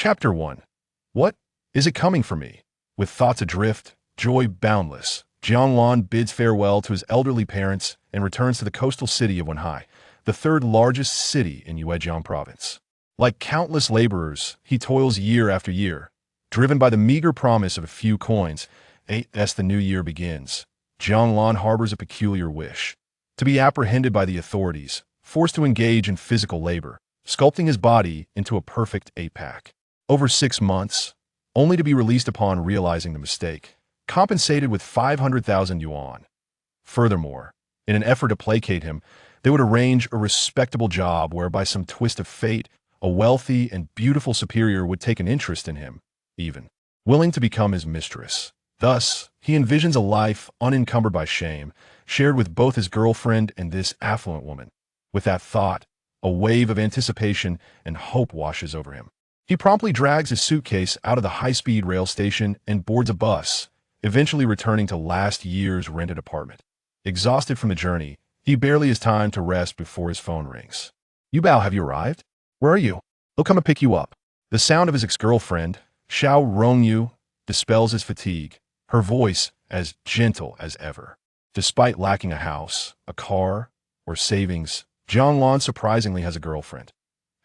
Chapter 1. What is it coming for me? With thoughts adrift, joy boundless, Jiang Lan bids farewell to his elderly parents and returns to the coastal city of Wenhai, the third largest city in Zhejiang province. Like countless laborers, he toils year after year, driven by the meager promise of a few coins. As the new year begins, Jiang Lan harbors a peculiar wish: to be apprehended by the authorities, forced to engage in physical labor, sculpting his body into a perfect eight-pack. Over 6 months, only to be released upon realizing the mistake, compensated with 500,000 yuan. Furthermore, in an effort to placate him, they would arrange a respectable job where, by some twist of fate, a wealthy and beautiful superior would take an interest in him, even willing to become his mistress. Thus, he envisions a life unencumbered by shame, shared with both his girlfriend and this affluent woman. With that thought, a wave of anticipation and hope washes over him. He promptly drags his suitcase out of the high-speed rail station and boards a bus, eventually returning to last year's rented apartment. Exhausted from the journey, he barely has time to rest before his phone rings. "You Bao, have you arrived? Where are you? He'll come and pick you up." The sound of his ex-girlfriend, Xiao Rongyu, dispels his fatigue, her voice as gentle as ever. Despite lacking a house, a car, or savings, Jiang Lan surprisingly has a girlfriend.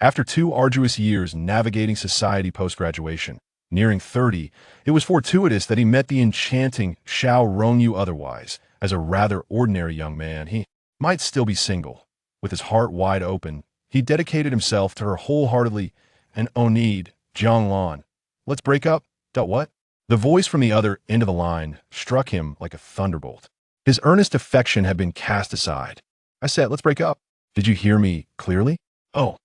After 2 arduous years navigating society post-graduation, nearing 30, it was fortuitous that he met the enchanting Xiao Rongyu. Otherwise, as a rather ordinary young man, he might still be single. With his heart wide open, he dedicated himself to her wholeheartedly. And oh need, Jiang Lan, let's break up? What? The voice from the other end of the line struck him like a thunderbolt. His earnest affection had been cast aside. "I said, let's break up. Did you hear me clearly?" Oh.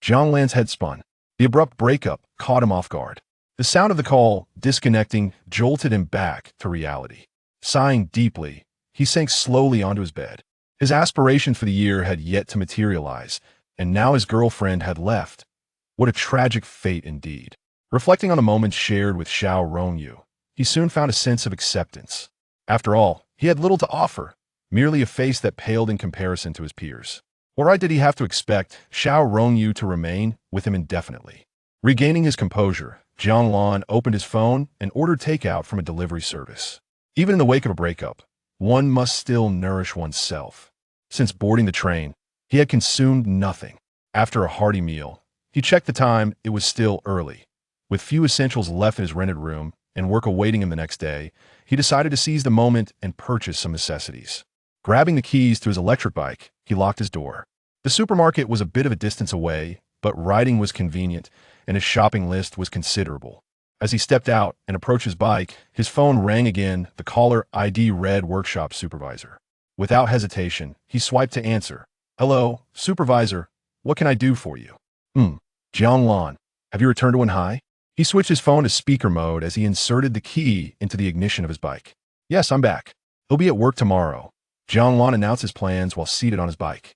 Jiang Lan's head spun. The abrupt breakup caught him off guard. The sound of the call, disconnecting, jolted him back to reality. Sighing deeply, he sank slowly onto his bed. His aspirations for the year had yet to materialize, and now his girlfriend had left. What a tragic fate indeed. Reflecting on the moments shared with Xiao Rongyu, he soon found a sense of acceptance. After all, he had little to offer, merely a face that paled in comparison to his peers. Why did he have to expect Xiao Rongyu to remain with him indefinitely? Regaining his composure, Jiang Lan opened his phone and ordered takeout from a delivery service. Even in the wake of a breakup, one must still nourish oneself. Since boarding the train, he had consumed nothing. After a hearty meal, he checked the time. It was still early. With few essentials left in his rented room and work awaiting him the next day, he decided to seize the moment and purchase some necessities. Grabbing the keys to his electric bike, he locked his door. The supermarket was a bit of a distance away, but riding was convenient, and his shopping list was considerable. As he stepped out and approached his bike, his phone rang again, the caller ID read workshop supervisor. Without hesitation, he swiped to answer. "Hello, supervisor. What can I do for you?" Jiang Lan, have you returned to Wenhai?" He switched his phone to speaker mode as he inserted the key into the ignition of his bike. "Yes, I'm back. He'll be at work tomorrow." Jiang Lan announced his plans while seated on his bike.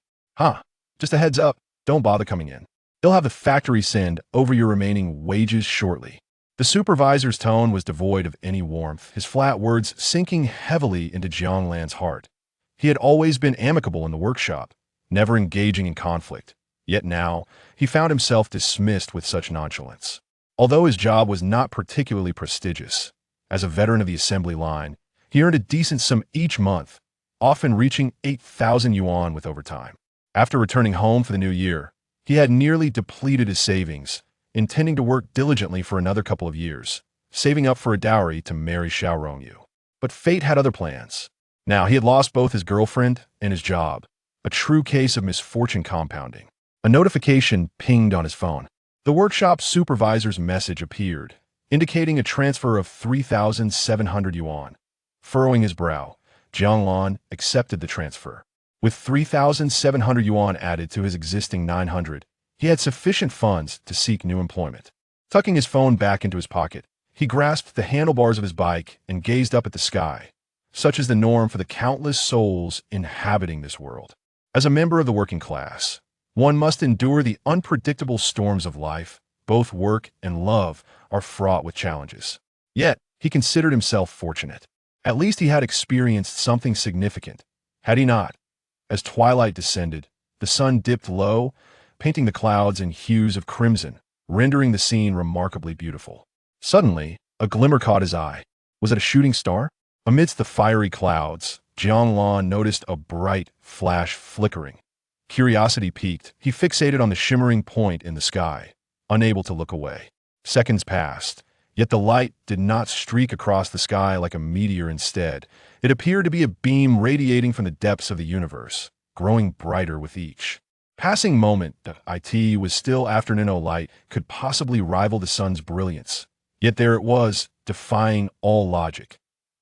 Just a heads up, don't bother coming in. He'll have the factory send over your remaining wages shortly." The supervisor's tone was devoid of any warmth, his flat words sinking heavily into Jiang Lan's heart. He had always been amicable in the workshop, never engaging in conflict. Yet now, he found himself dismissed with such nonchalance. Although his job was not particularly prestigious, as a veteran of the assembly line, he earned a decent sum each month, often reaching 8,000 yuan with overtime. After returning home for the new year, he had nearly depleted his savings, intending to work diligently for another couple of years, saving up for a dowry to marry Xiao Rongyu. But fate had other plans. Now he had lost both his girlfriend and his job, a true case of misfortune compounding. A notification pinged on his phone. The workshop supervisor's message appeared, indicating a transfer of 3,700 yuan. Furrowing his brow, Jiang Lan accepted the transfer. With 3,700 yuan added to his existing 900, he had sufficient funds to seek new employment. Tucking his phone back into his pocket, he grasped the handlebars of his bike and gazed up at the sky. Such is the norm for the countless souls inhabiting this world. As a member of the working class, one must endure the unpredictable storms of life. Both work and love are fraught with challenges. Yet, he considered himself fortunate. At least he had experienced something significant, had he not? As twilight descended, the sun dipped low, painting the clouds in hues of crimson, rendering the scene remarkably beautiful. Suddenly, a glimmer caught his eye. Was it a shooting star? Amidst the fiery clouds, Jiang Lan noticed a bright flash flickering. Curiosity piqued. He fixated on the shimmering point in the sky, unable to look away. Seconds passed, yet the light did not streak across the sky like a meteor. Instead, it appeared to be a beam radiating from the depths of the universe, growing brighter with each passing moment. The it was still afternoon. No light could possibly rival the sun's brilliance. Yet there it was, defying all logic.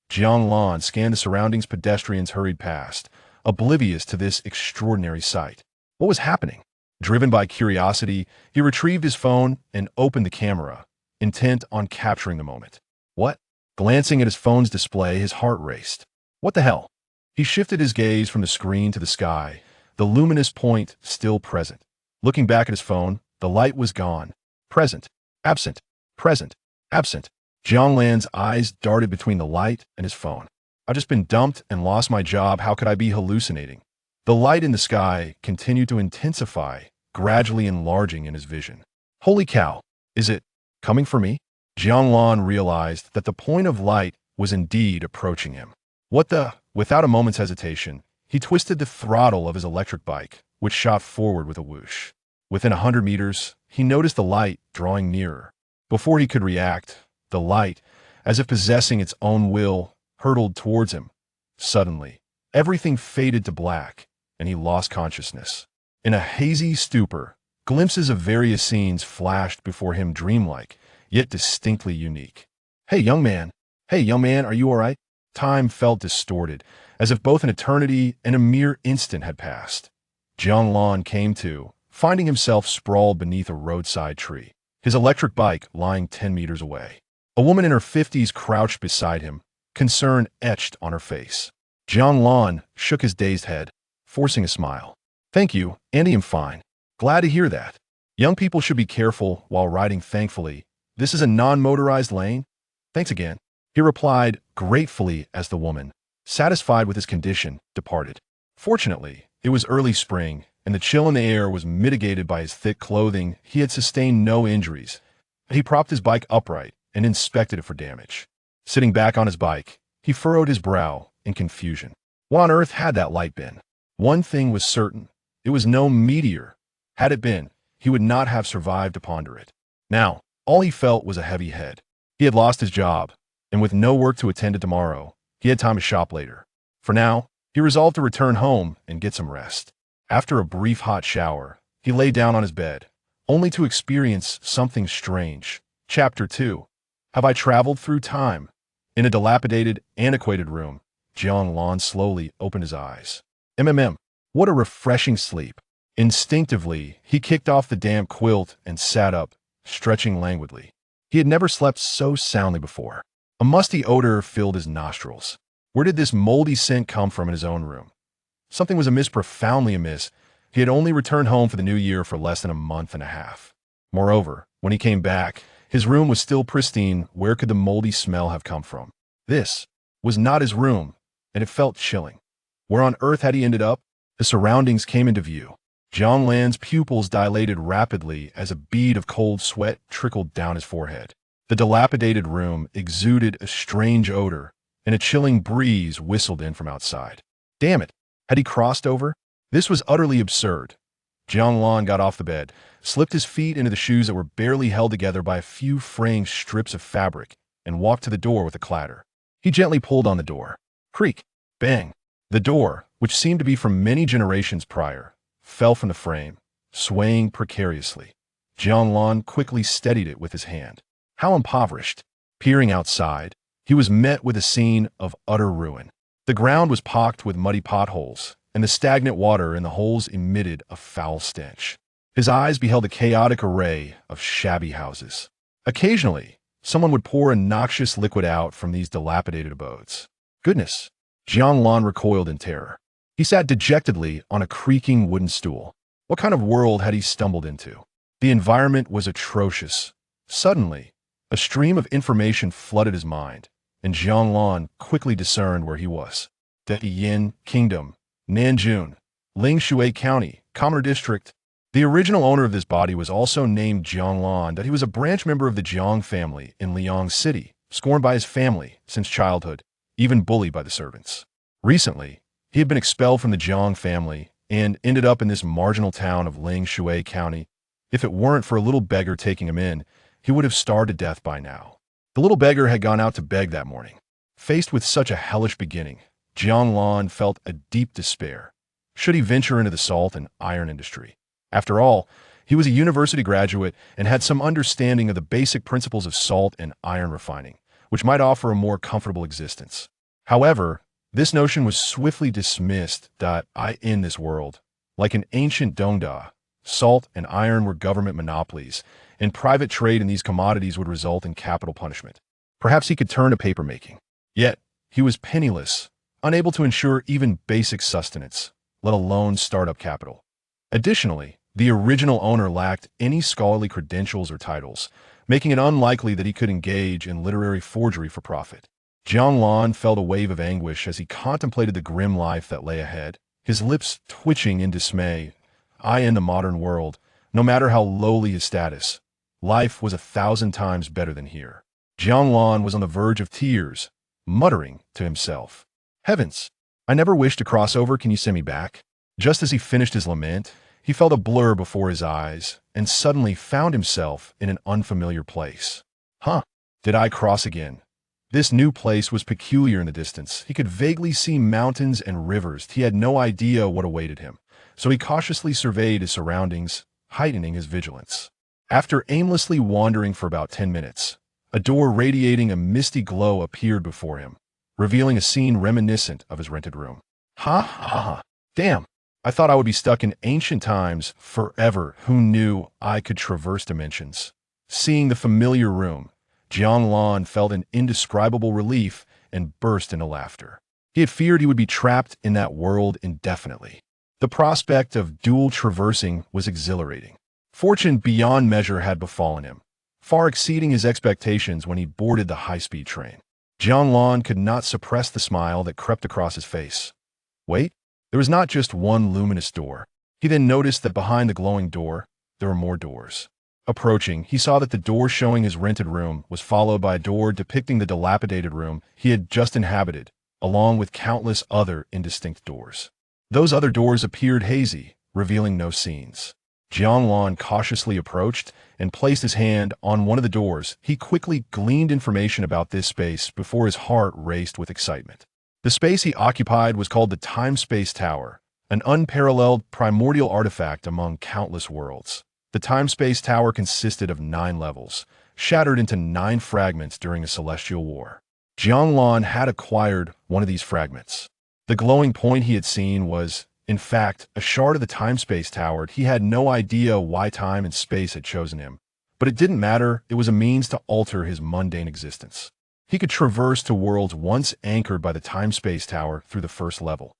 Jiang Lan scanned the surroundings. Pedestrians hurried past, oblivious to this extraordinary sight. What was happening? Driven by curiosity, he retrieved his phone and opened the camera, intent on capturing the moment. What? Glancing at his phone's display, his heart raced. What the hell? He shifted his gaze from the screen to the sky, the luminous point still present. Looking back at his phone, the light was gone. Present, absent, present, absent. Jiang Lan's eyes darted between the light and his phone. I've just been dumped and lost my job. How could I be hallucinating? The light in the sky continued to intensify, gradually enlarging in his vision. Holy cow! Is it coming for me? Jiang Lan realized that the point of light was indeed approaching him. What the? Without a moment's hesitation, he twisted the throttle of his electric bike, which shot forward with a whoosh. Within 100 meters, he noticed the light drawing nearer. Before he could react, the light, as if possessing its own will, hurtled towards him. Suddenly, everything faded to black, and he lost consciousness. In a hazy stupor, glimpses of various scenes flashed before him, dreamlike, yet distinctly unique. Hey, young man! Hey, young man, are you all right? Time felt distorted, as if both an eternity and a mere instant had passed. Jiang Lan came to, finding himself sprawled beneath a roadside tree, his electric bike lying 10 meters away. A woman in her 50s crouched beside him, concern etched on her face. Jiang Lan shook his dazed head, forcing a smile. Thank you, Andy, I'm fine. Glad to hear that. Young people should be careful while riding. Thankfully, this is a non-motorized lane. Thanks again. He replied gratefully as the woman, satisfied with his condition, departed. Fortunately, it was early spring, and the chill in the air was mitigated by his thick clothing. He had sustained no injuries. He propped his bike upright and inspected it for damage. Sitting back on his bike, he furrowed his brow in confusion. What on earth had that light been? One thing was certain. It was no meteor. Had it been, he would not have survived to ponder it. Now, all he felt was a heavy head. He had lost his job, and with no work to attend to tomorrow, he had time to shop later. For now, he resolved to return home and get some rest. After a brief hot shower, he lay down on his bed, only to experience something strange. Chapter 2. Have I traveled through time? In a dilapidated, antiquated room, Jiang Lan slowly opened his eyes. What a refreshing sleep. Instinctively, he kicked off the damp quilt and sat up, stretching languidly. He had never slept so soundly before. A musty odor filled his nostrils. Where did this moldy scent come from in his own room? Something was amiss, profoundly amiss. He had only returned home for the new year for less than a month and a half. Moreover, when he came back, his room was still pristine. Where could the moldy smell have come from? This was not his room, and it felt chilling. Where on earth had he ended up? The surroundings came into view. Jiang Lan's pupils dilated rapidly as a bead of cold sweat trickled down his forehead. The dilapidated room exuded a strange odor, and a chilling breeze whistled in from outside. Damn it! Had he crossed over? This was utterly absurd. Jiang Lan got off the bed, slipped his feet into the shoes that were barely held together by a few fraying strips of fabric, and walked to the door with a clatter. He gently pulled on the door. Creak! Bang! The door, which seemed to be from many generations prior, fell from the frame, swaying precariously. Jiang Lan quickly steadied it with his hand. How impoverished! Peering outside, he was met with a scene of utter ruin. The ground was pocked with muddy potholes, and the stagnant water in the holes emitted a foul stench. His eyes beheld a chaotic array of shabby houses. Occasionally, someone would pour a noxious liquid out from these dilapidated abodes. Goodness! Jiang Lan recoiled in terror. He sat dejectedly on a creaking wooden stool. What kind of world had he stumbled into? The environment was atrocious. Suddenly, a stream of information flooded his mind, and Jiang Lan quickly discerned where he was. The Yin Kingdom, Nanjun, Lingshui County, Commoner District. The original owner of this body was also named Jiang Lan, that he was a branch member of the Jiang family in Liang City, scorned by his family since childhood, even bullied by the servants. Recently, he had been expelled from the Jiang family and ended up in this marginal town of Ling Shui County. If it weren't for a little beggar taking him in, he would have starved to death by now. The little beggar had gone out to beg that morning. Faced with such a hellish beginning, Jiang Lan felt a deep despair. Should he venture into the salt and iron industry? After all, he was a university graduate and had some understanding of the basic principles of salt and iron refining, which might offer a more comfortable existence. However, this notion was swiftly dismissed. In this world, like an ancient Dongda, salt and iron were government monopolies, and private trade in these commodities would result in capital punishment. Perhaps he could turn to papermaking. Yet, he was penniless, unable to ensure even basic sustenance, let alone startup capital. Additionally, the original owner lacked any scholarly credentials or titles, making it unlikely that he could engage in literary forgery for profit. Jiang Lan felt a wave of anguish as he contemplated the grim life that lay ahead, his lips twitching in dismay. In the modern world, no matter how lowly his status, life was 1,000 times better than here. Jiang Lan was on the verge of tears, muttering to himself, "Heavens, I never wished to cross over, can you send me back?" Just as he finished his lament, he felt a blur before his eyes and suddenly found himself in an unfamiliar place. Did I cross again? This new place was peculiar in the distance. He could vaguely see mountains and rivers. He had no idea what awaited him, so he cautiously surveyed his surroundings, heightening his vigilance. After aimlessly wandering for about 10 minutes, a door radiating a misty glow appeared before him, revealing a scene reminiscent of his rented room. Damn! I thought I would be stuck in ancient times forever. Who knew I could traverse dimensions? Seeing the familiar room, Jiang Lan felt an indescribable relief and burst into laughter. He had feared he would be trapped in that world indefinitely. The prospect of dual traversing was exhilarating. Fortune beyond measure had befallen him, far exceeding his expectations when he boarded the high-speed train. Jiang Lan could not suppress the smile that crept across his face. Wait, there was not just one luminous door. He then noticed that behind the glowing door, there were more doors. Approaching, he saw that the door showing his rented room was followed by a door depicting the dilapidated room he had just inhabited, along with countless other indistinct doors. Those other doors appeared hazy, revealing no scenes. Jiang Lan cautiously approached and placed his hand on one of the doors. He quickly gleaned information about this space before his heart raced with excitement. The space he occupied was called the Time-Space Tower, an unparalleled primordial artifact among countless worlds. The Time-Space Tower consisted of 9 levels, shattered into 9 fragments during a celestial war. Jiang Lan had acquired one of these fragments. The glowing point he had seen was, in fact, a shard of the Time-Space Tower. He had no idea why time and space had chosen him, but it didn't matter. It was a means to alter his mundane existence. He could traverse to worlds once anchored by the Time-Space Tower through the first level.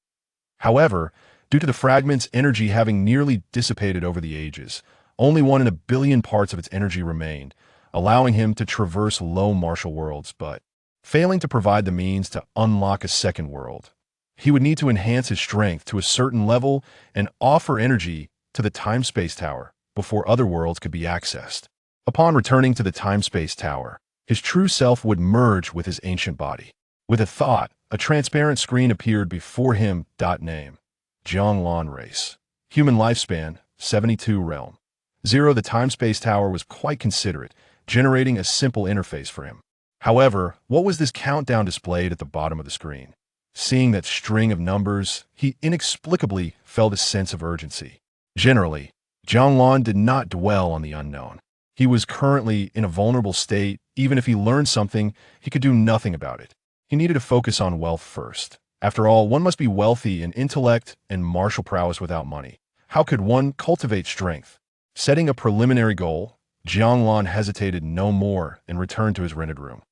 However, due to the fragment's energy having nearly dissipated over the ages, only 1 in a billion parts of its energy remained, allowing him to traverse low Martial worlds, but failing to provide the means to unlock a second world. He would need to enhance his strength to a certain level and offer energy to the Time-Space Tower before other worlds could be accessed. Upon returning to the Time-Space Tower, his true self would merge with his ancient body. With a thought, a transparent screen appeared before him. Name: Jiang Lan race. Human lifespan: 72 realm. 0. The Time-Space Tower was quite considerate, generating a simple interface for him. However, what was this countdown displayed at the bottom of the screen? Seeing that string of numbers, he inexplicably felt a sense of urgency. Generally, Jiang Lan did not dwell on the unknown. He was currently in a vulnerable state. Even if he learned something, he could do nothing about it. He needed to focus on wealth first. After all, one must be wealthy in intellect and martial prowess without money. How could one cultivate strength? Setting a preliminary goal, Jiang Lan hesitated no more and returned to his rented room.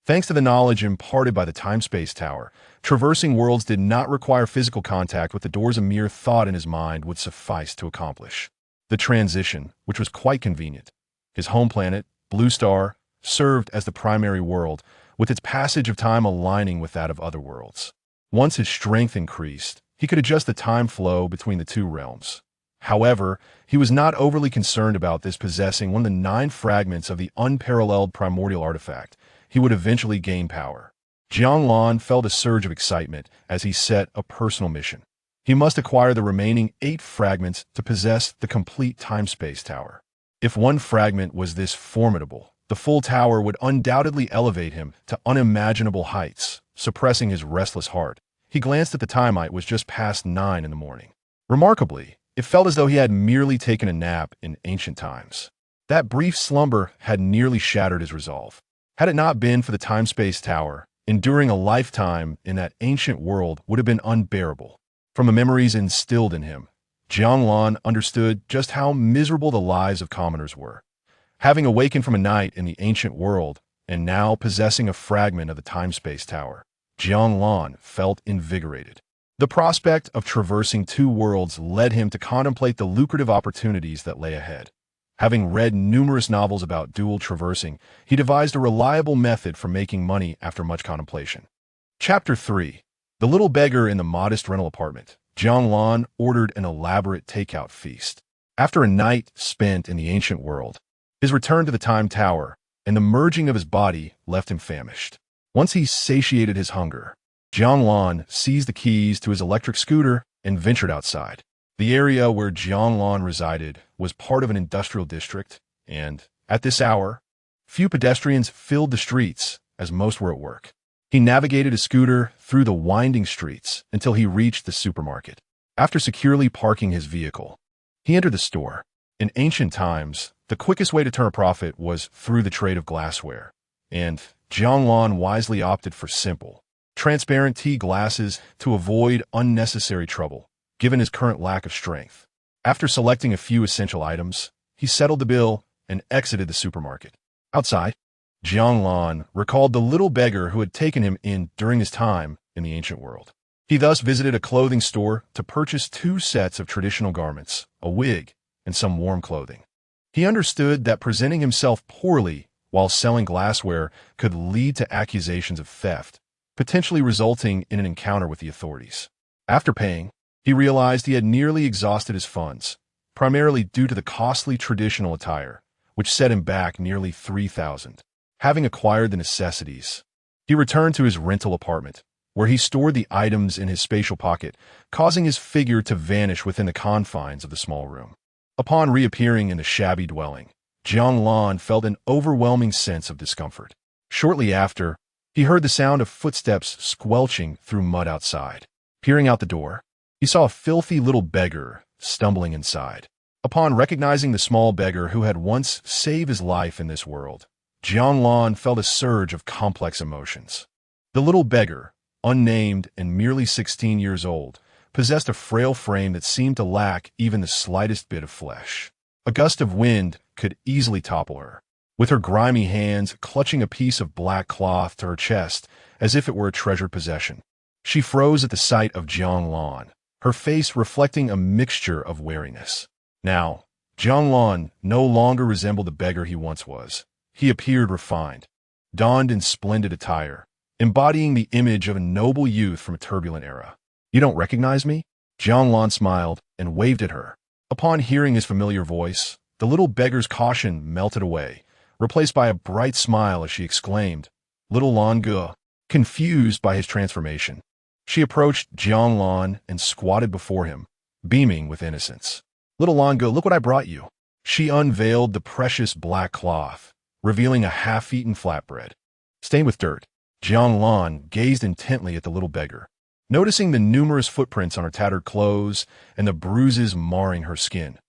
Thanks to the knowledge imparted by the Time-Space Tower, traversing worlds did not require physical contact with the doors. A mere thought in his mind would suffice to accomplish the transition, which was quite convenient. His home planet, Blue Star, served as the primary world, with its passage of time aligning with that of other worlds. Once his strength increased, he could adjust the time flow between the two realms. However, he was not overly concerned about this possessing one of the 9 fragments of the unparalleled primordial artifact. He would eventually gain power. Jiang Lan felt a surge of excitement as he set a personal mission. He must acquire the remaining 8 fragments to possess the complete time-space tower. If one fragment was this formidable, the full tower would undoubtedly elevate him to unimaginable heights, suppressing his restless heart. He glanced at the time. It was just past 9 in the morning. Remarkably, it felt as though he had merely taken a nap in ancient times. That brief slumber had nearly shattered his resolve. Had it not been for the time-space tower, enduring a lifetime in that ancient world would have been unbearable. From the memories instilled in him, Jiang Lan understood just how miserable the lives of commoners were. Having awakened from a night in the ancient world, and now possessing a fragment of the time-space tower, Jiang Lan felt invigorated. The prospect of traversing 2 worlds led him to contemplate the lucrative opportunities that lay ahead. Having read numerous novels about dual traversing, he devised a reliable method for making money after much contemplation. Chapter 3. The Little Beggar in the Modest Rental Apartment. Jiang Lan ordered an elaborate takeout feast. After a night spent in the ancient world, his return to the Time Tower and the merging of his body left him famished. Once he satiated his hunger, Jiang Lan seized the keys to his electric scooter and ventured outside. The area where Jiang Lan resided was part of an industrial district, and, at this hour, few pedestrians filled the streets, as most were at work. He navigated his scooter through the winding streets until he reached the supermarket. After securely parking his vehicle, he entered the store. In ancient times, the quickest way to turn a profit was through the trade of glassware, and Jiang Lan wisely opted for simple, transparent tea glasses to avoid unnecessary trouble, given his current lack of strength. After selecting a few essential items, he settled the bill and exited the supermarket. Outside, Jiang Lan recalled the little beggar who had taken him in during his time in the ancient world. He thus visited a clothing store to purchase 2 sets of traditional garments, a wig, and some warm clothing. He understood that presenting himself poorly while selling glassware could lead to accusations of theft, potentially resulting in an encounter with the authorities. After paying, he realized he had nearly exhausted his funds, primarily due to the costly traditional attire, which set him back nearly 3,000. Having acquired the necessities, he returned to his rental apartment, where he stored the items in his spatial pocket, causing his figure to vanish within the confines of the small room. Upon reappearing in the shabby dwelling, Jiang Lan felt an overwhelming sense of discomfort. Shortly after, he heard the sound of footsteps squelching through mud outside. Peering out the door, he saw a filthy little beggar stumbling inside. Upon recognizing the small beggar who had once saved his life in this world, Jiang Lan felt a surge of complex emotions. The little beggar, unnamed and merely 16 years old, possessed a frail frame that seemed to lack even the slightest bit of flesh. A gust of wind could easily topple her, with her grimy hands clutching a piece of black cloth to her chest as if it were a treasured possession. She froze at the sight of Jiang Lan, her face reflecting a mixture of wariness. Now, Jiang Lan no longer resembled the beggar he once was. He appeared refined, donned in splendid attire, embodying the image of a noble youth from a turbulent era. "You don't recognize me?" Jiang Lan smiled and waved at her. Upon hearing his familiar voice, the little beggar's caution melted away, replaced by a bright smile as she exclaimed, "Little Lan Ge," confused by his transformation. She approached Jiang Lan and squatted before him, beaming with innocence. "Little Lan Ge, look what I brought you." She unveiled the precious black cloth, revealing a half-eaten flatbread. Stained with dirt, Jiang Lan gazed intently at the little beggar, noticing the numerous footprints on her tattered clothes and the bruises marring her skin,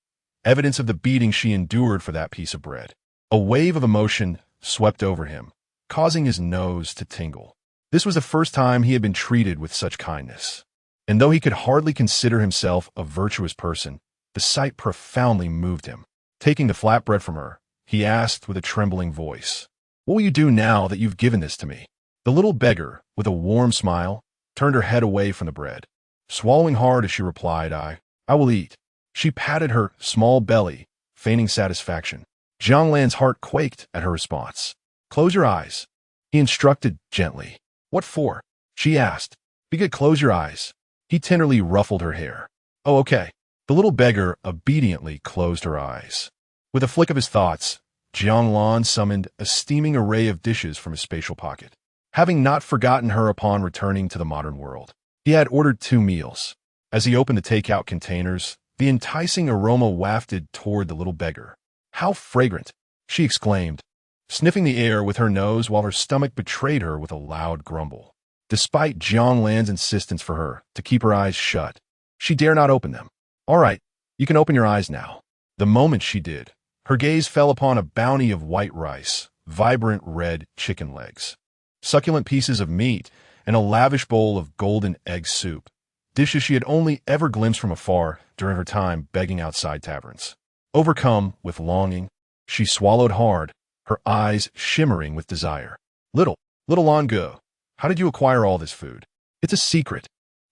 evidence of the beating she endured for that piece of bread. A wave of emotion swept over him, causing his nose to tingle. This was the first time he had been treated with such kindness. And though he could hardly consider himself a virtuous person, the sight profoundly moved him. Taking the flatbread from her, he asked with a trembling voice, "What will you do now that you've given this to me?" The little beggar, with a warm smile, turned her head away from the bread. Swallowing hard as she replied, I will eat." She patted her small belly, feigning satisfaction. Jiang Lan's heart quaked at her response. "Close your eyes," he instructed gently. "What for?" she asked. "Be good, close your eyes." He tenderly ruffled her hair. "Oh, okay." The little beggar obediently closed her eyes. With a flick of his thoughts, Jiang Lan summoned a steaming array of dishes from his spatial pocket. Having not forgotten her upon returning to the modern world, he had ordered 2 meals. As he opened the takeout containers, the enticing aroma wafted toward the little beggar. "How fragrant!" she exclaimed, sniffing the air with her nose while her stomach betrayed her with a loud grumble. Despite Jiang Lan's insistence for her to keep her eyes shut, she dare not open them. "All right, you can open your eyes now." The moment she did, her gaze fell upon a bounty of white rice, vibrant red chicken legs, succulent pieces of meat, and a lavish bowl of golden egg soup, dishes she had only ever glimpsed from afar during her time begging outside taverns. Overcome with longing, she swallowed hard, her eyes shimmering with desire. Little Longo, how did you acquire all this food?" "It's a secret.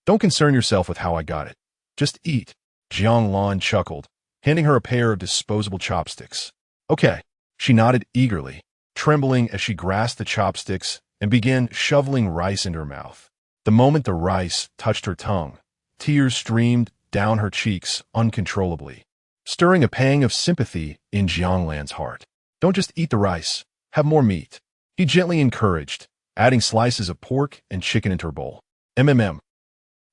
Don't concern yourself with how I got it. Just eat." Jiang Lan chuckled, handing her a pair of disposable chopsticks. "Okay." She nodded eagerly, trembling as she grasped the chopsticks and began shoveling rice into her mouth. The moment the rice touched her tongue, tears streamed down her cheeks uncontrollably, stirring a pang of sympathy in Jiang Lan's heart. "Don't just eat the rice. Have more meat," he gently encouraged, adding slices of pork and chicken into her bowl. "MMM."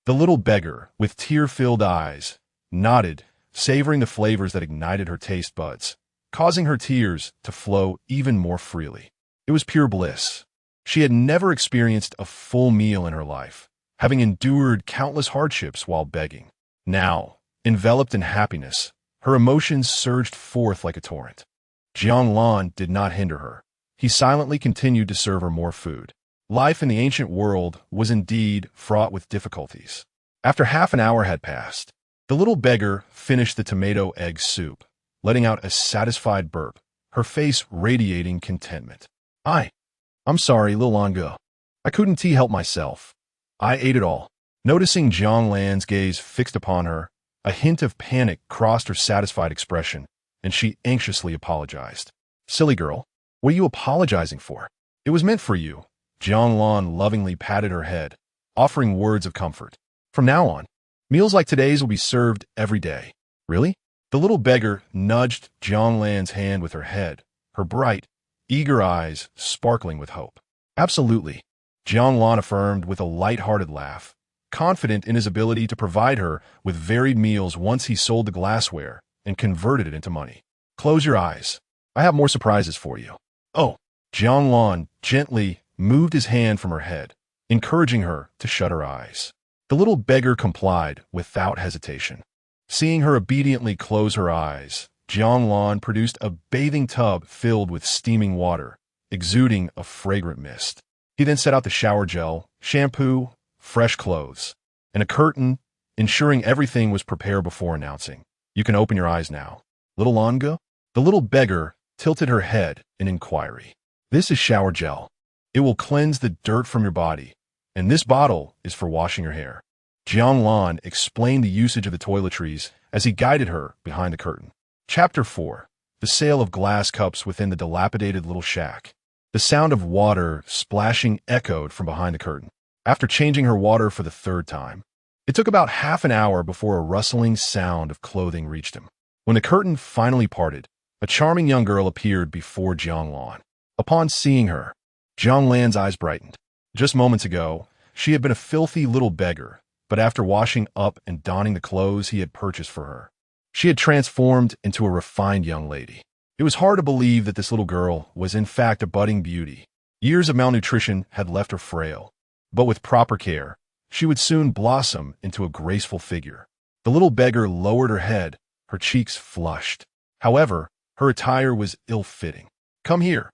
The little beggar, with tear-filled eyes, nodded, savoring the flavors that ignited her taste buds, causing her tears to flow even more freely. It was pure bliss. She had never experienced a full meal in her life, having endured countless hardships while begging. Now, enveloped in happiness, her emotions surged forth like a torrent. Jiang Lan did not hinder her. He silently continued to serve her more food. Life in the ancient world was indeed fraught with difficulties. After half an hour had passed, the little beggar finished the tomato egg soup, letting out a satisfied burp, her face radiating contentment. I'm sorry, Lil Longo. I couldn't help myself. I ate it all." Noticing Jiang Lan's gaze fixed upon her, a hint of panic crossed her satisfied expression, and she anxiously apologized. "Silly girl, what are you apologizing for? It was meant for you." Jiang Lan lovingly patted her head, offering words of comfort. "From now on, meals like today's will be served every day." "Really?" The little beggar nudged Jiang Lan's hand with her head, her bright, eager eyes sparkling with hope. "Absolutely," Jiang Lan affirmed with a light-hearted laugh, confident in his ability to provide her with varied meals once he sold the glassware and converted it into money. "Close your eyes. I have more surprises for you." "Oh." Jiang Lan gently moved his hand from her head, encouraging her to shut her eyes. The little beggar complied without hesitation. Seeing her obediently close her eyes, Jiang Lan produced a bathing tub filled with steaming water, exuding a fragrant mist. He then set out the shower gel, shampoo, fresh clothes, and a curtain, ensuring everything was prepared before announcing, "You can open your eyes now." "Little Longo?" The little beggar tilted her head in inquiry. "This is shower gel. It will cleanse the dirt from your body, and this bottle is for washing your hair." Jiang Lan explained the usage of the toiletries as he guided her behind the curtain. Chapter 4. The sale of glass cups within the dilapidated little shack. The sound of water splashing echoed from behind the curtain. After changing her water for the 3rd time, it took about half an hour before a rustling sound of clothing reached him. When the curtain finally parted, a charming young girl appeared before Jiang Lan. Upon seeing her, Jiang Lan's eyes brightened. Just moments ago, she had been a filthy little beggar, but after washing up and donning the clothes he had purchased for her, she had transformed into a refined young lady. It was hard to believe that this little girl was in fact a budding beauty. Years of malnutrition had left her frail, but with proper care, she would soon blossom into a graceful figure. The little beggar lowered her head, her cheeks flushed. However, her attire was ill-fitting. "Come here.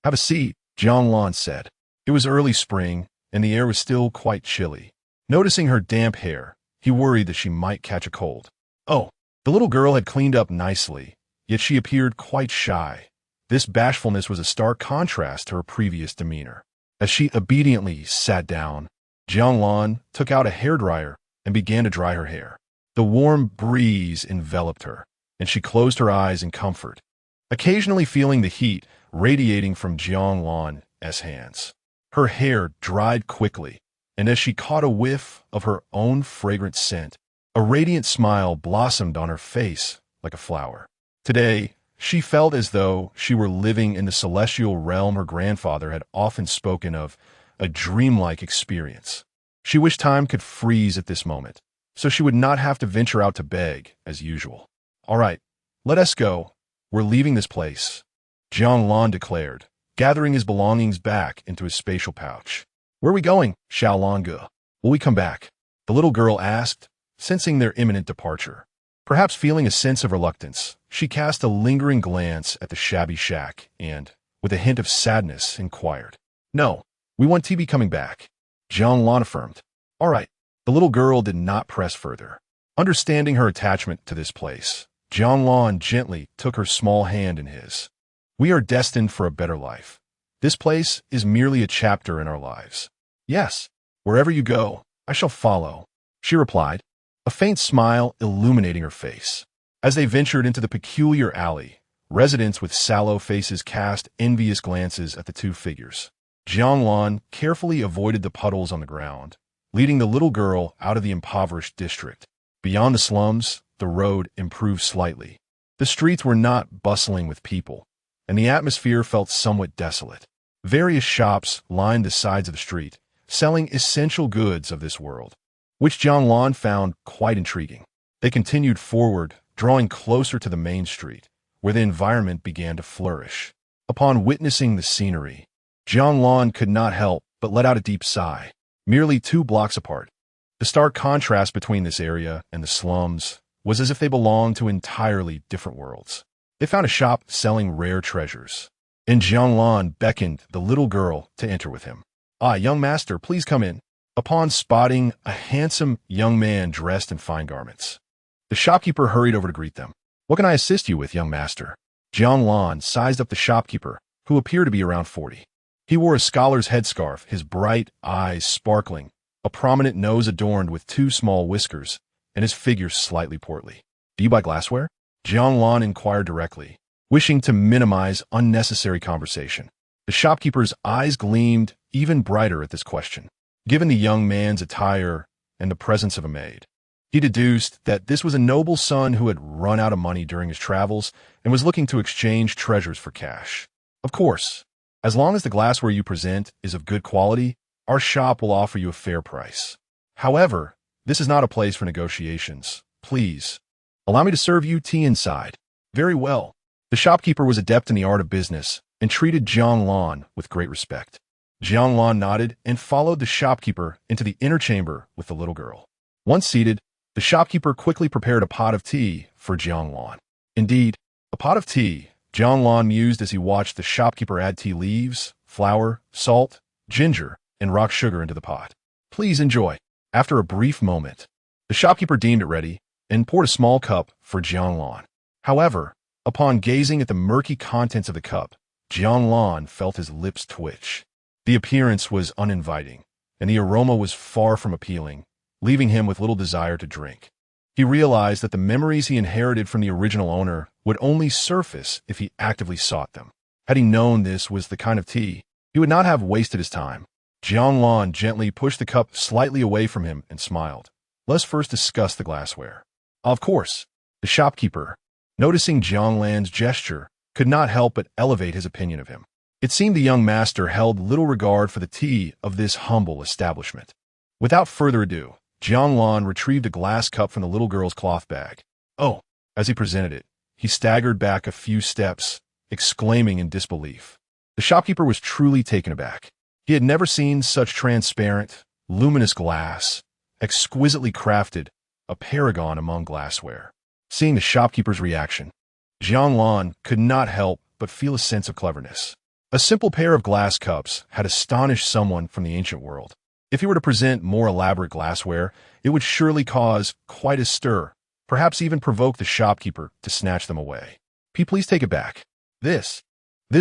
Have a seat," Jiang Lan said. It was early spring, and the air was still quite chilly. Noticing her damp hair, he worried that she might catch a cold. "Oh." The little girl had cleaned up nicely, yet she appeared quite shy. This bashfulness was a stark contrast to her previous demeanor. As she obediently sat down, Jiang Lan took out a hairdryer and began to dry her hair. The warm breeze enveloped her, and she closed her eyes in comfort, occasionally feeling the heat radiating from Jiang Lan's hands. Her hair dried quickly, and as she caught a whiff of her own fragrant scent, A radiant smile blossomed on her face like a flower. Today, she felt as though she were living in the celestial realm her grandfather had often spoken of, a dreamlike experience. She wished time could freeze at this moment, so she would not have to venture out to beg as usual. "All right, let us go. We're leaving this place," Jiang Lan declared, gathering his belongings back into his spatial pouch. "Where are we going, Xiao Longe? Will we come back?" the little girl asked, sensing their imminent departure. Perhaps feeling a sense of reluctance, she cast a lingering glance at the shabby shack and, with a hint of sadness, inquired. "No, we want TB coming back," Jiang Lan affirmed. "All right." The little girl did not press further. Understanding her attachment to this place, Jiang Lan gently took her small hand in his. "We are destined for a better life. This place is merely a chapter in our lives." "Yes, wherever you go, I shall follow," she replied, a faint smile illuminating her face. As they ventured into the peculiar alley, residents with sallow faces cast envious glances at the two figures. Jiang Lan carefully avoided the puddles on the ground, leading the little girl out of the impoverished district. Beyond the slums, the road improved slightly. The streets were not bustling with people, and the atmosphere felt somewhat desolate. Various shops lined the sides of the street, selling essential goods of this world, which Jiang Lan found quite intriguing. They continued forward, drawing closer to the main street, where the environment began to flourish. Upon witnessing the scenery, Jiang Lan could not help but let out a deep sigh. Merely 2 blocks apart, the stark contrast between this area and the slums was as if they belonged to entirely different worlds. They found a shop selling rare treasures, and Jiang Lan beckoned the little girl to enter with him. "Ah, young master, please come in." Upon spotting a handsome young man dressed in fine garments, the shopkeeper hurried over to greet them. "What can I assist you with, young master?" Jiang Lan sized up the shopkeeper, who appeared to be around 40. He wore a scholar's headscarf, his bright eyes sparkling, a prominent nose adorned with 2 small whiskers, and his figure slightly portly. "Do you buy glassware?" Jiang Lan inquired directly, wishing to minimize unnecessary conversation. The shopkeeper's eyes gleamed even brighter at this question. Given the young man's attire and the presence of a maid, he deduced that this was a noble son who had run out of money during his travels and was looking to exchange treasures for cash. "Of course, as long as the glassware you present is of good quality, our shop will offer you a fair price. However, this is not a place for negotiations. Please, allow me to serve you tea inside." "Very well." The shopkeeper was adept in the art of business and treated Jiang Lan with great respect. Jiang Lan nodded and followed the shopkeeper into the inner chamber with the little girl. Once seated, the shopkeeper quickly prepared a pot of tea for Jiang Lan. Indeed, a pot of tea, Jiang Lan mused as he watched the shopkeeper add tea leaves, flour, salt, ginger, and rock sugar into the pot. "Please enjoy." After a brief moment, the shopkeeper deemed it ready and poured a small cup for Jiang Lan. However, upon gazing at the murky contents of the cup, Jiang Lan felt his lips twitch. The appearance was uninviting, and the aroma was far from appealing, leaving him with little desire to drink. He realized that the memories he inherited from the original owner would only surface if he actively sought them. Had he known this was the kind of tea, he would not have wasted his time. Jiang Lan gently pushed the cup slightly away from him and smiled. "Let's first discuss the glassware." "Of course." The shopkeeper, noticing Jiang Lan's gesture, could not help but elevate his opinion of him. It seemed the young master held little regard for the tea of this humble establishment. Without further ado, Jiang Lan retrieved a glass cup from the little girl's cloth bag. "Oh!" As he presented it, he staggered back a few steps, exclaiming in disbelief. The shopkeeper was truly taken aback. He had never seen such transparent, luminous glass, exquisitely crafted, a paragon among glassware. Seeing the shopkeeper's reaction, Jiang Lan could not help but feel a sense of cleverness. A simple pair of glass cups had astonished someone from the ancient world. If he were to present more elaborate glassware, it would surely cause quite a stir, perhaps even provoke the shopkeeper to snatch them away. Please take it back. This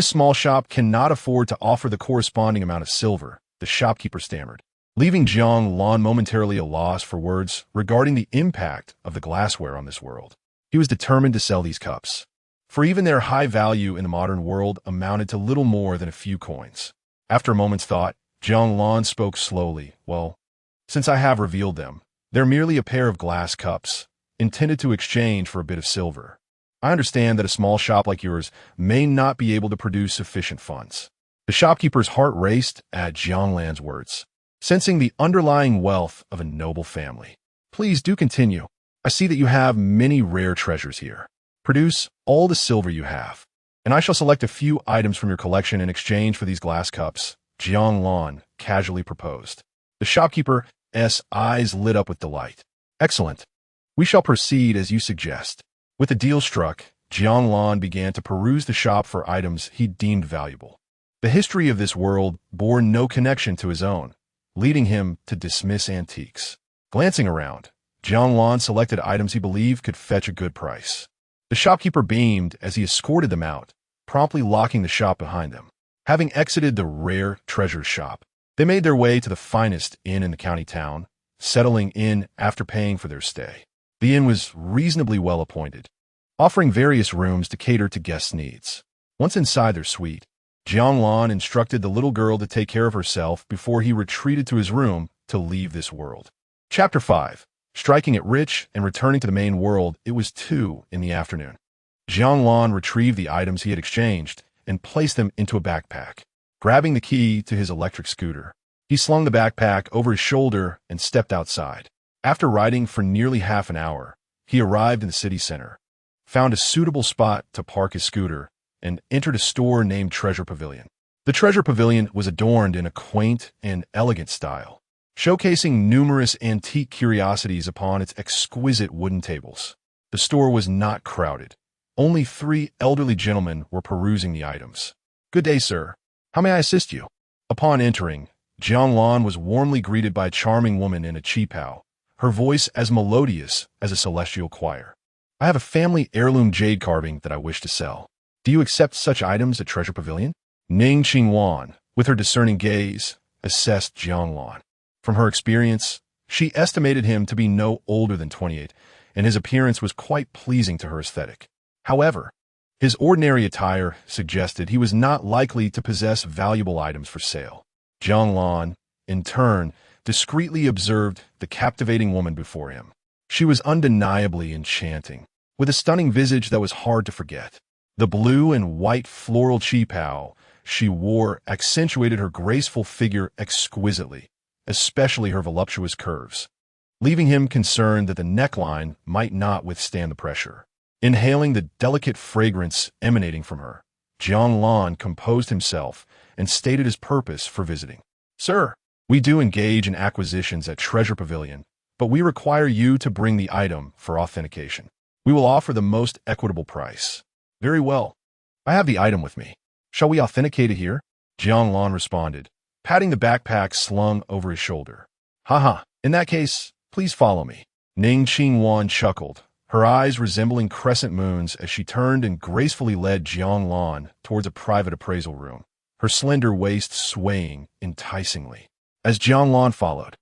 small shop cannot afford to offer the corresponding amount of silver," the shopkeeper stammered, leaving Jiang Lan momentarily at a loss for words regarding the impact of the glassware on this world. He was determined to sell these cups, for even their high value in the modern world amounted to little more than a few coins. After a moment's thought, Jiang Lan spoke slowly. "Well, since I have revealed them, They're merely a pair of glass cups, intended to exchange for a bit of silver. I understand that a small shop like yours may not be able to produce sufficient funds. The shopkeeper's heart raced at Jiang Lan's words, sensing the underlying wealth of a noble family. Please do continue. I see that you have many rare treasures here. Produce all the silver you have, and I shall select a few items from your collection in exchange for these glass cups, Jiang Lan casually proposed. The shopkeeper's eyes lit up with delight. Excellent. We shall proceed as you suggest. With the deal struck, Jiang Lan began to peruse the shop for items he deemed valuable. The history of this world bore no connection to his own, leading him to dismiss antiques. Glancing around, Jiang Lan selected items he believed could fetch a good price. The shopkeeper beamed as he escorted them out, promptly locking the shop behind them. Having exited the rare treasures shop, they made their way to the finest inn in the county town, settling in after paying for their stay. The inn was reasonably well appointed, offering various rooms to cater to guests' needs. Once inside their suite, Jiang Lan instructed the little girl to take care of herself before he retreated to his room to leave this world. Chapter 5. Striking it rich and returning to the main world, it was 2 in the afternoon. Jiang Lan retrieved the items he had exchanged and placed them into a backpack. Grabbing the key to his electric scooter, he slung the backpack over his shoulder and stepped outside. After riding for nearly half an hour, he arrived in the city center, found a suitable spot to park his scooter, and entered a store named Treasure Pavilion. The Treasure Pavilion was adorned in a quaint and elegant style, showcasing numerous antique curiosities upon its exquisite wooden tables. The store was not crowded. Only 3 elderly gentlemen were perusing the items. Good day, sir. How may I assist you? Upon entering, Jiang Lan was warmly greeted by a charming woman in a qipao, her voice as melodious as a celestial choir. I have a family heirloom jade carving that I wish to sell. Do you accept such items at Treasure Pavilion? Ning Qingwan, with her discerning gaze, assessed Jiang Lan. From her experience, she estimated him to be no older than 28, and his appearance was quite pleasing to her aesthetic. However, his ordinary attire suggested he was not likely to possess valuable items for sale. Jiang Lan, in turn, discreetly observed the captivating woman before him. She was undeniably enchanting, with a stunning visage that was hard to forget. The blue and white floral qipao she wore accentuated her graceful figure exquisitely, especially her voluptuous curves, leaving him concerned that the neckline might not withstand the pressure. Inhaling the delicate fragrance emanating from her, Jiang Lan composed himself and stated his purpose for visiting. Sir, we do engage in acquisitions at Treasure Pavilion, but we require you to bring the item for authentication. We will offer the most equitable price. Very well. I have the item with me. Shall we authenticate it here? Jiang Lan responded, patting the backpack slung over his shoulder. Haha, in that case, please follow me. Ning Qingwan chuckled, her eyes resembling crescent moons as she turned and gracefully led Jiang Lan towards a private appraisal room, her slender waist swaying enticingly. As Jiang Lan followed,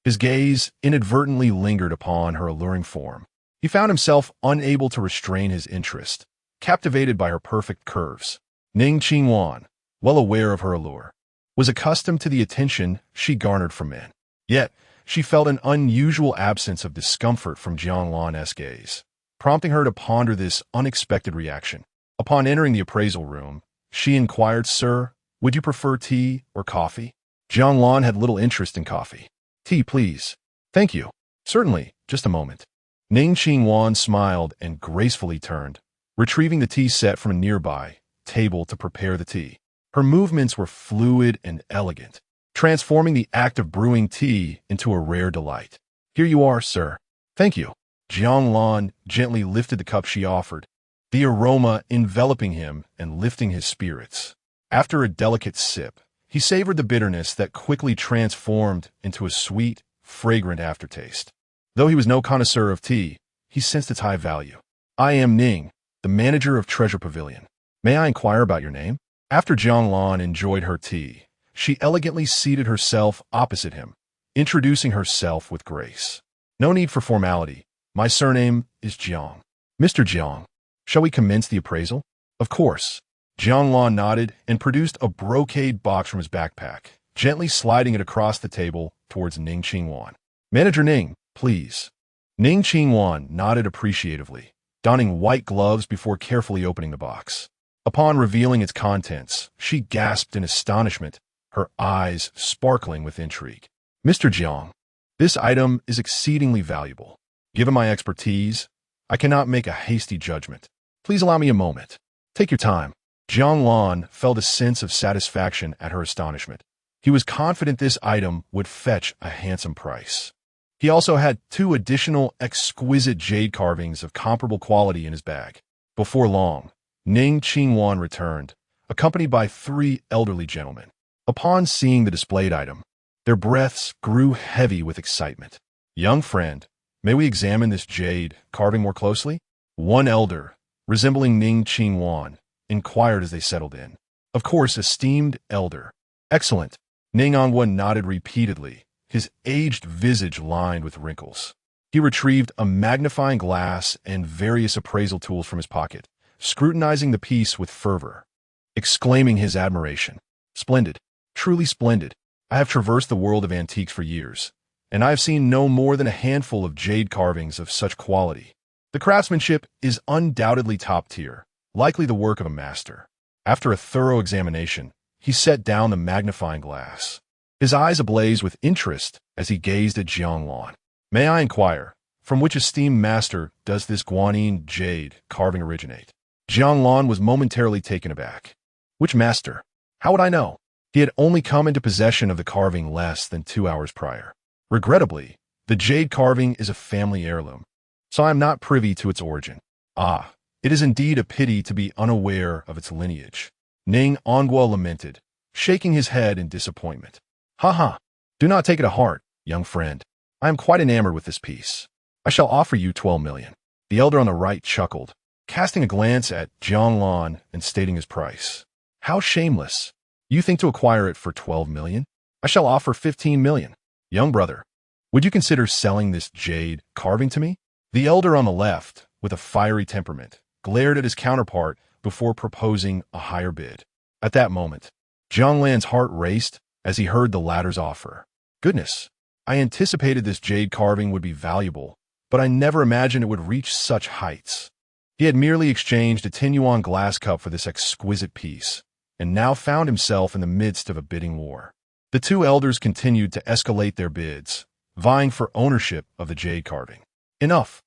his gaze inadvertently lingered upon her alluring form. He found himself unable to restrain his interest, captivated by her perfect curves. Ning Qingwan, well aware of her allure, was accustomed to the attention she garnered from men. Yet, she felt an unusual absence of discomfort from Jiang Lan's gaze, prompting her to ponder this unexpected reaction. Upon entering the appraisal room, she inquired, Sir, would you prefer tea or coffee? Jiang Lan had little interest in coffee. Tea, please. Thank you. Certainly, just a moment. Ning Qingwan smiled and gracefully turned, retrieving the tea set from a nearby table to prepare the tea. Her movements were fluid and elegant, transforming the act of brewing tea into a rare delight. Here you are, sir. Thank you. Jiang Lan gently lifted the cup she offered, the aroma enveloping him and lifting his spirits. After a delicate sip, he savored the bitterness that quickly transformed into a sweet, fragrant aftertaste. Though he was no connoisseur of tea, he sensed its high value. I am Ning, the manager of Treasure Pavilion. May I inquire about your name? After Jiang Lan enjoyed her tea, she elegantly seated herself opposite him, introducing herself with grace. No need for formality. My surname is Jiang. Mr. Jiang, shall we commence the appraisal? Of course. Jiang Lan nodded and produced a brocade box from his backpack, gently sliding it across the table towards Ning Qingwan. Manager Ning, please. Ning Qingwan nodded appreciatively, donning white gloves before carefully opening the box. Upon revealing its contents, she gasped in astonishment, her eyes sparkling with intrigue. Mr. Jiang, this item is exceedingly valuable. Given my expertise, I cannot make a hasty judgment. Please allow me a moment. Take your time. Jiang Lan felt a sense of satisfaction at her astonishment. He was confident this item would fetch a handsome price. He also had 2 additional exquisite jade carvings of comparable quality in his bag. Before long, Ning Qingwan returned, accompanied by 3 elderly gentlemen. Upon seeing the displayed item, their breaths grew heavy with excitement. Young friend, may we examine this jade carving more closely? One elder, resembling Ning Qingwan, inquired as they settled in. Of course, esteemed elder. Excellent. Ning Qingwan nodded repeatedly, his aged visage lined with wrinkles. He retrieved a magnifying glass and various appraisal tools from his pocket, scrutinizing the piece with fervor, exclaiming his admiration. Splendid. Truly splendid. I have traversed the world of antiques for years, and I have seen no more than a handful of jade carvings of such quality. The craftsmanship is undoubtedly top tier, likely the work of a master. After a thorough examination, he set down the magnifying glass, his eyes ablaze with interest as he gazed at Jiang Lan. May I inquire, from which esteemed master does this guanine jade carving originate? Jiang Lan was momentarily taken aback. Which master? How would I know? He had only come into possession of the carving less than 2 hours prior. Regrettably, the jade carving is a family heirloom, so I am not privy to its origin. Ah, it is indeed a pity to be unaware of its lineage. Ning Qingwan lamented, shaking his head in disappointment. Ha! Do not take it to heart, young friend. I am quite enamored with this piece. I shall offer you 12 million. The elder on the right chuckled, casting a glance at Jiang Lan and stating his price. How shameless. You think to acquire it for 12 million? I shall offer 15 million. Young brother, would you consider selling this jade carving to me? The elder on the left, with a fiery temperament, glared at his counterpart before proposing a higher bid. At that moment, Jiang Lan's heart raced as he heard the latter's offer. Goodness, I anticipated this jade carving would be valuable, but I never imagined it would reach such heights. He had merely exchanged a 10-yuan glass cup for this exquisite piece, and now found himself in the midst of a bidding war. The 2 elders continued to escalate their bids, vying for ownership of the jade carving. Enough.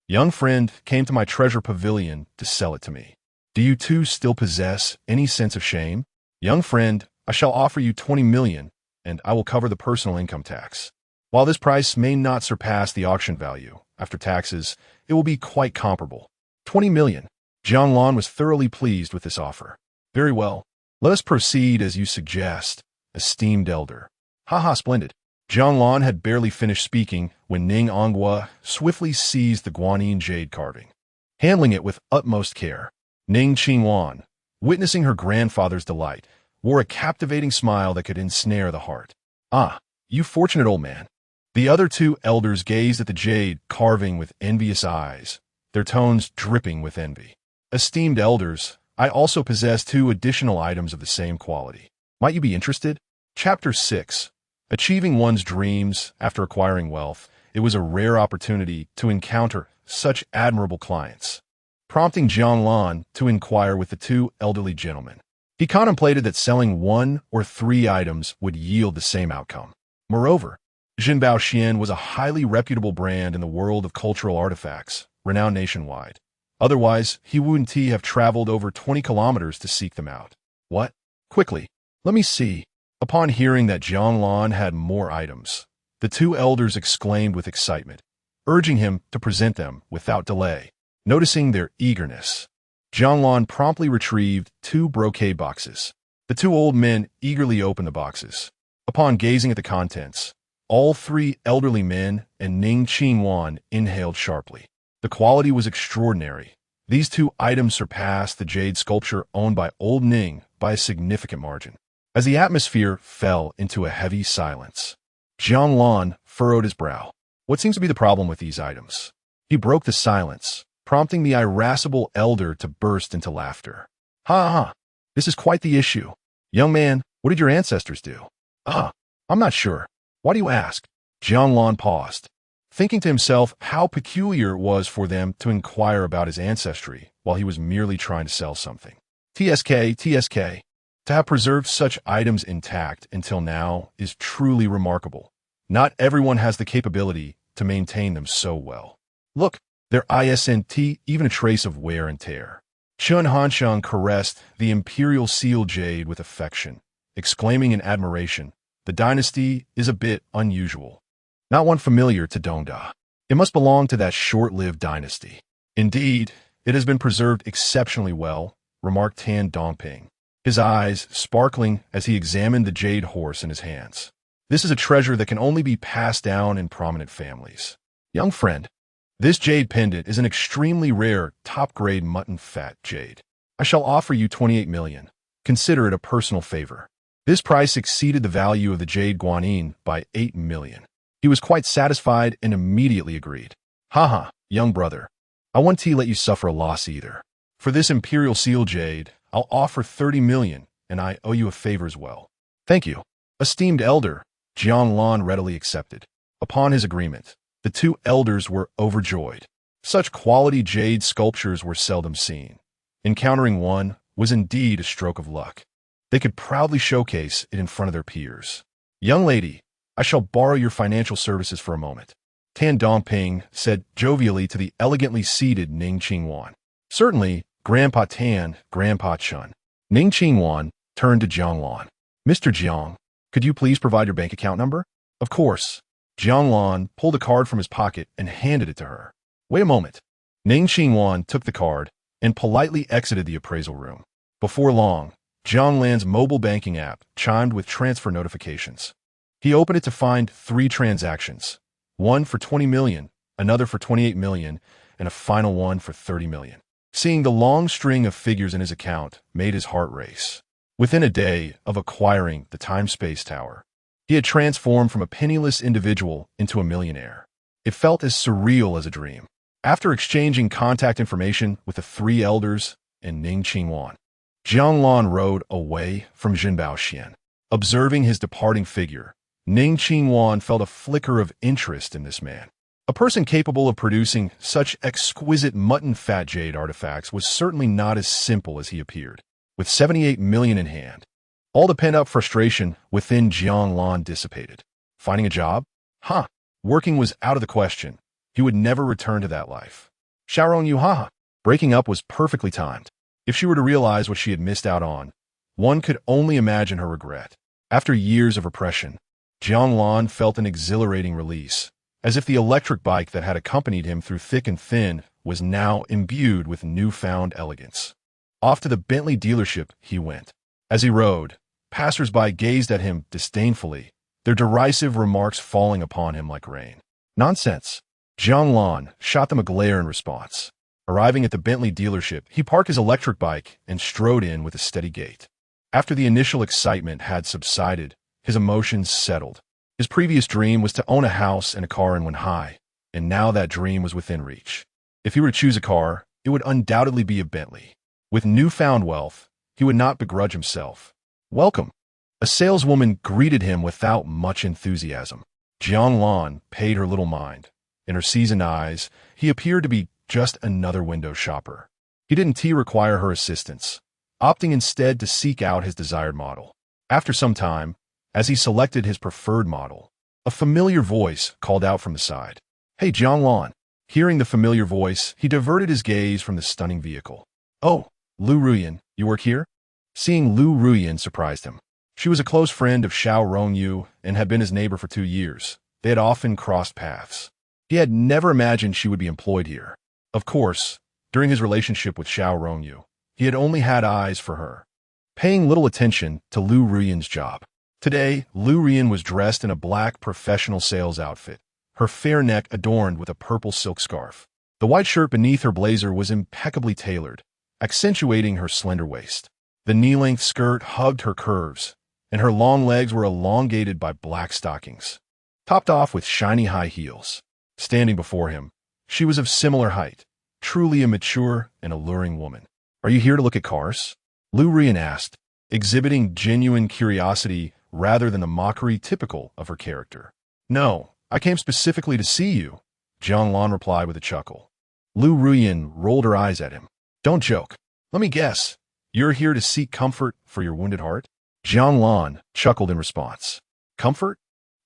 Young friend came to my treasure pavilion to sell it to me. Do you 2 still possess any sense of shame? Young friend, I shall offer you 20 million, and I will cover the personal income tax. While this price may not surpass the auction value, after taxes, it will be quite comparable. 20 million. Jiang Lan was thoroughly pleased with this offer. Very well. Let us proceed as you suggest, esteemed elder. Splendid. Jiang Lan had barely finished speaking when Ning Qingwan swiftly seized the guanine jade carving, handling it with utmost care. Ning Qingwan, witnessing her grandfather's delight, wore a captivating smile that could ensnare the heart. Ah, you fortunate old man. The other 2 elders gazed at the jade carving with envious eyes, their tones dripping with envy. Esteemed elders, I also possess 2 additional items of the same quality. Might you be interested? Chapter 6. Achieving one's dreams after acquiring wealth. It was a rare opportunity to encounter such admirable clients, prompting Jiang Lan to inquire with the 2 elderly gentlemen. He contemplated that selling 1 or 3 items would yield the same outcome. Moreover, Jinbao Xian was a highly reputable brand in the world of cultural artifacts, renowned nationwide. Otherwise, he wouldn't have traveled over 20 kilometers to seek them out. What? Quickly, let me see. Upon hearing that Jiang Lan had more items, the 2 elders exclaimed with excitement, urging him to present them without delay. Noticing their eagerness, Jiang Lan promptly retrieved 2 brocade boxes. The 2 old men eagerly opened the boxes. Upon gazing at the contents, all 3 elderly men and Ning Qingwan inhaled sharply. The quality was extraordinary. These 2 items surpassed the jade sculpture owned by old Ning by a significant margin. As the atmosphere fell into a heavy silence, Jiang Lan furrowed his brow. What seems to be the problem with these items? He broke the silence, prompting the irascible elder to burst into laughter. This is quite the issue. Young man, what did your ancestors do? I'm not sure. Why do you ask? Jiang Lan paused, thinking to himself how peculiar it was for them to inquire about his ancestry while he was merely trying to sell something. TSK. To have preserved such items intact until now is truly remarkable. Not everyone has the capability to maintain them so well. Look, their isn't even a trace of wear and tear. Chun Hanshang caressed the imperial seal jade with affection, exclaiming in admiration, "The dynasty is a bit unusual. Not one familiar to Dongda. It must belong to that short-lived dynasty." "Indeed, it has been preserved exceptionally well," remarked Tan Dongping, his eyes sparkling as he examined the jade horse in his hands. "This is a treasure that can only be passed down in prominent families. Young friend, this jade pendant is an extremely rare, top-grade mutton fat jade. I shall offer you 28 million. Consider it a personal favor." This price exceeded the value of the jade guanyin by 8 million. He was quite satisfied and immediately agreed. "Haha, young brother, I won't let you suffer a loss either. For this imperial seal jade, I'll offer 30 million, and I owe you a favor as well." "Thank you, esteemed elder," Jiang Lan readily accepted. Upon his agreement, the two elders were overjoyed. Such quality jade sculptures were seldom seen. Encountering one was indeed a stroke of luck. They could proudly showcase it in front of their peers. "Young lady, I shall borrow your financial services for a moment," Tan Dongping said jovially to the elegantly seated Ning Qingwan. "Certainly, Grandpa Tan, Grandpa Chun." Ning Qingwan turned to Jiang Lan. "Mr. Jiang, could you please provide your bank account number?" "Of course." Jiang Lan pulled a card from his pocket and handed it to her. "Wait a moment." Ning Qingwan took the card and politely exited the appraisal room. Before long, Jiang Lan's mobile banking app chimed with transfer notifications. He opened it to find 3 transactions, one for 20 million, another for 28 million, and a final one for 30 million. Seeing the long string of figures in his account made his heart race. Within a day of acquiring the time-space tower, he had transformed from a penniless individual into a millionaire. It felt as surreal as a dream. After exchanging contact information with the 3 elders and Ning Qingwan, Jiang Lan rode away from Jinbao Xian. Observing his departing figure, Ning Qingwan felt a flicker of interest in this man. A person capable of producing such exquisite mutton fat jade artifacts was certainly not as simple as he appeared. With 78 million in hand, all the pent-up frustration within Jiang Lan dissipated. Finding a job? Working was out of the question. He would never return to that life. Xiaorong Yu, breaking up was perfectly timed. If she were to realize what she had missed out on, one could only imagine her regret. After years of repression, Jiang Lan felt an exhilarating release, as if the electric bike that had accompanied him through thick and thin was now imbued with newfound elegance. Off to the Bentley dealership he went. As he rode, passers-by gazed at him disdainfully, their derisive remarks falling upon him like rain. "Nonsense." Jiang Lan shot them a glare in response. Arriving at the Bentley dealership, he parked his electric bike and strode in with a steady gait. After the initial excitement had subsided, his emotions settled. His previous dream was to own a house and a car in Wenhai, and now that dream was within reach. If he were to choose a car, it would undoubtedly be a Bentley. With newfound wealth, he would not begrudge himself. "Welcome." A saleswoman greeted him without much enthusiasm. Jiang Lan paid her little mind. In her seasoned eyes, he appeared to be just another window shopper. He didn't require her assistance, opting instead to seek out his desired model. After some time, as he selected his preferred model, a familiar voice called out from the side. "Hey, Jiang Lan." Hearing the familiar voice, he diverted his gaze from the stunning vehicle. "Oh, Lu Ruyan, you work here?" Seeing Lu Ruyan surprised him. She was a close friend of Xiao Rongyu and had been his neighbor for 2 years. They had often crossed paths. He had never imagined she would be employed here. Of course, during his relationship with Xiao Rongyu, he had only had eyes for her, paying little attention to Lu Ruyan's job. Today, Lu Ruyan was dressed in a black professional sales outfit, her fair neck adorned with a purple silk scarf. The white shirt beneath her blazer was impeccably tailored, accentuating her slender waist. The knee-length skirt hugged her curves, and her long legs were elongated by black stockings, topped off with shiny high heels. Standing before him, she was of similar height, truly a mature and alluring woman. "Are you here to look at cars?" Lu Ruyan asked, exhibiting genuine curiosity rather than the mockery typical of her character. "No, I came specifically to see you," Jiang Lan replied with a chuckle. Lu Ruyin rolled her eyes at him. Don't joke. Let me guess. You're here to seek comfort for your wounded heart? Jiang Lan chuckled in response. Comfort?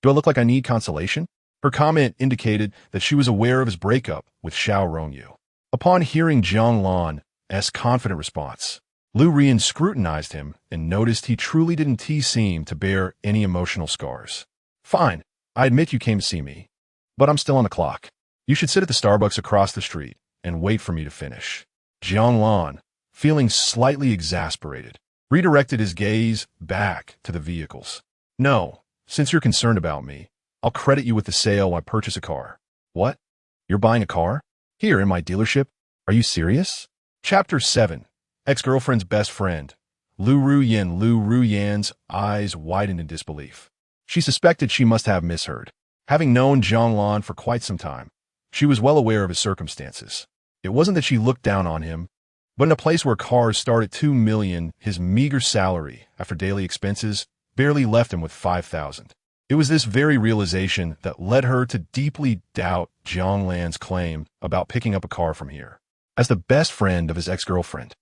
Do I look like I need consolation? Her comment indicated that she was aware of his breakup with Xiao Rongyu. Upon hearing Jiang Lan's confident response, Lu Ruyin scrutinized him and noticed he truly didn't seem to bear any emotional scars. Fine, I admit you came to see me, but I'm still on the clock. You should sit at the Starbucks across the street and wait for me to finish. Jiang Lan, feeling slightly exasperated, redirected his gaze back to the vehicles. No, since you're concerned about me, I'll credit you with the sale when I purchase a car. What? You're buying a car? Here in my dealership? Are you serious? Chapter 7. Ex-girlfriend's best friend. Lu Ruyan's eyes widened in disbelief. She suspected she must have misheard. Having known Jiang Lan for quite some time, she was well aware of his circumstances. It wasn't that she looked down on him, but in a place where cars start at $2 million, his meager salary, after daily expenses, barely left him with $5,000. It was this very realization that led her to deeply doubt Jiang Lan's claim about picking up a car from here. As the best friend of his ex-girlfriend,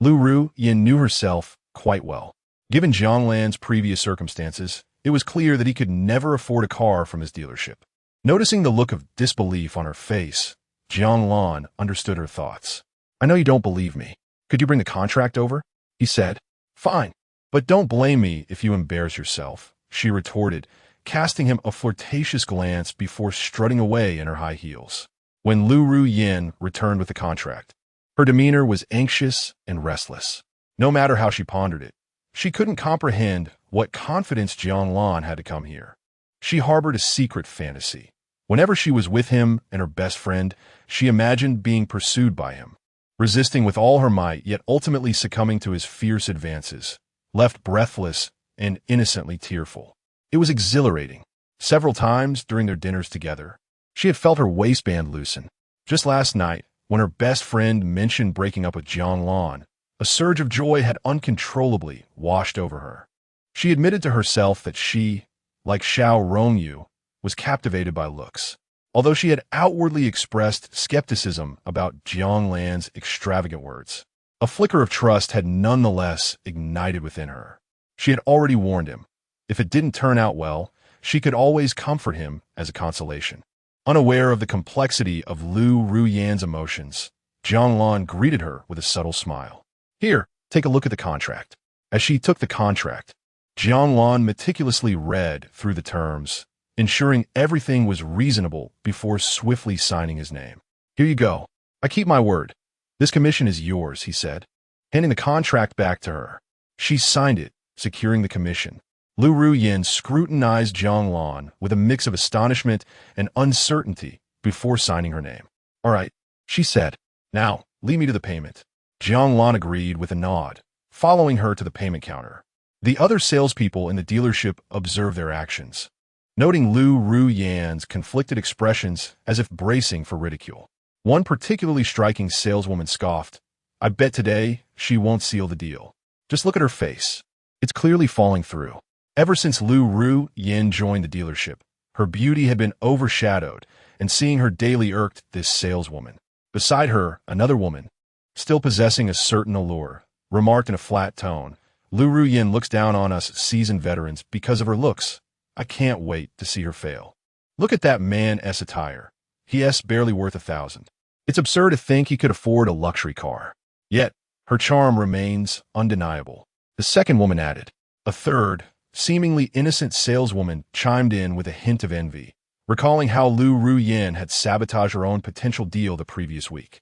Lu Ruyin knew herself quite well. Given Jiang Lan's previous circumstances, it was clear that he could never afford a car from his dealership. Noticing the look of disbelief on her face, Jiang Lan understood her thoughts. I know you don't believe me. Could you bring the contract over? He said. Fine, but don't blame me if you embarrass yourself, she retorted, casting him a flirtatious glance before strutting away in her high heels. When Lu Ruyin returned with the contract, her demeanor was anxious and restless. No matter how she pondered it, she couldn't comprehend what confidence Jiang Lan had to come here. She harbored a secret fantasy. Whenever she was with him and her best friend, she imagined being pursued by him, resisting with all her might, yet ultimately succumbing to his fierce advances, left breathless and innocently tearful. It was exhilarating. Several times during their dinners together, she had felt her waistband loosen. Just last night, when her best friend mentioned breaking up with Jiang Lan, a surge of joy had uncontrollably washed over her. She admitted to herself that she, like Xiao Rongyu, was captivated by looks. Although she had outwardly expressed skepticism about Jiang Lan's extravagant words, a flicker of trust had nonetheless ignited within her. She had already warned him. If it didn't turn out well, she could always comfort him as a consolation. Unaware of the complexity of Lu Ruyan's emotions, Jiang Lan greeted her with a subtle smile. Here, take a look at the contract. As she took the contract, Jiang Lan meticulously read through the terms, ensuring everything was reasonable before swiftly signing his name. Here you go. I keep my word. This commission is yours, he said, handing the contract back to her. She signed it, securing the commission. Lu Ruyin scrutinized Jiang Lan with a mix of astonishment and uncertainty before signing her name. All right, she said. Now, lead me to the payment. Jiang Lan agreed with a nod, following her to the payment counter. The other salespeople in the dealership observed their actions, noting Lu Ruyan's conflicted expressions as if bracing for ridicule. One particularly striking saleswoman scoffed, I bet today she won't seal the deal. Just look at her face. It's clearly falling through. Ever since Lu Ruyin joined the dealership, her beauty had been overshadowed, and seeing her daily irked this saleswoman. Beside her, another woman, still possessing a certain allure, remarked in a flat tone, Lu Ruyin looks down on us seasoned veterans because of her looks. I can't wait to see her fail. Look at that man's attire. He's barely worth $1,000. It's absurd to think he could afford a luxury car. Yet, her charm remains undeniable. The second woman added. A third, seemingly innocent saleswoman chimed in with a hint of envy, recalling how Lu Ruyin had sabotaged her own potential deal the previous week.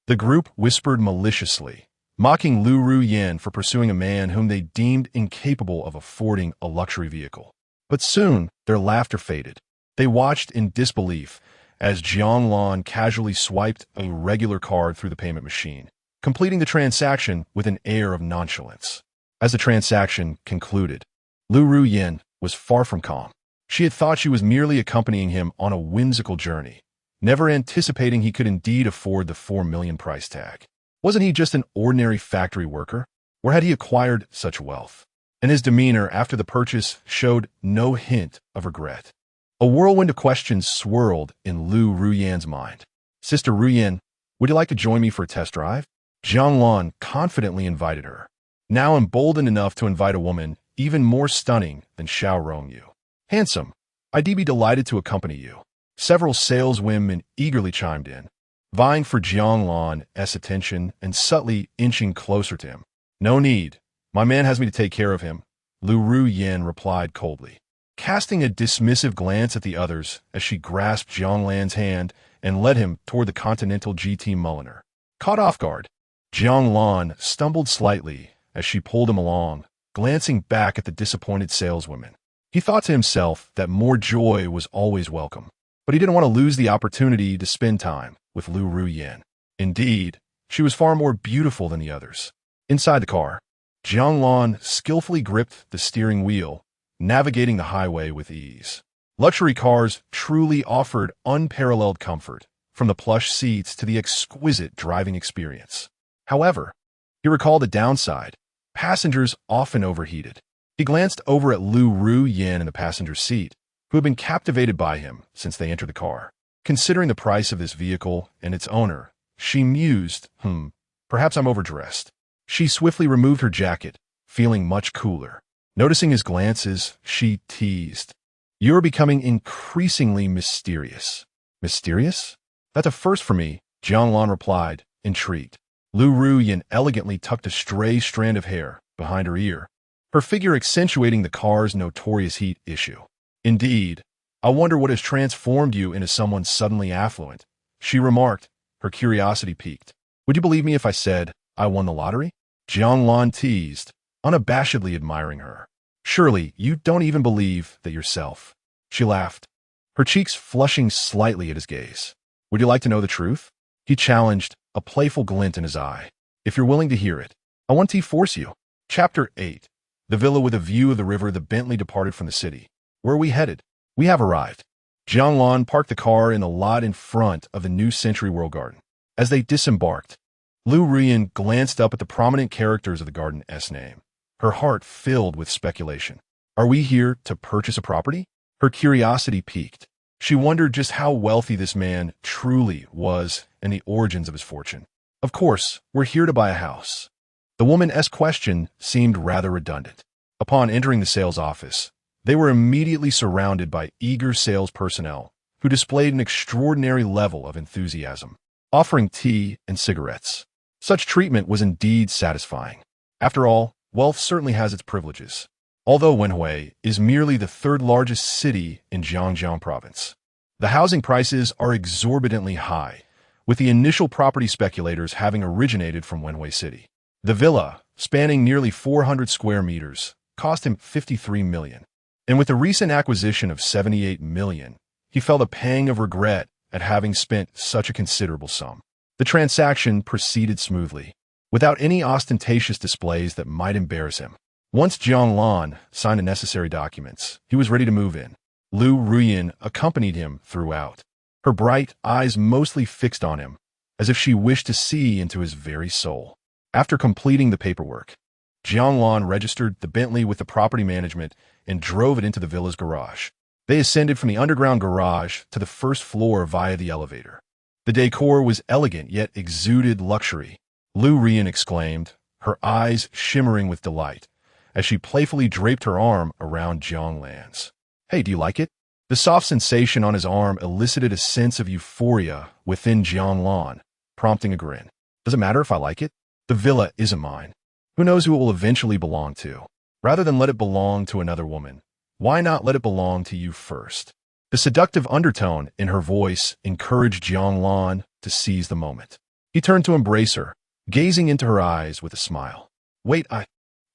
The group whispered maliciously, mocking Lu Ruyin for pursuing a man whom they deemed incapable of affording a luxury vehicle. But soon, their laughter faded. They watched in disbelief as Jiang Lan casually swiped a regular card through the payment machine, completing the transaction with an air of nonchalance. As the transaction concluded, Lu Ruyin was far from calm. She had thought she was merely accompanying him on a whimsical journey, never anticipating he could indeed afford the $4 million price tag. Wasn't he just an ordinary factory worker? Where had he acquired such wealth? And his demeanor after the purchase showed no hint of regret. A whirlwind of questions swirled in Lu Ruyan's mind. Sister Ruyan, would you like to join me for a test drive? Jiang Lan confidently invited her. Now emboldened enough to invite a woman even more stunning than Xiao Rongyu. Handsome, I'd be delighted to accompany you. Several saleswomen eagerly chimed in, vying for Jiang Lan's attention and subtly inching closer to him. No need. My man has me to take care of him, Lu Ruyan replied coldly, casting a dismissive glance at the others as she grasped Jiang Lan's hand and led him toward the Continental GT Mulliner. Caught off guard, Jiang Lan stumbled slightly as she pulled him along, glancing back at the disappointed saleswomen. He thought to himself that more joy was always welcome, but he didn't want to lose the opportunity to spend time with Lu Ruyan. Indeed, she was far more beautiful than the others. Inside the car, Jiang Lan skillfully gripped the steering wheel, navigating the highway with ease. Luxury cars truly offered unparalleled comfort, from the plush seats to the exquisite driving experience. However, he recalled a downside. Passengers often overheated. He glanced over at Lu Ruyan in the passenger seat, who had been captivated by him since they entered the car. Considering the price of this vehicle and its owner, she mused, perhaps I'm overdressed. She swiftly removed her jacket, feeling much cooler. Noticing his glances, she teased, "You're becoming increasingly mysterious." Mysterious? That's a first for me, Jiang Lan replied, intrigued. Lu Ruyan elegantly tucked a stray strand of hair behind her ear, her figure accentuating the car's notorious heat issue. Indeed, I wonder what has transformed you into someone suddenly affluent, she remarked, her curiosity piqued. Would you believe me if I said I won the lottery? Jiang Lan teased, unabashedly admiring her. Surely you don't even believe that yourself. She laughed, her cheeks flushing slightly at his gaze. Would you like to know the truth? He challenged, a playful glint in his eye. If you're willing to hear it, I want to force you. Chapter 8. The villa with a view of the river. The Bentley departed from the city. Where are we headed? We have arrived. Jiang Lan parked the car in the lot in front of the new Century World Garden. As they disembarked, Lu Ruyan glanced up at the prominent characters of the garden's name, her heart filled with speculation. Are we here to purchase a property? Her curiosity piqued. She wondered just how wealthy this man truly was and the origins of his fortune. Of course, we're here to buy a house. The woman's question seemed rather redundant. Upon entering the sales office, they were immediately surrounded by eager sales personnel who displayed an extraordinary level of enthusiasm, offering tea and cigarettes. Such treatment was indeed satisfying. After all, wealth certainly has its privileges. Although Wenhui is merely the third largest city in Zhejiang province, the housing prices are exorbitantly high, with the initial property speculators having originated from Wenhui City. The villa, spanning nearly 400 square meters, cost him $53 million. And with the recent acquisition of $78 million, he felt a pang of regret at having spent such a considerable sum. The transaction proceeded smoothly, without any ostentatious displays that might embarrass him. Once Jiang Lan signed the necessary documents, he was ready to move in. Lu Ruyan accompanied him throughout, her bright eyes mostly fixed on him, as if she wished to see into his very soul. After completing the paperwork, Jiang Lan registered the Bentley with the property management and drove it into the villa's garage. They ascended from the underground garage to the first floor via the elevator. The decor was elegant yet exuded luxury. Lu Ruyan exclaimed, her eyes shimmering with delight, as she playfully draped her arm around Jiang Lan's. Hey, do you like it? The soft sensation on his arm elicited a sense of euphoria within Jiang Lan, prompting a grin. Does it matter if I like it? The villa isn't mine. Who knows who it will eventually belong to? Rather than let it belong to another woman, why not let it belong to you first? The seductive undertone in her voice encouraged Jiang Lan to seize the moment. He turned to embrace her, gazing into her eyes with a smile. Wait, I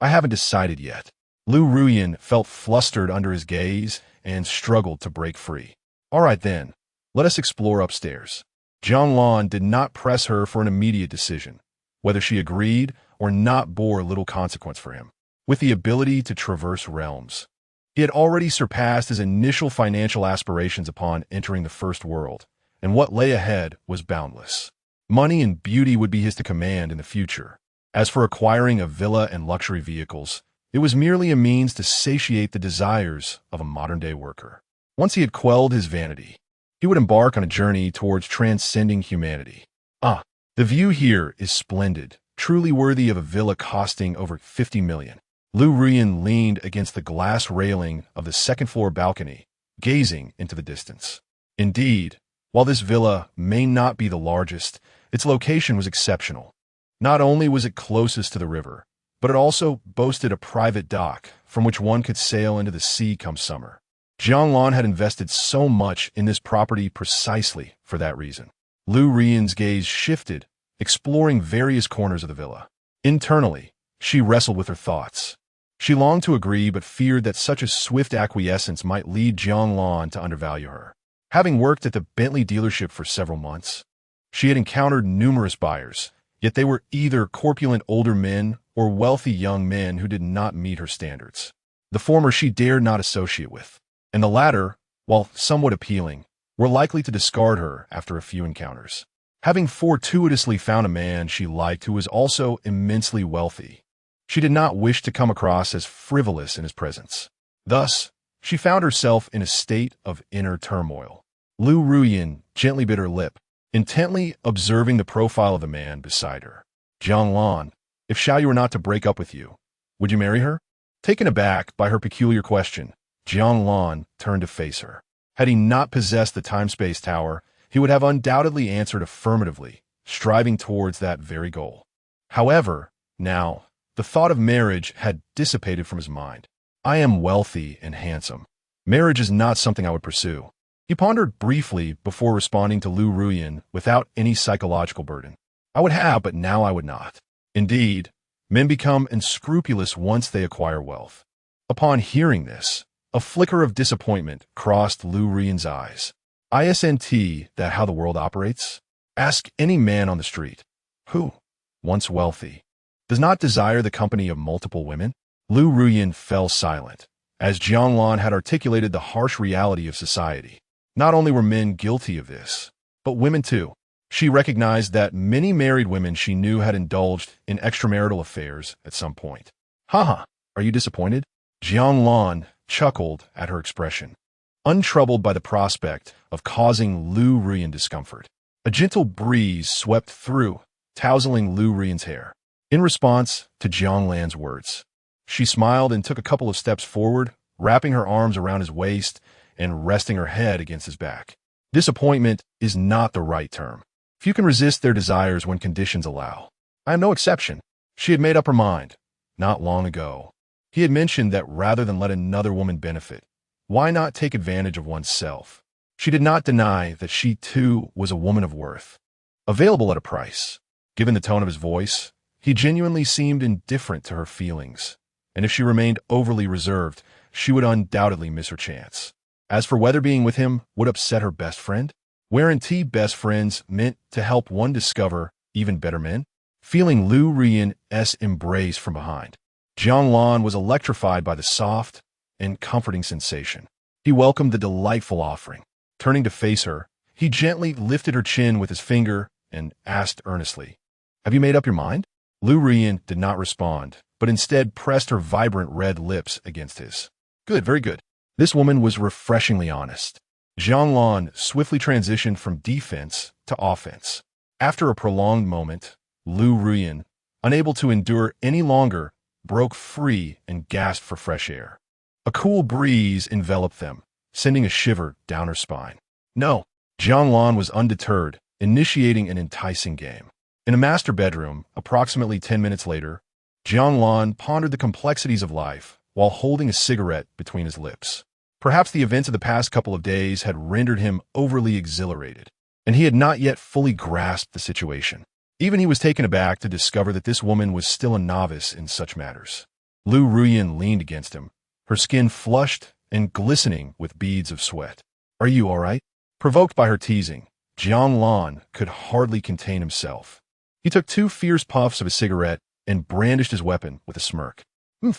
haven't decided yet. Lu Ruyan felt flustered under his gaze and struggled to break free. All right then, let us explore upstairs. Jiang Lan did not press her for an immediate decision. Whether she agreed or not bore little consequence for him. With the ability to traverse realms, he had already surpassed his initial financial aspirations upon entering the first world, and what lay ahead was boundless. Money and beauty would be his to command in the future. As for acquiring a villa and luxury vehicles, it was merely a means to satiate the desires of a modern-day worker. Once he had quelled his vanity, he would embark on a journey towards transcending humanity. Ah, the view here is splendid, truly worthy of a villa costing over 50 million. Lu Ruyan leaned against the glass railing of the second-floor balcony, gazing into the distance. Indeed, while this villa may not be the largest, its location was exceptional. Not only was it closest to the river, but it also boasted a private dock from which one could sail into the sea come summer. Jiang Lan had invested so much in this property precisely for that reason. Lu Ruyan's gaze shifted, exploring various corners of the villa. Internally, she wrestled with her thoughts. She longed to agree but feared that such a swift acquiescence might lead Jiang Lan to undervalue her. Having worked at the Bentley dealership for several months, she had encountered numerous buyers, yet they were either corpulent older men or wealthy young men who did not meet her standards. The former she dared not associate with, and the latter, while somewhat appealing, were likely to discard her after a few encounters. Having fortuitously found a man she liked who was also immensely wealthy, she did not wish to come across as frivolous in his presence. Thus, she found herself in a state of inner turmoil. Lu Ruyan gently bit her lip, intently observing the profile of the man beside her. Jiang Lan, if Xiaoyu were not to break up with you, would you marry her? Taken aback by her peculiar question, Jiang Lan turned to face her. Had he not possessed the time-space tower, he would have undoubtedly answered affirmatively, striving towards that very goal. However, now, the thought of marriage had dissipated from his mind. I am wealthy and handsome. Marriage is not something I would pursue. He pondered briefly before responding to Lu Ruyan without any psychological burden. I would have, but now I would not. Indeed, men become unscrupulous once they acquire wealth. Upon hearing this, a flicker of disappointment crossed Lu Ruyan's eyes. Isn't that how the world operates? Ask any man on the street, who, once wealthy, does not desire the company of multiple women? Lu Ruyan fell silent, as Jiang Lan had articulated the harsh reality of society. Not only were men guilty of this, but women too. She recognized that many married women she knew had indulged in extramarital affairs at some point. Haha, are you disappointed? Jiang Lan chuckled at her expression, untroubled by the prospect of causing Lu Ruyan discomfort. A gentle breeze swept through, tousling Lu Ruyan's hair. In response to Jiang Lan's words, she smiled and took a couple of steps forward, wrapping her arms around his waist and resting her head against his back. Disappointment is not the right term. Few can resist their desires when conditions allow. I am no exception. She had made up her mind, not long ago. He had mentioned that rather than let another woman benefit, why not take advantage of oneself? She did not deny that she too was a woman of worth, available at a price. Given the tone of his voice, he genuinely seemed indifferent to her feelings, and if she remained overly reserved, she would undoubtedly miss her chance. As for whether being with him would upset her best friend, weren't best friends meant to help one discover even better men? Feeling Lu Ruyan's embrace from behind, Jiang Lan was electrified by the soft and comforting sensation. He welcomed the delightful offering. Turning to face her, he gently lifted her chin with his finger and asked earnestly, "Have you made up your mind?" Lu Ruyan did not respond, but instead pressed her vibrant red lips against his. Good, very good. This woman was refreshingly honest. Jiang Lan swiftly transitioned from defense to offense. After a prolonged moment, Lu Ruyan, unable to endure any longer, broke free and gasped for fresh air. A cool breeze enveloped them, sending a shiver down her spine. No, Jiang Lan was undeterred, initiating an enticing game. In a master bedroom, approximately 10 minutes later, Jiang Lan pondered the complexities of life while holding a cigarette between his lips. Perhaps the events of the past couple of days had rendered him overly exhilarated, and he had not yet fully grasped the situation. Even he was taken aback to discover that this woman was still a novice in such matters. Lu Ruyan leaned against him, her skin flushed and glistening with beads of sweat. Are you all right? Provoked by her teasing, Jiang Lan could hardly contain himself. He took 2 fierce puffs of his cigarette and brandished his weapon with a smirk.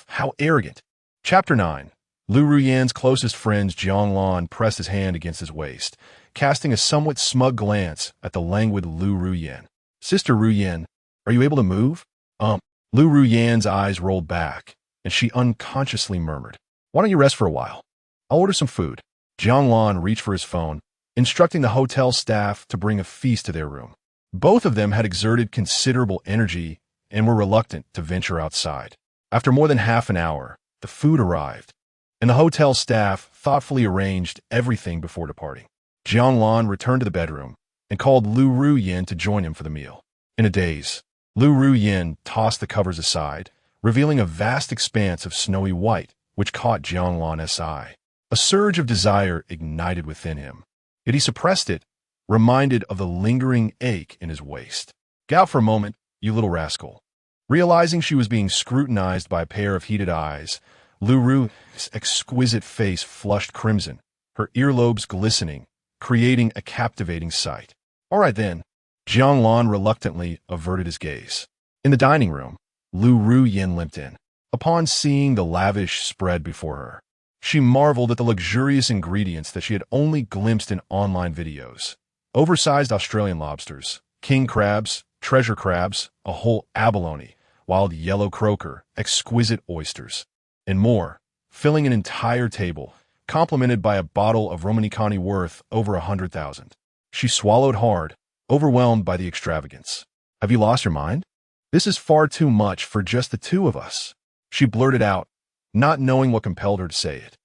How arrogant. Chapter 9. Lu Ruyan's closest friend Jiang Lan pressed his hand against his waist, casting a somewhat smug glance at the languid Lu Ruyan. Sister Ruyan, are you able to move? Lu Ruyan's eyes rolled back, and she unconsciously murmured, "Why don't you rest for a while? I'll order some food." Jiang Lan reached for his phone, instructing the hotel staff to bring a feast to their room. Both of them had exerted considerable energy and were reluctant to venture outside. After more than half an hour, the food arrived, and the hotel staff thoughtfully arranged everything before departing. Jiang Lan returned to the bedroom and called Lu Ruyin to join him for the meal. In a daze, Lu Ruyin tossed the covers aside, revealing a vast expanse of snowy white, which caught Jiang Lan's eye. A surge of desire ignited within him, yet he suppressed it, reminded of the lingering ache in his waist. "Get out for a moment, you little rascal." Realizing she was being scrutinized by a pair of heated eyes, Lu Ru's exquisite face flushed crimson, her earlobes glistening, creating a captivating sight. "All right then." Jiang Lan reluctantly averted his gaze. In the dining room, Lu Ruyin limped in. Upon seeing the lavish spread before her, she marveled at the luxurious ingredients that she had only glimpsed in online videos. Oversized Australian lobsters, king crabs, treasure crabs, a whole abalone, wild yellow croaker, exquisite oysters, and more, filling an entire table, complemented by a bottle of Romanicani worth over 100,000. She swallowed hard, overwhelmed by the extravagance. "Have you lost your mind? This is far too much for just the two of us," she blurted out, not knowing what compelled her to say it.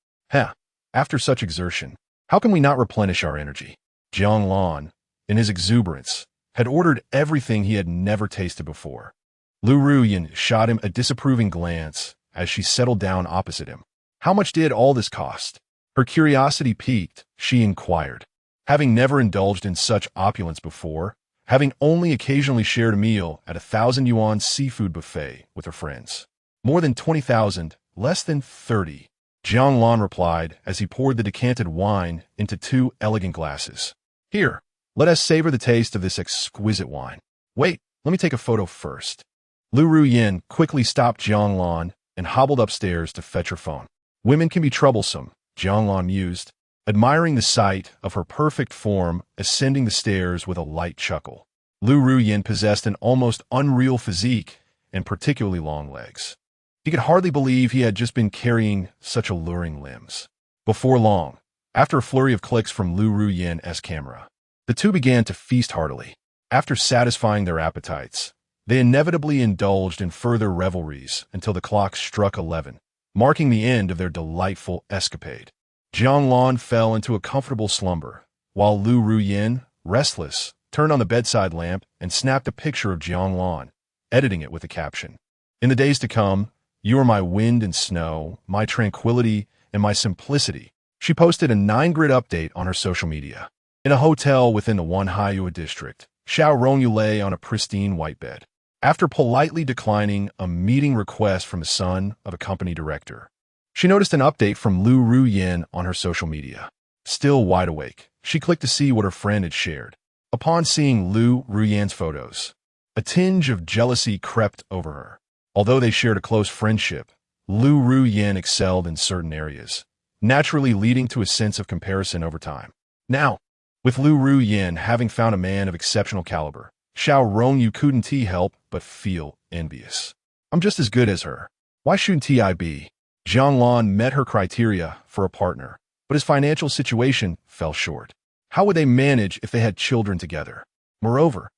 After such exertion, how can we not replenish our energy?" Jiang Lan, in his exuberance, had ordered everything he had never tasted before. Lu Ruyin shot him a disapproving glance as she settled down opposite him. "How much did all this cost?" Her curiosity piqued, she inquired. Having never indulged in such opulence before, having only occasionally shared a meal at 1,000 yuan seafood buffet with her friends. "More than 20,000, less than 30. Jiang Lan replied as he poured the decanted wine into 2 elegant glasses. "Here, let us savor the taste of this exquisite wine. Wait, let me take a photo first." Lu Ruyin quickly stopped Jiang Lan and hobbled upstairs to fetch her phone. "Women can be troublesome," Jiang Lan mused, admiring the sight of her perfect form ascending the stairs with a light chuckle. Lu Ruyin possessed an almost unreal physique and particularly long legs. He could hardly believe he had just been carrying such alluring limbs. Before long, after a flurry of clicks from Lu Ruyin's camera, the two began to feast heartily. After satisfying their appetites, they inevitably indulged in further revelries until the clock struck 11, marking the end of their delightful escapade. Jiang Lan fell into a comfortable slumber, while Lu Ruyin, restless, turned on the bedside lamp and snapped a picture of Jiang Lan, editing it with a caption. "In the days to come, you are my wind and snow, my tranquility, and my simplicity." She posted a 9-grid update on her social media. In a hotel within the Wanhaiyu district, Xiao Rongyu lay on a pristine white bed. After politely declining a meeting request from the son of a company director, she noticed an update from Lu Ruyin on her social media. Still wide awake, she clicked to see what her friend had shared. Upon seeing Lu Ruyin's photos, a tinge of jealousy crept over her. Although they shared a close friendship, Lu Ruyin excelled in certain areas, naturally leading to a sense of comparison over time. Now, with Lu Ruyin having found a man of exceptional caliber, Xiao Rongyu couldn't help but feel envious. "I'm just as good as her. Why shouldn't I be?" Jiang Lan met her criteria for a partner, but his financial situation fell short. How would they manage if they had children together? Moreover,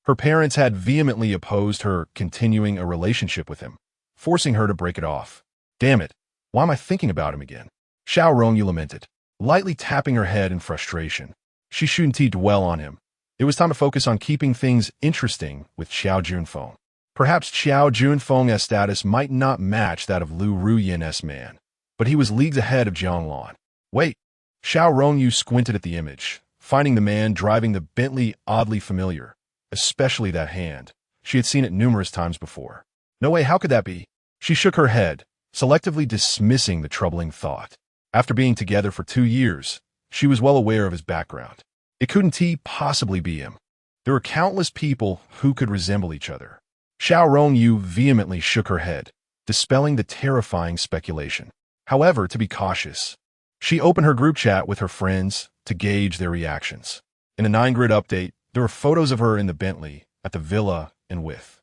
her parents had vehemently opposed her continuing a relationship with him, forcing her to break it off. "Damn it, why am I thinking about him again?" Xiao Rongyu lamented, lightly tapping her head in frustration. She shouldn't dwell on him. It was time to focus on keeping things interesting with Xiao Junfeng. Perhaps Xiao Junfeng's status might not match that of Lu Ruyin's man, but he was leagues ahead of Jiang Lan. Wait, Xiao Rongyu squinted at the image, finding the man driving the Bentley oddly familiar, especially that hand. She had seen it numerous times before. No way, how could that be? She shook her head, selectively dismissing the troubling thought. After being together for 2 years, she was well aware of his background. It couldn't possibly be him. There were countless people who could resemble each other. Xiao Rongyu vehemently shook her head, dispelling the terrifying speculation. However, to be cautious, she opened her group chat with her friends to gauge their reactions. In a 9-grid update, there were photos of her in the Bentley, at the villa, and with.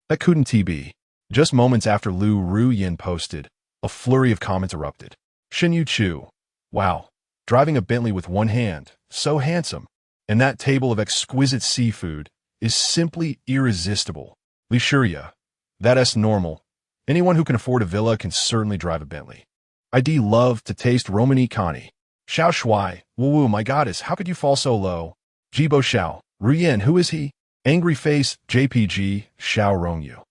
That couldn't be. Just moments after Lu Ruyin posted, a flurry of comments erupted. Shen Yu Chu. Wow. driving a Bentley with one hand, so handsome. And that table of exquisite seafood is simply irresistible. Li Shuya, that's normal. Anyone who can afford a villa can certainly drive a Bentley. I'd love to taste Romani Kani. Xiao Shuai, woo, my goddess, how could you fall so low? Jibo Xiao, Ruyan, who is he? Angry face, JPG, Xiao Rongyu.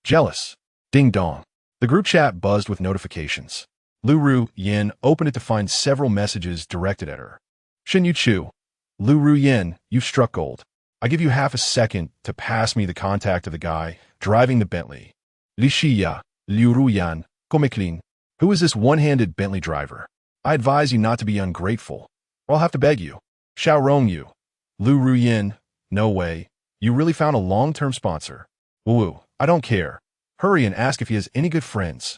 Jealous. Ding dong. The group chat buzzed with notifications. Lu Ru Yin opened it to find several messages directed at her. Shin Yu Chu. Lu Ru Yin, you've struck gold. I give you half a second to pass me the contact of the guy driving the Bentley. Li Shiya, Liu Ruyan, Komiklin. Who is this one-handed Bentley driver? I advise you not to be ungrateful, or I'll have to beg you. Xiao Rongyu. Lu Ru Yin, no way. You really found a long-term sponsor. Woo, I don't care. Hurry and ask if he has any good friends.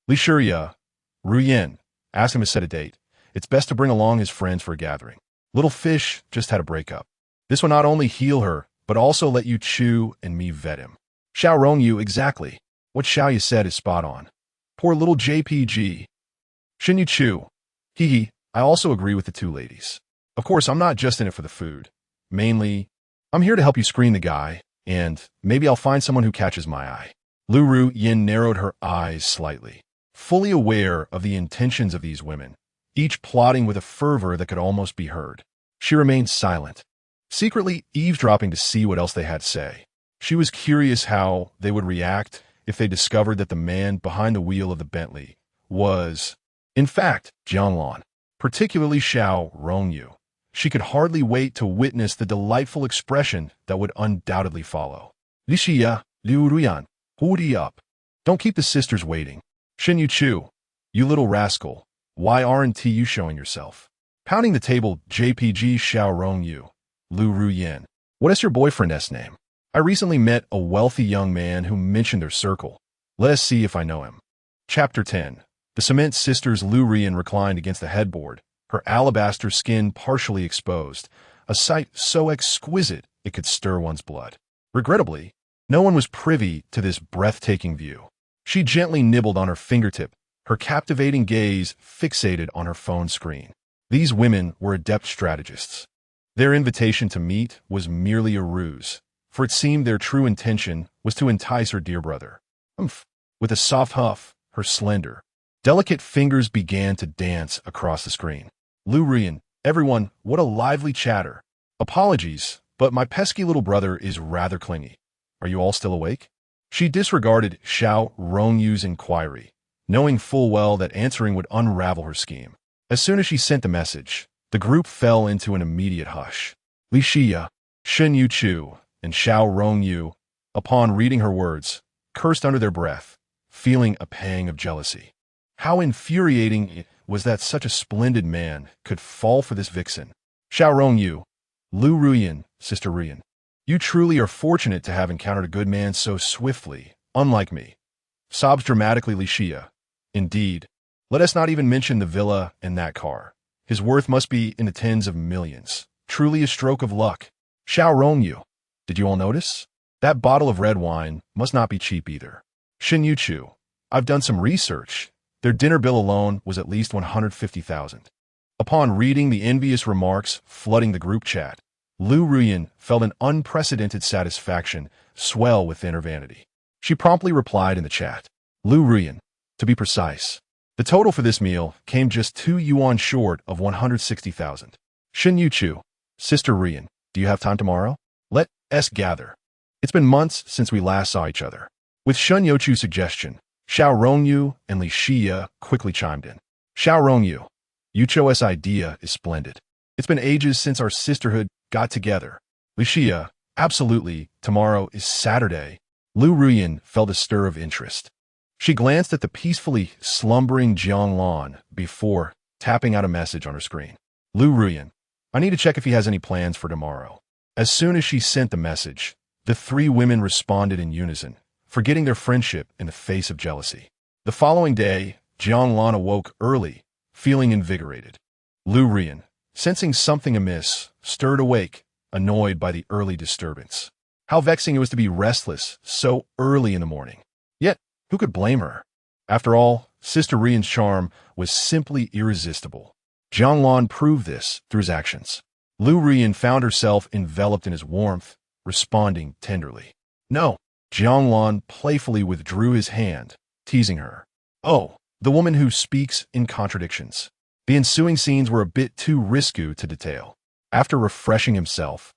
Li Shuya. Ru Yin, ask him to set a date. It's best to bring along his friends for a gathering. Little fish just had a breakup. This will not only heal her, but also let you chew and me vet him. Xiao Rongyu, exactly. What Xiao you said is spot on. Poor little JPG. Shin Yu Chu. Hee, I also agree with the two ladies. Of course, I'm not just in it for the food. Mainly, I'm here to help you screen the guy, and maybe I'll find someone who catches my eye. Lu Ru Yin narrowed her eyes slightly, fully aware of the intentions of these women, each plotting with a fervor that could almost be heard. She remained silent, secretly eavesdropping to see what else they had to say. She was curious how they would react if they discovered that the man behind the wheel of the Bentley was, in fact, Jiang Lan, particularly Xiao Rongyu. She could hardly wait to witness the delightful expression that would undoubtedly follow. Li Xia, Liu Ruyan, hurry up. Don't keep the sisters waiting. Shin Yu Chu, you little rascal, why aren't you showing yourself? Pounding the table, JPG Xiao Rongyu, Lu Ru Yin. What is your boyfriend's name? I recently met a wealthy young man who mentioned their circle. Let us see if I know him. Chapter 10. The cement sisters Lu Ruyan reclined against the headboard, her alabaster skin partially exposed, a sight so exquisite it could stir one's blood. Regrettably, no one was privy to this breathtaking view. She gently nibbled on her fingertip, her captivating gaze fixated on her phone screen. These women were adept strategists. Their invitation to meet was merely a ruse, for it seemed their true intention was to entice her dear brother. With a soft huff, her slender, delicate fingers began to dance across the screen. Lu Ruyan, everyone, what a lively chatter. Apologies, but my pesky little brother is rather clingy. Are you all still awake? She disregarded Xiao Rongyu's inquiry, knowing full well that answering would unravel her scheme. As soon as she sent the message, the group fell into an immediate hush. Li Xia, Shin Yu Chu, and Xiao Rongyu, upon reading her words, cursed under their breath, feeling a pang of jealousy. How infuriating it was that such a splendid man could fall for this vixen. Xiao Rongyu, Lu Ruyan, Sister Ruyan, you truly are fortunate to have encountered a good man so swiftly, unlike me. Sobs dramatically Li Xia. Indeed, let us not even mention the villa and that car. His worth must be in the tens of millions. Truly a stroke of luck. Xiao Rongyu, did you all notice? That bottle of red wine must not be cheap either. Shin Yu Chu, I've done some research. Their dinner bill alone was at least 150,000. Upon reading the envious remarks flooding the group chat, Lu Ruyan felt an unprecedented satisfaction swell within her vanity. She promptly replied in the chat. Lu Ruyan, to be precise, the total for this meal came just 2 yuan short of 160,000. Shin Yu Chu, Sister Ruyan, do you have time tomorrow? Let us gather. It's been months since we last saw each other. With Shun Yochu's suggestion, Xiao Rongyu and Li Xia quickly chimed in. Xiao Rongyu, Yucho's idea is splendid. It's been ages since our sisterhood got together. Li Xia, absolutely, tomorrow is Saturday. Lu Ruyan felt a stir of interest. She glanced at the peacefully slumbering Jiang Lan before tapping out a message on her screen. Lu Ruyan, I need to check if he has any plans for tomorrow. As soon as she sent the message, the three women responded in unison, forgetting their friendship in the face of jealousy. The following day, Jiang Lan awoke early, feeling invigorated. Lu Ruyan, sensing something amiss, stirred awake, annoyed by the early disturbance. How vexing it was to be restless so early in the morning. Yet, who could blame her? After all, Sister Ruyan's charm was simply irresistible. Jiang Lan proved this through his actions. Lu Rian found herself enveloped in his warmth, responding tenderly. No. Jiang Lan playfully withdrew his hand, teasing her. Oh, the woman who speaks in contradictions. The ensuing scenes were a bit too risque to detail. After refreshing himself,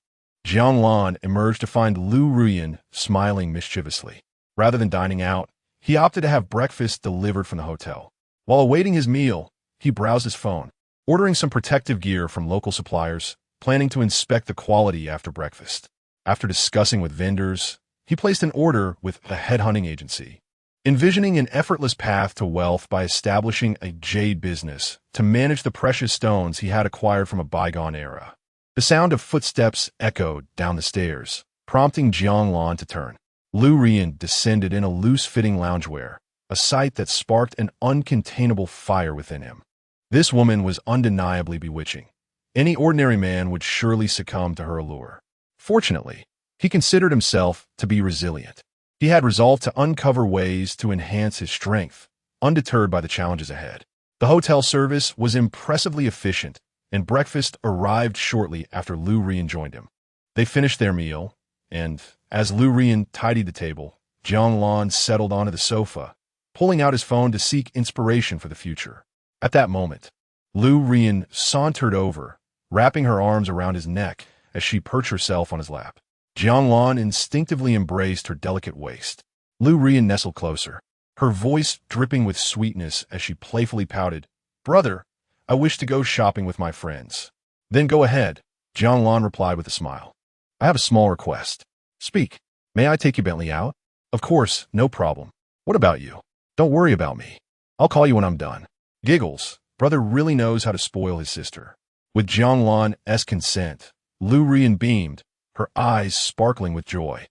Jiang Lan emerged to find Lu Rian smiling mischievously. Rather than dining out, he opted to have breakfast delivered from the hotel. While awaiting his meal, he browsed his phone, ordering some protective gear from local suppliers, planning to inspect the quality after breakfast. After discussing with vendors, he placed an order with a headhunting agency, envisioning an effortless path to wealth by establishing a jade business to manage the precious stones he had acquired from a bygone era. The sound of footsteps echoed down the stairs, prompting Jiang Lan to turn. Lu Rian descended in a loose-fitting loungewear, a sight that sparked an uncontainable fire within him. This woman was undeniably bewitching. Any ordinary man would surely succumb to her allure. Fortunately, he considered himself to be resilient. He had resolved to uncover ways to enhance his strength, undeterred by the challenges ahead. The hotel service was impressively efficient, and breakfast arrived shortly after Lu Rian joined him. They finished their meal, and as Lu Rian tidied the table, Jiang Lan settled onto the sofa, pulling out his phone to seek inspiration for the future. At that moment, Lu Rian sauntered over, wrapping her arms around his neck as she perched herself on his lap. Jiang Lan instinctively embraced her delicate waist. Lu Rian nestled closer, her voice dripping with sweetness as she playfully pouted, "Brother, I wish to go shopping with my friends." "Then go ahead," Jiang Lan replied with a smile. "I have a small request." "Speak. May I take you Bentley out?" "Of course, no problem. What about you?" "Don't worry about me. I'll call you when I'm done." Giggles. Brother really knows how to spoil his sister. With Jiang Lan's consent, Lu Rian beamed, her eyes sparkling with joy.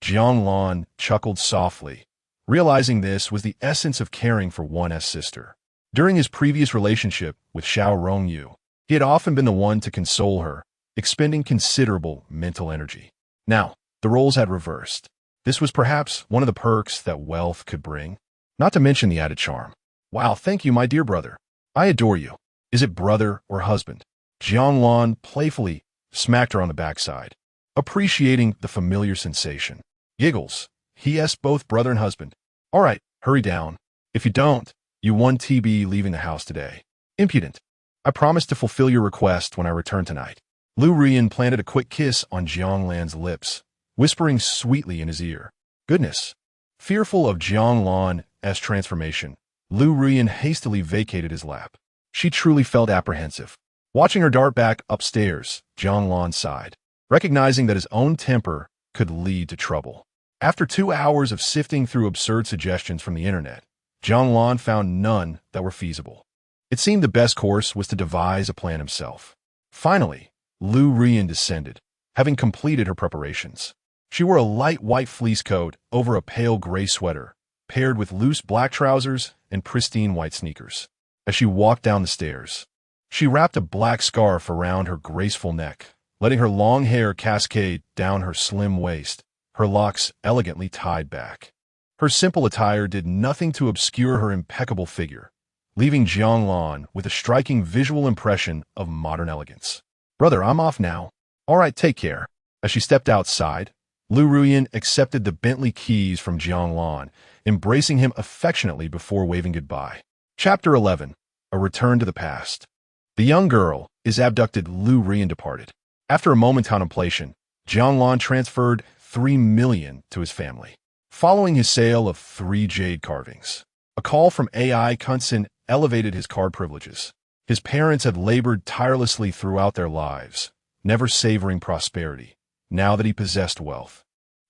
Jiang Lan chuckled softly, realizing this was the essence of caring for one's sister. During his previous relationship with Xiao Rongyu, he had often been the one to console her, expending considerable mental energy. Now, the roles had reversed. This was perhaps one of the perks that wealth could bring, not to mention the added charm. "Wow, thank you, my dear brother. I adore you. Is it brother or husband?" Jiang Lan playfully smacked her on the backside, appreciating the familiar sensation. Giggles. Yes, both brother and husband. "All right, hurry down. If you don't, you won't be leaving the house today." "Impudent. I promise to fulfill your request when I return tonight." Lu Rian planted a quick kiss on Jiang Lan's lips, whispering sweetly in his ear. Goodness. Fearful of Jiang Lan's transformation, Lu Rian hastily vacated his lap. She truly felt apprehensive. Watching her dart back upstairs, Jiang Lan sighed, recognizing that his own temper could lead to trouble. After 2 hours of sifting through absurd suggestions from the internet, Jiang Lan found none that were feasible. It seemed the best course was to devise a plan himself. Finally, Lu Rian descended, having completed her preparations. She wore a light white fleece coat over a pale gray sweater, paired with loose black trousers and pristine white sneakers. As she walked down the stairs, she wrapped a black scarf around her graceful neck, letting her long hair cascade down her slim waist, her locks elegantly tied back. Her simple attire did nothing to obscure her impeccable figure, leaving Jiang Lan with a striking visual impression of modern elegance. "Brother, I'm off now." "All right, take care." As she stepped outside, Lu Rian accepted the Bentley keys from Jiang Lan, embracing him affectionately before waving goodbye. Chapter 11. A Return to the Past. The young girl is abducted. Lu Rian departed. After a moment's contemplation, Jiang Lan transferred 3 million to his family. Following his sale of 3 jade carvings, a call from AI Kunsen elevated his card privileges. His parents had labored tirelessly throughout their lives, never savoring prosperity. Now that he possessed wealth,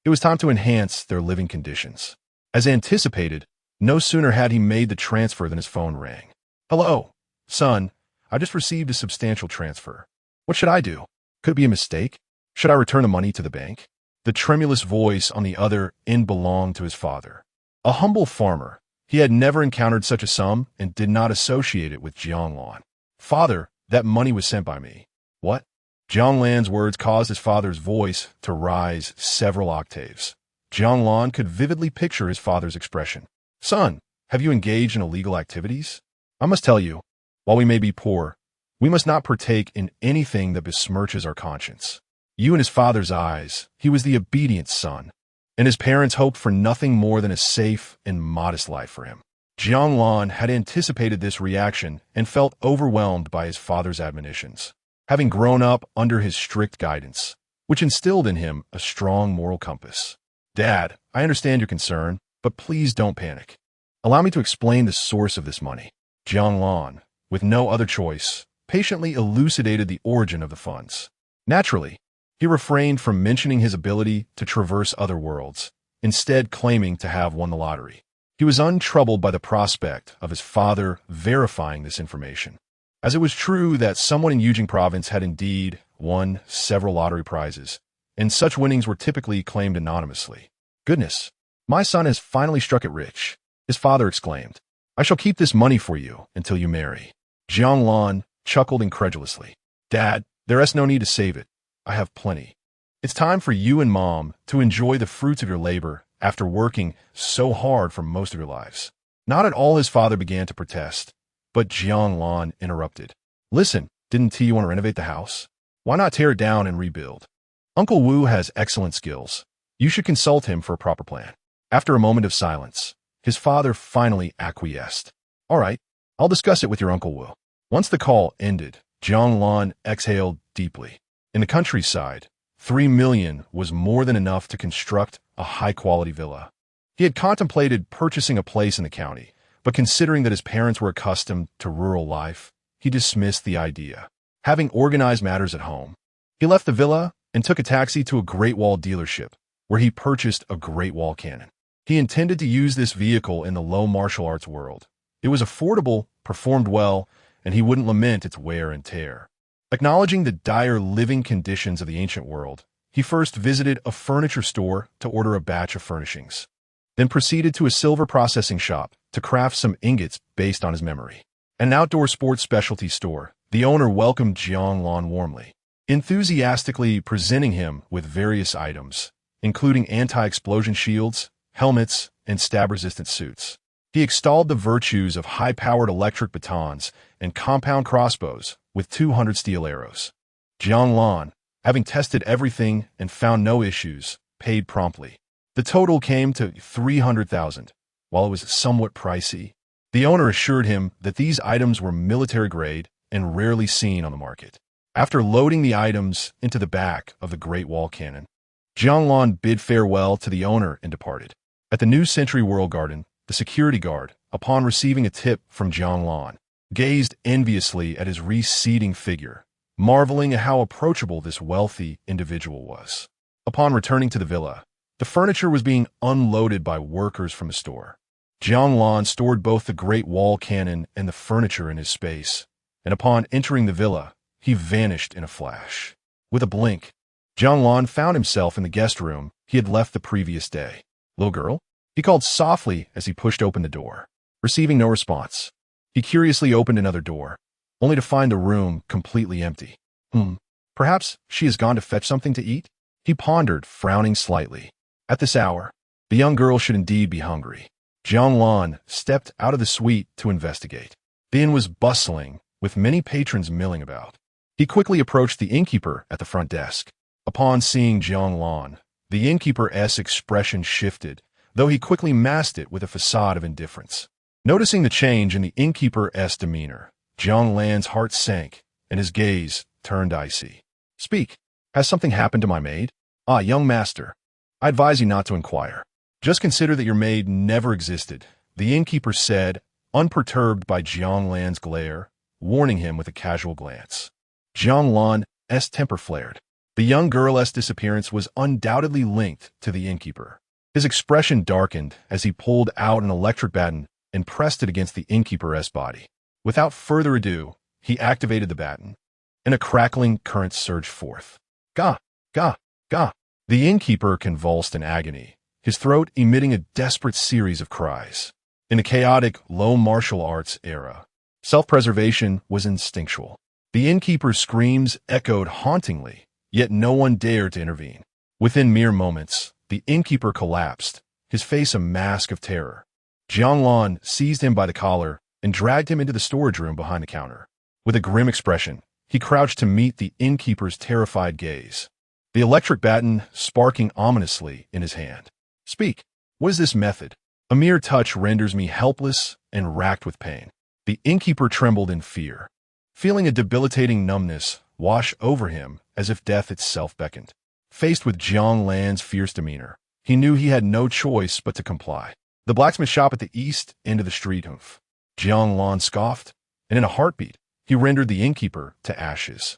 it was time to enhance their living conditions. As anticipated, no sooner had he made the transfer than his phone rang. "Hello, son. I just received a substantial transfer. What should I do? Could it be a mistake? Should I return the money to the bank?" The tremulous voice on the other end belonged to his father. A humble farmer, he had never encountered such a sum and did not associate it with Jiang Lan. "Father, that money was sent by me." "What?" Jiang Lan's words caused his father's voice to rise several octaves. Jiang Lan could vividly picture his father's expression. "Son, have you engaged in illegal activities?" "I must tell you, while we may be poor, We must not partake in anything that besmirches our conscience. You in his father's eyes, he was the obedient son, and his parents hoped for nothing more than a safe and modest life for him. Jiang Lan had anticipated this reaction and felt overwhelmed by his father's admonitions, having grown up under his strict guidance, which instilled in him a strong moral compass. Dad, I understand your concern, but please don't panic. Allow me to explain the source of this money. Jiang Lan, with no other choice, patiently elucidated the origin of the funds. Naturally, he refrained from mentioning his ability to traverse other worlds, instead claiming to have won the lottery. He was untroubled by the prospect of his father verifying this information, as it was true that someone in Yujing province had indeed won several lottery prizes, and such winnings were typically claimed anonymously. Goodness, my son has finally struck it rich, his father exclaimed. I shall keep this money for you until you marry. Jiang Lan chuckled incredulously. Dad, there is no need to save it. I have plenty. It's time for you and Mom to enjoy the fruits of your labor after working so hard for most of your lives. Not at all his father began to protest, but Jiang Lan interrupted. Listen, didn't you want to renovate the house? Why not tear it down and rebuild? Uncle Wu has excellent skills. You should consult him for a proper plan. After a moment of silence, his father finally acquiesced. All right, I'll discuss it with your Uncle Wu. Once the call ended, Jiang Lan exhaled deeply. In the countryside, 3 million was more than enough to construct a high-quality villa. He had contemplated purchasing a place in the county, but considering that his parents were accustomed to rural life, he dismissed the idea. Having organized matters at home, he left the villa and took a taxi to a Great Wall dealership, where he purchased a Great Wall cannon. He intended to use this vehicle in the low martial arts world. It was affordable, performed well, and he wouldn't lament its wear and tear. Acknowledging the dire living conditions of the ancient world, he first visited a furniture store to order a batch of furnishings, then proceeded to a silver processing shop to craft some ingots based on his memory. At an outdoor sports specialty store, the owner welcomed Jiang Lan warmly, enthusiastically presenting him with various items, including anti-explosion shields, helmets, and stab-resistant suits. He extolled the virtues of high-powered electric batons and compound crossbows with 200 steel arrows. Jiang Lan, having tested everything and found no issues, paid promptly. The total came to 300,000. While it was somewhat pricey, the owner assured him that these items were military-grade and rarely seen on the market. After loading the items into the back of the Great Wall cannon, Jiang Lan bid farewell to the owner and departed. At the New Century World Garden, the security guard, upon receiving a tip from Jiang Lan, gazed enviously at his receding figure, marveling at how approachable this wealthy individual was. Upon returning to the villa, the furniture was being unloaded by workers from the store. Jiang Lan stored both the Great Wall cannon and the furniture in his space, and upon entering the villa, he vanished in a flash. With a blink, Jiang Lan found himself in the guest room he had left the previous day. Little girl? He called softly as he pushed open the door. Receiving no response, he curiously opened another door, only to find the room completely empty. Perhaps she has gone to fetch something to eat? He pondered, frowning slightly. At this hour, the young girl should indeed be hungry. Jiang Lan stepped out of the suite to investigate. The inn was bustling, with many patrons milling about. He quickly approached the innkeeper at the front desk. Upon seeing Jiang Lan, the innkeeper's expression shifted, though he quickly masked it with a facade of indifference. Noticing the change in the innkeeper's demeanor, Jiang Lan's heart sank, and his gaze turned icy. Speak. Has something happened to my maid? Ah, young master, I advise you not to inquire. Just consider that your maid never existed, the innkeeper said, unperturbed by Jiang Lan's glare, warning him with a casual glance. Jiang Lan's temper flared. The young girl's disappearance was undoubtedly linked to the innkeeper. His expression darkened as he pulled out an electric baton and pressed it against the innkeeper's body. Without further ado, he activated the baton, and a crackling current surged forth. Gah! Gah! Gah! The innkeeper convulsed in agony, his throat emitting a desperate series of cries. In the chaotic, low martial arts era, self-preservation was instinctual. The innkeeper's screams echoed hauntingly, yet no one dared to intervene. Within mere moments, the innkeeper collapsed, his face a mask of terror. Jiang Lan seized him by the collar and dragged him into the storage room behind the counter. With a grim expression, he crouched to meet the innkeeper's terrified gaze, the electric baton sparking ominously in his hand. "Speak. What is this method? A mere touch renders me helpless and racked with pain." The innkeeper trembled in fear, feeling a debilitating numbness wash over him as if death itself beckoned. Faced with Jiang Lan's fierce demeanor, he knew he had no choice but to comply. The blacksmith shop at the east end of the street. Humph. Jiang Lan scoffed, and in a heartbeat, he rendered the innkeeper to ashes.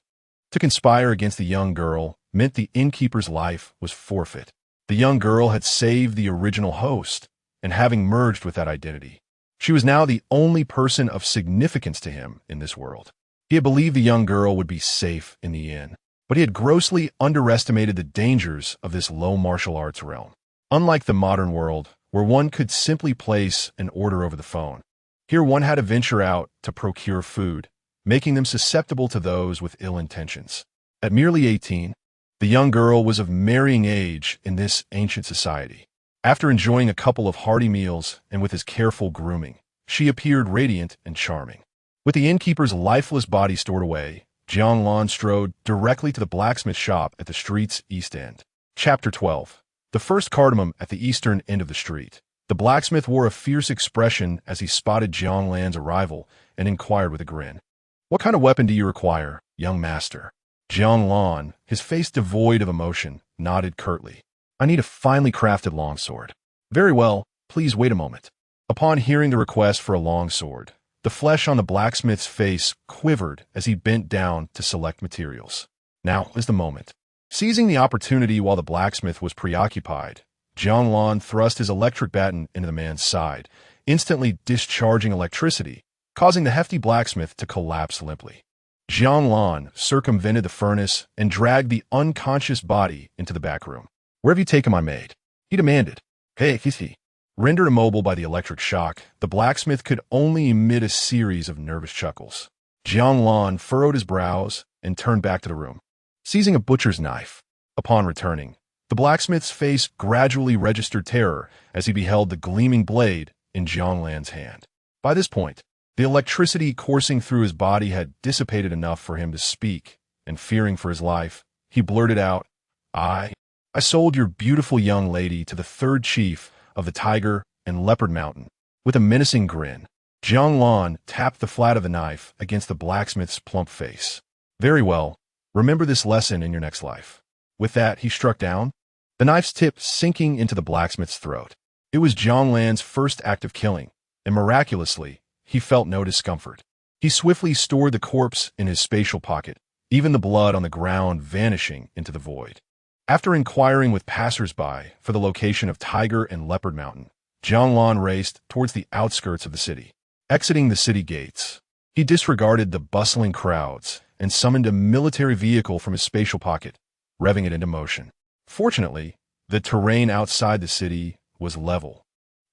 To conspire against the young girl meant the innkeeper's life was forfeit. The young girl had saved the original host, and having merged with that identity, she was now the only person of significance to him in this world. He had believed the young girl would be safe in the inn, but he had grossly underestimated the dangers of this low martial arts realm. Unlike the modern world, where one could simply place an order over the phone, here one had to venture out to procure food, making them susceptible to those with ill intentions. At merely 18, the young girl was of marrying age in this ancient society. After enjoying a couple of hearty meals and with his careful grooming, she appeared radiant and charming. With the innkeeper's lifeless body stored away, Jiang Lan strode directly to the blacksmith shop at the street's east end. Chapter 12. The first cardamom at the eastern end of the street. The blacksmith wore a fierce expression as he spotted Jiang Lan's arrival and inquired with a grin. "What kind of weapon do you require, young master?" Jiang Lan, his face devoid of emotion, nodded curtly. "I need a finely crafted longsword." "Very well, please wait a moment." Upon hearing the request for a longsword, the flesh on the blacksmith's face quivered as he bent down to select materials. Now is the moment. Seizing the opportunity while the blacksmith was preoccupied, Jiang Lan thrust his electric baton into the man's side, instantly discharging electricity, causing the hefty blacksmith to collapse limply. Jiang Lan circumvented the furnace and dragged the unconscious body into the back room. "Where have you taken my maid?" he demanded. "Hey, Kissy." Rendered immobile by the electric shock, the blacksmith could only emit a series of nervous chuckles. Jiang Lan furrowed his brows and turned back to the room, seizing a butcher's knife. Upon returning, the blacksmith's face gradually registered terror as he beheld the gleaming blade in Jiang Lan's hand. By this point, the electricity coursing through his body had dissipated enough for him to speak, and fearing for his life, he blurted out, I sold your beautiful young lady to the third chief of the Tiger and Leopard Mountain." With a menacing grin, Jiang Lan tapped the flat of the knife against the blacksmith's plump face. "Very well. Remember this lesson in your next life." With that, he struck down, the knife's tip sinking into the blacksmith's throat. It was Jiang Lan's first act of killing, and miraculously, he felt no discomfort. He swiftly stored the corpse in his spatial pocket, even the blood on the ground vanishing into the void. After inquiring with passers-by for the location of Tiger and Leopard Mountain, Jiang Lan raced towards the outskirts of the city. Exiting the city gates, he disregarded the bustling crowds and summoned a military vehicle from his spatial pocket, revving it into motion. Fortunately, the terrain outside the city was level,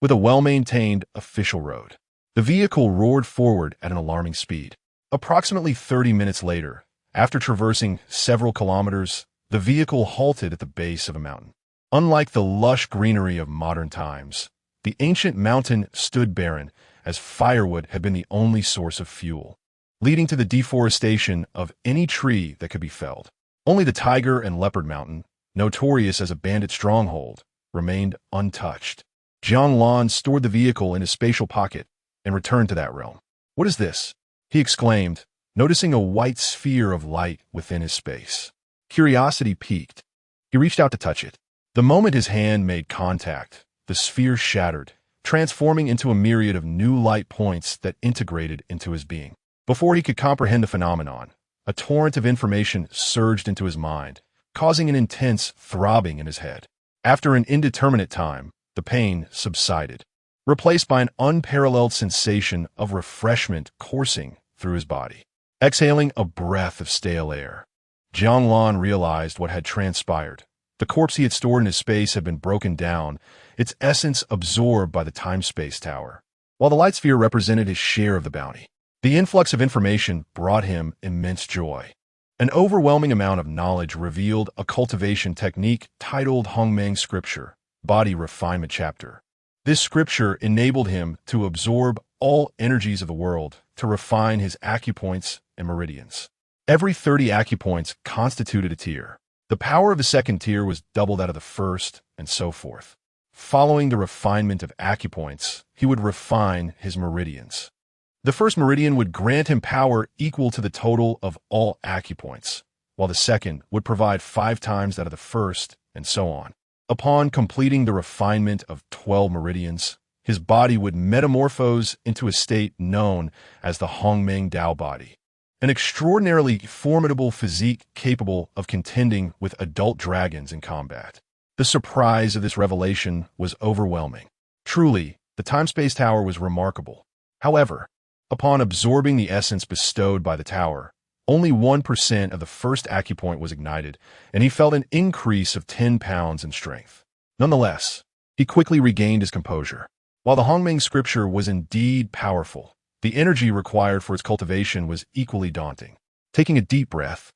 with a well-maintained official road. The vehicle roared forward at an alarming speed. Approximately 30 minutes later, after traversing several kilometers, the vehicle halted at the base of a mountain. Unlike the lush greenery of modern times, the ancient mountain stood barren, as firewood had been the only source of fuel, leading to the deforestation of any tree that could be felled. Only the Tiger and Leopard Mountain, notorious as a bandit stronghold, remained untouched. Jiang Lan stored the vehicle in his spatial pocket and returned to that realm. "What is this?" he exclaimed, noticing a white sphere of light within his space. Curiosity piqued. He reached out to touch it. The moment his hand made contact, the sphere shattered, transforming into a myriad of new light points that integrated into his being. Before he could comprehend the phenomenon, a torrent of information surged into his mind, causing an intense throbbing in his head. After an indeterminate time, the pain subsided, replaced by an unparalleled sensation of refreshment coursing through his body. Exhaling a breath of stale air, Jiang Lan realized what had transpired. The corpse he had stored in his space had been broken down, its essence absorbed by the time-space tower, while the light sphere represented his share of the bounty. The influx of information brought him immense joy. An overwhelming amount of knowledge revealed a cultivation technique titled Hongmeng Scripture, Body Refinement Chapter. This scripture enabled him to absorb all energies of the world to refine his acupoints and meridians. Every 30 acupoints constituted a tier. The power of the second tier was double that of the first, and so forth. Following the refinement of acupoints, he would refine his meridians. The first meridian would grant him power equal to the total of all acupoints, while the second would provide 5 times that of the first, and so on. Upon completing the refinement of 12 meridians, his body would metamorphose into a state known as the Hongmeng Dao body, an extraordinarily formidable physique capable of contending with adult dragons in combat. The surprise of this revelation was overwhelming. Truly, the time-space tower was remarkable. However, upon absorbing the essence bestowed by the tower, only 1% of the first acupoint was ignited, and he felt an increase of 10 pounds in strength. Nonetheless, he quickly regained his composure. While the Hongmeng scripture was indeed powerful, the energy required for its cultivation was equally daunting. Taking a deep breath,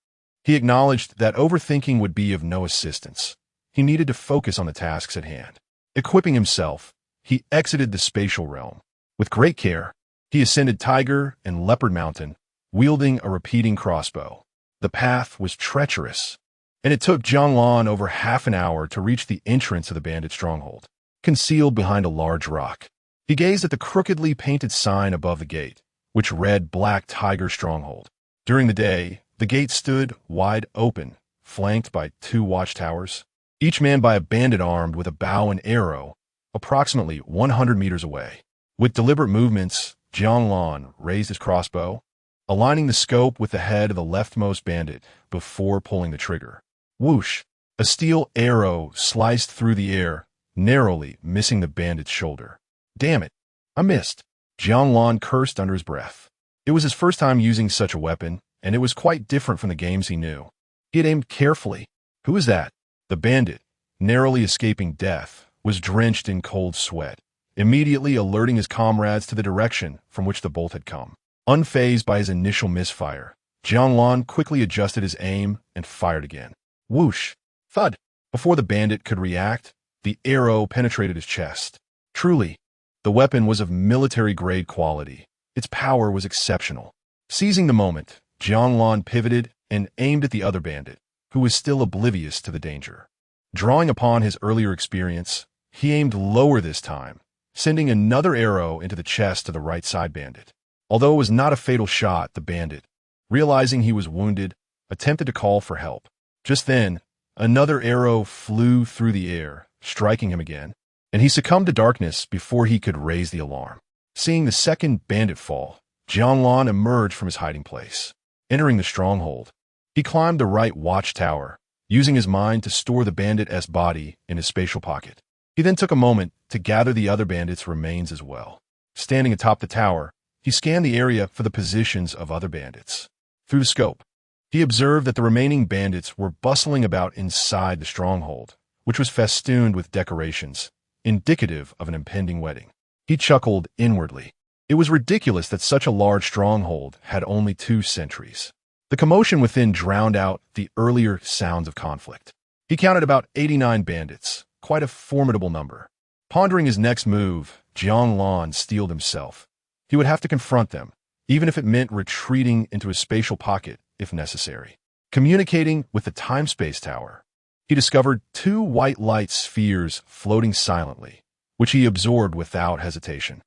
he acknowledged that overthinking would be of no assistance. He needed to focus on the tasks at hand. Equipping himself, he exited the spatial realm. With great care, he ascended Tiger and Leopard Mountain, wielding a repeating crossbow. The path was treacherous, and it took Jiang Lan over half an hour to reach the entrance of the bandit stronghold. Concealed behind a large rock, he gazed at the crookedly painted sign above the gate, which read Black Tiger Stronghold. During the day, the gate stood wide open, flanked by 2 watchtowers, each manned by a bandit armed with a bow and arrow, approximately 100 meters away. With deliberate movements, Jiang Lan raised his crossbow, aligning the scope with the head of the leftmost bandit before pulling the trigger. Whoosh! A steel arrow sliced through the air, narrowly missing the bandit's shoulder. Damn it! I missed! Jiang Lan cursed under his breath. It was his first time using such a weapon, and it was quite different from the games he knew. He had aimed carefully. Who is that? The bandit, narrowly escaping death, was drenched in cold sweat, immediately alerting his comrades to the direction from which the bolt had come. Unfazed by his initial misfire, Jiang Lan quickly adjusted his aim and fired again. Whoosh! Thud! Before the bandit could react, the arrow penetrated his chest. Truly, the weapon was of military-grade quality. Its power was exceptional. Seizing the moment, Jiang Lan pivoted and aimed at the other bandit, who was still oblivious to the danger. Drawing upon his earlier experience, he aimed lower this time, sending another arrow into the chest of the right side bandit. Although it was not a fatal shot, the bandit, realizing he was wounded, attempted to call for help. Just then, another arrow flew through the air, striking him again, and he succumbed to darkness before he could raise the alarm. Seeing the second bandit fall, Jiang Lan emerged from his hiding place. Entering the stronghold, he climbed the right watchtower, using his mind to store the bandit's body in his spatial pocket. He then took a moment to gather the other bandits' remains as well. Standing atop the tower, he scanned the area for the positions of other bandits. Through the scope, he observed that the remaining bandits were bustling about inside the stronghold, which was festooned with decorations, indicative of an impending wedding. He chuckled inwardly. It was ridiculous that such a large stronghold had only 2 sentries. The commotion within drowned out the earlier sounds of conflict. He counted about 89 bandits, quite a formidable number. Pondering his next move, Jiang Lan steeled himself. He would have to confront them, even if it meant retreating into his spatial pocket if necessary. Communicating with the time-space tower, he discovered 2 white light spheres floating silently, which he absorbed without hesitation.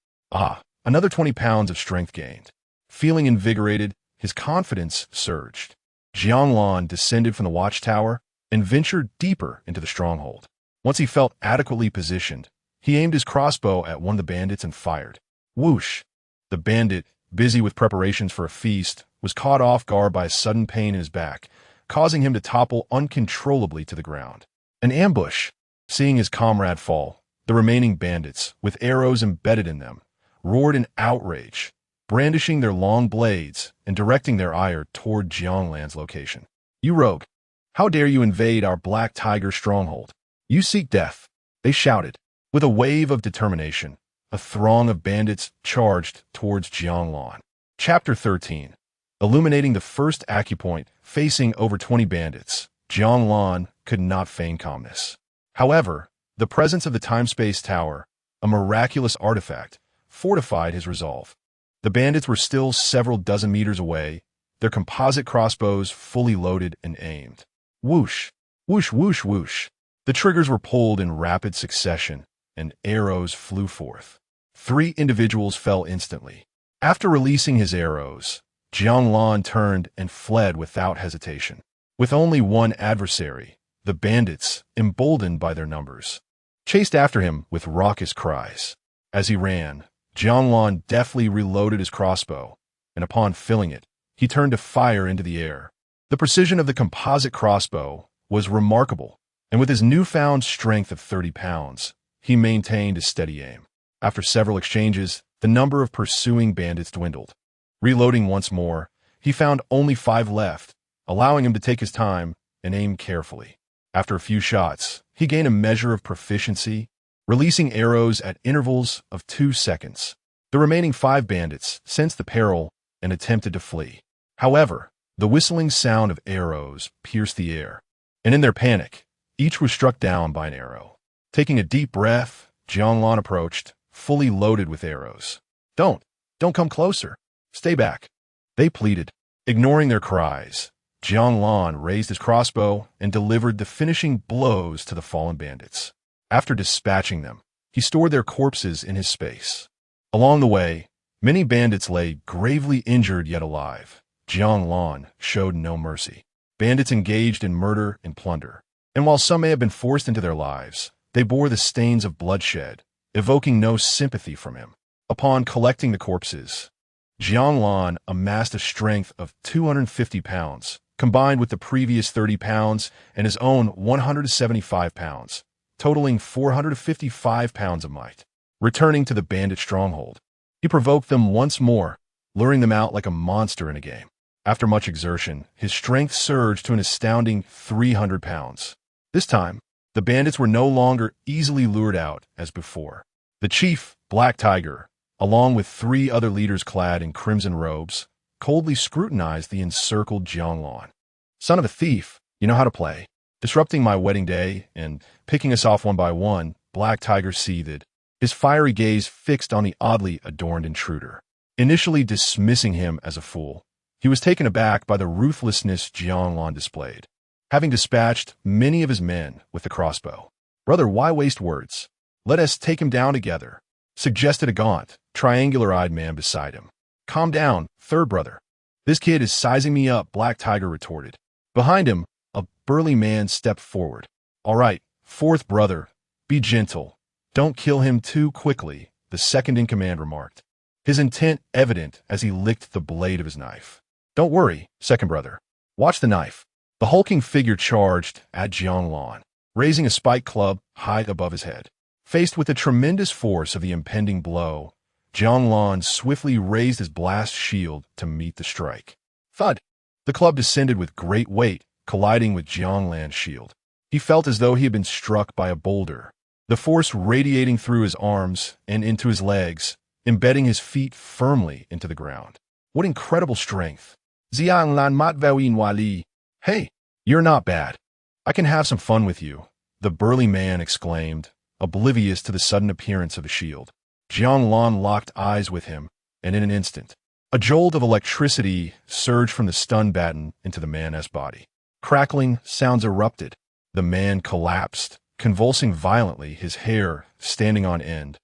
Another 20 pounds of strength gained. Feeling invigorated, his confidence surged. Jiang Lan descended from the watchtower and ventured deeper into the stronghold. Once he felt adequately positioned, he aimed his crossbow at one of the bandits and fired. Whoosh! The bandit, busy with preparations for a feast, was caught off guard by a sudden pain in his back, causing him to topple uncontrollably to the ground. An ambush! Seeing his comrade fall, the remaining bandits, with arrows embedded in them, roared in outrage, brandishing their long blades and directing their ire toward Jiang Lan's location. You rogue! How dare you invade our Black Tiger stronghold? You seek death! They shouted. With a wave of determination, a throng of bandits charged towards Jiang Lan. Chapter 13. Illuminating the first acupoint, facing over 20 bandits, Jiang Lan could not feign calmness. However, the presence of the time-space tower, a miraculous artifact, fortified his resolve. The bandits were still several dozen meters away, their composite crossbows fully loaded and aimed. Whoosh, whoosh, whoosh, whoosh. The triggers were pulled in rapid succession, and arrows flew forth. 3 individuals fell instantly. After releasing his arrows, Jiang Lan turned and fled without hesitation. With only one adversary, the bandits, emboldened by their numbers, chased after him with raucous cries. As he ran, Jiang Lan deftly reloaded his crossbow, and upon filling it, he turned to fire into the air. The precision of the composite crossbow was remarkable, and with his newfound strength of 30 pounds, he maintained a steady aim. After several exchanges, the number of pursuing bandits dwindled. Reloading once more, he found only 5 left, allowing him to take his time and aim carefully. After a few shots, he gained a measure of proficiency, releasing arrows at intervals of 2 seconds. The remaining 5 bandits sensed the peril and attempted to flee. However, the whistling sound of arrows pierced the air, and in their panic, each was struck down by an arrow. Taking a deep breath, Jiang Lan approached, fully loaded with arrows. Don't come closer. Stay back," they pleaded. Ignoring their cries, Jiang Lan raised his crossbow and delivered the finishing blows to the fallen bandits. After dispatching them, he stored their corpses in his space. Along the way, many bandits lay gravely injured yet alive. Jiang Lan showed no mercy. Bandits engaged in murder and plunder, and while some may have been forced into their lives, they bore the stains of bloodshed, evoking no sympathy from him. Upon collecting the corpses, Jiang Lan amassed a strength of 250 pounds, combined with the previous 30 pounds and his own 175 pounds, totaling 455 pounds of might. Returning to the bandit stronghold, he provoked them once more, luring them out like a monster in a game. After much exertion, his strength surged to an astounding 300 pounds. This time, the bandits were no longer easily lured out as before. The chief, Black Tiger, along with 3 other leaders clad in crimson robes, coldly scrutinized the encircled Jiang Lan. "Son of a thief, you know how to play. Disrupting my wedding day and picking us off one by one," Black Tiger seethed, his fiery gaze fixed on the oddly adorned intruder. Initially dismissing him as a fool, he was taken aback by the ruthlessness Jiang Lan displayed, having dispatched many of his men with the crossbow. "Brother, why waste words? Let us take him down together," suggested a gaunt, triangular-eyed man beside him. "Calm down, third brother. This kid is sizing me up," Black Tiger retorted. Behind him, a burly man stepped forward. "All right, fourth brother, be gentle. Don't kill him too quickly," the second-in-command remarked, his intent evident as he licked the blade of his knife. "Don't worry, second brother. Watch the knife." The hulking figure charged at Jiang Lan, raising a spiked club high above his head. Faced with the tremendous force of the impending blow, Jiang Lan swiftly raised his blast shield to meet the strike. Thud! The club descended with great weight, colliding with Jiang Lan's shield. He felt as though he had been struck by a boulder, the force radiating through his arms and into his legs, embedding his feet firmly into the ground. What incredible strength! Jiang Lan mat vawin wali. "Hey, you're not bad. I can have some fun with you," the burly man exclaimed, oblivious to the sudden appearance of the shield. Jiang Lan locked eyes with him, and in an instant, a jolt of electricity surged from the stun baton into the man's body. Crackling sounds erupted. The man collapsed, convulsing violently, his hair standing on end,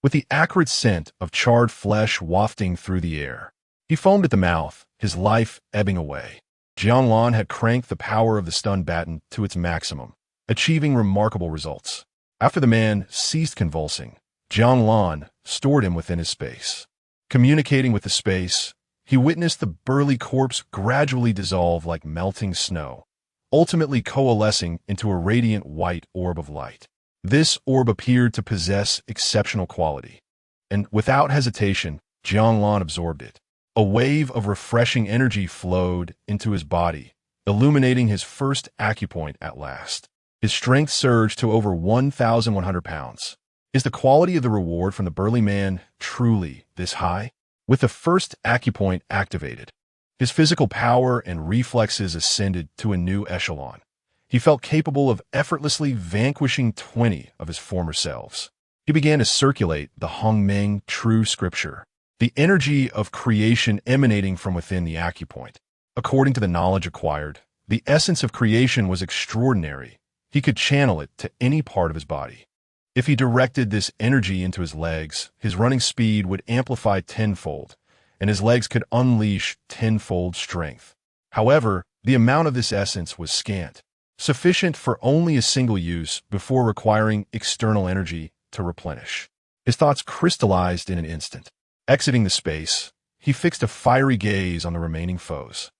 with the acrid scent of charred flesh wafting through the air. He foamed at the mouth, his life ebbing away. Jiang Lan had cranked the power of the stun baton to its maximum, achieving remarkable results. After the man ceased convulsing, Jiang Lan stored him within his space. Communicating with the space, he witnessed the burly corpse gradually dissolve like melting snow, ultimately coalescing into a radiant white orb of light. This orb appeared to possess exceptional quality, and without hesitation, Jiang Lan absorbed it. A wave of refreshing energy flowed into his body, illuminating his first acupoint at last. His strength surged to over 1,100 pounds. Is the quality of the reward from the burly man truly this high? With the first acupoint activated, his physical power and reflexes ascended to a new echelon. He felt capable of effortlessly vanquishing 20 of his former selves. He began to circulate the Hongmeng true scripture, the energy of creation emanating from within the acupoint. According to the knowledge acquired, the essence of creation was extraordinary. He could channel it to any part of his body. If he directed this energy into his legs, his running speed would amplify tenfold, and his legs could unleash tenfold strength. However, the amount of this essence was scant, sufficient for only a single use before requiring external energy to replenish. His thoughts crystallized in an instant. Exiting the space, he fixed a fiery gaze on the remaining foes.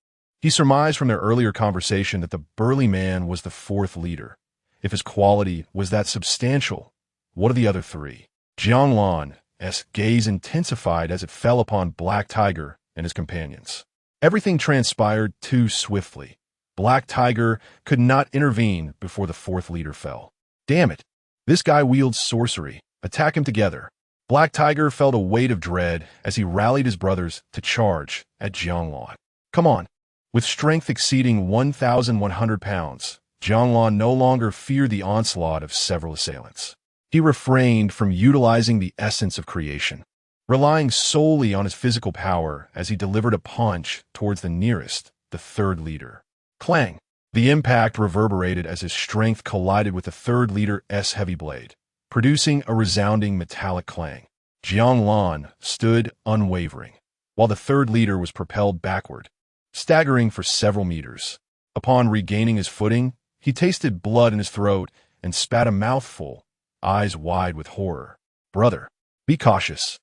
He surmised from their earlier conversation that the burly man was the fourth leader. If his quality was that substantial, what are the other three? Jiang Lan's gaze intensified as it fell upon Black Tiger and his companions. Everything transpired too swiftly. Black Tiger could not intervene before the fourth leader fell. Damn it! This guy wields sorcery. Attack him together. Black Tiger felt a weight of dread as he rallied his brothers to charge at Jiang Lan. Come on! With strength exceeding 1,100 pounds, Jiang Lan no longer feared the onslaught of several assailants. He refrained from utilizing the essence of creation, relying solely on his physical power as he delivered a punch towards the nearest, the third leader. Clang! The impact reverberated as his strength collided with the third leader's heavy blade, producing a resounding metallic clang. Jiang Lan stood unwavering, while the third leader was propelled backward, staggering for several meters. Upon regaining his footing, he tasted blood in his throat and spat a mouthful, eyes wide with horror. Brother, be cautious.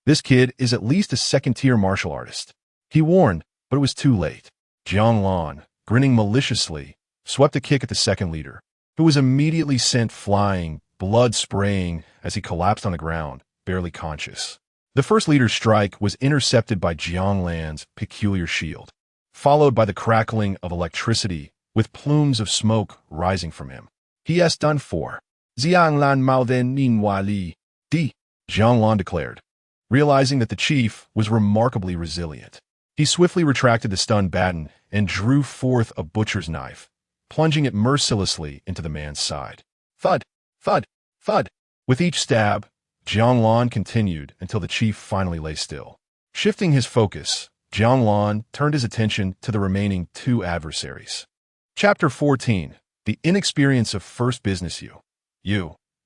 This kid is at least a second-tier martial artist. He warned, but it was too late. Jiang Lan, grinning maliciously, swept a kick at the second leader, who was immediately sent flying, blood spraying as he collapsed on the ground, barely conscious. The first leader's strike was intercepted by Jiang Lan's peculiar shield, followed by the crackling of electricity with plumes of smoke rising from him. He has done for. Jiang Lan Mao then Ninwali, D. Jiang Lan declared, realizing that the chief was remarkably resilient. He swiftly retracted the stun baton and drew forth a butcher's knife, plunging it mercilessly into the man's side. Thud, thud, thud. With each stab, Jiang Lan continued until the chief finally lay still. Shifting his focus, Jiang Lan turned his attention to the remaining two adversaries. Chapter 14. The Inexperience of First Business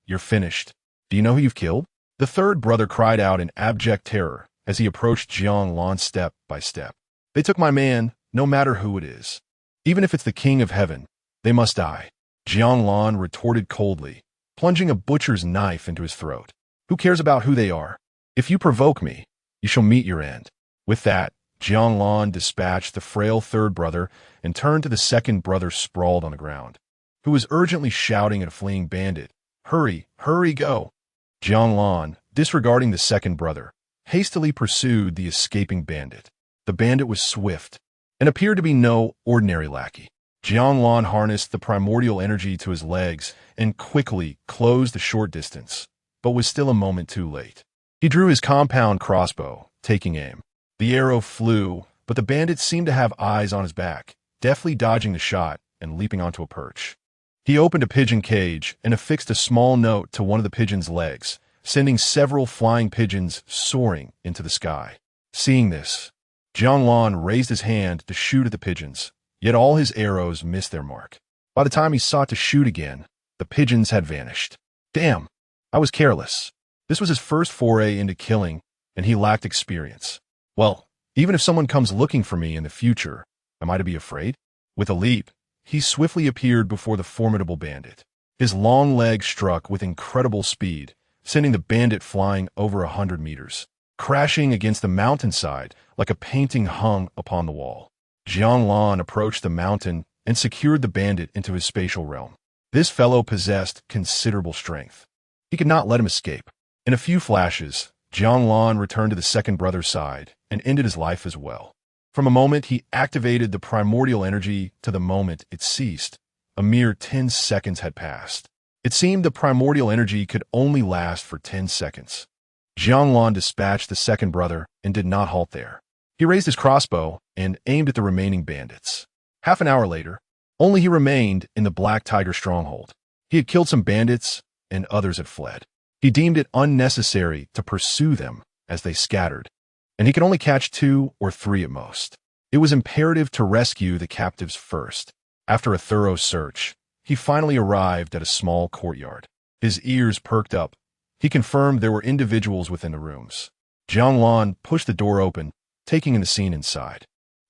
You're finished. Do you know who you've killed? The third brother cried out in abject terror as he approached Jiang Lan step by step. They took my man, no matter who it is. Even if it's the king of heaven, they must die. Jiang Lan retorted coldly, plunging a butcher's knife into his throat. Who cares about who they are? If you provoke me, you shall meet your end. With that, Jiang Lan dispatched the frail third brother and turned to the second brother sprawled on the ground, who was urgently shouting at a fleeing bandit. Hurry, hurry, go! Jiang Lan, disregarding the second brother, hastily pursued the escaping bandit. The bandit was swift and appeared to be no ordinary lackey. Jiang Lan harnessed the primordial energy to his legs and quickly closed the short distance, but was still a moment too late. He drew his compound crossbow, taking aim. The arrow flew, but the bandit seemed to have eyes on his back, deftly dodging the shot and leaping onto a perch. He opened a pigeon cage and affixed a small note to one of the pigeon's legs, sending several flying pigeons soaring into the sky. Seeing this, Jiang Lan raised his hand to shoot at the pigeons, yet all his arrows missed their mark. By the time he sought to shoot again, the pigeons had vanished. Damn, I was careless. This was his first foray into killing, and he lacked experience. Well, even if someone comes looking for me in the future, am I to be afraid? With a leap, he swiftly appeared before the formidable bandit. His long legs struck with incredible speed, sending the bandit flying over 100 meters, crashing against the mountainside like a painting hung upon the wall. Jiang Lan approached the mountain and secured the bandit into his spatial realm. This fellow possessed considerable strength. He could not let him escape. In a few flashes, Jiang Lan returned to the second brother's side and ended his life as well. From a moment he activated the primordial energy to the moment it ceased, a mere 10 seconds had passed. It seemed the primordial energy could only last for 10 seconds. Jiang Lan dispatched the second brother and did not halt there. He raised his crossbow and aimed at the remaining bandits. Half an hour later, only he remained in the Black Tiger stronghold. He had killed some bandits, and others had fled. He deemed it unnecessary to pursue them as they scattered, and he could only catch 2 or 3 at most. It was imperative to rescue the captives first. After a thorough search, he finally arrived at a small courtyard. His ears perked up. He confirmed there were individuals within the rooms. Jiang Lan pushed the door open, taking in the scene inside.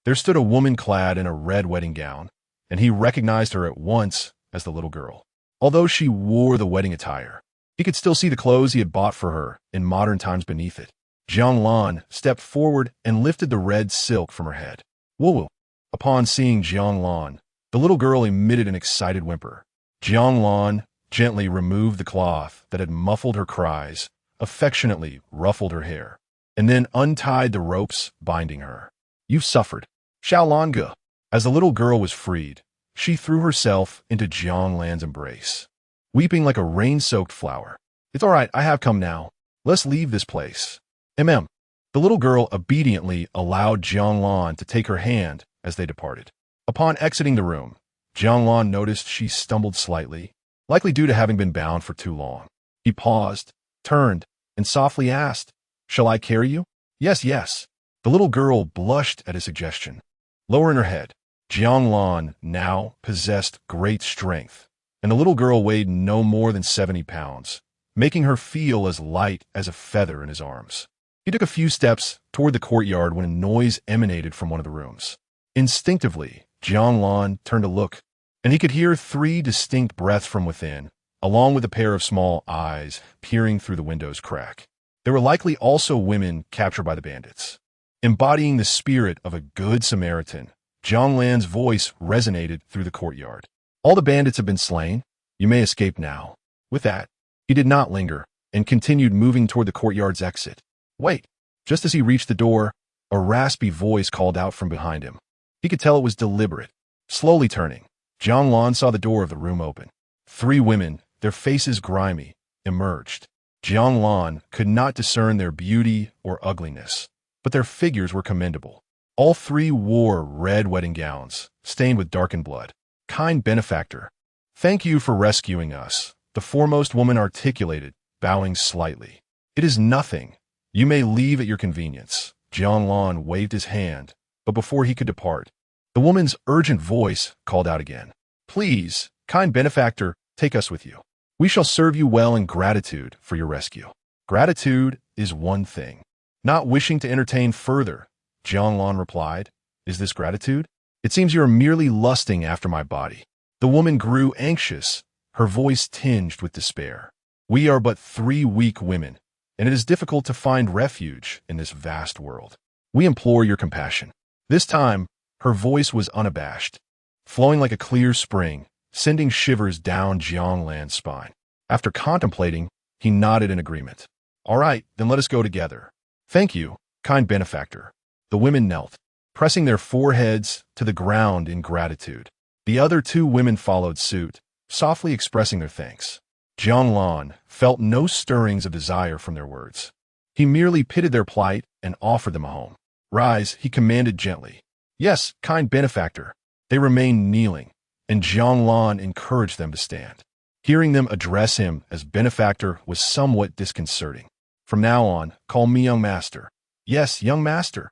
There stood a woman clad in a red wedding gown, and he recognized her at once as the little girl. Although she wore the wedding attire, he could still see the clothes he had bought for her in modern times beneath it. Jiang Lan stepped forward and lifted the red silk from her head. Whoa! Upon seeing Jiang Lan, the little girl emitted an excited whimper. Jiang Lan gently removed the cloth that had muffled her cries, affectionately ruffled her hair, and then untied the ropes binding her. You've suffered. Xiaolanga. As the little girl was freed, she threw herself into Jiang Lan's embrace, weeping like a rain-soaked flower. It's all right, I have come now. Let's leave this place. The little girl obediently allowed Jiang Lan to take her hand as they departed. Upon exiting the room, Jiang Lan noticed she stumbled slightly, likely due to having been bound for too long. He paused, turned, and softly asked, "Shall I carry you?" Yes, yes. The little girl blushed at his suggestion. Lowering her head, Jiang Lan now possessed great strength, and the little girl weighed no more than 70 pounds, making her feel as light as a feather in his arms. He took a few steps toward the courtyard when a noise emanated from one of the rooms. Instinctively, Jiang Lan turned to look, and he could hear 3 distinct breaths from within, along with a pair of small eyes peering through the window's crack. There were likely also women captured by the bandits. Embodying the spirit of a good Samaritan, Jiang Lan's voice resonated through the courtyard. All the bandits have been slain. You may escape now. With that, he did not linger and continued moving toward the courtyard's exit. Wait! Just as he reached the door, a raspy voice called out from behind him. He could tell it was deliberate. Slowly turning, Jiang Lan saw the door of the room open. 3 women, their faces grimy, emerged. Jiang Lan could not discern their beauty or ugliness, but their figures were commendable. All 3 wore red wedding gowns, stained with darkened blood. Kind benefactor, thank you for rescuing us, the foremost woman articulated, bowing slightly. It is nothing. You may leave at your convenience. Jiang Lan waved his hand, but before he could depart, the woman's urgent voice called out again. Please, kind benefactor, take us with you. We shall serve you well in gratitude for your rescue. Gratitude is one thing. Not wishing to entertain further, Jiang Lan replied. Is this gratitude? It seems you are merely lusting after my body. The woman grew anxious, her voice tinged with despair. We are but 3 weak women, and it is difficult to find refuge in this vast world. We implore your compassion. This time, her voice was unabashed, flowing like a clear spring, sending shivers down Jiang Lan's spine. After contemplating, he nodded in agreement. All right, then let us go together. Thank you, kind benefactor. The women knelt, pressing their foreheads to the ground in gratitude. The other 2 women followed suit, softly expressing their thanks. Jiang Lan felt no stirrings of desire from their words. He merely pitied their plight and offered them a home. Rise, he commanded gently. Yes, kind benefactor. They remained kneeling, and Jiang Lan encouraged them to stand. Hearing them address him as benefactor was somewhat disconcerting. From now on, call me young master. Yes, young master.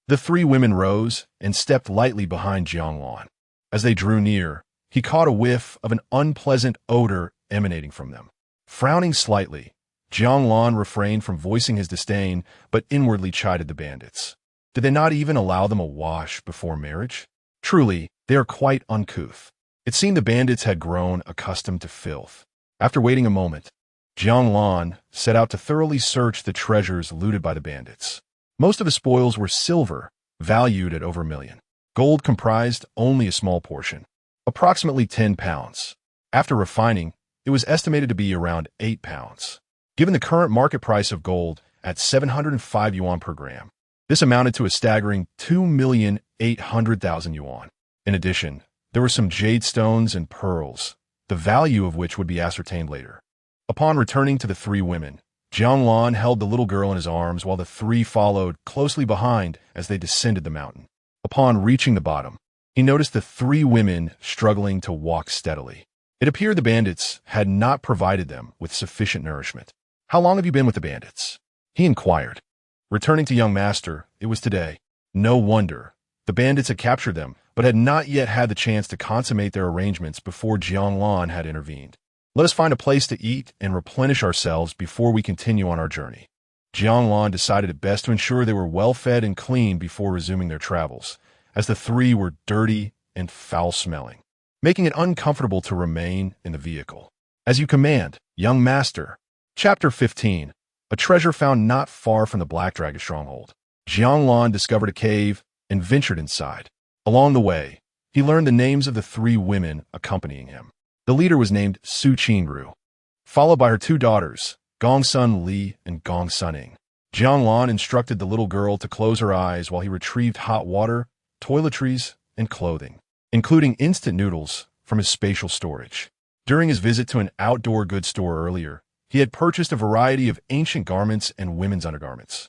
The 3 women rose and stepped lightly behind Jiang Lan. As they drew near, he caught a whiff of an unpleasant odor emanating from them. Frowning slightly, Jiang Lan refrained from voicing his disdain, but inwardly chided the bandits. Did they not even allow them a wash before marriage? Truly, they are quite uncouth. It seemed the bandits had grown accustomed to filth. After waiting a moment, Jiang Lan set out to thoroughly search the treasures looted by the bandits. Most of the spoils were silver, valued at over $1 million. Gold comprised only a small portion, approximately 10 pounds. After refining, it was estimated to be around 8 pounds. Given the current market price of gold at 705 yuan per gram, this amounted to a staggering 2,800,000 yuan. In addition, there were some jade stones and pearls, the value of which would be ascertained later. Upon returning to the 3 women, Jiang Lan held the little girl in his arms while the 3 followed closely behind as they descended the mountain. Upon reaching the bottom, he noticed the 3 women struggling to walk steadily. It appeared the bandits had not provided them with sufficient nourishment. How long have you been with the bandits? He inquired. Returning to young master, it was today. No wonder. The bandits had captured them, but had not yet had the chance to consummate their arrangements before Jiang Lan had intervened. Let us find a place to eat and replenish ourselves before we continue on our journey. Jiang Lan decided it best to ensure they were well fed and clean before resuming their travels, as the three were dirty and foul-smelling, making it uncomfortable to remain in the vehicle. As you command, young master. Chapter 15. A treasure found not far from the Black Dragon stronghold. Jiang Lan discovered a cave and ventured inside. Along the way, he learned the names of the three women accompanying him. The leader was named Su Qingru, followed by her two daughters, Gongsun Li and Gongsun Ing. Jiang Lan instructed the little girl to close her eyes while he retrieved hot water, toiletries, and clothing, including instant noodles from his spatial storage. During his visit to an outdoor goods store earlier, he had purchased a variety of ancient garments and women's undergarments,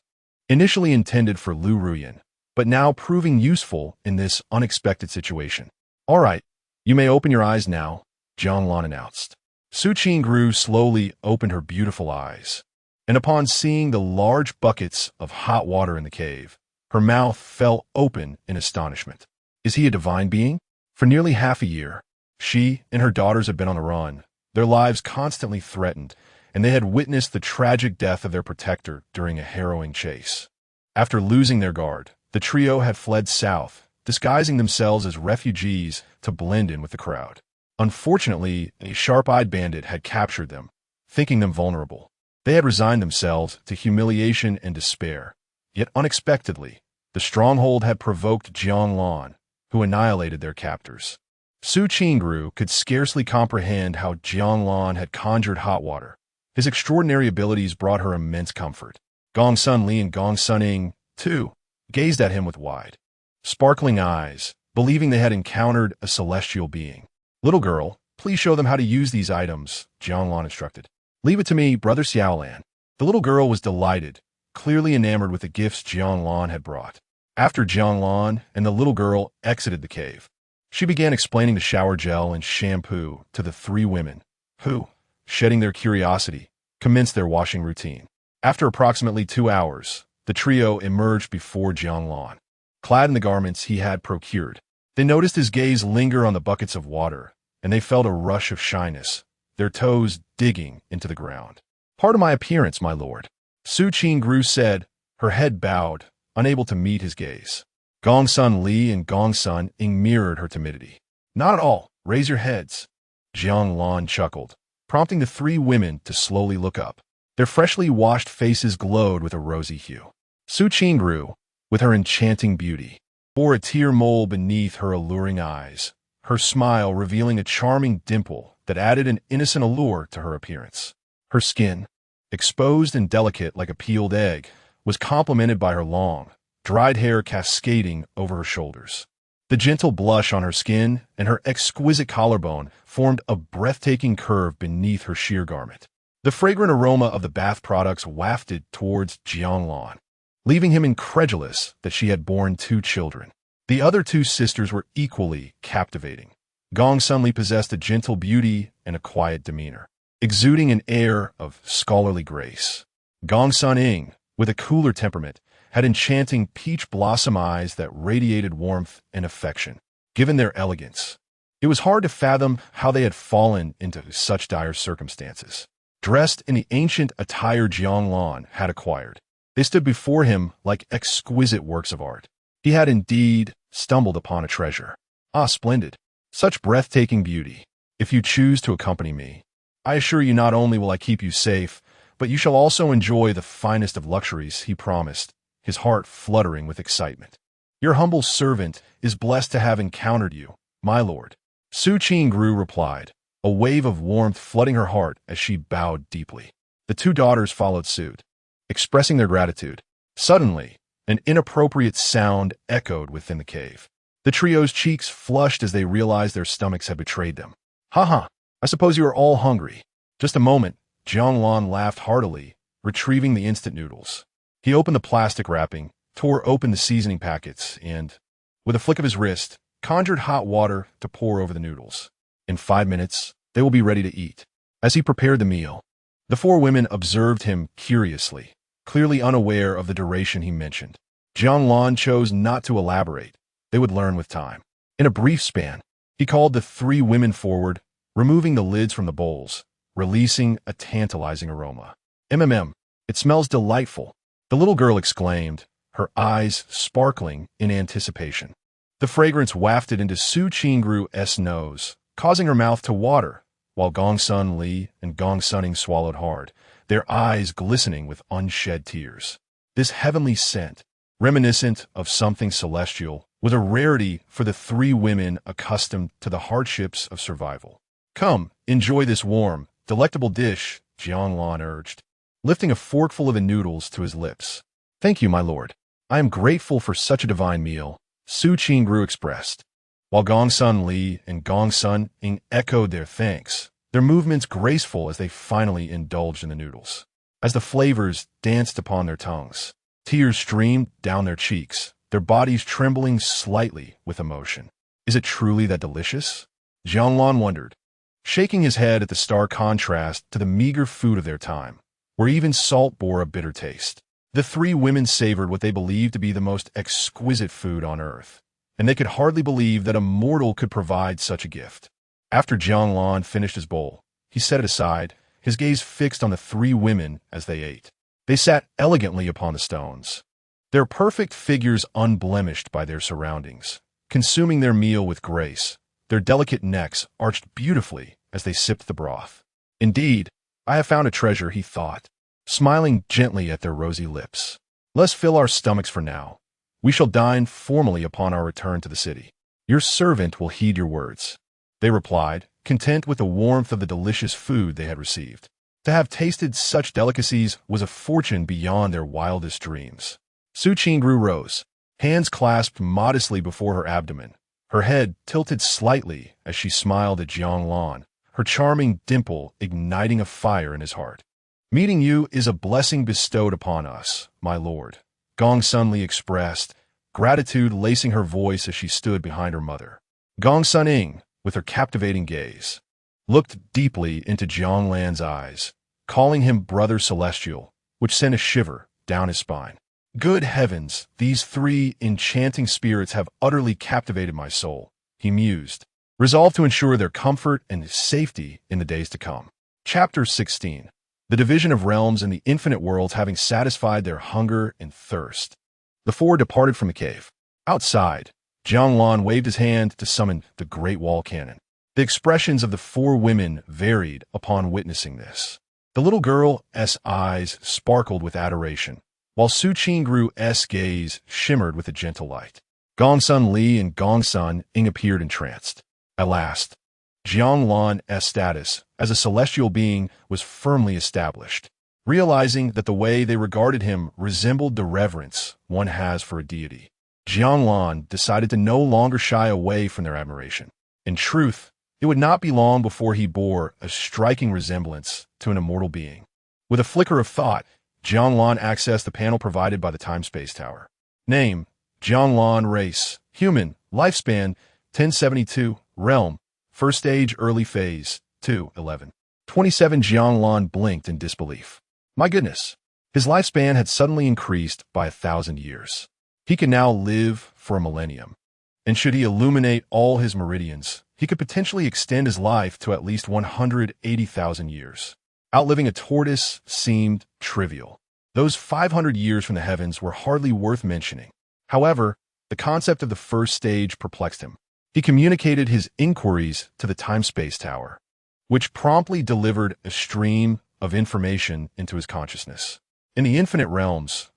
initially intended for Lu Ruyan, but now proving useful in this unexpected situation. All right, you may open your eyes now, Jiang Lan announced. Su Qingru slowly opened her beautiful eyes, and upon seeing the large buckets of hot water in the cave, her mouth fell open in astonishment. Is he a divine being? For nearly half a year, she and her daughters had been on the run, their lives constantly threatened, and they had witnessed the tragic death of their protector during a harrowing chase. After losing their guard, the trio had fled south, disguising themselves as refugees to blend in with the crowd. Unfortunately, a sharp-eyed bandit had captured them, thinking them vulnerable. They had resigned themselves to humiliation and despair. Yet unexpectedly, the stronghold had provoked Jiang Lan, who annihilated their captors. Su Qingru could scarcely comprehend how Jiang Lan had conjured hot water. His extraordinary abilities brought her immense comfort. Gongsun Li and Gongsun Ing, too, gazed at him with wide, sparkling eyes, believing they had encountered a celestial being. Little girl, please show them how to use these items, Jiang Lan instructed. Leave it to me, Brother Xiao Lan. The little girl was delighted, clearly enamored with the gifts Jiang Lan had brought. After Jiang Lan and the little girl exited the cave, she began explaining the shower gel and shampoo to the three women, who, shedding their curiosity, commenced their washing routine. After approximately 2 hours, the trio emerged before Jiang Lan, clad in the garments he had procured. They noticed his gaze linger on the buckets of water, and they felt a rush of shyness, their toes digging into the ground. Pardon my appearance, my lord, Su Qingru said, her head bowed, unable to meet his gaze. Gongsun Li and Gongsun Ing mirrored her timidity. Not at all. Raise your heads. Jiang Lan chuckled, prompting the three women to slowly look up. Their freshly washed faces glowed with a rosy hue. Su Qingru, with her enchanting beauty, bore a tear mole beneath her alluring eyes, her smile revealing a charming dimple that added an innocent allure to her appearance. Her skin, exposed and delicate like a peeled egg, was complemented by her long, dried hair cascading over her shoulders. The gentle blush on her skin and her exquisite collarbone formed a breathtaking curve beneath her sheer garment. The fragrant aroma of the bath products wafted towards Jiang Lan, leaving him incredulous that she had borne 2 children. The other 2 sisters were equally captivating. Gongsun Li possessed a gentle beauty and a quiet demeanor, exuding an air of scholarly grace. Gongsun Ing, with a cooler temperament, had enchanting peach blossom eyes that radiated warmth and affection. Given their elegance, it was hard to fathom how they had fallen into such dire circumstances. Dressed in the ancient attire Jiang Lan had acquired, they stood before him like exquisite works of art. He had indeed stumbled upon a treasure. Ah, splendid. Such breathtaking beauty. If you choose to accompany me, I assure you not only will I keep you safe, but you shall also enjoy the finest of luxuries, he promised, his heart fluttering with excitement. Your humble servant is blessed to have encountered you, my lord. Su Qingru replied, a wave of warmth flooding her heart as she bowed deeply. The 2 daughters followed suit, expressing their gratitude. Suddenly, an inappropriate sound echoed within the cave. The trio's cheeks flushed as they realized their stomachs had betrayed them. Ha! I suppose you are all hungry. Just a moment, Jiang Lan laughed heartily, retrieving the instant noodles. He opened the plastic wrapping, tore open the seasoning packets, and, with a flick of his wrist, conjured hot water to pour over the noodles. In 5 minutes, they will be ready to eat. As he prepared the meal, The four women observed him curiously, clearly unaware of the duration he mentioned. Jiang Lan chose not to elaborate. They would learn with time. In a brief span, he called the three women forward, removing the lids from the bowls, releasing a tantalizing aroma. It smells delightful, the little girl exclaimed, her eyes sparkling in anticipation. The fragrance wafted into Su Qingru's nose, causing her mouth to water, while Gongsun Li and Gongsuning swallowed hard, their eyes glistening with unshed tears. This heavenly scent, reminiscent of something celestial, was a rarity for the three women accustomed to the hardships of survival. Come, enjoy this warm, delectable dish, Jiang Lan urged, lifting a forkful of the noodles to his lips. Thank you, my lord. I am grateful for such a divine meal, Su Qingru expressed. While Gongsun Li and Gongsuning echoed their thanks, their movements graceful as they finally indulged in the noodles. As the flavors danced upon their tongues, tears streamed down their cheeks, their bodies trembling slightly with emotion. Is it truly that delicious? Jiang Lan wondered, shaking his head at the stark contrast to the meager food of their time, where even salt bore a bitter taste. The three women savored what they believed to be the most exquisite food on earth, and they could hardly believe that a mortal could provide such a gift. After Jiang Lan finished his bowl, he set it aside, his gaze fixed on the three women as they ate. They sat elegantly upon the stones, their perfect figures unblemished by their surroundings, consuming their meal with grace, their delicate necks arched beautifully as they sipped the broth. Indeed, I have found a treasure, he thought, smiling gently at their rosy lips. Let's fill our stomachs for now. We shall dine formally upon our return to the city. Your servant will heed your words. They replied, content with the warmth of the delicious food they had received. To have tasted such delicacies was a fortune beyond their wildest dreams. Su Qingru rose, hands clasped modestly before her abdomen, her head tilted slightly as she smiled at Jiang Lan, her charming dimple igniting a fire in his heart. Meeting you is a blessing bestowed upon us, my lord, Gongsun Li expressed, gratitude lacing her voice as she stood behind her mother. Gongsuning, with her captivating gaze, looked deeply into Jiang Lan's eyes, calling him brother celestial, which sent a shiver down his spine. Good heavens, these three enchanting spirits have utterly captivated my soul, he mused, resolved to ensure their comfort and safety in the days to come. Chapter 16. The division of realms and the infinite worlds having satisfied their hunger and thirst. The four departed from the cave. Outside, Jiang Lan waved his hand to summon the great wall cannon. The expressions of the four women varied upon witnessing this. The little girl's eyes sparkled with adoration, while Su Qingru's gaze shimmered with a gentle light. Gongsun Li and Gongsuning appeared entranced. At last, Jiang Lan's status as a celestial being was firmly established, realizing that the way they regarded him resembled the reverence one has for a deity. Jiang Lan decided to no longer shy away from their admiration. In truth, it would not be long before he bore a striking resemblance to an immortal being. With a flicker of thought, Jiang Lan accessed the panel provided by the time-space tower. Name, Jiang Lan. Race, human. Lifespan, 1072. Realm, first stage early phase, 211. 27. Jiang Lan blinked in disbelief. My goodness. His lifespan had suddenly increased by 1,000 years. He could now live for a millennium. And should he illuminate all his meridians, he could potentially extend his life to at least 180,000 years. Outliving a tortoise seemed trivial. Those 500 years from the heavens were hardly worth mentioning. However, the concept of the first stage perplexed him. He communicated his inquiries to the time-space tower, which promptly delivered a stream of information into his consciousness. In the infinite realms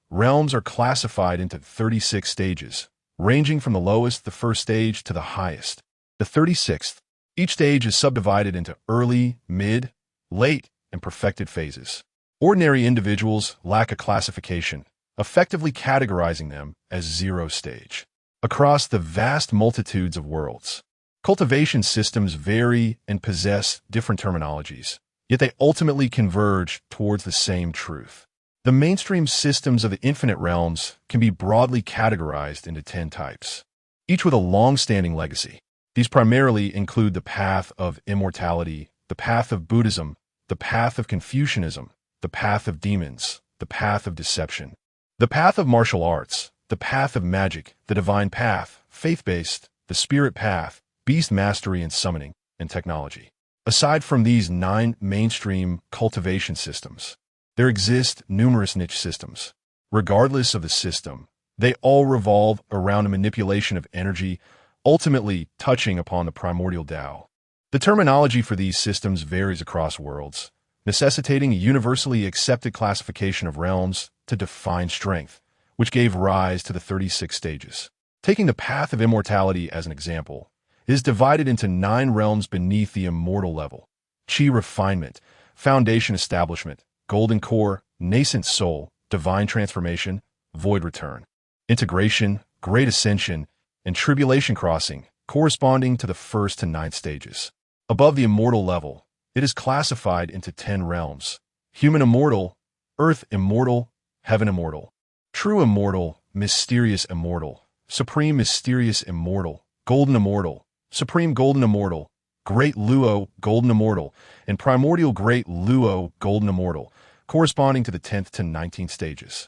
are classified into 36 stages, ranging from the lowest, the first stage, to the highest, the 36th. Each stage is subdivided into early, mid, late, and perfected phases. Ordinary individuals lack a classification, effectively categorizing them as zero stage. Across the vast multitudes of worlds, cultivation systems vary and possess different terminologies, yet they ultimately converge towards the same truth. The mainstream systems of the infinite realms can be broadly categorized into 10 types, each with a long-standing legacy. These primarily include the path of immortality, the path of Buddhism, the path of Confucianism, the path of demons, the path of deception, the path of martial arts, the path of magic, the divine path, faith-based, the spirit path, beast mastery and summoning, and technology. Aside from these 9 mainstream cultivation systems, there exist numerous niche systems. Regardless of the system, they all revolve around a manipulation of energy, ultimately touching upon the primordial Tao. The terminology for these systems varies across worlds, necessitating a universally accepted classification of realms to define strength, which gave rise to the 36 stages. Taking the path of immortality as an example, it is divided into 9 realms beneath the immortal level: Qi refinement, foundation establishment, golden core, nascent soul, divine transformation, void return, integration, great ascension, and tribulation crossing, corresponding to the 1st to 9th stages. Above the immortal level, it is classified into 10 realms: human immortal, earth immortal, heaven immortal, true immortal, mysterious immortal, supreme mysterious immortal, golden immortal, supreme golden immortal, great luo golden immortal, and primordial great luo golden immortal, corresponding to the 10th to 19th stages.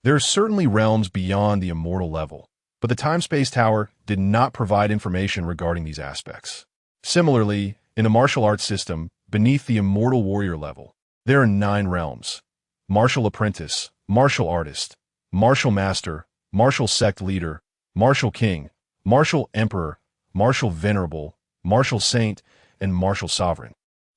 There are certainly realms beyond the immortal level, but the time-space tower did not provide information regarding these aspects. Similarly, in the martial arts system, beneath the immortal warrior level, there are 9 realms: martial apprentice, martial artist, martial master, martial sect leader, martial king, martial emperor, martial venerable, martial saint, and martial sovereign,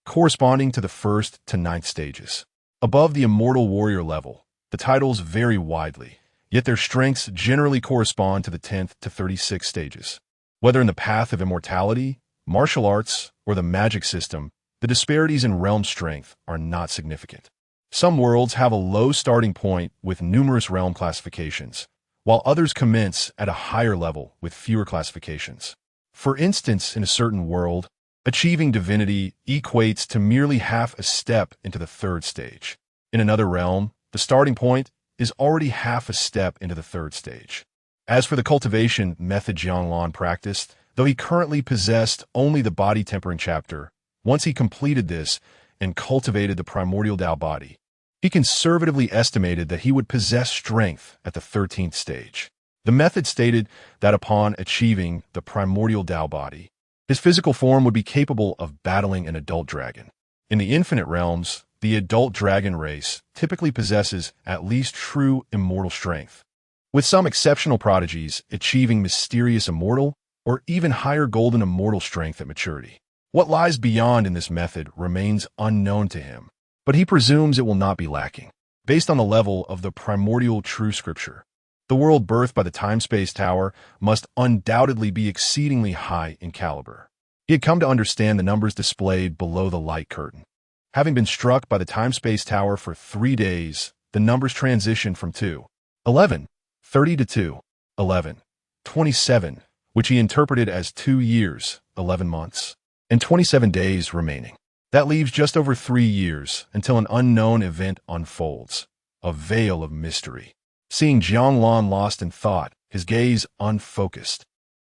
corresponding to the 1st to 9th stages. Above the immortal warrior level, the titles vary widely, yet their strengths generally correspond to the 10th to 36th stages. Whether in the path of immortality, martial arts, or the magic system, the disparities in realm strength are not significant. Some worlds have a low starting point with numerous realm classifications, while others commence at a higher level with fewer classifications. For instance, in a certain world, achieving divinity equates to merely half a step into the 3rd stage. In another realm, the starting point is already half a step into the 3rd stage. As for the cultivation method Jiang Lan practiced, though he currently possessed only the body tempering chapter, once he completed this and cultivated the primordial Tao body, he conservatively estimated that he would possess strength at the 13th stage. The method stated that upon achieving the primordial Tao body, his physical form would be capable of battling an adult dragon. In the infinite realms, the adult dragon race typically possesses at least true immortal strength, with some exceptional prodigies achieving mysterious immortal or even higher golden immortal strength at maturity. What lies beyond in this method remains unknown to him, but he presumes it will not be lacking. Based on the level of the primordial true scripture, the world birthed by the time-space tower must undoubtedly be exceedingly high in caliber. He had come to understand the numbers displayed below the light curtain. Having been struck by the time-space tower for 3 days, the numbers transitioned from 2, 11, 30 to 2, 11, 27, which he interpreted as 2 years, 11 months, and 27 days remaining. That leaves just over 3 years until an unknown event unfolds, a veil of mystery. Seeing Jiang Lan lost in thought, his gaze unfocused,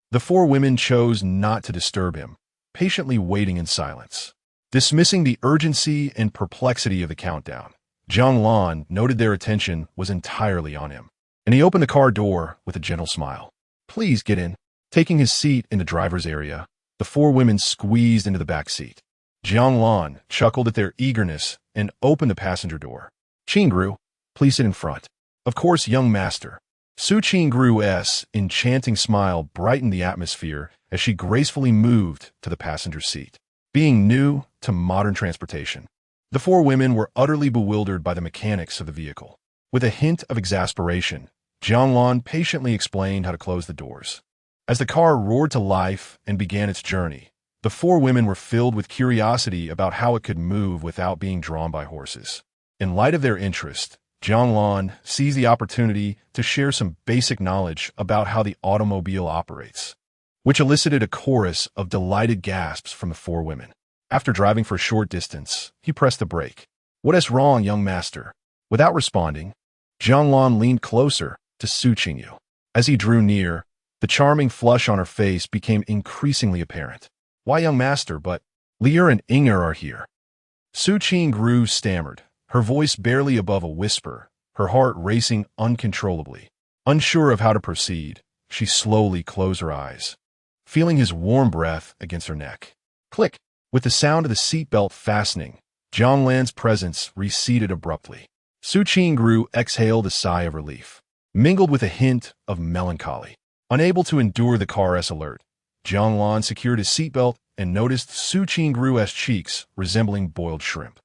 the 4 women chose not to disturb him, patiently waiting in silence. Dismissing the urgency and perplexity of the countdown, Jiang Lan noted their attention was entirely on him, and he opened the car door with a gentle smile. "Please get in." Taking his seat in the driver's area, the 4 women squeezed into the back seat. Jiang Lan chuckled at their eagerness and opened the passenger door. "Qingru, please sit in front." "Of course, young master." Su Qingru's enchanting smile brightened the atmosphere as she gracefully moved to the passenger seat. Being new to modern transportation, the 4 women were utterly bewildered by the mechanics of the vehicle. With a hint of exasperation, Jiang Lan patiently explained how to close the doors. As the car roared to life and began its journey, the 4 women were filled with curiosity about how it could move without being drawn by horses. In light of their interest, Jiang Lan seized the opportunity to share some basic knowledge about how the automobile operates, which elicited a chorus of delighted gasps from the 4 women. After driving for a short distance, he pressed the brake. "What is wrong, young master?" Without responding, Jiang Lan leaned closer to Su Qingyu. As he drew near, the charming flush on her face became increasingly apparent. "Why, young master, but Lier and Inger are here." Su Qingru stammered, her voice barely above a whisper, her heart racing uncontrollably. Unsure of how to proceed, she slowly closed her eyes, feeling his warm breath against her neck. Click! With the sound of the seatbelt fastening, Jiang Lan's presence receded abruptly. Su Qingru exhaled a sigh of relief, mingled with a hint of melancholy. Unable to endure the car's alert, Jiang Lan secured his seatbelt and noticed Su Qingru's cheeks resembling boiled shrimp.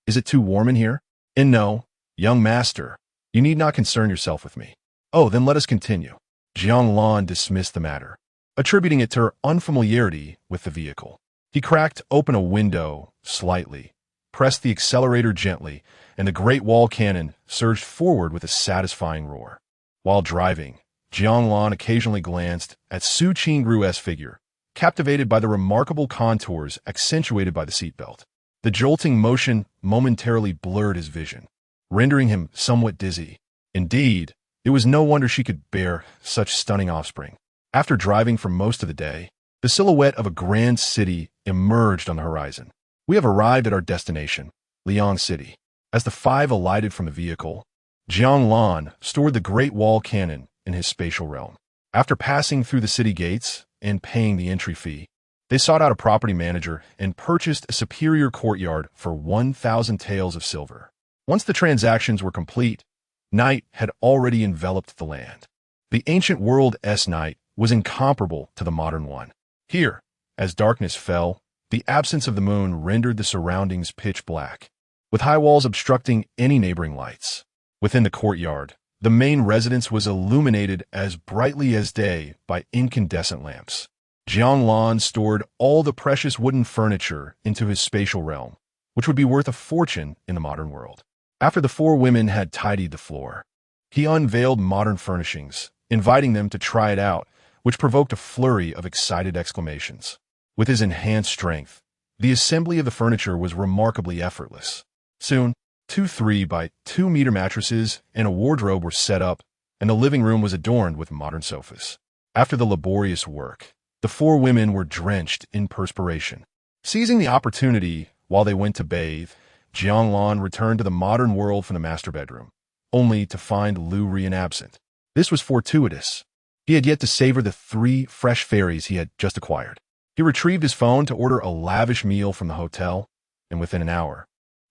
Is it too warm in here? And no, young master, you need not concern yourself with me. Oh, then let us continue. Jiang Lan dismissed the matter, attributing it to her unfamiliarity with the vehicle. He cracked open a window slightly, pressed the accelerator gently, and the great wall cannon surged forward with a satisfying roar. While driving, Jiang Lan occasionally glanced at Su Qingru's figure, captivated by the remarkable contours accentuated by the seatbelt. The jolting motion momentarily blurred his vision, rendering him somewhat dizzy. Indeed, it was no wonder she could bear such stunning offspring. After driving for most of the day, the silhouette of a grand city emerged on the horizon. We have arrived at our destination, Liang City. As the five alighted from the vehicle, Jiang Lan stored the Great Wall Cannon in his spatial realm. After passing through the city gates and paying the entry fee, they sought out a property manager and purchased a superior courtyard for 1,000 taels of silver. Once the transactions were complete, night had already enveloped the land. The ancient world's night was incomparable to the modern one. Here, as darkness fell, the absence of the moon rendered the surroundings pitch black, with high walls obstructing any neighboring lights. Within the courtyard, the main residence was illuminated as brightly as day by incandescent lamps. Jiang Lan stored all the precious wooden furniture into his spatial realm, which would be worth a fortune in the modern world. After the four women had tidied the floor, he unveiled modern furnishings, inviting them to try it out, which provoked a flurry of excited exclamations. With his enhanced strength, the assembly of the furniture was remarkably effortless. Soon, 2 3-by-2-meter mattresses and a wardrobe were set up, and the living room was adorned with modern sofas. After the laborious work, the four women were drenched in perspiration. Seizing the opportunity while they went to bathe, Jiang Lan returned to the modern world from the master bedroom, only to find Lu Rian absent. This was fortuitous. He had yet to savor the 3 fresh fairies he had just acquired. He retrieved his phone to order a lavish meal from the hotel, and within an hour,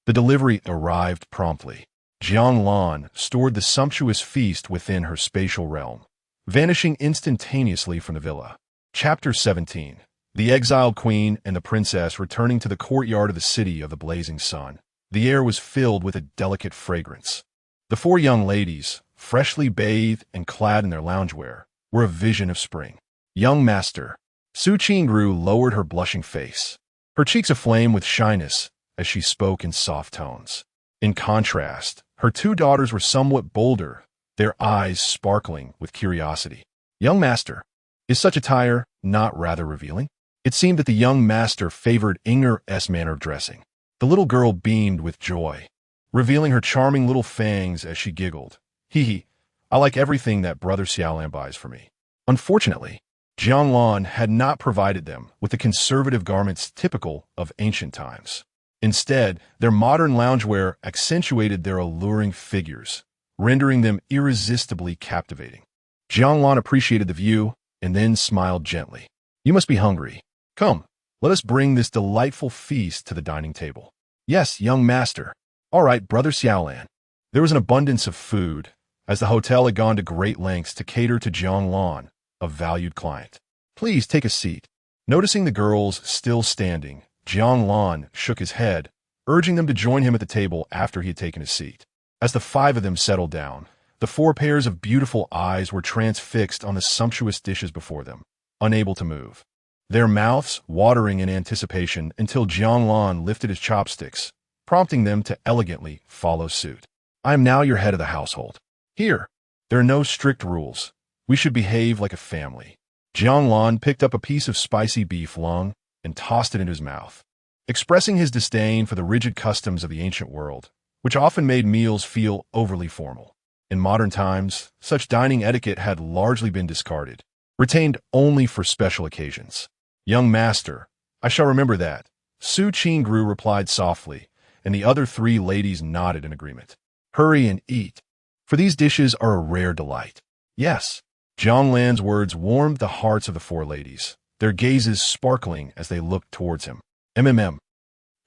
the delivery arrived promptly. Jiang Lan stored the sumptuous feast within her spatial realm, vanishing instantaneously from the villa. Chapter 17. The exiled queen and the princess returning to the courtyard of the city of the blazing sun. The air was filled with a delicate fragrance. The 4 young ladies, freshly bathed and clad in their loungewear, were a vision of spring. Young master, Su Qingru lowered her blushing face, her cheeks aflame with shyness as she spoke in soft tones. In contrast, her 2 daughters were somewhat bolder, their eyes sparkling with curiosity. Young master, is such attire not rather revealing? It seemed that the young master favored Inger's manner of dressing. The little girl beamed with joy, revealing her charming little fangs as she giggled. Hee, I like everything that Brother Xiaolan buys for me. Unfortunately, Jiang Lan had not provided them with the conservative garments typical of ancient times. Instead, their modern loungewear accentuated their alluring figures, rendering them irresistibly captivating. Jiang Lan appreciated the view and then smiled gently. You must be hungry. Come, let us bring this delightful feast to the dining table. Yes, young master. All right, Brother Xiaolan. There was an abundance of food, as the hotel had gone to great lengths to cater to Jiang Lan, a valued client. Please take a seat. Noticing the girls still standing, Jiang Lan shook his head, urging them to join him at the table after he had taken his seat. As the 5 of them settled down, the 4 pairs of beautiful eyes were transfixed on the sumptuous dishes before them, unable to move, their mouths watering in anticipation until Jiang Lan lifted his chopsticks, prompting them to elegantly follow suit. I am now your head of the household. Here, there are no strict rules. We should behave like a family. Jiang Lan picked up a piece of spicy beef lung and tossed it into his mouth, expressing his disdain for the rigid customs of the ancient world, which often made meals feel overly formal. In modern times, such dining etiquette had largely been discarded, retained only for special occasions. Young master, I shall remember that, Su Qingru replied softly, and the other three ladies nodded in agreement. Hurry and eat, for these dishes are a rare delight. Yes. Jiang Lan's words warmed the hearts of the four ladies, their gazes sparkling as they looked towards him.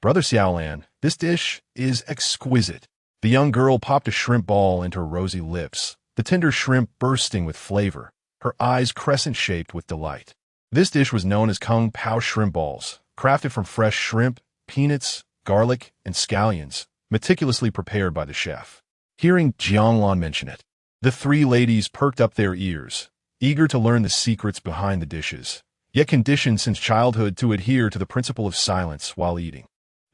Brother Xiao Lan, this dish is exquisite. The young girl popped a shrimp ball into her rosy lips, the tender shrimp bursting with flavor, her eyes crescent-shaped with delight. This dish was known as Kung Pao shrimp balls, crafted from fresh shrimp, peanuts, garlic, and scallions, meticulously prepared by the chef. Hearing Jiang Lan mention it, the three ladies perked up their ears, eager to learn the secrets behind the dishes, yet conditioned since childhood to adhere to the principle of silence while eating.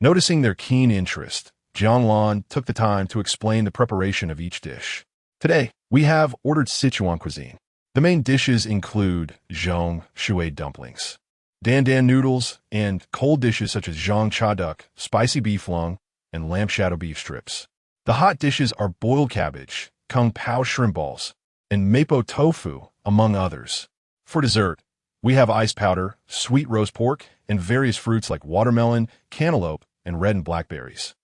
Noticing their keen interest, Jiang Lan took the time to explain the preparation of each dish. Today, we have ordered Sichuan cuisine. The main dishes include zhong shui dumplings, dan dan noodles, and cold dishes such as zhong cha duck, spicy beef lung, and lamb shadow beef strips. The hot dishes are boiled cabbage, kung pao shrimp balls, and mapo tofu, among others. For dessert, we have ice powder, sweet roast pork, and various fruits like watermelon, cantaloupe, and red and blackberries.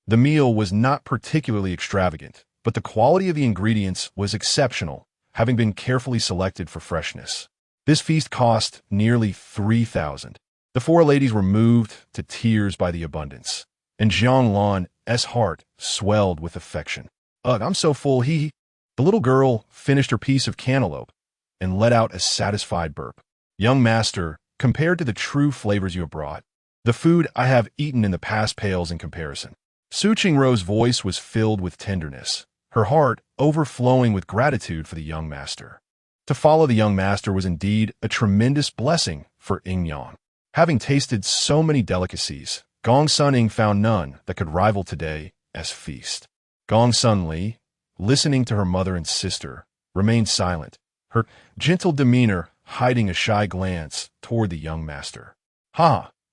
The meal was not particularly extravagant, but the quality of the ingredients was exceptional, having been carefully selected for freshness. This feast cost nearly 3,000. The four ladies were moved to tears by the abundance, and Jiang Lan's heart swelled with affection. Ugh, I'm so full, The little girl finished her piece of cantaloupe and let out a satisfied burp. Young master, compared to the true flavors you have brought, the food I have eaten in the past pales in comparison. Su Qingrou's voice was filled with tenderness, her heart overflowing with gratitude for the young master. To follow the young master was indeed a tremendous blessing for Ying Yang. Having tasted so many delicacies, Gong Sun Ying found none that could rival today as feast. Gong Sun Li, listening to her mother and sister, remained silent, her gentle demeanor hiding a shy glance toward the young master.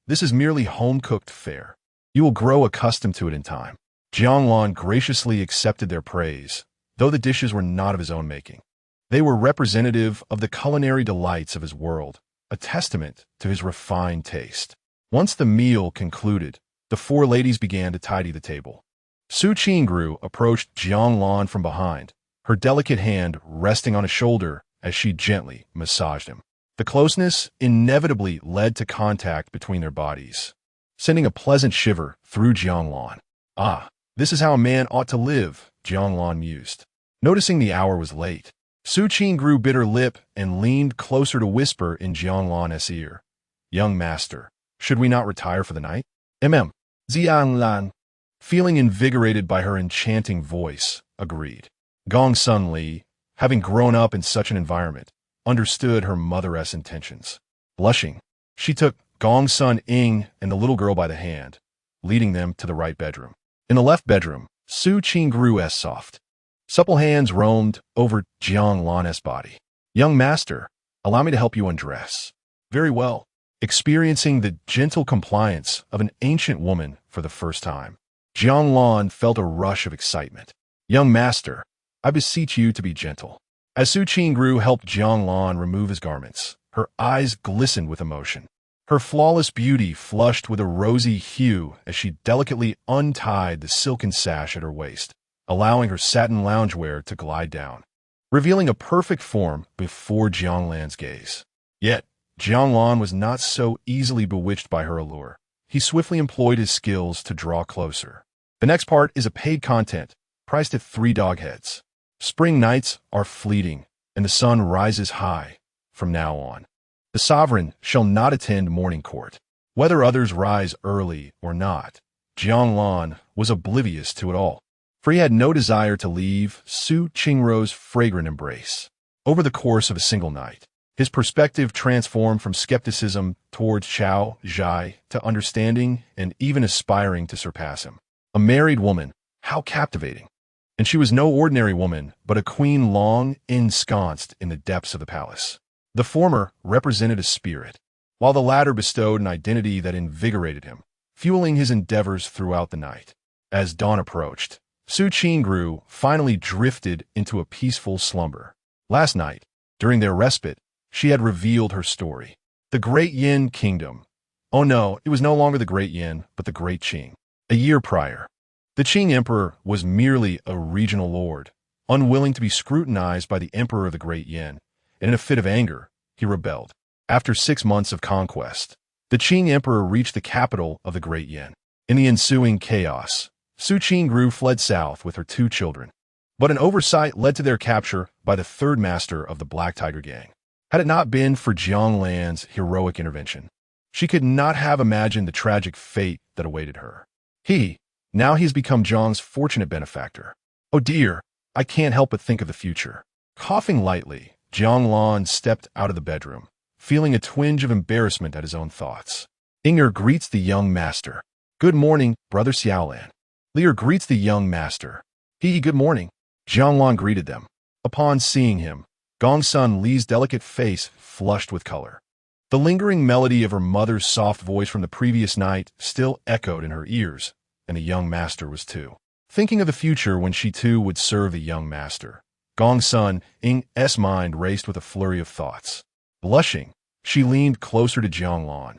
This is merely home-cooked fare. You will grow accustomed to it in time. Jiang Lan graciously accepted their praise, though the dishes were not of his own making. They were representative of the culinary delights of his world, a testament to his refined taste. Once the meal concluded, the four ladies began to tidy the table. Su Qingrou approached Jiang Lan from behind, her delicate hand resting on his shoulder as she gently massaged him. The closeness inevitably led to contact between their bodies, sending a pleasant shiver through Jiang Lan. This is how a man ought to live, Jiang Lan mused. Noticing the hour was late, Su Qingrou bit her lip and leaned closer to whisper in Jiang Lan's ear. Young master, should we not retire for the night? Jiang Lan, feeling invigorated by her enchanting voice, agreed. Gong Sun Li, having grown up in such an environment, understood her mother's intentions. Blushing, she took Gong Sun Ying and the little girl by the hand, leading them to the right bedroom. In the left bedroom, Su Qingrou's soft, supple hands roamed over Jiang Lan's body. Young master, allow me to help you undress. Very well. Experiencing the gentle compliance of an ancient woman for the first time, Jiang Lan felt a rush of excitement. Young master, I beseech you to be gentle. As Su Qingrou helped Jiang Lan remove his garments, her eyes glistened with emotion. Her flawless beauty flushed with a rosy hue as she delicately untied the silken sash at her waist, allowing her satin loungewear to glide down, revealing a perfect form before Jiang Lan's gaze. Yet, Jiang Lan was not so easily bewitched by her allure. He swiftly employed his skills to draw closer. The next part is a paid content, priced at 3 dog heads. Spring nights are fleeting, and the sun rises high from now on. The sovereign shall not attend morning court. Whether others rise early or not, Jiang Lan was oblivious to it all, for he had no desire to leave Su Qingrou's fragrant embrace. Over the course of a single night, his perspective transformed from skepticism towards Xiao Zhai to understanding and even aspiring to surpass him. A married woman, how captivating! And she was no ordinary woman, but a queen long ensconced in the depths of the palace. The former represented a spirit, while the latter bestowed an identity that invigorated him, fueling his endeavors throughout the night. As dawn approached, Su Qingrou finally drifted into a peaceful slumber. Last night, during their respite, she had revealed her story. The Great Yin Kingdom. Oh no, it was no longer the Great Yin, but the Great Qing. A year prior, the Qing emperor was merely a regional lord, unwilling to be scrutinized by the emperor of the Great Yin, and in a fit of anger, he rebelled. After 6 months of conquest, the Qing emperor reached the capital of the Great Yin. In the ensuing chaos, Su Qingru fled south with her 2 children. But an oversight led to their capture by the third master of the Black Tiger Gang. Had it not been for Jiang Lan's heroic intervention, she could not have imagined the tragic fate that awaited her. Now he has become Jiang's fortunate benefactor. Oh dear, I can't help but think of the future. Coughing lightly, Jiang Lan stepped out of the bedroom, feeling a twinge of embarrassment at his own thoughts. Inger greets the young master. Good morning, Brother Xiaolan. Lear greets the young master. Good morning. Jiang Lan greeted them. Upon seeing him, Gongsun Li's delicate face flushed with color. The lingering melody of her mother's soft voice from the previous night still echoed in her ears, and the young master was too. Thinking of the future when she too would serve the young master, Gongsun Ing's mind raced with a flurry of thoughts. Blushing, she leaned closer to Jiang Lan,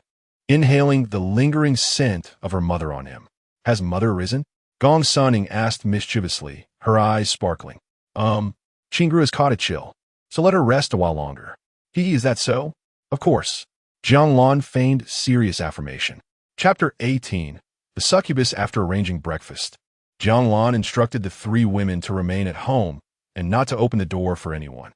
inhaling the lingering scent of her mother on him. Has mother arisen? Gongsun Ing asked mischievously, her eyes sparkling. Qingru has caught a chill, so let her rest a while longer. Is that so? Of course. Jiang Lan feigned serious affirmation. Chapter 18. The succubus after arranging breakfast. Jiang Lan instructed the 3 women to remain at home and not to open the door for anyone.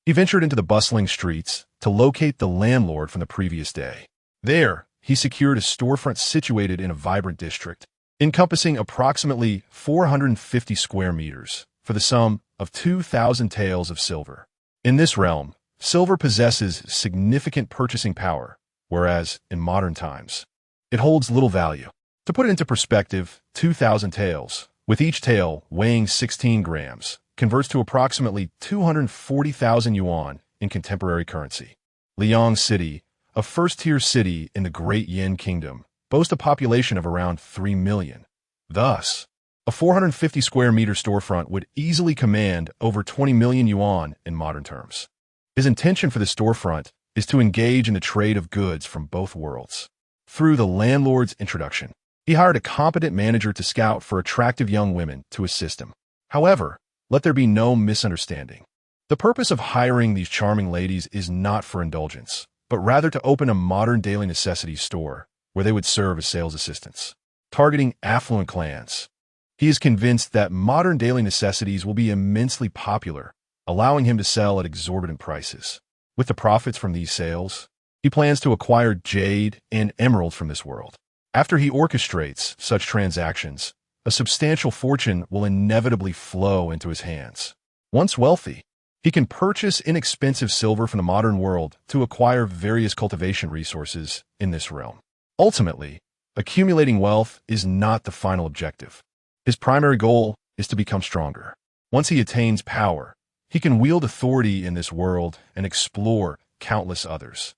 He ventured into the bustling streets to locate the landlord from the previous day. There, he secured a storefront situated in a vibrant district, encompassing approximately 450 square meters, for the sum of 2,000 taels of silver. In this realm, silver possesses significant purchasing power, whereas, in modern times, it holds little value. To put it into perspective, 2,000 taels, with each tael weighing 16 grams, converts to approximately 240,000 yuan in contemporary currency. Liang City, a first-tier city in the Great Yin Kingdom, boasts a population of around 3 million. Thus, a 450 square meter storefront would easily command over 20 million yuan in modern terms. His intention for the storefront is to engage in the trade of goods from both worlds. Through the landlord's introduction, he hired a competent manager to scout for attractive young women to assist him. However, let there be no misunderstanding. The purpose of hiring these charming ladies is not for indulgence, but rather to open a modern daily necessities store where they would serve as sales assistants, targeting affluent clans. He is convinced that modern daily necessities will be immensely popular, allowing him to sell at exorbitant prices. With the profits from these sales, he plans to acquire jade and emeralds from this world. After he orchestrates such transactions, a substantial fortune will inevitably flow into his hands. Once wealthy, he can purchase inexpensive silver from the modern world to acquire various cultivation resources in this realm. Ultimately, accumulating wealth is not the final objective. His primary goal is to become stronger. Once he attains power, he can wield authority in this world and explore countless others.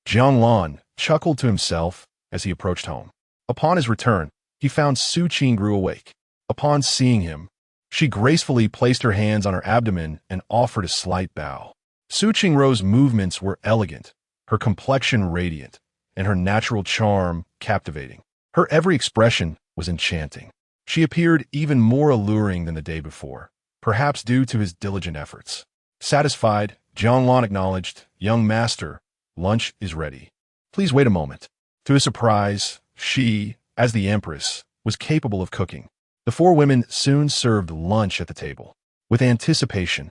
Jiang Lan chuckled to himself as he approached home. Upon his return, he found Su Qingru awake. Upon seeing him, she gracefully placed her hands on her abdomen and offered a slight bow. Su Qingru's movements were elegant, her complexion radiant, and her natural charm captivating. Her every expression was enchanting. She appeared even more alluring than the day before, perhaps due to his diligent efforts. Satisfied, Jiang Lan acknowledged, "Young master, lunch is ready. Please wait a moment." To his surprise, she, as the empress, was capable of cooking. The 4 women soon served lunch at the table. With anticipation,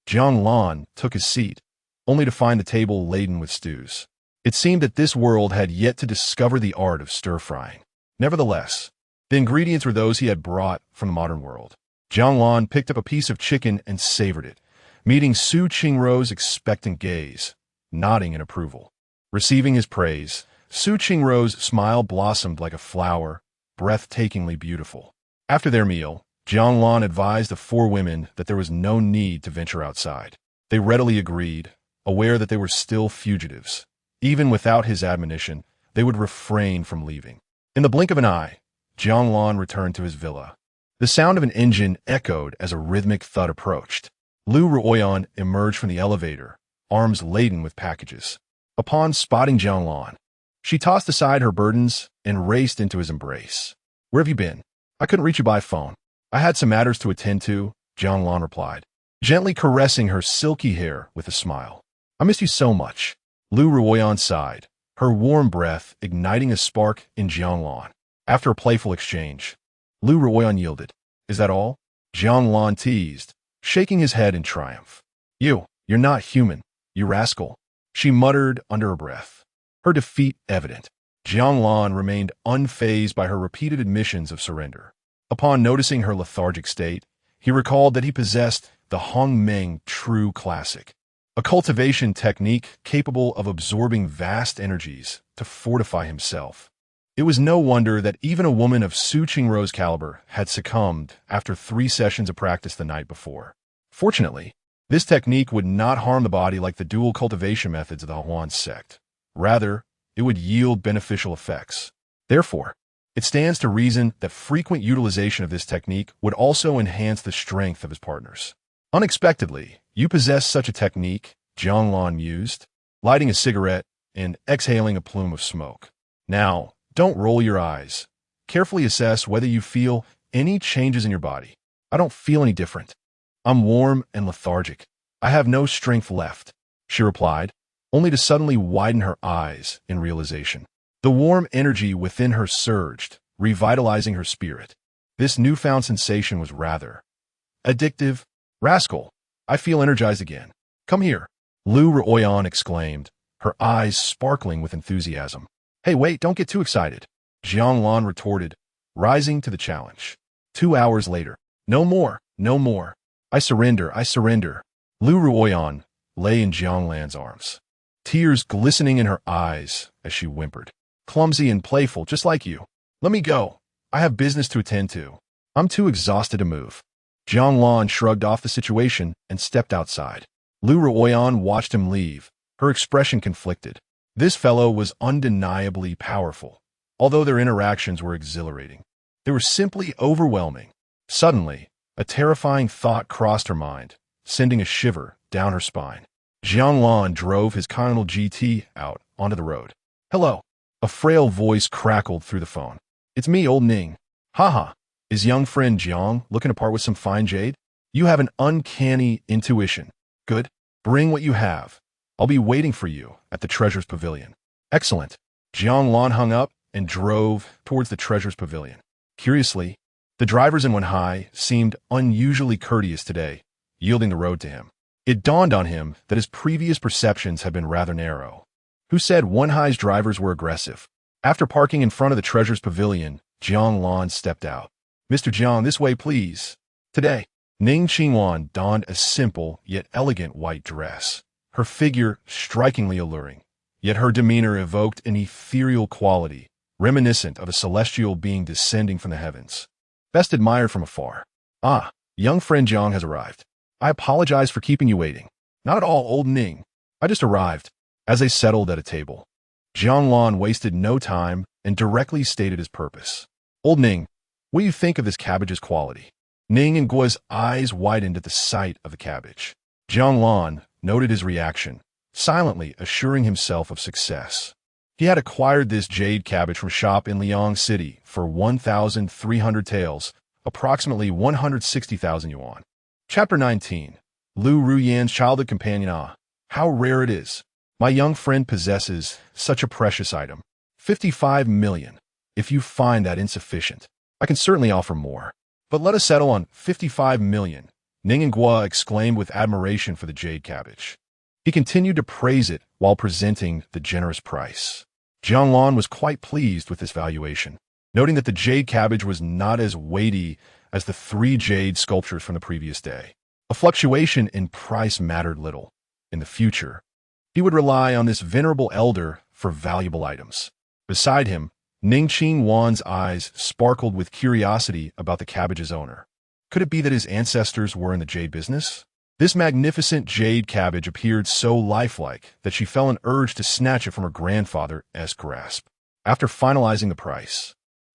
Jiang Lan took his seat, only to find the table laden with stews. It seemed that this world had yet to discover the art of stir-frying. Nevertheless, the ingredients were those he had brought from the modern world. Jiang Lan picked up a piece of chicken and savored it, meeting Su Qingru's expectant gaze, nodding in approval. Receiving his praise, Su Qingru's smile blossomed like a flower, breathtakingly beautiful. After their meal, Jiang Lan advised the 4 women that there was no need to venture outside. They readily agreed, aware that they were still fugitives. Even without his admonition, they would refrain from leaving. In the blink of an eye, Jiang Lan returned to his villa. The sound of an engine echoed as a rhythmic thud approached. Lu Ruoyan emerged from the elevator, arms laden with packages. Upon spotting Jiang Lan, she tossed aside her burdens and raced into his embrace. "Where have you been?" I couldn't reach you by phone. I had some matters to attend to, Jiang Lan replied, gently caressing her silky hair with a smile. I miss you so much. Lu Ruoyan sighed, her warm breath igniting a spark in Jiang Lan. After a playful exchange, Lu Ruoyan yielded. Is that all? Jiang Lan teased, shaking his head in triumph. You're not human, you rascal, she muttered under her breath, her defeat evident. Jiang Lan remained unfazed by her repeated admissions of surrender. Upon noticing her lethargic state, he recalled that he possessed the Hongmeng True Classic, a cultivation technique capable of absorbing vast energies to fortify himself. It was no wonder that even a woman of Su Qingrou's caliber had succumbed after 3 sessions of practice the night before. Fortunately, this technique would not harm the body like the dual cultivation methods of the Huan sect. Rather, it would yield beneficial effects. Therefore, it stands to reason that frequent utilization of this technique would also enhance the strength of his partners. Unexpectedly, you possess such a technique, Jiang Lan mused, lighting a cigarette and exhaling a plume of smoke. Now, don't roll your eyes. Carefully assess whether you feel any changes in your body. I don't feel any different. I'm warm and lethargic. I have no strength left, she replied, only to suddenly widen her eyes in realization. The warm energy within her surged, revitalizing her spirit. This newfound sensation was rather addictive. Rascal, I feel energized again. Come here, Lu Ruoyan exclaimed, her eyes sparkling with enthusiasm. Hey, wait, don't get too excited, Jiang Lan retorted, rising to the challenge. 2 hours later. No more, no more. I surrender, I surrender. Lu Ruoyan lay in Jiang Lan's arms, tears glistening in her eyes as she whimpered. Clumsy and playful, just like you. Let me go. I have business to attend to. I'm too exhausted to move. Jiang Lan shrugged off the situation and stepped outside. Lu Ruoyan watched him leave, her expression conflicted. This fellow was undeniably powerful, although their interactions were exhilarating. They were simply overwhelming. Suddenly, a terrifying thought crossed her mind, sending a shiver down her spine. Jiang Lan drove his Continental GT out onto the road. Hello. A frail voice crackled through the phone. It's me, old Ning. Haha. Is young friend Jiang looking to part with some fine jade? You have an uncanny intuition. Good. Bring what you have. I'll be waiting for you at the Treasures Pavilion. Excellent. Jiang Lan hung up and drove towards the Treasures Pavilion. Curiously, the drivers in Wenhai seemed unusually courteous today, yielding the road to him. It dawned on him that his previous perceptions had been rather narrow. Who said Wenhai's drivers were aggressive? After parking in front of the Treasures Pavilion, Jiang Lan stepped out. Mr. Jiang, this way, please. Today, Ning Qingwan donned a simple yet elegant white dress, her figure strikingly alluring. Yet her demeanor evoked an ethereal quality, reminiscent of a celestial being descending from the heavens. Best admired from afar. Ah, young friend Jiang has arrived. I apologize for keeping you waiting. Not at all, old Ning. I just arrived. As they settled at a table, Jiang Lan wasted no time and directly stated his purpose. Old Ning, what do you think of this cabbage's quality? Ning and Guo's eyes widened at the sight of the cabbage. Jiang Lan noted his reaction, silently assuring himself of success. He had acquired this jade cabbage from a shop in Liang City for 1,300 taels, approximately 160,000 yuan. Chapter 19. Lu Ruyan's childhood companion. Ah, how rare it is. My young friend possesses such a precious item. 55 million. If you find that insufficient, I can certainly offer more. But let us settle on 55 million, Ning and Guo exclaimed with admiration for the jade cabbage. He continued to praise it while presenting the generous price. Jiang Lan was quite pleased with this valuation, noting that the jade cabbage was not as weighty as the 3 jade sculptures from the previous day. A fluctuation in price mattered little. In the future, he would rely on this venerable elder for valuable items. Beside him, Ning Qingwan's eyes sparkled with curiosity about the cabbage's owner. Could it be that his ancestors were in the jade business? This magnificent jade cabbage appeared so lifelike that she felt an urge to snatch it from her grandfather's grasp. After finalizing the price,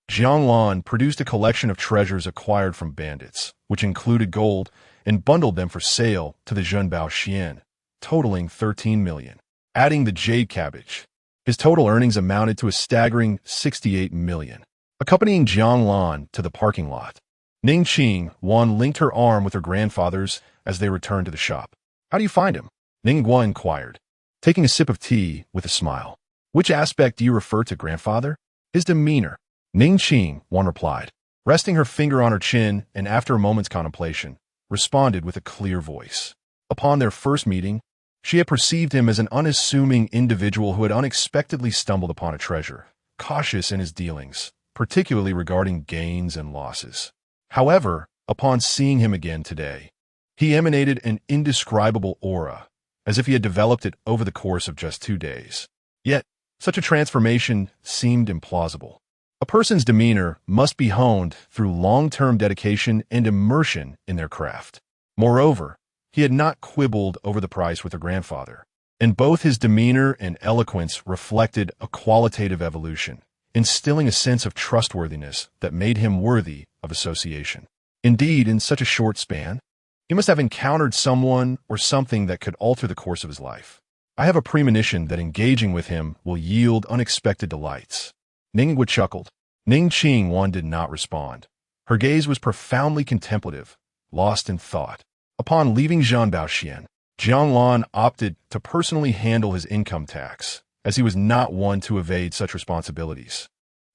Jiang Lan produced a collection of treasures acquired from bandits, which included gold, and bundled them for sale to the Zhenbao Xian, totaling 13 million. Adding the jade cabbage, his total earnings amounted to a staggering 68 million. Accompanying Jiang Lan to the parking lot, Ning Qing Wan linked her arm with her grandfather's as they returned to the shop. "How do you find him?" Ning Guo inquired, taking a sip of tea with a smile. "Which aspect do you refer to, grandfather?" "His demeanor," Ning Qing Wan replied, resting her finger on her chin, and after a moment's contemplation, responded with a clear voice. Upon their first meeting, she had perceived him as an unassuming individual who had unexpectedly stumbled upon a treasure, cautious in his dealings, particularly regarding gains and losses. However, upon seeing him again today, he emanated an indescribable aura, as if he had developed it over the course of just 2 days. Yet, such a transformation seemed implausible. A person's demeanor must be honed through long-term dedication and immersion in their craft. Moreover, he had not quibbled over the price with her grandfather, and both his demeanor and eloquence reflected a qualitative evolution, instilling a sense of trustworthiness that made him worthy of association. Indeed, in such a short span, he must have encountered someone or something that could alter the course of his life. I have a premonition that engaging with him will yield unexpected delights. Ningguo chuckled. Ning Qing Wan did not respond. Her gaze was profoundly contemplative, lost in thought. Upon leaving Zhanbaoxian, Jiang Lan opted to personally handle his income tax, as he was not one to evade such responsibilities.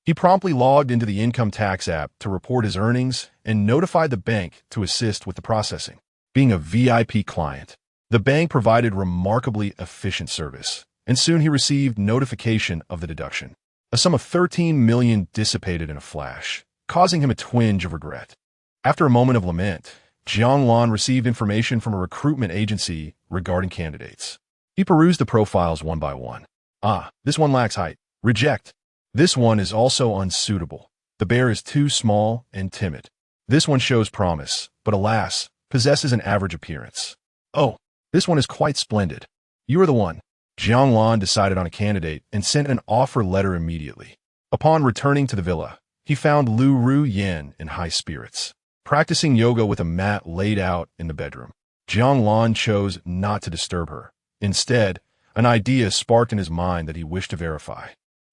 He promptly logged into the income tax app to report his earnings and notified the bank to assist with the processing. Being a VIP client, the bank provided remarkably efficient service, and soon he received notification of the deduction. A sum of 13 million dissipated in a flash, causing him a twinge of regret. After a moment of lament, Jiang Lan received information from a recruitment agency regarding candidates. He perused the profiles one by one. This one lacks height. Reject. This one is also unsuitable. The bear is too small and timid. This one shows promise, but alas, possesses an average appearance. Oh, this one is quite splendid. You are the one. Jiang Lan decided on a candidate and sent an offer letter immediately. Upon returning to the villa, he found Lu Ru Yan in high spirits, practicing yoga with a mat laid out in the bedroom. Jiang Lan chose not to disturb her. Instead, an idea sparked in his mind that he wished to verify.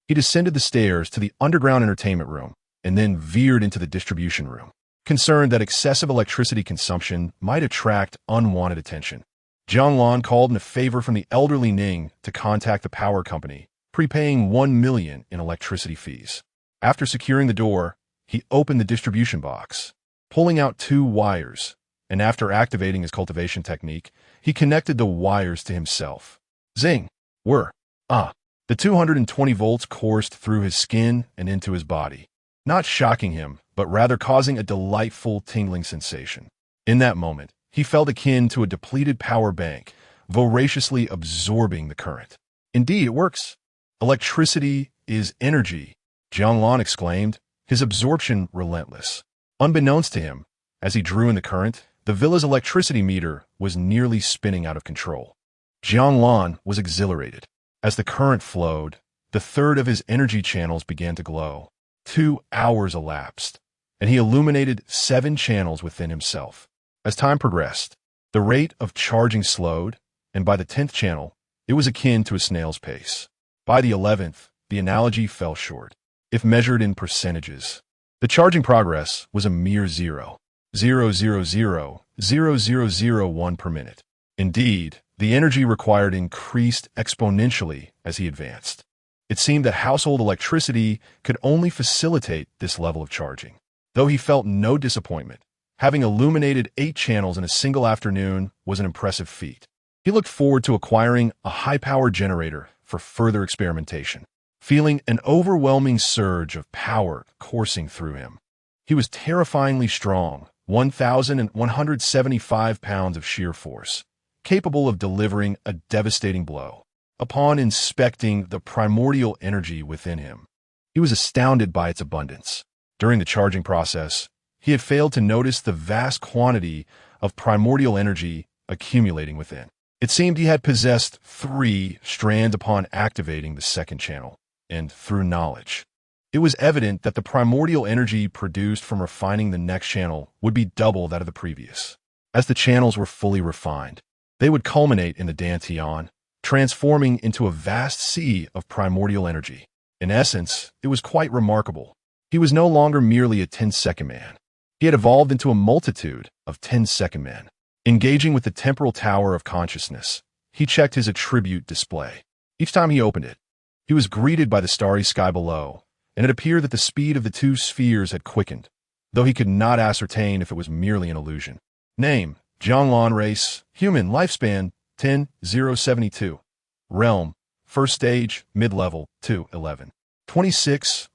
He descended the stairs to the underground entertainment room and then veered into the distribution room, concerned that excessive electricity consumption might attract unwanted attention. Jiang Lan called in a favor from the elderly Ning to contact the power company, prepaying 1 million in electricity fees. After securing the door, he opened the distribution box, pulling out 2 wires, and after activating his cultivation technique, he connected the wires to himself. Zing! The 220 volts coursed through his skin and into his body, not shocking him, but rather causing a delightful tingling sensation. In that moment, he felt akin to a depleted power bank, voraciously absorbing the current. Indeed, it works. Electricity is energy, Jiang Lan exclaimed, his absorption relentless. Unbeknownst to him, as he drew in the current, the villa's electricity meter was nearly spinning out of control. Jiang Lan was exhilarated. As the current flowed, the third of his energy channels began to glow. 2 hours elapsed, and he illuminated 7 channels within himself. As time progressed, the rate of charging slowed, and by the 10th channel, it was akin to a snail's pace. By the 11th, the analogy fell short. If measured in percentages, the charging progress was a mere 0.0000001 per minute. Indeed, the energy required increased exponentially as he advanced. It seemed that household electricity could only facilitate this level of charging. Though he felt no disappointment, having illuminated 8 channels in a single afternoon was an impressive feat. He looked forward to acquiring a high-power generator for further experimentation, feeling an overwhelming surge of power coursing through him. He was terrifyingly strong, 1,175 pounds of sheer force, capable of delivering a devastating blow. Upon inspecting the primordial energy within him, he was astounded by its abundance. During the charging process, he had failed to notice the vast quantity of primordial energy accumulating within. It seemed he had possessed 3 strands upon activating the 2nd channel, and through knowledge, it was evident that the primordial energy produced from refining the next channel would be double that of the previous. As the channels were fully refined, they would culminate in the dantian, transforming into a vast sea of primordial energy. In essence, it was quite remarkable. He was no longer merely a 10-second man. He had evolved into a multitude of 10-second men. Engaging with the temporal tower of consciousness, he checked his attribute display. Each time he opened it, he was greeted by the starry sky below, and it appeared that the speed of the two spheres had quickened, though he could not ascertain if it was merely an illusion. Name: Jiang Lan. Race: human. Lifespan: 10,072. Realm: first stage, mid-level, 211. 26,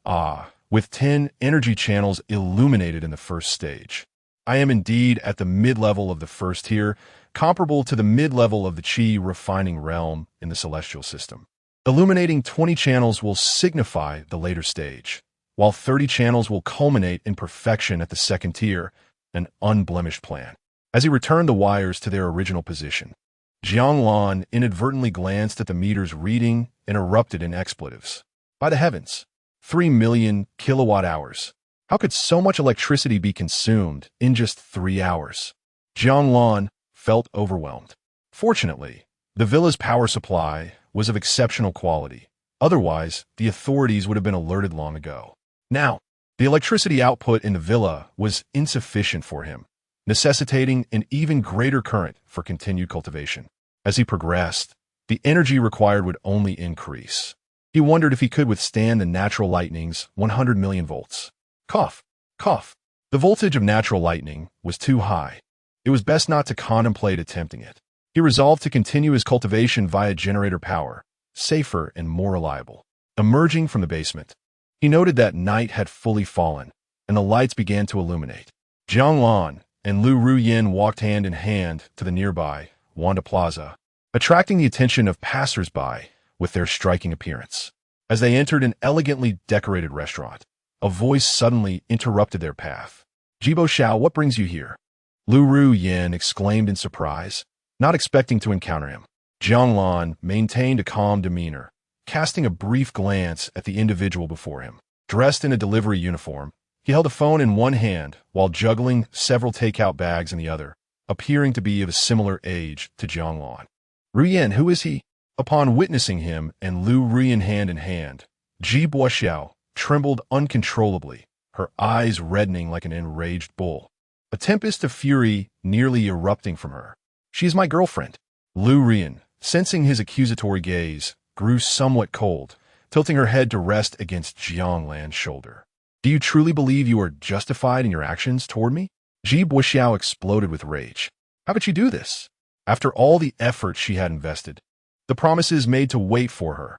with 10 energy channels illuminated in the first stage. I am indeed at the mid-level of the first tier, comparable to the mid-level of the Qi refining realm in the celestial system. Illuminating 20 channels will signify the later stage, while 30 channels will culminate in perfection at the second tier, an unblemished plan. As he returned the wires to their original position, Jiang Lan inadvertently glanced at the meter's reading and erupted in expletives. By the heavens! 3 million kilowatt-hours. How could so much electricity be consumed in just 3 hours? Jiang Lan felt overwhelmed. Fortunately, the villa's power supply was of exceptional quality. Otherwise, the authorities would have been alerted long ago. Now, the electricity output in the villa was insufficient for him, necessitating an even greater current for continued cultivation. As he progressed, the energy required would only increase. He wondered if he could withstand the natural lightning's 100 million volts. Cough, cough. The voltage of natural lightning was too high. It was best not to contemplate attempting it. He resolved to continue his cultivation via generator power, safer and more reliable. Emerging from the basement, he noted that night had fully fallen, and the lights began to illuminate. Jiang Lan and Lu Ruyin walked hand in hand to the nearby Wanda Plaza, attracting the attention of passers-by with their striking appearance. As they entered an elegantly decorated restaurant, a voice suddenly interrupted their path. "Jibo Xiao, what brings you here?" Lu Ruyin exclaimed in surprise, not expecting to encounter him. Jiang Lan maintained a calm demeanor, casting a brief glance at the individual before him. Dressed in a delivery uniform, he held a phone in one hand while juggling several takeout bags in the other, appearing to be of a similar age to Jiang Lan. "Ruyin, who is he?" Upon witnessing him and Lu Ruyin hand in hand, Ji Boxiao trembled uncontrollably, her eyes reddening like an enraged bull. A tempest of fury nearly erupting from her. "She is my girlfriend." Lu Ruyin, sensing his accusatory gaze, grew somewhat cold, tilting her head to rest against Jiang Lan's shoulder. "Do you truly believe you are justified in your actions toward me?" Ji Boxiao exploded with rage. How could she do this? After all the effort she had invested, the promises made to wait for her,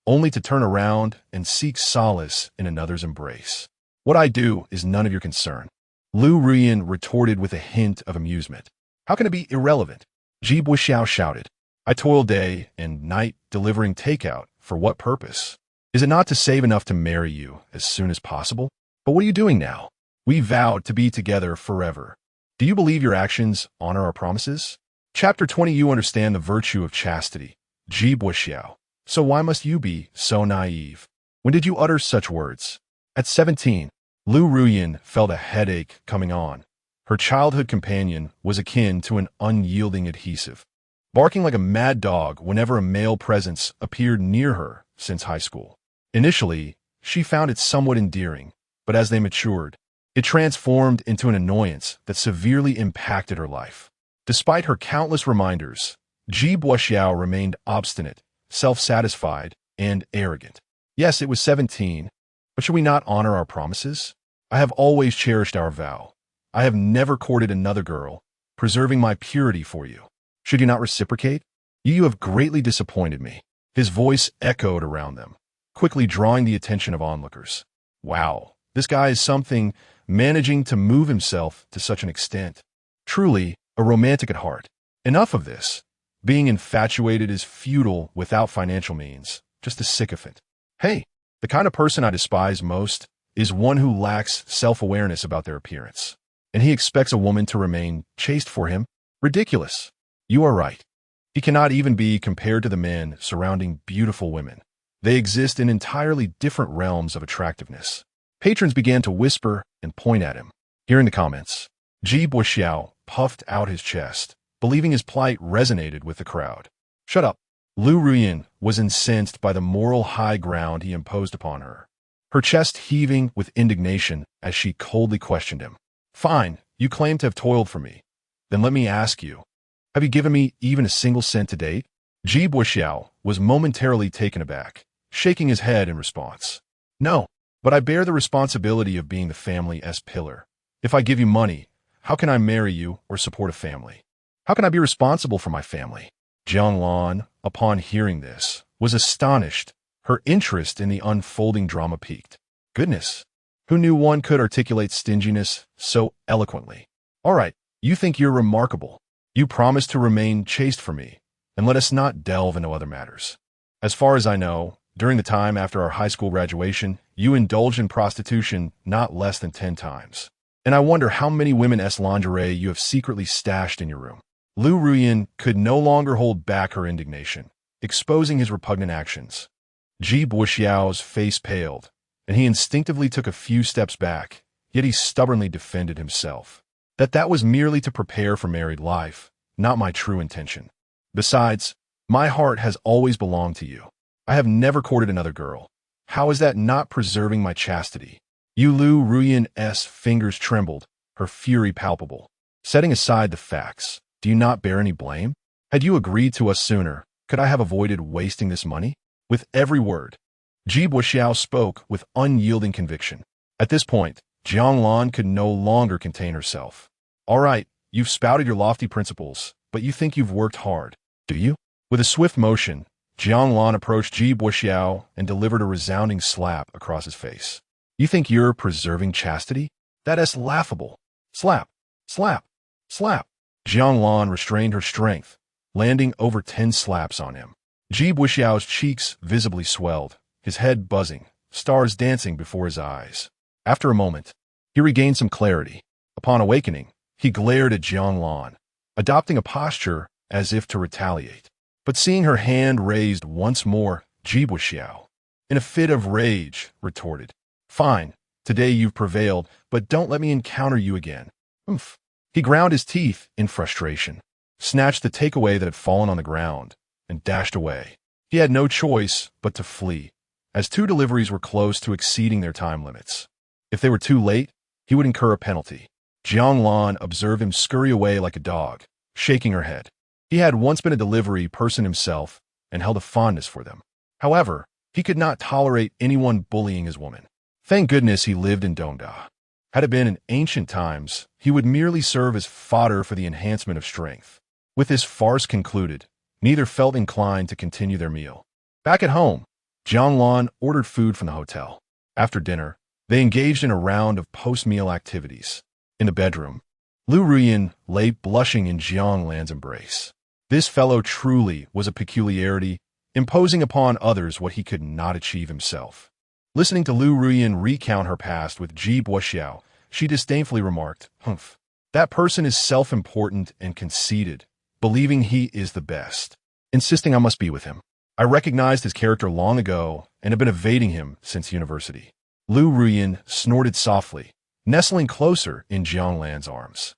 only to turn around and seek solace in another's embrace. "What I do is none of your concern." Lu Ruyin retorted with a hint of amusement. "How can it be irrelevant?" Ji Boxiao shouted. "I toil day and night delivering takeout. For what purpose? Is it not to save enough to marry you as soon as possible? But what are you doing now? We vowed to be together forever. Do you believe your actions honor our promises?" Chapter 20. You understand the virtue of chastity, Ji Boxiao. So why must you be so naive? When did you utter such words? At 17, Lu Ruyin felt a headache coming on. Her childhood companion was akin to an unyielding adhesive, barking like a mad dog whenever a male presence appeared near her since high school. Initially, she found it somewhat endearing, but as they matured, it transformed into an annoyance that severely impacted her life. Despite her countless reminders, Ji Boxiao remained obstinate, self-satisfied, and arrogant. Yes, it was 17, but should we not honor our promises? I have always cherished our vow. I have never courted another girl, preserving my purity for you. Should you not reciprocate? You have greatly disappointed me. His voice echoed around them, quickly drawing the attention of onlookers. Wow, this guy is something, managing to move himself to such an extent. Truly, a romantic at heart. Enough of this. Being infatuated is futile without financial means, just a sycophant. Hey, the kind of person I despise most is one who lacks self-awareness about their appearance. And he expects a woman to remain chaste for him? Ridiculous. You are right. He cannot even be compared to the men surrounding beautiful women. They exist in entirely different realms of attractiveness. Patrons began to whisper and point at him. Hearing the comments, Ji Boxiao puffed out his chest, believing his plight resonated with the crowd. Shut up. Lu Ruyin was incensed by the moral high ground he imposed upon her. her chest heaving with indignation as she coldly questioned him. Fine, you claim to have toiled for me. Then let me ask you, have you given me even a single cent to date? Ji Buxiao was momentarily taken aback, shaking his head in response. No, but I bear the responsibility of being the family's pillar. If I give you money, how can I marry you or support a family? How can I be responsible for my family? Jiang Lan, upon hearing this, was astonished. Her interest in the unfolding drama piqued. Goodness, who knew one could articulate stinginess so eloquently? All right, you think you're remarkable. You promise to remain chaste for me, and let us not delve into other matters. As far as I know, during the time after our high school graduation, you indulged in prostitution not less than 10 times. And I wonder how many women's lingerie you have secretly stashed in your room. Lu Ruyin could no longer hold back her indignation, exposing his repugnant actions. Ji Buxiao's face paled, and he instinctively took a few steps back, yet he stubbornly defended himself. That was merely to prepare for married life, not my true intention. Besides, my heart has always belonged to you. I have never courted another girl. How is that not preserving my chastity? Lu Ruyin's fingers trembled, her fury palpable. Setting aside the facts, do you not bear any blame? Had you agreed to us sooner, could I have avoided wasting this money? With every word, Ji Buxiao spoke with unyielding conviction. At this point, Jiang Lan could no longer contain herself. All right, you've spouted your lofty principles, but you think you've worked hard, do you? With a swift motion, Jiang Lan approached Ji Buxiao and delivered a resounding slap across his face. You think you're preserving chastity? That is laughable. Slap, slap, slap. Jiang Lan restrained her strength, landing over 10 slaps on him. Ji Buxiao's cheeks visibly swelled, his head buzzing, stars dancing before his eyes. After a moment, he regained some clarity. Upon awakening, he glared at Jiang Lan, adopting a posture as if to retaliate. But seeing her hand raised once more, Ji Buxiao, in a fit of rage, retorted, Fine, today you've prevailed, but don't let me encounter you again. Oomph. He ground his teeth in frustration, snatched the takeaway that had fallen on the ground, and dashed away. He had no choice but to flee, as 2 deliveries were close to exceeding their time limits. If they were too late, he would incur a penalty. Jiang Lan observed him scurry away like a dog, shaking her head. He had once been a delivery person himself and held a fondness for them. However, he could not tolerate anyone bullying his woman. Thank goodness he lived in Dongda. Had it been in ancient times, he would merely serve as fodder for the enhancement of strength. With this farce concluded, neither felt inclined to continue their meal. Back at home, Jiang Lan ordered food from the hotel. After dinner, they engaged in a round of post-meal activities. In the bedroom, Lu Ruyin lay blushing in Jiang Lan's embrace. This fellow truly was a peculiarity, imposing upon others what he could not achieve himself. Listening to Lu Ruyin recount her past with Ji Buxiao, she disdainfully remarked, Humph, that person is self-important and conceited, believing he is the best, insisting I must be with him. I recognized his character long ago and have been evading him since university. Lu Ruyin snorted softly, nestling closer in Jiang Lan's arms.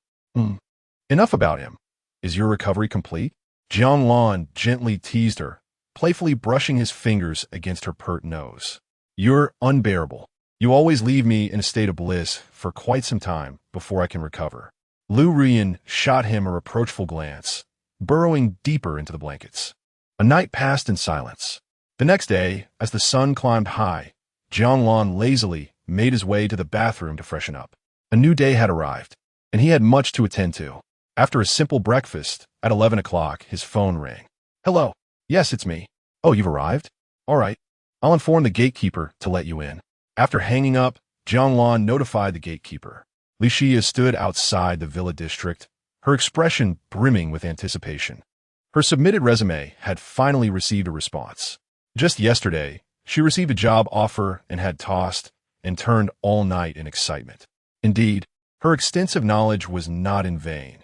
Enough about him. Is your recovery complete? Jiang Lan gently teased her, playfully brushing his fingers against her pert nose. You're unbearable. You always leave me in a state of bliss for quite some time before I can recover. Lu Ruyin shot him a reproachful glance, burrowing deeper into the blankets. A night passed in silence. The next day, as the sun climbed high, Jiang Lan lazily made his way to the bathroom to freshen up. A new day had arrived, and he had much to attend to. After a simple breakfast, at 11 o'clock, his phone rang. Hello. Yes, it's me. Oh, you've arrived? All right. I'll inform the gatekeeper to let you in. After hanging up, Jiang Lan notified the gatekeeper. Li Xia stood outside the villa district, her expression brimming with anticipation. Her submitted resume had finally received a response. Just yesterday, she received a job offer and had tossed and turned all night in excitement. Indeed, her extensive knowledge was not in vain.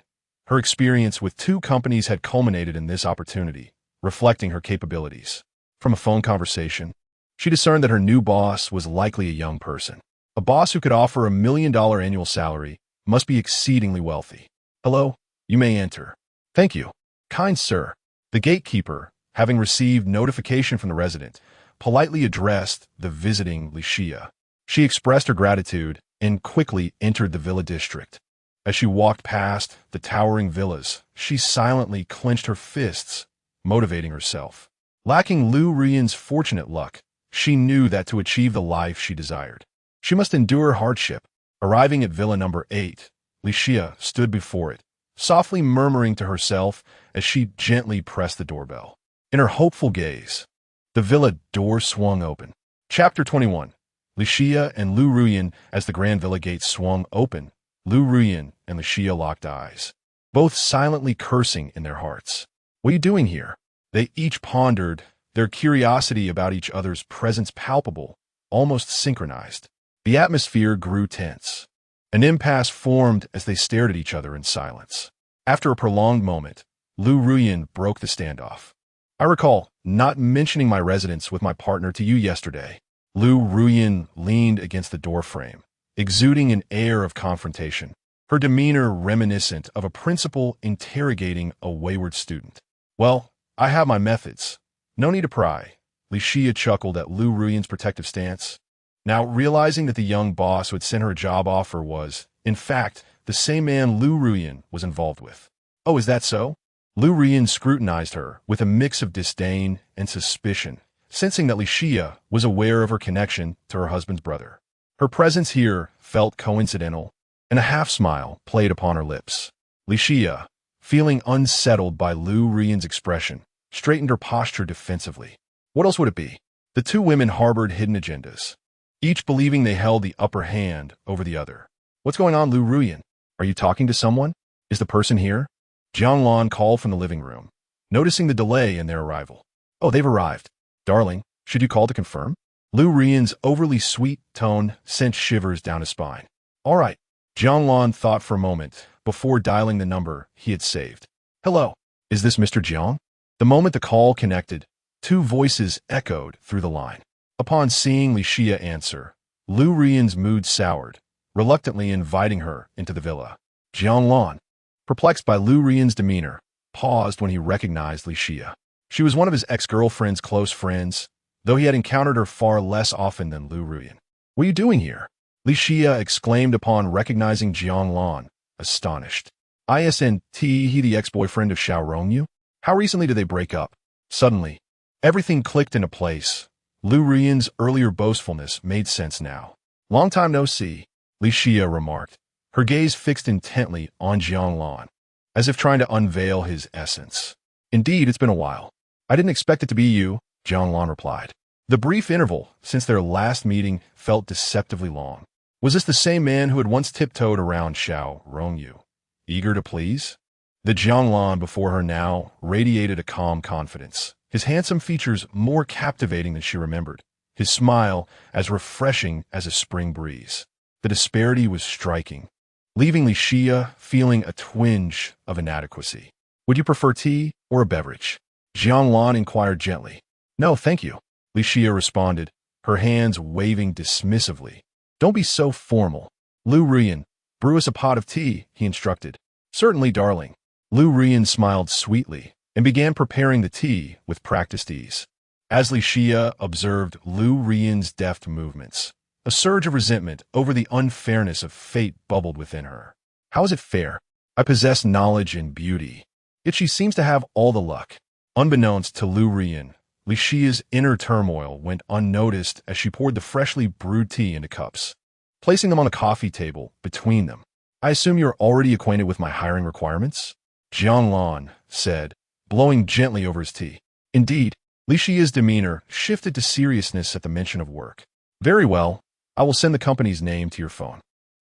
Her experience with 2 companies had culminated in this opportunity, reflecting her capabilities. From a phone conversation, she discerned that her new boss was likely a young person. A boss who could offer $1 million annual salary must be exceedingly wealthy. Hello, you may enter. Thank you. Kind sir. The gatekeeper, having received notification from the resident, politely addressed the visiting Li Xia. She expressed her gratitude and quickly entered the villa district. As she walked past the towering villas, she silently clenched her fists, motivating herself. Lacking Lu Ruyan's fortunate luck, she knew that to achieve the life she desired, she must endure hardship. Arriving at villa number 8, Li Xia stood before it, softly murmuring to herself as she gently pressed the doorbell. In her hopeful gaze, the villa door swung open. Chapter 21. Li Xia and Lu Ruyan. As the grand villa gates swung open, Lu Ruyan and Li Xia locked eyes, both silently cursing in their hearts. What are you doing here? They each pondered, their curiosity about each other's presence palpable, almost synchronized. The atmosphere grew tense. An impasse formed as they stared at each other in silence. After a prolonged moment, Lu Ruyan broke the standoff. I recall not mentioning my residence with my partner to you yesterday. Lu Ruyan leaned against the doorframe, exuding an air of confrontation, her demeanor reminiscent of a principal interrogating a wayward student. Well, I have my methods. No need to pry. Li Xia chuckled at Lu Ruyan's protective stance. Now, realizing that the young boss who had sent her a job offer was, in fact, the same man Lu Ruyan was involved with. Oh, is that so? Lu Ruyan scrutinized her with a mix of disdain and suspicion, sensing that Li Xia was aware of her connection to her husband's brother. Her presence here felt coincidental, and a half-smile played upon her lips. Li Xia, feeling unsettled by Lu Ruyan's expression, straightened her posture defensively. What else would it be? The two women harbored hidden agendas, each believing they held the upper hand over the other. What's going on, Lu Ruyan? Are you talking to someone? Is the person here? Jiang Lan called from the living room, noticing the delay in their arrival. Oh, they've arrived. Darling, should you call to confirm? Lu Ruyan's overly sweet tone sent shivers down his spine. All right. Jiang Lan thought for a moment before dialing the number he had saved. Hello, is this Mr. Jiang? The moment the call connected, two voices echoed through the line. Upon seeing Li Xia answer, Lu Ruyan's mood soured, reluctantly inviting her into the villa. Jiang Lan, perplexed by Lu Ruyan's demeanor, paused when he recognized Li Xia. She was one of his ex-girlfriend's close friends, though he had encountered her far less often than Lu Ruyan. What are you doing here? Li Xia exclaimed upon recognizing Jiang Lan, astonished. Isn't he the ex-boyfriend of Xiao Rongyu? How recently did they break up? Suddenly, everything clicked into place. Lu Ruyan's earlier boastfulness made sense now. Long time no see, Li Xia remarked, her gaze fixed intently on Jiang Lan, as if trying to unveil his essence. Indeed, it's been a while. I didn't expect it to be you, Jiang Lan replied. The brief interval since their last meeting felt deceptively long. Was this the same man who had once tiptoed around Xiao Rongyu, eager to please? The Jiang Lan before her now radiated a calm confidence, his handsome features more captivating than she remembered, his smile as refreshing as a spring breeze. The disparity was striking, leaving Li Xia feeling a twinge of inadequacy. Would you prefer tea or a beverage? Jiang Lan inquired gently. No, thank you, Li Xia responded, her hands waving dismissively. Don't be so formal. Lu Ruyan, brew us a pot of tea, he instructed. Certainly, darling. Lu Ruyan smiled sweetly and began preparing the tea with practiced ease. As Li Xia observed Lu Ruyan's deft movements, a surge of resentment over the unfairness of fate bubbled within her. How is it fair? I possess knowledge and beauty, yet she seems to have all the luck. Unbeknownst to Lu Ruyan, Li Xia's inner turmoil went unnoticed as she poured the freshly brewed tea into cups, placing them on a coffee table between them. I assume you're already acquainted with my hiring requirements? Jiang Lan said, blowing gently over his tea. Indeed, Li Xia's demeanor shifted to seriousness at the mention of work. Very well, I will send the company's name to your phone.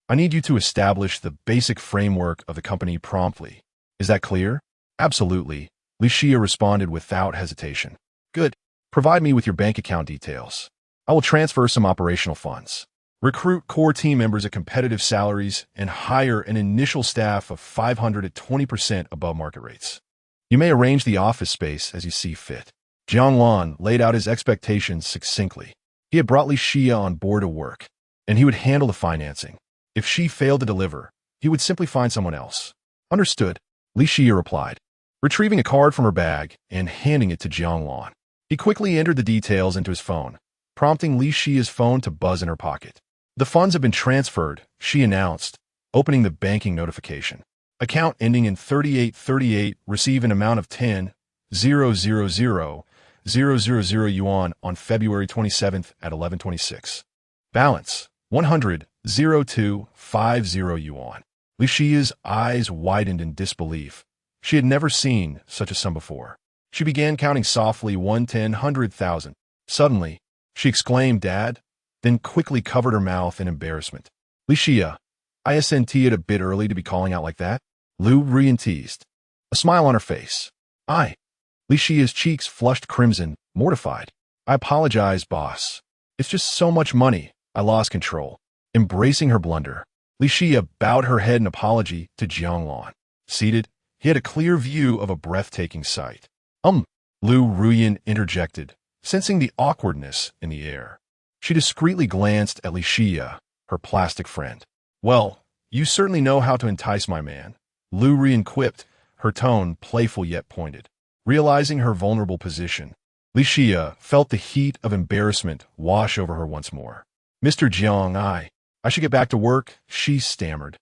I need you to establish the basic framework of the company promptly. Is that clear? Absolutely, Li Xia responded without hesitation. Good. Provide me with your bank account details. I will transfer some operational funds. Recruit core team members at competitive salaries and hire an initial staff of 500 at 20% above market rates. You may arrange the office space as you see fit. Jiang Lan laid out his expectations succinctly. He had brought Li Xia on board to work, and he would handle the financing. If she failed to deliver, he would simply find someone else. Understood, Li Xia replied, retrieving a card from her bag and handing it to Jiang Lan. He quickly entered the details into his phone, prompting Li Xia's phone to buzz in her pocket. The funds have been transferred, she announced, opening the banking notification. Account ending in 3838, receive an amount of 10,000,000 yuan on February 27th at 11:26. Balance 100,050 yuan. Li Xia's eyes widened in disbelief. She had never seen such a sum before. She began counting softly 110,000. Suddenly, she exclaimed, "Dad," then quickly covered her mouth in embarrassment. Li Xia, isn't it a bit early to be calling out like that? Lu Rian teased, a smile on her face. Li Xia's cheeks flushed crimson, mortified. I apologize, boss. It's just so much money. I lost control. Embracing her blunder, Li Xia bowed her head in apology to Jiang Lan. Seated, he had a clear view of a breathtaking sight. Lu Ruyan interjected, sensing the awkwardness in the air. She discreetly glanced at Li Xia, her plastic friend. Well, you certainly know how to entice my man, Lu Ruyan quipped, her tone playful yet pointed. Realizing her vulnerable position, Li Xia felt the heat of embarrassment wash over her once more. Mr. Jiang, I should get back to work, she stammered,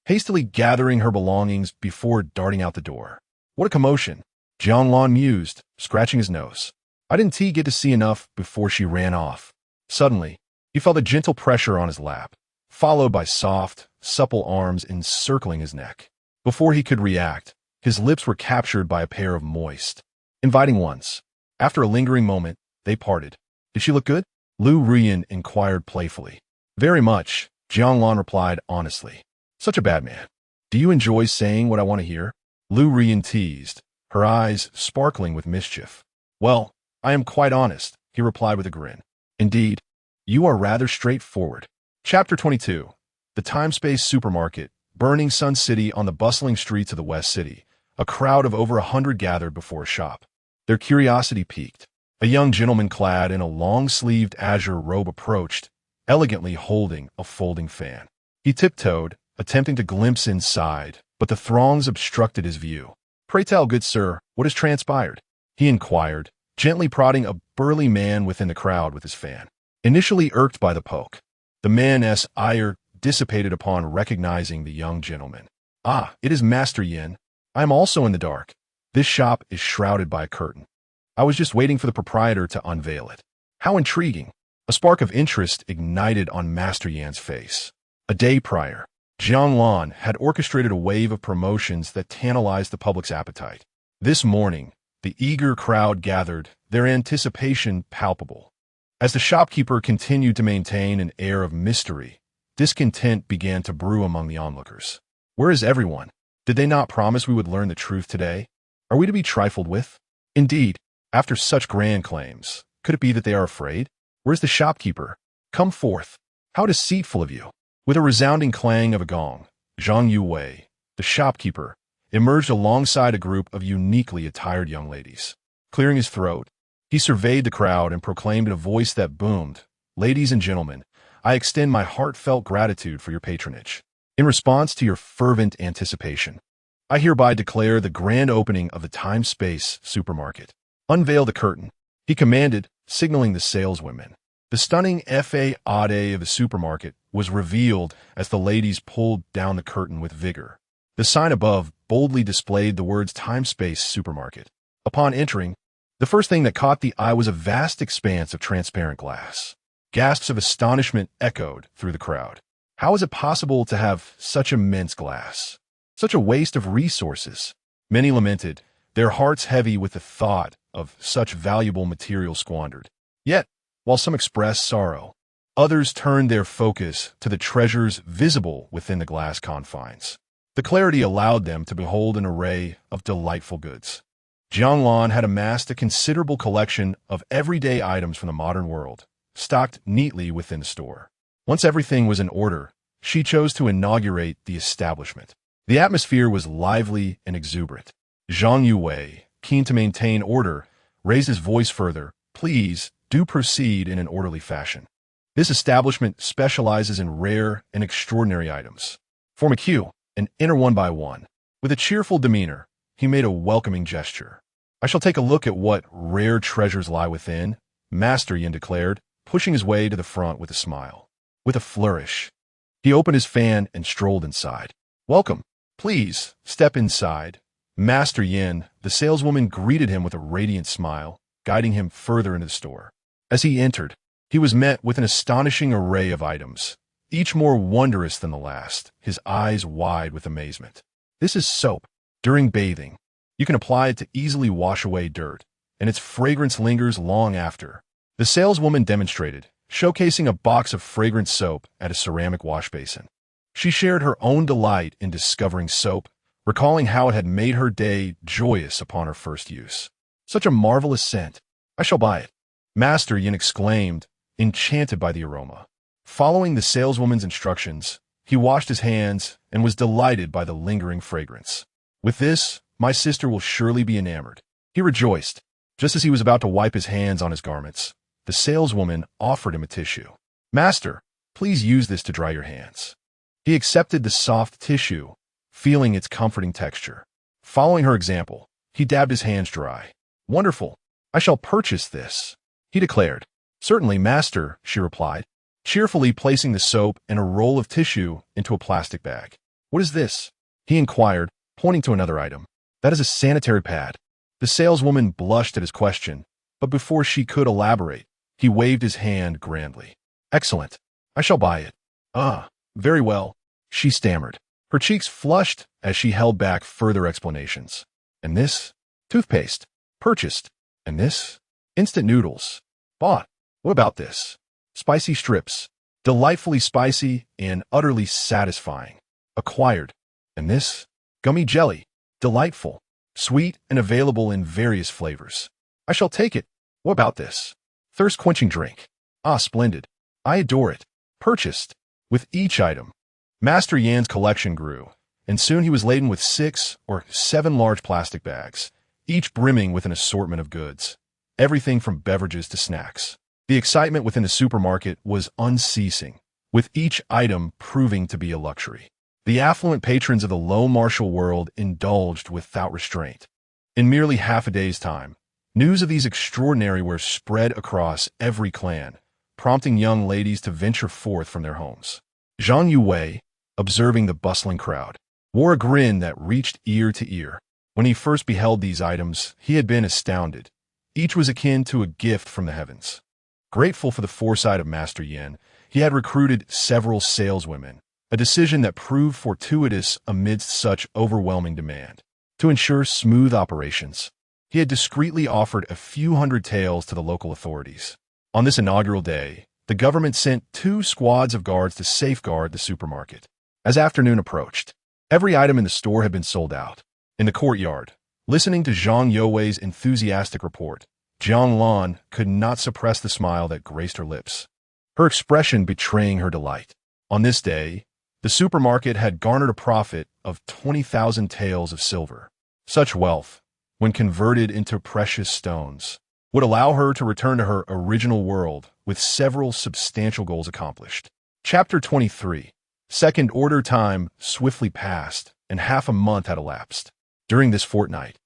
hastily gathering her belongings before darting out the door. What a commotion, Jiang Lan mused, scratching his nose. I didn't get to see enough before she ran off. Suddenly, he felt a gentle pressure on his lap, followed by soft, supple arms encircling his neck. Before he could react, his lips were captured by a pair of moist, inviting ones. After a lingering moment, they parted. Did she look good? Lu Ruyan inquired playfully. Very much, Jiang Lan replied honestly. Such a bad man. Do you enjoy saying what I want to hear? Lu Ruyan teased, her eyes sparkling with mischief. Well, I am quite honest, he replied with a grin. Indeed, you are rather straightforward. Chapter 22. The Time-Space Supermarket, Burning Sun City. On the bustling streets of the West City, a crowd of over 100 gathered before a shop. Their curiosity piqued. A young gentleman clad in a long-sleeved azure robe approached, elegantly holding a folding fan. He tiptoed, attempting to glimpse inside, but the throngs obstructed his view. Pray tell, good sir, what has transpired? He inquired, gently prodding a burly man within the crowd with his fan. Initially irked by the poke, the man's ire dissipated upon recognizing the young gentleman. Ah, it is Master Yin. I am also in the dark. This shop is shrouded by a curtain. I was just waiting for the proprietor to unveil it. How intriguing. A spark of interest ignited on Master Yan's face. A day prior, Jiang Lan had orchestrated a wave of promotions that tantalized the public's appetite. This morning, the eager crowd gathered, their anticipation palpable. As the shopkeeper continued to maintain an air of mystery, discontent began to brew among the onlookers. Where is everyone? Did they not promise we would learn the truth today? Are we to be trifled with? Indeed, after such grand claims, could it be that they are afraid? Where's the shopkeeper? Come forth. How deceitful of you. With a resounding clang of a gong, Zhang Yuwei, the shopkeeper, emerged alongside a group of uniquely attired young ladies. Clearing his throat, he surveyed the crowd and proclaimed in a voice that boomed, "Ladies and gentlemen, I extend my heartfelt gratitude for your patronage. In response to your fervent anticipation, I hereby declare the grand opening of the Time-Space Supermarket. Unveil the curtain," he commanded, signaling the saleswomen. The stunning facade of the supermarket was revealed as the ladies pulled down the curtain with vigor. The sign above boldly displayed the words Time-Space Supermarket. Upon entering, the first thing that caught the eye was a vast expanse of transparent glass. Gasps of astonishment echoed through the crowd. How is it possible to have such immense glass? Such a waste of resources. Many lamented, their hearts heavy with the thought of such valuable material squandered. Yet, while some expressed sorrow, others turned their focus to the treasures visible within the glass confines. The clarity allowed them to behold an array of delightful goods. Jiang Lan had amassed a considerable collection of everyday items from the modern world, stocked neatly within the store. Once everything was in order, she chose to inaugurate the establishment. The atmosphere was lively and exuberant. Zhang Yuwei, keen to maintain order, raised his voice further. Please, do proceed in an orderly fashion. This establishment specializes in rare and extraordinary items. Form a queue and enter one by one. With a cheerful demeanor, he made a welcoming gesture. I shall take a look at what rare treasures lie within, Master Yin declared, pushing his way to the front with a smile. With a flourish, he opened his fan and strolled inside. "Welcome. Please, step inside." Master Yin, the saleswoman, greeted him with a radiant smile, guiding him further into the store. As he entered, he was met with an astonishing array of items, each more wondrous than the last, his eyes wide with amazement. This is soap. During bathing, you can apply it to easily wash away dirt, and its fragrance lingers long after. The saleswoman demonstrated, showcasing a box of fragrant soap at a ceramic wash basin. She shared her own delight in discovering soap, recalling how it had made her day joyous upon her first use. "Such a marvelous scent. I shall buy it," Master Yin exclaimed, enchanted by the aroma. Following the saleswoman's instructions, he washed his hands and was delighted by the lingering fragrance. "With this, my sister will surely be enamored," he rejoiced. Just as he was about to wipe his hands on his garments, the saleswoman offered him a tissue. "Master, please use this to dry your hands." He accepted the soft tissue, feeling its comforting texture. Following her example, he dabbed his hands dry. "Wonderful. I shall purchase this," he declared. "Certainly, master," she replied, cheerfully placing the soap and a roll of tissue into a plastic bag. "What is this?" he inquired, pointing to another item. "That is a sanitary pad." The saleswoman blushed at his question, but before she could elaborate, he waved his hand grandly. "Excellent. I shall buy it." "Ah, very well," she stammered. Her cheeks flushed as she held back further explanations. "And this? Toothpaste. Purchased. And this? Instant noodles. Bought. What about this? Spicy strips. Delightfully spicy and utterly satisfying. Acquired. And this? Gummy jelly. Delightful. Sweet and available in various flavors. I shall take it. What about this? Thirst-quenching drink. Ah, splendid. I adore it. Purchased." With each item, Master Yan's collection grew, and soon he was laden with 6 or 7 large plastic bags, each brimming with an assortment of goods, everything from beverages to snacks. The excitement within the supermarket was unceasing, with each item proving to be a luxury. The affluent patrons of the low martial world indulged without restraint. In merely half a day's time, news of these extraordinary wares spread across every clan, prompting young ladies to venture forth from their homes. Zhang Yue, observing the bustling crowd, wore a grin that reached ear to ear. When he first beheld these items, he had been astounded. Each was akin to a gift from the heavens. Grateful for the foresight of Master Yin, he had recruited several saleswomen, a decision that proved fortuitous amidst such overwhelming demand. To ensure smooth operations, he had discreetly offered a few hundred taels to the local authorities. On this inaugural day, the government sent 2 squads of guards to safeguard the supermarket. As afternoon approached, every item in the store had been sold out. In the courtyard, listening to Zhang You's enthusiastic report, Jiang Lan could not suppress the smile that graced her lips, her expression betraying her delight. On this day, the supermarket had garnered a profit of 20,000 taels of silver. Such wealth, when converted into precious stones, would allow her to return to her original world with several substantial goals accomplished. Chapter 23. Second order time swiftly passed, and half a month had elapsed. During this fortnight,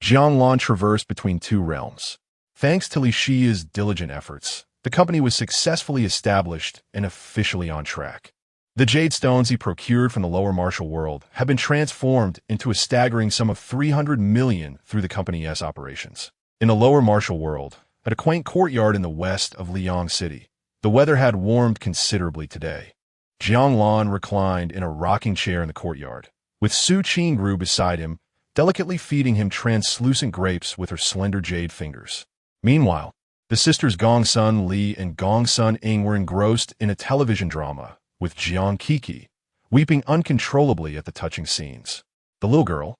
Jiang Lan traversed between 2 realms. Thanks to Li Shi's diligent efforts, the company was successfully established and officially on track. The jade stones he procured from the lower martial world have been transformed into a staggering sum of 300 million through the company's operations. In the lower martial world, at a quaint courtyard in the west of Liang City, the weather had warmed considerably today. Jiang Lan reclined in a rocking chair in the courtyard, with Su Qingru beside him, delicately feeding him translucent grapes with her slender jade fingers. Meanwhile, the sisters Gongsun Li and Gongsun Ing were engrossed in a television drama, with Jiang Kiki, weeping uncontrollably at the touching scenes. The little girl,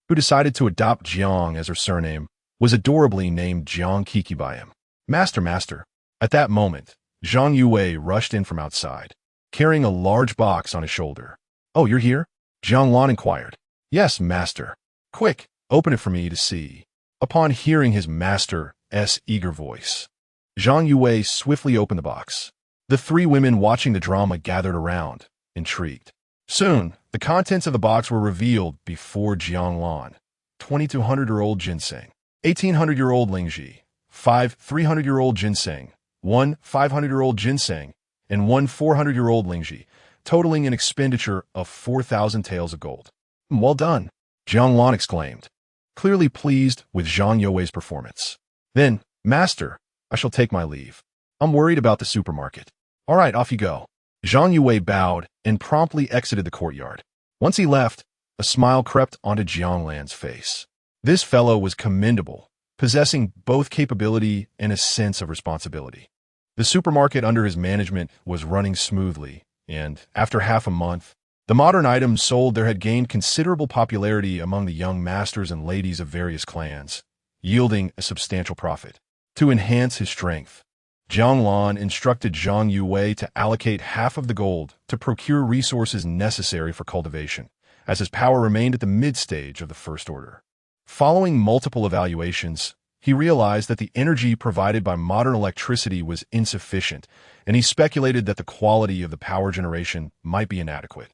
who decided to adopt Jiang as her surname, was adorably named Jiang Kiki by him. Master, master." At that moment, Zhang Yue rushed in from outside, carrying a large box on his shoulder. "Oh, you're here?" Jiang Lan inquired. "Yes, master." "Quick, open it for me to see." Upon hearing his master's eager voice, Zhang Yue swiftly opened the box. The 3 women watching the drama gathered around, intrigued. Soon, the contents of the box were revealed before Jiang Lan. 2,200-year-old ginseng, 1,800-year-old lingji, 5 300-year-old ginseng, 1 500-year-old ginseng, and one 400-year-old Lingji, totaling an expenditure of 4,000 taels of gold. Well done, Jiang Lan exclaimed, clearly pleased with Zhang Youwei's performance. Then, Master, I shall take my leave. I'm worried about the supermarket. All right, off you go. Zhang Youwei bowed and promptly exited the courtyard. Once he left, a smile crept onto Jiang Lan's face. This fellow was commendable, possessing both capability and a sense of responsibility. The supermarket under his management was running smoothly, and after half a month, the modern items sold there had gained considerable popularity among the young masters and ladies of various clans, yielding a substantial profit. To enhance his strength, Jiang Lan instructed Zhang Youwei to allocate half of the gold to procure resources necessary for cultivation, as his power remained at the mid-stage of the First Order. Following multiple evaluations, he realized that the energy provided by modern electricity was insufficient, and he speculated that the quality of the power generation might be inadequate.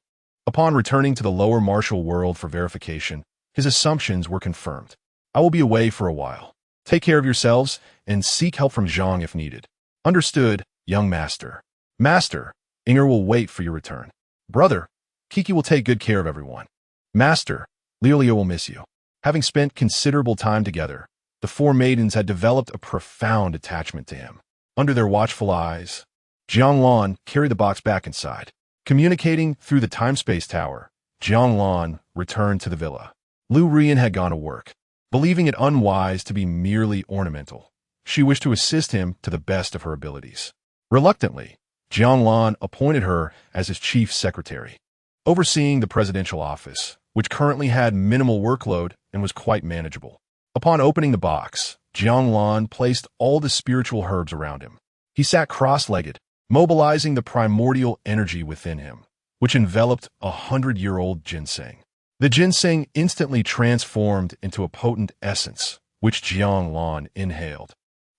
Upon returning to the lower martial world for verification, his assumptions were confirmed. I will be away for a while. Take care of yourselves and seek help from Zhang if needed. Understood, young master. Master, Inger will wait for your return. Brother, Kiki will take good care of everyone. Master, Lilia will miss you. Having spent considerable time together, the four maidens had developed a profound attachment to him. Under their watchful eyes, Jiang Lan carried the box back inside. Communicating through the time-space tower, Jiang Lan returned to the villa. Lu Rian had gone to work. Believing it unwise to be merely ornamental, she wished to assist him to the best of her abilities. Reluctantly, Jiang Lan appointed her as his chief secretary, overseeing the presidential office, which currently had minimal workload and was quite manageable. Upon opening the box, Jiang Lan placed all the spiritual herbs around him. He sat cross-legged, mobilizing the primordial energy within him, which enveloped 100-year-old ginseng. The ginseng instantly transformed into a potent essence, which Jiang Lan inhaled,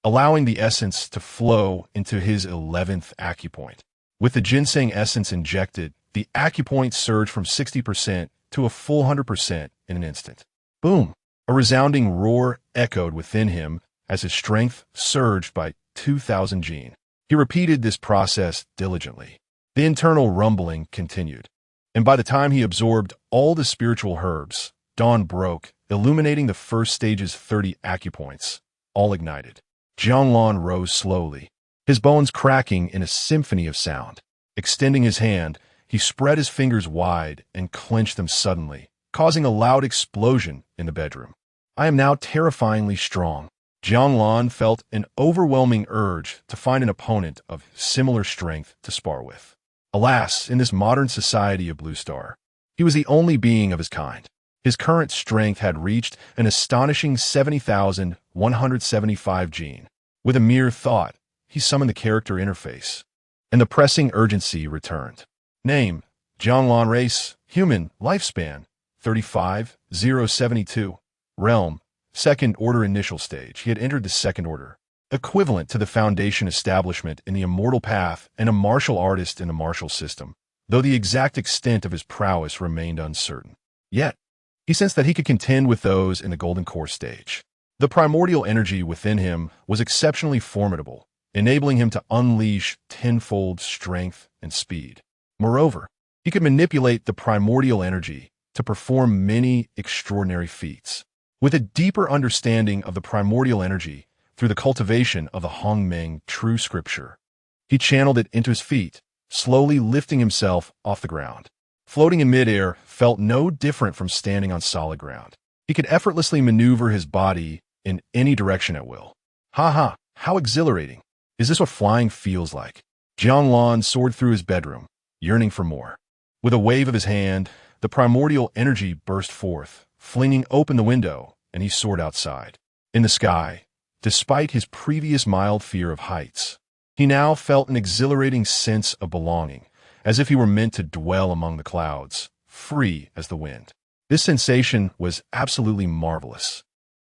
allowing the essence to flow into his 11th acupoint. With the ginseng essence injected, the acupoint surged from 60% to a full 100% in an instant. Boom! A resounding roar echoed within him as his strength surged by 2,000 jin. He repeated this process diligently. The internal rumbling continued, and by the time he absorbed all the spiritual herbs, dawn broke, illuminating the first stage's 30 acupoints, all ignited. Jiang Lan rose slowly, his bones cracking in a symphony of sound. Extending his hand, he spread his fingers wide and clenched them suddenly, causing a loud explosion in the bedroom. I am now terrifyingly strong. Jiang Lan felt an overwhelming urge to find an opponent of similar strength to spar with. Alas, in this modern society of Blue Star, he was the only being of his kind. His current strength had reached an astonishing 70,175 jin. With a mere thought, he summoned the character interface, and the pressing urgency returned. Name, Jiang Lan. Race, human. Lifespan, 35,072. Realm, Second Order initial stage. He had entered the Second Order, equivalent to the Foundation establishment in the Immortal Path and a martial artist in the martial system, though the exact extent of his prowess remained uncertain. Yet, he sensed that he could contend with those in the Golden Core stage. The primordial energy within him was exceptionally formidable, enabling him to unleash tenfold strength and speed. Moreover, he could manipulate the primordial energy to perform many extraordinary feats. With a deeper understanding of the primordial energy through the cultivation of the Hongmeng true scripture, he channeled it into his feet, slowly lifting himself off the ground. Floating in midair felt no different from standing on solid ground. He could effortlessly maneuver his body in any direction at will. How exhilarating. Is this what flying feels like? Jiang Lan soared through his bedroom, yearning for more. With a wave of his hand, the primordial energy burst forth, flinging open the window, and he soared outside. In the sky, despite his previous mild fear of heights, he now felt an exhilarating sense of belonging, as if he were meant to dwell among the clouds, free as the wind. This sensation was absolutely marvelous.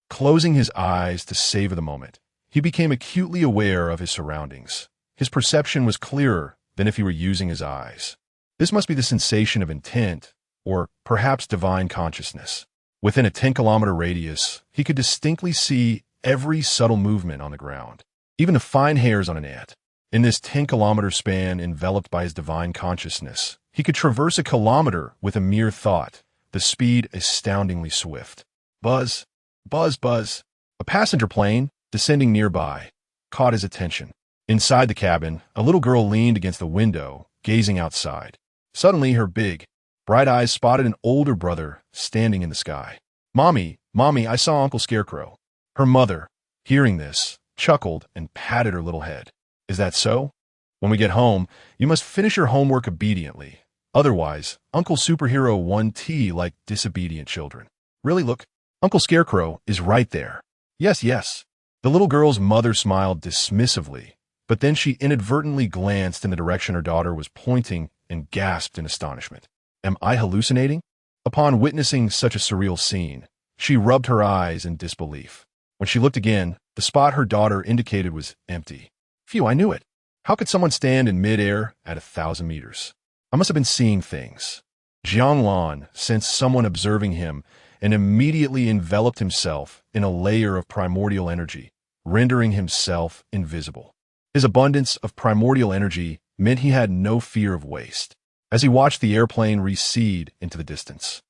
Closing his eyes to savor the moment, he became acutely aware of his surroundings. His perception was clearer than if he were using his eyes. This must be the sensation of intent, or perhaps divine consciousness. Within a 10-kilometer radius, he could distinctly see every subtle movement on the ground, even the fine hairs on an ant. In this 10-kilometer span enveloped by his divine consciousness, he could traverse a kilometer with a mere thought, the speed astoundingly swift. Buzz, buzz, buzz. A passenger plane, descending nearby, caught his attention. Inside the cabin, a little girl leaned against the window, gazing outside. Suddenly, her big, bright eyes spotted an older brother standing in the sky. "Mommy, Mommy, I saw Uncle Scarecrow." Her mother, hearing this, chuckled and patted her little head. "Is that so? When we get home, you must finish your homework obediently. Otherwise, Uncle Superhero 1T like disobedient children." "Really, look, Uncle Scarecrow is right there." "Yes, yes." The little girl's mother smiled dismissively, but then she inadvertently glanced in the direction her daughter was pointing and gasped in astonishment. "Am I hallucinating?" Upon witnessing such a surreal scene, she rubbed her eyes in disbelief. When she looked again, the spot her daughter indicated was empty. "Phew, I knew it. How could someone stand in midair at 1,000 meters? I must have been seeing things." Jiang Lan sensed someone observing him and immediately enveloped himself in a layer of primordial energy, rendering himself invisible. His abundance of primordial energy meant he had no fear of waste. As he watched the airplane recede into the distance,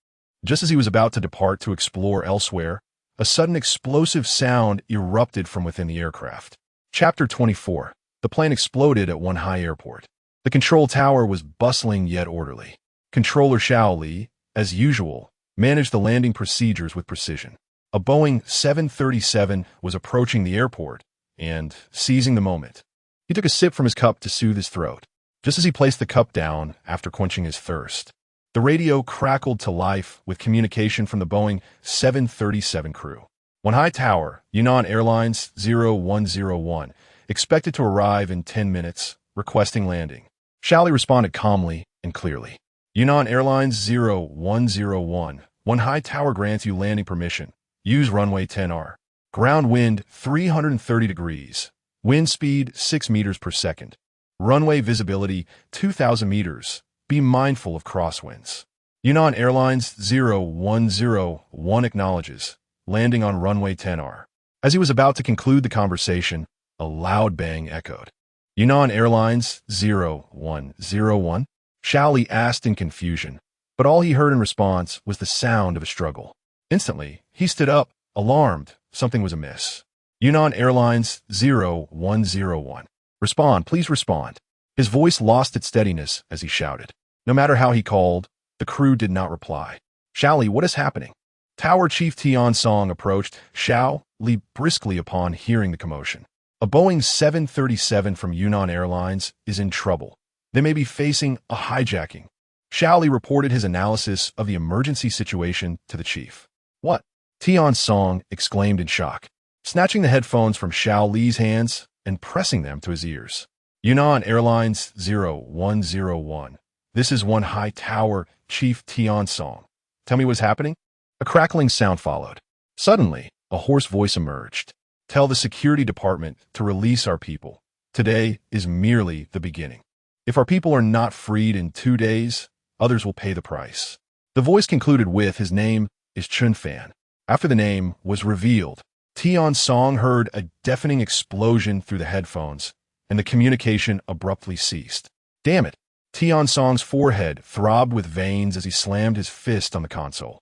just as he was about to depart to explore elsewhere, a sudden explosive sound erupted from within the aircraft. Chapter 24. The plane exploded at Wanhai Airport. The control tower was bustling yet orderly. Controller Xiao Li, as usual, managed the landing procedures with precision. A Boeing 737 was approaching the airport, and, seizing the moment, he took a sip from his cup to soothe his throat. Just as he placed the cup down after quenching his thirst, the radio crackled to life with communication from the Boeing 737 crew. "Wanhai Tower, Yunnan Airlines 0101, expected to arrive in 10 minutes, requesting landing." Xiao Li responded calmly and clearly. "Yunnan Airlines 0101, Wanhai Tower grants you landing permission. Use runway 10R. Ground wind 330 degrees. Wind speed 6 meters per second. Runway visibility 2,000 meters. Be mindful of crosswinds." Yunnan Airlines 0101 acknowledges, landing on runway 10R. As he was about to conclude the conversation, a loud bang echoed. "Yunnan Airlines 0101? Xiao Li asked in confusion, but all he heard in response was the sound of a struggle. Instantly, he stood up, alarmed. Something was amiss. "Yunnan Airlines 0101. Respond, please respond." His voice lost its steadiness as he shouted. No matter how he called, the crew did not reply. "Xiao Li, what is happening?" Tower Chief Tian Song approached Xiao Li briskly upon hearing the commotion. "A Boeing 737 from Yunnan Airlines is in trouble. They may be facing a hijacking." Xiao Li reported his analysis of the emergency situation to the chief. "What?" Tian Song exclaimed in shock, snatching the headphones from Xiao Li's hands and pressing them to his ears. "Yunnan Airlines 0101. This is Wanhai Tower, Chief Tian Song. Tell me what's happening?" A crackling sound followed. Suddenly, a hoarse voice emerged. "Tell the security department to release our people. Today is merely the beginning. If our people are not freed in 2 days, others will pay the price." The voice concluded with, "His name is Chun Fan." After the name was revealed, Tian Song heard a deafening explosion through the headphones, and the communication abruptly ceased. Damn it! Tian Song's forehead throbbed with veins as he slammed his fist on the console.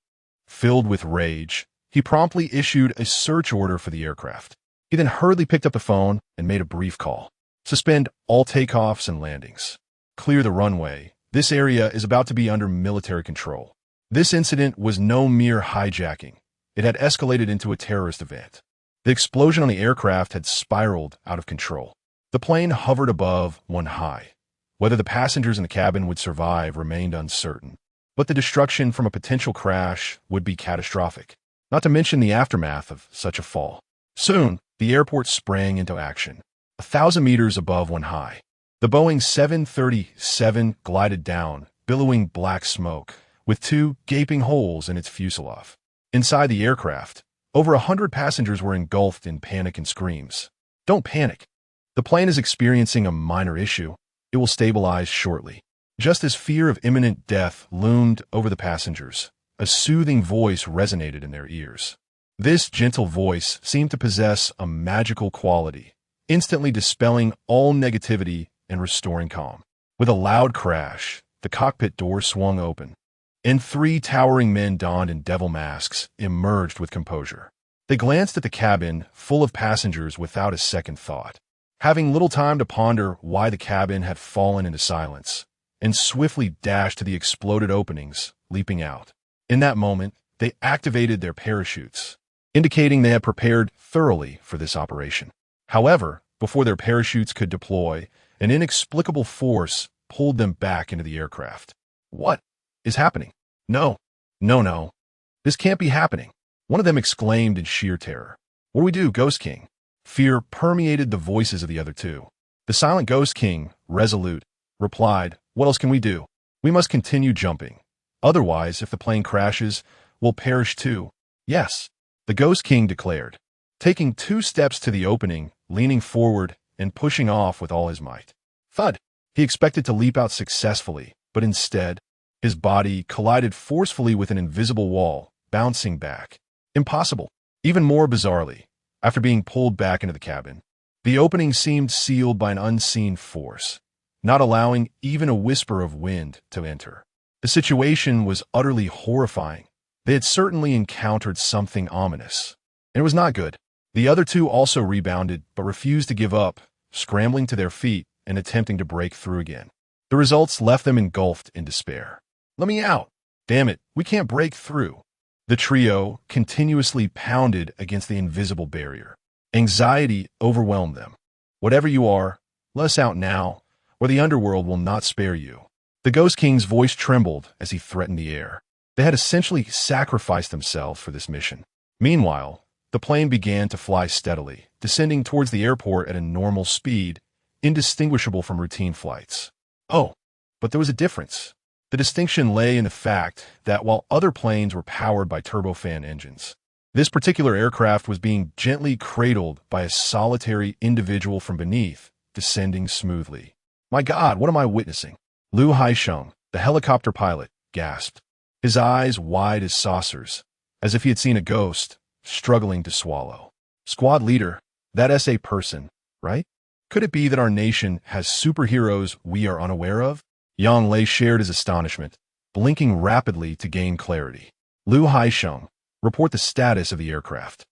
Filled with rage, he promptly issued a search order for the aircraft. He then hurriedly picked up the phone and made a brief call. "Suspend all takeoffs and landings. Clear the runway. This area is about to be under military control." This incident was no mere hijacking. It had escalated into a terrorist event. The explosion on the aircraft had spiraled out of control. The plane hovered above Wanhai. Whether the passengers in the cabin would survive remained uncertain, but the destruction from a potential crash would be catastrophic, not to mention the aftermath of such a fall. Soon, the airport sprang into action. 1,000 meters above Wanhai, the Boeing 737 glided down, billowing black smoke, with 2 gaping holes in its fuselage. Inside the aircraft, over 100 passengers were engulfed in panic and screams. "Don't panic. The plane is experiencing a minor issue. It will stabilize shortly." Just as fear of imminent death loomed over the passengers, a soothing voice resonated in their ears. This gentle voice seemed to possess a magical quality. instantly dispelling all negativity and restoring calm. With a loud crash, the cockpit door swung open, and three towering men donned in devil masks emerged with composure. They glanced at the cabin, full of passengers, without a second thought, having little time to ponder why the cabin had fallen into silence, and swiftly dashed to the exploded openings, leaping out. In that moment, they activated their parachutes, indicating they had prepared thoroughly for this operation. However, before their parachutes could deploy, an inexplicable force pulled them back into the aircraft. What is happening? No. This can't be happening. One of them exclaimed in sheer terror. What do we do, Ghost King? Fear permeated the voices of the other two. The silent Ghost King, resolute, replied, what else can we do? We must continue jumping. Otherwise, if the plane crashes, we'll perish too. Yes, the Ghost King declared, taking 2 steps to the opening, leaning forward and pushing off with all his might. Thud! He expected to leap out successfully, but instead, his body collided forcefully with an invisible wall, bouncing back. Impossible. Even more bizarrely, after being pulled back into the cabin, the opening seemed sealed by an unseen force, not allowing even a whisper of wind to enter. The situation was utterly horrifying. They had certainly encountered something ominous, and it was not good. The other two also rebounded, but refused to give up, scrambling to their feet and attempting to break through again. The results left them engulfed in despair. Let me out! Damn it, we can't break through. The trio continuously pounded against the invisible barrier. Anxiety overwhelmed them. Whatever you are, let us out now, or the underworld will not spare you. The Ghost King's voice trembled as he threatened the air. They had essentially sacrificed themselves for this mission. Meanwhile, the plane began to fly steadily, descending towards the airport at a normal speed, indistinguishable from routine flights. Oh, but there was a difference. The distinction lay in the fact that while other planes were powered by turbofan engines, this particular aircraft was being gently cradled by a solitary individual from beneath, descending smoothly. My God, what am I witnessing? Lu Haisheng, the helicopter pilot, gasped, his eyes wide as saucers, as if he had seen a ghost, struggling to swallow. Squad leader, that SA person, right? Could it be that our nation has superheroes we are unaware of? Yang Lan shared his astonishment, blinking rapidly to gain clarity. Lu Haisheng, report the status of the aircraft.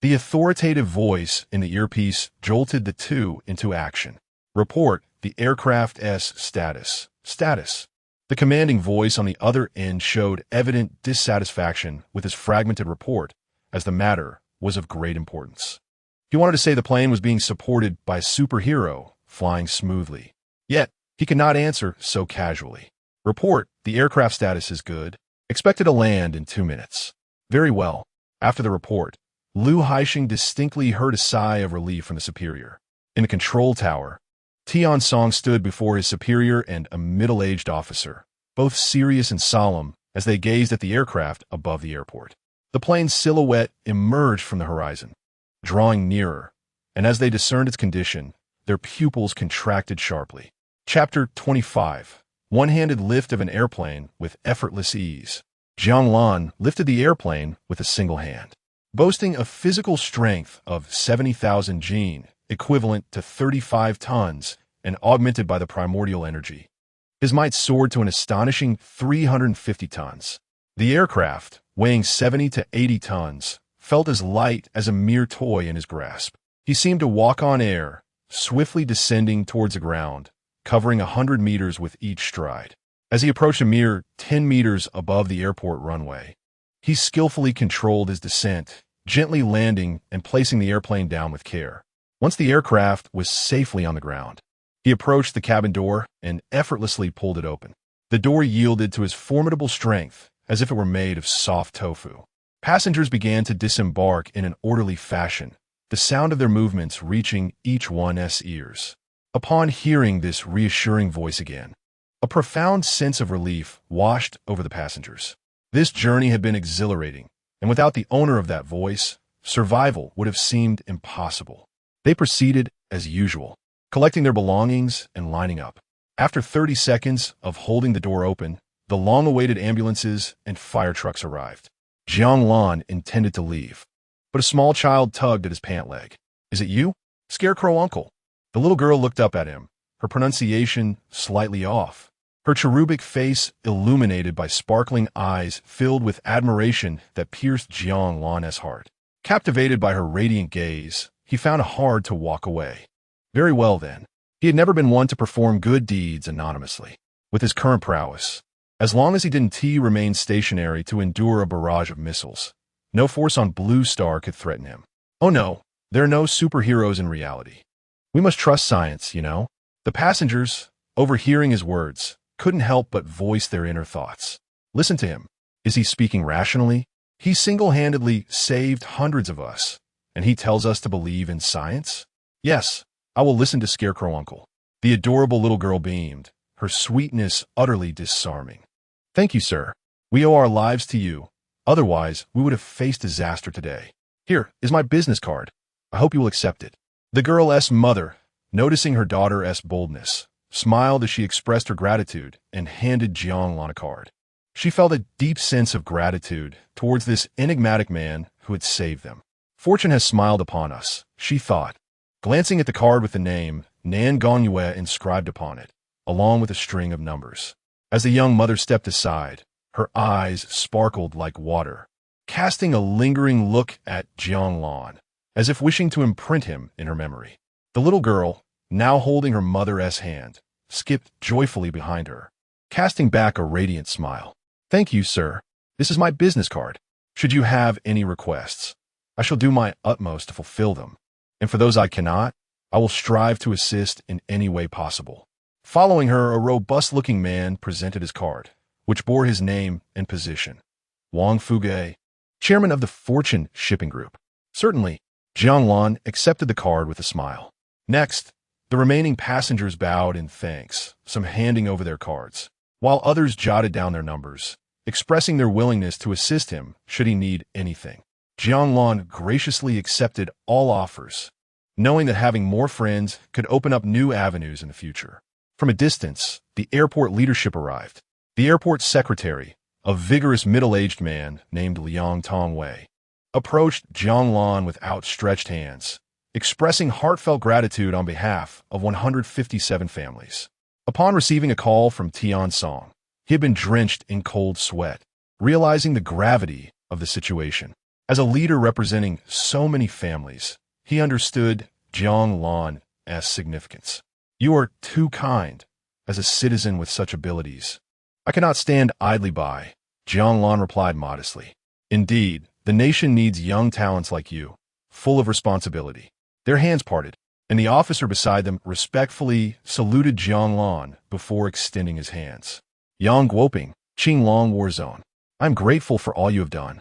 The authoritative voice in the earpiece jolted the two into action. Report the aircraft's status. Status. The commanding voice on the other end showed evident dissatisfaction with his fragmented report, as the matter was of great importance. He wanted to say the plane was being supported by a superhero, flying smoothly. Yet, he could not answer so casually. Report, the aircraft status is good. Expected to land in 2 minutes. Very well. After the report, Lu Haisheng distinctly heard a sigh of relief from the superior. In the control tower, Tian Song stood before his superior and a middle-aged officer, both serious and solemn as they gazed at the aircraft above the airport. The plane's silhouette emerged from the horizon, drawing nearer, and as they discerned its condition, their pupils contracted sharply. Chapter 25. One-handed lift of an airplane with effortless ease. Jiang Lan lifted the airplane with a single hand. Boasting a physical strength of 70,000 jin, equivalent to 35 tons, and augmented by the primordial energy, his might soared to an astonishing 350 tons. The aircraft, weighing 70 to 80 tons, felt as light as a mere toy in his grasp. He seemed to walk on air, swiftly descending towards the ground, covering 100 meters with each stride. As he approached a mere 10 meters above the airport runway, he skillfully controlled his descent, gently landing and placing the airplane down with care. Once the aircraft was safely on the ground, he approached the cabin door and effortlessly pulled it open. The door yielded to his formidable strength, as if it were made of soft tofu. Passengers began to disembark in an orderly fashion, the sound of their movements reaching each one's ears. Upon hearing this reassuring voice again, a profound sense of relief washed over the passengers. This journey had been exhilarating, and without the owner of that voice, survival would have seemed impossible. They proceeded as usual, collecting their belongings and lining up. After 30 seconds of holding the door open, the long-awaited ambulances and fire trucks arrived. Jiang Lan intended to leave, but a small child tugged at his pant leg. Is it you? Scarecrow uncle. The little girl looked up at him, her pronunciation slightly off. Her cherubic face illuminated by sparkling eyes filled with admiration that pierced Jiang Lan's heart. Captivated by her radiant gaze, he found it hard to walk away. Very well then. He had never been one to perform good deeds anonymously. With his current prowess, as long as he didn't remain stationary to endure a barrage of missiles, no force on Blue Star could threaten him. Oh no, there are no superheroes in reality. We must trust science, you know? The passengers, overhearing his words, couldn't help but voice their inner thoughts. Listen to him. Is he speaking rationally? He single-handedly saved hundreds of us, and he tells us to believe in science? Yes, I will listen to Scarecrow Uncle. The adorable little girl beamed, her sweetness utterly disarming. Thank you, sir. We owe our lives to you. Otherwise, we would have faced disaster today. Here is my business card. I hope you will accept it. The girl's mother, noticing her daughter's boldness, smiled as she expressed her gratitude and handed Jiang Lan a card. She felt a deep sense of gratitude towards this enigmatic man who had saved them. Fortune has smiled upon us, she thought, glancing at the card with the name Nan Gonyue inscribed upon it, along with a string of numbers. As the young mother stepped aside, her eyes sparkled like water, casting a lingering look at Jiang Lan, as if wishing to imprint him in her memory. The little girl, now holding her mother's hand, skipped joyfully behind her, casting back a radiant smile. Thank you, sir. This is my business card. Should you have any requests, I shall do my utmost to fulfill them. And for those I cannot, I will strive to assist in any way possible. Following her, a robust-looking man presented his card, which bore his name and position. Wang Fuge, chairman of the Fortune Shipping Group. Certainly, Jiang Lan accepted the card with a smile. Next, the remaining passengers bowed in thanks, some handing over their cards, while others jotted down their numbers, expressing their willingness to assist him should he need anything. Jiang Lan graciously accepted all offers, knowing that having more friends could open up new avenues in the future. From a distance, the airport leadership arrived. The airport secretary, a vigorous middle-aged man named Liang Tongwei, approached Jiang Lan with outstretched hands, expressing heartfelt gratitude on behalf of 157 families. Upon receiving a call from Tian Song, he had been drenched in cold sweat, realizing the gravity of the situation. As a leader representing so many families, he understood Jiang Lan's significance. You are too kind, as a citizen with such abilities. I cannot stand idly by, Jiang Lan replied modestly. Indeed, the nation needs young talents like you, full of responsibility. Their hands parted, and the officer beside them respectfully saluted Jiang Lan before extending his hands. Yang Guoping, Qinglong War Zone. I am grateful for all you have done.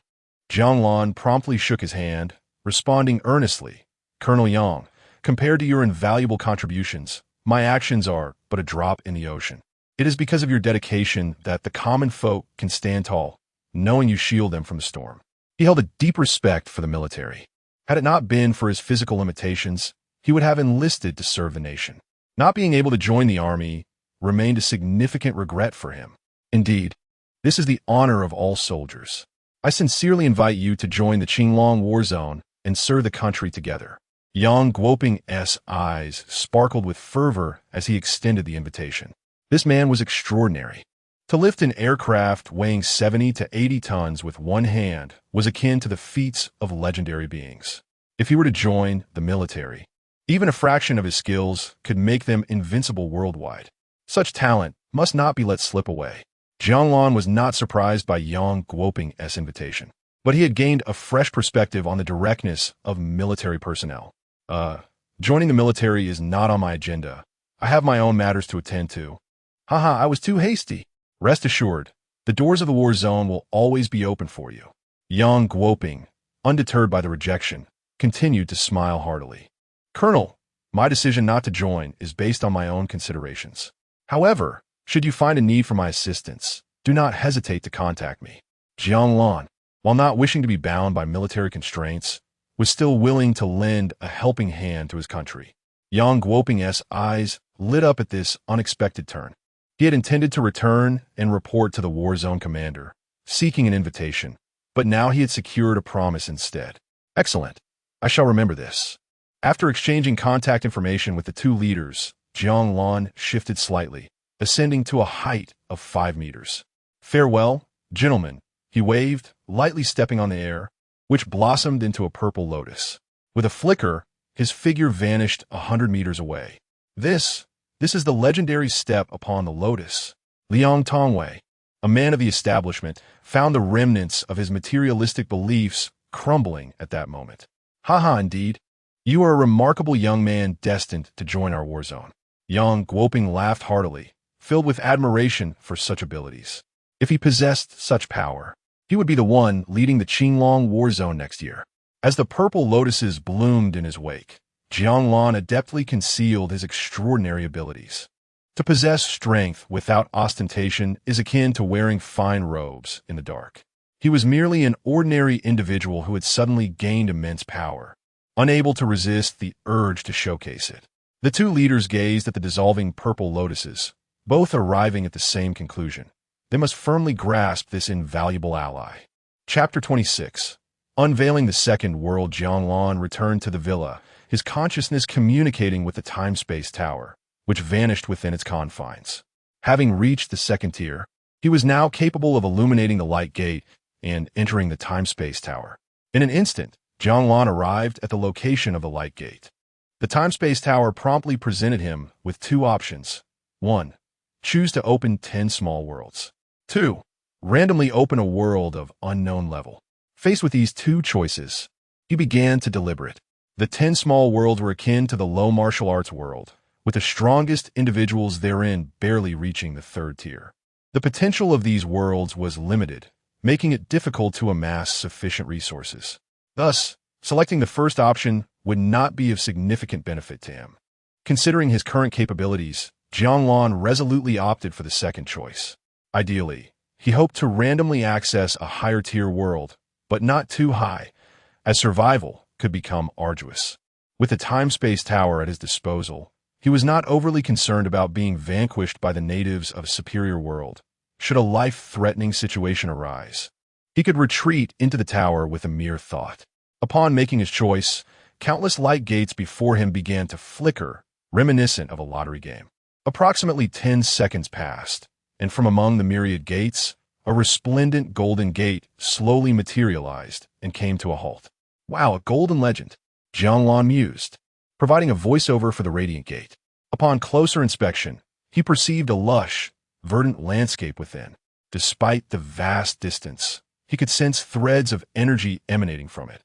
Jiang Lan promptly shook his hand, responding earnestly. Colonel Yang, compared to your invaluable contributions, my actions are but a drop in the ocean. It is because of your dedication that the common folk can stand tall, knowing you shield them from the storm. He held a deep respect for the military. Had it not been for his physical limitations, he would have enlisted to serve the nation. Not being able to join the army remained a significant regret for him. Indeed, this is the honor of all soldiers. I sincerely invite you to join the Qinglong War Zone and serve the country together. Yang Guoping's eyes sparkled with fervor as he extended the invitation. This man was extraordinary. To lift an aircraft weighing 70 to 80 tons with one hand was akin to the feats of legendary beings. If he were to join the military, even a fraction of his skills could make them invincible worldwide. Such talent must not be let slip away. Jiang Lan was not surprised by Yang Guoping's invitation, but he had gained a fresh perspective on the directness of military personnel. Joining the military is not on my agenda. I have my own matters to attend to. Haha, I was too hasty. Rest assured, the doors of the war zone will always be open for you. Yang Guoping, undeterred by the rejection, continued to smile heartily. Colonel, my decision not to join is based on my own considerations. However, should you find a need for my assistance, do not hesitate to contact me. Jiang Lan, while not wishing to be bound by military constraints, was still willing to lend a helping hand to his country. Yang Guoping's eyes lit up at this unexpected turn. He had intended to return and report to the war zone commander, seeking an invitation, but now he had secured a promise instead. Excellent. I shall remember this. After exchanging contact information with the two leaders, Jiang Lan shifted slightly, ascending to a height of 5 meters. "Farewell, gentlemen," he waved, lightly stepping on the air, which blossomed into a purple lotus. With a flicker, his figure vanished 100 meters away. This is the legendary step upon the lotus. Liang Tongwei, a man of the establishment, found the remnants of his materialistic beliefs crumbling at that moment. "Haha, indeed. You are a remarkable young man destined to join our war zone." Yang Guoping laughed heartily, filled with admiration for such abilities. If he possessed such power, he would be the one leading the Qinglong war zone next year. As the purple lotuses bloomed in his wake, Jiang Lan adeptly concealed his extraordinary abilities. To possess strength without ostentation is akin to wearing fine robes in the dark. He was merely an ordinary individual who had suddenly gained immense power, unable to resist the urge to showcase it. The two leaders gazed at the dissolving purple lotuses, both arriving at the same conclusion. They must firmly grasp this invaluable ally. Chapter 26. Unveiling the second world. Jiang Lan returned to the villa, his consciousness communicating with the time-space tower, which vanished within its confines. Having reached the second tier, he was now capable of illuminating the light gate and entering the time-space tower. In an instant, Jiang Lan arrived at the location of the light gate. The time-space tower promptly presented him with two options. 1. Choose to open 10 small worlds. 2. Randomly open a world of unknown level. Faced with these two choices, he began to deliberate. The 10 small worlds were akin to the low martial arts world, with the strongest individuals therein barely reaching the third tier. The potential of these worlds was limited, making it difficult to amass sufficient resources. Thus, selecting the first option would not be of significant benefit to him. Considering his current capabilities, Jiang Lan resolutely opted for the second choice. Ideally, he hoped to randomly access a higher-tier world, but not too high, as survival could become arduous. With the time-space tower at his disposal, he was not overly concerned about being vanquished by the natives of a superior world, should a life-threatening situation arise. He could retreat into the tower with a mere thought. Upon making his choice, countless light gates before him began to flicker, reminiscent of a lottery game. Approximately 10 seconds passed, and from among the myriad gates, a resplendent golden gate slowly materialized and came to a halt. "Wow, a golden legend," Jiang Lan mused, providing a voiceover for the radiant gate. Upon closer inspection, he perceived a lush, verdant landscape within. Despite the vast distance, he could sense threads of energy emanating from it.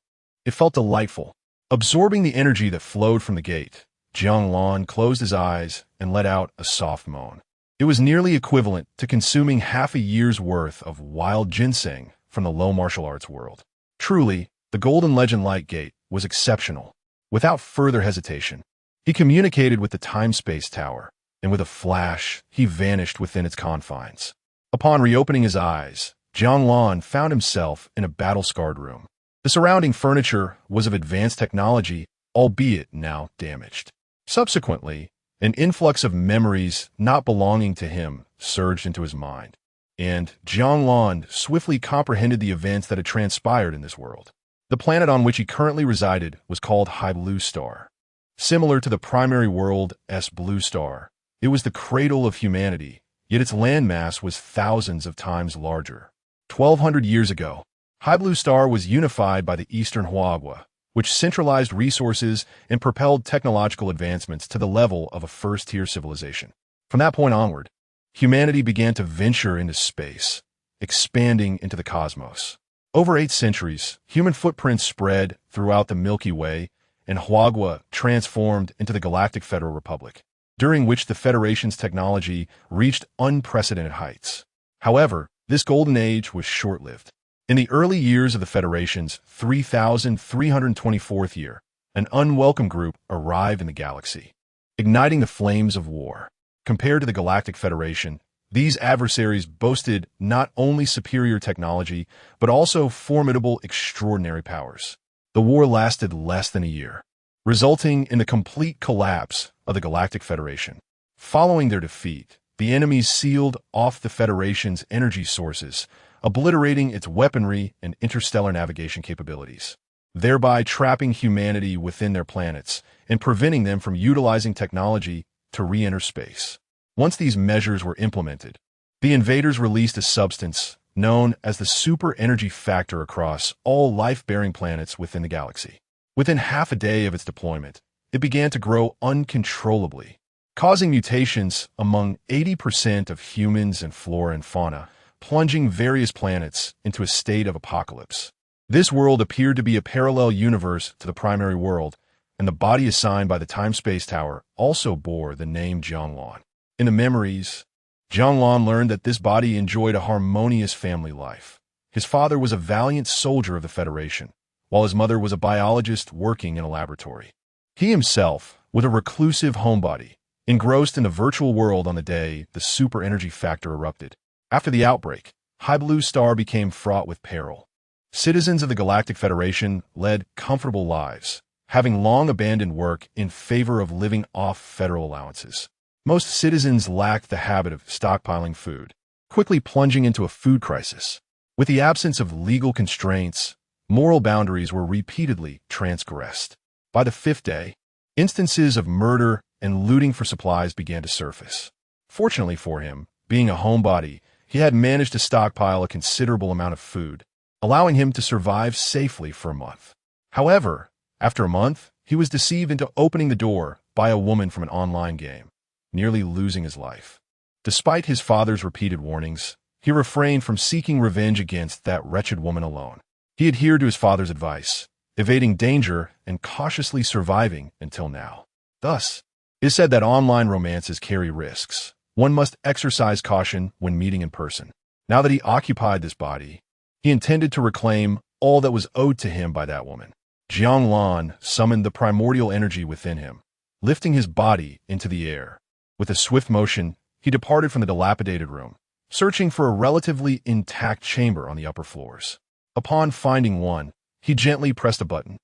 It felt delightful. Absorbing the energy that flowed from the gate, Jiang Lan closed his eyes and let out a soft moan. It was nearly equivalent to consuming half a year's worth of wild ginseng from the low martial arts world. Truly, the Golden Legend Light Gate was exceptional. Without further hesitation, he communicated with the time-space tower, and with a flash, he vanished within its confines. Upon reopening his eyes, Jiang Lan found himself in a battle-scarred room. The surrounding furniture was of advanced technology, albeit now damaged. Subsequently, an influx of memories not belonging to him surged into his mind, and Jiang Lan swiftly comprehended the events that had transpired in this world. The planet on which he currently resided was called High Blue Star. Similar to the primary world S Blue Star, it was the cradle of humanity, yet its landmass was thousands of times larger. 1,200 years ago, High Blue Star was unified by the Eastern Huagua, which centralized resources and propelled technological advancements to the level of a first-tier civilization. From that point onward, humanity began to venture into space, expanding into the cosmos. Over 8 centuries, human footprints spread throughout the Milky Way, and Huagua transformed into the Galactic Federal Republic, during which the Federation's technology reached unprecedented heights. However, this golden age was short-lived. In the early years of the Federation's 3,324th year, an unwelcome group arrived in the galaxy, igniting the flames of war. Compared to the Galactic Federation, these adversaries boasted not only superior technology, but also formidable, extraordinary powers. The war lasted less than a year, resulting in the complete collapse of the Galactic Federation. Following their defeat, the enemies sealed off the Federation's energy sources, obliterating its weaponry and interstellar navigation capabilities. thereby trapping humanity within their planets and preventing them from utilizing technology to re-enter space. Once these measures were implemented, the invaders released a substance known as the super energy factor across all life-bearing planets within the galaxy. Within half a day of its deployment, it began to grow uncontrollably, causing mutations among 80% of humans and flora and fauna, plunging various planets into a state of apocalypse. This world appeared to be a parallel universe to the primary world, and the body assigned by the Time-Space Tower also bore the name Jiang Lan. In the memories, Jiang Lan learned that this body enjoyed a harmonious family life. His father was a valiant soldier of the Federation, while his mother was a biologist working in a laboratory. He himself, with a reclusive homebody, engrossed in the virtual world on the day the super energy factor erupted. After the outbreak, High Blue Star became fraught with peril. Citizens of the Galactic Federation led comfortable lives, having long abandoned work in favor of living off federal allowances. Most citizens lacked the habit of stockpiling food, quickly plunging into a food crisis. With the absence of legal constraints, moral boundaries were repeatedly transgressed. By the fifth day, instances of murder and looting for supplies began to surface. Fortunately for him, being a homebody, he had managed to stockpile a considerable amount of food, allowing him to survive safely for a month. However, after a month, he was deceived into opening the door by a woman from an online game, nearly losing his life. Despite his father's repeated warnings, he refrained from seeking revenge against that wretched woman alone. He adhered to his father's advice, evading danger and cautiously surviving until now. Thus, it is said that online romances carry risks. One must exercise caution when meeting in person. Now that he occupied this body, he intended to reclaim all that was owed to him by that woman. Jiang Lan summoned the primordial energy within him, lifting his body into the air. With a swift motion, he departed from the dilapidated room, searching for a relatively intact chamber on the upper floors. Upon finding one, he gently pressed a button,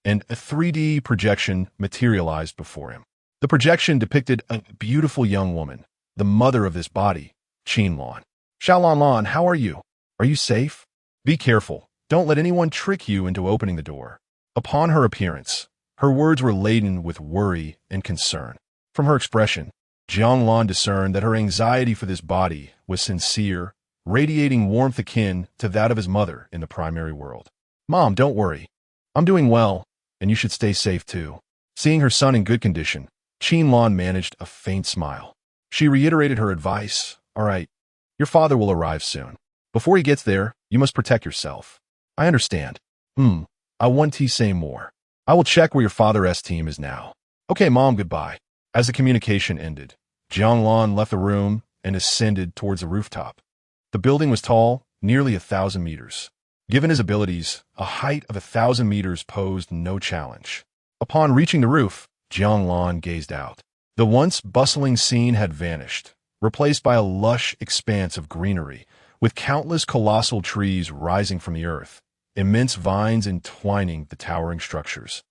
and a 3D projection materialized before him. The projection depicted a beautiful young woman, the mother of this body, Jiang Lan. Xiao Lan, how are you? Are you safe? Be careful. Don't let anyone trick you into opening the door. Upon her appearance, her words were laden with worry and concern. From her expression, Jiang Lan discerned that her anxiety for this body was sincere, radiating warmth akin to that of his mother in the primary world. Mom, don't worry. I'm doing well, and you should stay safe too. Seeing her son in good condition, Jiang Lan managed a faint smile. She reiterated her advice. All right, your father will arrive soon. Before he gets there, you must protect yourself. I understand. I want to say more. I will check where your father's team is now. Okay, Mom, goodbye. As the communication ended, Jiang Lan left the room and ascended towards the rooftop. The building was tall, nearly 1,000 meters. Given his abilities, a height of 1,000 meters posed no challenge. Upon reaching the roof, Jiang Lan gazed out. The once bustling scene had vanished, replaced by a lush expanse of greenery, with countless colossal trees rising from the earth, immense vines entwining the towering structures,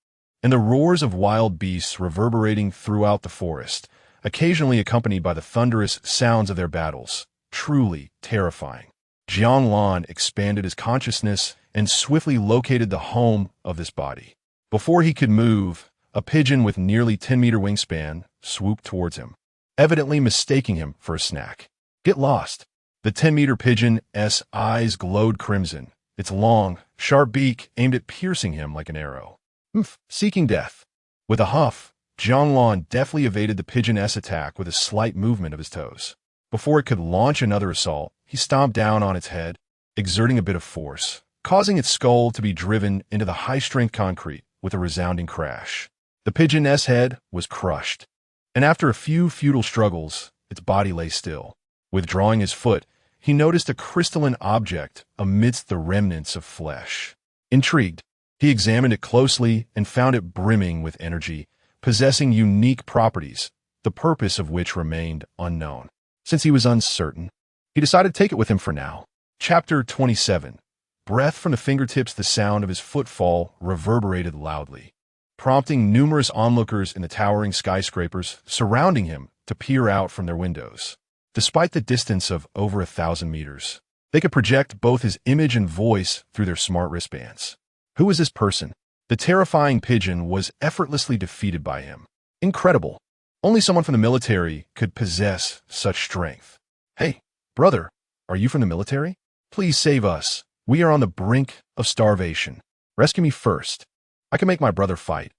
and the roars of wild beasts reverberating throughout the forest, occasionally accompanied by the thunderous sounds of their battles, truly terrifying. Jiang Lan expanded his consciousness and swiftly located the home of this body. Before he could move, a pigeon with nearly 10-meter wingspan swooped towards him, evidently mistaking him for a snack. Get lost. The 10-meter pigeon's eyes glowed crimson, its long, sharp beak aimed at piercing him like an arrow. Seeking death. With a huff, Jiang Lan deftly evaded the pigeon's attack with a slight movement of his toes. Before it could launch another assault, he stomped down on its head, exerting a bit of force, causing its skull to be driven into the high-strength concrete with a resounding crash. The pigeon's head was crushed, and after a few futile struggles, its body lay still. Withdrawing his foot, he noticed a crystalline object amidst the remnants of flesh. Intrigued, he examined it closely and found it brimming with energy, possessing unique properties, the purpose of which remained unknown. Since he was uncertain, he decided to take it with him for now. Chapter 27. Breath from the fingertips, the sound of his footfall reverberated loudly, prompting numerous onlookers in the towering skyscrapers surrounding him to peer out from their windows. Despite the distance of over 1,000 meters, they could project both his image and voice through their smart wristbands. Who was this person? The terrifying pigeon was effortlessly defeated by him. Incredible. Only someone from the military could possess such strength. Hey, brother, are you from the military? Please save us. We are on the brink of starvation. Rescue me first. I can make my brother fight.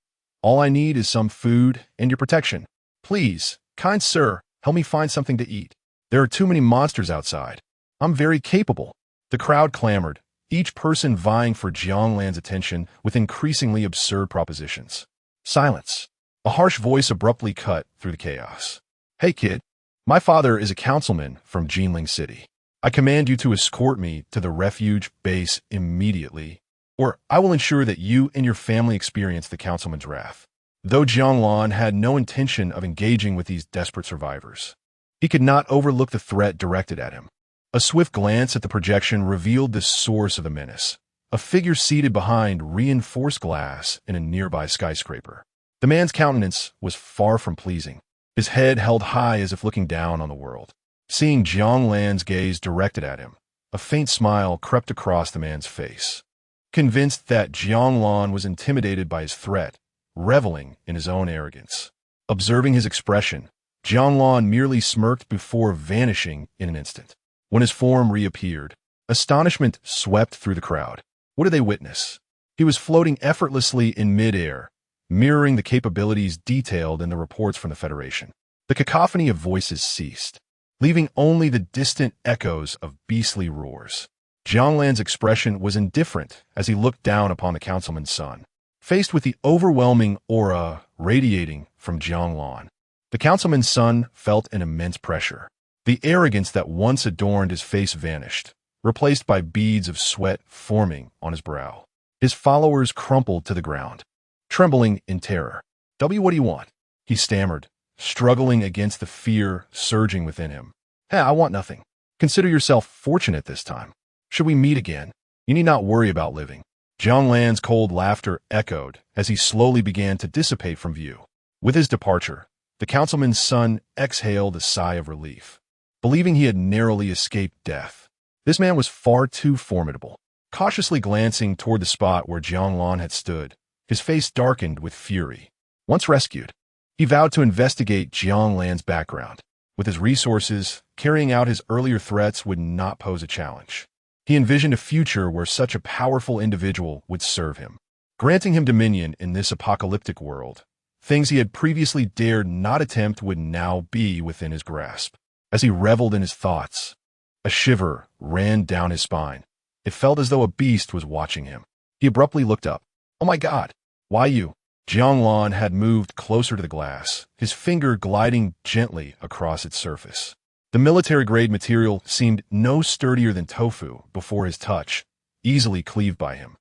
All I need is some food and your protection. Please, kind sir, help me find something to eat. There are too many monsters outside. I'm very capable. The crowd clamored, each person vying for Jiang Lan's attention with increasingly absurd propositions. Silence. A harsh voice abruptly cut through the chaos. Hey kid, my father is a councilman from Jinling City. I command you to escort me to the refuge base immediately, or I will ensure that you and your family experience the councilman's wrath. Though Jiang Lan had no intention of engaging with these desperate survivors, he could not overlook the threat directed at him. A swift glance at the projection revealed the source of the menace, a figure seated behind reinforced glass in a nearby skyscraper. The man's countenance was far from pleasing, his head held high as if looking down on the world. Seeing Jiang Lan's gaze directed at him, a faint smile crept across the man's face. Convinced that Jiang Lan was intimidated by his threat, reveling in his own arrogance. Observing his expression, Jiang Lan merely smirked before vanishing in an instant. When his form reappeared, astonishment swept through the crowd. What did they witness? He was floating effortlessly in midair, mirroring the capabilities detailed in the reports from the Federation. The cacophony of voices ceased, leaving only the distant echoes of beastly roars. Jiang Lan's expression was indifferent as he looked down upon the councilman's son. Faced with the overwhelming aura radiating from Jiang Lan, the councilman's son felt an immense pressure. The arrogance that once adorned his face vanished, replaced by beads of sweat forming on his brow. His followers crumpled to the ground, trembling in terror. What do you want? He stammered, struggling against the fear surging within him. Hey, I want nothing. Consider yourself fortunate this time. Should we meet again, you need not worry about living. Jiang Lan's cold laughter echoed as he slowly began to dissipate from view. With his departure, the councilman's son exhaled a sigh of relief, believing he had narrowly escaped death. This man was far too formidable. Cautiously glancing toward the spot where Jiang Lan had stood, his face darkened with fury. Once rescued, he vowed to investigate Jiang Lan's background. With his resources, carrying out his earlier threats would not pose a challenge. He envisioned a future where such a powerful individual would serve him, granting him dominion in this apocalyptic world. Things he had previously dared not attempt would now be within his grasp. As he reveled in his thoughts, a shiver ran down his spine. It felt as though a beast was watching him. He abruptly looked up. Oh my God, why you? Jiang Lan had moved closer to the glass, his finger gliding gently across its surface. The military-grade material seemed no sturdier than tofu before his touch, easily cleaved by him.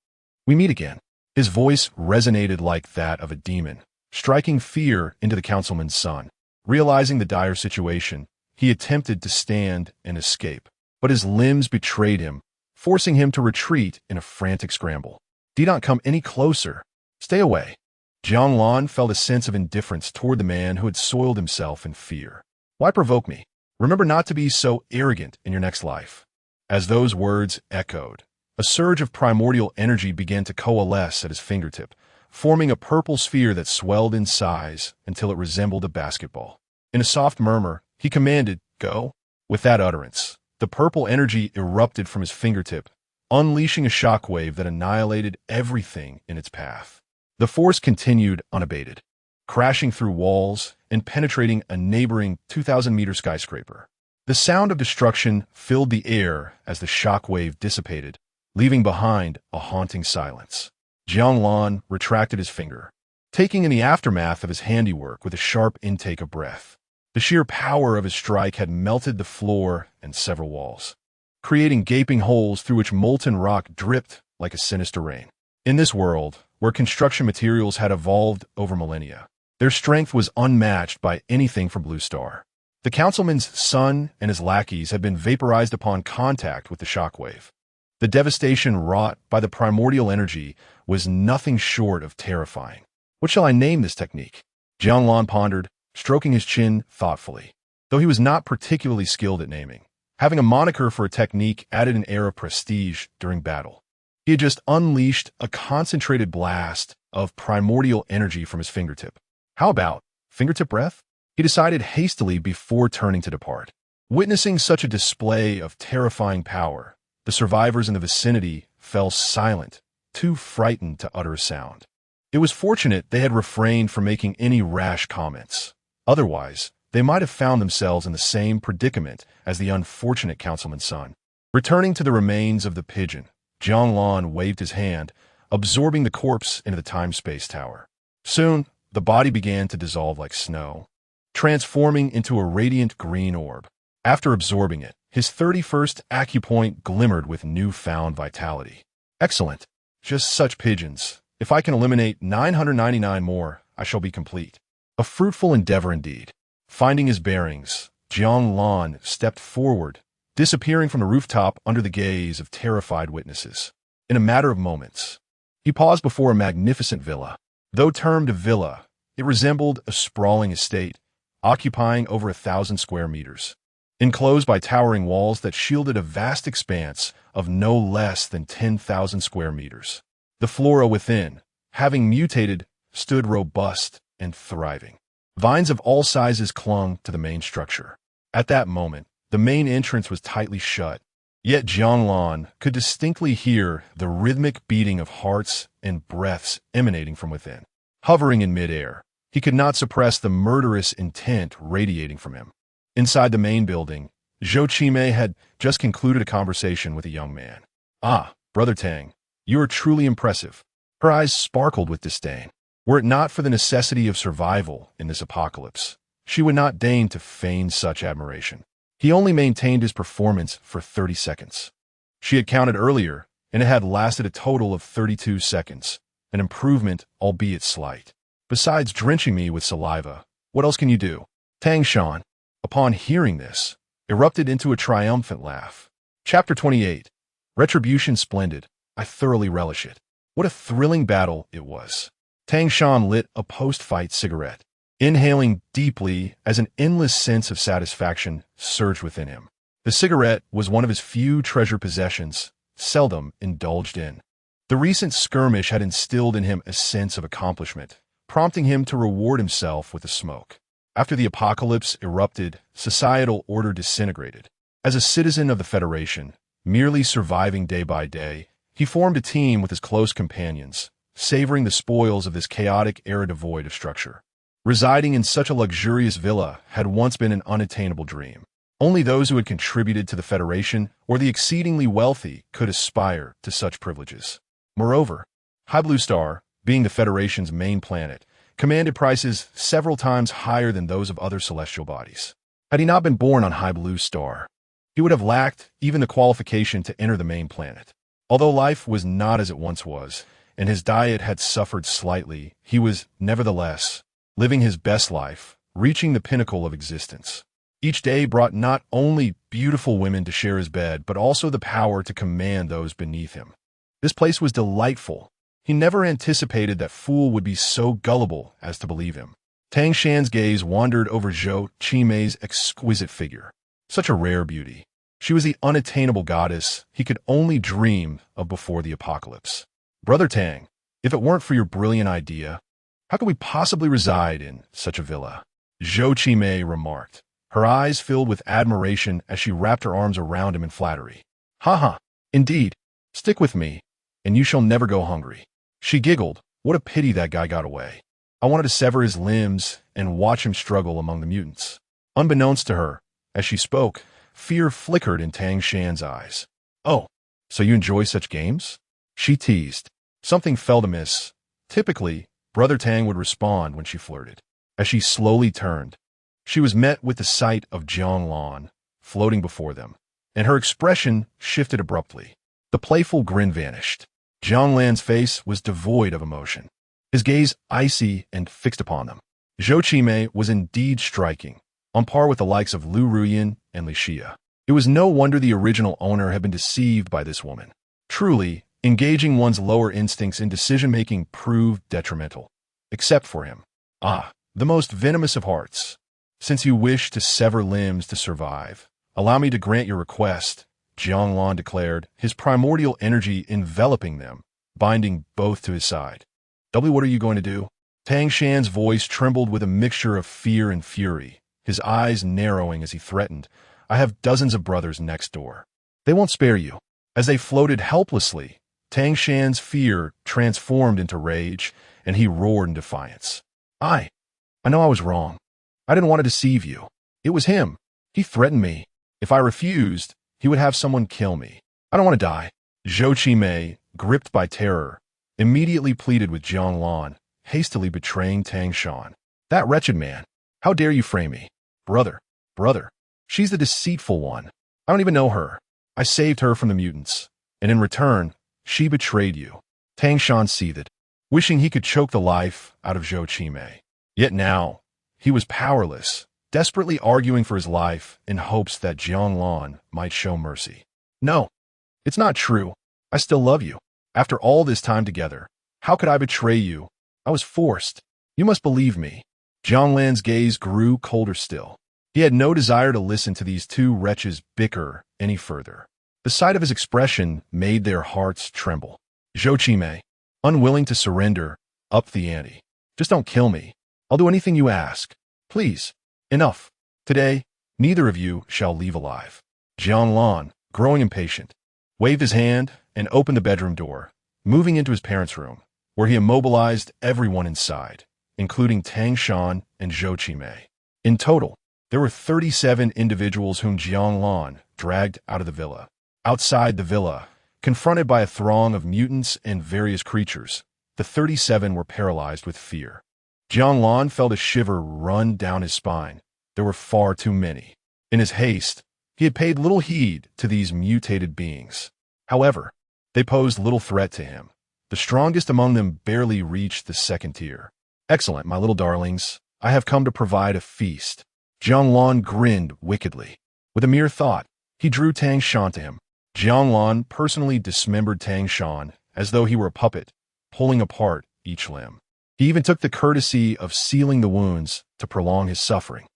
We meet again. His voice resonated like that of a demon, striking fear into the councilman's son. Realizing the dire situation, he attempted to stand and escape, but his limbs betrayed him, forcing him to retreat in a frantic scramble. Do not come any closer. Stay away. Jiang Lan felt a sense of indifference toward the man who had soiled himself in fear. Why provoke me? Remember not to be so arrogant in your next life. As those words echoed, a surge of primordial energy began to coalesce at his fingertip, forming a purple sphere that swelled in size until it resembled a basketball. In a soft murmur, he commanded, "Go." With that utterance, the purple energy erupted from his fingertip, unleashing a shockwave that annihilated everything in its path. The force continued unabated, crashing through walls and penetrating a neighboring 2,000-meter skyscraper. The sound of destruction filled the air as the shockwave dissipated, leaving behind a haunting silence. Jiang Lan retracted his finger, taking in the aftermath of his handiwork with a sharp intake of breath. The sheer power of his strike had melted the floor and several walls, creating gaping holes through which molten rock dripped like a sinister rain. In this world, where construction materials had evolved over millennia, their strength was unmatched by anything from Blue Star. The councilman's son and his lackeys had been vaporized upon contact with the shockwave. The devastation wrought by the primordial energy was nothing short of terrifying. What shall I name this technique? Jiang Lan pondered, stroking his chin thoughtfully. Though he was not particularly skilled at naming, having a moniker for a technique added an air of prestige during battle. He had just unleashed a concentrated blast of primordial energy from his fingertip. How about fingertip breath? He decided hastily before turning to depart. Witnessing such a display of terrifying power, the survivors in the vicinity fell silent, too frightened to utter a sound. It was fortunate they had refrained from making any rash comments. Otherwise, they might have found themselves in the same predicament as the unfortunate councilman's son. Returning to the remains of the pigeon, Jiang Lan waved his hand, absorbing the corpse into the time-space tower. Soon, the body began to dissolve like snow, transforming into a radiant green orb. After absorbing it, his 31st acupoint glimmered with newfound vitality. Excellent. Just such pigeons. If I can eliminate 999 more, I shall be complete. A fruitful endeavor indeed. Finding his bearings, Jiang Lan stepped forward, disappearing from the rooftop under the gaze of terrified witnesses. In a matter of moments, he paused before a magnificent villa. Though termed a villa, it resembled a sprawling estate, occupying over 1,000 square meters. Enclosed by towering walls that shielded a vast expanse of no less than 10,000 square meters. The flora within, having mutated, stood robust and thriving. Vines of all sizes clung to the main structure. At that moment, the main entrance was tightly shut, yet Jiang Lan could distinctly hear the rhythmic beating of hearts and breaths emanating from within. Hovering in midair, he could not suppress the murderous intent radiating from him. Inside the main building, Zhou Qimei had just concluded a conversation with a young man. "Ah, Brother Tang, you are truly impressive." Her eyes sparkled with disdain. Were it not for the necessity of survival in this apocalypse, she would not deign to feign such admiration. He only maintained his performance for 30 seconds. She had counted earlier, and it had lasted a total of 32 seconds, an improvement, albeit slight. Besides drenching me with saliva, what else can you do? Tang Shan, upon hearing this, erupted into a triumphant laugh. Chapter 28. Retribution splendid. I thoroughly relish it. What a thrilling battle it was. Tang Shan lit a post-fight cigarette, inhaling deeply as an endless sense of satisfaction surged within him. The cigarette was one of his few treasured possessions, seldom indulged in. The recent skirmish had instilled in him a sense of accomplishment, prompting him to reward himself with a smoke. After the apocalypse erupted, societal order disintegrated. As a citizen of the Federation, merely surviving day by day, he formed a team with his close companions, savoring the spoils of this chaotic era devoid of structure. Residing in such a luxurious villa had once been an unattainable dream. Only those who had contributed to the Federation or the exceedingly wealthy could aspire to such privileges. Moreover, High Blue Star, being the Federation's main planet, commanded prices several times higher than those of other celestial bodies. Had he not been born on High Blue Star, he would have lacked even the qualification to enter the main planet. Although life was not as it once was, and his diet had suffered slightly, he was, nevertheless, living his best life, reaching the pinnacle of existence. Each day brought not only beautiful women to share his bed, but also the power to command those beneath him. This place was delightful. He never anticipated that Fool would be so gullible as to believe him. Tang Shan's gaze wandered over Zhou Qimei's exquisite figure. Such a rare beauty. She was the unattainable goddess he could only dream of before the apocalypse. Brother Tang, if it weren't for your brilliant idea, how could we possibly reside in such a villa? Zhou Qimei remarked, her eyes filled with admiration as she wrapped her arms around him in flattery. Ha, indeed. Stick with me, and you shall never go hungry. She giggled. What a pity that guy got away. I wanted to sever his limbs and watch him struggle among the mutants. Unbeknownst to her, as she spoke, fear flickered in Tang Shan's eyes. Oh, so you enjoy such games? She teased. Something felt amiss. Typically, Brother Tang would respond when she flirted. As she slowly turned, she was met with the sight of Jiang Lan floating before them, and her expression shifted abruptly. The playful grin vanished. Jiang Lan's face was devoid of emotion, his gaze icy and fixed upon them. Zhou Qimei was indeed striking, on par with the likes of Lu Ruyin and Li Xia. It was no wonder the original owner had been deceived by this woman. Truly, engaging one's lower instincts in decision-making proved detrimental. Except for him. Ah, the most venomous of hearts. Since you wish to sever limbs to survive, allow me to grant your request, Jiang Lan declared, his primordial energy enveloping them, binding both to his side. What are you going to do? Tang Shan's voice trembled with a mixture of fear and fury, his eyes narrowing as he threatened, I have dozens of brothers next door. They won't spare you. As they floated helplessly, Tang Shan's fear transformed into rage, and he roared in defiance. I know I was wrong. I didn't want to deceive you. It was him. He threatened me. If I refused, he would have someone kill me. I don't want to die. Zhou Qimei, gripped by terror, immediately pleaded with Jiang Lan, hastily betraying Tang Shan. That wretched man. How dare you frame me? Brother. She's the deceitful one. I don't even know her. I saved her from the mutants, and in return, she betrayed you. Tang Shan seethed, wishing he could choke the life out of Zhou Qimei. Yet now, he was powerless, desperately arguing for his life in hopes that Jiang Lan might show mercy. No, it's not true. I still love you. After all this time together, how could I betray you? I was forced. You must believe me. Jiang Lan's gaze grew colder still. He had no desire to listen to these two wretches bicker any further. The sight of his expression made their hearts tremble. Zhou Qimei, unwilling to surrender, upped the ante. Just don't kill me. I'll do anything you ask. Please. Enough. Today, neither of you shall leave alive. Jiang Lan, growing impatient, waved his hand and opened the bedroom door, moving into his parents' room, where he immobilized everyone inside, including Tang Shan and Zhou Qimei. In total, there were 37 individuals whom Jiang Lan dragged out of the villa. Outside the villa, confronted by a throng of mutants and various creatures, the 37 were paralyzed with fear. Jiang Lan felt a shiver run down his spine. There were far too many. In his haste, he had paid little heed to these mutated beings. However, they posed little threat to him. The strongest among them barely reached the second tier. Excellent, my little darlings. I have come to provide a feast. Jiang Lan grinned wickedly. With a mere thought, he drew Tang Shan to him. Jiang Lan personally dismembered Tang Shan as though he were a puppet, pulling apart each limb. He even took the courtesy of sealing the wounds to prolong his suffering.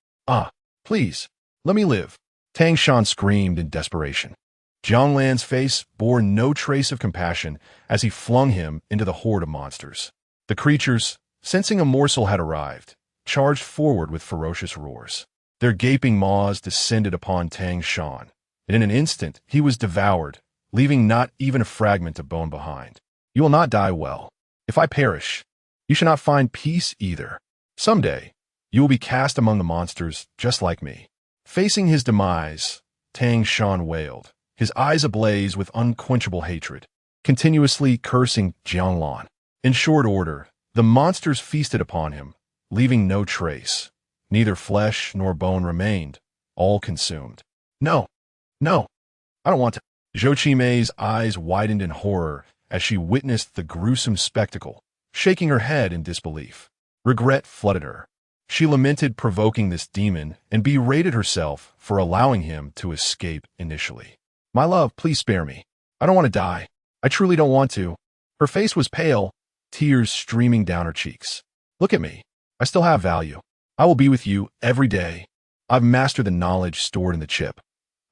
Please, let me live. Tang Shan screamed in desperation. Jiang Lan's face bore no trace of compassion as he flung him into the horde of monsters. The creatures, sensing a morsel had arrived, charged forward with ferocious roars. Their gaping maws descended upon Tang Shan, and in an instant he was devoured, leaving not even a fragment of bone behind. You will not die well. If I perish, you shall not find peace either. Someday, you will be cast among the monsters just like me. Facing his demise, Tang Shan wailed, his eyes ablaze with unquenchable hatred, continuously cursing Jiang Lan. In short order, the monsters feasted upon him, leaving no trace. Neither flesh nor bone remained, all consumed. No, I don't want to. Zhou Qimei's eyes widened in horror as she witnessed the gruesome spectacle, shaking her head in disbelief. Regret flooded her. She lamented provoking this demon and berated herself for allowing him to escape initially. My love, please spare me. I don't want to die. I truly don't want to. Her face was pale, tears streaming down her cheeks. Look at me. I still have value. I will be with you every day. I've mastered the knowledge stored in the chip.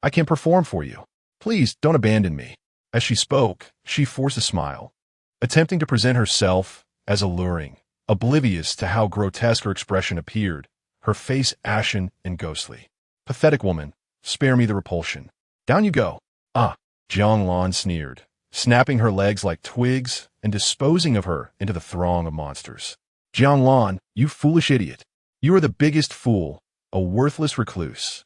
I can perform for you. Please don't abandon me. As she spoke, she forced a smile, attempting to present herself as alluring, oblivious to how grotesque her expression appeared, her face ashen and ghostly. Pathetic woman, spare me the repulsion. Down you go. Jiang Lan sneered, snapping her legs like twigs and disposing of her into the throng of monsters. Jiang Lan, you foolish idiot. You are the biggest fool, a worthless recluse.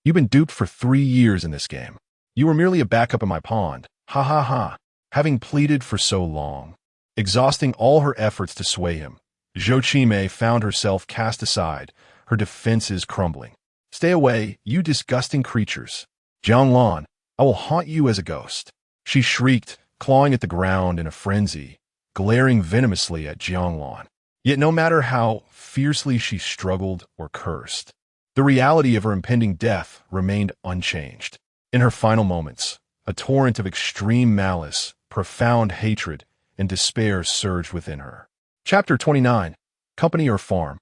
You've been duped for 3 years in this game. You were merely a backup in my pond. Ha ha ha. Having pleaded for so long, exhausting all her efforts to sway him, Zhou Qimei found herself cast aside, her defenses crumbling. Stay away, you disgusting creatures. Jiang Lan, I will haunt you as a ghost. She shrieked, clawing at the ground in a frenzy, glaring venomously at Jiang Lan. Yet no matter how fiercely she struggled or cursed, the reality of her impending death remained unchanged. In her final moments, a torrent of extreme malice, profound hatred, and despair surged within her. Chapter 29. Company or Farm.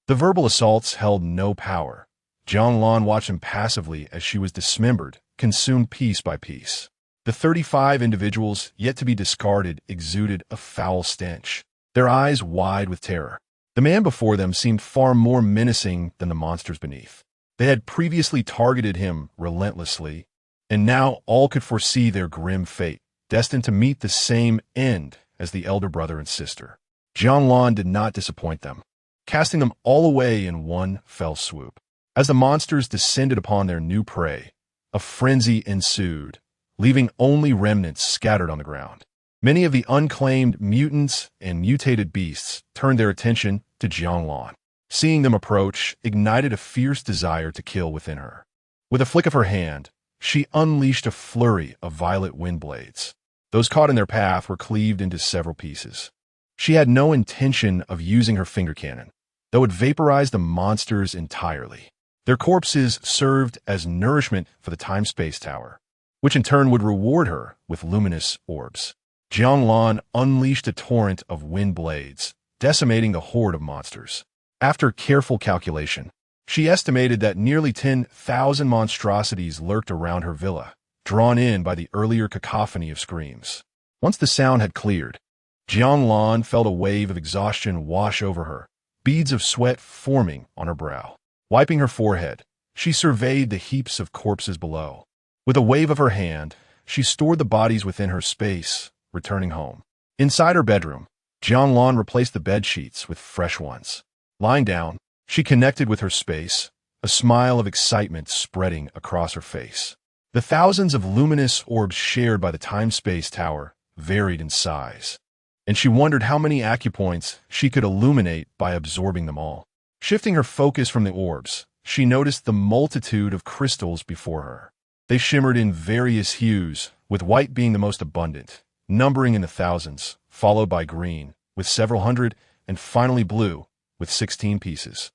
The verbal assaults held no power. Jiang Lan watched impassively as she was dismembered consumed piece by piece. The 35 individuals yet to be discarded exuded a foul stench, their eyes wide with terror. The man before them seemed far more menacing than the monsters beneath. They had previously targeted him relentlessly, and now all could foresee their grim fate, destined to meet the same end as the elder brother and sister. Jiang Lan did not disappoint them, casting them all away in one fell swoop. As the monsters descended upon their new prey, a frenzy ensued, leaving only remnants scattered on the ground. Many of the unclaimed mutants and mutated beasts turned their attention to Jiang Lan. Seeing them approach ignited a fierce desire to kill within her. With a flick of her hand, she unleashed a flurry of violet wind blades. Those caught in their path were cleaved into several pieces. She had no intention of using her finger cannon, though it vaporized the monsters entirely. Their corpses served as nourishment for the time-space tower, which in turn would reward her with luminous orbs. Jiang Lan unleashed a torrent of wind blades, decimating the horde of monsters. After careful calculation, she estimated that nearly 10,000 monstrosities lurked around her villa, drawn in by the earlier cacophony of screams. Once the sound had cleared, Jiang Lan felt a wave of exhaustion wash over her, beads of sweat forming on her brow. Wiping her forehead, she surveyed the heaps of corpses below. With a wave of her hand, she stored the bodies within her space, returning home. Inside her bedroom, Jiang Lan replaced the bed sheets with fresh ones. Lying down, she connected with her space, a smile of excitement spreading across her face. The thousands of luminous orbs shared by the time-space tower varied in size, and she wondered how many acupoints she could illuminate by absorbing them all. Shifting her focus from the orbs, she noticed the multitude of crystals before her. They shimmered in various hues, with white being the most abundant, numbering in the thousands, followed by green, with several hundred, and finally blue, with 16 pieces.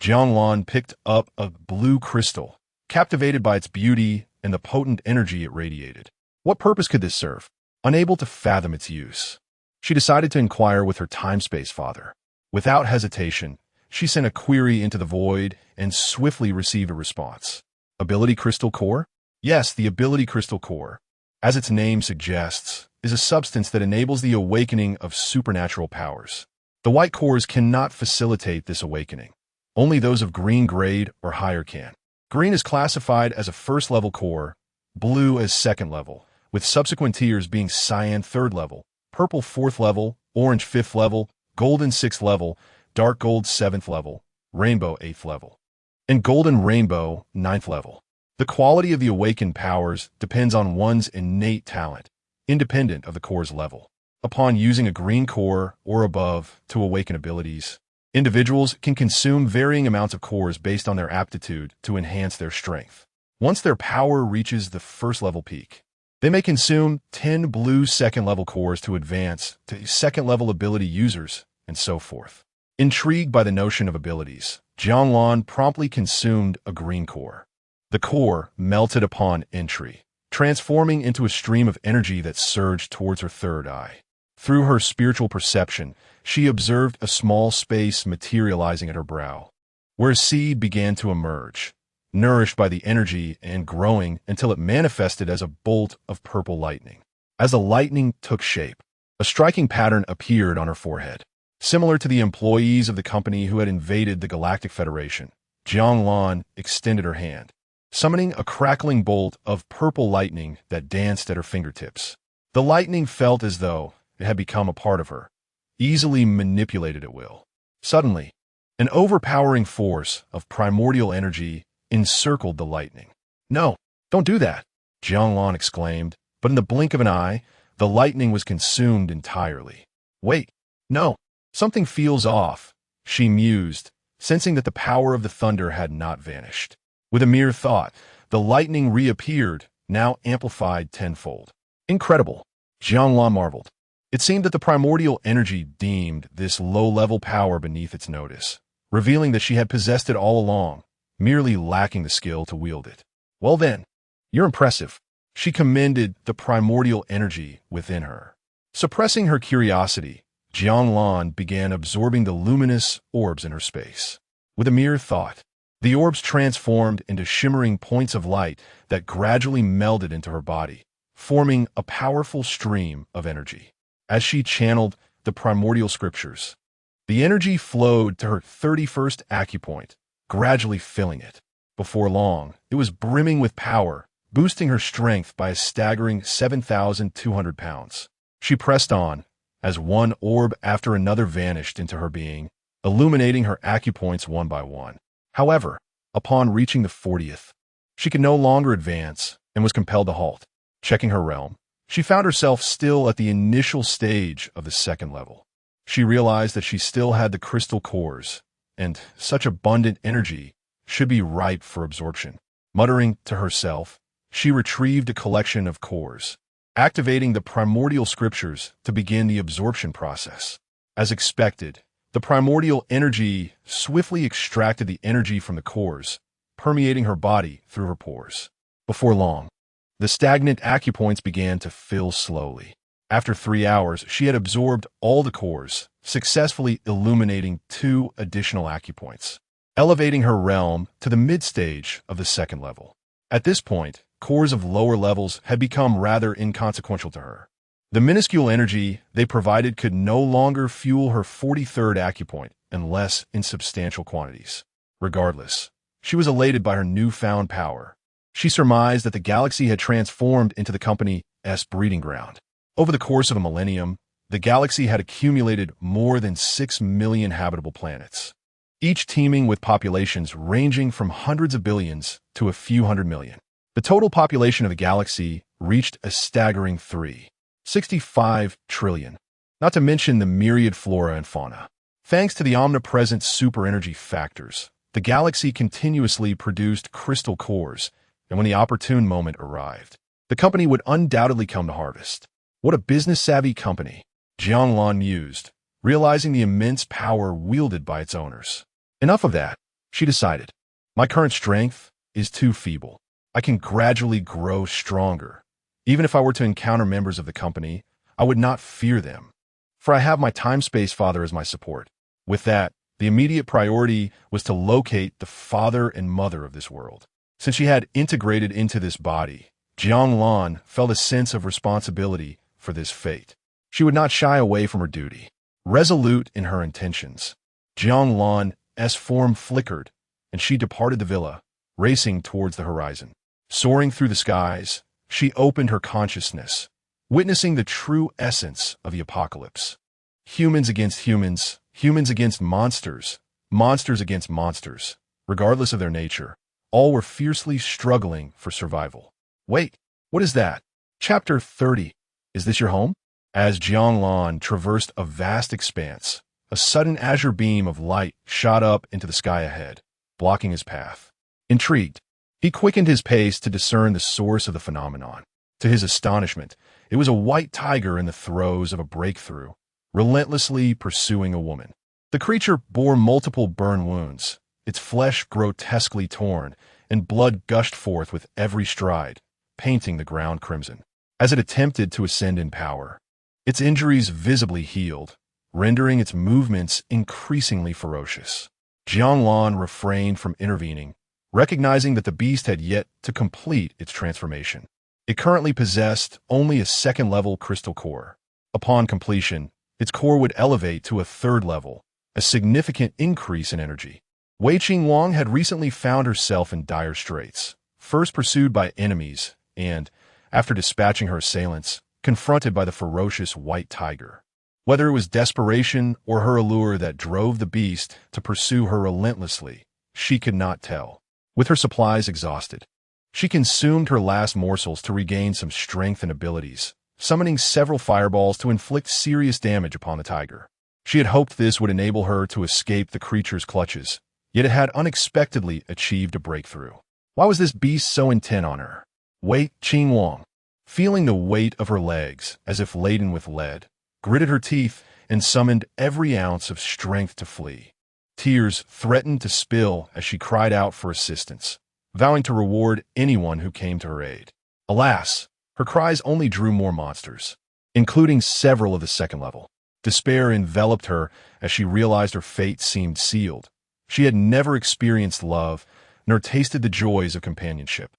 Jiang Lan picked up a blue crystal, captivated by its beauty and the potent energy it radiated. What purpose could this serve? Unable to fathom its use, she decided to inquire with her time-space father. Without hesitation, she sent a query into the void and swiftly received a response. Ability Crystal Core? Yes, the Ability Crystal Core, as its name suggests, is a substance that enables the awakening of supernatural powers. The white cores cannot facilitate this awakening. Only those of green grade or higher can. Green is classified as a first-level core, blue as second level, with subsequent tiers being cyan third level, purple fourth level, orange fifth level, golden sixth level, dark gold 7th level, rainbow 8th level, and golden rainbow 9th level. The quality of the awakened powers depends on one's innate talent, independent of the core's level. Upon using a green core or above to awaken abilities, individuals can consume varying amounts of cores based on their aptitude to enhance their strength. Once their power reaches the first-level peak, they may consume 10 blue second-level cores to advance to second-level ability users, and so forth. Intrigued by the notion of abilities, Jiang Lan promptly consumed a green core. The core melted upon entry, transforming into a stream of energy that surged towards her third eye. Through her spiritual perception, she observed a small space materializing at her brow, where a seed began to emerge, nourished by the energy and growing until it manifested as a bolt of purple lightning. As the lightning took shape, a striking pattern appeared on her forehead. Similar to the employees of the company who had invaded the Galactic Federation, Jiang Lan extended her hand, summoning a crackling bolt of purple lightning that danced at her fingertips. The lightning felt as though it had become a part of her, easily manipulated at will. Suddenly, an overpowering force of primordial energy encircled the lightning. "No, don't do that," Jiang Lan exclaimed, but in the blink of an eye, the lightning was consumed entirely. "Wait, no. Something feels off," she mused, sensing that the power of the thunder had not vanished. With a mere thought, the lightning reappeared, now amplified tenfold. "Incredible," Jiang Lan marveled. It seemed that the primordial energy deemed this low-level power beneath its notice, revealing that she had possessed it all along, merely lacking the skill to wield it. "Well then, you're impressive." She commended the primordial energy within her. Suppressing her curiosity, Jiang Lan began absorbing the luminous orbs in her space. With a mere thought, The orbs transformed into shimmering points of light that gradually melded into her body, forming a powerful stream of energy. As she channeled the primordial scriptures, the energy flowed to her 31st acupoint, gradually filling it. Before long, it was brimming with power, boosting her strength by a staggering 7,200 pounds. She pressed on, as one orb after another vanished into her being, illuminating her acupoints one by one. However, upon reaching the 40th, she could no longer advance and was compelled to halt. Checking her realm, she found herself still at the initial stage of the second level. She realized that she still had the crystal cores, and such abundant energy should be ripe for absorption. Muttering to herself, she retrieved a collection of cores, activating the primordial scriptures to begin the absorption process. As expected, the primordial energy swiftly extracted the energy from the cores, permeating her body through her pores. Before long, the stagnant acupoints began to fill slowly. After 3 hours, she had absorbed all the cores, successfully illuminating 2 additional acupoints, elevating her realm to the mid-stage of the second level. At this point, cores of lower levels had become rather inconsequential to her. The minuscule energy they provided could no longer fuel her 43rd acupoint unless in substantial quantities. Regardless, she was elated by her newfound power. She surmised that the galaxy had transformed into the company's breeding ground. Over the course of a millennium, the galaxy had accumulated more than 6 million habitable planets, each teeming with populations ranging from hundreds of billions to a few hundred million. The total population of the galaxy reached a staggering 365 trillion, not to mention the myriad flora and fauna. Thanks to the omnipresent super-energy factors, the galaxy continuously produced crystal cores, and when the opportune moment arrived, the company would undoubtedly come to harvest. What a business-savvy company, Jiang Lan mused, realizing the immense power wielded by its owners. Enough of that, she decided. My current strength is too feeble. I can gradually grow stronger. Even if I were to encounter members of the company, I would not fear them, for I have my time-space father as my support. With that, the immediate priority was to locate the father and mother of this world. Since she had integrated into this body, Jiang Lan felt a sense of responsibility for this fate. She would not shy away from her duty. Resolute in her intentions, Jiang Lan's form flickered, and she departed the villa, racing towards the horizon. Soaring through the skies, she opened her consciousness, witnessing the true essence of the apocalypse. Humans against humans, humans against monsters, monsters against monsters, regardless of their nature. All were fiercely struggling for survival. Wait, what is that? Chapter 30. Is this your home? As Jiang Lan traversed a vast expanse, a sudden azure beam of light shot up into the sky ahead, blocking his path. Intrigued, he quickened his pace to discern the source of the phenomenon. To his astonishment, it was a white tiger in the throes of a breakthrough, relentlessly pursuing a woman. The creature bore multiple burn wounds, its flesh grotesquely torn, and blood gushed forth with every stride, painting the ground crimson. As it attempted to ascend in power, its injuries visibly healed, rendering its movements increasingly ferocious. Jiang Lan refrained from intervening, recognizing that the beast had yet to complete its transformation. It currently possessed only a second-level crystal core. Upon completion, its core would elevate to a third level, a significant increase in energy. Wei Qingwang had recently found herself in dire straits, first pursued by enemies and, after dispatching her assailants, confronted by the ferocious white tiger. Whether it was desperation or her allure that drove the beast to pursue her relentlessly, she could not tell. With her supplies exhausted, she consumed her last morsels to regain some strength and abilities, summoning several fireballs to inflict serious damage upon the tiger. She had hoped this would enable her to escape the creature's clutches, yet it had unexpectedly achieved a breakthrough. Why was this beast so intent on her? Wei Qingwang, feeling the weight of her legs as if laden with lead, gritted her teeth and summoned every ounce of strength to flee. Tears threatened to spill as she cried out for assistance, vowing to reward anyone who came to her aid. Alas, her cries only drew more monsters, including several of the second level. Despair enveloped her as she realized her fate seemed sealed. She had never experienced love, nor tasted the joys of companionship.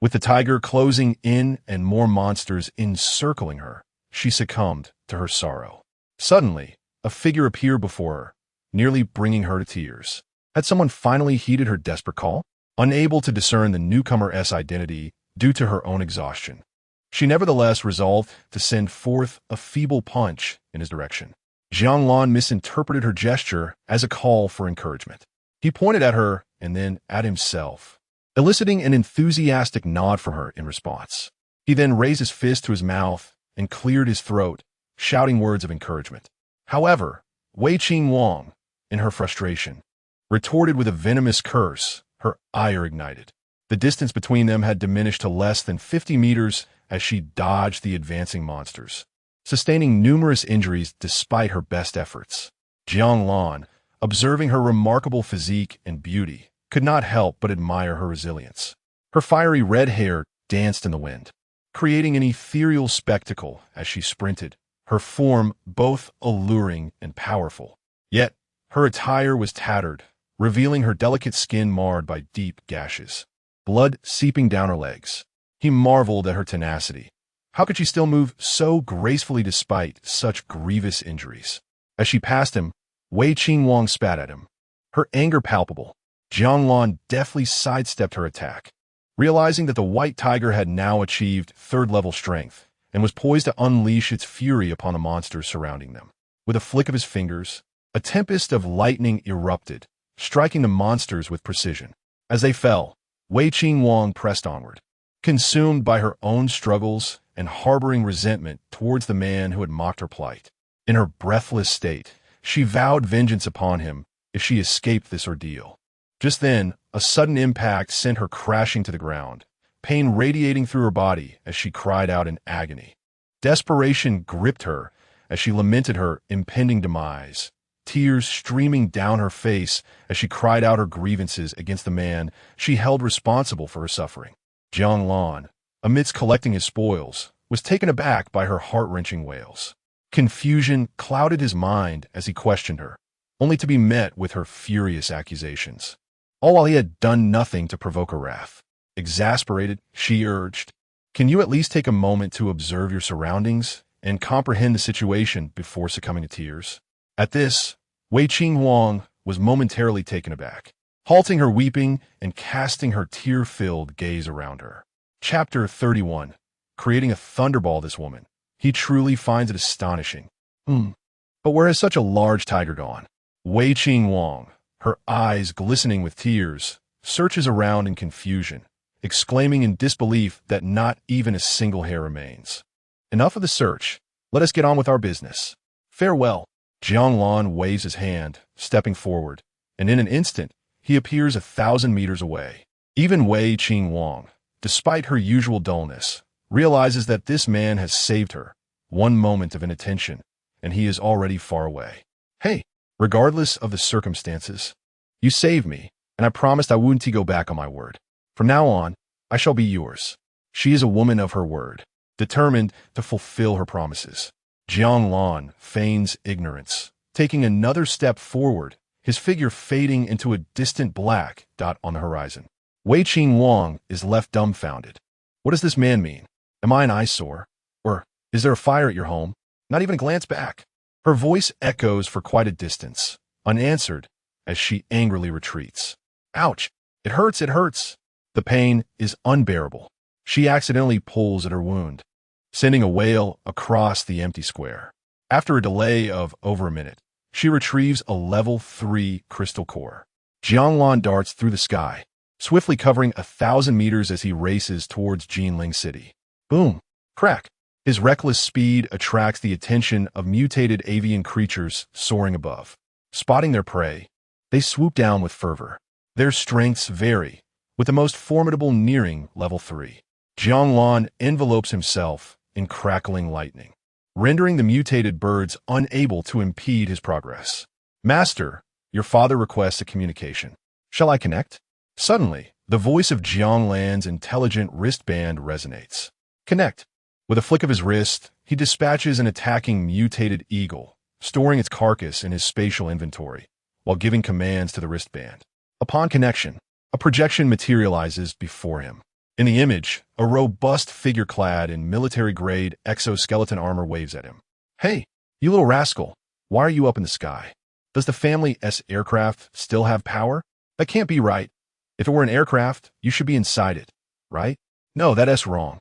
With the tiger closing in and more monsters encircling her, she succumbed to her sorrow. Suddenly, a figure appeared before her, nearly bringing her to tears. Had someone finally heeded her desperate call? Unable to discern the newcomer's identity due to her own exhaustion, she nevertheless resolved to send forth a feeble punch in his direction. Jiang Lan misinterpreted her gesture as a call for encouragement. He pointed at her and then at himself, eliciting an enthusiastic nod from her in response. He then raised his fist to his mouth and cleared his throat, shouting words of encouragement. However, Wei Qingwang, in her frustration, retorted with a venomous curse, her ire ignited. The distance between them had diminished to less than 50 meters as she dodged the advancing monsters, sustaining numerous injuries despite her best efforts. Jiang Lan, observing her remarkable physique and beauty, could not help but admire her resilience. Her fiery red hair danced in the wind, creating an ethereal spectacle as she sprinted, her form both alluring and powerful. Yet, her attire was tattered, revealing her delicate skin marred by deep gashes, blood seeping down her legs. He marveled at her tenacity. How could she still move so gracefully despite such grievous injuries? As she passed him, Wei Qingwang spat at him, her anger palpable. Jiang Lan deftly sidestepped her attack, realizing that the white tiger had now achieved third-level strength and was poised to unleash its fury upon the monsters surrounding them. With a flick of his fingers, a tempest of lightning erupted, striking the monsters with precision. As they fell, Wei Qingwang pressed onward, consumed by her own struggles and harboring resentment towards the man who had mocked her plight. In her breathless state, she vowed vengeance upon him if she escaped this ordeal. Just then, a sudden impact sent her crashing to the ground, pain radiating through her body as she cried out in agony. Desperation gripped her as she lamented her impending demise, tears streaming down her face as she cried out her grievances against the man she held responsible for her suffering. Jiang Lan, amidst collecting his spoils, was taken aback by her heart-wrenching wails. Confusion clouded his mind as he questioned her, only to be met with her furious accusations, all while he had done nothing to provoke her wrath. Exasperated, she urged, "Can you at least take a moment to observe your surroundings and comprehend the situation before succumbing to tears?" At this, Wei Qingwang was momentarily taken aback, halting her weeping and casting her tear-filled gaze around her. Chapter 31. Creating a thunderball, this woman. He truly finds it astonishing. But where has such a large tiger gone? Wei Qingwang, her eyes glistening with tears, searches around in confusion, exclaiming in disbelief that not even a single hair remains. Enough of the search. Let us get on with our business. Farewell. Jiang Lan waves his hand, stepping forward, and in an instant, he appears 1,000 meters away. Even Wei Qingwang, despite her usual dullness, realizes that this man has saved her. One moment of inattention, and he is already far away. Hey, regardless of the circumstances, you saved me, and I promised I wouldn't go back on my word. From now on, I shall be yours. She is a woman of her word, determined to fulfill her promises. Jiang Lan feigns ignorance, taking another step forward, his figure fading into a distant black dot on the horizon. Wei Qingwang is left dumbfounded. What does this man mean? Am I an eyesore? Or is there a fire at your home? Not even a glance back. Her voice echoes for quite a distance, unanswered, as she angrily retreats. Ouch! It hurts, it hurts! The pain is unbearable. She accidentally pulls at her wound, sending a wail across the empty square. After a delay of over a minute, she retrieves a level 3 crystal core. Jiang Lan darts through the sky, swiftly covering 1,000 meters as he races towards Jinling City. Boom! Crack! His reckless speed attracts the attention of mutated avian creatures soaring above. Spotting their prey, they swoop down with fervor. Their strengths vary, with the most formidable nearing level 3. Jiang Lan envelopes himself in crackling lightning, rendering the mutated birds unable to impede his progress. Master, your father requests a communication. Shall I connect? Suddenly, the voice of Jiang Lan's intelligent wristband resonates. Connect. With a flick of his wrist, he dispatches an attacking mutated eagle, storing its carcass in his spatial inventory, while giving commands to the wristband. Upon connection, A projection materializes before him. In the image, a robust figure clad in military-grade exoskeleton armor waves at him. "Hey, you little rascal, why are you up in the sky? Does the Family S aircraft still have power? That can't be right. If it were an aircraft, you should be inside it, right? No, that's wrong.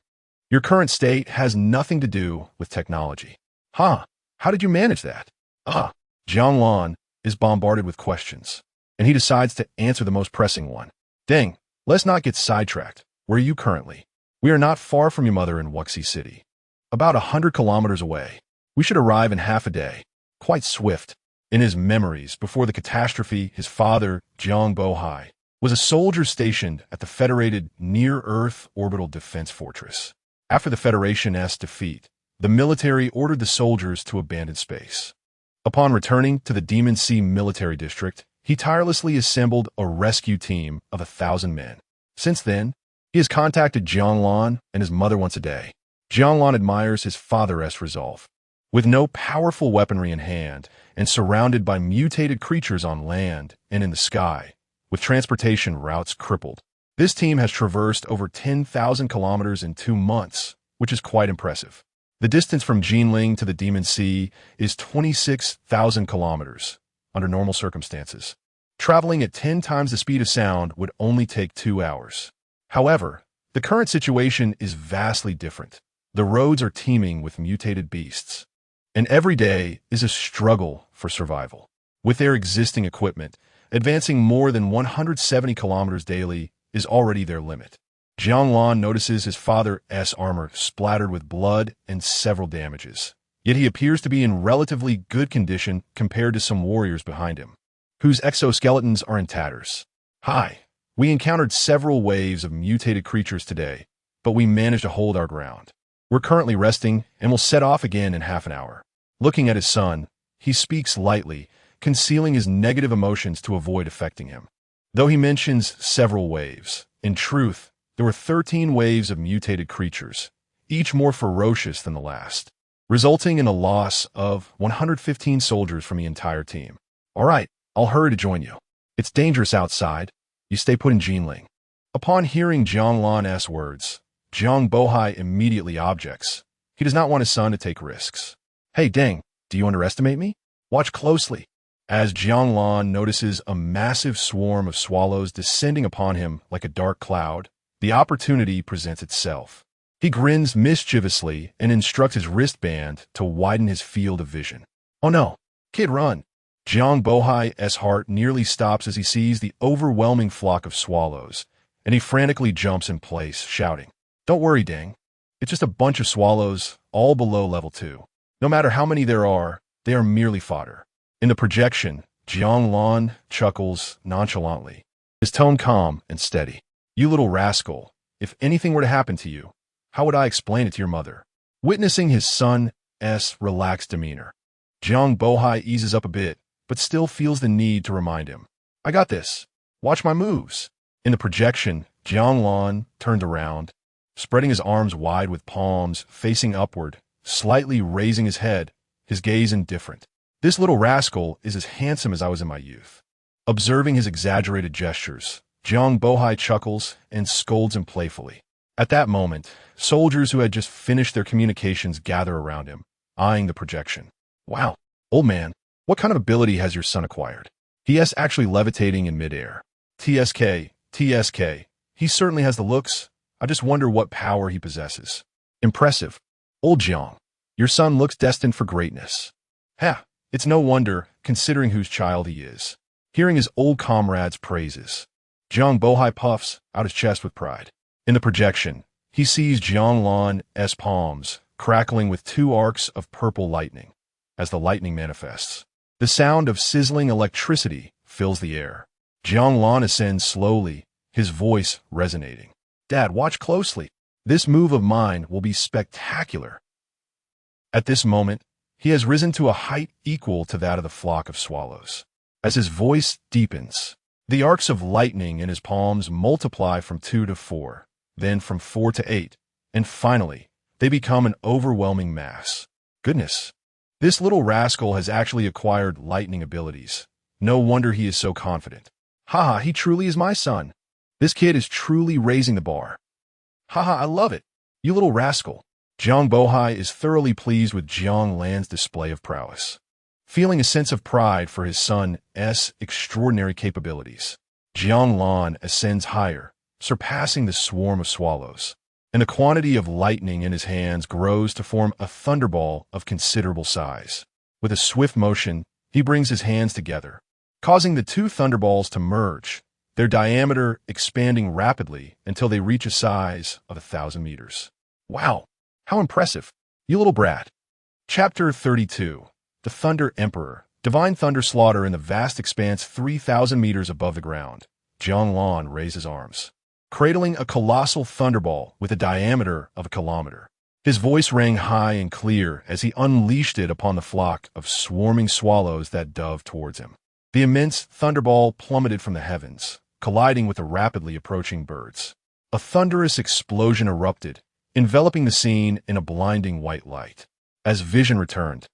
Your current state has nothing to do with technology." Huh, how did you manage that? Jiang Lan is bombarded with questions, and he decides to answer the most pressing one. "Dang, let's not get sidetracked. Where are you currently?" "We are not far from your mother in Wuxi City. About 100 kilometers away. We should arrive in half a day." Quite swift. In his memories, before the catastrophe, his father, Jiang Bohai, was a soldier stationed at the Federated Near-Earth Orbital Defense Fortress. After the Federation's defeat, the military ordered the soldiers to abandon space. Upon returning to the Demon Sea Military District, he tirelessly assembled a rescue team of 1,000 men. Since then, he has contacted Jiang Lan and his mother once a day. Jiang Lan admires his father's resolve. With no powerful weaponry in hand and surrounded by mutated creatures on land and in the sky, with transportation routes crippled, this team has traversed over 10,000 kilometers in 2 months, which is quite impressive. The distance from Jinling to the Demon Sea is 26,000 kilometers under normal circumstances. Traveling at 10 times the speed of sound would only take 2 hours. However, the current situation is vastly different. The roads are teeming with mutated beasts, and every day is a struggle for survival. With their existing equipment, advancing more than 170 kilometers daily is already their limit. Jiang Lan notices his father's armor splattered with blood and several damages. Yet he appears to be in relatively good condition compared to some warriors behind him, whose exoskeletons are in tatters. "Hi, we encountered several waves of mutated creatures today, but we managed to hold our ground. We're currently resting and will set off again in half an hour." Looking at his son, he speaks lightly, concealing his negative emotions to avoid affecting him. Though he mentions several waves, in truth, there were 13 waves of mutated creatures, each more ferocious than the last, resulting in a loss of 115 soldiers from the entire team. "All right, I'll hurry to join you. It's dangerous outside. You stay put in Jinling." Upon hearing Jiang Lan's words, Jiang Bohai immediately objects. He does not want his son to take risks. "Hey, dang, do you underestimate me? Watch closely." As Jiang Lan notices a massive swarm of swallows descending upon him like a dark cloud, the opportunity presents itself. He grins mischievously and instructs his wristband to widen his field of vision. "Oh no, kid, run." Jiang Bohai's heart nearly stops as he sees the overwhelming flock of swallows, and he frantically jumps in place, shouting, "Don't worry, dang. It's just a bunch of swallows, all below level 2. No matter how many there are, they are merely fodder." In the projection, Jiang Lan chuckles nonchalantly, his tone calm and steady. "You little rascal, if anything were to happen to you, how would I explain it to your mother?" Witnessing his son's relaxed demeanor, Jiang Bohai eases up a bit, but still feels the need to remind him. "I got this. Watch my moves." In the projection, Jiang Lan turned around, spreading his arms wide with palms facing upward, slightly raising his head, his gaze indifferent. "This little rascal is as handsome as I was in my youth." Observing his exaggerated gestures, Jiang Bohai chuckles and scolds him playfully. At that moment, soldiers who had just finished their communications gather around him, eyeing the projection. "Wow, old man, what kind of ability has your son acquired?" "He is actually levitating in midair." TSK, he certainly has the looks. I just wonder what power he possesses." "Impressive. Old Jiang, your son looks destined for greatness." "Ha, it's no wonder, considering whose child he is." Hearing his old comrade's praises, Jiang Bohai puffs out his chest with pride. In the projection, he sees Jiang Lan's palms crackling with 2 arcs of purple lightning. As the lightning manifests, the sound of sizzling electricity fills the air. Jiang Lan ascends slowly, his voice resonating. "Dad, watch closely. This move of mine will be spectacular." At this moment, he has risen to a height equal to that of the flock of swallows. As his voice deepens, the arcs of lightning in his palms multiply from 2 to 4, then from 4 to 8, and finally, they become an overwhelming mass. Goodness, this little rascal has actually acquired lightning abilities. No wonder he is so confident. "Haha, he truly is my son. This kid is truly raising the bar. Haha, I love it. You little rascal. Jiang Bohai is thoroughly pleased with Jiang Lan's display of prowess. Feeling a sense of pride for his son's extraordinary capabilities, Jiang Lan ascends higher, surpassing the swarm of swallows, and the quantity of lightning in his hands grows to form a thunderball of considerable size. With a swift motion, he brings his hands together, causing the two thunderballs to merge, their diameter expanding rapidly until they reach a size of 1,000 meters. Wow, how impressive! You little brat. Chapter 32. The Thunder Emperor. Divine thunder slaughter in the vast expanse 3,000 meters above the ground. Jiang Lan raised his arms, cradling a colossal thunderball with a diameter of a kilometer. His voice rang high and clear as he unleashed it upon the flock of swarming swallows that dove towards him. The immense thunderball plummeted from the heavens, colliding with the rapidly approaching birds. A thunderous explosion erupted, enveloping the scene in a blinding white light. As vision returned,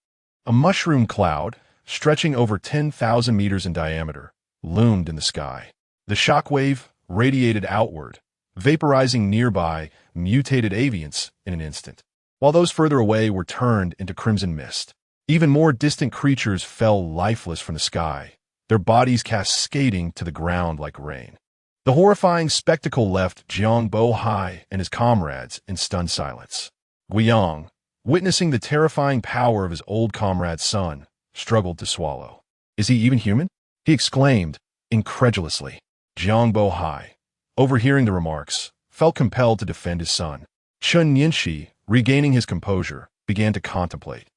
a mushroom cloud, stretching over 10,000 meters in diameter, loomed in the sky. The shockwave radiated outward, vaporizing nearby mutated avians in an instant, while those further away were turned into crimson mist. Even more distant creatures fell lifeless from the sky, their bodies cascading to the ground like rain. The horrifying spectacle left Jiang Bohai and his comrades in stunned silence. Guiyang, witnessing the terrifying power of his old comrade's son, struggled to swallow. "Is he even human?" he exclaimed, incredulously. Jiang Bohai, overhearing the remarks, felt compelled to defend his son. Chen Yinshi, regaining his composure, began to contemplate.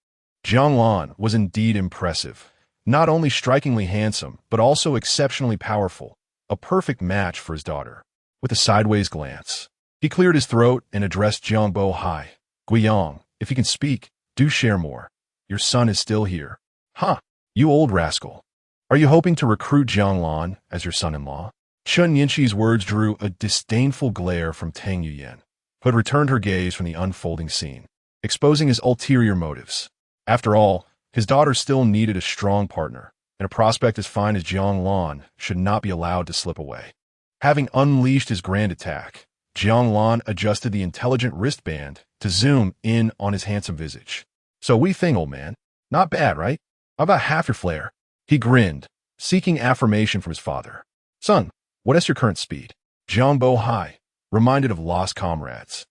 Jiang Lan was indeed impressive, not only strikingly handsome, but also exceptionally powerful, a perfect match for his daughter. With a sideways glance, he cleared his throat and addressed Jiang Bohai. "Guiyang, if you can speak, do share more. Your son is still here." "Huh, you old rascal. Are you hoping to recruit Jiang Lan as your son-in-law?" Chen Yinshi's words drew a disdainful glare from Tang Yuyan, who had returned her gaze from the unfolding scene, exposing his ulterior motives. After all, his daughter still needed a strong partner, and a prospect as fine as Jiang Lan should not be allowed to slip away. Having unleashed his grand attack, Jiang Lan adjusted the intelligent wristband to zoom in on his handsome visage. "So we think, old man. Not bad, right? How about half your flair?" He grinned, seeking affirmation from his father. "Son, what is your current speed?" Jiang Bohai, reminded of lost comrades,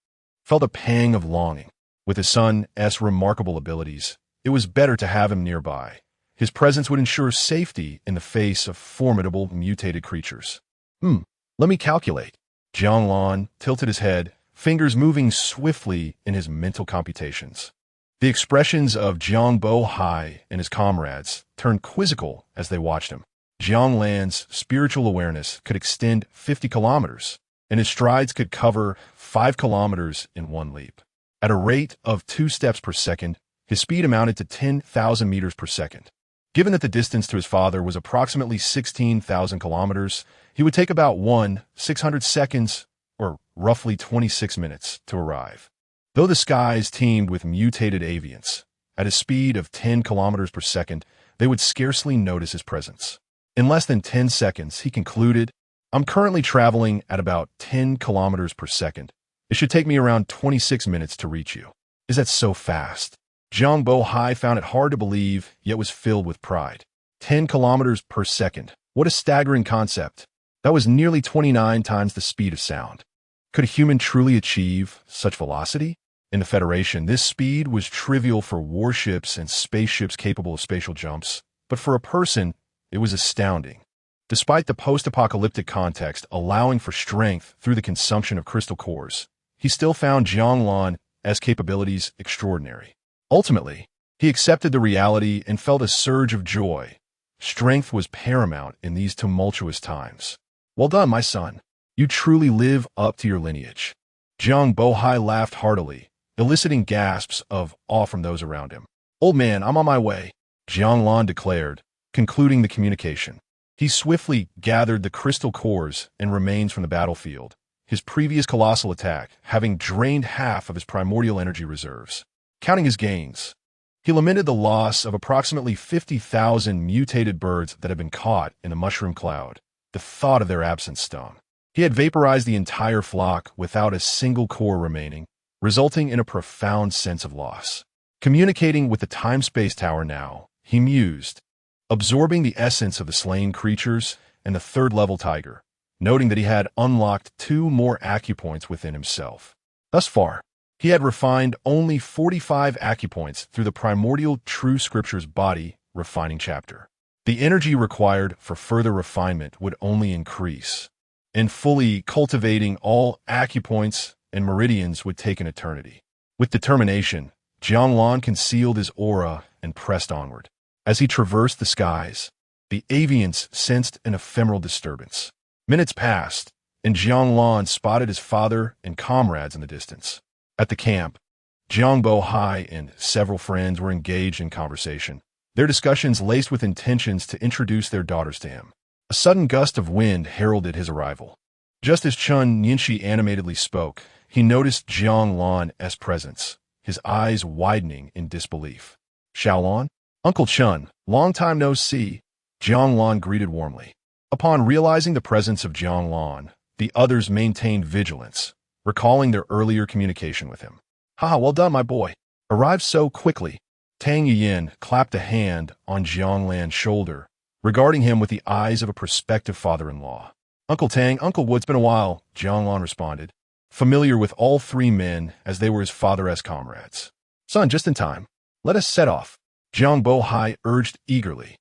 felt a pang of longing. With his son's remarkable abilities, it was better to have him nearby. His presence would ensure safety in the face of formidable mutated creatures. Let me calculate." Jiang Lan tilted his head, fingers moving swiftly in his mental computations. The expressions of Jiang Bohai and his comrades turned quizzical as they watched him. Jiang Lan's spiritual awareness could extend 50 kilometers, and his strides could cover 5 kilometers in one leap. At a rate of 2 steps per second, his speed amounted to 10,000 meters per second. Given that the distance to his father was approximately 16,000 kilometers, he would take about 600 seconds, or roughly 26 minutes, to arrive. Though the skies teemed with mutated avians, at a speed of 10 kilometers per second, they would scarcely notice his presence. In less than 10 seconds, he concluded, "I'm currently traveling at about 10 kilometers per second. It should take me around 26 minutes to reach you." "Is that so fast?" Jiang Bohai found it hard to believe, yet was filled with pride. 10 kilometers per second. What a staggering concept. That was nearly 29 times the speed of sound. Could a human truly achieve such velocity? In the Federation, this speed was trivial for warships and spaceships capable of spatial jumps, but for a person, it was astounding. Despite the post-apocalyptic context allowing for strength through the consumption of crystal cores, he still found Jiang Lan's capabilities extraordinary. Ultimately, he accepted the reality and felt a surge of joy. Strength was paramount in these tumultuous times. "Well done, my son. You truly live up to your lineage." Jiang Bohai laughed heartily, eliciting gasps of awe from those around him. "Old man, I'm on my way," Jiang Lan declared, concluding the communication. He swiftly gathered the crystal cores and remains from the battlefield, his previous colossal attack having drained half of his primordial energy reserves. Counting his gains, he lamented the loss of approximately 50,000 mutated birds that had been caught in the mushroom cloud. The thought of their absence stung. He had vaporized the entire flock without a single core remaining, resulting in a profound sense of loss. Communicating with the time-space tower now, he mused, absorbing the essence of the slain creatures and the third-level tiger, noting that he had unlocked 2 more acupoints within himself. Thus far, he had refined only 45 acupoints through the primordial True Scripture's body refining chapter. The energy required for further refinement would only increase, and fully cultivating all acupoints and meridians would take an eternity. With determination, Jiang Lan concealed his aura and pressed onward. As he traversed the skies, the avians sensed an ephemeral disturbance. Minutes passed, and Jiang Lan spotted his father and comrades in the distance. At the camp, Jiang Bohai and several friends were engaged in conversation, their discussions laced with intentions to introduce their daughters to him. A sudden gust of wind heralded his arrival. Just as Chun Ningxi animatedly spoke, he noticed Jiang Lan's presence, his eyes widening in disbelief. Xiaolan? Uncle Chun, long time no see, Jiang Lan greeted warmly. Upon realizing the presence of Jiang Lan, the others maintained vigilance, recalling their earlier communication with him. "Haha, well done, my boy. Arrived so quickly." Tang Yin clapped a hand on Jiang Lan's shoulder, regarding him with the eyes of a prospective father-in-law. "Uncle Tang, Uncle Wood's been a while," Jiang Lan responded, familiar with all 3 men as they were his father-esque comrades. "Son, just in time. Let us set off," Jiang Bohai urged eagerly,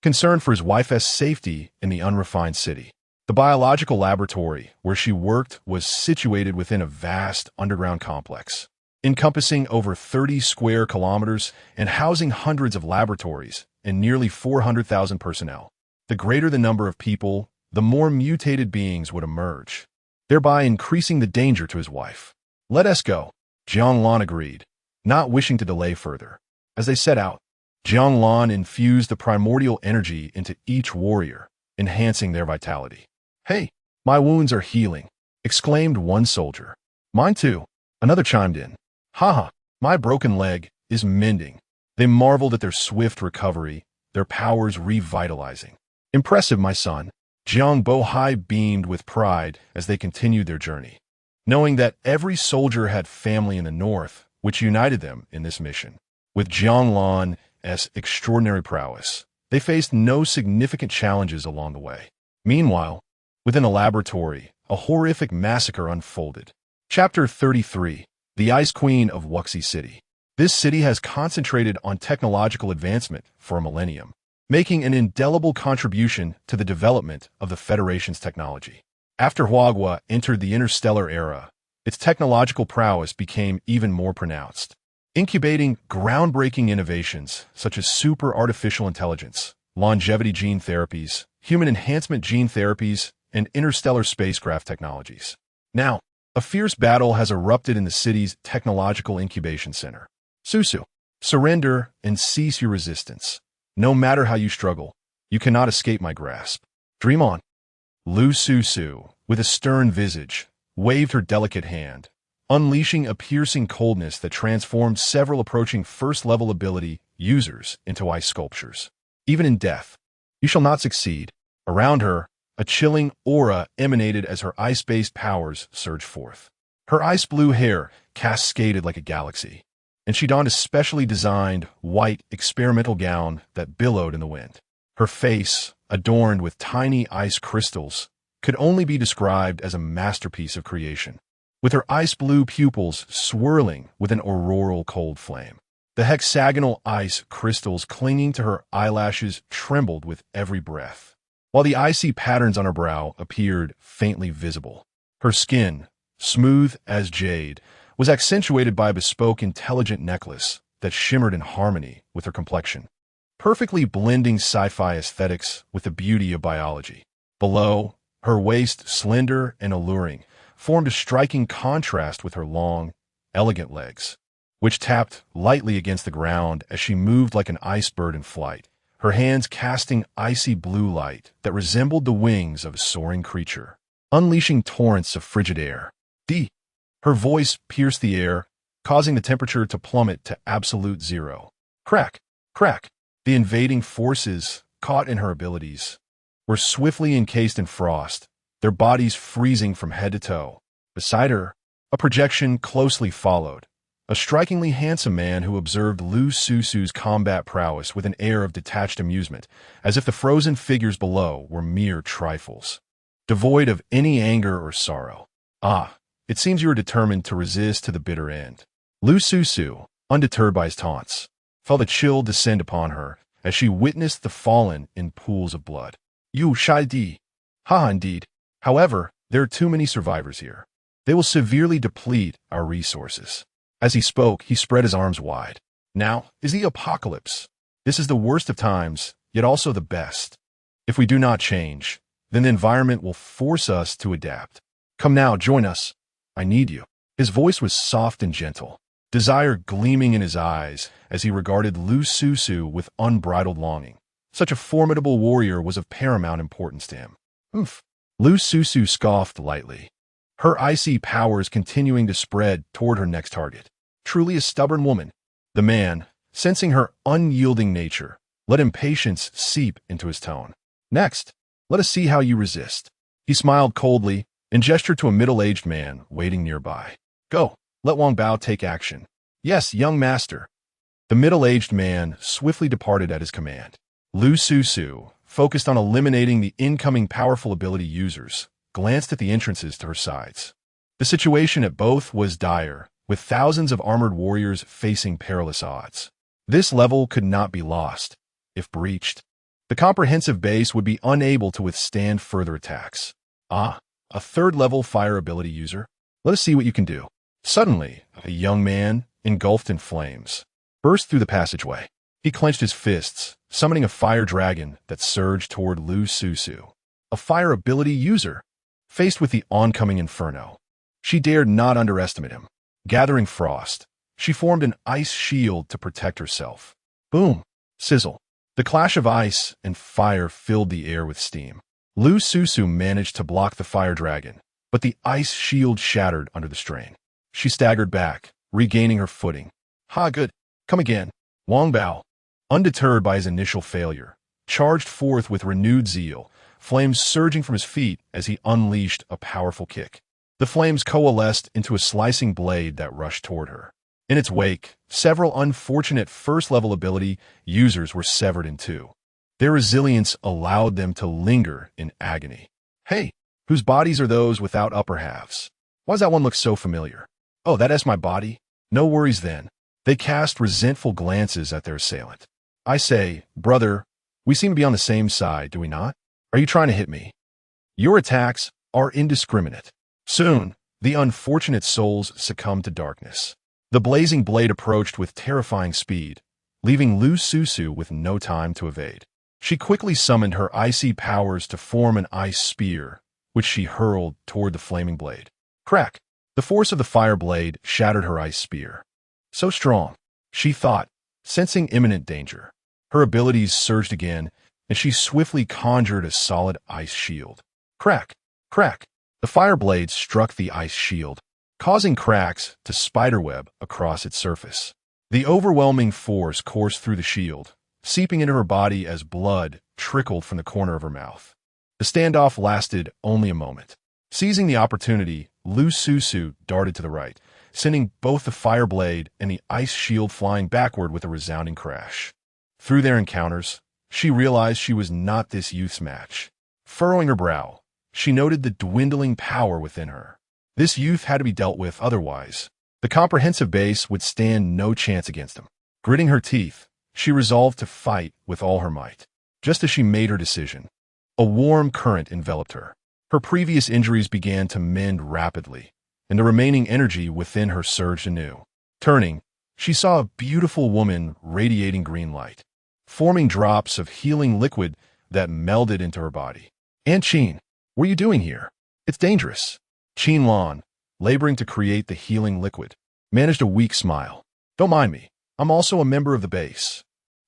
concerned for his wife's safety in the unrefined city. The biological laboratory where she worked was situated within a vast underground complex, encompassing over 30 square kilometers and housing hundreds of laboratories and nearly 400,000 personnel. The greater the number of people, the more mutated beings would emerge, thereby increasing the danger to his wife. "Let us go," Jiang Lan agreed, not wishing to delay further. As they set out, Jiang Lan infused the primordial energy into each warrior, enhancing their vitality. "Hey, my wounds are healing," exclaimed one soldier. "Mine too," another chimed in. "Haha, my broken leg is mending." They marveled at their swift recovery, their powers revitalizing. "Impressive, my son." Jiang Bohai beamed with pride as they continued their journey, knowing that every soldier had family in the north, which united them in this mission. With Jiang Lan's extraordinary prowess, they faced no significant challenges along the way. Meanwhile, within the laboratory, a horrific massacre unfolded. Chapter 33. The Ice Queen of Wuxi City. This city has concentrated on technological advancement for a millennium, making an indelible contribution to the development of the Federation's technology. After Huagua entered the interstellar era, its technological prowess became even more pronounced, incubating groundbreaking innovations such as super artificial intelligence, longevity gene therapies, human enhancement gene therapies, and interstellar spacecraft technologies. Now, a fierce battle has erupted in the city's technological incubation center. Susu, surrender and cease your resistance. No matter how you struggle, you cannot escape my grasp. Dream on. Lu Susu, with a stern visage, waved her delicate hand, unleashing a piercing coldness that transformed several approaching first-level ability users into ice sculptures. Even in death, you shall not succeed. Around her, a chilling aura emanated as her ice-based powers surged forth. Her ice-blue hair cascaded like a galaxy, and she donned a specially designed, white, experimental gown that billowed in the wind. Her face, adorned with tiny ice crystals, could only be described as a masterpiece of creation, with her ice-blue pupils swirling with an auroral cold flame. The hexagonal ice crystals clinging to her eyelashes trembled with every breath, while the icy patterns on her brow appeared faintly visible. Her skin, smooth as jade, was accentuated by a bespoke intelligent necklace that shimmered in harmony with her complexion, perfectly blending sci-fi aesthetics with the beauty of biology. Below, her waist, slender and alluring, formed a striking contrast with her long, elegant legs, which tapped lightly against the ground as she moved like an ice bird in flight, her hands casting icy blue light that resembled the wings of a soaring creature, unleashing torrents of frigid air. Her voice pierced the air, causing the temperature to plummet to absolute zero. Crack, crack. The invading forces, caught in her abilities, were swiftly encased in frost, their bodies freezing from head to toe. Beside her, a projection closely followed. A strikingly handsome man who observed Lu Susu's combat prowess with an air of detached amusement, as if the frozen figures below were mere trifles, devoid of any anger or sorrow. Ah, it seems you are determined to resist to the bitter end. Lu Susu, undeterred by his taunts, felt a chill descend upon her as she witnessed the fallen in pools of blood. You shai di. Ha, indeed. However, there are too many survivors here. They will severely deplete our resources. As he spoke, he spread his arms wide. Now is the apocalypse. This is the worst of times, yet also the best. If we do not change, then the environment will force us to adapt. Come now, join us. I need you. His voice was soft and gentle, desire gleaming in his eyes as he regarded Lu Susu with unbridled longing. Such a formidable warrior was of paramount importance to him. Oof. Lu Susu scoffed lightly, her icy powers continuing to spread toward her next target. Truly a stubborn woman. The man, sensing her unyielding nature, let impatience seep into his tone. Next, let us see how you resist. He smiled coldly and gestured to a middle-aged man waiting nearby. Go, let Wang Bao take action. Yes, young master. The middle-aged man swiftly departed at his command. Lu Susu, focused on eliminating the incoming powerful ability users, glanced at the entrances to her sides. The situation at both was dire, with thousands of armored warriors facing perilous odds. This level could not be lost. If breached, the comprehensive base would be unable to withstand further attacks. Ah, a third-level fire ability user? Let us see what you can do. Suddenly, a young man, engulfed in flames, burst through the passageway. He clenched his fists, summoning a fire dragon that surged toward Lu Susu. A fire ability user. Faced with the oncoming inferno, she dared not underestimate him. Gathering frost, she formed an ice shield to protect herself. Boom! Sizzle. The clash of ice and fire filled the air with steam. Lu Susu managed to block the fire dragon, but the ice shield shattered under the strain. She staggered back, regaining her footing. Ha, good. Come again. Wang Bao, undeterred by his initial failure, charged forth with renewed zeal, flames surging from his feet as he unleashed a powerful kick. The flames coalesced into a slicing blade that rushed toward her. In its wake, several unfortunate first-level ability users were severed in two. Their resilience allowed them to linger in agony. Hey, whose bodies are those without upper halves? Why does that one look so familiar? Oh, that is my body? No worries then. They cast resentful glances at their assailant. I say, brother, we seem to be on the same side, do we not? Are you trying to hit me? Your attacks are indiscriminate. Soon, the unfortunate souls succumbed to darkness. The blazing blade approached with terrifying speed, leaving Lu Susu with no time to evade. She quickly summoned her icy powers to form an ice spear, which she hurled toward the flaming blade. Crack! The force of the fire blade shattered her ice spear. So strong, she thought, sensing imminent danger. Her abilities surged again, and she swiftly conjured a solid ice shield. Crack! Crack! The fire blade struck the ice shield, causing cracks to spiderweb across its surface. The overwhelming force coursed through the shield, seeping into her body as blood trickled from the corner of her mouth. The standoff lasted only a moment. Seizing the opportunity, Lu Susu darted to the right, sending both the fire blade and the ice shield flying backward with a resounding crash. Through their encounters, she realized she was not this youth's match. Furrowing her brow, she noted the dwindling power within her. This youth had to be dealt with otherwise. The comprehensive base would stand no chance against him. Gritting her teeth, she resolved to fight with all her might. Just as she made her decision, a warm current enveloped her. Her previous injuries began to mend rapidly, and the remaining energy within her surged anew. Turning, she saw a beautiful woman radiating green light, forming drops of healing liquid that melded into her body. Aunt Qin, what are you doing here? It's dangerous. Jiang Lan, laboring to create the healing liquid, managed a weak smile. Don't mind me. I'm also a member of the base.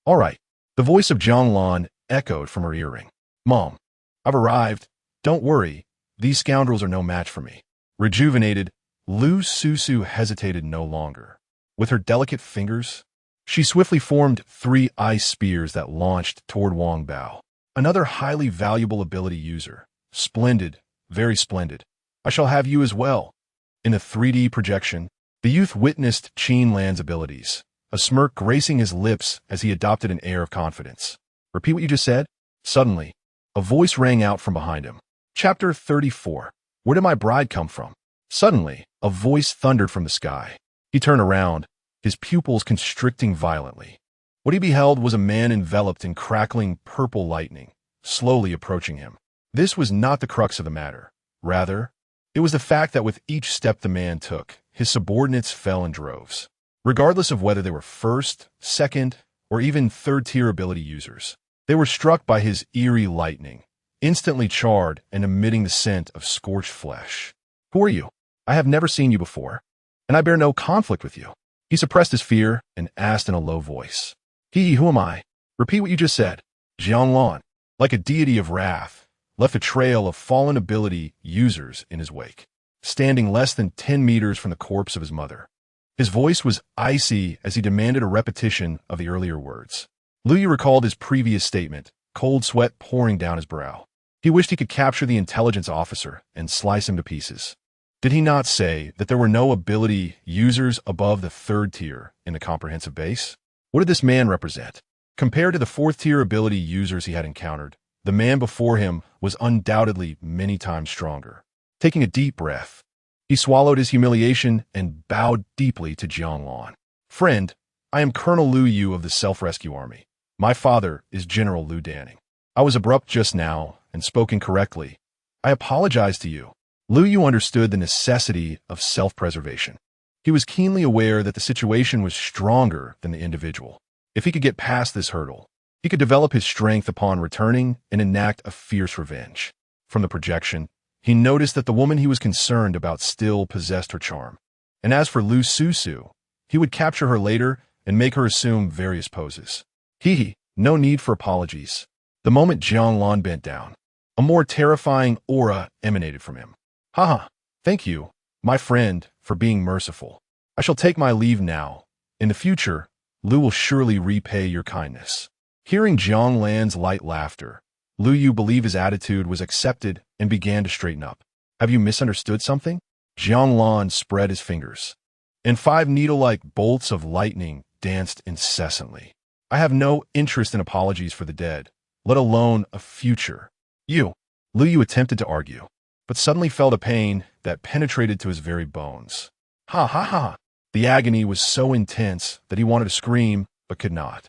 All right. The voice of Jiang Lan echoed from her earring. Mom, I've arrived. Don't worry. These scoundrels are no match for me. Rejuvenated, Lu Susu hesitated no longer. With her delicate fingers, she swiftly formed 3 ice spears that launched toward Wang Bao, another highly valuable ability user. Splendid, very splendid. I shall have you as well. In a 3D projection, the youth witnessed Jiang Lan's abilities, a smirk gracing his lips as he adopted an air of confidence. Repeat what you just said? Suddenly, a voice rang out from behind him. Chapter 34. Where did my bride come from? Suddenly, a voice thundered from the sky. He turned around, his pupils constricting violently. What he beheld was a man enveloped in crackling purple lightning, slowly approaching him. This was not the crux of the matter. Rather, it was the fact that with each step the man took, his subordinates fell in droves. Regardless of whether they were first, second, or even third-tier ability users, they were struck by his eerie lightning, instantly charred and emitting the scent of scorched flesh. Who are you? I have never seen you before, and I bear no conflict with you. He suppressed his fear and asked in a low voice. Who am I? Repeat what you just said. Jiang Lan, like a deity of wrath, left a trail of fallen ability users in his wake, standing less than 10 meters from the corpse of his mother. His voice was icy as he demanded a repetition of the earlier words. Lu Yu recalled his previous statement, cold sweat pouring down his brow. He wished he could capture the intelligence officer and slice him to pieces. Did he not say that there were no ability users above the third tier in the comprehensive base? What did this man represent? Compared to the fourth-tier ability users he had encountered, the man before him was undoubtedly many times stronger. Taking a deep breath, he swallowed his humiliation and bowed deeply to Jiang Lan. Friend, I am Colonel Lu Yu of the Self-Rescue Army. My father is General Lu Danning. I was abrupt just now and spoke incorrectly. I apologize to you. Lu Yu understood the necessity of self-preservation. He was keenly aware that the situation was stronger than the individual. If he could get past this hurdle, he could develop his strength upon returning and enact a fierce revenge. From the projection, he noticed that the woman he was concerned about still possessed her charm. And as for Lu Susu, he would capture her later and make her assume various poses. No need for apologies. The moment Jiang Lan bent down, a more terrifying aura emanated from him. Thank you, my friend, for being merciful. I shall take my leave now. In the future, Lu will surely repay your kindness. Hearing Jiang Lan's light laughter, Lu Yu believed his attitude was accepted and began to straighten up. Have you misunderstood something? Jiang Lan spread his fingers, and 5 needle-like bolts of lightning danced incessantly. I have no interest in apologies for the dead, let alone a future. Lu Yu attempted to argue, but suddenly felt a pain that penetrated to his very bones. The agony was so intense that he wanted to scream, but could not.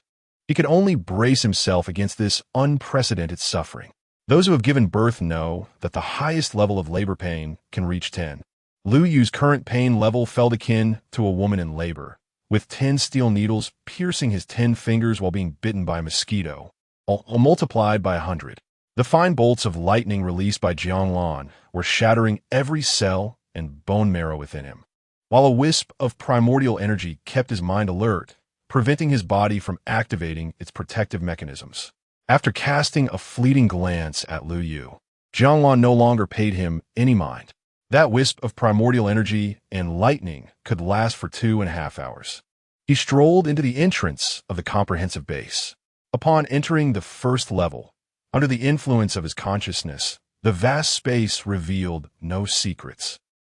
He could only brace himself against this unprecedented suffering. Those who have given birth know that the highest level of labor pain can reach 10. Lu Yu's current pain level felt akin to a woman in labor, with 10 steel needles piercing his 10 fingers while being bitten by a mosquito, all multiplied by 100. The fine bolts of lightning released by Jiang Lan were shattering every cell and bone marrow within him, while a wisp of primordial energy kept his mind alert, preventing his body from activating its protective mechanisms. After casting a fleeting glance at Lu Yu, Jiang Lan no longer paid him any mind. That wisp of primordial energy and lightning could last for 2.5 hours. He strolled into the entrance of the comprehensive base. Upon entering the first level, under the influence of his consciousness, the vast space revealed no secrets.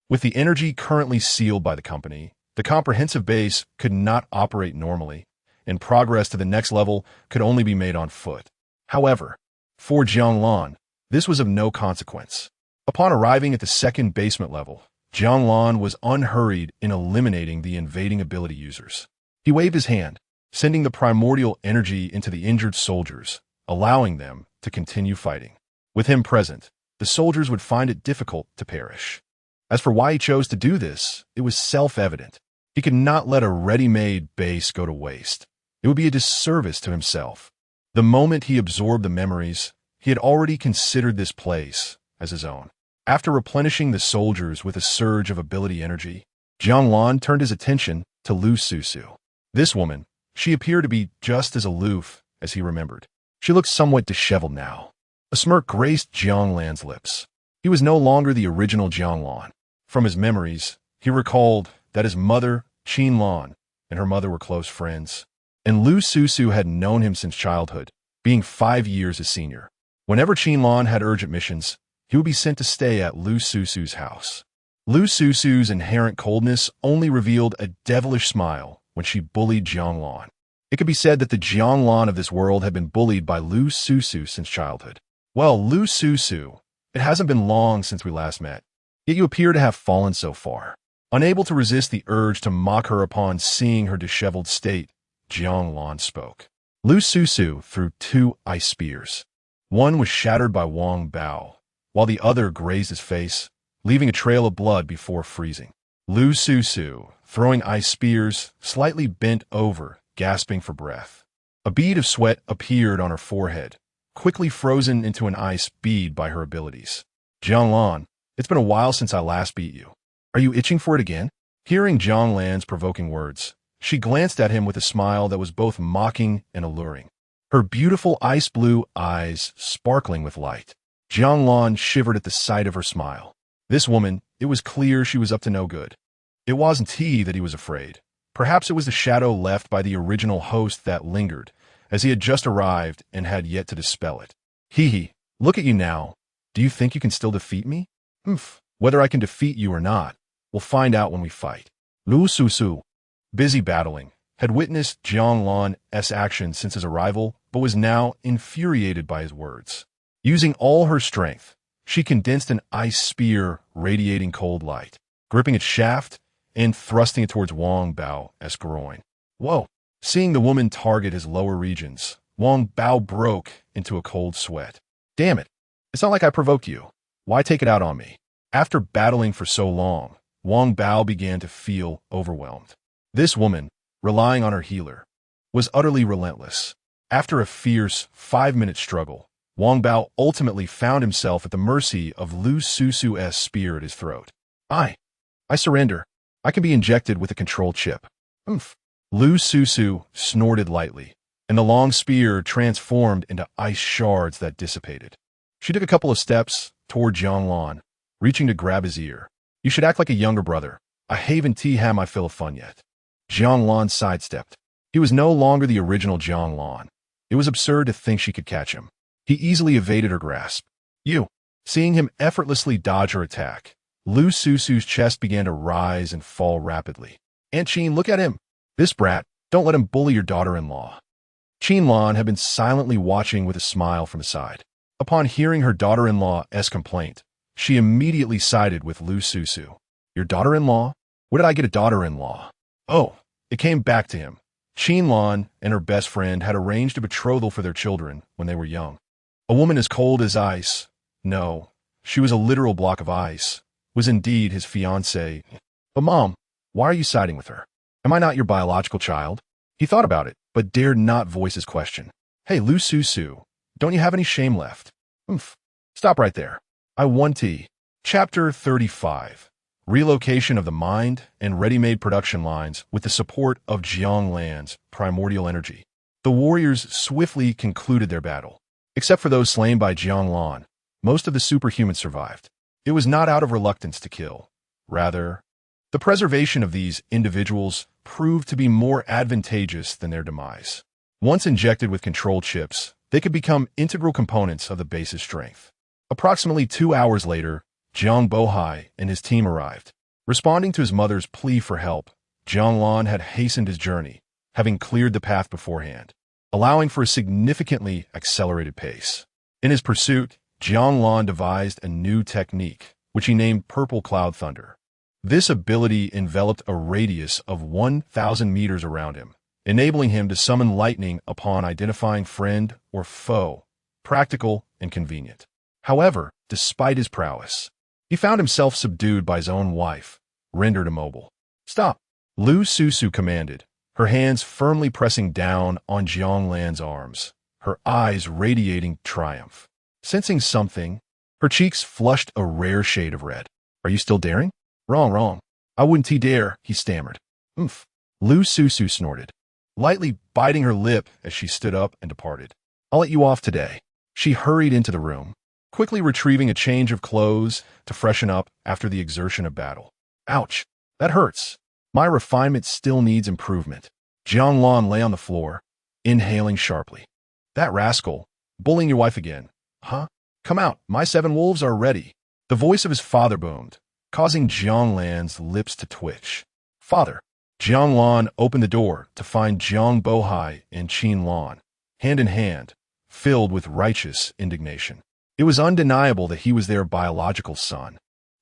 With the energy currently sealed by the company, the comprehensive base could not operate normally, and progress to the next level could only be made on foot. However, for Jiang Lan, this was of no consequence. Upon arriving at the second basement level, Jiang Lan was unhurried in eliminating the invading ability users. He waved his hand, sending the primordial energy into the injured soldiers, allowing them to continue fighting. With him present, the soldiers would find it difficult to perish. As for why he chose to do this, it was self-evident. He could not let a ready-made base go to waste. It would be a disservice to himself. The moment he absorbed the memories, he had already considered this place as his own. After replenishing the soldiers with a surge of ability energy, Jiang Lan turned his attention to Lu Susu. This woman, she appeared to be just as aloof as he remembered. She looked somewhat disheveled now. A smirk graced Jiang Lan's lips. He was no longer the original Jiang Lan. From his memories, he recalled that his mother, Jiang Lan, and her mother were close friends, and Lu Susu had known him since childhood, being 5 years his senior. Whenever Jiang Lan had urgent missions, he would be sent to stay at Lu Susu's house. Lu Susu's inherent coldness only revealed a devilish smile when she bullied Jiang Lan. It could be said that the Jiang Lan of this world had been bullied by Lu Susu since childhood. Well, Lu Susu, it hasn't been long since we last met, yet you appear to have fallen so far. Unable to resist the urge to mock her upon seeing her disheveled state, Jiang Lan spoke. Lu Susu threw 2 ice spears. One was shattered by Wang Bao, while the other grazed his face, leaving a trail of blood before freezing. Lu Susu, throwing ice spears, slightly bent over, gasping for breath. A bead of sweat appeared on her forehead, quickly frozen into an ice bead by her abilities. Jiang Lan, it's been a while since I last beat you. Are you itching for it again? Hearing Jiang Lan's provoking words, she glanced at him with a smile that was both mocking and alluring, her beautiful ice blue eyes sparkling with light. Jiang Lan shivered at the sight of her smile. This woman, it was clear she was up to no good. It wasn't he that he was afraid. Perhaps it was the shadow left by the original host that lingered, as he had just arrived and had yet to dispel it. Hee, look at you now. Do you think you can still defeat me? Whether I can defeat you or not, we'll find out when we fight. Lu Susu, busy battling, had witnessed Jiang Lan's actions since his arrival, but was now infuriated by his words. Using all her strength, she condensed an ice spear radiating cold light, gripping its shaft and thrusting it towards Wang Bao's groin. Whoa! Seeing the woman target his lower regions, Wang Bao broke into a cold sweat. Damn it! It's not like I provoked you. Why take it out on me? After battling for so long, Wang Bao began to feel overwhelmed. This woman, relying on her healer, was utterly relentless. After a fierce 5-minute struggle, Wang Bao ultimately found himself at the mercy of Lu Susu's spear at his throat. I surrender. I can be injected with a control chip. Lu Susu snorted lightly, and the long spear transformed into ice shards that dissipated. She took a couple of steps toward Jiang Lan, reaching to grab his ear. You should act like a younger brother. I haven't had my fill of fun yet. Jiang Lan sidestepped. He was no longer the original Jiang Lan. It was absurd to think she could catch him. He easily evaded her grasp. Seeing him effortlessly dodge her attack, Lu Susu's chest began to rise and fall rapidly. Aunt Qin, look at him. This brat, don't let him bully your daughter-in-law. Qin Lan had been silently watching with a smile from his side. Upon hearing her daughter-in-law's complaint, she immediately sided with Lu Susu. Your daughter-in-law? Where did I get a daughter-in-law? Oh, it came back to him. Qin Lan and her best friend had arranged a betrothal for their children when they were young. A woman as cold as ice, no, she was a literal block of ice, was indeed his fiancée. But Mom, why are you siding with her? Am I not your biological child? He thought about it, but dared not voice his question. Hey, Lu Susu, don't you have any shame left? Stop right there. I won tea. Chapter 35. Relocation of the mind and ready-made production lines with the support of Jiang Lan's primordial energy. The warriors swiftly concluded their battle. Except for those slain by Jiang Lan, most of the superhumans survived. It was not out of reluctance to kill. Rather, the preservation of these individuals proved to be more advantageous than their demise. Once injected with control chips, they could become integral components of the base's strength. Approximately 2 hours later, Jiang Bohai and his team arrived. Responding to his mother's plea for help, Jiang Lan had hastened his journey, having cleared the path beforehand, allowing for a significantly accelerated pace. In his pursuit, Jiang Lan devised a new technique, which he named Purple Cloud Thunder. This ability enveloped a radius of 1,000 meters around him, enabling him to summon lightning upon identifying friend or foe, practical and convenient. However, despite his prowess, he found himself subdued by his own wife, rendered immobile. Stop, Lu Susu commanded, her hands firmly pressing down on Jiang Lan's arms, her eyes radiating triumph. Sensing something, her cheeks flushed a rare shade of red. Are you still daring? Wrong. I wouldn't dare, he stammered. Lu Susu snorted, lightly biting her lip as she stood up and departed. I'll let you off today. She hurried into the room, quickly retrieving a change of clothes to freshen up after the exertion of battle. Ouch, that hurts. My refinement still needs improvement. Jiang Lan lay on the floor, inhaling sharply. That rascal, bullying your wife again, huh? Come out, my 7 wolves are ready. The voice of his father boomed, causing Jiang Lan's lips to twitch. Father. Jiang Lan opened the door to find Jiang Bohai and Qin Lan, hand in hand, filled with righteous indignation. It was undeniable that he was their biological son.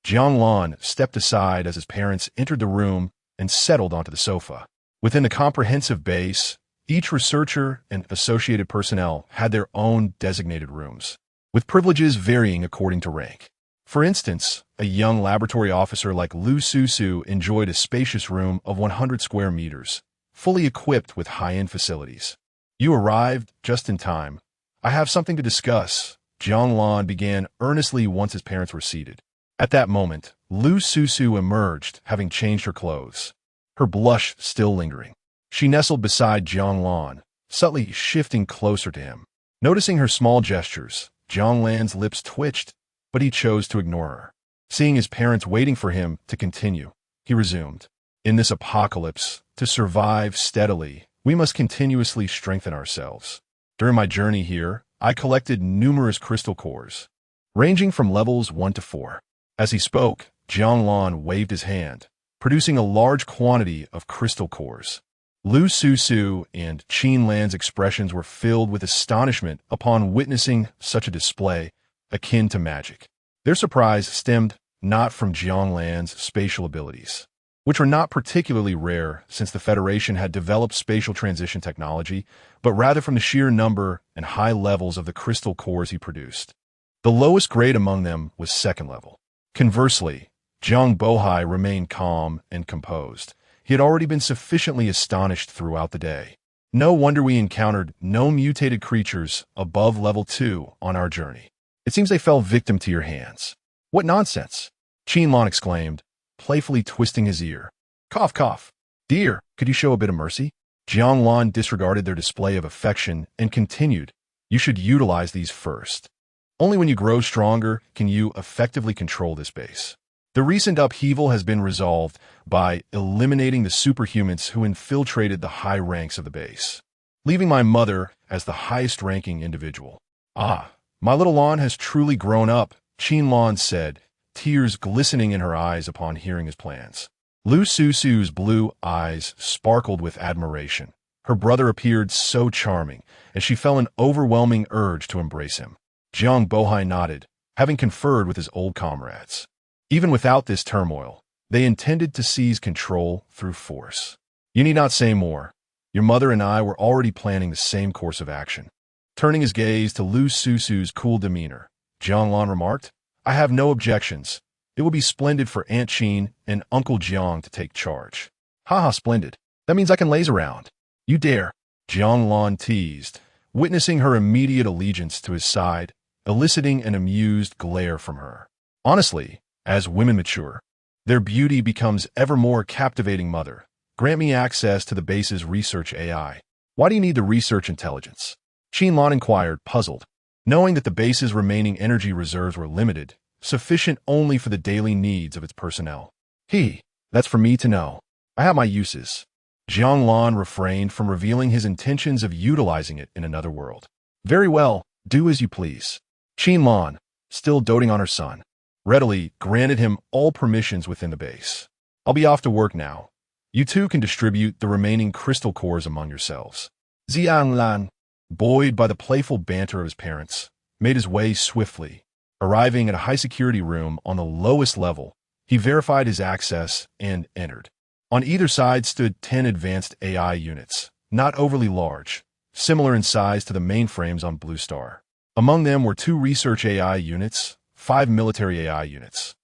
Jiang Lan stepped aside as his parents entered the room and settled onto the sofa. Within the comprehensive base, each researcher and associated personnel had their own designated rooms, with privileges varying according to rank. For instance, a young laboratory officer like Lu Susu enjoyed a spacious room of 100 square meters, fully equipped with high-end facilities. You arrived just in time. I have something to discuss, Jiang Lan began earnestly once his parents were seated. At that moment, Lu Susu emerged, having changed her clothes, her blush still lingering. She nestled beside Jiang Lan, subtly shifting closer to him. Noticing her small gestures, Jiang Lan's lips twitched, but he chose to ignore her. Seeing his parents waiting for him to continue, he resumed. In this apocalypse, to survive steadily, we must continuously strengthen ourselves. During my journey here, I collected numerous crystal cores, ranging from levels 1 to 4. As he spoke, Jiang Lan waved his hand, producing a large quantity of crystal cores. Lu Susu and Qin Lan's expressions were filled with astonishment upon witnessing such a display, akin to magic. Their surprise stemmed not from Jiang Lan's spatial abilities, which were not particularly rare since the Federation had developed spatial transition technology, but rather from the sheer number and high levels of the crystal cores he produced. The lowest grade among them was 2nd level. Conversely, Jiang Bohai remained calm and composed. He had already been sufficiently astonished throughout the day. No wonder we encountered no mutated creatures above level 2 on our journey. It seems they fell victim to your hands. What nonsense! Qin Lan exclaimed, playfully twisting his ear. Cough, cough. Dear, could you show a bit of mercy? Jiang Lan disregarded their display of affection and continued, you should utilize these first. Only when you grow stronger can you effectively control this base. The recent upheaval has been resolved by eliminating the superhumans who infiltrated the high ranks of the base, leaving my mother as the highest-ranking individual. Ah, my little Lan has truly grown up, Qin Lan said, tears glistening in her eyes upon hearing his plans. Lu Susu's blue eyes sparkled with admiration. Her brother appeared so charming, and she felt an overwhelming urge to embrace him. Jiang Bohai nodded, having conferred with his old comrades. Even without this turmoil, they intended to seize control through force. You need not say more. Your mother and I were already planning the same course of action. Turning his gaze to Lu Susu's cool demeanor, Jiang Lan remarked, I have no objections. It will be splendid for Aunt Qin and Uncle Jiang to take charge. Haha, splendid. That means I can laze around. You dare. Jiang Lan teased, witnessing her immediate allegiance to his side, eliciting an amused glare from her. Honestly, as women mature, their beauty becomes ever more captivating. Mother, grant me access to the base's research AI. Why do you need the research intelligence? Qin Lan inquired, puzzled. Knowing that the base's remaining energy reserves were limited, sufficient only for the daily needs of its personnel. That's for me to know. I have my uses. Jiang Lan refrained from revealing his intentions of utilizing it in another world. Very well, do as you please. Qin Lan, still doting on her son, readily granted him all permissions within the base. I'll be off to work now. You two can distribute the remaining crystal cores among yourselves. Jiang Lan, buoyed by the playful banter of his parents, made his way swiftly. Arriving at a high-security room on the lowest level, he verified his access and entered. On either side stood 10 advanced AI units, not overly large, similar in size to the mainframes on Blue Star. Among them were 2 research AI units, 5 military AI units,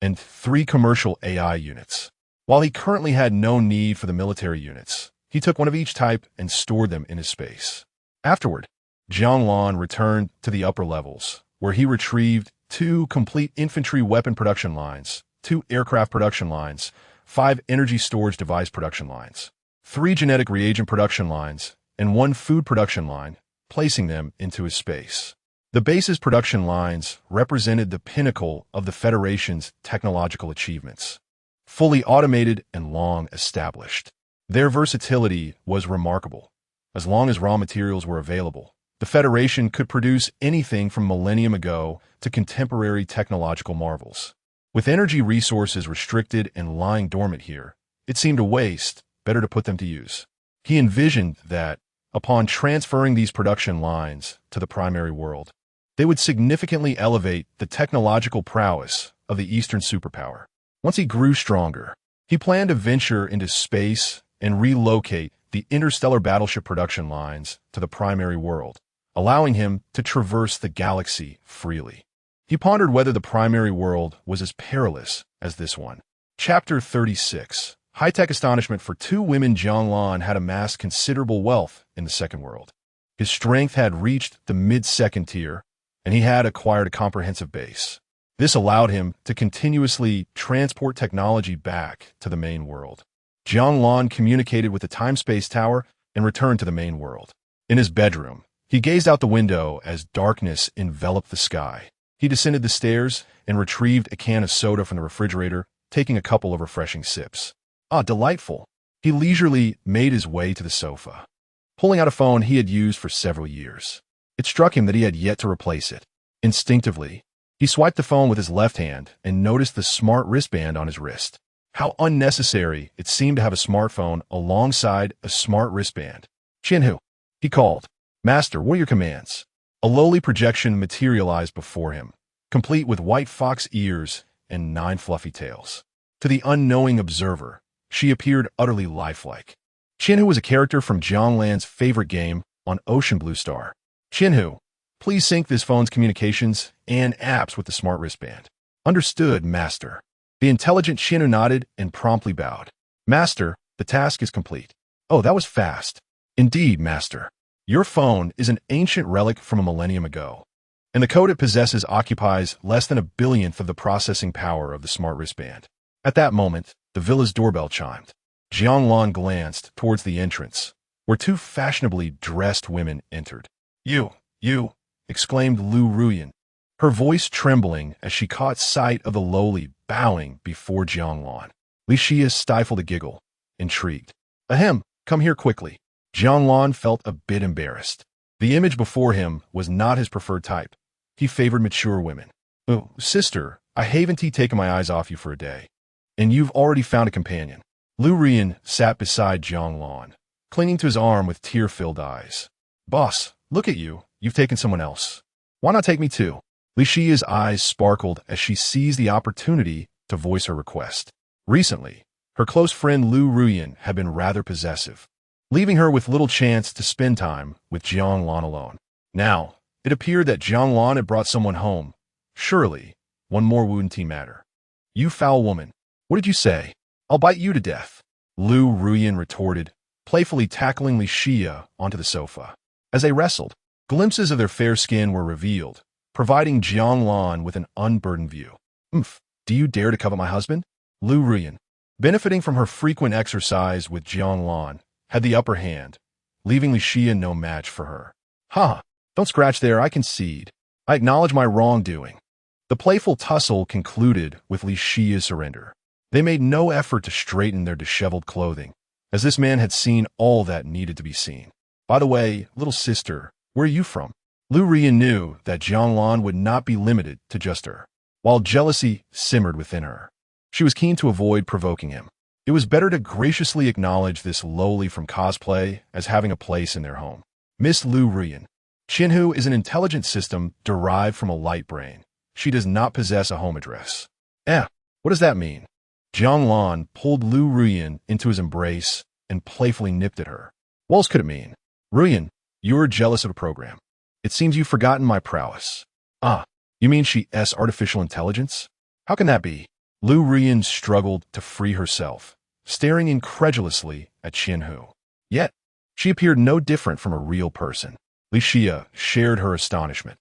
and 3 commercial AI units. While he currently had no need for the military units, he took one of each type and stored them in his space. Afterward, Jiang Lan returned to the upper levels, where he retrieved 2 complete infantry weapon production lines, 2 aircraft production lines, 5 energy storage device production lines, 3 genetic reagent production lines, and 1 food production line, placing them into his space. The base's production lines represented the pinnacle of the Federation's technological achievements, fully automated and long established. Their versatility was remarkable. As long as raw materials were available, The Federation could produce anything from millennium ago to contemporary technological marvels. With energy resources restricted and lying dormant here, it seemed a waste, better to put them to use. He envisioned that, upon transferring these production lines to the primary world, they would significantly elevate the technological prowess of the Eastern superpower. Once he grew stronger, he planned to venture into space and relocate the interstellar battleship production lines to the primary world, allowing him to traverse the galaxy freely. He pondered whether the primary world was as perilous as this one. Chapter 36. High-tech astonishment. For two women, Jiang Lan had amassed considerable wealth in the second world. His strength had reached the mid-second tier, and he had acquired a comprehensive base. This allowed him to continuously transport technology back to the main world. Jiang Lan communicated with the time-space tower and returned to the main world. In his bedroom, he gazed out the window as darkness enveloped the sky. He descended the stairs and retrieved a can of soda from the refrigerator, taking a couple of refreshing sips. Ah, delightful. He leisurely made his way to the sofa, pulling out a phone he had used for several years. It struck him that he had yet to replace it. Instinctively, he swiped the phone with his left hand and noticed the smart wristband on his wrist. How unnecessary it seemed to have a smartphone alongside a smart wristband. "Qianhu," he called. "Master, what are your commands?" A lowly projection materialized before him, complete with white fox ears and 9 fluffy tails. To the unknowing observer, she appeared utterly lifelike. Qianhu was a character from Jiang Lan's favorite game on Ocean Blue Star. "Qianhu, please sync this phone's communications and apps with the smart wristband." "Understood, Master." The intelligent Qianhu nodded and promptly bowed. "Master, the task is complete." "Oh, that was fast." "Indeed, Master. Your phone is an ancient relic from a millennium ago, and the code it possesses occupies less than a billionth of the processing power of the smart wristband." At that moment, the villa's doorbell chimed. Jiang Lan glanced towards the entrance, where 2 fashionably dressed women entered. You, exclaimed Lu Ruyan, her voice trembling as she caught sight of the lowly bowing before Jiang Lan. Li Xia stifled a giggle, intrigued. "Ahem, come here quickly." Jiang Lan felt a bit embarrassed. The image before him was not his preferred type. He favored mature women. "Oh, sister, I haven't taken my eyes off you for a day. And you've already found a companion." Lu Ruyan sat beside Jiang Lan, clinging to his arm with tear-filled eyes. "Boss, look at you. You've taken someone else. Why not take me too?" Li Xia's eyes sparkled as she seized the opportunity to voice her request. Recently, her close friend Lu Ruyan had been rather possessive, leaving her with little chance to spend time with Jiang Lan alone. Now, it appeared that Jiang Lan had brought someone home. Surely, one more wouldn't matter. "You foul woman. What did you say? I'll bite you to death," Lu Ruyan retorted, playfully tackling Li Xia onto the sofa. As they wrestled, glimpses of their fair skin were revealed, providing Jiang Lan with an unburdened view. Do you dare to covet my husband?" Lu Ruyan, benefiting from her frequent exercise with Jiang Lan, had the upper hand, leaving Li Xia no match for her. "Ha! Don't scratch there, I concede. I acknowledge my wrongdoing." The playful tussle concluded with Li Xia's surrender. They made no effort to straighten their disheveled clothing, as this man had seen all that needed to be seen. "By the way, little sister, where are you from?" Lu Ruyan knew that Jiang Lan would not be limited to just her. While jealousy simmered within her, she was keen to avoid provoking him. It was better to graciously acknowledge this lowly from cosplay as having a place in their home. "Miss Lu Ruyan, Qianhu is an intelligent system derived from a light brain. She does not possess a home address." What does that mean?" Jiang Lan pulled Lu Ruyan into his embrace and playfully nipped at her. "What else could it mean?" "Ruyan, you're jealous of a program. It seems you've forgotten my prowess." You mean she's artificial intelligence? How can that be?" Lu Ruyan struggled to free herself, staring incredulously at Qianhu. Yet, she appeared no different from a real person. Li Xia shared her astonishment.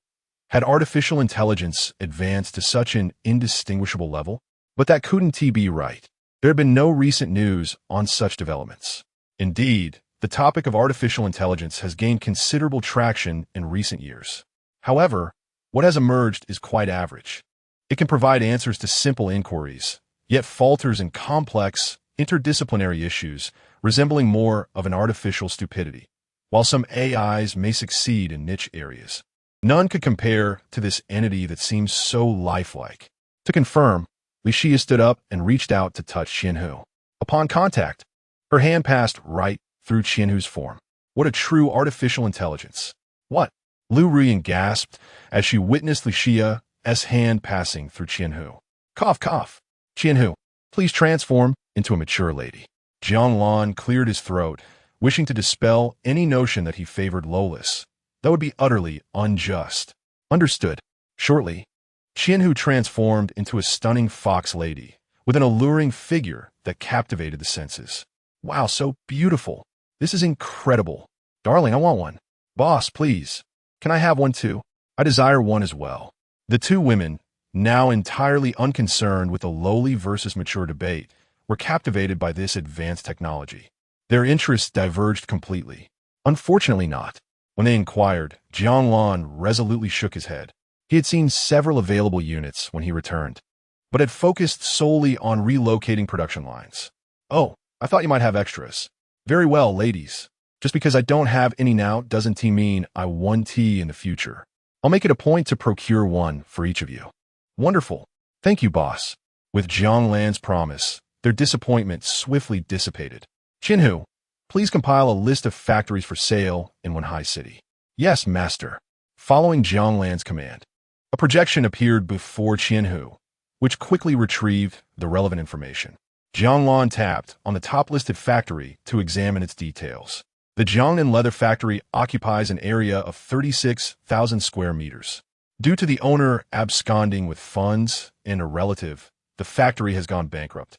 Had artificial intelligence advanced to such an indistinguishable level? But that couldn't be right. There had been no recent news on such developments. Indeed, the topic of artificial intelligence has gained considerable traction in recent years. However, what has emerged is quite average. It can provide answers to simple inquiries, yet falters in complex, interdisciplinary issues, resembling more of an artificial stupidity. While some AIs may succeed in niche areas, none could compare to this entity that seems so lifelike. To confirm, Li Xia stood up and reached out to touch Qianhu. Upon contact, her hand passed right through Qianhu's form. What a true artificial intelligence. What? Lu Ruyan gasped as she witnessed Li Xia's hand passing through Qianhu. Cough, cough. Qianhu, please transform into a mature lady. Jiang Lan cleared his throat, wishing to dispel any notion that he favored Lolis. That would be utterly unjust. Understood. Shortly, Qianhu transformed into a stunning fox lady, with an alluring figure that captivated the senses. Wow, so beautiful. This is incredible. Darling, I want one. Boss, please. Can I have one too? I desire one as well. The two women, now entirely unconcerned with the lowly versus mature debate, were captivated by this advanced technology. Their interests diverged completely. Unfortunately not. When they inquired, Jiang Lan resolutely shook his head. He had seen several available units when he returned, but had focused solely on relocating production lines. Oh, I thought you might have extras. Very well, ladies. Just because I don't have any now doesn't mean I want tea in the future. I'll make it a point to procure one for each of you. Wonderful. Thank you, boss. With Jiang Lan's promise, their disappointment swiftly dissipated. Qianhu, please compile a list of factories for sale in Wenhai City. Yes, master. Following Jiang Lan's command, a projection appeared before Qianhu, which quickly retrieved the relevant information. Jiang Lan tapped on the top-listed factory to examine its details. The Jiangnan leather factory occupies an area of 36,000 square meters. Due to the owner absconding with funds and a relative, the factory has gone bankrupt.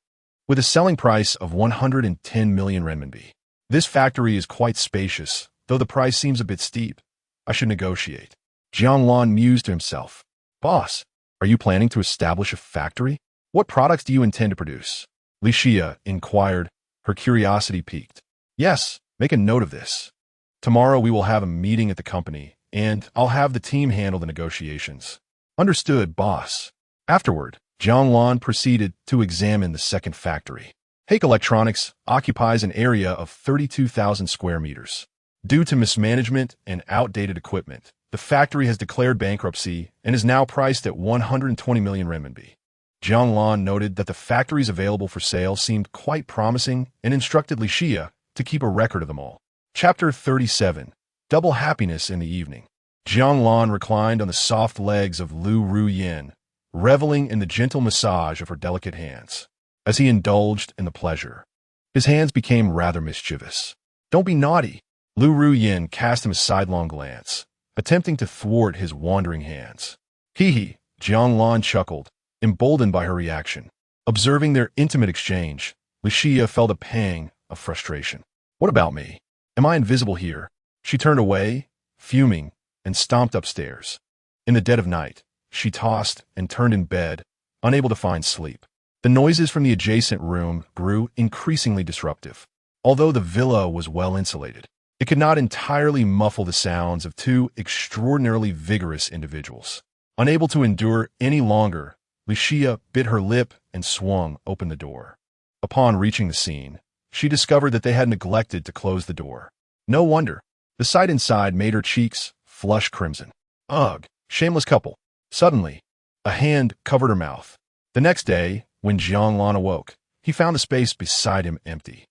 With a selling price of 110 million renminbi. This factory is quite spacious, though the price seems a bit steep. I should negotiate. Jiang Lan mused to himself. Boss, are you planning to establish a factory? What products do you intend to produce? Li Xia inquired, her curiosity piqued. Yes, make a note of this. Tomorrow we will have a meeting at the company, and I'll have the team handle the negotiations. Understood, boss. Afterward, Jiang Lan proceeded to examine the second factory. Hake Electronics occupies an area of 32,000 square meters. Due to mismanagement and outdated equipment, the factory has declared bankruptcy and is now priced at 120 million renminbi. Jiang Lan noted that the factories available for sale seemed quite promising and instructed Li Xia to keep a record of them all. Chapter 37. Double Happiness in the Evening. Jiang Lan reclined on the soft legs of Lu Ruyan, reveling in the gentle massage of her delicate hands. As he indulged in the pleasure, his hands became rather mischievous. Don't be naughty. Lu Ruyan cast him a sidelong glance, attempting to thwart his wandering hands. Hee, Jiang Lan chuckled, emboldened by her reaction. Observing their intimate exchange, Li Xia felt a pang of frustration. What about me? Am I invisible here? She turned away, fuming, and stomped upstairs. In the dead of night, she tossed and turned in bed, unable to find sleep. The noises from the adjacent room grew increasingly disruptive. Although the villa was well insulated, it could not entirely muffle the sounds of two extraordinarily vigorous individuals. Unable to endure any longer, Li Xia bit her lip and swung open the door. Upon reaching the scene, she discovered that they had neglected to close the door. No wonder. The sight inside made her cheeks flush crimson. Ugh, shameless couple. Suddenly, a hand covered her mouth. The next day, when Jiang Lan awoke, he found the space beside him empty.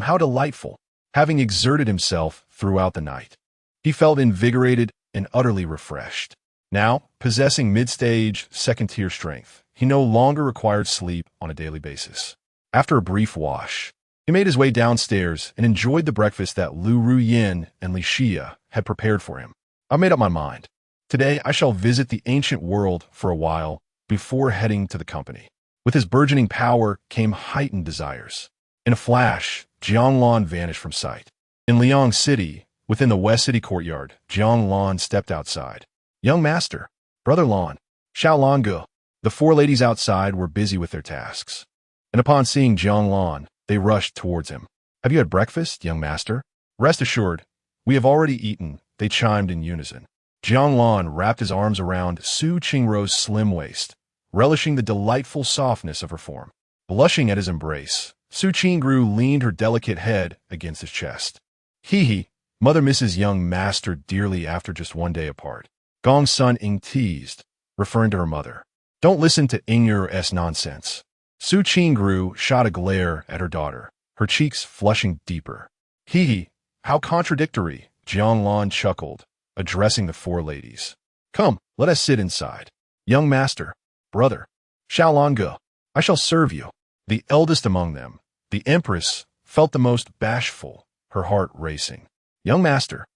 How delightful. Having exerted himself throughout the night, he felt invigorated and utterly refreshed. Now, possessing mid-stage, second-tier strength, he no longer required sleep on a daily basis. After a brief wash, he made his way downstairs and enjoyed the breakfast that Lu Ruyan and Li Xia had prepared for him. I made up my mind. Today, I shall visit the ancient world for a while before heading to the company. With his burgeoning power came heightened desires. In a flash, Jiang Lan vanished from sight. In Liang City, within the West City courtyard, Jiang Lan stepped outside. Young master, Brother Lan, Xiao Lange. The four ladies outside were busy with their tasks. And upon seeing Jiang Lan, they rushed towards him. Have you had breakfast, young master? Rest assured, we have already eaten, they chimed in unison. Jiang Lan wrapped his arms around Su Qingrou's slim waist, relishing the delightful softness of her form. Blushing at his embrace, Su Qingrou leaned her delicate head against his chest. Hee, Mother misses young master dearly after just one day apart. Gong's son Ing teased, referring to her mother. Don't listen to Ing's nonsense. Su Qingru shot a glare at her daughter, her cheeks flushing deeper. Hee, how contradictory, Jiang Lan chuckled, addressing the four ladies. Come, let us sit inside. Young master, brother, Xiaolonge, I shall serve you. The eldest among them, the empress, felt the most bashful, her heart racing. Young master,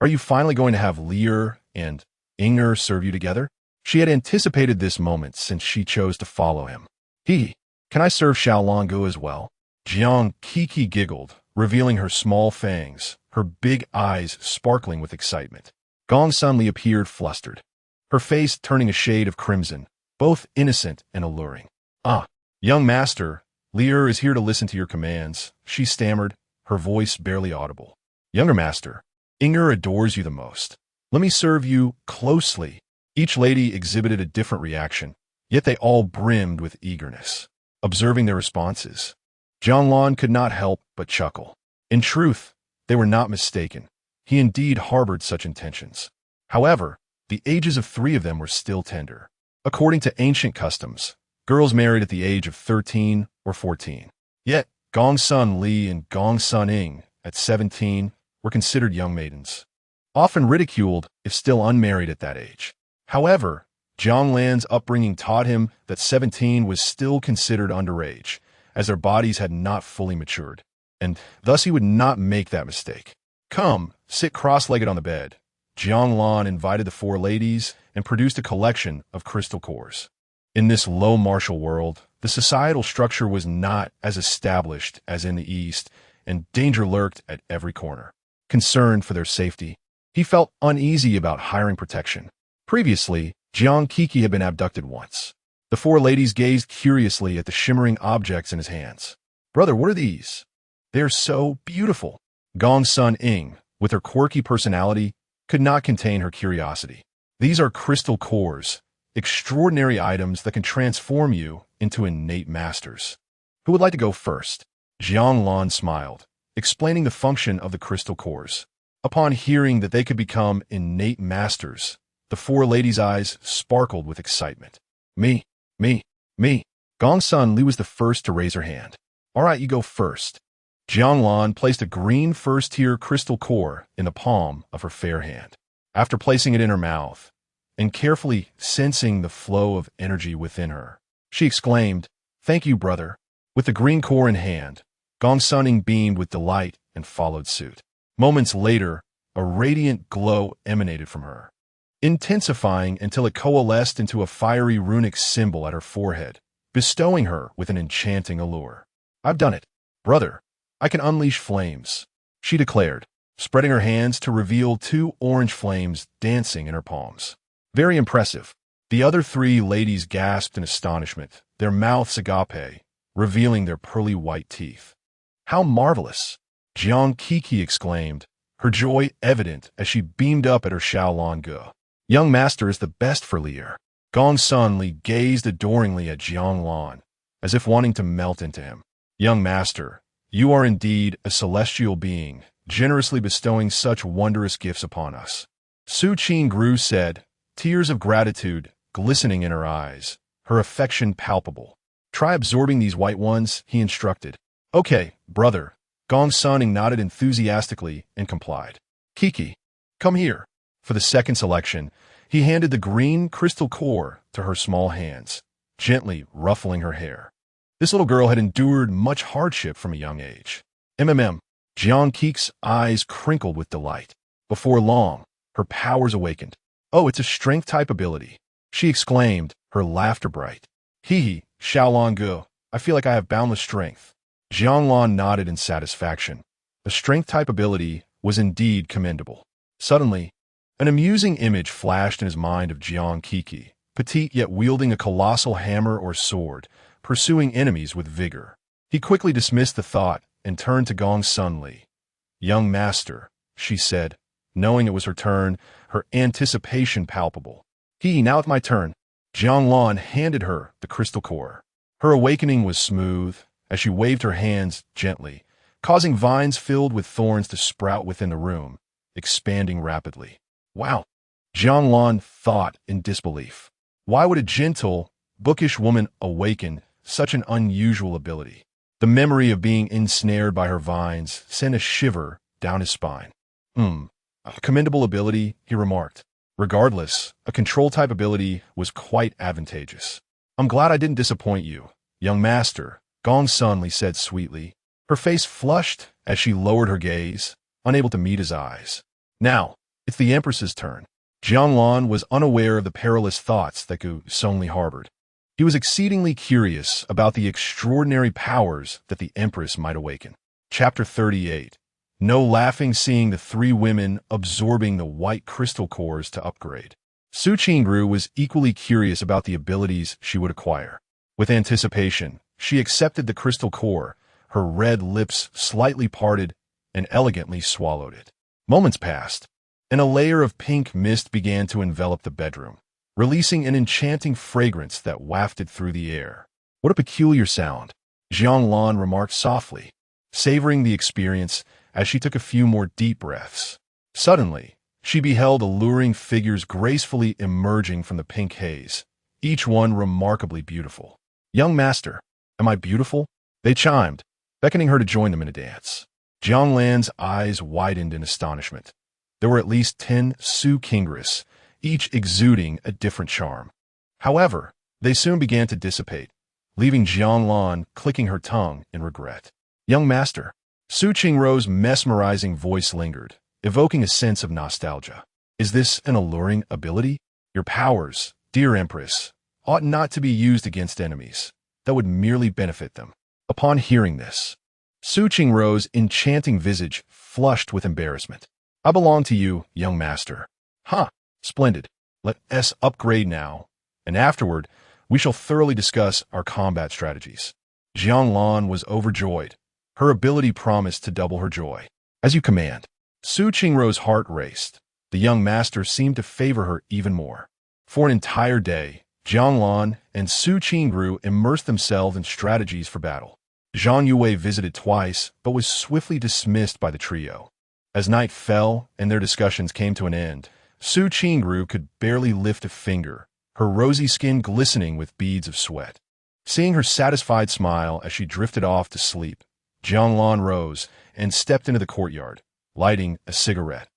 are you finally going to have Lear and Inger serve you together? She had anticipated this moment since she chose to follow him. Can I serve Xiaolonge as well? Jiang Kiki giggled, revealing her small fangs, her big eyes sparkling with excitement. Gong suddenly appeared flustered, her face turning a shade of crimson, both innocent and alluring. Young master, Lear is here to listen to your commands, she stammered, her voice barely audible. Younger master, Inger adores you the most. Let me serve you closely. Each lady exhibited a different reaction, yet they all brimmed with eagerness. Observing their responses, Jiang Lan could not help but chuckle. In truth, they were not mistaken. He indeed harbored such intentions. However, the ages of three of them were still tender. According to ancient customs, girls married at the age of 13 or 14. Yet, Gong's son Li and Gong's son Ing, at 17, were considered young maidens, often ridiculed if still unmarried at that age. However, Jiang Lan's upbringing taught him that 17 was still considered underage, as their bodies had not fully matured, and thus he would not make that mistake. Come, sit cross-legged on the bed. Jiang Lan invited the four ladies and produced a collection of crystal cores. In this low martial world, the societal structure was not as established as in the East, and danger lurked at every corner. Concerned for their safety, he felt uneasy about hiring protection. Previously, Jiang Kiki had been abducted once. The four ladies gazed curiously at the shimmering objects in his hands. Brother, what are these? They're so beautiful. Gong's son Ing, with her quirky personality, could not contain her curiosity. These are crystal cores, extraordinary items that can transform you into innate masters. Who would like to go first? Jiang Lan smiled, explaining the function of the crystal cores. Upon hearing that they could become innate masters, the four ladies' eyes sparkled with excitement. Me. Gong's son Li was the first to raise her hand. All right, you go first. Jiang Lan placed a green first-tier crystal core in the palm of her fair hand. After placing it in her mouth, and carefully sensing the flow of energy within her, she exclaimed, Thank you, brother. With the green core in hand, Gong's son Ing beamed with delight and followed suit. Moments later, a radiant glow emanated from her, intensifying until it coalesced into a fiery runic symbol at her forehead, bestowing her with an enchanting allure. I've done it, brother. I can unleash flames, she declared, spreading her hands to reveal two orange flames dancing in her palms. Very impressive. The other three ladies gasped in astonishment, their mouths agape, revealing their pearly white teeth. How marvelous! Jiang Kiki exclaimed, her joy evident as she beamed up at her Xiaolonge. Young master is the best for Lear. Gong's son Li gazed adoringly at Jiang Lan, as if wanting to melt into him. Young master, you are indeed a celestial being, generously bestowing such wondrous gifts upon us. Su Qingru said, tears of gratitude glistening in her eyes, her affection palpable. Try absorbing these white ones, he instructed. Okay, brother. Gong's son Ing nodded enthusiastically and complied. Kiki, come here. For the second selection, he handed the green crystal core to her small hands, gently ruffling her hair. This little girl had endured much hardship from a young age. Jiang Kiki's eyes crinkled with delight. Before long, her powers awakened. Oh, it's a strength-type ability, she exclaimed, her laughter bright. Xiaolonge, I feel like I have boundless strength. Jiang Lan nodded in satisfaction. A strength-type ability was indeed commendable. Suddenly, an amusing image flashed in his mind of Jiang Kiki, petite yet wielding a colossal hammer or sword, pursuing enemies with vigor. He quickly dismissed the thought and turned to Gong's son Li. Young master, she said, knowing it was her turn, her anticipation palpable. Now it's my turn. Jiang Lan handed her the crystal core. Her awakening was smooth, as she waved her hands gently, causing vines filled with thorns to sprout within the room, expanding rapidly. Wow, Jiang Lan thought in disbelief. Why would a gentle, bookish woman awaken such an unusual ability? The memory of being ensnared by her vines sent a shiver down his spine. A commendable ability, he remarked. Regardless, a control-type ability was quite advantageous. I'm glad I didn't disappoint you, young master, Gong Sunli said sweetly. Her face flushed as she lowered her gaze, unable to meet his eyes. Now, it's the Empress's turn. Jiang Lan was unaware of the perilous thoughts that Gu Songli harbored. He was exceedingly curious about the extraordinary powers that the Empress might awaken. Chapter 38. No laughing seeing the three women absorbing the white crystal cores to upgrade. Su Qingru was equally curious about the abilities she would acquire. With anticipation, she accepted the crystal core, her red lips slightly parted, and elegantly swallowed it. Moments passed, and a layer of pink mist began to envelop the bedroom, releasing an enchanting fragrance that wafted through the air. What a peculiar sound, Jiang Lan remarked softly, savoring the experience as she took a few more deep breaths. Suddenly, she beheld alluring figures gracefully emerging from the pink haze, each one remarkably beautiful. Young master, am I beautiful? They chimed, beckoning her to join them in a dance. Jiang Lan's eyes widened in astonishment. There were at least 10 Su Qingris, each exuding a different charm. However, they soon began to dissipate, leaving Jiang Lan clicking her tongue in regret. Young master, Su Qingru's mesmerizing voice lingered, evoking a sense of nostalgia. Is this an alluring ability? Your powers, dear Empress, ought not to be used against enemies. That would merely benefit them. Upon hearing this, Su Qingru's enchanting visage flushed with embarrassment. I belong to you, young master. Splendid. Let us upgrade now, and afterward, we shall thoroughly discuss our combat strategies. Jiang Lan was overjoyed. Her ability promised to double her joy. As you command. Su Qingru's heart raced. The young master seemed to favor her even more. For an entire day, Jiang Lan and Su Qingru immersed themselves in strategies for battle. Zhang Yue visited twice, but was swiftly dismissed by the trio. As night fell and their discussions came to an end, Su Qingru could barely lift a finger, her rosy skin glistening with beads of sweat. Seeing her satisfied smile as she drifted off to sleep, Jiang Lan rose and stepped into the courtyard, lighting a cigarette.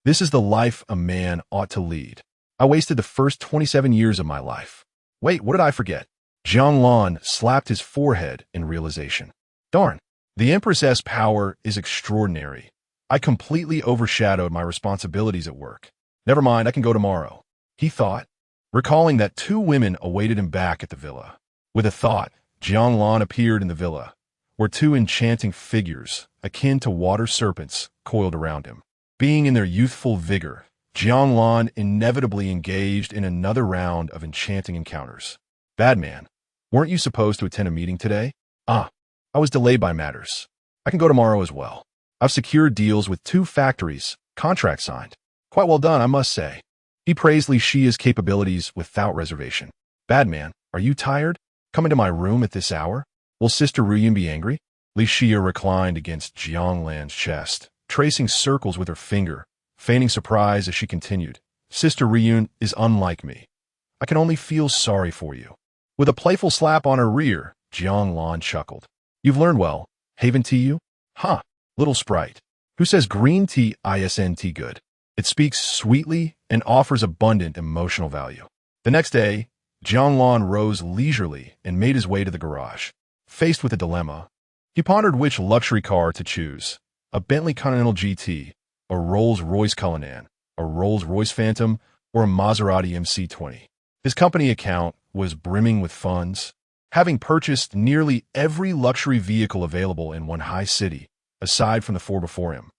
This is the life a man ought to lead. I wasted the first 27 years of my life. Wait, what did I forget? Jiang Lan slapped his forehead in realization. Darn, the Empress's power is extraordinary. I completely overshadowed my responsibilities at work. Never mind, I can go tomorrow, he thought, recalling that 2 women awaited him back at the villa. With a thought, Jiang Lan appeared in the villa, where 2 enchanting figures, akin to water serpents, coiled around him. Being in their youthful vigor, Jiang Lan inevitably engaged in another round of enchanting encounters. Bad man, weren't you supposed to attend a meeting today? I was delayed by matters. I can go tomorrow as well. I've secured deals with 2 factories, contract signed. Quite well done, I must say. He praised Li Xia's capabilities without reservation. Bad man, are you tired? Come into my room at this hour? Will Sister Ruyun be angry? Li Xia reclined against Jiang Lan's chest, tracing circles with her finger, feigning surprise as she continued. Sister Ruyun is unlike me. I can only feel sorry for you. With a playful slap on her rear, Jiang Lan chuckled. You've learned well. Haven tea you? Little sprite. Who says green tea isn't good? It speaks sweetly and offers abundant emotional value. The next day, Jiang Lan rose leisurely and made his way to the garage. Faced with a dilemma, he pondered which luxury car to choose, a Bentley Continental GT, a Rolls-Royce Cullinan, a Rolls-Royce Phantom, or a Maserati MC20. His company account was brimming with funds, having purchased nearly every luxury vehicle available in one high city, aside from the 4 before him,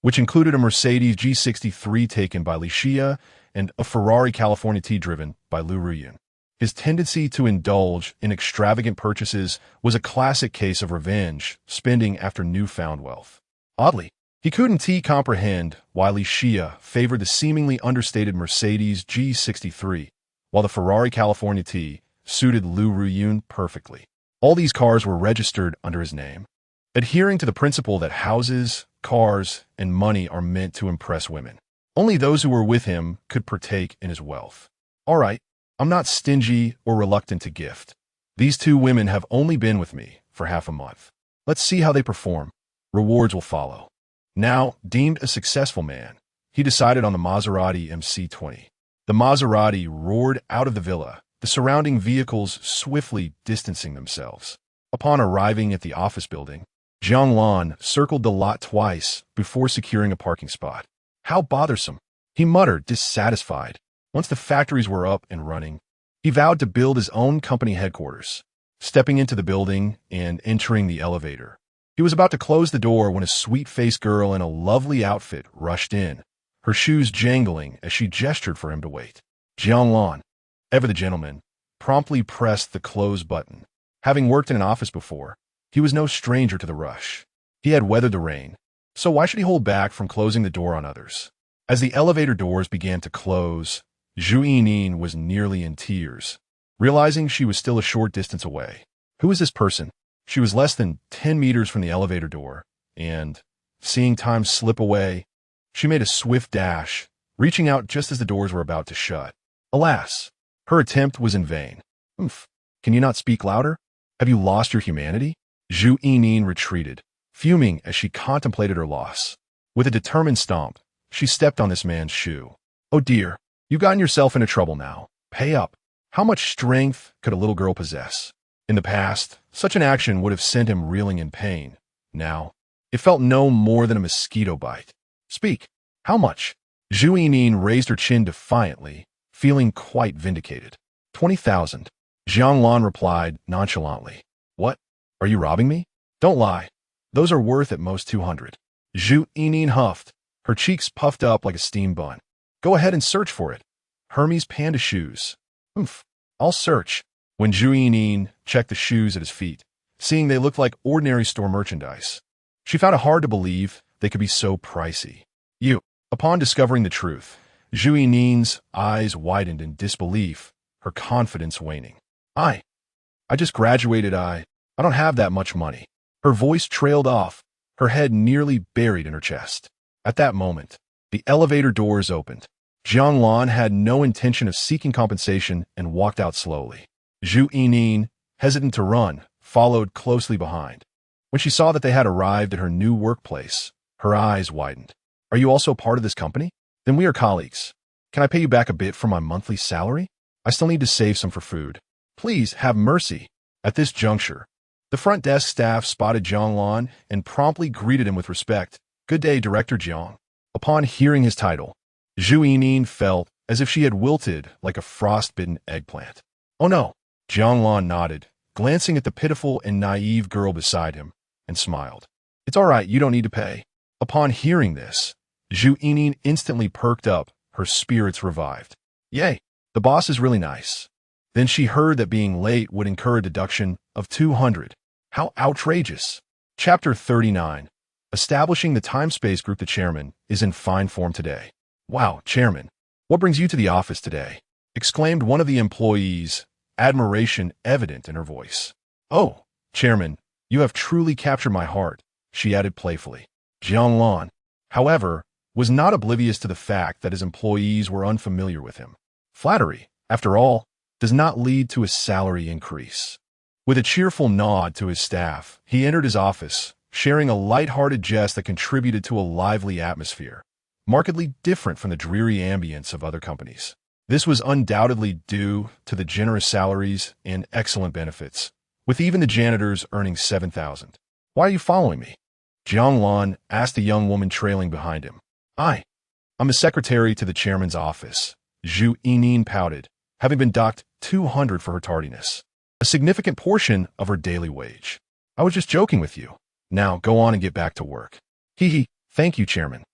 which included a Mercedes G63 taken by Li Xia and a Ferrari California T driven by Lu Ruyun. His tendency to indulge in extravagant purchases was a classic case of revenge spending after newfound wealth. Oddly, he couldn't comprehend why Li Xia favored the seemingly understated Mercedes G63, while the Ferrari California T suited Lu Ruyun perfectly. All these cars were registered under his name. Adhering to the principle that houses, cars, and money are meant to impress women. Only those who were with him could partake in his wealth. All right, I'm not stingy or reluctant to gift. These two women have only been with me for half a month. Let's see how they perform. Rewards will follow. Now, deemed a successful man, he decided on the Maserati MC20. The Maserati roared out of the villa, the surrounding vehicles swiftly distancing themselves. Upon arriving at the office building, Jiang Lan circled the lot twice before securing a parking spot. How bothersome, he muttered, dissatisfied. Once the factories were up and running, he vowed to build his own company headquarters. Stepping into the building and entering the elevator, he was about to close the door when a sweet-faced girl in a lovely outfit rushed in, her shoes jangling as she gestured for him to wait. Jiang Lan, ever the gentleman, promptly pressed the close button. Having worked in an office before, he was no stranger to the rush. He had weathered the rain, so why should he hold back from closing the door on others? As the elevator doors began to close, Zhu Yining was nearly in tears, realizing she was still a short distance away. Who is this person? She was less than 10 meters from the elevator door, and, seeing time slip away, she made a swift dash, reaching out just as the doors were about to shut. Alas, her attempt was in vain. Can you not speak louder? Have you lost your humanity? Zhu Yining retreated, fuming as she contemplated her loss. With a determined stomp, she stepped on this man's shoe. Oh dear, you've gotten yourself into trouble now. Pay up. How much strength could a little girl possess? In the past, such an action would have sent him reeling in pain. Now, it felt no more than a mosquito bite. Speak. How much? Zhu Yining raised her chin defiantly, feeling quite vindicated. 20,000. Jiang Lan replied nonchalantly. What? Are you robbing me? Don't lie. Those are worth at most 200. Zhu Yining huffed, her cheeks puffed up like a steam bun. Go ahead and search for it. Hermes panda shoes. I'll search. When Zhu Yining checked the shoes at his feet, seeing they looked like ordinary store merchandise, she found it hard to believe they could be so pricey. You. Upon discovering the truth, Zhu Yining's eyes widened in disbelief, her confidence waning. I just graduated. I don't have that much money. Her voice trailed off, her head nearly buried in her chest. At that moment, the elevator doors opened. Jiang Lan had no intention of seeking compensation and walked out slowly. Zhu Yining, hesitant to run, followed closely behind. When she saw that they had arrived at her new workplace, her eyes widened. Are you also part of this company? Then we are colleagues. Can I pay you back a bit for my monthly salary? I still need to save some for food. Please have mercy. At this juncture, the front desk staff spotted Jiang Lan and promptly greeted him with respect. Good day, Director Jiang. Upon hearing his title, Zhu Yining felt as if she had wilted like a frost-bitten eggplant. Oh no. Jiang Lan nodded, glancing at the pitiful and naive girl beside him, and smiled. It's all right, you don't need to pay. Upon hearing this, Zhu Yining instantly perked up, her spirits revived. Yay, the boss is really nice. Then she heard that being late would incur a deduction of 200. How outrageous. Chapter 39. Establishing the time-space group. The chairman is in fine form today. Wow, chairman, what brings you to the office today? Exclaimed one of the employees, admiration evident in her voice. Oh, chairman, you have truly captured my heart, she added playfully. Jiang Lan, however, was not oblivious to the fact that his employees were unfamiliar with him. Flattery, after all, does not lead to a salary increase. With a cheerful nod to his staff, he entered his office, sharing a light-hearted jest that contributed to a lively atmosphere, markedly different from the dreary ambience of other companies. This was undoubtedly due to the generous salaries and excellent benefits, with even the janitors earning 7,000. Why are you following me? Jiang Lan asked the young woman trailing behind him. I'm a secretary to the chairman's office. Zhu Yining pouted, having been docked 200 for her tardiness, a significant portion of her daily wage. I was just joking with you. Now go on and get back to work. Hee, thank you, chairman.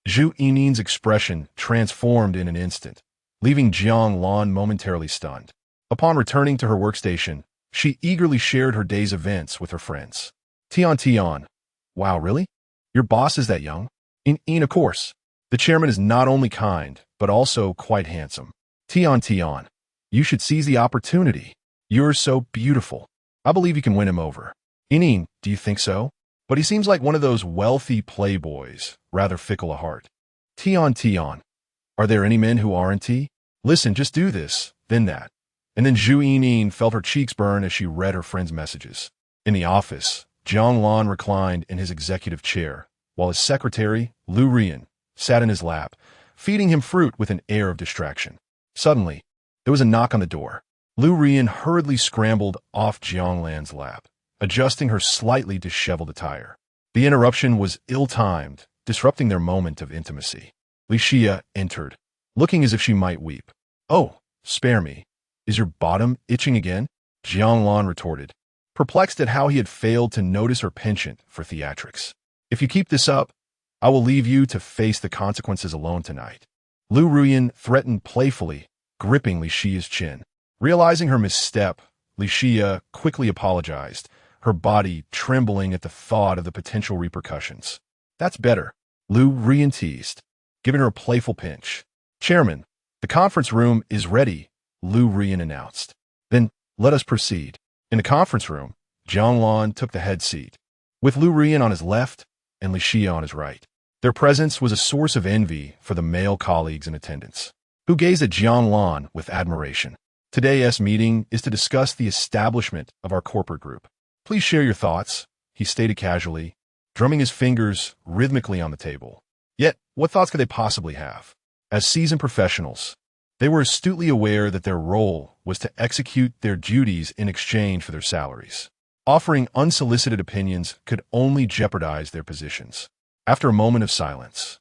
Zhu Yining's expression transformed in an instant, leaving Jiang Lan momentarily stunned. Upon returning to her workstation, she eagerly shared her day's events with her friends. Tian. Wow, really? Your boss is that young? In of course. The chairman is not only kind, but also quite handsome. Tian. You should seize the opportunity. You're so beautiful. I believe you can win him over. In, do you think so? but he seems like one of those wealthy playboys, rather fickle of heart. Tion. Are there any men who aren't T? Listen, just do this, then that. And then Zhu Yinyin felt her cheeks burn as she read her friend's messages. In the office, Jiang Lan reclined in his executive chair, while his secretary, Lu Rian, sat in his lap, feeding him fruit with an air of distraction. Suddenly, there was a knock on the door. Lu Rian hurriedly scrambled off Jiang Lan's lap, adjusting her slightly disheveled attire. The interruption was ill-timed, disrupting their moment of intimacy. Li Xia entered, looking as if she might weep. "Oh, spare me. Is your bottom itching again?" Jiang Lan retorted, perplexed at how he had failed to notice her penchant for theatrics. "If you keep this up, I will leave you to face the consequences alone tonight." Lu Ruyan threatened playfully, gripping Li Xia's chin. Realizing her misstep, Li Xia quickly apologized, her body trembling at the thought of the potential repercussions. "That's better," Lu Ruyan teased, giving her a playful pinch. "Chairman, the conference room is ready," Lu Ruyan announced. "Then let us proceed." In the conference room, Jiang Lan took the head seat, with Lu Ruyan on his left and Li Xia on his right. Their presence was a source of envy for the male colleagues in attendance, who gazed at Jiang Lan with admiration. "Today's meeting is to discuss the establishment of our corporate group. Please share your thoughts," he stated casually, drumming his fingers rhythmically on the table. Yet, what thoughts could they possibly have? As seasoned professionals, they were astutely aware that their role was to execute their duties in exchange for their salaries. Offering unsolicited opinions could only jeopardize their positions. After a moment of silence,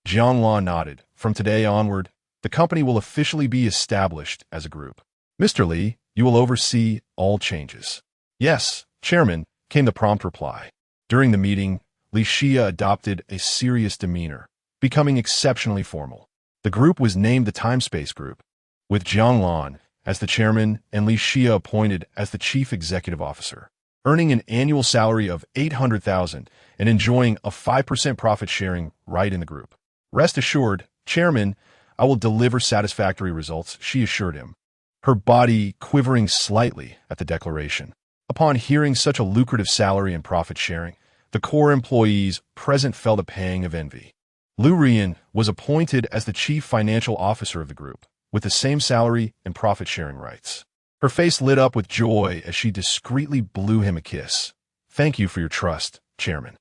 Jiang Lan nodded. "From today onward, the company will officially be established as a group. Mr. Li, you will oversee all changes." "Yes, Chairman," came the prompt reply. During the meeting, Li Xia adopted a serious demeanor, becoming exceptionally formal. The group was named the Time-Space Group, with Jiang Lan as the chairman and Li Xia appointed as the chief executive officer, earning an annual salary of 800,000 and enjoying a 5% profit sharing right in the group. "Rest assured, Chairman, I will deliver satisfactory results," she assured him, her body quivering slightly at the declaration. Upon hearing such a lucrative salary and profit sharing, the core employees present felt a pang of envy. Lu Rian was appointed as the chief financial officer of the group, with the same salary and profit-sharing rights. Her face lit up with joy as she discreetly blew him a kiss. "Thank you for your trust, Chairman."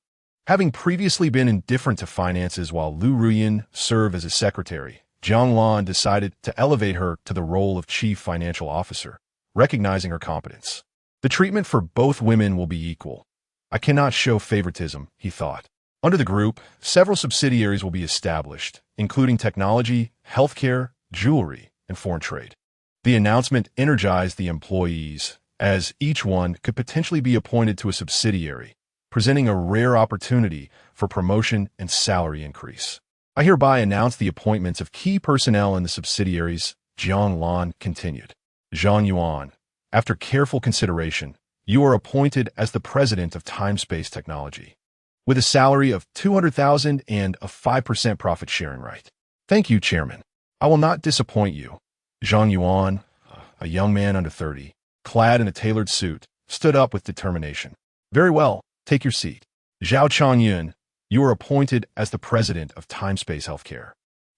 Having previously been indifferent to finances while Lu Ruyan served as his secretary, Jiang Lan decided to elevate her to the role of chief financial officer, recognizing her competence. "The treatment for both women will be equal. I cannot show favoritism," he thought. Under the group, several subsidiaries will be established, including technology, healthcare, jewelry, and foreign trade. The announcement energized the employees, as each one could potentially be appointed to a subsidiary, presenting a rare opportunity for promotion and salary increase. "I hereby announce the appointments of key personnel in the subsidiaries," Jiang Lan continued. "Zhang Yuan, after careful consideration, you are appointed as the president of Time-Space Technology, with a salary of 200,000 and a 5% profit-sharing right." "Thank you, Chairman. I will not disappoint you." Zhang Yuan, a young man under 30, clad in a tailored suit, stood up with determination. "Very well, take your seat." "Zhao Changyun, you are appointed as the president of Time-Space Healthcare,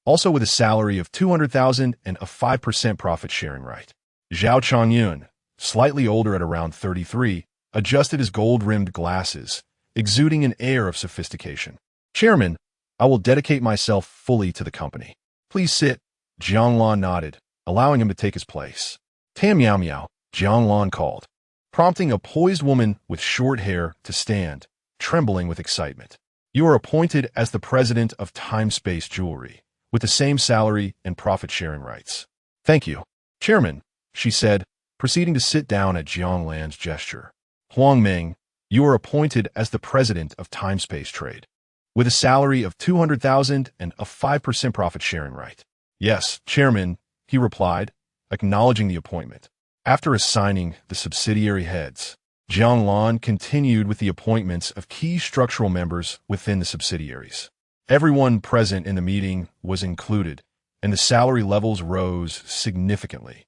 also with a salary of 200,000 and a 5% profit-sharing right." Zhao Changyun, slightly older at around 33, adjusted his gold-rimmed glasses, exuding an air of sophistication. "Chairman, I will dedicate myself fully to the company." "Please sit." Jiang Lan nodded, allowing him to take his place. "Tam Miao Miao," Jiang Lan called, prompting a poised woman with short hair to stand, trembling with excitement. "You are appointed as the president of Time-Space Jewelry, with the same salary and profit-sharing rights." "Thank you, Chairman," she said, proceeding to sit down at Jiang Lan's gesture. "Huang Meng, you are appointed as the president of Time-Space Trade, with a salary of 200,000 and a 5% profit-sharing right." "Yes, Chairman," he replied, acknowledging the appointment. After assigning the subsidiary heads, Jiang Lan continued with the appointments of key structural members within the subsidiaries. Everyone present in the meeting was included, and the salary levels rose significantly.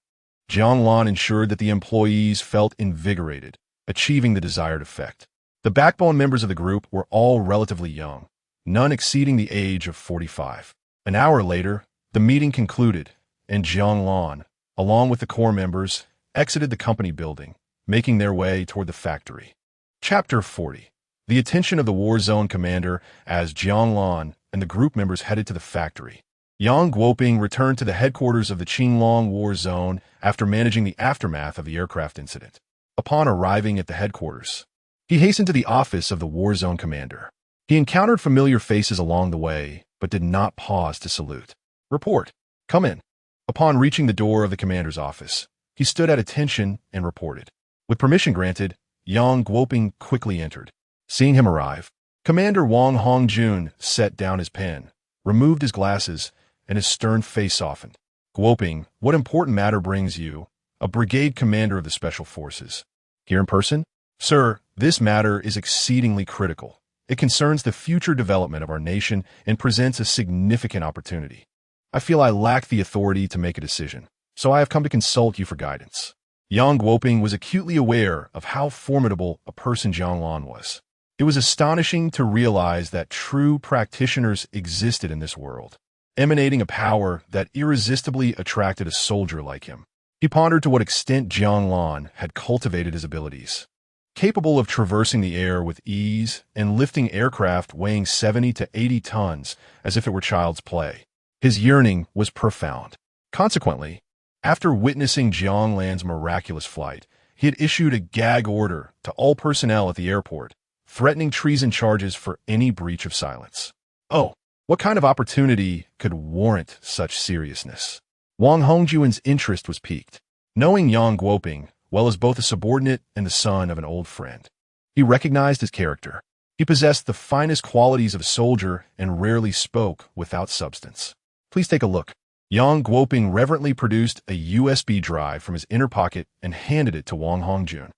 Jiang Lan ensured that the employees felt invigorated, achieving the desired effect. The backbone members of the group were all relatively young, none exceeding the age of 45. An hour later, the meeting concluded, and Jiang Lan, along with the core members, exited the company building, making their way toward the factory. Chapter 40. The attention of the war zone commander as Jiang Lan and the group members headed to the factory. Yang Guoping returned to the headquarters of the Qinglong War Zone after managing the aftermath of the aircraft incident. Upon arriving at the headquarters, he hastened to the office of the War Zone commander. He encountered familiar faces along the way, but did not pause to salute. "Report. Come in." Upon reaching the door of the commander's office, he stood at attention and reported. With permission granted, Yang Guoping quickly entered. Seeing him arrive, Commander Wang Hongjun set down his pen, removed his glasses, and his stern face softened. "Guoping, what important matter brings you, a brigade commander of the Special Forces, here in person?" "Sir, this matter is exceedingly critical. It concerns the future development of our nation and presents a significant opportunity. I feel I lack the authority to make a decision, so I have come to consult you for guidance." Yang Guoping was acutely aware of how formidable a person Jiang Lan was. It was astonishing to realize that true practitioners existed in this world, emanating a power that irresistibly attracted a soldier like him. He pondered to what extent Jiang Lan had cultivated his abilities. Capable of traversing the air with ease and lifting aircraft weighing 70 to 80 tons as if it were child's play. His yearning was profound. Consequently, after witnessing Jiang Lan's miraculous flight, he had issued a gag order to all personnel at the airport, threatening treason charges for any breach of silence. Oh, what kind of opportunity could warrant such seriousness? Wang Hongjuan's interest was piqued. Knowing Yang Guoping, well as both a subordinate and the son of an old friend, he recognized his character. He possessed the finest qualities of a soldier and rarely spoke without substance. "Please take a look." Yang Guoping reverently produced a USB drive from his inner pocket and handed it to Wang Hongjun.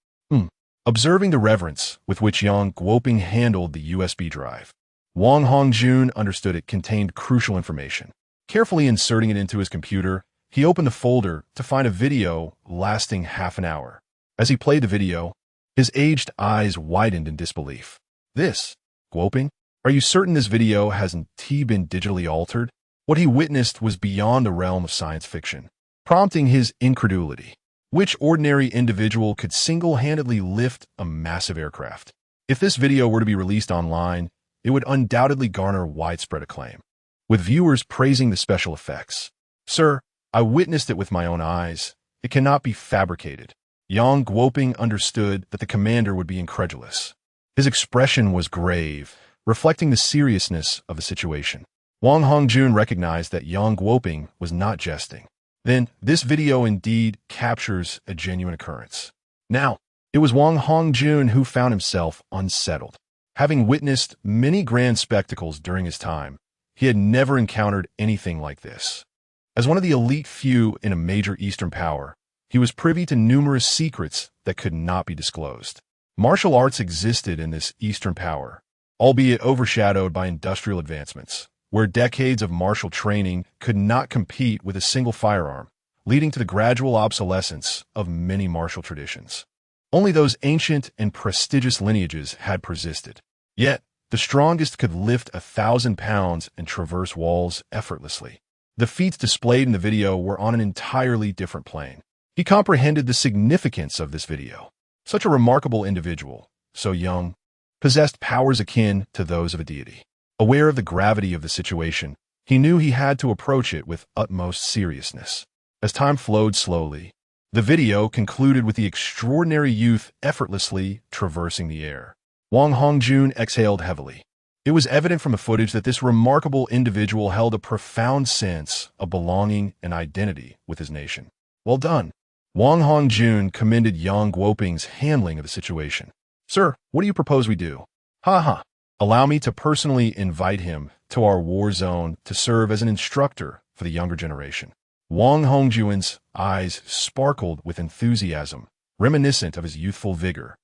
Observing the reverence with which Yang Guoping handled the USB drive, Wang Hongjun understood it contained crucial information. Carefully inserting it into his computer, he opened the folder to find a video lasting half an hour. As he played the video, his aged eyes widened in disbelief. "This, Guoping? Are you certain this video hasn't been digitally altered?" What he witnessed was beyond the realm of science fiction, prompting his incredulity. Which ordinary individual could single-handedly lift a massive aircraft? If this video were to be released online, it would undoubtedly garner widespread acclaim, with viewers praising the special effects. "Sir, I witnessed it with my own eyes. It cannot be fabricated." Yang Guoping understood that the commander would be incredulous. His expression was grave, reflecting the seriousness of the situation. Wang Hongjun recognized that Yang Guoping was not jesting. Then, this video indeed captures a genuine occurrence. Now, it was Wang Hongjun who found himself unsettled. Having witnessed many grand spectacles during his time, he had never encountered anything like this. As one of the elite few in a major Eastern power, he was privy to numerous secrets that could not be disclosed. Martial arts existed in this Eastern power, albeit overshadowed by industrial advancements, where decades of martial training could not compete with a single firearm, leading to the gradual obsolescence of many martial traditions. Only those ancient and prestigious lineages had persisted. Yet, the strongest could lift 1,000 pounds and traverse walls effortlessly. The feats displayed in the video were on an entirely different plane. He comprehended the significance of this video. Such a remarkable individual, so young, possessed powers akin to those of a deity. Aware of the gravity of the situation, he knew he had to approach it with utmost seriousness. As time flowed slowly, the video concluded with the extraordinary youth effortlessly traversing the air. Wang Hongjun exhaled heavily. It was evident from the footage that this remarkable individual held a profound sense of belonging and identity with his nation. "Well done." Wang Hongjun commended Yang Guoping's handling of the situation. "Sir, what do you propose we do?" "Ha. Allow me to personally invite him to our war zone to serve as an instructor for the younger generation." Wang Hongjuan's eyes sparkled with enthusiasm, reminiscent of his youthful vigor,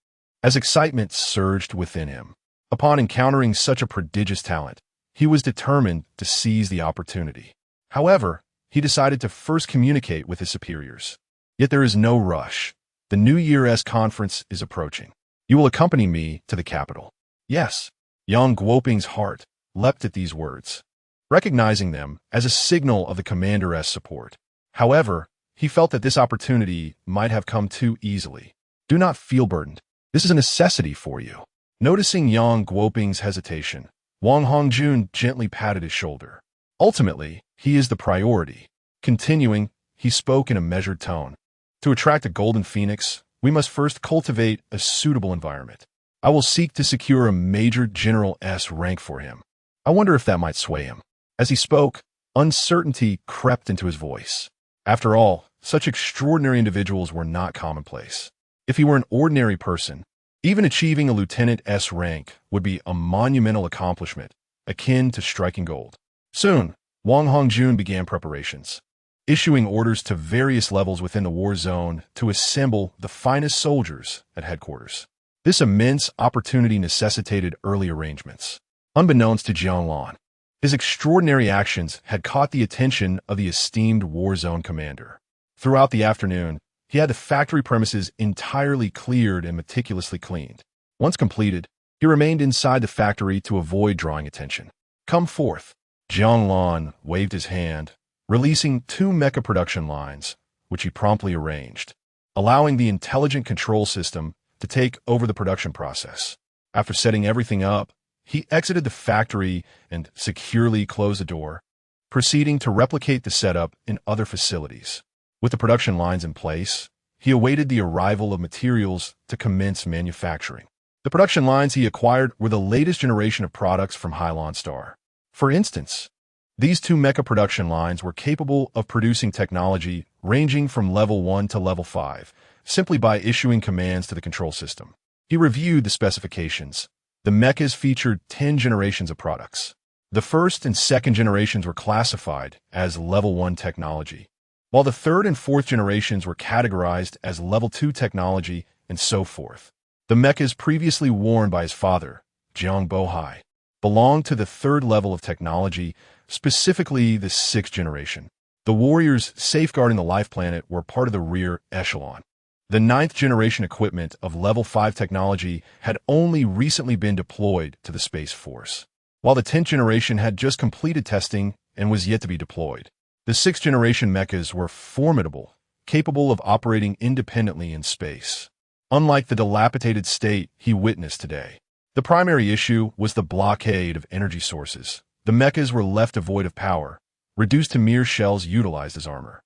as excitement surged within him. Upon encountering such a prodigious talent, he was determined to seize the opportunity. However, he decided to first communicate with his superiors. Yet there is no rush. The New Year's conference is approaching. You will accompany me to the capital. Yes. Yang Guoping's heart leapt at these words, recognizing them as a signal of the commander's support. However, he felt that this opportunity might have come too easily. Do not feel burdened. This is a necessity for you. Noticing Yang Guoping's hesitation, Wang Hongjun gently patted his shoulder. Ultimately, he is the priority. Continuing, he spoke in a measured tone. To attract a golden phoenix, we must first cultivate a suitable environment. I will seek to secure a Major General's rank for him. I wonder if that might sway him. As he spoke, uncertainty crept into his voice. After all, such extraordinary individuals were not commonplace. If he were an ordinary person, even achieving a lieutenant's rank would be a monumental accomplishment, akin to striking gold. Soon, Wang Hongjun began preparations, issuing orders to various levels within the war zone to assemble the finest soldiers at headquarters. This immense opportunity necessitated early arrangements. Unbeknownst to Jiang Lan, his extraordinary actions had caught the attention of the esteemed war zone commander. Throughout the afternoon, he had the factory premises entirely cleared and meticulously cleaned. Once completed, he remained inside the factory to avoid drawing attention. Come forth. Jiang Lan waved his hand, releasing 2 mecha production lines, which he promptly arranged, allowing the intelligent control system to take over the production process. After setting everything up, he exited the factory and securely closed the door, proceeding to replicate the setup in other facilities. With the production lines in place, he awaited the arrival of materials to commence manufacturing. The production lines he acquired were the latest generation of products from Hylon Star. For instance, these 2 mecha production lines were capable of producing technology ranging from level 1 to level 5, simply by issuing commands to the control system. He reviewed the specifications. The mechas featured 10 generations of products. The first and second generations were classified as level 1 technology, while the third and fourth generations were categorized as level 2 technology, and so forth. The mechas previously worn by his father, Jiang Bohai, belonged to the third level of technology, specifically the 6th generation. The warriors safeguarding the life planet were part of the rear echelon. The 9th generation equipment of level 5 technology had only recently been deployed to the Space Force, while the 10th generation had just completed testing and was yet to be deployed. The 6th generation mechas were formidable, capable of operating independently in space. Unlike the dilapidated state he witnessed today, the primary issue was the blockade of energy sources. The mechas were left devoid of power, reduced to mere shells utilized as armor.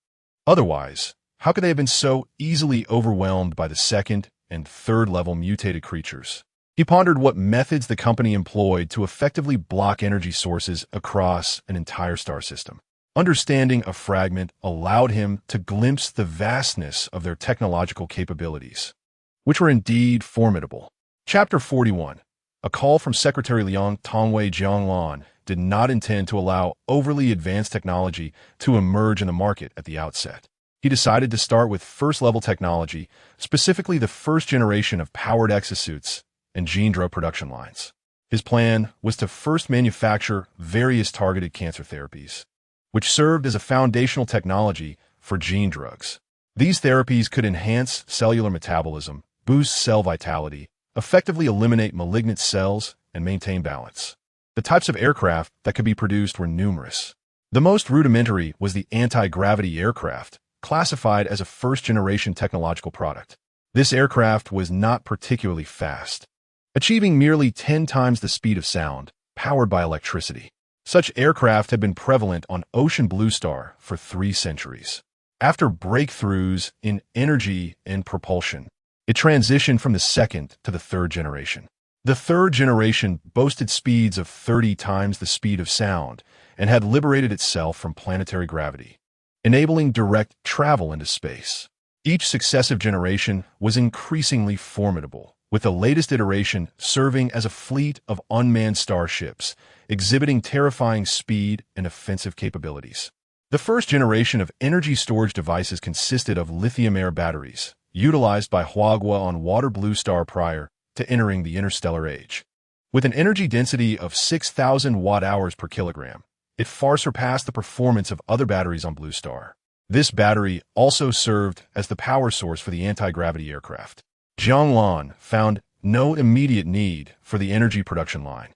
Otherwise, how could they have been so easily overwhelmed by the 2nd and 3rd level mutated creatures? He pondered what methods the company employed to effectively block energy sources across an entire star system. Understanding a fragment allowed him to glimpse the vastness of their technological capabilities, which were indeed formidable. Chapter 41. A call from Secretary Liang Tongwei. Jiang Lan did not intend to allow overly advanced technology to emerge in the market at the outset. He decided to start with first-level technology, specifically the first generation of powered exosuits and gene drug production lines. His plan was to first manufacture various targeted cancer therapies, which served as a foundational technology for gene drugs. These therapies could enhance cellular metabolism, boost cell vitality, effectively eliminate malignant cells, and maintain balance. The types of aircraft that could be produced were numerous. The most rudimentary was the anti-gravity aircraft, classified as a first-generation technological product. This aircraft was not particularly fast, achieving merely 10 times the speed of sound, powered by electricity. Such aircraft had been prevalent on Ocean Blue Star for 3 centuries. After breakthroughs in energy and propulsion, it transitioned from the 2nd to the 3rd generation. The 3rd generation boasted speeds of 30 times the speed of sound and had liberated itself from planetary gravity, enabling direct travel into space. Each successive generation was increasingly formidable, with the latest iteration serving as a fleet of unmanned starships, exhibiting terrifying speed and offensive capabilities. The first generation of energy storage devices consisted of lithium-air batteries, utilized by Huagua on Water Blue Star prior to entering the interstellar age. With an energy density of 6,000 watt-hours per kilogram, it far surpassed the performance of other batteries on Blue Star. This battery also served as the power source for the anti-gravity aircraft. Jiang Lan found no immediate need for the energy production line,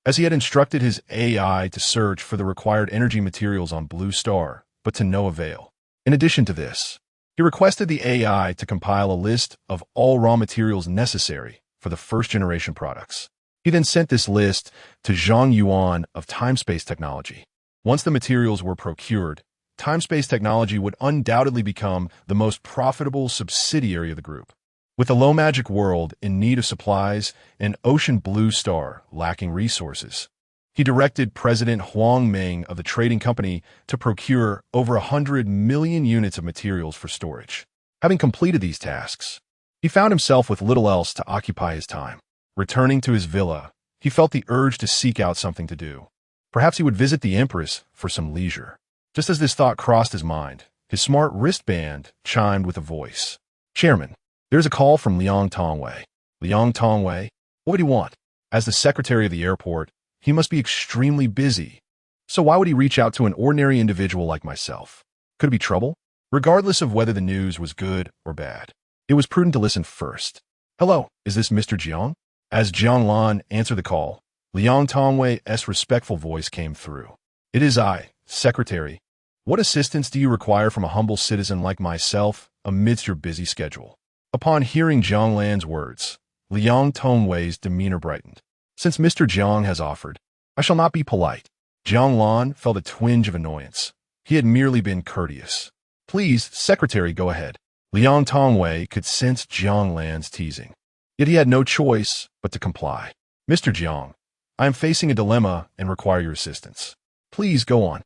as he had instructed his AI to search for the required energy materials on Blue Star, but to no avail. In addition to this, he requested the AI to compile a list of all raw materials necessary for the first-generation products. He then sent this list to Zhang Yuan of Time-Space Technology. Once the materials were procured, Time-Space Technology would undoubtedly become the most profitable subsidiary of the group. With the low magic world in need of supplies and Ocean Blue Star lacking resources, he directed President Huang Ming of the trading company to procure over 100 million units of materials for storage. Having completed these tasks, he found himself with little else to occupy his time. Returning to his villa, he felt the urge to seek out something to do. Perhaps he would visit the Empress for some leisure. Just as this thought crossed his mind, his smart wristband chimed with a voice. "Chairman, there's a call from Liang Tongwei." "Liang Tongwei? What would he want?" As the secretary of the airport, he must be extremely busy. So why would he reach out to an ordinary individual like myself? Could it be trouble? Regardless of whether the news was good or bad, it was prudent to listen first. "Hello, is this Mr. Jiang?" As Jiang Lan answered the call, Liang Tongwei's respectful voice came through. "It is I, Secretary. What assistance do you require from a humble citizen like myself amidst your busy schedule?" Upon hearing Jiang Lan's words, Liang Tongwei's demeanor brightened. "Since Mr. Jiang has offered, I shall not be polite." Jiang Lan felt a twinge of annoyance. He had merely been courteous. "Please, Secretary, go ahead." Liang Tongwei could sense Jiang Lan's teasing. Yet he had no choice but to comply. "Mr. Jiang, I am facing a dilemma and require your assistance. Please go on."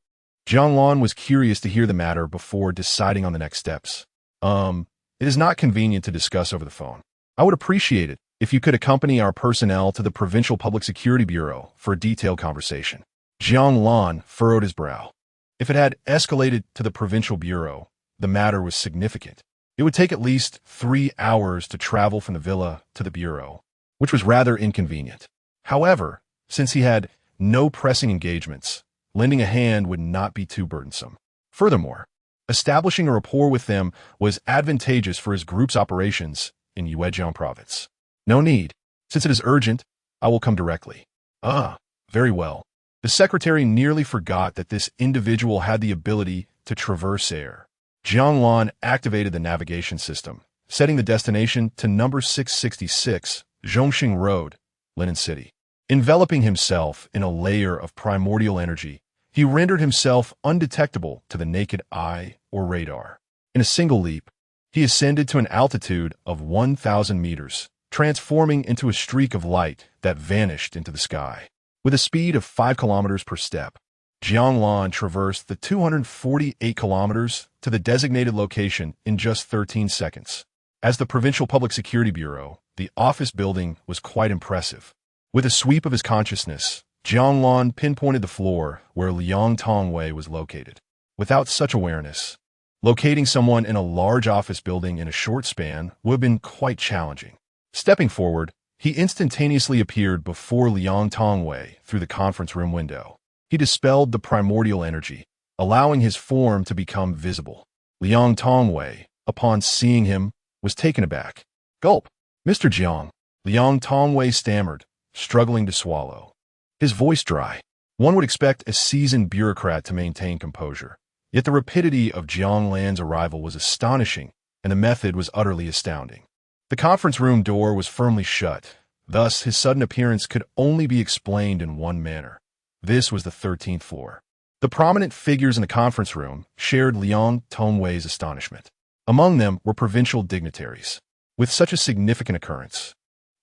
Jiang Lan was curious to hear the matter before deciding on the next steps. It is not convenient to discuss over the phone. I would appreciate it if you could accompany our personnel to the Provincial Public Security Bureau for a detailed conversation." Jiang Lan furrowed his brow. If it had escalated to the Provincial Bureau, the matter was significant. It would take at least 3 hours to travel from the villa to the bureau, which was rather inconvenient. However, since he had no pressing engagements, lending a hand would not be too burdensome. Furthermore, establishing a rapport with them was advantageous for his group's operations in Yuejiang province. "No need. Since it is urgent, I will come directly." "Ah, very well." The secretary nearly forgot that this individual had the ability to traverse air. Jiang Lan activated the navigation system, setting the destination to number 666, Zhongxing Road, Linen City. Enveloping himself in a layer of primordial energy, he rendered himself undetectable to the naked eye or radar. In a single leap, he ascended to an altitude of 1,000 meters, transforming into a streak of light that vanished into the sky. With a speed of 5 kilometers per step, Jiang Lan traversed the 248 kilometers to the designated location in just 13 seconds. As the Provincial Public Security Bureau, the office building was quite impressive. With a sweep of his consciousness, Jiang Lan pinpointed the floor where Liang Tongwei was located. Without such awareness, locating someone in a large office building in a short span would have been quite challenging. Stepping forward, he instantaneously appeared before Liang Tongwei through the conference room window. He dispelled the primordial energy, allowing his form to become visible. Liang Tongwei, upon seeing him, was taken aback. "Gulp! Mr. Jiang," Liang Tongwei stammered, struggling to swallow. His voice dry. One would expect a seasoned bureaucrat to maintain composure. Yet the rapidity of Jiang Lan's arrival was astonishing, and the method was utterly astounding. The conference room door was firmly shut. Thus, his sudden appearance could only be explained in one manner. This was the 13th floor. The prominent figures in the conference room shared Liang Tongwei's astonishment. Among them were provincial dignitaries. With such a significant occurrence,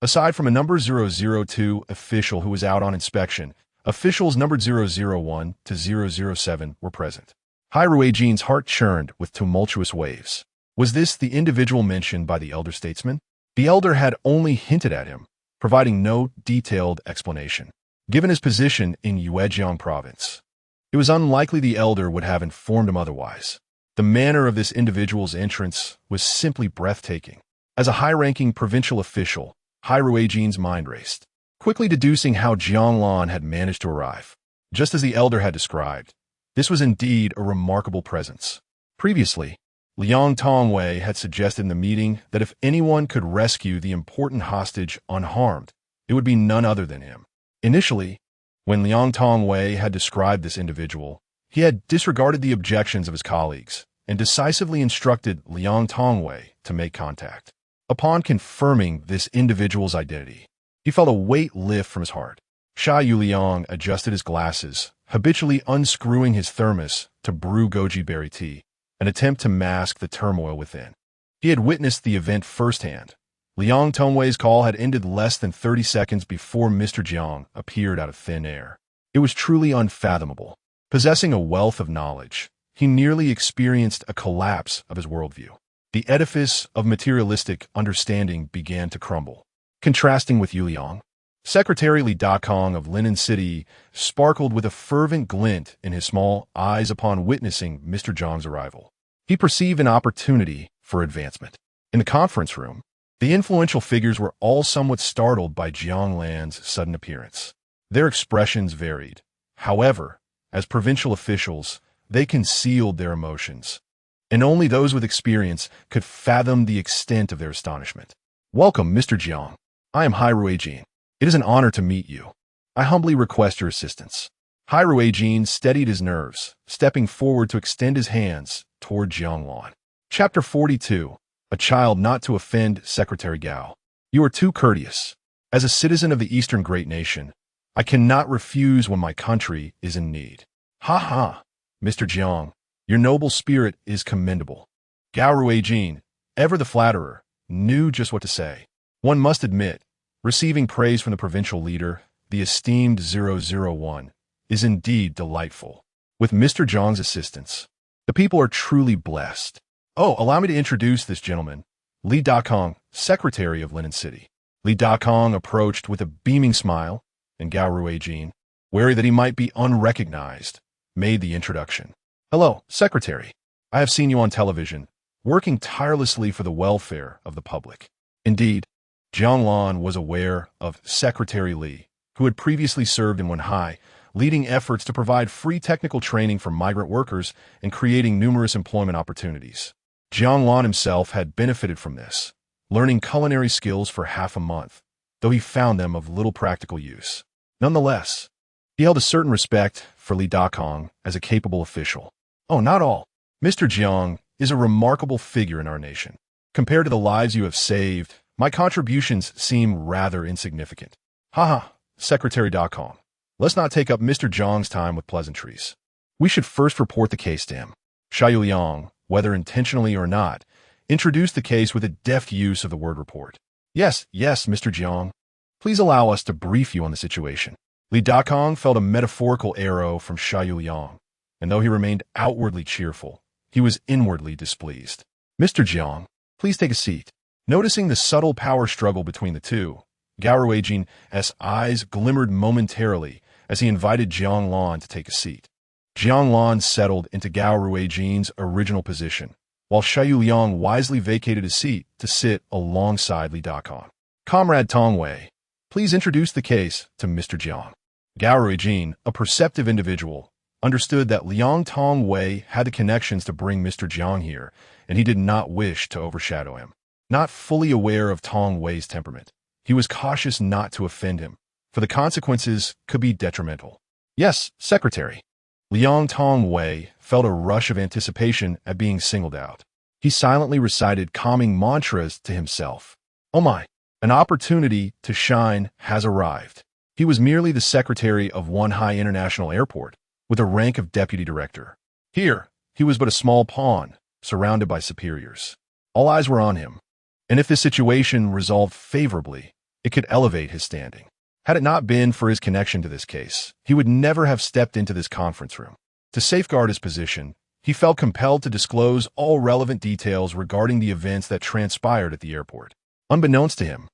aside from a number 002 official who was out on inspection, officials numbered 001 to 007 were present. Ruijin's heart churned with tumultuous waves. Was this the individual mentioned by the elder statesman? The elder had only hinted at him, providing no detailed explanation. Given his position in Yuejiang province, it was unlikely the elder would have informed him otherwise. The manner of this individual's entrance was simply breathtaking. As a high-ranking provincial official, Ruijin's mind raced, quickly deducing how Jiang Lan had managed to arrive. Just as the elder had described, this was indeed a remarkable presence. Previously, Liang Tongwei had suggested in the meeting that if anyone could rescue the important hostage unharmed, it would be none other than him. Initially, when Liang Tongwei had described this individual, he had disregarded the objections of his colleagues and decisively instructed Liang Tongwei to make contact. Upon confirming this individual's identity, he felt a weight lift from his heart. Xia Yuliang adjusted his glasses, habitually unscrewing his thermos to brew goji berry tea, an attempt to mask the turmoil within. He had witnessed the event firsthand. Liang Tongwei's call had ended less than 30 seconds before Mr. Jiang appeared out of thin air. It was truly unfathomable. Possessing a wealth of knowledge, he nearly experienced a collapse of his worldview. The edifice of materialistic understanding began to crumble. Contrasting with Yuliang, Secretary Li Dakong of Linen City sparkled with a fervent glint in his small eyes upon witnessing Mr. Jiang's arrival. He perceived an opportunity for advancement. In the conference room, the influential figures were all somewhat startled by Jiang Lan's sudden appearance. Their expressions varied. However, as provincial officials, they concealed their emotions, and only those with experience could fathom the extent of their astonishment. "Welcome, Mr. Jiang. I am Hai Jin. It is an honor to meet you. I humbly request your assistance." Hai Jin steadied his nerves, stepping forward to extend his hands toward Jiang Lan. Chapter 42. A child not to offend Secretary Gao. "You are too courteous. As a citizen of the Eastern Great Nation, I cannot refuse when my country is in need." "Ha ha, Mr. Jiang, your noble spirit is commendable." Gao Jin, ever the flatterer, knew just what to say. One must admit, receiving praise from the provincial leader, the esteemed 001, is indeed delightful. With Mr. Jiang's assistance, the people are truly blessed. "Oh, allow me to introduce this gentleman, Li Dakong, Secretary of Linen City." Li Dakong approached with a beaming smile, and Gao Jin, wary that he might be unrecognized, made the introduction. "Hello, Secretary. I have seen you on television, working tirelessly for the welfare of the public." Indeed, Jiang Lan was aware of Secretary Li, who had previously served in Wenhai, leading efforts to provide free technical training for migrant workers and creating numerous employment opportunities. Jiang Lan himself had benefited from this, learning culinary skills for half a month, though he found them of little practical use. Nonetheless, he held a certain respect for Li Dakong as a capable official. "Oh, not all. Mr. Jiang is a remarkable figure in our nation. Compared to the lives you have saved, my contributions seem rather insignificant." "Haha, Secretary Dakong. Let's not take up Mr. Jiang's time with pleasantries. We should first report the case to him." Xia Yuliang, whether intentionally or not, introduced the case with a deft use of the word report. Yes, Mr. Jiang. Please allow us to brief you on the situation." Li Dakong felt a metaphorical arrow from Xia Yuliang, and though he remained outwardly cheerful, he was inwardly displeased. "Mr. Jiang, please take a seat." Noticing the subtle power struggle between the two, Gao Jin's eyes glimmered momentarily as he invited Jiang Lan to take a seat. Jiang Lan settled into Gao Jin's original position, while Xia Yuliang wisely vacated his seat to sit alongside Li Dakong. "Comrade Tongwei, please introduce the case to Mr. Jiang." Gao Jin, a perceptive individual, understood that Liang Tongwei had the connections to bring Mr. Jiang here, and he did not wish to overshadow him. Not fully aware of Tongwei's temperament, he was cautious not to offend him, for the consequences could be detrimental. "Yes, Secretary." Liang Tongwei felt a rush of anticipation at being singled out. He silently recited calming mantras to himself. "Oh my, an opportunity to shine has arrived." He was merely the secretary of Wenhai International Airport, with a rank of deputy director. Here, he was but a small pawn, surrounded by superiors. All eyes were on him, and if this situation resolved favorably, it could elevate his standing. Had it not been for his connection to this case, he would never have stepped into this conference room. To safeguard his position, he felt compelled to disclose all relevant details regarding the events that transpired at the airport. Unbeknownst to him,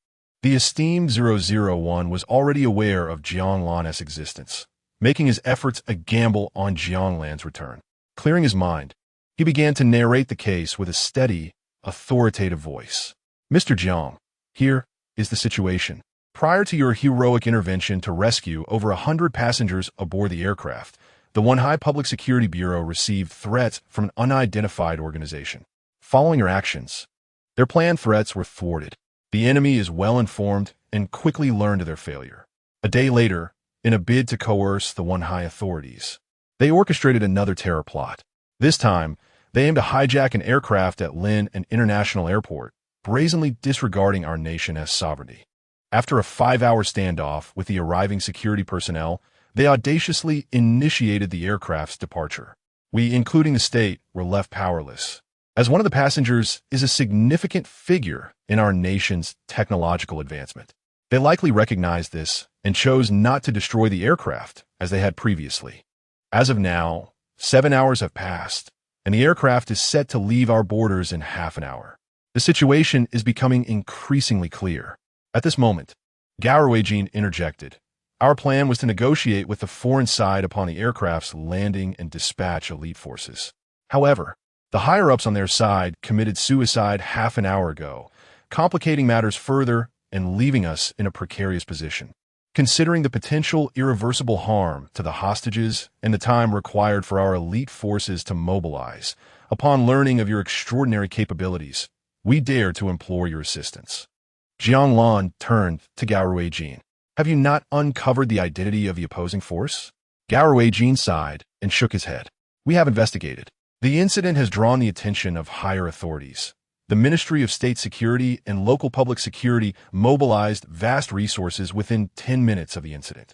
the esteemed 001 was already aware of Jiang Lan's existence, making his efforts a gamble on Jiang Lan's return. Clearing his mind, he began to narrate the case with a steady, authoritative voice. "Mr. Jiang, here is the situation. Prior to your heroic intervention to rescue over 100 passengers aboard the aircraft, the Wenhai Public Security Bureau received threats from an unidentified organization. following your actions. Their planned threats were thwarted. The enemy is well informed and quickly learned of their failure. A day later, in a bid to coerce the High authorities, they orchestrated another terror plot. This time, they aimed to hijack an aircraft at Lin an international airport, brazenly disregarding our nation as sovereignty. After a 5-hour standoff with the arriving security personnel, they audaciously initiated the aircraft's departure. We, including the state, were left powerless, as one of the passengers is a significant figure in our nation's technological advancement. They likely recognized this and chose not to destroy the aircraft as they had previously. As of now, 7 hours have passed, and the aircraft is set to leave our borders in half an hour. The situation is becoming increasingly clear. At this moment, Rejuvenation interjected. Our plan was to negotiate with the foreign side upon the aircraft's landing and dispatch elite forces. However, the higher-ups on their side committed suicide half an hour ago, complicating matters further and leaving us in a precarious position. Considering the potential irreversible harm to the hostages and the time required for our elite forces to mobilize, upon learning of your extraordinary capabilities, we dare to implore your assistance. Jiang Lan turned to Rejuvenation. Have you not uncovered the identity of the opposing force? Rejuvenation sighed and shook his head. We have investigated. The incident has drawn the attention of higher authorities. The Ministry of State Security and local public security mobilized vast resources within 10 minutes of the incident.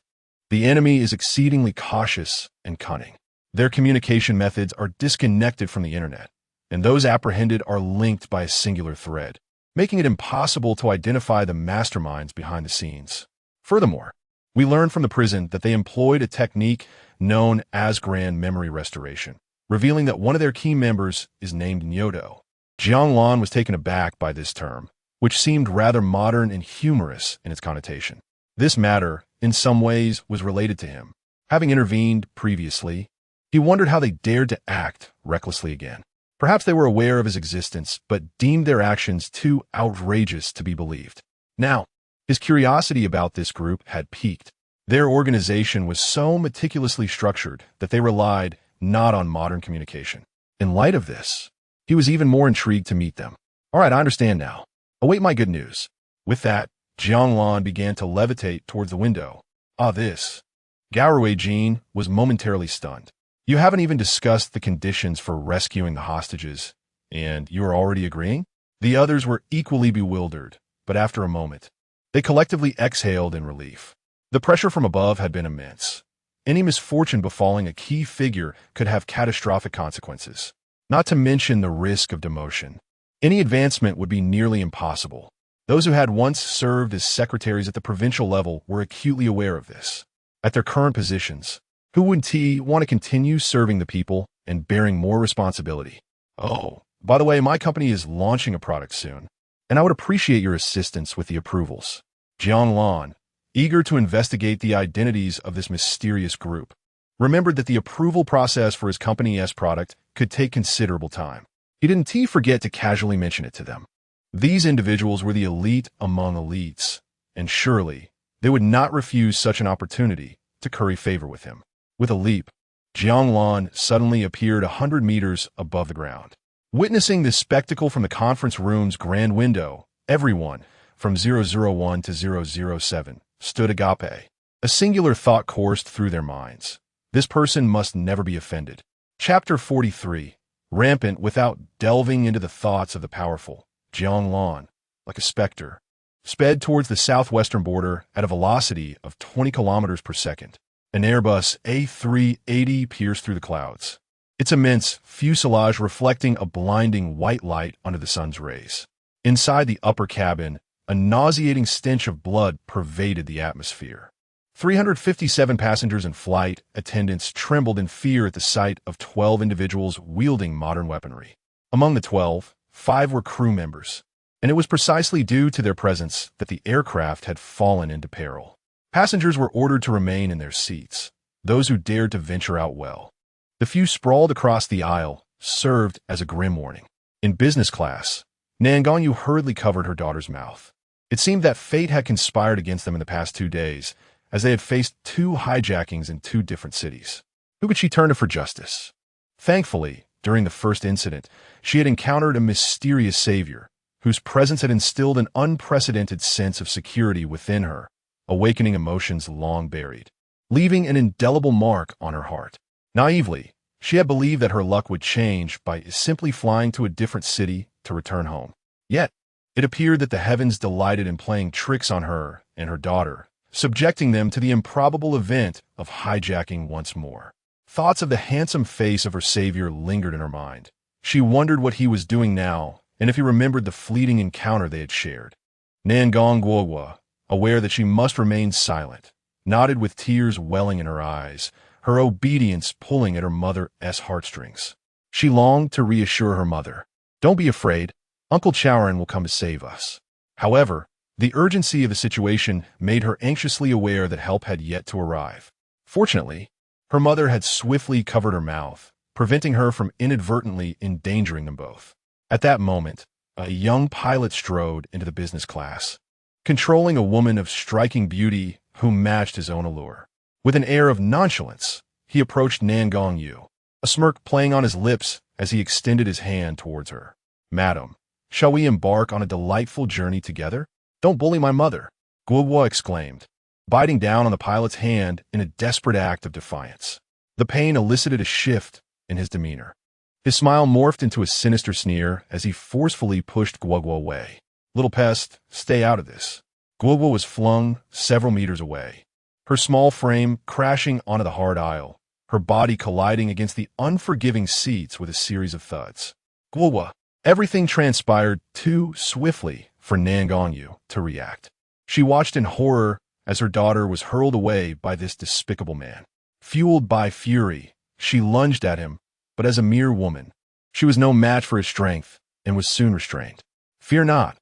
The enemy is exceedingly cautious and cunning. Their communication methods are disconnected from the internet, and those apprehended are linked by a singular thread, making it impossible to identify the masterminds behind the scenes. Furthermore, we learned from the prison that they employed a technique known as grand memory restoration, revealing that one of their key members is named Nyoto. Jiang Lan was taken aback by this term, which seemed rather modern and humorous in its connotation. This matter, in some ways, was related to him. Having intervened previously, he wondered how they dared to act recklessly again. Perhaps they were aware of his existence, but deemed their actions too outrageous to be believed. Now, his curiosity about this group had peaked. Their organization was so meticulously structured that they relied not on modern communication. In light of this, he was even more intrigued to meet them. All right, I understand now. Await my good news. With that, Jiang Lan began to levitate towards the window. This. Rejuvenation was momentarily stunned. You haven't even discussed the conditions for rescuing the hostages, and you are already agreeing? The others were equally bewildered, but after a moment, they collectively exhaled in relief. The pressure from above had been immense. Any misfortune befalling a key figure could have catastrophic consequences, not to mention the risk of demotion. Any advancement would be nearly impossible. Those who had once served as secretaries at the provincial level were acutely aware of this. At their current positions, who would want to continue serving the people and bearing more responsibility? Oh, by the way, my company is launching a product soon, and I would appreciate your assistance with the approvals. Jiang Lan, eager to investigate the identities of this mysterious group, remembered that the approval process for his company's product could take considerable time. He didn't forget to casually mention it to them. These individuals were the elite among elites, and surely they would not refuse such an opportunity to curry favor with him. With a leap, Jiang Lan suddenly appeared 100 meters above the ground. Witnessing this spectacle from the conference room's grand window, everyone, from 001 to 007, stood agape. A singular thought coursed through their minds. This person must never be offended. Chapter 43. Rampant without delving into the thoughts of the powerful, Jiang Lan, like a specter, sped towards the southwestern border at a velocity of 20 kilometers per second. An Airbus A380 pierced through the clouds, its immense fuselage reflecting a blinding white light under the sun's rays. Inside the upper cabin, a nauseating stench of blood pervaded the atmosphere. 357 passengers and flight attendants trembled in fear at the sight of 12 individuals wielding modern weaponry. Among the 12, 5 were crew members, and it was precisely due to their presence that the aircraft had fallen into peril. Passengers were ordered to remain in their seats. Those who dared to venture out well. The few sprawled across the aisle served as a grim warning. In business class, Nanganyu hurriedly covered her daughter's mouth. It seemed that fate had conspired against them in the past 2 days, as they had faced 2 hijackings in 2 different cities. Who could she turn to for justice? Thankfully, During the first incident, she had encountered a mysterious savior, whose presence had instilled an unprecedented sense of security within her, awakening emotions long buried, leaving an indelible mark on her heart. Naively, she had believed that her luck would change by simply flying to a different city to return home. Yet, it appeared that the heavens delighted in playing tricks on her and her daughter, subjecting them to the improbable event of hijacking once more. Thoughts of the handsome face of her savior lingered in her mind. She wondered what he was doing now, and if he remembered the fleeting encounter they had shared. Nangong Guoguo, aware that she must remain silent, nodded with tears welling in her eyes, her obedience pulling at her mother's heartstrings. She longed to reassure her mother. "Don't be afraid. Uncle Chaoran will come to save us." However, the urgency of the situation made her anxiously aware that help had yet to arrive. Fortunately, her mother had swiftly covered her mouth, preventing her from inadvertently endangering them both. At that moment, a young pilot strode into the business class, controlling a woman of striking beauty who matched his own allure. With an air of nonchalance, he approached Nangong Yu, a smirk playing on his lips as he extended his hand towards her. "Madam, shall we embark on a delightful journey together?" "Don't bully my mother," Guoguo exclaimed, biting down on the pilot's hand in a desperate act of defiance. The pain elicited a shift in his demeanor. His smile morphed into a sinister sneer as he forcefully pushed Guoguo away. "Little pest, stay out of this." Guoguo was flung several meters away, her small frame crashing onto the hard aisle, her body colliding against the unforgiving seats with a series of thuds. Guoguo, everything transpired too swiftly for Nangong Yu to react. She watched in horror as her daughter was hurled away by this despicable man. Fueled by fury, she lunged at him, but as a mere woman, she was no match for his strength and was soon restrained. "Fear not,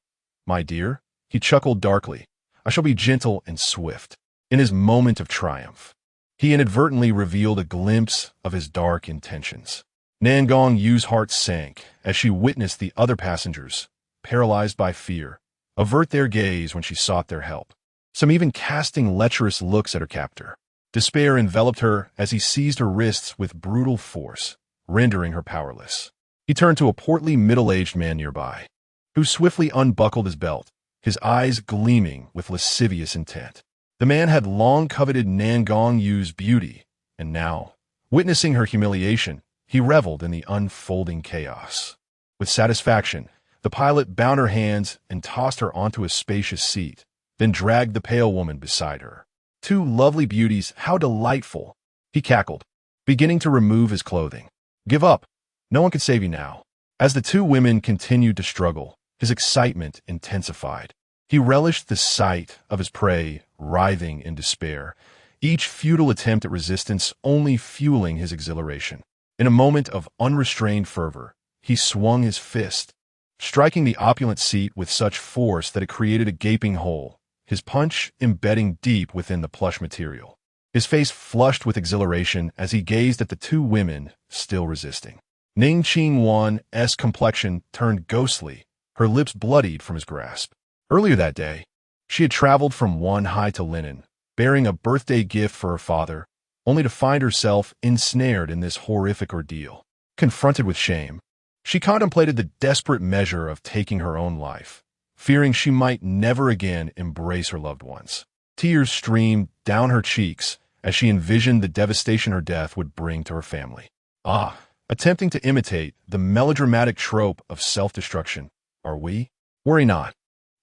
my dear," he chuckled darkly. "I shall be gentle and swift." In his moment of triumph, he inadvertently revealed a glimpse of his dark intentions. Nangong Yu's heart sank as she witnessed the other passengers, paralyzed by fear, avert their gaze when she sought their help, some even casting lecherous looks at her captor. Despair enveloped her as he seized her wrists with brutal force, rendering her powerless. He turned to a portly middle-aged man nearby, who swiftly unbuckled his belt, his eyes gleaming with lascivious intent. The man had long coveted Nangong Yu's beauty, and now, witnessing her humiliation, he reveled in the unfolding chaos. With satisfaction, the pilot bound her hands and tossed her onto a spacious seat, then dragged the pale woman beside her. "Two lovely beauties, how delightful!" he cackled, beginning to remove his clothing. "Give up. No one can save you now." As the two women continued to struggle, his excitement intensified. He relished the sight of his prey writhing in despair, each futile attempt at resistance only fueling his exhilaration. In a moment of unrestrained fervor, he swung his fist, striking the opulent seat with such force that it created a gaping hole, his punch embedding deep within the plush material. His face flushed with exhilaration as he gazed at the two women still resisting. Ning Qingwan's complexion turned ghostly, her lips bloodied from his grasp. Earlier that day, she had traveled from Wanhai to Linen, bearing a birthday gift for her father, only to find herself ensnared in this horrific ordeal. Confronted with shame, she contemplated the desperate measure of taking her own life, fearing she might never again embrace her loved ones. Tears streamed down her cheeks as she envisioned the devastation her death would bring to her family. Attempting to imitate the melodramatic trope of self-destruction, are we? Worry not.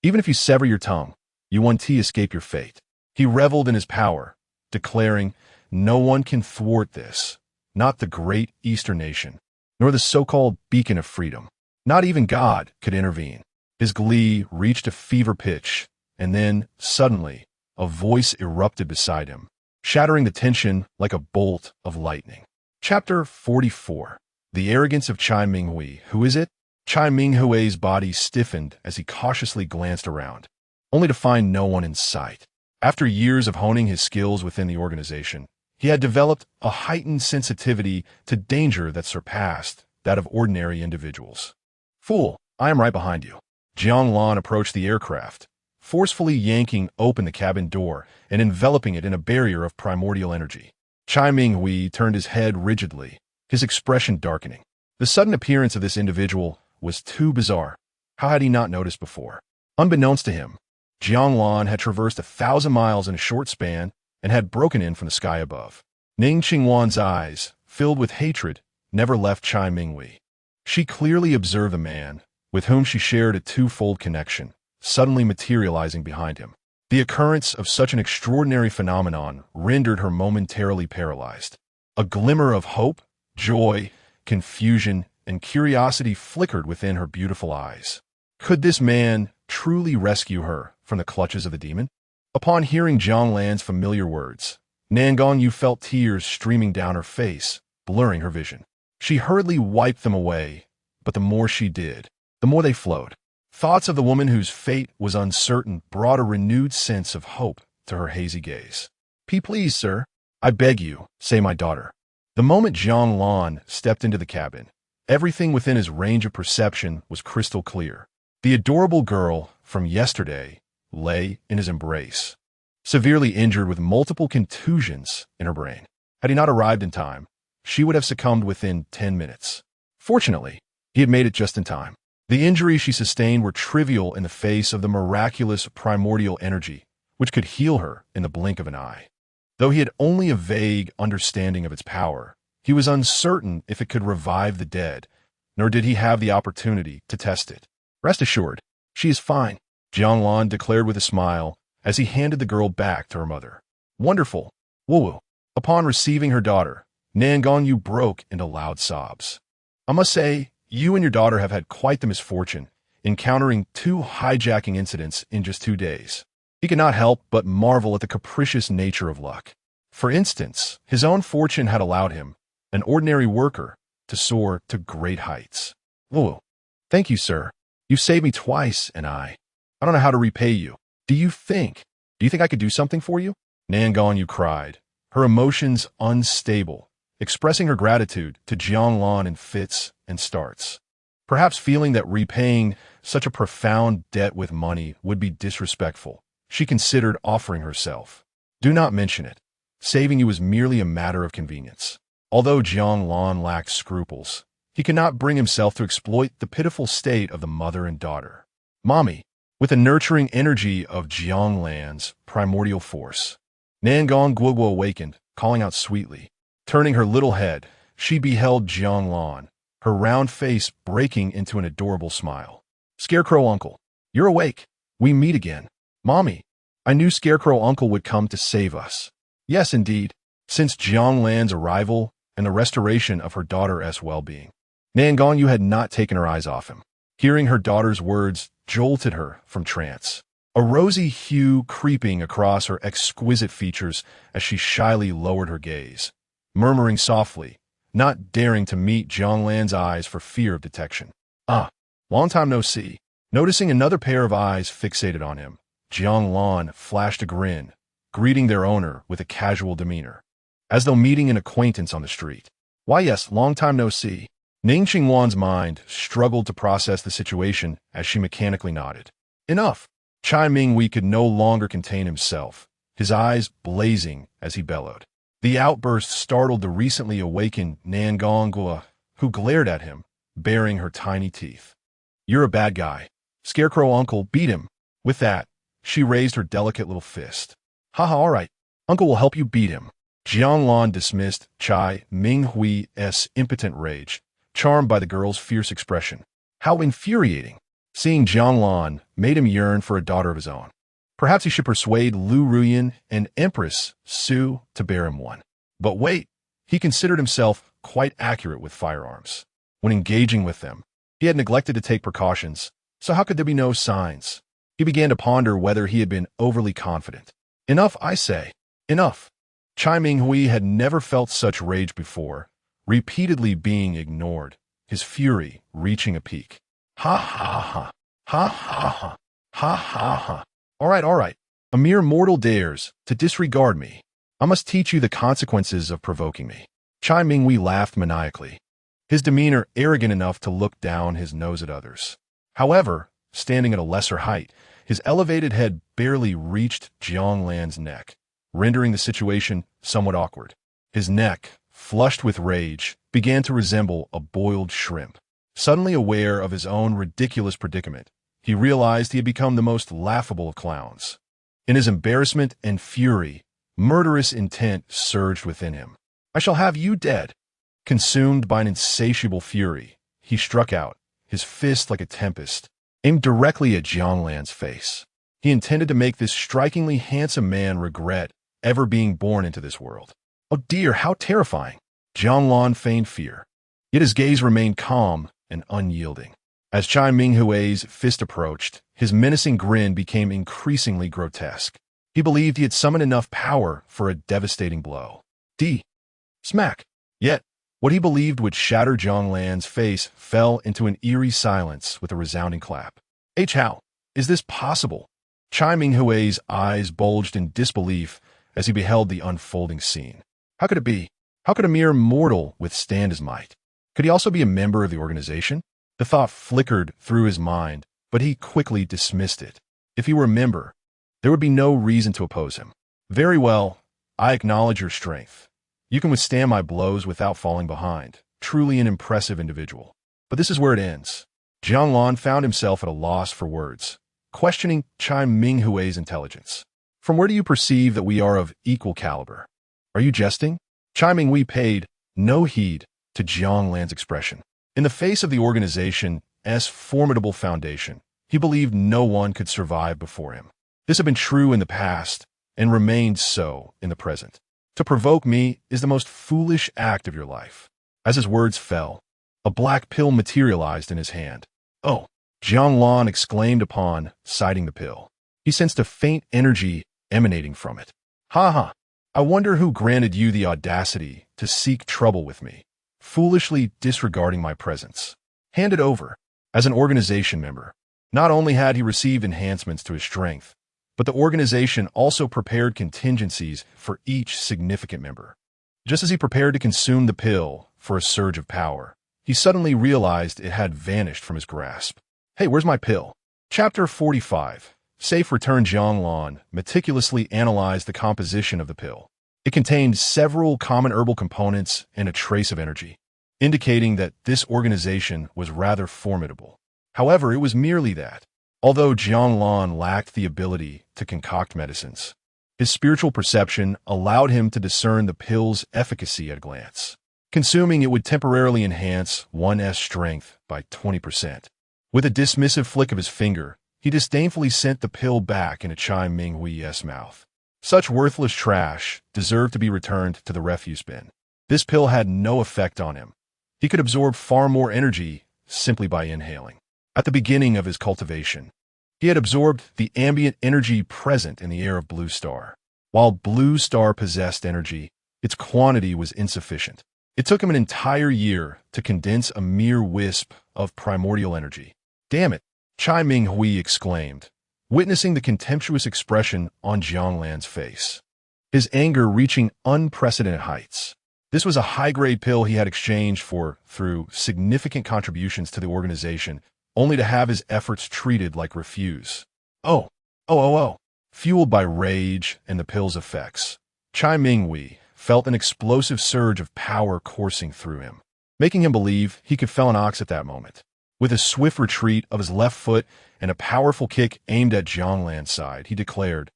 Even if you sever your tongue, you won't escape your fate. He reveled in his power, declaring, "No one can thwart this, not the great Eastern nation, nor the so-called beacon of freedom. Not even God could intervene." His glee reached a fever pitch, and then, suddenly, a voice erupted beside him, shattering the tension like a bolt of lightning. Chapter 44. The Arrogance of Chai Minghui. Who is it? Chai Minghui's body stiffened as he cautiously glanced around, only to find no one in sight. After years of honing his skills within the organization, he had developed a heightened sensitivity to danger that surpassed that of ordinary individuals. "Fool, I am right behind you." Jiang Lan approached the aircraft, forcefully yanking open the cabin door and enveloping it in a barrier of primordial energy. Chai Minghui turned his head rigidly, his expression darkening. The sudden appearance of this individual was too bizarre. How had he not noticed before? Unbeknownst to him, Jiang Lan had traversed 1,000 miles in a short span and had broken in from the sky above. Ning Qingwan's eyes, filled with hatred, never left Chai Minghui. She clearly observed the man, with whom she shared a twofold connection, suddenly materializing behind him. The occurrence of such an extraordinary phenomenon rendered her momentarily paralyzed. A glimmer of hope, joy, confusion, and curiosity flickered within her beautiful eyes. Could this man truly rescue her from the clutches of the demon? Upon hearing Jiang Lan's familiar words, Nangang Yu felt tears streaming down her face, blurring her vision. She hurriedly wiped them away, but the more she did, the more they flowed. Thoughts of the woman whose fate was uncertain brought a renewed sense of hope to her hazy gaze. Please, sir, I beg you, say my daughter. The moment Jiang Lan stepped into the cabin, everything within his range of perception was crystal clear. The adorable girl from yesterday lay in his embrace, severely injured with multiple contusions in her brain. Had he not arrived in time, she would have succumbed within 10 minutes. Fortunately, he had made it just in time. The injuries she sustained were trivial in the face of the miraculous primordial energy, which could heal her in the blink of an eye. Though he had only a vague understanding of its power, he was uncertain if it could revive the dead, nor did he have the opportunity to test it. Rest assured, she is fine, Jiang Lan declared with a smile as he handed the girl back to her mother. Wonderful, woo-woo. Upon receiving her daughter, Nangang Yu broke into loud sobs. I must say, you and your daughter have had quite the misfortune, encountering 2 hijacking incidents in just 2 days. He could not help but marvel at the capricious nature of luck. For instance, his own fortune had allowed him, an ordinary worker, to soar to great heights. Whoa, thank you, sir. You saved me twice, and I don't know how to repay you. Do you think I could do something for you? Nangang Yu cried, her emotions unstable, expressing her gratitude to Jiang Lan in fits and starts. Perhaps feeling that repaying such a profound debt with money would be disrespectful, she considered offering herself. Do not mention it. Saving you was merely a matter of convenience. Although Jiang Lan lacked scruples, he could not bring himself to exploit the pitiful state of the mother and daughter. Mommy, with the nurturing energy of Jiang Lan's primordial force, Nangang Guoguo awakened, calling out sweetly. Turning her little head, she beheld Jiang Lan, her round face breaking into an adorable smile. Scarecrow Uncle, you're awake. We meet again. Mommy, I knew Scarecrow Uncle would come to save us. Yes, indeed, since Jiang Lan's arrival and the restoration of her daughter's well-being. Nangang Yu had not taken her eyes off him. Hearing her daughter's words jolted her from trance, a rosy hue creeping across her exquisite features as she shyly lowered her gaze, murmuring softly, not daring to meet Jiang Lan's eyes for fear of detection. Ah, long time no see. Noticing another pair of eyes fixated on him, Jiang Lan flashed a grin, greeting their owner with a casual demeanor, as though meeting an acquaintance on the street. Why yes, long time no see. Ning Qingwan's mind struggled to process the situation as she mechanically nodded. Enough. Chai Minghui could no longer contain himself, his eyes blazing as he bellowed. The outburst startled the recently awakened Nangang Gu, who glared at him, baring her tiny teeth. You're a bad guy. Scarecrow Uncle, beat him. With that, she raised her delicate little fist. Haha, all right. Uncle will help you beat him. Jiang Lan dismissed Chai Minghui's impotent rage, charmed by the girl's fierce expression. How infuriating. Seeing Jiang Lan made him yearn for a daughter of his own. Perhaps he should persuade Lu Ruyan and Empress Su to bear him one. But wait, he considered himself quite accurate with firearms. When engaging with them, he had neglected to take precautions, so how could there be no signs? He began to ponder whether he had been overly confident. Enough, I say. Enough. Chai Minghui had never felt such rage before, repeatedly being ignored, his fury reaching a peak. Ha ha ha. Ha ha ha. Ha ha ha. All right. A mere mortal dares to disregard me. I must teach you the consequences of provoking me. Chai Minghui laughed maniacally, his demeanor arrogant enough to look down his nose at others. However, standing at a lesser height, his elevated head barely reached Jiang Lan's neck, rendering the situation somewhat awkward. His neck, flushed with rage, began to resemble a boiled shrimp. Suddenly aware of his own ridiculous predicament, he realized he had become the most laughable of clowns. In his embarrassment and fury, murderous intent surged within him. "I shall have you dead." Consumed by an insatiable fury, he struck out, his fist like a tempest, aimed directly at Jiang Lan's face. He intended to make this strikingly handsome man regret ever being born into this world. Oh dear, how terrifying! Jiang Lan feigned fear, yet his gaze remained calm and unyielding. As Chai Minghui's fist approached, his menacing grin became increasingly grotesque. He believed he had summoned enough power for a devastating blow. Smack! Yet, what he believed would shatter Jiang Lan's face fell into an eerie silence with a resounding clap. How is this possible? Chai Minghui's eyes bulged in disbelief as he beheld the unfolding scene. How could it be? How could a mere mortal withstand his might? Could he also be a member of the organization? The thought flickered through his mind, but he quickly dismissed it. If he were a member, there would be no reason to oppose him. Very well, I acknowledge your strength. You can withstand my blows without falling behind. Truly an impressive individual. But this is where it ends. Jiang Lan found himself at a loss for words, questioning Chai Minghui's intelligence. From where do you perceive that we are of equal caliber? Are you jesting? Chai Minghui paid no heed to Jiang Lan's expression. In the face of the organization's formidable foundation, he believed no one could survive before him. This had been true in the past and remained so in the present. To provoke me is the most foolish act of your life. As his words fell, a black pill materialized in his hand. Oh, Jiang Lan exclaimed upon sighting the pill. He sensed a faint energy emanating from it. Ha! I wonder who granted you the audacity to seek trouble with me, foolishly disregarding my presence. Hand it over. As an organization member, not only had he received enhancements to his strength, but the organization also prepared contingencies for each significant member. Just as he prepared to consume the pill for a surge of power, he suddenly realized it had vanished from his grasp. Hey, where's my pill? Chapter 45. Safe Return. Jiang Lan meticulously analyzed the composition of the pill. It contained several common herbal components and a trace of energy, indicating that this organization was rather formidable. However, it was merely that. Although Jiang Lan lacked the ability to concoct medicines, his spiritual perception allowed him to discern the pill's efficacy at a glance. Consuming it would temporarily enhance one's strength by 20%. With a dismissive flick of his finger, he disdainfully sent the pill back into Chai Minghui's mouth. Such worthless trash deserved to be returned to the refuse bin. This pill had no effect on him. He could absorb far more energy simply by inhaling. At the beginning of his cultivation, he had absorbed the ambient energy present in the air of Blue Star. While Blue Star possessed energy, its quantity was insufficient. It took him an entire year to condense a mere wisp of primordial energy. Damn it, Chai Minghui exclaimed, witnessing the contemptuous expression on Jiang Lan's face, his anger reaching unprecedented heights. This was a high-grade pill he had exchanged through significant contributions to the organization, only to have his efforts treated like refuse. Oh. Fueled by rage and the pill's effects, Chai Minghui felt an explosive surge of power coursing through him, making him believe he could fell an ox at that moment. With a swift retreat of his left foot and a powerful kick aimed at Jiang Lan's side, he declared,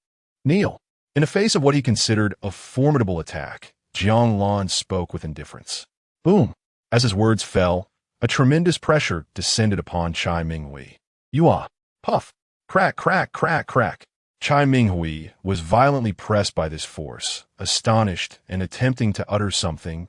"Kneel." In the face of what he considered a formidable attack, Jiang Lan spoke with indifference. Boom! As his words fell, a tremendous pressure descended upon Chai Minghui. Puff! Crack, crack, crack, crack. Chai Minghui was violently pressed by this force, astonished and attempting to utter something,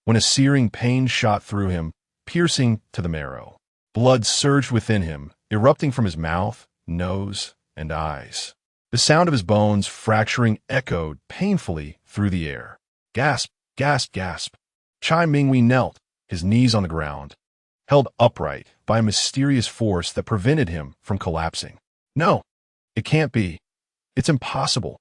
when a searing pain shot through him, piercing to the marrow. Blood surged within him, erupting from his mouth, nose, and eyes. The sound of his bones fracturing echoed painfully through the air. Gasp, gasp, gasp. Chai Minghui knelt, his knees on the ground, held upright by a mysterious force that prevented him from collapsing. No, it can't be. It's impossible.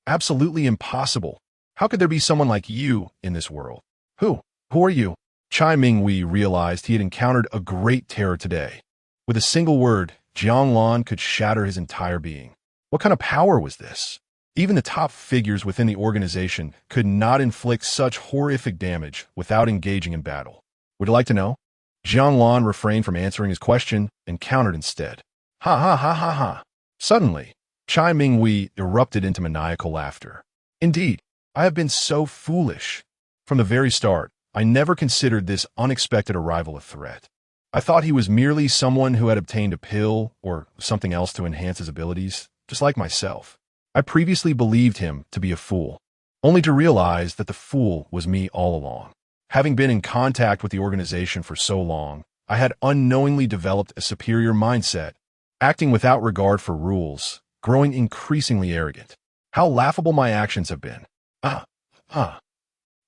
Absolutely impossible. How could there be someone like you in this world? Who are you? Chai Minghui realized he had encountered a great terror today. With a single word, Jiang Lan could shatter his entire being. What kind of power was this? Even the top figures within the organization could not inflict such horrific damage without engaging in battle. Would you like to know? Jiang Lan refrained from answering his question and countered instead. Ha ha ha ha ha. Suddenly, Chai Minghui erupted into maniacal laughter. Indeed, I have been so foolish. From the very start, I never considered this unexpected arrival a threat. I thought he was merely someone who had obtained a pill or something else to enhance his abilities, just like myself. I previously believed him to be a fool, only to realize that the fool was me all along. Having been in contact with the organization for so long, I had unknowingly developed a superior mindset, acting without regard for rules, growing increasingly arrogant. How laughable my actions have been. Ha ha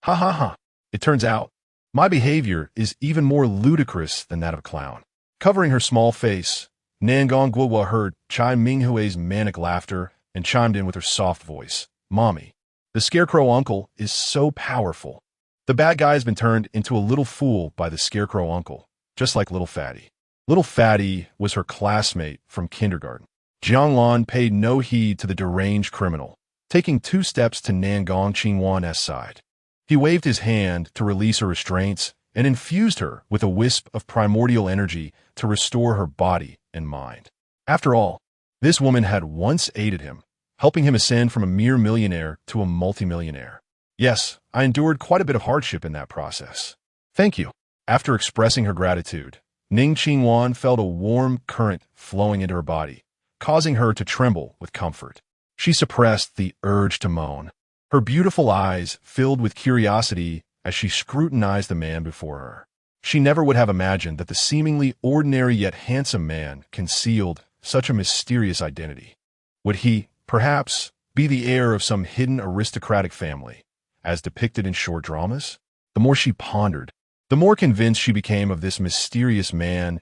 ha. It turns out, my behavior is even more ludicrous than that of a clown. Covering her small face, Nangong Guohua heard Chai Minghui's manic laughter and chimed in with her soft voice. Mommy, the scarecrow uncle is so powerful. The bad guy has been turned into a little fool by the scarecrow uncle, just like Little Fatty. Little Fatty was her classmate from kindergarten. Jiang Lan paid no heed to the deranged criminal, taking 2 steps to Nangong Qingwan's side. He waved his hand to release her restraints and infused her with a wisp of primordial energy to restore her body and mind. After all, this woman had once aided him, helping him ascend from a mere millionaire to a multimillionaire. Yes, I endured quite a bit of hardship in that process. Thank you. After expressing her gratitude, Ning Qingwan felt a warm current flowing into her body, causing her to tremble with comfort. She suppressed the urge to moan. Her beautiful eyes filled with curiosity as she scrutinized the man before her. She never would have imagined that the seemingly ordinary yet handsome man concealed such a mysterious identity. Would he, perhaps, be the heir of some hidden aristocratic family, as depicted in short dramas? The more she pondered, the more convinced she became of this mysterious man's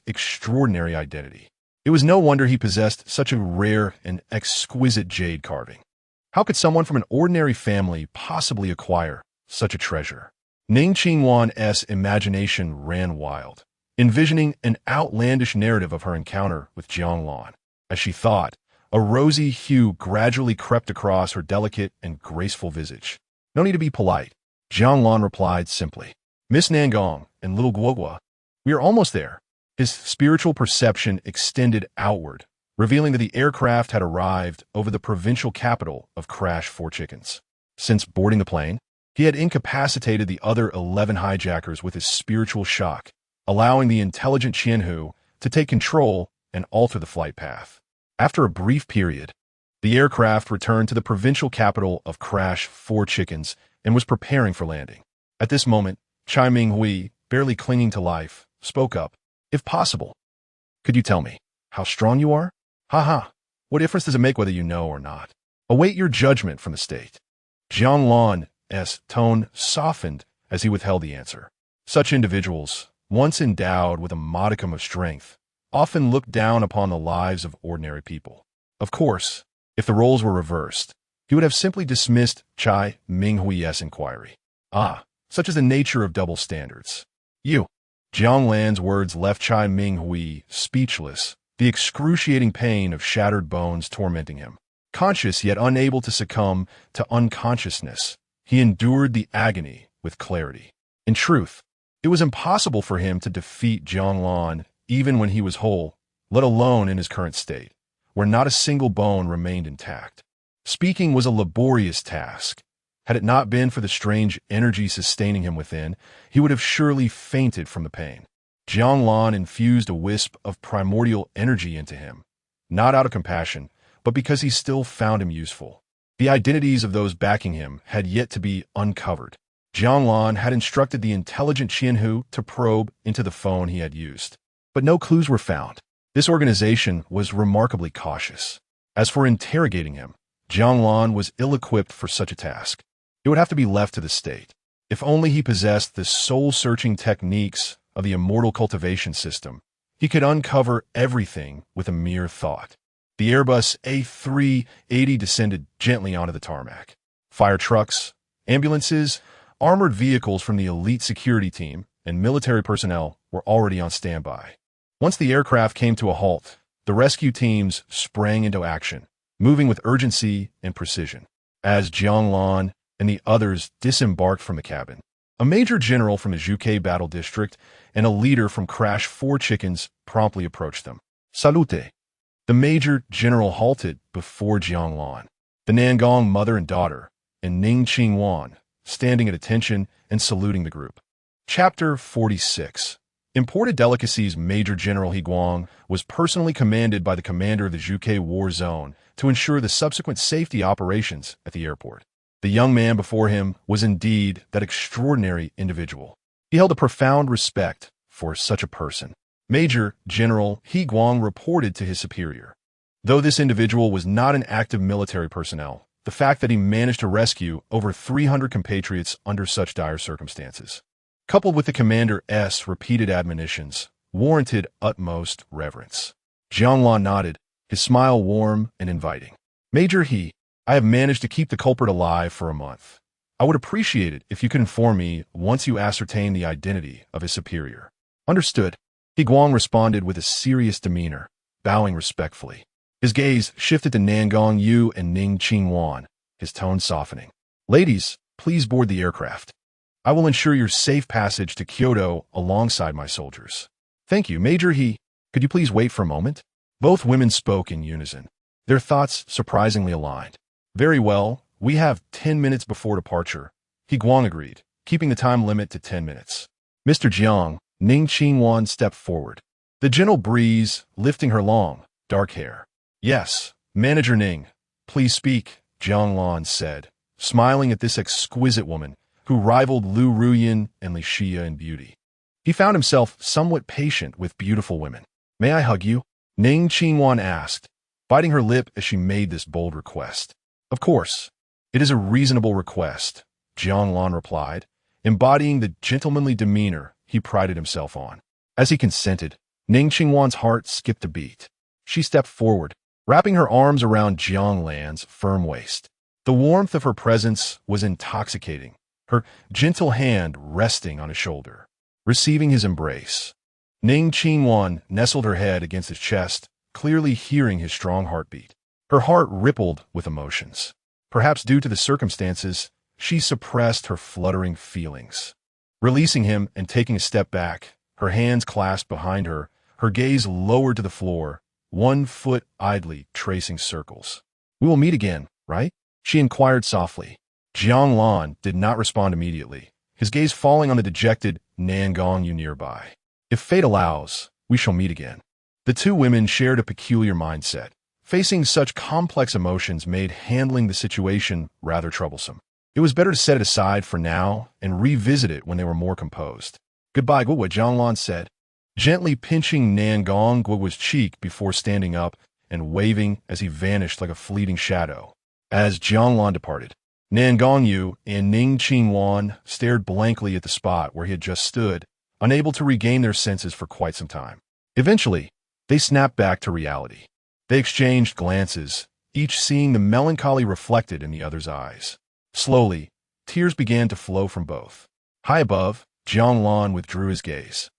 extraordinary identity. It was no wonder he possessed such a rare and exquisite jade carving. How could someone from an ordinary family possibly acquire such a treasure? Ning Qingwan's imagination ran wild, envisioning an outlandish narrative of her encounter with Jiang Lan. As she thought, a rosy hue gradually crept across her delicate and graceful visage. No need to be polite, Jiang Lan replied simply. Miss Nangong and little Guohua, we are almost there. His spiritual perception extended outward, revealing that the aircraft had arrived over the provincial capital of Crash 4 Chickens. Since boarding the plane, he had incapacitated the other 11 hijackers with his spiritual shock, allowing the intelligent Qianhu to take control and alter the flight path. After a brief period, the aircraft returned to the provincial capital of Crash 4 Chickens and was preparing for landing. At this moment, Chai Minghui, barely clinging to life, spoke up. If possible, could you tell me how strong you are? Ha. What difference does it make whether you know or not? Await your judgment from the state. Jiang Lan's tone softened as he withheld the answer. Such individuals, once endowed with a modicum of strength, often look down upon the lives of ordinary people. Of course, if the roles were reversed, he would have simply dismissed Chai Minghui's inquiry. Such is the nature of double standards. Jiang Lan's words left Chai Minghui speechless, the excruciating pain of shattered bones tormenting him. Conscious yet unable to succumb to unconsciousness, he endured the agony with clarity. In truth, it was impossible for him to defeat Jiang Lan even when he was whole, let alone in his current state, where not a single bone remained intact. Speaking was a laborious task. Had it not been for the strange energy sustaining him within, he would have surely fainted from the pain. Jiang Lan infused a wisp of primordial energy into him, not out of compassion, but because he still found him useful. The identities of those backing him had yet to be uncovered. Jiang Lan had instructed the intelligent Qianhu to probe into the phone he had used, but no clues were found. This organization was remarkably cautious. As for interrogating him, Jiang Lan was ill-equipped for such a task. It would have to be left to the state. If only he possessed the soul-searching techniques of the immortal cultivation system, he could uncover everything with a mere thought. The Airbus A380 descended gently onto the tarmac. Fire trucks, ambulances, armored vehicles from the elite security team, and military personnel were already on standby. Once the aircraft came to a halt, the rescue teams sprang into action, moving with urgency and precision. As Jiang Lan and the others disembarked from the cabin, a major general from the Zhuke battle district and a leader from Crash 4 Chickens promptly approached them. Salute! The major general halted before Jiang Lan, the Nangong mother and daughter, and Ning Qingwan, standing at attention and saluting the group. Chapter 46. Imported delicacies. Major General He Guang was personally commanded by the commander of the Zhuke War Zone to ensure the subsequent safety operations at the airport. The young man before him was indeed that extraordinary individual. He held a profound respect for such a person. Major General He Guang reported to his superior. Though this individual was not an active military personnel, the fact that he managed to rescue over 300 compatriots under such dire circumstances, coupled with the commander's repeated admonitions, warranted utmost reverence. Jiang Lan nodded, his smile warm and inviting. Major He, I have managed to keep the culprit alive for a month. I would appreciate it if you could inform me once you ascertain the identity of his superior. Understood. He Guang responded with a serious demeanor, bowing respectfully. His gaze shifted to Nangong Yu and Ning Qingwan, his tone softening. Ladies, please board the aircraft. I will ensure your safe passage to Kyoto alongside my soldiers. Thank you, Major He. Could you please wait for a moment? Both women spoke in unison, their thoughts surprisingly aligned. Very well, we have 10 minutes before departure, He Guang agreed, keeping the time limit to 10 minutes. Mr. Jiang, Ning Qingwan stepped forward, the gentle breeze lifting her long, dark hair. Yes, Manager Ning, please speak, Jiang Lan said, smiling at this exquisite woman who rivaled Lu Ruyin and Li Xia in beauty. He found himself somewhat patient with beautiful women. May I hug you? Ning Qingwan asked, biting her lip as she made this bold request. Of course, it is a reasonable request, Jiang Lan replied, embodying the gentlemanly demeanor he prided himself on. As he consented, Ning Qingwan's heart skipped a beat. She stepped forward, wrapping her arms around Jiang Lan's firm waist. The warmth of her presence was intoxicating, her gentle hand resting on his shoulder. Receiving his embrace, Ning Qingwan nestled her head against his chest, clearly hearing his strong heartbeat. Her heart rippled with emotions. Perhaps due to the circumstances, she suppressed her fluttering feelings. Releasing him and taking a step back, her hands clasped behind her, her gaze lowered to the floor, one foot idly tracing circles. We will meet again, right? She inquired softly. Jiang Lan did not respond immediately, his gaze falling on the dejected Nangong Yu nearby. If fate allows, we shall meet again. The two women shared a peculiar mindset. Facing such complex emotions made handling the situation rather troublesome. It was better to set it aside for now and revisit it when they were more composed. Goodbye, Guo, Jiang Lan said, gently pinching Nangong Guo's cheek before standing up and waving as he vanished like a fleeting shadow. As Jiang Lan departed, Nangong Yu and Ning Qingwan stared blankly at the spot where he had just stood, unable to regain their senses for quite some time. Eventually, they snapped back to reality. They exchanged glances, each seeing the melancholy reflected in the other's eyes. Slowly, tears began to flow from both. High above, Jiang Lan withdrew his gaze.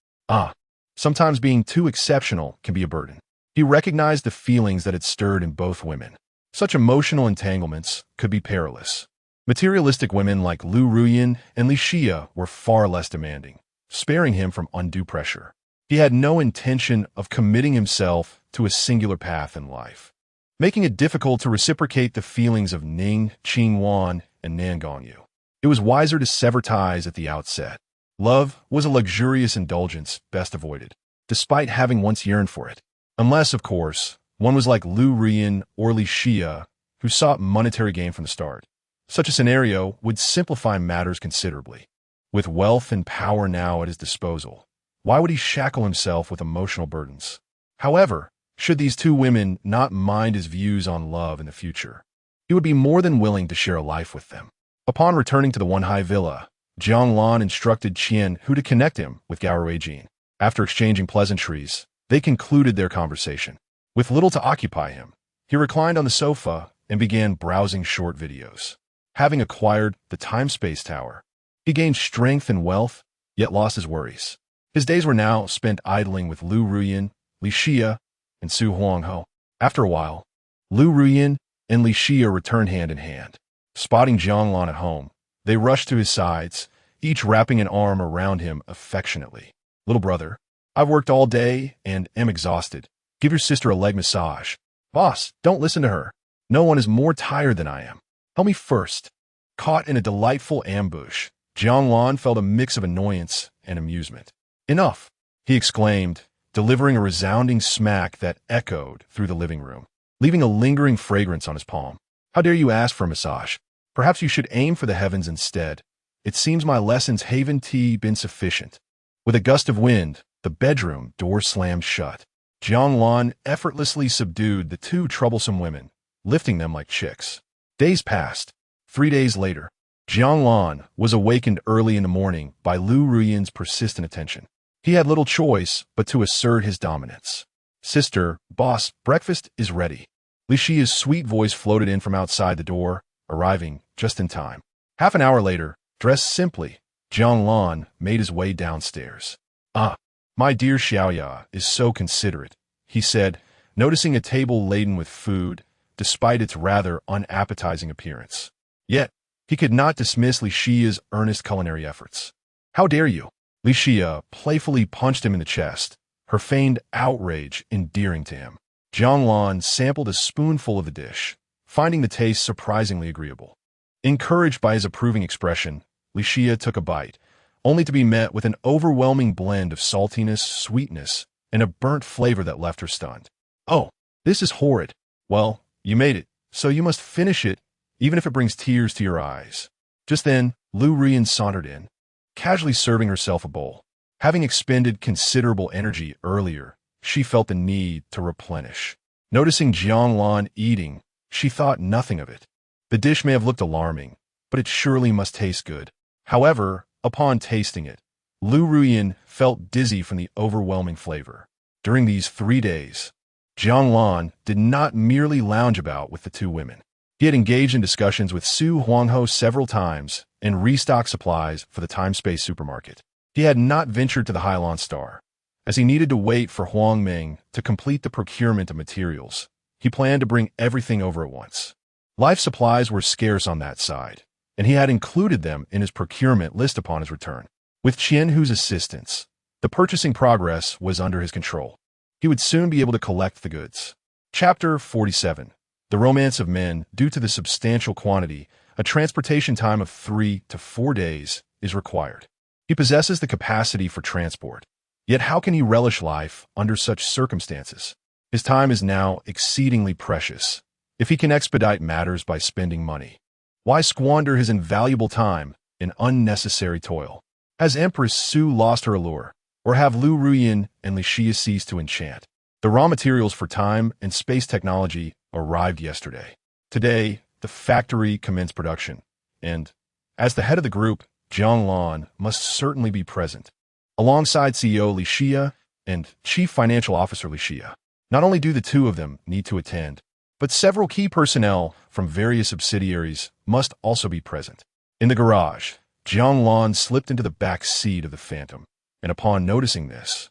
Sometimes being too exceptional can be a burden. He recognized the feelings that had stirred in both women. Such emotional entanglements could be perilous. Materialistic women like Lu Ruyin and Li Xia were far less demanding, sparing him from undue pressure. He had no intention of committing himself to a singular path in life, making it difficult to reciprocate the feelings of Ning Qingwan and Nangong Yu. It was wiser to sever ties at the outset. Love was a luxurious indulgence best avoided, despite having once yearned for it. Unless, of course, one was like Lu Ruyin or Li Xia, who sought monetary gain from the start. Such a scenario would simplify matters considerably. With wealth and power now at his disposal, why would he shackle himself with emotional burdens? However, should these two women not mind his views on love in the future, he would be more than willing to share a life with them. Upon returning to the Wenhai villa, Jiang Lan instructed Qian Hu to connect him with Gao Ruijin. After exchanging pleasantries, they concluded their conversation. With little to occupy him, he reclined on the sofa and began browsing short videos. Having acquired the time-space tower, he gained strength and wealth, yet lost his worries. His days were now spent idling with Lu Ruyin, Li Xia, and Su Huangho. After a while, Lu Ruyin and Li Xia returned hand in hand. Spotting Jiang Lan at home, they rushed to his sides, each wrapping an arm around him affectionately. "Little brother, I've worked all day and am exhausted. Give your sister a leg massage." "Boss, don't listen to her. No one is more tired than I am. Help me first." Caught in a delightful ambush, Jiang Lan felt a mix of annoyance and amusement. "Enough," he exclaimed, delivering a resounding smack that echoed through the living room, leaving a lingering fragrance on his palm. "How dare you ask for a massage? Perhaps you should aim for the heavens instead. It seems my lessons haven't been sufficient." With a gust of wind, the bedroom door slammed shut. Jiang Lan effortlessly subdued the two troublesome women, lifting them like chicks. Days passed. 3 days later, Jiang Lan was awakened early in the morning by Lu Ruyan's persistent attention. He had little choice but to assert his dominance. "Sister, boss, breakfast is ready." Li Xia's sweet voice floated in from outside the door, arriving just in time. Half an hour later, dressed simply, Jiang Lan made his way downstairs. "Ah, my dear Xiaoya is so considerate," he said, noticing a table laden with food, despite its rather unappetizing appearance. Yet, he could not dismiss Li Xia's earnest culinary efforts. "How dare you?" Li Xia playfully punched him in the chest, her feigned outrage endearing to him. Jiang Lan sampled a spoonful of the dish, finding the taste surprisingly agreeable. Encouraged by his approving expression, Li Xia took a bite, only to be met with an overwhelming blend of saltiness, sweetness, and a burnt flavor that left her stunned. "Oh, this is horrid." "Well, you made it, so you must finish it, even if it brings tears to your eyes." Just then, Lu Ruyan sauntered in, casually serving herself a bowl. Having expended considerable energy earlier, she felt the need to replenish. Noticing Jiang Lan eating, she thought nothing of it. The dish may have looked alarming, but it surely must taste good. However, upon tasting it, Lu Ruyan felt dizzy from the overwhelming flavor. During these 3 days, Jiang Lan did not merely lounge about with the two women. He had engaged in discussions with Su Huangho several times and restocked supplies for the time-space supermarket. He had not ventured to the Hailan Star, as he needed to wait for Huang Ming to complete the procurement of materials. He planned to bring everything over at once. Life supplies were scarce on that side, and he had included them in his procurement list upon his return. With Qianhu's assistance, the purchasing progress was under his control. He would soon be able to collect the goods. Chapter 47. The Romance of Men. Due to the substantial quantity, a transportation time of 3 to 4 days is required. He possesses the capacity for transport. Yet how can he relish life under such circumstances? His time is now exceedingly precious. If he can expedite matters by spending money, why squander his invaluable time in unnecessary toil? Has Empress Su lost her allure, or have Lu Ruyan and Li Xia ceased to enchant? The raw materials for time and space technology arrived yesterday. Today, the factory commenced production, and, as the head of the group, Jiang Lan must certainly be present, alongside CEO Li Xia and Chief Financial Officer Li Xia. Not only do the two of them need to attend, but several key personnel from various subsidiaries must also be present. In the garage, Jiang Lan slipped into the back seat of the Phantom, and upon noticing this,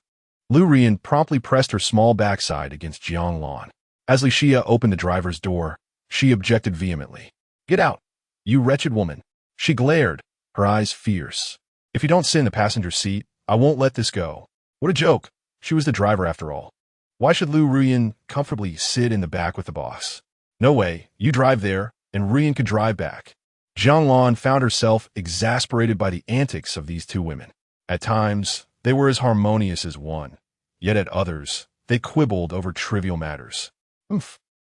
Lu Ruyan promptly pressed her small backside against Jiang Lan. As Li Xia opened the driver's door, she objected vehemently. "Get out, you wretched woman." She glared, her eyes fierce. "If you don't sit in the passenger seat, I won't let this go." What a joke. She was the driver after all. Why should Lu Ruyan comfortably sit in the back with the boss? No way, you drive there, and Ruyan could drive back. Jiang Lan found herself exasperated by the antics of these two women. At times, they were as harmonious as one, yet at others, they quibbled over trivial matters.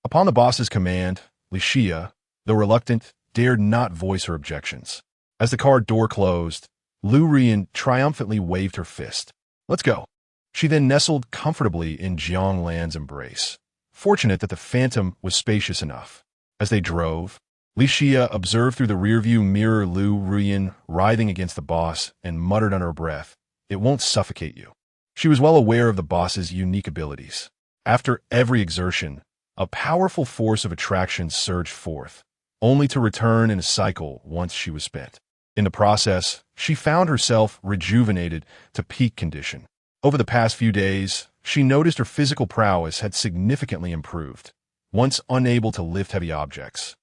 Upon the boss's command, Li Xia, though reluctant, dared not voice her objections. As the car door closed, Lu Ruyan triumphantly waved her fist. "Let's go." She then nestled comfortably in Jiang Lan's embrace, fortunate that the Phantom was spacious enough. As they drove, Li Xia observed through the rearview mirror Lu Ruyan writhing against the boss and muttered under her breath, "It won't suffocate you." She was well aware of the boss's unique abilities. After every exertion, a powerful force of attraction surged forth, only to return in a cycle once she was spent. In the process, she found herself rejuvenated to peak condition. Over the past few days, she noticed her physical prowess had significantly improved. once unable to lift heavy objects.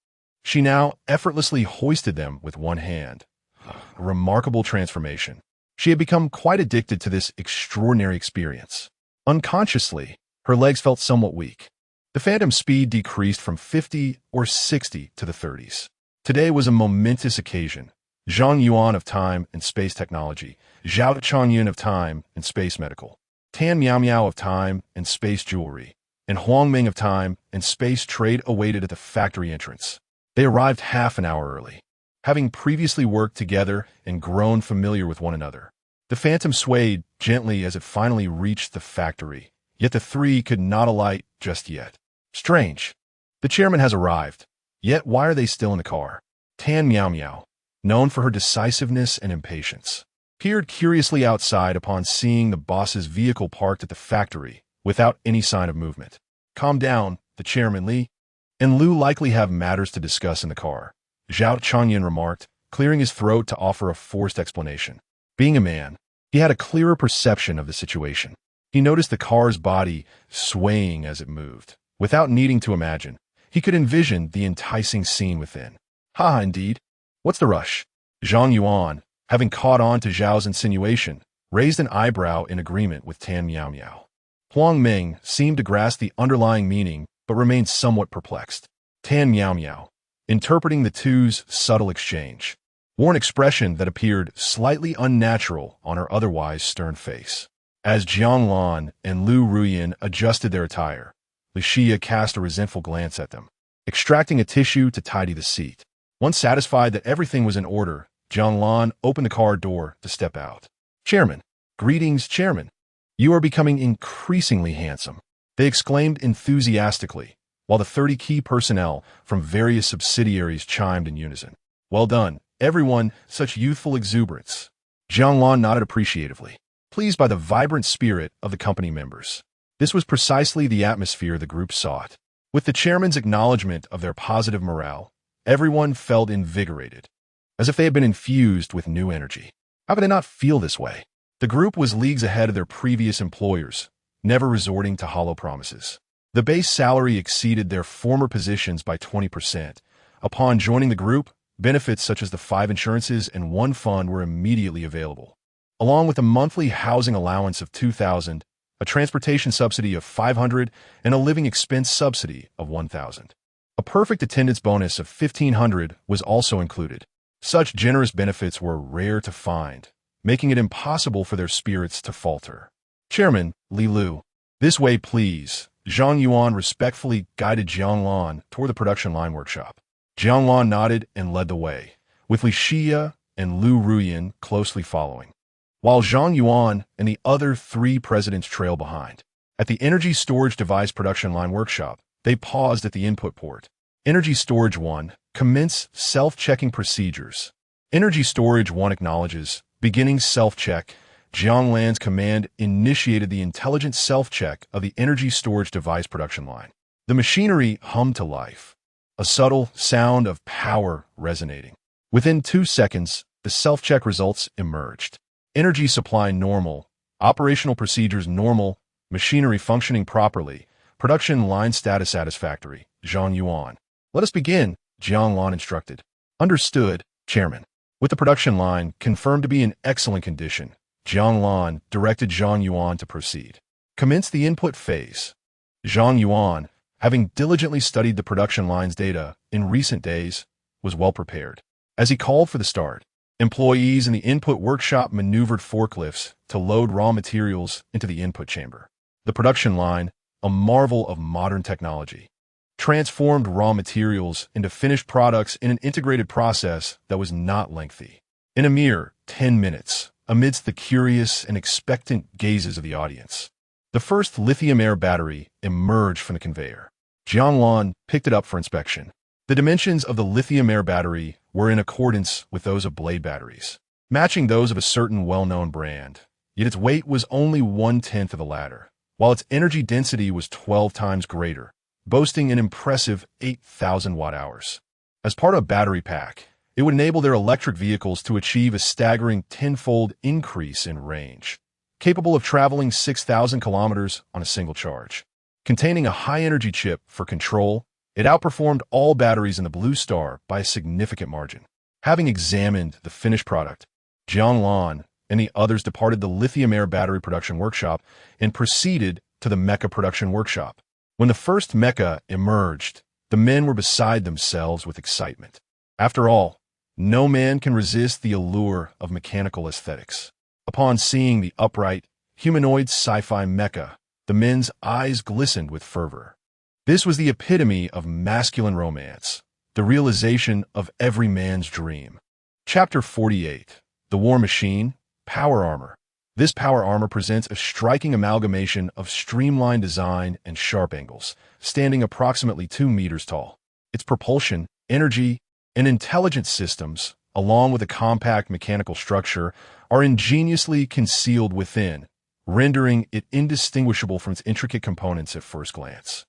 She now effortlessly hoisted them with one hand. A remarkable transformation. She had become quite addicted to this extraordinary experience. Unconsciously, her legs felt somewhat weak. The phantom's speed decreased from 50 or 60 to the 30s. Today was a momentous occasion. Zhang Yuan of time and space technology, Zhao Changyan of time and space medical, Tan Miao Miao of time and space jewelry, and Huang Ming of time and space trade awaited at the factory entrance. They arrived half an hour early, having previously worked together and grown familiar with one another. The phantom swayed gently as it finally reached the factory, yet the three could not alight just yet. Strange. The chairman has arrived. Yet why are they still in the car? Tan Miao Miao, known for her decisiveness and impatience, peered curiously outside upon seeing the boss's vehicle parked at the factory without any sign of movement. Calm down, the chairman Li. And Lu likely have matters to discuss in the car, Zhao Changyan remarked, clearing his throat to offer a forced explanation. Being a man, he had a clearer perception of the situation. He noticed the car's body swaying as it moved. Without needing to imagine, he could envision the enticing scene within. Ha, indeed. What's the rush? Zhang Yuan, having caught on to Zhao's insinuation, raised an eyebrow in agreement with Tan Miao Miao. Huang Ming seemed to grasp the underlying meaning, but remained somewhat perplexed. Tan Miao Miao, interpreting the two's subtle exchange, wore an expression that appeared slightly unnatural on her otherwise stern face. As Jiang Lan and Lu Ruyan adjusted their attire, Lucia cast a resentful glance at them, extracting a tissue to tidy the seat. Once satisfied that everything was in order, Jiang Lan opened the car door to step out. Chairman. Greetings, Chairman. You are becoming increasingly handsome, they exclaimed enthusiastically, while the 30 key personnel from various subsidiaries chimed in unison. Well done, everyone, such youthful exuberance. Jiang Lan nodded appreciatively, pleased by the vibrant spirit of the company members. This was precisely the atmosphere the group sought. With the chairman's acknowledgement of their positive morale, everyone felt invigorated, as if they had been infused with new energy. How could they not feel this way? The group was leagues ahead of their previous employers, never resorting to hollow promises. The base salary exceeded their former positions by 20%. Upon joining the group, benefits such as the 5 insurances and 1 fund were immediately available, along with a monthly housing allowance of $2,000, a transportation subsidy of $500, and a living expense subsidy of $1,000. A perfect attendance bonus of $1,500 was also included. Such generous benefits were rare to find, making it impossible for their spirits to falter. Chairman, Li Lu. This way, please. Zhang Yuan respectfully guided Jiang Lan toward the production line workshop. Jiang Lan nodded and led the way, with Li Xia and Lu Ruyan closely following, while Zhang Yuan and the other 3 presidents trailed behind. At the Energy Storage Device Production Line Workshop, they paused at the input port. Energy Storage 1, commence self-checking procedures. Energy Storage 1 acknowledges, beginning self-check. Jiang Lan's command initiated the intelligent self-check of the Energy Storage Device Production Line. The machinery hummed to life, a subtle sound of power resonating. Within 2 seconds, the self-check results emerged. Energy supply normal, operational procedures normal, machinery functioning properly, production line status satisfactory. Zhang Yuan. Let us begin, Jiang Lan instructed. Understood, Chairman. With the production line confirmed to be in excellent condition, Jiang Lan directed Zhang Yuan to proceed. Commence the input phase. Zhang Yuan, having diligently studied the production line's data in recent days, was well prepared. As he called for the start, employees in the input workshop maneuvered forklifts to load raw materials into the input chamber. The production line, a marvel of modern technology, transformed raw materials into finished products in an integrated process that was not lengthy. In a mere 10 minutes, amidst the curious and expectant gazes of the audience, the first lithium-air battery emerged from the conveyor. Jiang Lan picked it up for inspection. The dimensions of the lithium-air battery were in accordance with those of blade batteries, matching those of a certain well-known brand, yet its weight was only 1/10 of the latter, while its energy density was 12 times greater, boasting an impressive 8,000 watt-hours. As part of a battery pack, it would enable their electric vehicles to achieve a staggering 10-fold increase in range, capable of traveling 6,000 kilometers on a single charge. Containing a high-energy chip for control, it outperformed all batteries in the Blue Star by a significant margin. Having examined the finished product, Jiang Lan and the others departed the lithium-air battery production workshop and proceeded to the mecha production workshop. When the first mecha emerged, the men were beside themselves with excitement. After all, no man can resist the allure of mechanical aesthetics. Upon seeing the upright, humanoid sci-fi mecha, the men's eyes glistened with fervor. This was the epitome of masculine romance, the realization of every man's dream. Chapter 48. The War Machine, Power Armor. This power armor presents a striking amalgamation of streamlined design and sharp angles, standing approximately 2 meters tall. Its propulsion, energy, and intelligence systems, along with a compact mechanical structure, are ingeniously concealed within, rendering it indistinguishable from its intricate components at first glance.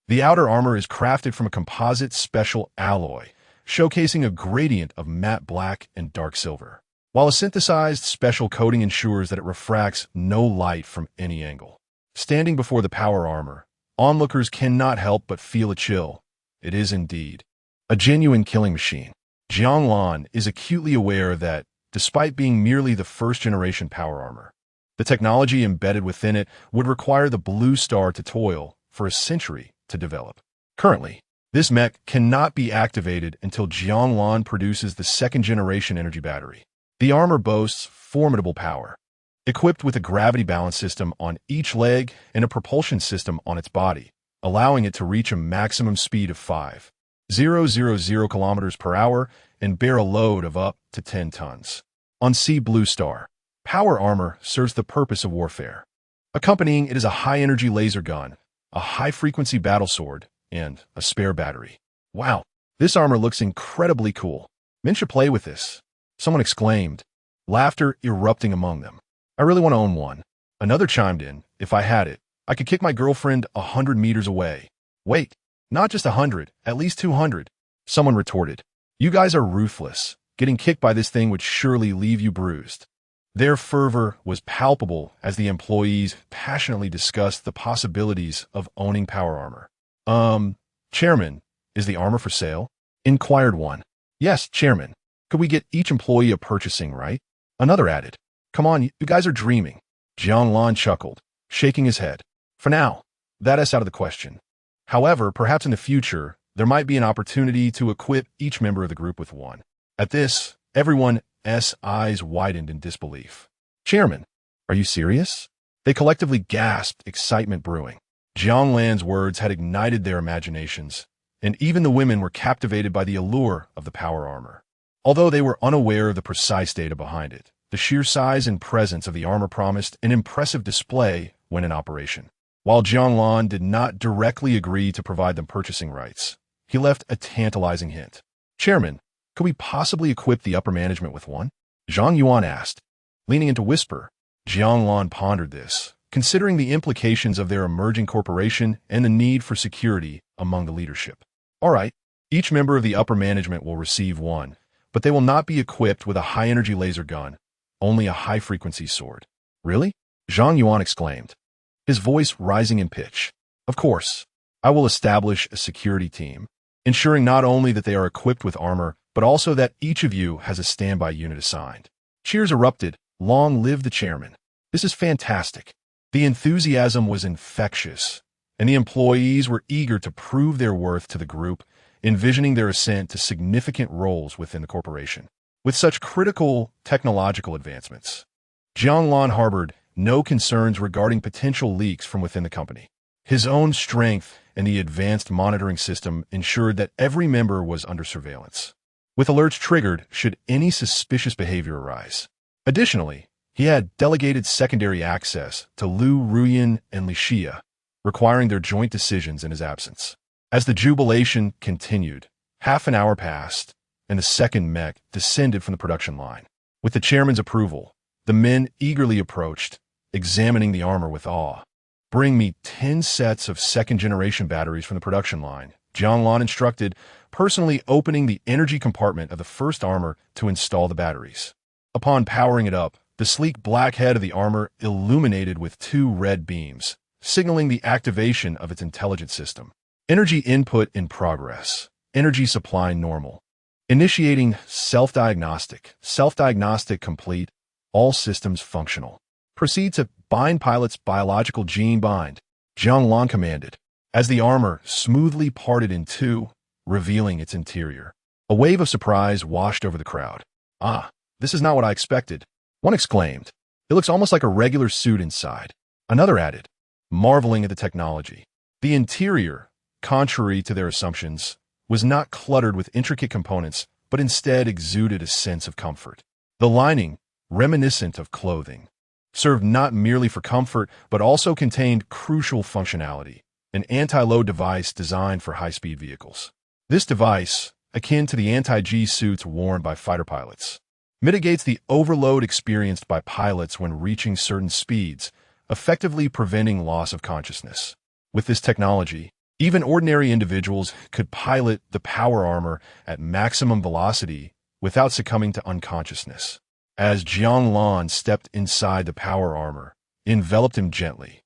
The outer armor is crafted from a composite special alloy, showcasing a gradient of matte black and dark silver, while a synthesized special coating ensures that it refracts no light from any angle. Standing before the power armor, onlookers cannot help but feel a chill. It is indeed a genuine killing machine. Jiang Lan is acutely aware that, despite being merely the first-generation power armor, the technology embedded within it would require the Blue Star to toil for a century to develop. Currently, this mech cannot be activated until Jiang Lan produces the second-generation energy battery. The armor boasts formidable power, equipped with a gravity balance system on each leg and a propulsion system on its body, allowing it to reach a maximum speed of 5,000 kilometers per hour and bear a load of up to 10 tons. On Sea Blue Star, power armor serves the purpose of warfare. Accompanying it is a high-energy laser gun, a high-frequency battle sword, and a spare battery. Wow, this armor looks incredibly cool. Men should play with this, someone exclaimed, laughter erupting among them. I really want to own one. Another chimed in, if I had it, I could kick my girlfriend 100 meters away. Wait, not just 100, at least 200. Someone retorted, you guys are ruthless. Getting kicked by this thing would surely leave you bruised. Their fervor was palpable as the employees passionately discussed the possibilities of owning power armor. Chairman, is the armor for sale? Inquired one. Yes, Chairman. Could we get each employee a purchasing right? Another added. Come on, you guys are dreaming. Jiang Lan chuckled, shaking his head. For now, that is out of the question. However, perhaps in the future, there might be an opportunity to equip each member of the group with one. At this, everyone's eyes widened in disbelief. Chairman, are you serious? They collectively gasped, excitement brewing. Jiang Lan's words had ignited their imaginations, and even the women were captivated by the allure of the power armor. Although they were unaware of the precise data behind it, the sheer size and presence of the armor promised an impressive display when in operation. While Jiang Lan did not directly agree to provide them purchasing rights, he left a tantalizing hint. Chairman, could we possibly equip the upper management with one? Zhang Yuan asked. Leaning into whisper, Jiang Lan pondered this, considering the implications of their emerging corporation and the need for security among the leadership. All right, each member of the upper management will receive one, but they will not be equipped with a high-energy laser gun, only a high-frequency sword. Really? Zhang Yuan exclaimed, his voice rising in pitch. Of course, I will establish a security team, ensuring not only that they are equipped with armor, but also that each of you has a standby unit assigned. Cheers erupted. Long live the chairman. This is fantastic. The enthusiasm was infectious, and the employees were eager to prove their worth to the group, envisioning their ascent to significant roles within the corporation. With such critical technological advancements, Jiang Lan harbored no concerns regarding potential leaks from within the company. His own strength and the advanced monitoring system ensured that every member was under surveillance, with alerts triggered should any suspicious behavior arise. Additionally, he had delegated secondary access to Lu Ruyan and Li Xia, requiring their joint decisions in his absence. As the jubilation continued, half an hour passed, and the second mech descended from the production line. With the chairman's approval, the men eagerly approached, examining the armor with awe. Bring me 10 sets of second-generation batteries from the production line, Jiang Lan instructed, personally opening the energy compartment of the first armor to install the batteries. Upon powering it up, the sleek black head of the armor illuminated with 2 red beams, signaling the activation of its intelligence system. Energy input in progress. Energy supply normal. Initiating self-diagnostic. Self-diagnostic complete. All systems functional. Proceed to bind pilot's biological gene bind. Jiang Lan commanded, as the armor smoothly parted in two, revealing its interior. A wave of surprise washed over the crowd. "Ah, this is not what I expected," one exclaimed. "It looks almost like a regular suit inside." Another added, marveling at the technology. The interior, contrary to their assumptions, was not cluttered with intricate components, but instead exuded a sense of comfort. The lining, reminiscent of clothing, served not merely for comfort, but also contained crucial functionality, an anti-load device designed for high-speed vehicles. This device, akin to the anti-G suits worn by fighter pilots, mitigates the overload experienced by pilots when reaching certain speeds, effectively preventing loss of consciousness. With this technology, even ordinary individuals could pilot the power armor at maximum velocity without succumbing to unconsciousness. As Jiang Lan stepped inside the power armor, enveloped him gently,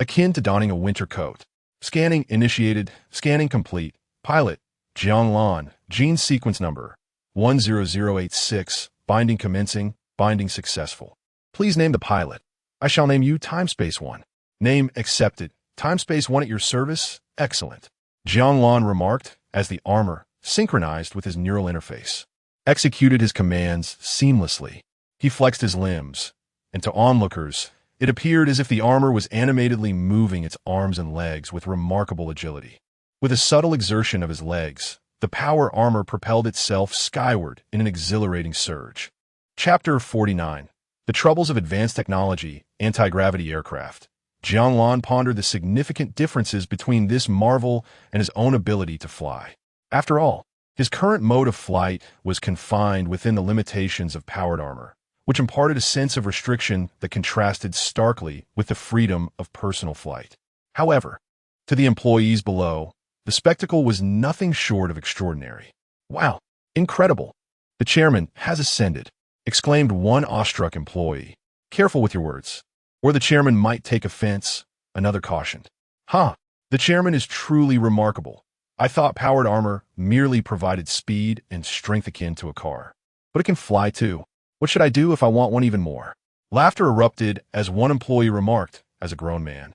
akin to donning a winter coat. Scanning initiated, scanning complete. Pilot, Jiang Lan, gene sequence number 10086, binding commencing, binding successful. Please name the pilot. I shall name you Timespace 1. Name accepted. Timespace 1 at your service? Excellent. Jiang Lan remarked as the armor, synchronized with his neural interface, executed his commands seamlessly. He flexed his limbs, and to onlookers, it appeared as if the armor was animatedly moving its arms and legs with remarkable agility. With a subtle exertion of his legs, the power armor propelled itself skyward in an exhilarating surge. Chapter 49. The Troubles of Advanced Technology, Anti-Gravity Aircraft. Jiang Lan pondered the significant differences between this marvel and his own ability to fly. After all, his current mode of flight was confined within the limitations of powered armor, which imparted a sense of restriction that contrasted starkly with the freedom of personal flight. However, to the employees below, the spectacle was nothing short of extraordinary. "Wow, incredible! The chairman has ascended," exclaimed one awestruck employee. "Careful with your words, or the chairman might take offense," another cautioned. "Ha! The chairman is truly remarkable. I thought powered armor merely provided speed and strength akin to a car. But it can fly too. What should I do if I want one even more?" Laughter erupted as one employee remarked, as a grown man,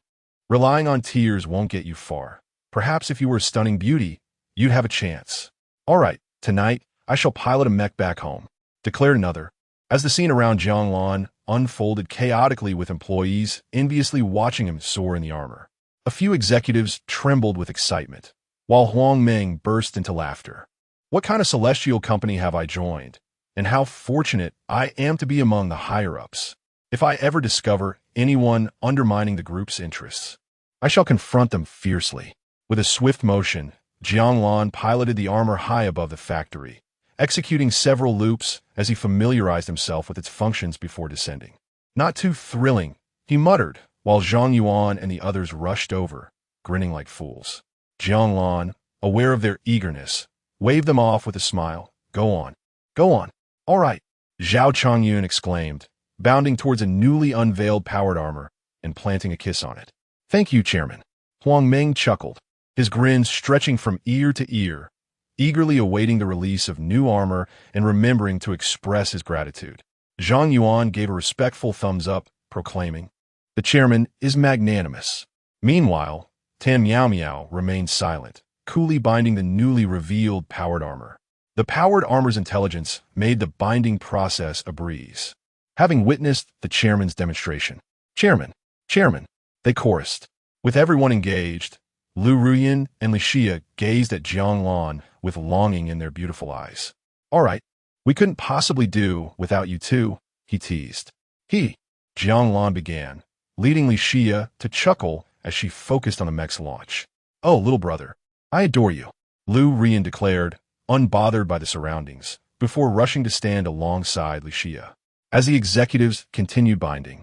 "Relying on tears won't get you far. Perhaps if you were a stunning beauty, you'd have a chance." "All right, tonight, I shall pilot a mech back home," declared another, as the scene around Jiang Lan unfolded chaotically with employees enviously watching him soar in the armor. A few executives trembled with excitement, while Huang Meng burst into laughter. "What kind of celestial company have I joined? And how fortunate I am to be among the higher-ups. If I ever discover anyone undermining the group's interests, I shall confront them fiercely." With a swift motion, Jiang Lan piloted the armor high above the factory, executing several loops as he familiarized himself with its functions before descending. "Not too thrilling," he muttered, while Zhang Yuan and the others rushed over, grinning like fools. Jiang Lan, aware of their eagerness, waved them off with a smile. "Go on. Go on." "All right," Zhao Chongyun exclaimed, bounding towards a newly unveiled powered armor and planting a kiss on it. "Thank you, Chairman." Huang Meng chuckled, his grin stretching from ear to ear, eagerly awaiting the release of new armor and remembering to express his gratitude. Zhang Yuan gave a respectful thumbs up, proclaiming, "The chairman is magnanimous." Meanwhile, Tan Miao Miao remained silent, coolly binding the newly revealed powered armor. The powered armor's intelligence made the binding process a breeze. Having witnessed the chairman's demonstration, "Chairman, Chairman," they chorused. With everyone engaged, Lu Ruyin and Li Xia gazed at Jiang Lan with longing in their beautiful eyes. "All right, we couldn't possibly do without you two," he teased. Jiang Lan began, leading Li Xia to chuckle as she focused on the mech's launch. "Oh, little brother, I adore you," Lu Ruyin declared, unbothered by the surroundings, before rushing to stand alongside Li Xia. As the executives continued binding,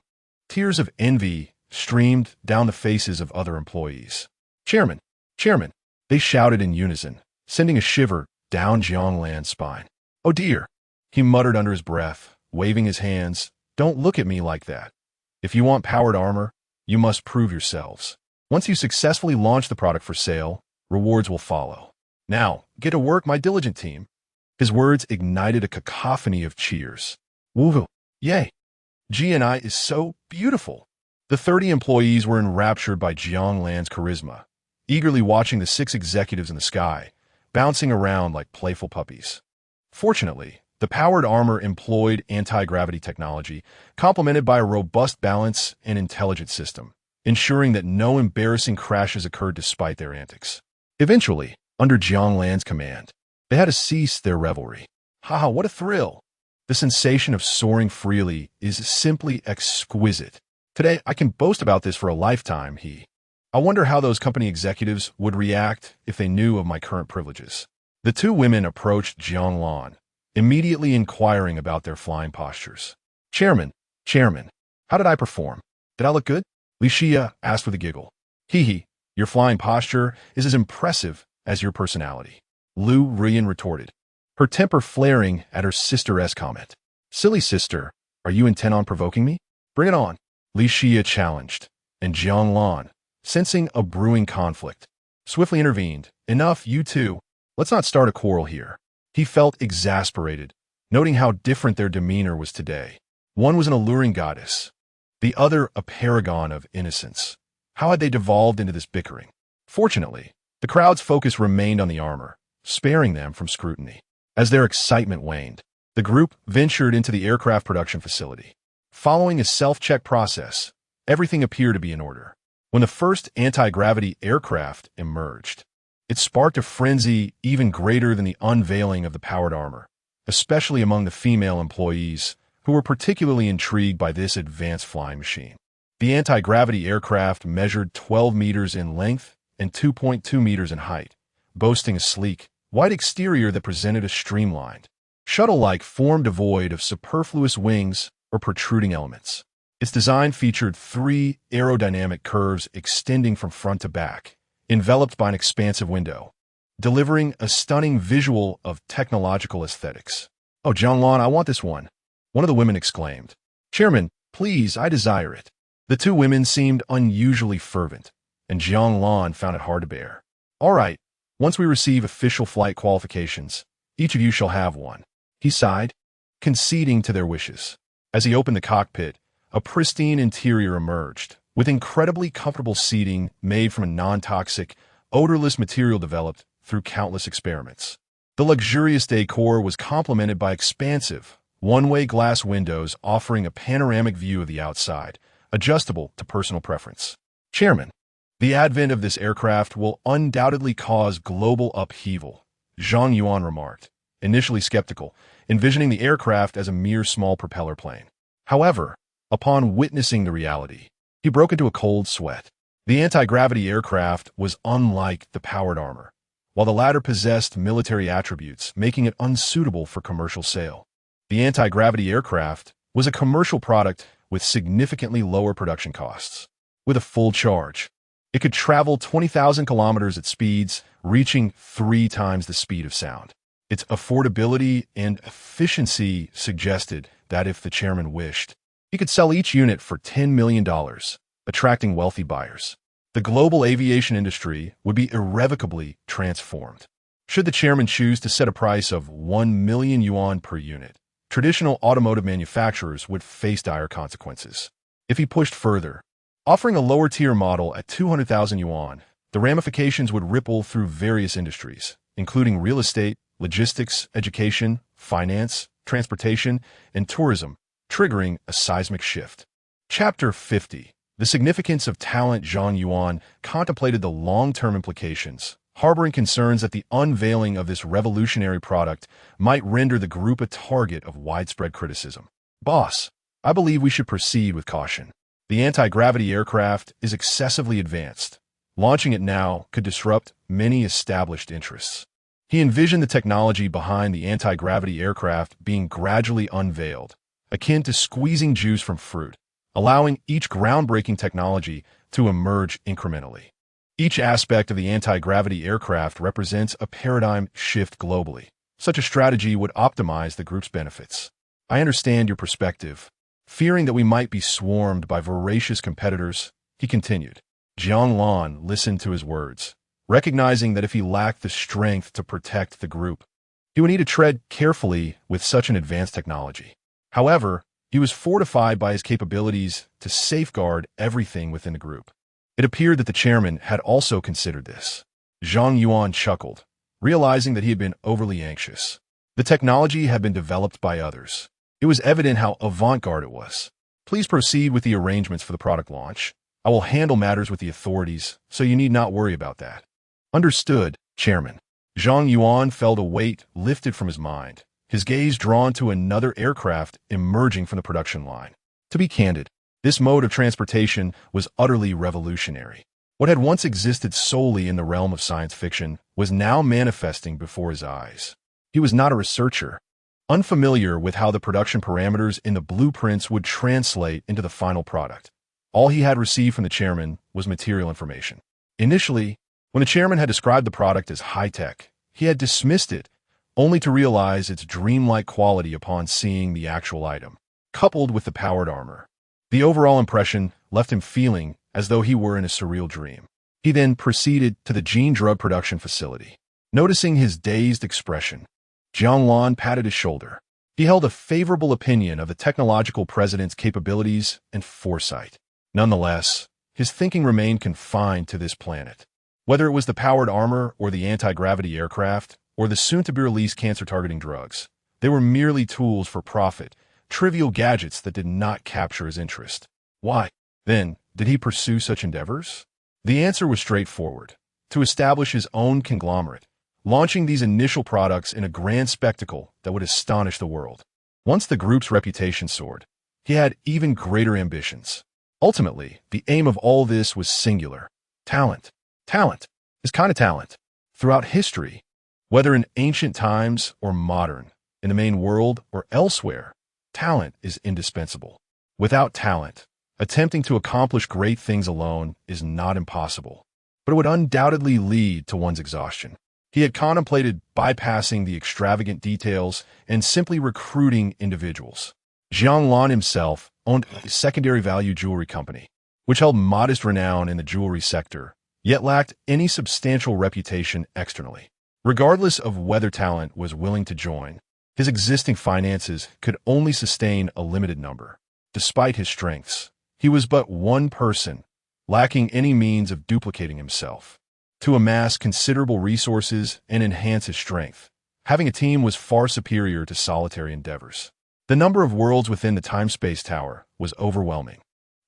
tears of envy streamed down the faces of other employees. "Chairman, Chairman," they shouted in unison, sending a shiver down Jiang Lan's spine. "Oh dear," he muttered under his breath, waving his hands. "Don't look at me like that. If you want powered armor, you must prove yourselves." Once you successfully launch the product for sale, rewards will follow. Now, get to work, my diligent team. His words ignited a cacophony of cheers. Woohoo! Yay! G&I is so beautiful. The 30 employees were enraptured by Jiang Lan's charisma, eagerly watching the 6 executives in the sky, bouncing around like playful puppies. Fortunately, the powered armor employed anti-gravity technology, complemented by a robust balance and intelligent system, ensuring that no embarrassing crashes occurred despite their antics. Eventually, under Jiang Lan's command, they had to cease their revelry. Haha, what a thrill! The sensation of soaring freely is simply exquisite. Today, I can boast about this for a lifetime, I wonder how those company executives would react if they knew of my current privileges. The 2 women approached Jiang Lan, immediately inquiring about their flying postures. Chairman, how did I perform? Did I look good? Li Xia asked with a giggle. Your flying posture is as impressive as your personality. Lu Rian retorted, her temper flaring at her sister's comment. Silly sister, are you intent on provoking me? Bring it on, Li Xia challenged, and Jiang Lan, sensing a brewing conflict, swiftly intervened. Enough, you two. Let's not start a quarrel here. He felt exasperated, noting how different their demeanor was today. One was an alluring goddess, the other a paragon of innocence. How had they devolved into this bickering? Fortunately, the crowd's focus remained on the armor, sparing them from scrutiny. As their excitement waned, the group ventured into the aircraft production facility. Following a self-check process, everything appeared to be in order. When the first anti-gravity aircraft emerged, it sparked a frenzy even greater than the unveiling of the powered armor, especially among the female employees who were particularly intrigued by this advanced flying machine. The anti-gravity aircraft measured 12 meters in length and 2.2 meters in height, boasting a sleek, white exterior that presented a streamlined, shuttle-like form devoid of superfluous wings or protruding elements. Its design featured 3 aerodynamic curves extending from front to back, enveloped by an expansive window, delivering a stunning visual of technological aesthetics. Oh, Jiang Lan, I want this one of the women exclaimed. Chairman, please, I desire it. The 2 women seemed unusually fervent, and Jiang Lan found it hard to bear. All right, once we receive official flight qualifications, each of you shall have one, he sighed, conceding to their wishes. As he opened the cockpit, a pristine interior emerged, with incredibly comfortable seating made from a non-toxic, odorless material developed through countless experiments. The luxurious decor was complemented by expansive, one-way glass windows offering a panoramic view of the outside, adjustable to personal preference. Chairman, the advent of this aircraft will undoubtedly cause global upheaval, Zhang Yuan remarked, initially skeptical, envisioning the aircraft as a mere small propeller plane. However, upon witnessing the reality, he broke into a cold sweat. The anti-gravity aircraft was unlike the powered armor, while the latter possessed military attributes, making it unsuitable for commercial sale. The anti-gravity aircraft was a commercial product with significantly lower production costs. With a full charge, it could travel 20,000 kilometers at speeds reaching 3 times the speed of sound. Its affordability and efficiency suggested that if the chairman wished, he could sell each unit for $10 million, attracting wealthy buyers. The global aviation industry would be irrevocably transformed. Should the chairman choose to set a price of 1 million yuan per unit, traditional automotive manufacturers would face dire consequences. If he pushed further, offering a lower-tier model at 200,000 yuan, the ramifications would ripple through various industries, including real estate, logistics, education, finance, transportation, and tourism, triggering a seismic shift. Chapter 50. The significance of talent. Zhang Yuan contemplated the long-term implications, harboring concerns that the unveiling of this revolutionary product might render the group a target of widespread criticism. Boss, I believe we should proceed with caution. The anti-gravity aircraft is excessively advanced. Launching it now could disrupt many established interests. He envisioned the technology behind the anti-gravity aircraft being gradually unveiled, akin to squeezing juice from fruit, allowing each groundbreaking technology to emerge incrementally. Each aspect of the anti-gravity aircraft represents a paradigm shift globally. Such a strategy would optimize the group's benefits. I understand your perspective. Fearing that we might be swarmed by voracious competitors, he continued. Jiang Lan listened to his words, recognizing that if he lacked the strength to protect the group, he would need to tread carefully with such an advanced technology. However, he was fortified by his capabilities to safeguard everything within the group. It appeared that the chairman had also considered this. Zhang Yuan chuckled, realizing that he had been overly anxious. The technology had been developed by others. It was evident how avant-garde it was. Please proceed with the arrangements for the product launch. I will handle matters with the authorities, so you need not worry about that. Understood, Chairman. Zhang Yuan felt a weight lifted from his mind, his gaze drawn to another aircraft emerging from the production line. To be candid, this mode of transportation was utterly revolutionary. What had once existed solely in the realm of science fiction was now manifesting before his eyes. He was not a researcher, unfamiliar with how the production parameters in the blueprints would translate into the final product. All he had received from the chairman was material information. Initially, when the chairman had described the product as high-tech, he had dismissed it, only to realize its dreamlike quality upon seeing the actual item, coupled with the powered armor. The overall impression left him feeling as though he were in a surreal dream. He then proceeded to the gene drug production facility. Noticing his dazed expression, Jiang Lan patted his shoulder. He held a favorable opinion of the technological president's capabilities and foresight. Nonetheless, his thinking remained confined to this planet. Whether it was the powered armor or the anti-gravity aircraft or the soon-to-be-released cancer-targeting drugs, they were merely tools for profit, trivial gadgets that did not capture his interest. Why, then, did he pursue such endeavors? The answer was straightforward: to establish his own conglomerate, launching these initial products in a grand spectacle that would astonish the world. Once the group's reputation soared, he had even greater ambitions. Ultimately, the aim of all this was singular: talent. Talent is kind of talent. Throughout history, whether in ancient times or modern, in the main world or elsewhere, talent is indispensable. Without talent, attempting to accomplish great things alone is not impossible, but it would undoubtedly lead to one's exhaustion. He had contemplated bypassing the extravagant details and simply recruiting individuals. Jiang Lan himself owned a secondary value jewelry company, which held modest renown in the jewelry sector, yet lacked any substantial reputation externally. Regardless of whether talent was willing to join, his existing finances could only sustain a limited number. Despite his strengths, he was but one person, lacking any means of duplicating himself. To amass considerable resources and enhance his strength, having a team was far superior to solitary endeavors. The number of worlds within the time-space tower was overwhelming.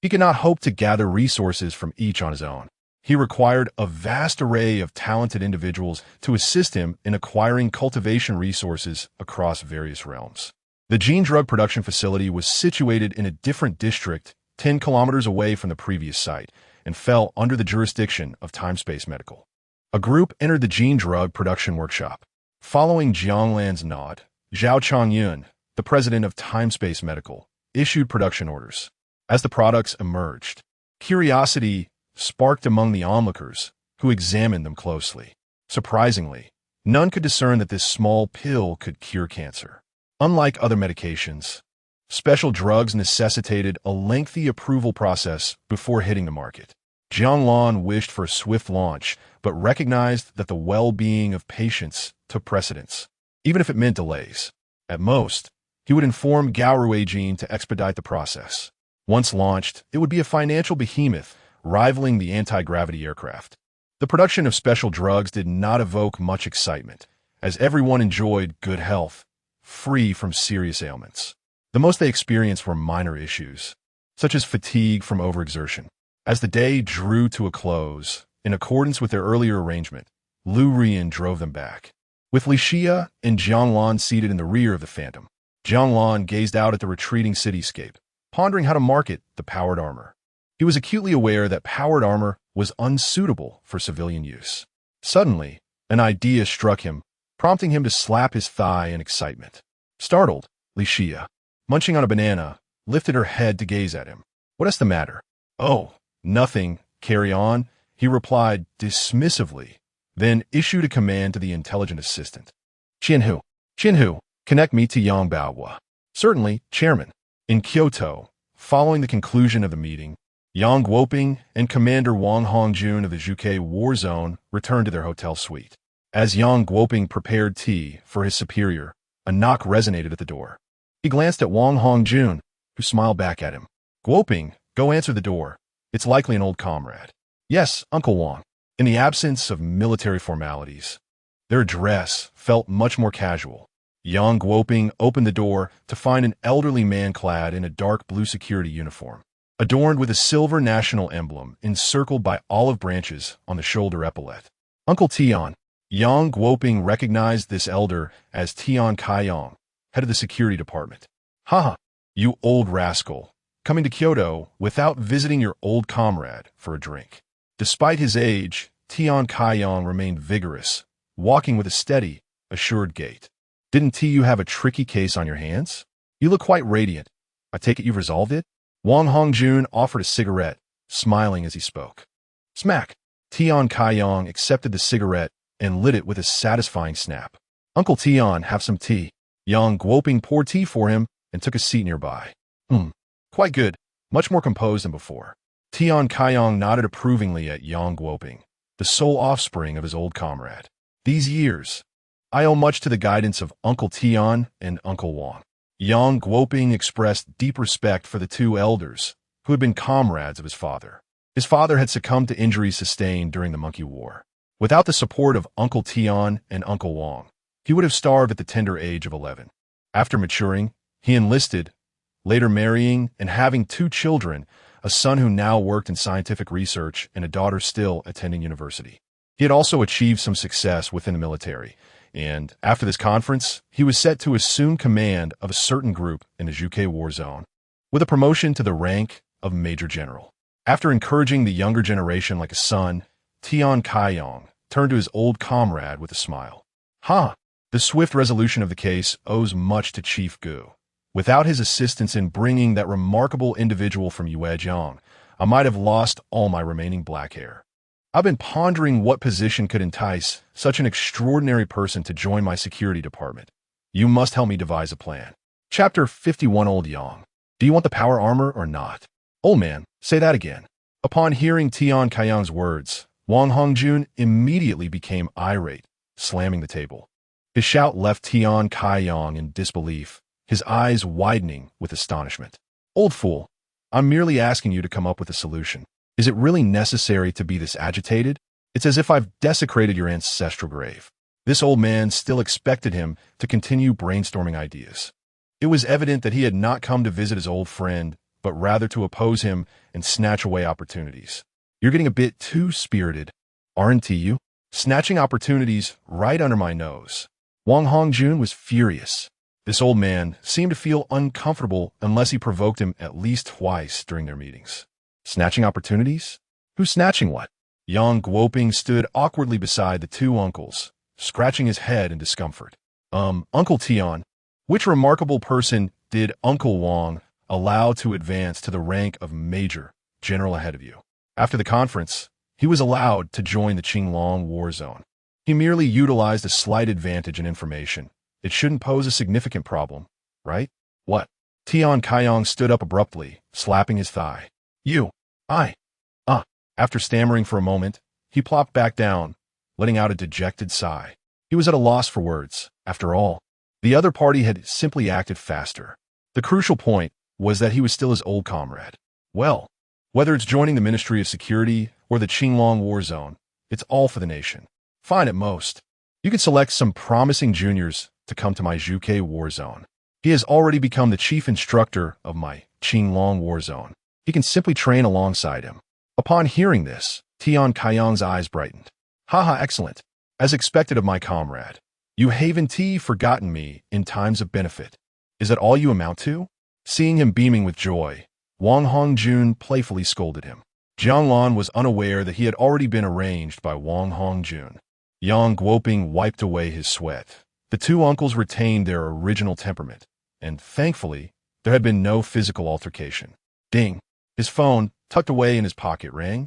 He could not hope to gather resources from each on his own. He required a vast array of talented individuals to assist him in acquiring cultivation resources across various realms. The gene drug production facility was situated in a different district 10 kilometers away from the previous site and fell under the jurisdiction of Time-Space Medical. A group entered the gene drug production workshop. Following Jiang Lan's nod, Zhao Chongyun, the president of Time-Space Medical, issued production orders. As the products emerged, curiosity sparked among the onlookers, who examined them closely. Surprisingly, none could discern that this small pill could cure cancer. Unlike other medications, special drugs necessitated a lengthy approval process before hitting the market. Jiang Lan wished for a swift launch, but recognized that the well-being of patients took precedence, even if it meant delays. At most, he would inform Gaoru Agene to expedite the process. Once launched, it would be a financial behemoth, rivaling the anti-gravity aircraft. The production of special drugs did not evoke much excitement, as everyone enjoyed good health, free from serious ailments. The most they experienced were minor issues, such as fatigue from overexertion. As the day drew to a close, in accordance with their earlier arrangement, Lu Rian drove them back. With Li Xia and Jiang Lan seated in the rear of the Phantom, Jiang Lan gazed out at the retreating cityscape, pondering how to market the powered armor. He was acutely aware that powered armor was unsuitable for civilian use. Suddenly, an idea struck him, prompting him to slap his thigh in excitement. Startled, Li Xia, munching on a banana, lifted her head to gaze at him. "What is the matter?" "Oh, nothing. Carry on," he replied dismissively, then issued a command to the intelligent assistant. Qianhu, connect me to Yang Baohua." "Certainly, Chairman." In Kyoto, following the conclusion of the meeting, Yang Guoping and Commander Wang Hongjun of the Zhuke War Zone returned to their hotel suite. As Yang Guoping prepared tea for his superior, a knock resonated at the door. He glanced at Wang Hongjun, who smiled back at him. Guoping, go answer the door. It's likely an old comrade. Yes, Uncle Wang. In the absence of military formalities, their dress felt much more casual. Yang Guoping opened the door to find an elderly man clad in a dark blue security uniform, adorned with a silver national emblem encircled by olive branches on the shoulder epaulette. Uncle Tian. Yang Guoping recognized this elder as Tian Kaiyong, head of the security department. Haha, you old rascal, coming to Kyoto without visiting your old comrade for a drink. Despite his age, Tian Kaiyong remained vigorous, walking with a steady, assured gait. Didn't you have a tricky case on your hands? You look quite radiant. I take it you've resolved it? Wang Hongjun offered a cigarette, smiling as he spoke. Smack! Tian Kaiyong accepted the cigarette and lit it with a satisfying snap. Uncle Tian, have some tea. Yang Guoping poured tea for him and took a seat nearby. Quite good. Much more composed than before. Tian Kaiyong nodded approvingly at Yang Guoping, the sole offspring of his old comrade. These years, I owe much to the guidance of Uncle Tian and Uncle Wang. Yang Guoping expressed deep respect for the two elders, who had been comrades of his father. His father had succumbed to injuries sustained during the Monkey War. Without the support of Uncle Tian and Uncle Wang, he would have starved at the tender age of 11. After maturing, he enlisted, later marrying and having 2 children, a son who now worked in scientific research and a daughter still attending university. He had also achieved some success within the military, and after this conference, he was set to assume command of a certain group in the Zhuke War Zone, with a promotion to the rank of Major General. After encouraging the younger generation like a son, Tian Kaiyong turned to his old comrade with a smile. The swift resolution of the case owes much to Chief Gu. Without his assistance in bringing that remarkable individual from Yuejiang, I might have lost all my remaining black hair. I've been pondering what position could entice such an extraordinary person to join my security department. You must help me devise a plan. Chapter 51. Old Yang. Do you want the power armor or not? Old man, say that again. Upon hearing Tian Kaiyong's words, Wang Hongjun immediately became irate, slamming the table. His shout left Tian Kaiyong in disbelief, his eyes widening with astonishment. Old fool, I'm merely asking you to come up with a solution. Is it really necessary to be this agitated? It's as if I've desecrated your ancestral grave. This old man still expected him to continue brainstorming ideas. It was evident that he had not come to visit his old friend, but rather to oppose him and snatch away opportunities. You're getting a bit too spirited, aren't you? Snatching opportunities right under my nose. Wang Hongjun was furious. This old man seemed to feel uncomfortable unless he provoked him at least twice during their meetings. Snatching opportunities? Who's snatching what? Yang Guoping stood awkwardly beside the 2 uncles, scratching his head in discomfort. Uncle Tian, which remarkable person did Uncle Wang allow to advance to the rank of Major General ahead of you? After the conference, he was allowed to join the Qinglong War Zone. He merely utilized a slight advantage in information. It shouldn't pose a significant problem, right? What? Tian Kaiyong stood up abruptly, slapping his thigh. After stammering for a moment, he plopped back down, letting out a dejected sigh. He was at a loss for words. After all, the other party had simply acted faster. The crucial point was that he was still his old comrade. Well, whether it's joining the Ministry of Security or the Qinglong War Zone, it's all for the nation. Fine at most. You can select some promising juniors to come to my Zhuke War Zone. He has already become the chief instructor of my Qinglong War Zone. He can simply train alongside him. Upon hearing this, Tian Kaiyong's eyes brightened. Excellent. As expected of my comrade. You haven't forgotten me in times of benefit. Is that all you amount to? Seeing him beaming with joy, Wang Hongjun playfully scolded him. Jiang Lan was unaware that he had already been arranged by Wang Hongjun. Yang Guoping wiped away his sweat. The 2 uncles retained their original temperament, and thankfully, there had been no physical altercation. Ding! His phone, tucked away in his pocket, rang,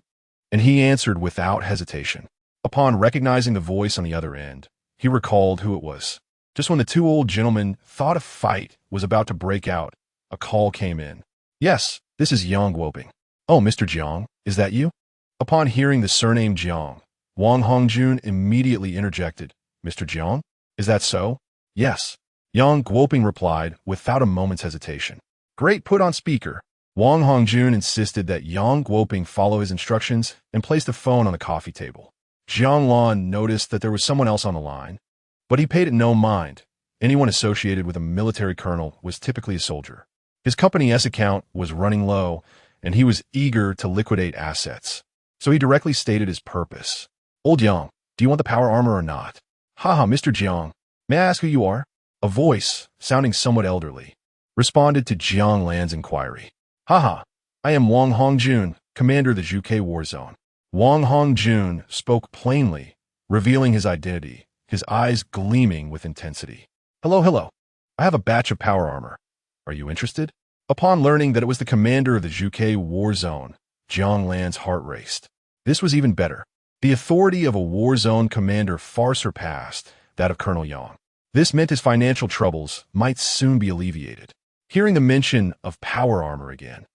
and he answered without hesitation. Upon recognizing the voice on the other end, he recalled who it was. Just when the 2 old gentlemen thought a fight was about to break out, a call came in. Yes, this is Yang Guoping. "Oh, Mr. Jiang, is that you?" Upon hearing the surname Jiang, Wang Hongjun immediately interjected, "Mr. Jiang? Is that so?" "Yes," Yang Guoping replied without a moment's hesitation. "Great, put on speaker." Wang Hongjun insisted that Yang Guoping follow his instructions and placed the phone on the coffee table. Jiang Lan noticed that there was someone else on the line, but he paid it no mind. Anyone associated with a military colonel was typically a soldier. His company's account was running low, and he was eager to liquidate assets. So he directly stated his purpose. "Old Yang, do you want the power armor or not?" "Haha, Mr. Jiang, may I ask who you are?" A voice, sounding somewhat elderly, responded to Jiang Lan's inquiry. "Haha, I am Wang Hongjun, commander of the Zhuke war zone." Wang Hongjun spoke plainly, revealing his identity, his eyes gleaming with intensity. Hello. I have a batch of power armor. Are you interested?" Upon learning that it was the commander of the Zhuke war zone, Jiang Lan's heart raced. This was even better. The authority of a war zone commander far surpassed that of Colonel Yang. This meant his financial troubles might soon be alleviated. Hearing the mention of power armor again,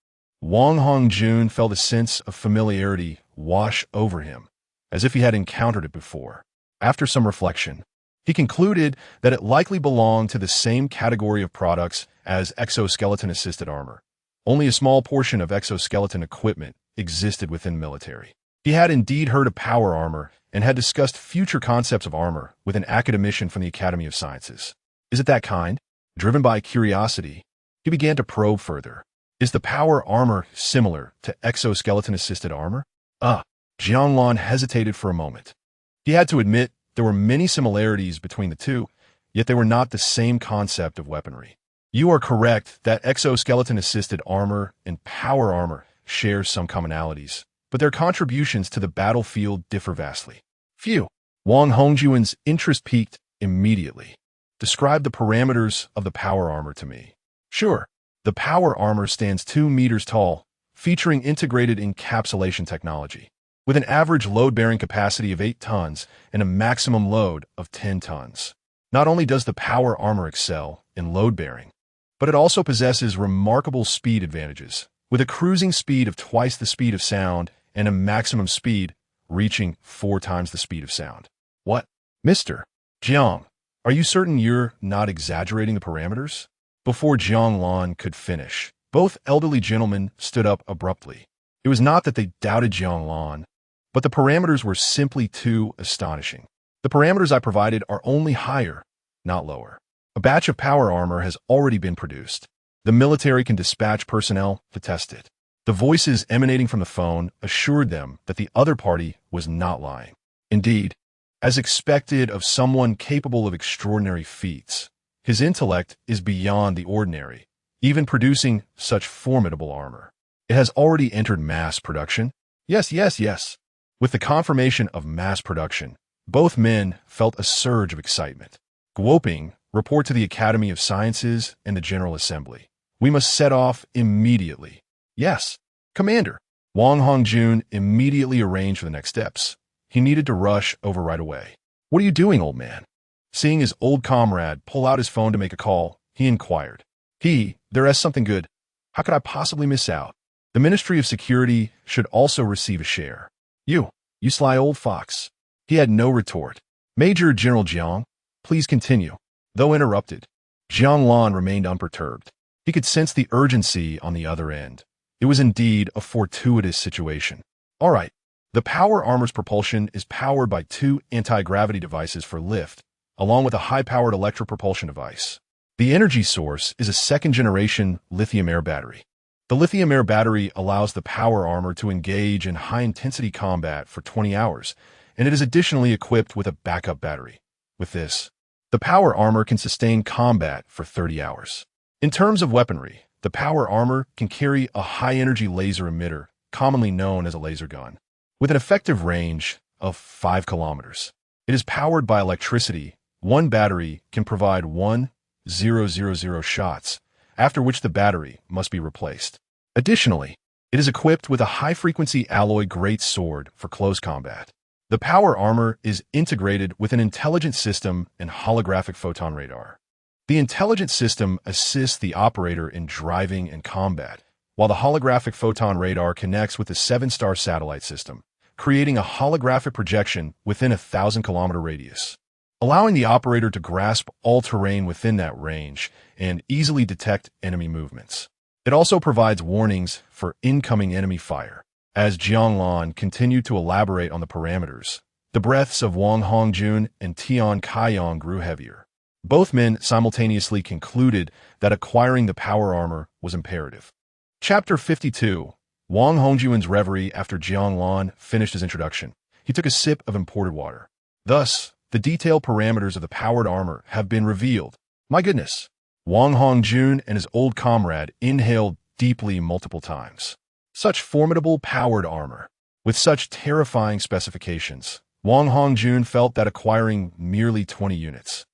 Wang Hongjun felt a sense of familiarity wash over him, as if he had encountered it before. After some reflection, he concluded that it likely belonged to the same category of products as exoskeleton-assisted armor. Only a small portion of exoskeleton equipment existed within military. He had indeed heard of power armor and had discussed future concepts of armor with an academician from the Academy of Sciences. Is it that kind? Driven by curiosity, he began to probe further. Is the power armor similar to exoskeleton-assisted armor? Jiang Lan hesitated for a moment. He had to admit there were many similarities between the two, yet they were not the same concept of weaponry. You are correct that exoskeleton-assisted armor and power armor share some commonalities, but their contributions to the battlefield differ vastly. Phew! Wang Hongjun's interest peaked immediately. Describe the parameters of the power armor to me. Sure. The power armor stands 2 meters tall, featuring integrated encapsulation technology, with an average load-bearing capacity of 8 tons and a maximum load of 10 tons. Not only does the power armor excel in load-bearing, but it also possesses remarkable speed advantages, with a cruising speed of twice the speed of sound and a maximum speed reaching 4 times the speed of sound. What? Mr. Jiang, are you certain you're not exaggerating the parameters? Before Jiang Lan could finish, both elderly gentlemen stood up abruptly. It was not that they doubted Jiang Lan, but the parameters were simply too astonishing. The parameters I provided are only higher, not lower. A batch of power armor has already been produced. The military can dispatch personnel to test it. The voices emanating from the phone assured them that the other party was not lying. Indeed, as expected of someone capable of extraordinary feats, his intellect is beyond the ordinary, even producing such formidable armor. It has already entered mass production? Yes. With the confirmation of mass production, both men felt a surge of excitement. Guoping, report to the Academy of Sciences and the General Assembly. We must set off immediately. Yes, Commander. Wang Hongjun immediately arranged for the next steps. He needed to rush over right away. What are you doing, old man? Seeing his old comrade pull out his phone to make a call, he inquired. There's something good. How could I possibly miss out? The Ministry of Security should also receive a share. You sly old fox. He had no retort. Major General Jiang, please continue. Though interrupted, Jiang Lan remained unperturbed. He could sense the urgency on the other end. It was indeed a fortuitous situation. All right, the power armor's propulsion is powered by 2 anti-gravity devices for lift, along with a high-powered electropropulsion device. The energy source is a second-generation lithium-air battery. The lithium-air battery allows the power armor to engage in high-intensity combat for 20 hours, and it is additionally equipped with a backup battery. With this, the power armor can sustain combat for 30 hours. In terms of weaponry, the power armor can carry a high-energy laser emitter, commonly known as a laser gun, with an effective range of 5 kilometers. It is powered by electricity. One battery can provide 1,000 shots, after which the battery must be replaced. Additionally, it is equipped with a high-frequency alloy great sword for close combat. The power armor is integrated with an intelligent system and holographic photon radar. The intelligent system assists the operator in driving and combat, while the holographic photon radar connects with the 7-star satellite system, creating a holographic projection within a 1,000-kilometer radius, allowing the operator to grasp all terrain within that range and easily detect enemy movements. It also provides warnings for incoming enemy fire. As Jiang Lan continued to elaborate on the parameters, the breaths of Wang Hongjun and Tian Kaiyang grew heavier. Both men simultaneously concluded that acquiring the power armor was imperative. Chapter 52. Wang Hongjun's reverie after Jiang Lan finished his introduction. He took a sip of imported water. Thus, the detailed parameters of the powered armor have been revealed. My goodness! Wang Hongjun and his old comrade inhaled deeply multiple times. Such formidable powered armor. With such terrifying specifications, Wang Hongjun felt that acquiring merely 20 units,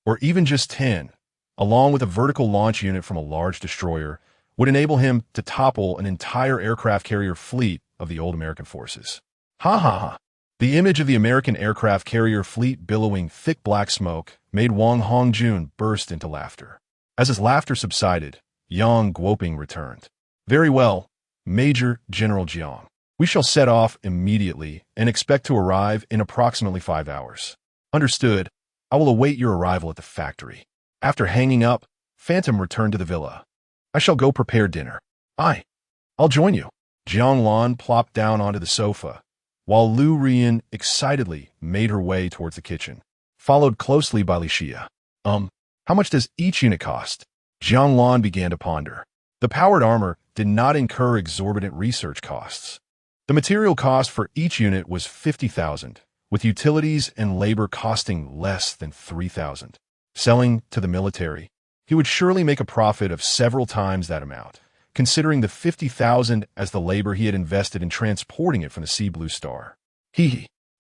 or even just 10, along with a vertical launch unit from a large destroyer, would enable him to topple an entire aircraft carrier fleet of the old American forces. Ha ha ha! The image of the American aircraft carrier fleet billowing thick black smoke made Wang Hongjun burst into laughter. As his laughter subsided, Yang Guoping returned. Very well, Major General Jiang. We shall set off immediately and expect to arrive in approximately 5 hours. Understood. I will await your arrival at the factory. After hanging up, Phantom returned to the villa. I shall go prepare dinner. I'll join you. Jiang Lan plopped down onto the sofa, while Lu Rian excitedly made her way towards the kitchen, followed closely by Li Xia. How much does each unit cost? Jiang Lan began to ponder. The powered armor did not incur exorbitant research costs. The material cost for each unit was 50,000, with utilities and labor costing less than 3,000. Selling to the military, he would surely make a profit of several times that amount, considering the 50,000 as the labor he had invested in transporting it from the Sea Blue Star.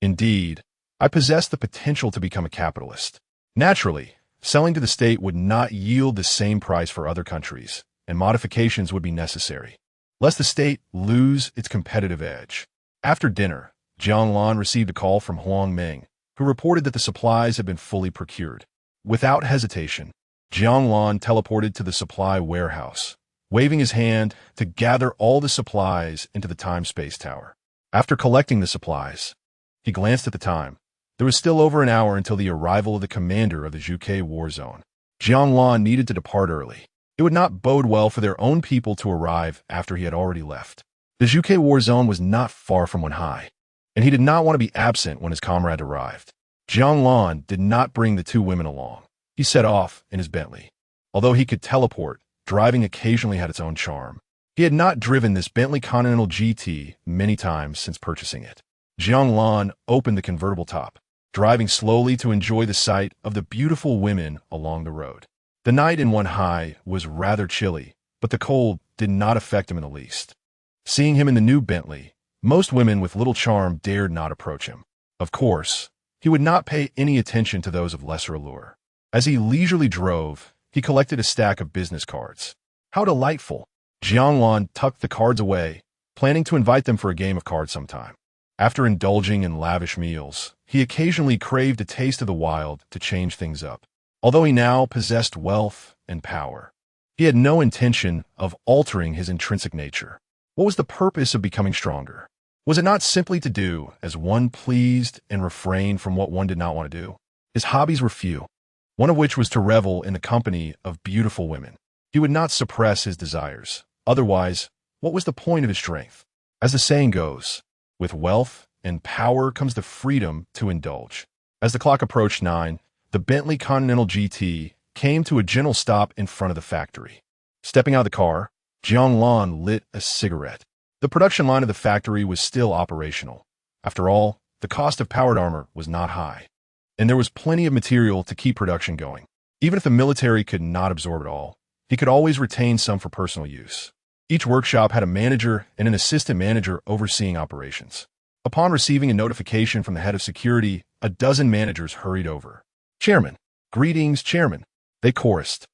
Indeed, I possess the potential to become a capitalist. Naturally, selling to the state would not yield the same price for other countries, and modifications would be necessary, lest the state lose its competitive edge. After dinner, Jiang Lan received a call from Huang Meng, who reported that the supplies had been fully procured. Without hesitation, Jiang Lan teleported to the supply warehouse, waving his hand to gather all the supplies into the time-space tower. After collecting the supplies, he glanced at the time. There was still over an hour until the arrival of the commander of the Zhuge war zone. Jiang Lan needed to depart early. It would not bode well for their own people to arrive after he had already left. The Zhuge war zone was not far from Wenhai, and he did not want to be absent when his comrade arrived. Jiang Lan did not bring the two women along. He set off in his Bentley. Although he could teleport, driving occasionally had its own charm. He had not driven this Bentley Continental GT many times since purchasing it. Jiang Lan opened the convertible top, driving slowly to enjoy the sight of the beautiful women along the road. The night in Wenhai was rather chilly, but the cold did not affect him in the least. Seeing him in the new Bentley, most women with little charm dared not approach him. Of course, he would not pay any attention to those of lesser allure. As he leisurely drove, he collected a stack of business cards. How delightful! Jiang Lan tucked the cards away, planning to invite them for a game of cards sometime. After indulging in lavish meals, he occasionally craved a taste of the wild to change things up. Although he now possessed wealth and power, he had no intention of altering his intrinsic nature. What was the purpose of becoming stronger? Was it not simply to do as one pleased and refrain from what one did not want to do? His hobbies were few, one of which was to revel in the company of beautiful women. He would not suppress his desires. Otherwise, what was the point of his strength? As the saying goes, with wealth and power comes the freedom to indulge. As the clock approached 9, the Bentley Continental GT came to a gentle stop in front of the factory. Stepping out of the car, Jiang Lan lit a cigarette. The production line of the factory was still operational. After all, the cost of powered armor was not high, and there was plenty of material to keep production going. Even if the military could not absorb it all, he could always retain some for personal use. Each workshop had a manager and an assistant manager overseeing operations. Upon receiving a notification from the head of security, a dozen managers hurried over. "Chairman." "Greetings, Chairman." They chorused.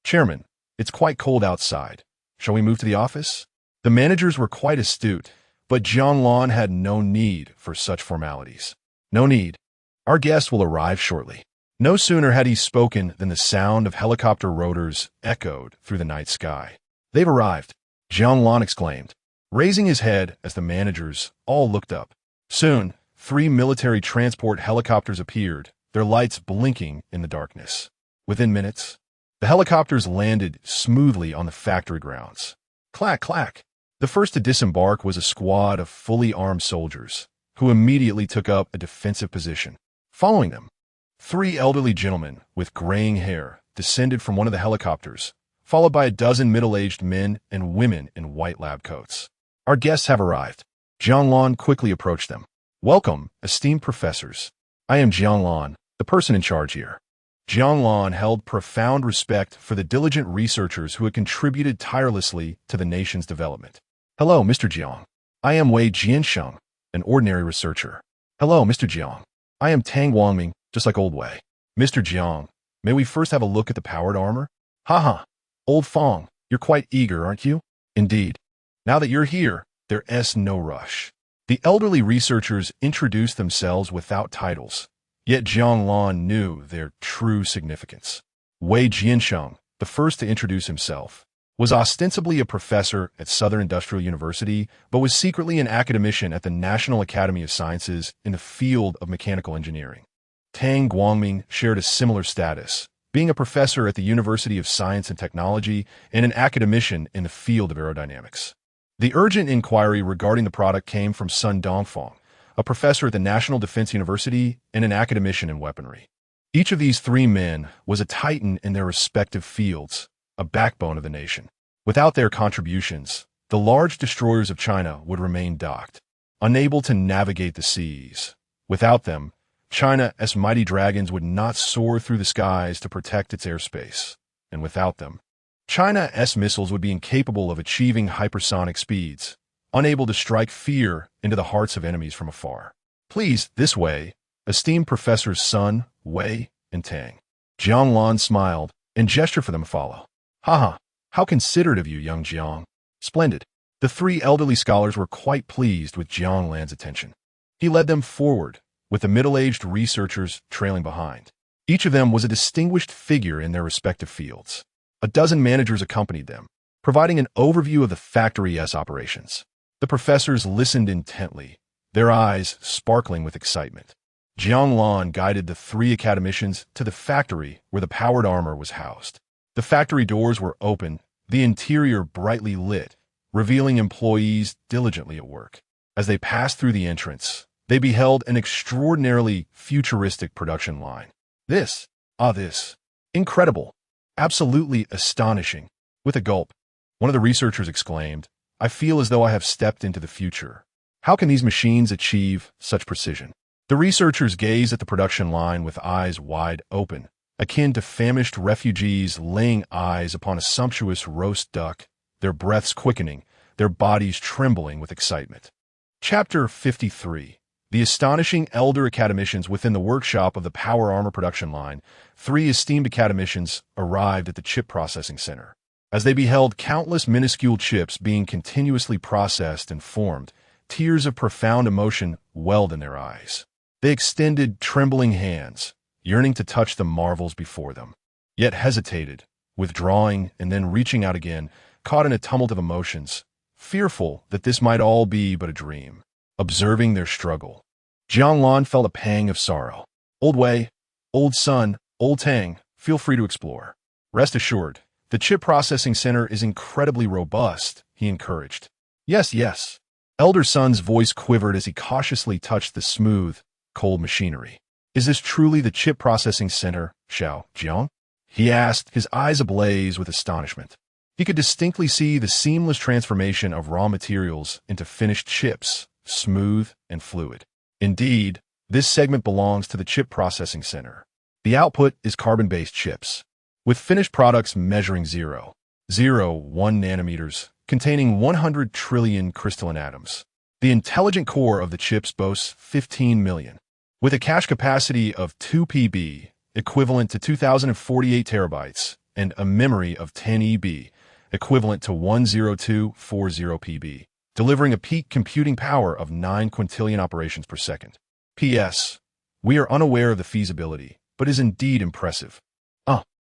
"Chairman, it's quite cold outside. Shall we move to the office?" The managers were quite astute, but Jiang Lan had no need for such formalities. "No need. Our guest will arrive shortly." No sooner had he spoken than the sound of helicopter rotors echoed through the night sky. "They've arrived." Jiang Lan exclaimed, raising his head as the managers all looked up. Soon, 3 military transport helicopters appeared, their lights blinking in the darkness. Within minutes, the helicopters landed smoothly on the factory grounds. Clack, clack. The first to disembark was a squad of fully armed soldiers, who immediately took up a defensive position. Following them, 3 elderly gentlemen with graying hair descended from one of the helicopters, followed by a dozen middle-aged men and women in white lab coats. Our guests have arrived. Jiang Lan quickly approached them. Welcome, esteemed professors. I am Jiang Lan, the person in charge here. Jiang Lan held profound respect for the diligent researchers who had contributed tirelessly to the nation's development. Hello, Mr. Jiang. I am Wei Jiansheng, an ordinary researcher. Hello, Mr. Jiang. I am Tang Guangming, just like old Wei. Mr. Jiang, may we first have a look at the powered armor? Haha, old Fong, you're quite eager, aren't you? Indeed. Now that you're here, there's no rush. The elderly researchers introduced themselves without titles, yet Jiang Lan knew their true significance. Wei Jiansheng, the first to introduce himself, was ostensibly a professor at Southern Industrial University, but was secretly an academician at the National Academy of Sciences in the field of mechanical engineering. Tang Guangming shared a similar status, being a professor at the University of Science and Technology and an academician in the field of aerodynamics. The urgent inquiry regarding the product came from Sun Dongfang, a professor at the National Defense University and an academician in weaponry. Each of these 3 men was a titan in their respective fields, a backbone of the nation. Without their contributions, the large destroyers of China would remain docked, unable to navigate the seas. Without them, China's mighty dragons would not soar through the skies to protect its airspace. And without them, China's missiles would be incapable of achieving hypersonic speeds, unable to strike fear into the hearts of enemies from afar. Please, this way, esteemed Professors Sun, Wei, and Tang. Jiang Lan smiled and gestured for them to follow. Haha, how considerate of you, young Jiang. Splendid. The 3 elderly scholars were quite pleased with Jiang Lan's attention. He led them forward, with the middle-aged researchers trailing behind. Each of them was a distinguished figure in their respective fields. A dozen managers accompanied them, providing an overview of the factory's operations. The professors listened intently, their eyes sparkling with excitement. Jiang Lan guided the 3 academicians to the factory where the powered armor was housed. The factory doors were open, the interior brightly lit, revealing employees diligently at work. As they passed through the entrance, they beheld an extraordinarily futuristic production line. This, incredible, absolutely astonishing. With a gulp, one of the researchers exclaimed, I feel as though I have stepped into the future. How can these machines achieve such precision? The researchers gazed at the production line with eyes wide open, akin to famished refugees laying eyes upon a sumptuous roast duck, their breaths quickening, their bodies trembling with excitement. Chapter 53. The astonishing elder academicians within the workshop of the power armor production line. 3 esteemed academicians arrived at the chip processing center. As they beheld countless minuscule chips being continuously processed and formed, tears of profound emotion welled in their eyes. They extended trembling hands, yearning to touch the marvels before them, yet hesitated, withdrawing and then reaching out again, caught in a tumult of emotions, fearful that this might all be but a dream. Observing their struggle, Jiang Lan felt a pang of sorrow. Old Wei, old Sun, old Tang, feel free to explore. Rest assured, the chip processing center is incredibly robust, he encouraged. Yes. Elder Sun's voice quivered as he cautiously touched the smooth, cold machinery. Is this truly the chip processing center, Xiao Jiang? He asked, his eyes ablaze with astonishment. He could distinctly see the seamless transformation of raw materials into finished chips, smooth and fluid. Indeed, this segment belongs to the chip processing center. The output is carbon-based chips, with finished products measuring 0.01 nanometers, containing 100 trillion crystalline atoms. The intelligent core of the chips boasts 15 million, with a cache capacity of 2 PB, equivalent to 2048 terabytes, and a memory of 10 EB, equivalent to 10240 PB, delivering a peak computing power of 9 quintillion operations per second. P.S. We are unaware of the feasibility, but is indeed impressive.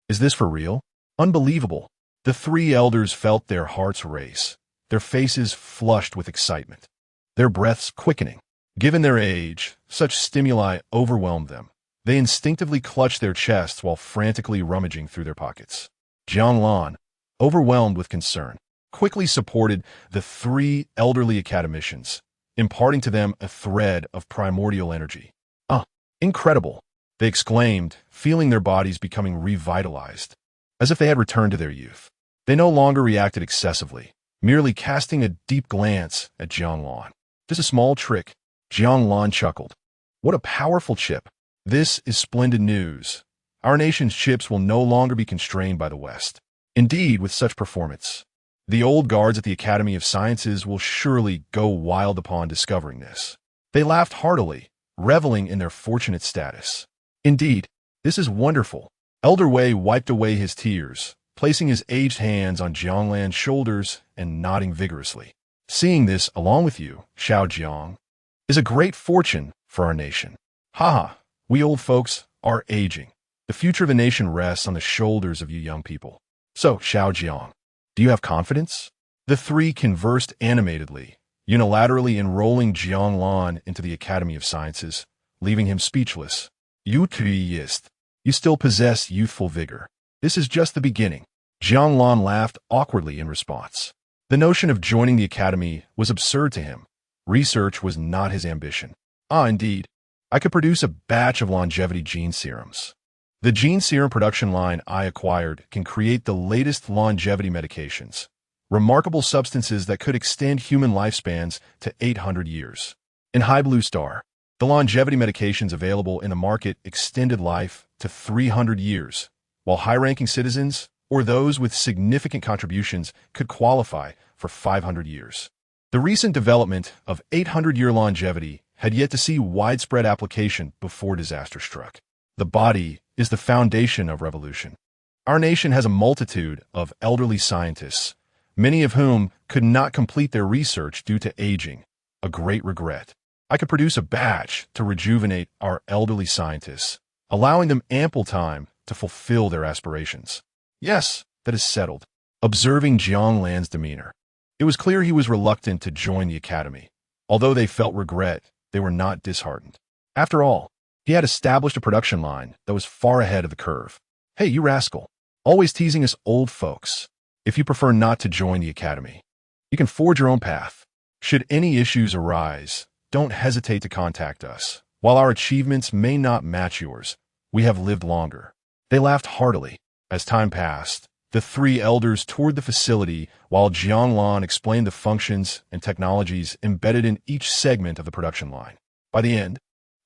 Is this for real? Unbelievable. The 3 elders felt their hearts race, their faces flushed with excitement, their breaths quickening. Given their age, such stimuli overwhelmed them. They instinctively clutched their chests while frantically rummaging through their pockets. Jiang Lan, overwhelmed with concern, quickly supported the three elderly academicians, imparting to them a thread of primordial energy. "Ah, incredible!" they exclaimed, feeling their bodies becoming revitalized, as if they had returned to their youth. They no longer reacted excessively, merely casting a deep glance at Jiang Lan. "Just a small trick," Jiang Lan chuckled. "What a powerful chip! This is splendid news. Our nation's chips will no longer be constrained by the West. Indeed, with such performance, the old guards at the Academy of Sciences will surely go wild upon discovering this." They laughed heartily, reveling in their fortunate status. "Indeed, this is wonderful." Elder Wei wiped away his tears, placing his aged hands on Jiang Lan's shoulders and nodding vigorously. "Seeing this along with you, Xiao Jiang, is a great fortune for our nation. Haha, we old folks are aging. The future of the nation rests on the shoulders of you young people. So, Xiao Jiang, do you have confidence?" The three conversed animatedly, unilaterally enrolling Jiang Lan into the Academy of Sciences, leaving him speechless. "You you still possess youthful vigor. This is just the beginning." Jiang Lan laughed awkwardly in response. The notion of joining the Academy was absurd to him. Research was not his ambition. "Ah, indeed. I could produce a batch of longevity gene serums. The gene serum production line I acquired can create the latest longevity medications, remarkable substances that could extend human lifespans to 800 years. In High Blue Star, the longevity medications available in the market extended life to 300 years, while high-ranking citizens or those with significant contributions could qualify for 500 years. The recent development of 800-year longevity had yet to see widespread application before disaster struck. The body is the foundation of revolution. Our nation has a multitude of elderly scientists, many of whom could not complete their research due to aging, a great regret. I could produce a batch to rejuvenate our elderly scientists, allowing them ample time to fulfill their aspirations. Yes, that is settled." Observing Jiang Lan's demeanor, it was clear he was reluctant to join the academy. Although they felt regret, they were not disheartened. After all, he had established a production line that was far ahead of the curve. "Hey, you rascal, always teasing us old folks. If you prefer not to join the academy, you can forge your own path. Should any issues arise, don't hesitate to contact us. While our achievements may not match yours, we have lived longer." They laughed heartily. As time passed, the three elders toured the facility while Jiang Lan explained the functions and technologies embedded in each segment of the production line. By the end,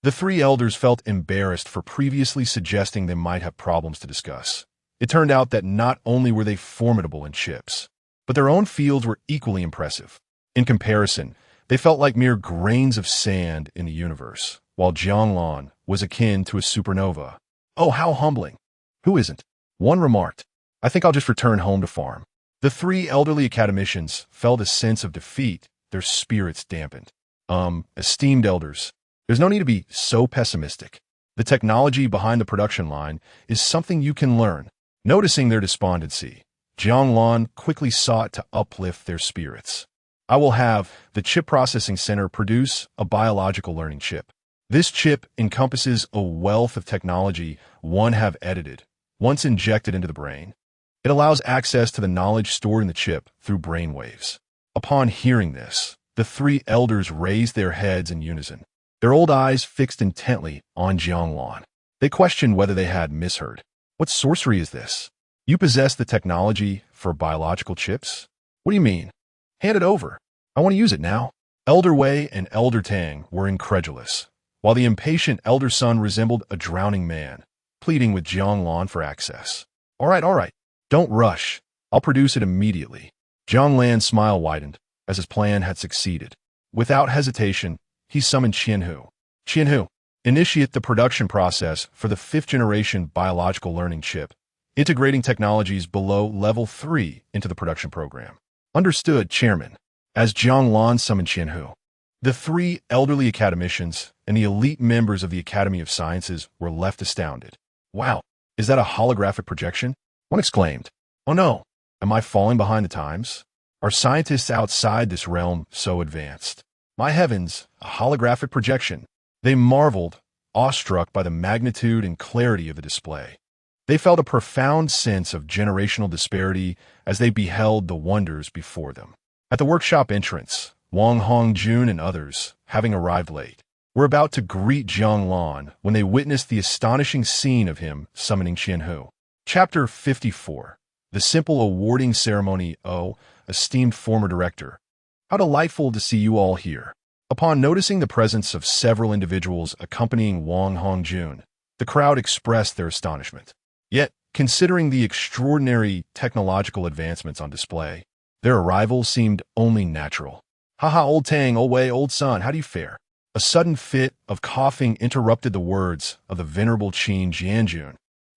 the three elders felt embarrassed for previously suggesting they might have problems to discuss. It turned out that not only were they formidable in chips, but their own fields were equally impressive. In comparison, they felt like mere grains of sand in the universe, while Jiang Lan was akin to a supernova. "Oh, how humbling. Who isn't?" one remarked. "I think I'll just return home to farm." The three elderly academicians felt a sense of defeat, their spirits dampened. Esteemed elders, there's no need to be so pessimistic. The technology behind the production line is something you can learn." Noticing their despondency, Jiang Lan quickly sought to uplift their spirits. "I will have the chip processing center produce a biological learning chip. This chip encompasses a wealth of technology one have edited. Once injected into the brain, it allows access to the knowledge stored in the chip through brain waves." Upon hearing this, the three elders raised their heads in unison, their old eyes fixed intently on Jiang Lan. They questioned whether they had misheard. "What sorcery is this? You possess the technology for biological chips? What do you mean? Hand it over. I want to use it now." Elder Wei and Elder Tang were incredulous, while the impatient elder son resembled a drowning man, pleading with Jiang Lan for access. All right. Don't rush. I'll produce it immediately." Jiang Lan's smile widened, as his plan had succeeded. Without hesitation, he summoned Qianhu. "Qianhu, initiate the production process for the 5th-generation biological learning chip, integrating technologies below level 3 into the production program." "Understood, Chairman." As Jiang Lan summoned Qianhu, the three elderly academicians and the elite members of the Academy of Sciences were left astounded. "Wow, is that a holographic projection?" one exclaimed. "Oh no, am I falling behind the times?" Are scientists outside this realm so advanced? My heavens, a holographic projection. They marveled, awestruck by the magnitude and clarity of the display. They felt a profound sense of generational disparity as they beheld the wonders before them. At the workshop entrance, Wang Hongjun and others, having arrived late, were about to greet Jiang Lan when they witnessed the astonishing scene of him summoning Qianhu. Chapter 54. The Simple Awarding Ceremony. Oh, esteemed former director, how delightful to see you all here. Upon noticing the presence of several individuals accompanying Wang Hongjun, the crowd expressed their astonishment. Yet, considering the extraordinary technological advancements on display, their arrival seemed only natural. Haha, old Tang, old Wei, old son, how do you fare? A sudden fit of coughing interrupted the words of the venerable Qin Jianjun,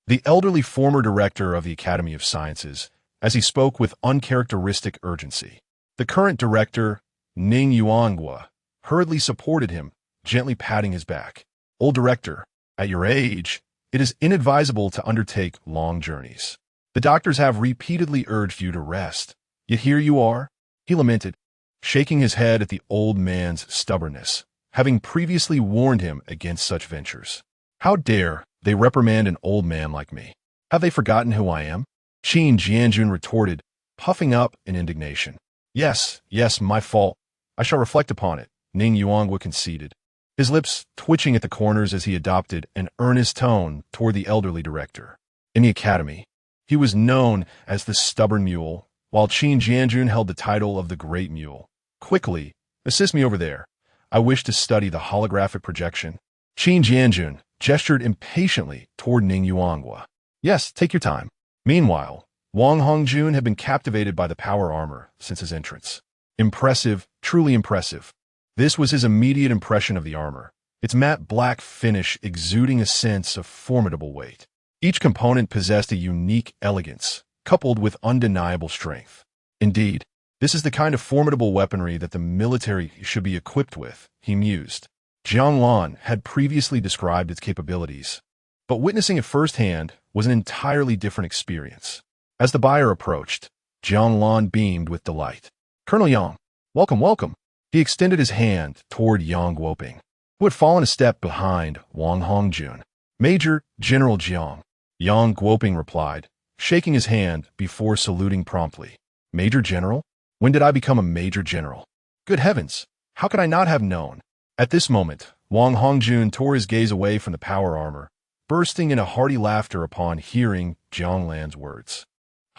the elderly former director of the Academy of Sciences, as he spoke with uncharacteristic urgency. The current director, Ning Yuanghua, hurriedly supported him, gently patting his back. Old director, at your age, it is inadvisable to undertake long journeys. The doctors have repeatedly urged you to rest, yet here you are, he lamented, shaking his head at the old man's stubbornness, having previously warned him against such ventures. How dare they reprimand an old man like me? Have they forgotten who I am? Qin Jianjun retorted, puffing up in indignation. Yes, my fault. I shall reflect upon it, Ning Yuanghua conceded, his lips twitching at the corners as he adopted an earnest tone toward the elderly director. In the academy, he was known as the stubborn mule, while Qin Jianjun held the title of the Great Mule. Quickly, assist me over there. I wish to study the holographic projection. Qin Jianjun gestured impatiently toward Ning Yuanghua. Yes, take your time. Meanwhile, Wang Hongjun had been captivated by the power armor since his entrance. Impressive, truly impressive. This was his immediate impression of the armor, its matte black finish exuding a sense of formidable weight. Each component possessed a unique elegance, coupled with undeniable strength. Indeed, this is the kind of formidable weaponry that the military should be equipped with, he mused. Jiang Lan had previously described its capabilities, but witnessing it firsthand was an entirely different experience. As the buyer approached, Jiang Lan beamed with delight. Colonel Yang, welcome. He extended his hand toward Yang Guoping, who had fallen a step behind Wang Hongjun. Major General Jiang, Yang Guoping replied, shaking his hand before saluting promptly. Major General? When did I become a Major General? Good heavens, how could I not have known? At this moment, Wang Hongjun tore his gaze away from the power armor, bursting in a hearty laughter upon hearing Jiang Lan's words.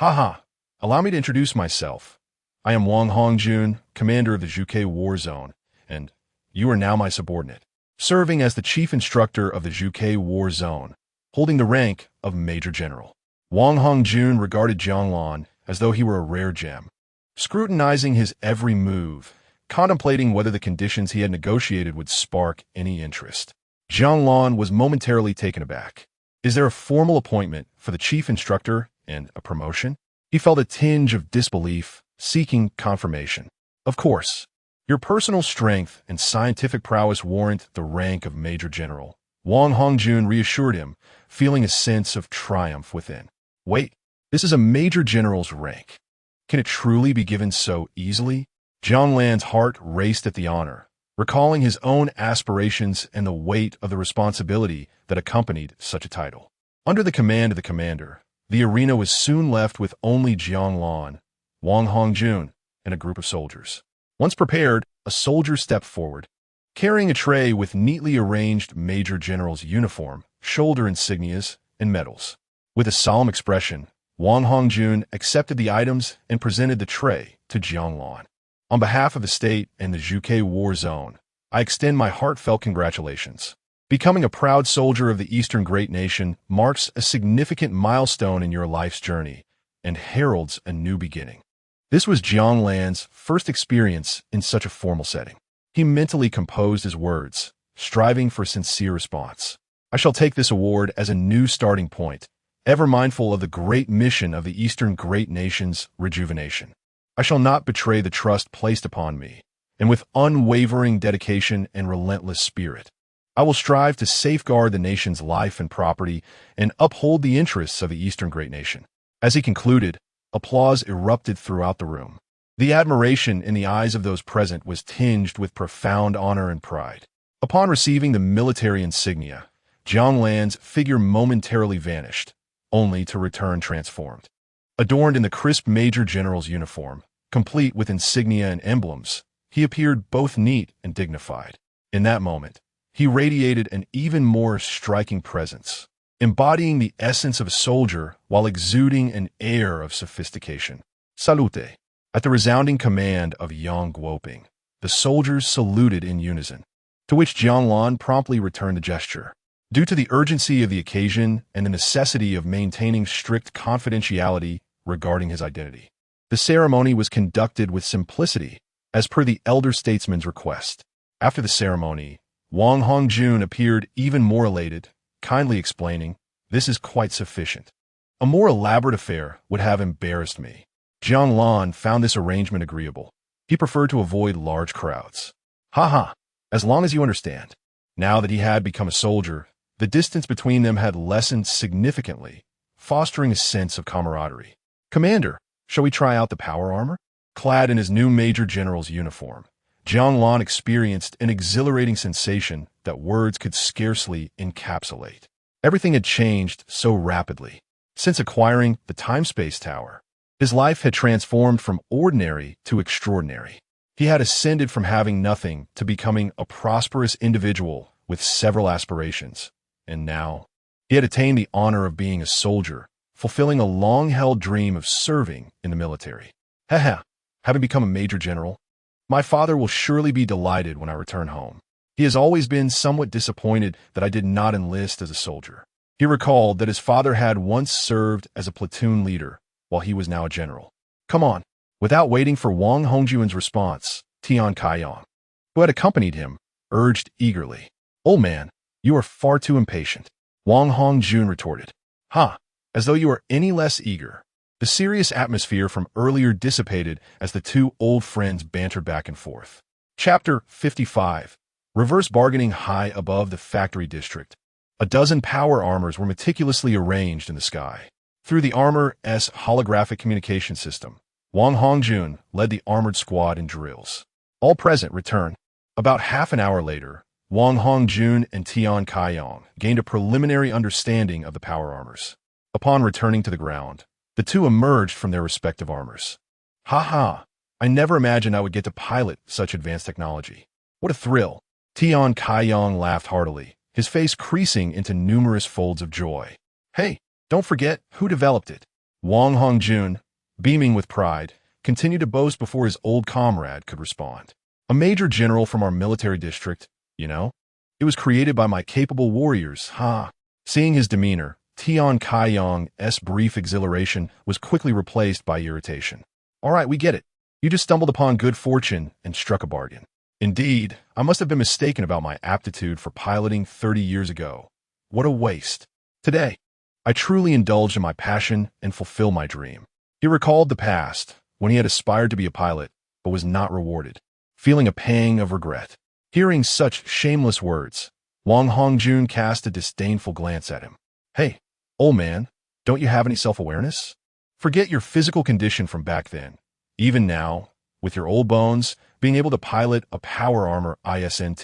Allow me to introduce myself. I am Wang Hongjun, commander of the Zhuge War Zone, and you are now my subordinate, serving as the chief instructor of the Zhuge War Zone, holding the rank of Major General. Wang Hongjun regarded Jiang Lan as though he were a rare gem, scrutinizing his every move, contemplating whether the conditions he had negotiated would spark any interest. Jiang Lan was momentarily taken aback. Is there a formal appointment for the chief instructor and a promotion? He felt a tinge of disbelief, seeking confirmation. Of course, your personal strength and scientific prowess warrant the rank of Major General. Wang Hongjun reassured him, feeling a sense of triumph within. Wait, this is a Major General's rank. Can it truly be given so easily? Jiang Lan's heart raced at the honor, recalling his own aspirations and the weight of the responsibility that accompanied such a title. Under the command of the commander, the arena was soon left with only Jiang Lan, Wang Hongjun, and a group of soldiers. Once prepared, a soldier stepped forward, carrying a tray with neatly arranged Major General's uniform, shoulder insignias, and medals. With a solemn expression, Wang Hongjun accepted the items and presented the tray to Jiang Lan. On behalf of the state and the Zhuge War Zone, I extend my heartfelt congratulations. Becoming a proud soldier of the Eastern Great Nation marks a significant milestone in your life's journey and heralds a new beginning. This was Jiang Lan's first experience in such a formal setting. He mentally composed his words, striving for sincere response. I shall take this award as a new starting point, ever mindful of the great mission of the Eastern Great Nation's rejuvenation. I shall not betray the trust placed upon me, and with unwavering dedication and relentless spirit, I will strive to safeguard the nation's life and property and uphold the interests of the Eastern Great Nation. As he concluded, applause erupted throughout the room. The admiration in the eyes of those present was tinged with profound honor and pride. Upon receiving the military insignia, Jiang Lan's figure momentarily vanished, only to return transformed. Adorned in the crisp Major General's uniform, complete with insignia and emblems, he appeared both neat and dignified. In that moment, he radiated an even more striking presence, embodying the essence of a soldier while exuding an air of sophistication. Salute! At the resounding command of Yang Guoping, the soldiers saluted in unison, to which Jiang Lan promptly returned the gesture. Due to the urgency of the occasion and the necessity of maintaining strict confidentiality regarding his identity, the ceremony was conducted with simplicity, as per the elder statesman's request. After the ceremony, Wang Hongjun appeared even more elated, kindly explaining, "This is quite sufficient. A more elaborate affair would have embarrassed me." Jiang Lan found this arrangement agreeable. He preferred to avoid large crowds. Ha, as long as you understand. Now that he had become a soldier, the distance between them had lessened significantly, fostering a sense of camaraderie. "Commander, shall we try out the power armor?" Clad in his new Major General's uniform, Jiang Lan experienced an exhilarating sensation that words could scarcely encapsulate. Everything had changed so rapidly. Since acquiring the time-space tower, his life had transformed from ordinary to extraordinary. He had ascended from having nothing to becoming a prosperous individual with several aspirations, and now he had attained the honor of being a soldier, fulfilling a long-held dream of serving in the military. Having become a Major General, my father will surely be delighted when I return home. He has always been somewhat disappointed that I did not enlist as a soldier. He recalled that his father had once served as a platoon leader, while he was now a general. "Come on." Without waiting for Wang Hongjuan's response, Tian Kaiyang, who had accompanied him, urged eagerly. "Old man, you are far too impatient," Wang Hongjun retorted. As though you are any less eager." The serious atmosphere from earlier dissipated as the two old friends bantered back and forth. Chapter 55. Reverse bargaining. High above the factory district, a dozen power armors were meticulously arranged in the sky. Through the armor's holographic communication system, Wang Hongjun led the armored squad in drills. All present returned. About half an hour later, Wang Hongjun and Tian Kaiyang gained a preliminary understanding of the power armors. Upon returning to the ground, the two emerged from their respective armors. I never imagined I would get to pilot such advanced technology. What a thrill. Tian Kaiyang laughed heartily, his face creasing into numerous folds of joy. "Hey, don't forget who developed it." Wang Hongjun, beaming with pride, continued to boast before his old comrade could respond. "A Major General from our military district, you know? It was created by my capable warriors, Seeing his demeanor, Tian Kaiyang's brief exhilaration was quickly replaced by irritation. "All right, we get it. You just stumbled upon good fortune and struck a bargain. Indeed, I must have been mistaken about my aptitude for piloting 30 years ago. What a waste. Today, I truly indulged in my passion and fulfilled my dream." He recalled the past, when he had aspired to be a pilot, but was not rewarded, feeling a pang of regret. Hearing such shameless words, Wang Hongjun cast a disdainful glance at him. "Hey, old man, don't you have any self-awareness? Forget your physical condition from back then. Even now, with your old bones, being able to pilot a power armor isn't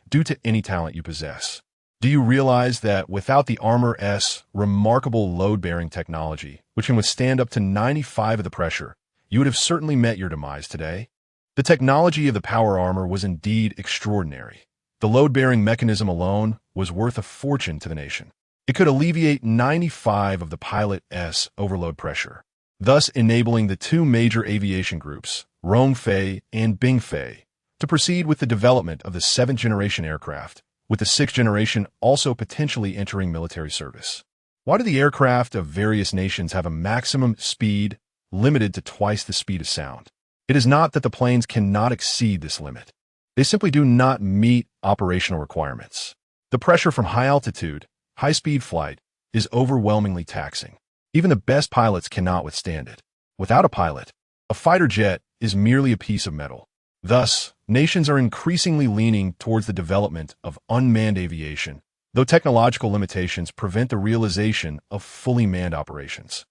due to any talent you possess. Do you realize that without the armor's remarkable load-bearing technology, which can withstand up to 95 of the pressure, you would have certainly met your demise today?" The technology of the power armor was indeed extraordinary. The load-bearing mechanism alone was worth a fortune to the nation. It could alleviate 95 of the pilot's overload pressure, thus enabling the two major aviation groups, Rongfei and Bingfei, to proceed with the development of the 7th-generation aircraft, with the 6th generation also potentially entering military service. Why do the aircraft of various nations have a maximum speed limited to twice the speed of sound? It is not that the planes cannot exceed this limit. They simply do not meet operational requirements. The pressure from high altitude, high-speed flight is overwhelmingly taxing. Even the best pilots cannot withstand it. Without a pilot, a fighter jet is merely a piece of metal. Thus, nations are increasingly leaning towards the development of unmanned aviation, though technological limitations prevent the realization of fully manned operations.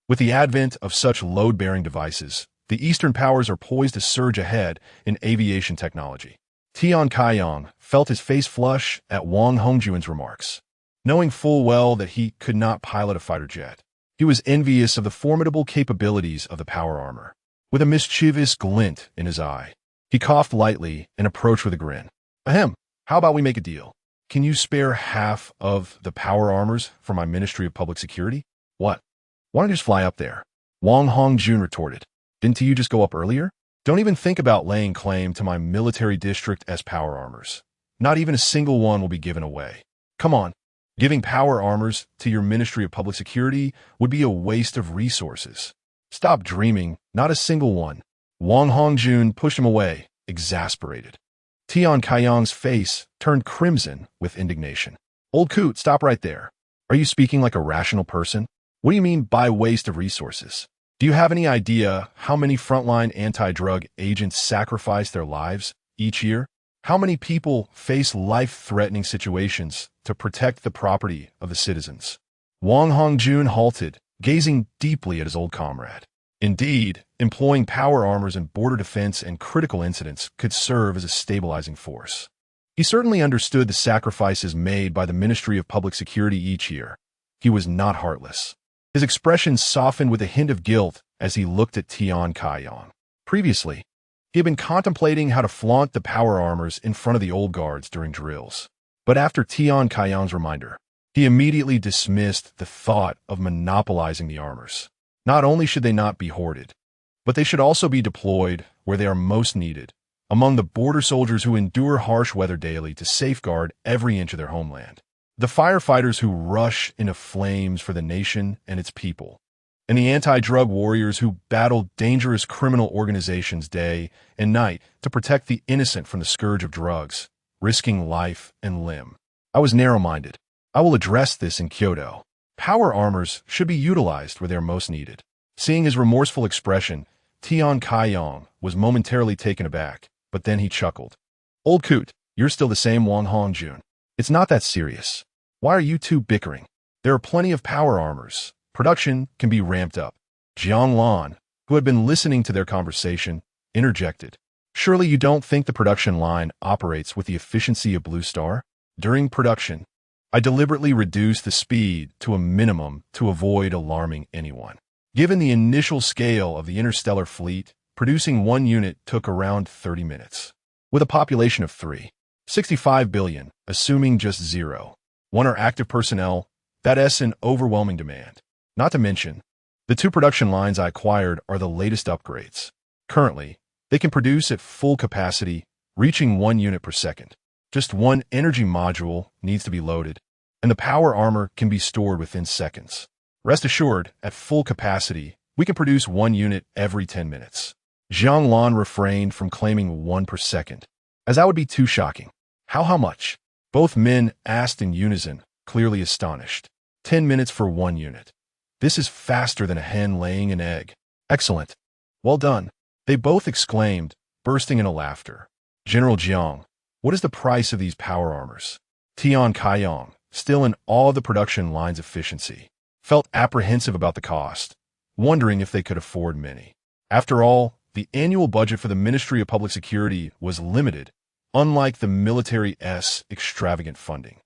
With the advent of such load-bearing devices, The Eastern powers are poised to surge ahead in aviation technology. Tian Kaiyang felt his face flush at Wang Hongjuan's remarks. Knowing full well that he could not pilot a fighter jet, he was envious of the formidable capabilities of the power armor. With a mischievous glint in his eye, he coughed lightly and approached with a grin. Ahem, how about we make a deal? Can you spare half of the power armors for my Ministry of Public Security? What? Why don't you just fly up there? Wang Hongjun retorted. Didn't you just go up earlier? Don't even think about laying claim to my military district as power armors. Not even a single one will be given away. Come on. Giving power armors to your Ministry of Public Security would be a waste of resources. Stop dreaming, not a single one. Wang Hongjun pushed him away, exasperated. Tian Kaiyang's face turned crimson with indignation. Old coot, stop right there. Are you speaking like a rational person? What do you mean by waste of resources? Do you have any idea how many frontline anti-drug agents sacrifice their lives each year? How many people face life-threatening situations to protect the property of the citizens? Wang Hongjun halted, gazing deeply at his old comrade. Indeed, employing power armors in border defense and critical incidents could serve as a stabilizing force. He certainly understood the sacrifices made by the Ministry of Public Security each year. He was not heartless. His expression softened with a hint of guilt as he looked at Tian Kaiyang. Previously, he had been contemplating how to flaunt the power armors in front of the old guards during drills. But after Tian Kaiyang's reminder, he immediately dismissed the thought of monopolizing the armors. Not only should they not be hoarded, but they should also be deployed where they are most needed, among the border soldiers who endure harsh weather daily to safeguard every inch of their homeland. The firefighters who rush into flames for the nation and its people, and the anti-drug warriors who battle dangerous criminal organizations day and night to protect the innocent from the scourge of drugs, risking life and limb. I was narrow-minded. I will address this in Kyoto. Power armors should be utilized where they are most needed. Seeing his remorseful expression, Tian Kaiyang was momentarily taken aback, but then he chuckled. Old coot, you're still the same Wang Hongjun. It's not that serious. Why are you two bickering? There are plenty of power armors. Production can be ramped up. Jiang Lan, who had been listening to their conversation, interjected. Surely you don't think the production line operates with the efficiency of Blue Star? During production, I deliberately reduced the speed to a minimum to avoid alarming anyone. Given the initial scale of the interstellar fleet, producing one unit took around 30 minutes. With a population of 65 billion, assuming just 1 are active personnel, that's an overwhelming demand. Not to mention, the 2 production lines I acquired are the latest upgrades. Currently, they can produce at full capacity, reaching 1 unit per second. Just 1 energy module needs to be loaded, and the power armor can be stored within seconds. Rest assured, at full capacity, we can produce 1 unit every 10 minutes. Jiang Lan refrained from claiming 1 per second, as that would be too shocking. How much? Both men asked in unison, clearly astonished. 10 minutes for 1 unit. This is faster than a hen laying an egg. Excellent. Well done. They both exclaimed, bursting into laughter. General Jiang, what is the price of these power armors? Tian Kaiyang, still in awe of the production line's efficiency, felt apprehensive about the cost, wondering if they could afford many. After all, the annual budget for the Ministry of Public Security was limited, unlike the military's extravagant funding.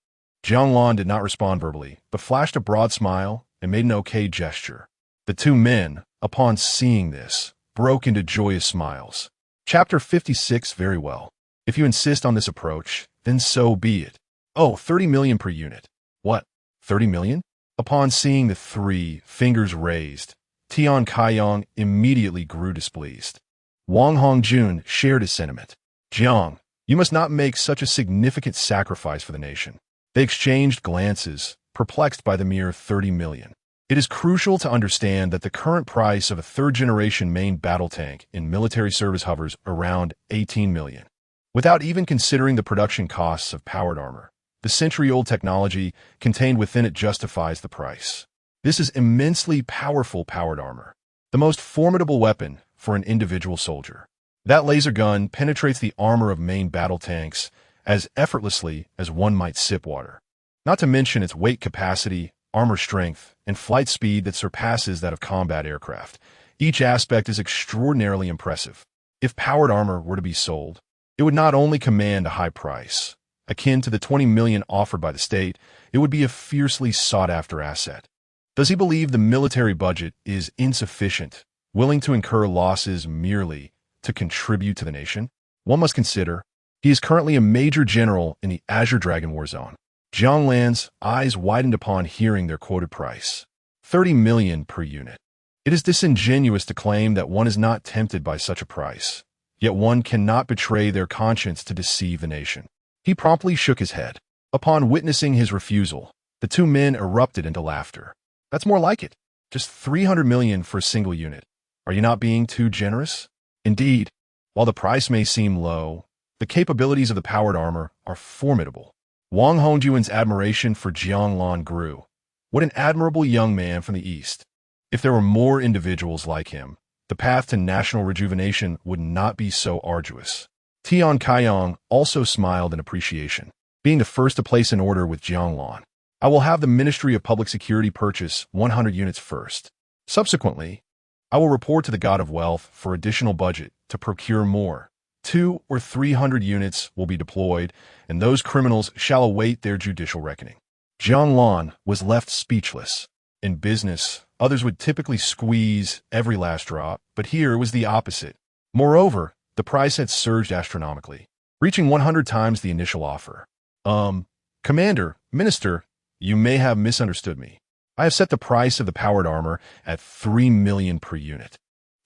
Jiang Lan did not respond verbally, but flashed a broad smile and made an okay gesture. The 2 men, upon seeing this, broke into joyous smiles. Chapter 56. Very well. If you insist on this approach, then so be it. Oh, 30 million per unit. What? 30 million? Upon seeing the 3 fingers raised, Tian Kaiyang immediately grew displeased. Wang Hongjun shared his sentiment. Jiang, you must not make such a significant sacrifice for the nation. They exchanged glances, perplexed by the mere 30 million. It is crucial to understand that the current price of a 3rd-generation main battle tank in military service hovers around 18 million. Without even considering the production costs of powered armor, the century-old technology contained within it justifies the price. This is immensely powerful powered armor, the most formidable weapon for an individual soldier. That laser gun penetrates the armor of main battle tanks as effortlessly as one might sip water. Not to mention its weight capacity, armor strength, and flight speed that surpasses that of combat aircraft. Each aspect is extraordinarily impressive. If powered armor were to be sold, it would not only command a high price, akin to the 20 million offered by the state, it would be a fiercely sought-after asset. Does he believe the military budget is insufficient, willing to incur losses merely to contribute to the nation? One must consider, he is currently a major general in the Azure Dragon War Zone. Jiang Lan's eyes widened upon hearing their quoted price. 30 million per unit. It is disingenuous to claim that one is not tempted by such a price, yet one cannot betray their conscience to deceive the nation. He promptly shook his head. Upon witnessing his refusal, the two men erupted into laughter. That's more like it. Just 300 million for a single unit. Are you not being too generous? Indeed, while the price may seem low, the capabilities of the powered armor are formidable. Wang Hongjuan's admiration for Jiang Lan grew. What an admirable young man from the East. If there were more individuals like him, the path to national rejuvenation would not be so arduous. Tian Kaiyang also smiled in appreciation. Being the first to place an order with Jiang Lan, I will have the Ministry of Public Security purchase 100 units first. Subsequently, I will report to the God of Wealth for additional budget to procure more. 200 or 300 units will be deployed, and those criminals shall await their judicial reckoning. Jiang Lan was left speechless. In business, others would typically squeeze every last drop, but here it was the opposite. Moreover, the price had surged astronomically, reaching 100 times the initial offer. Commander, Minister, you may have misunderstood me. I have set the price of the powered armor at 3 million per unit.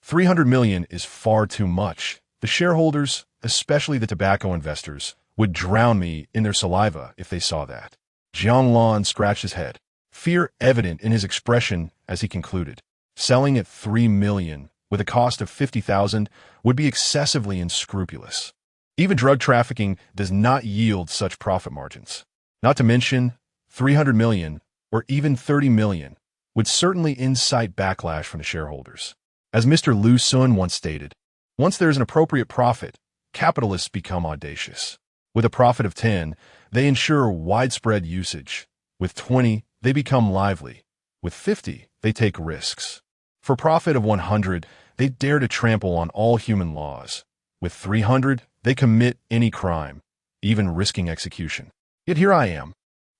300 million is far too much. The shareholders, especially the tobacco investors, would drown me in their saliva if they saw that. Jiang Lan scratched his head, fear evident in his expression as he concluded. Selling at 3 million with a cost of 50,000 would be excessively unscrupulous. Even drug trafficking does not yield such profit margins. Not to mention, 300 million or even 30 million would certainly incite backlash from the shareholders. As Mr. Lu Sun once stated, once there is an appropriate profit, capitalists become audacious. With a profit of 10, they ensure widespread usage. With 20, they become lively. With 50, they take risks. For profit of 100, they dare to trample on all human laws. With 300, they commit any crime, even risking execution. Yet here I am,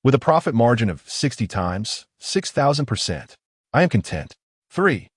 with a profit margin of 60 times, 6,000%. I am content. 3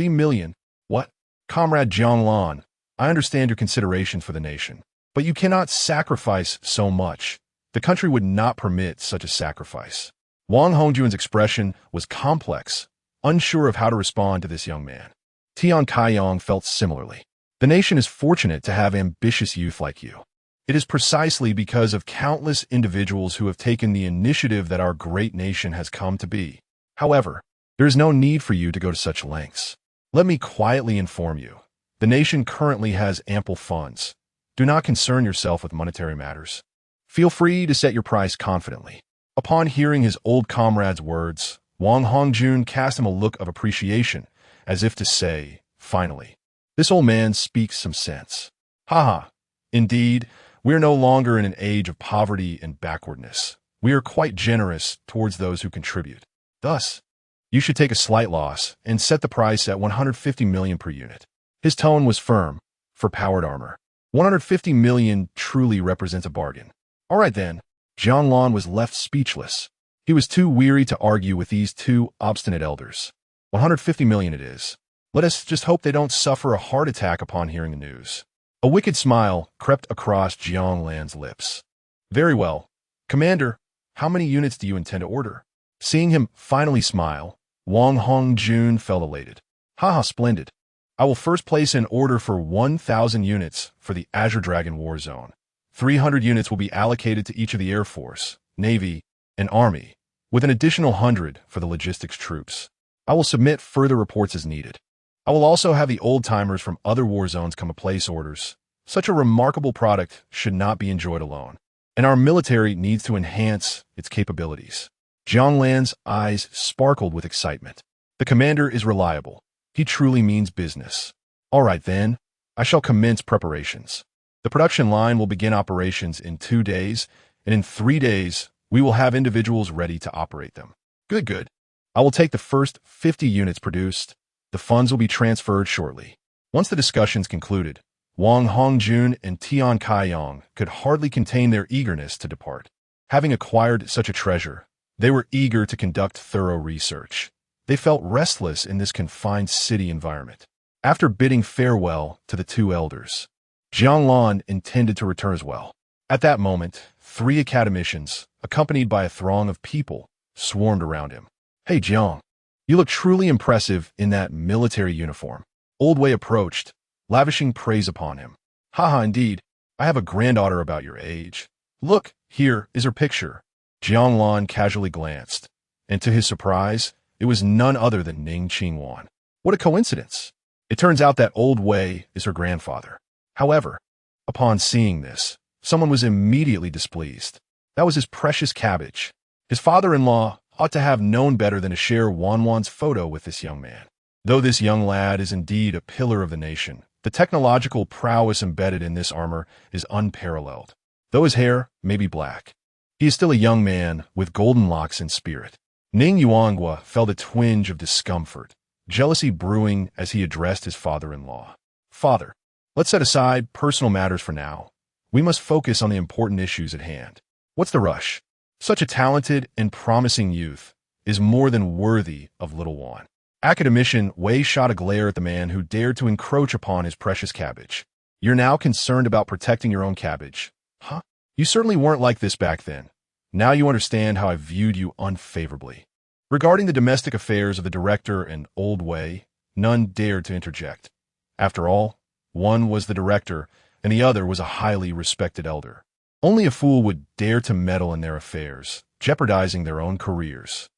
million. What? Comrade Jiang Lan, I understand your considerations for the nation, but you cannot sacrifice so much. The country would not permit such a sacrifice. Wang Hongjuan's expression was complex, unsure of how to respond to this young man. Tian Kaiyang felt similarly. The nation is fortunate to have ambitious youth like you. It is precisely because of countless individuals who have taken the initiative that our great nation has come to be. However, there is no need for you to go to such lengths. Let me quietly inform you. The nation currently has ample funds. Do not concern yourself with monetary matters. Feel free to set your price confidently. Upon hearing his old comrade's words, Wang Hongjun cast him a look of appreciation, as if to say, finally, this old man speaks some sense. Haha. Indeed, we are no longer in an age of poverty and backwardness. We are quite generous towards those who contribute. Thus, you should take a slight loss and set the price at 150 million per unit. His tone was firm. For powered armor, 150 million truly represents a bargain. All right then. Jiang Lan was left speechless. He was too weary to argue with these two obstinate elders. 150 million it is. Let us just hope they don't suffer a heart attack upon hearing the news. A wicked smile crept across Jiang Lan's lips. Very well. Commander, how many units do you intend to order? Seeing him finally smile, Wang Hongjun felt elated. Haha, splendid. I will first place an order for 1,000 units for the Azure Dragon War Zone. 300 units will be allocated to each of the Air Force, Navy, and Army, with an additional 100 for the logistics troops. I will submit further reports as needed. I will also have the old-timers from other war zones come to place orders. Such a remarkable product should not be enjoyed alone, and our military needs to enhance its capabilities. Jiang Lan's eyes sparkled with excitement. The commander is reliable. He truly means business. All right then, I shall commence preparations. The production line will begin operations in 2 days, and in 3 days, we will have individuals ready to operate them. Good. I will take the first 50 units produced, The funds will be transferred shortly. Once the discussions concluded, Wang Hongjun and Tian Kaiyong could hardly contain their eagerness to depart. Having acquired such a treasure, they were eager to conduct thorough research. They felt restless in this confined city environment. After bidding farewell to the two elders, Jiang Lan intended to return as well. At that moment, 3 academicians, accompanied by a throng of people, swarmed around him. "Hey, Jiang, you look truly impressive in that military uniform." Old Wei approached, lavishing praise upon him. "Haha, indeed. I have a granddaughter about your age. Look, here is her picture." Jiang Lan casually glanced, and to his surprise, it was none other than Ning Qingwan. What a coincidence! It turns out that Old Wei is her grandfather. However, upon seeing this, someone was immediately displeased. That was his precious cabbage. His father-in-law ought to have known better than to share Wanwan's photo with this young man. Though this young lad is indeed a pillar of the nation, the technological prowess embedded in this armor is unparalleled. Though his hair may be black, he is still a young man with golden locks and spirit. Ning Yuanghua felt a twinge of discomfort, jealousy brewing as he addressed his father-in-law. "Father, let's set aside personal matters for now. We must focus on the important issues at hand. What's the rush? Such a talented and promising youth is more than worthy of little Wan." Academician Wei shot a glare at the man who dared to encroach upon his precious cabbage. "You're now concerned about protecting your own cabbage, huh? You certainly weren't like this back then. Now you understand how I viewed you unfavorably." Regarding the domestic affairs of the director and Old Wei, none dared to interject. After all, one was the director, and the other was a highly respected elder. Only a fool would dare to meddle in their affairs, jeopardizing their own careers.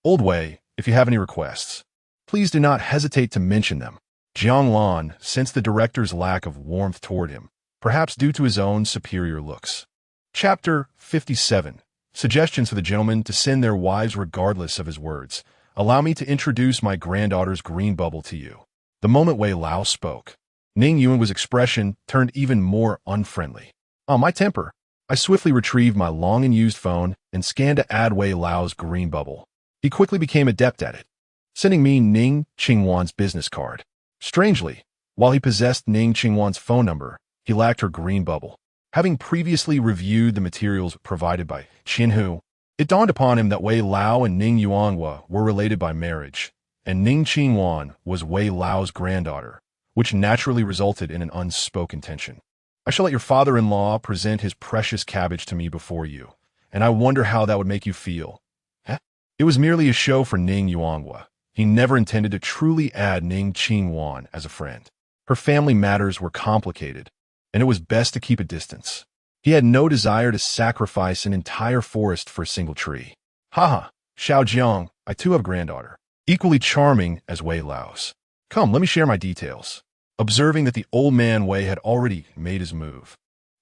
Old Wei, if you have any requests, please do not hesitate to mention them." Jiang Lan sensed the director's lack of warmth toward him, perhaps due to his own superior looks. Chapter 57. Suggestions for the gentleman to send their wives regardless of his words. "Allow me to introduce my granddaughter's green bubble to you." The moment Wei Lao spoke, Ning Yuan's expression turned even more unfriendly. My temper. I swiftly retrieved my long-unused phone and scanned to add Wei Lao's green bubble. He quickly became adept at it, sending me Ning Qingwan's business card. Strangely, while he possessed Ning Qingwan's phone number, he lacked her green bubble. Having previously reviewed the materials provided by Qin Hu, it dawned upon him that Wei Lao and Ning Yuanghua were related by marriage, and Ning Qingwan was Wei Lao's granddaughter, which naturally resulted in an unspoken tension. "I shall let your father-in-law present his precious cabbage to me before you, and I wonder how that would make you feel." It was merely a show for Ning Yuanghua. He never intended to truly add Ning Qingwan as a friend. Her family matters were complicated, and it was best to keep a distance. He had no desire to sacrifice an entire forest for a single tree. "Haha, Xiao Jiang, I too have a granddaughter, equally charming as Wei Lao's. Come, let me share my details." Observing that the old man Wei had already made his move,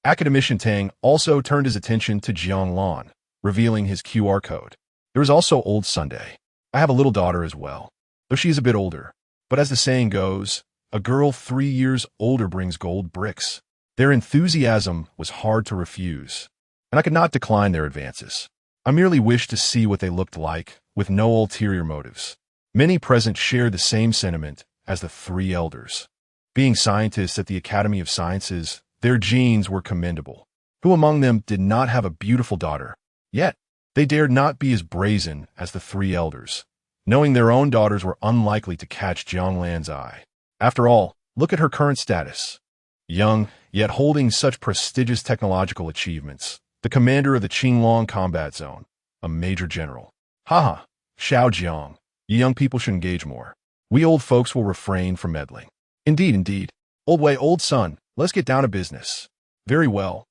Academician Tang also turned his attention to Jiang Lan, revealing his QR code. "There is also Old Sunday. I have a little daughter as well, though she is a bit older. But as the saying goes, a girl 3 years older brings gold bricks." Their enthusiasm was hard to refuse, and I could not decline their advances. I merely wished to see what they looked like, with no ulterior motives. Many present shared the same sentiment as the 3 elders. Being scientists at the Academy of Sciences, their genes were commendable. Who among them did not have a beautiful daughter? Yet, they dared not be as brazen as the 3 elders, knowing their own daughters were unlikely to catch Jiang Lan's eye. After all, look at her current status. Young, yet holding such prestigious technological achievements, the commander of the Qinglong Combat Zone, a major general. "Haha, Xiao Jiang, you young people should engage more. We old folks will refrain from meddling." Indeed. "Old Wei, old son, let's get down to business." "Very well."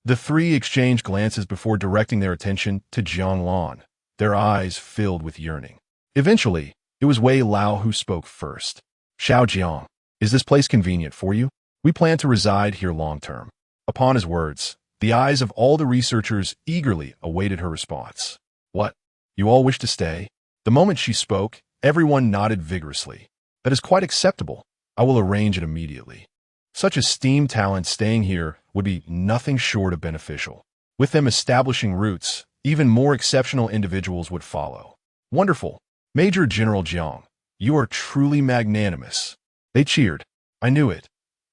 The 3 exchanged glances before directing their attention to Jiang Lan, their eyes filled with yearning. Eventually, it was Wei Lao who spoke first. "Xiao Jiang, is this place convenient for you? We plan to reside here long-term." Upon his words, the eyes of all the researchers eagerly awaited her response. "What? You all wish to stay?" The moment she spoke, everyone nodded vigorously. "That is quite acceptable. I will arrange it immediately." Such esteemed talent staying here would be nothing short of beneficial. With them establishing roots, even more exceptional individuals would follow. "Wonderful. Major General Jiang, You are truly magnanimous." They cheered. I knew it.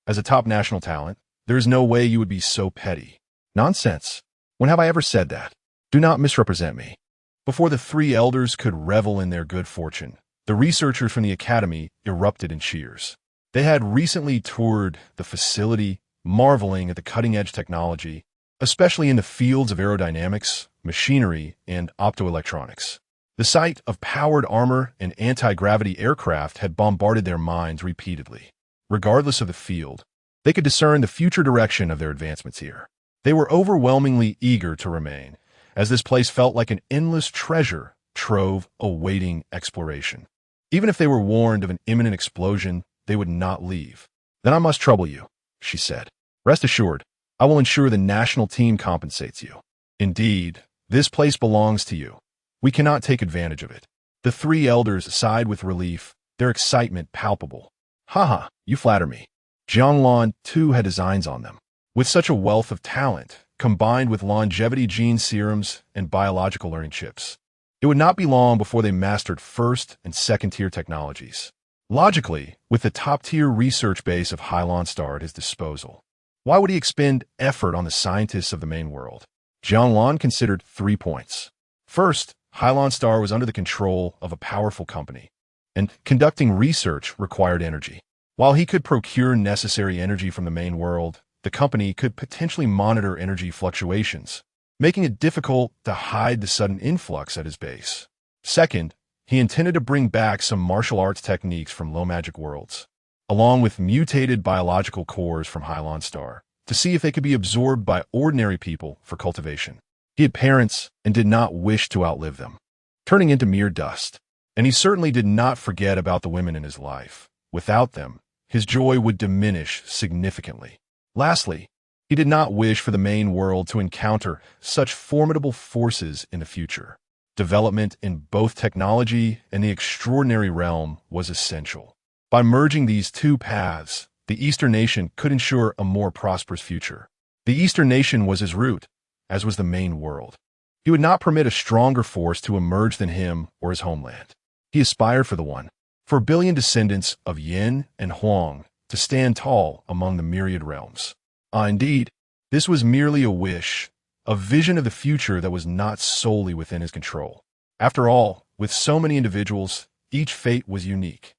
As a top national talent, there is no way you would be so petty. Nonsense. When have I ever said that? Do not misrepresent me. Before the three elders could revel in their good fortune, the researchers from the academy erupted in cheers. They had recently toured the facility, marveling at the cutting-edge technology, especially in the fields of aerodynamics, machinery, and optoelectronics. The sight of powered armor and anti-gravity aircraft had bombarded their minds repeatedly. Regardless of the field, they could discern the future direction of their advancements here. They were overwhelmingly eager to remain, as this place felt like an endless treasure trove awaiting exploration. Even if they were warned of an imminent explosion, they would not leave. "Then I must trouble you," she said. "Rest assured, I will ensure the national team compensates you. Indeed, this place belongs to you. We cannot take advantage of it." The three elders sighed with relief, their excitement palpable. "Haha, you flatter me." Jiang Lan, too, had designs on them. With such a wealth of talent, combined with longevity gene serums and biological learning chips, it would not be long before they mastered first- and second-tier technologies. Logically, with the top-tier research base of Hylon Star at his disposal, why would he expend effort on the scientists of the main world? Jiang Lan considered 3 points. First, Hylon Star was under the control of a powerful company, and conducting research required energy. While he could procure necessary energy from the main world, the company could potentially monitor energy fluctuations, making it difficult to hide the sudden influx at his base. Second, he intended to bring back some martial arts techniques from low-magic worlds, along with mutated biological cores from Hylon Star, to see if they could be absorbed by ordinary people for cultivation. He had parents and did not wish to outlive them, turning into mere dust. And he certainly did not forget about the women in his life. Without them, his joy would diminish significantly. Lastly, he did not wish for the main world to encounter such formidable forces in the future. Development in both technology and the extraordinary realm was essential. By merging these two paths, the Eastern nation could ensure a more prosperous future. The Eastern nation was his root, as was the main world. He would not permit a stronger force to emerge than him or his homeland. He aspired for the one, for a billion descendants of Yin and Huang to stand tall among the myriad realms. Indeed, this was merely a wish, a vision of the future that was not solely within his control. After all, with so many individuals, each fate was unique.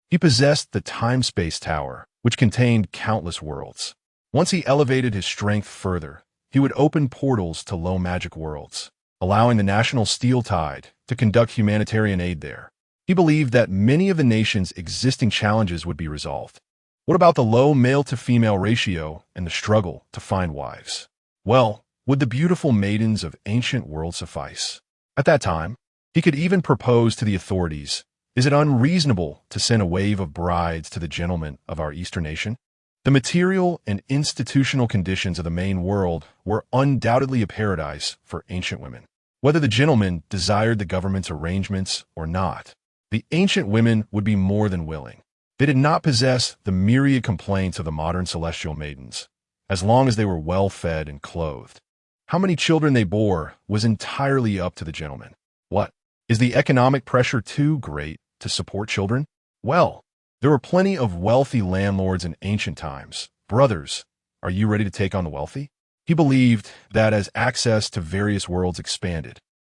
He possessed the time-space tower, which contained countless worlds. Once he elevated his strength further, he would open portals to low-magic worlds, allowing the National Steel Tide to conduct humanitarian aid there. He believed that many of the nation's existing challenges would be resolved. What about the low male-to-female ratio and the struggle to find wives? Well, would the beautiful maidens of ancient worlds suffice? At that time, he could even propose to the authorities, is it unreasonable to send a wave of brides to the gentlemen of our Eastern nation? The material and institutional conditions of the main world were undoubtedly a paradise for ancient women. Whether the gentlemen desired the government's arrangements or not, the ancient women would be more than willing. They did not possess the myriad complaints of the modern celestial maidens, as long as they were well-fed and clothed. How many children they bore was entirely up to the gentlemen. What? Is the economic pressure too great to support children? Well, there were plenty of wealthy landlords in ancient times. Brothers, are you ready to take on the wealthy? He believed that as access to various worlds expanded,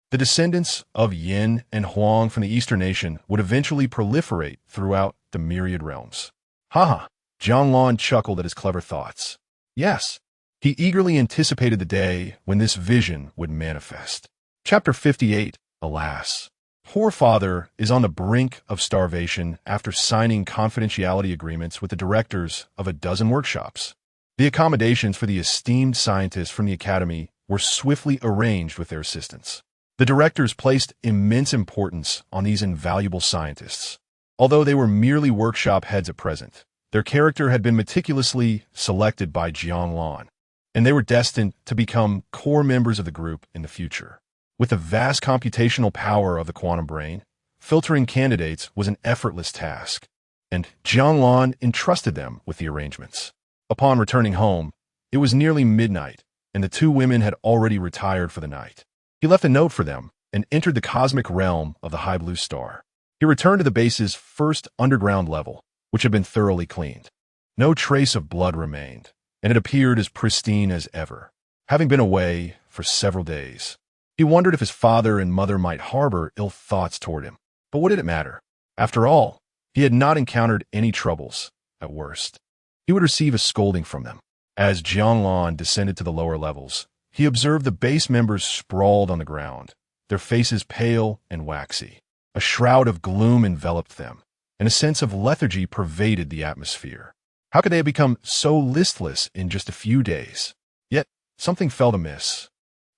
the descendants of Yin and Huang from the Eastern nation would eventually proliferate throughout the myriad realms. Haha, Jiang Lan chuckled at his clever thoughts. Yes, he eagerly anticipated the day when this vision would manifest. Chapter 58, Alas. Poor father is on the brink of starvation after signing confidentiality agreements with the directors of a dozen workshops. The accommodations for the esteemed scientists from the academy were swiftly arranged with their assistance. The directors placed immense importance on these invaluable scientists. Although they were merely workshop heads at present, their character had been meticulously selected by Jiang Lan, and they were destined to become core members of the group in the future. With the vast computational power of the quantum brain, filtering candidates was an effortless task, and Jiang Lan entrusted them with the arrangements. Upon returning home, it was nearly midnight, and the two women had already retired for the night. He left a note for them and entered the cosmic realm of the High Blue Star. He returned to the base's first underground level, which had been thoroughly cleaned. No trace of blood remained, and it appeared as pristine as ever. Having been away for several days, he wondered if his father and mother might harbor ill thoughts toward him. But what did it matter? After all, he had not encountered any troubles, at worst. He would receive a scolding from them. As Jiang Lan descended to the lower levels, he observed the base members sprawled on the ground, their faces pale and waxy. A shroud of gloom enveloped them, and a sense of lethargy pervaded the atmosphere. How could they have become so listless in just a few days? Yet, something felt amiss.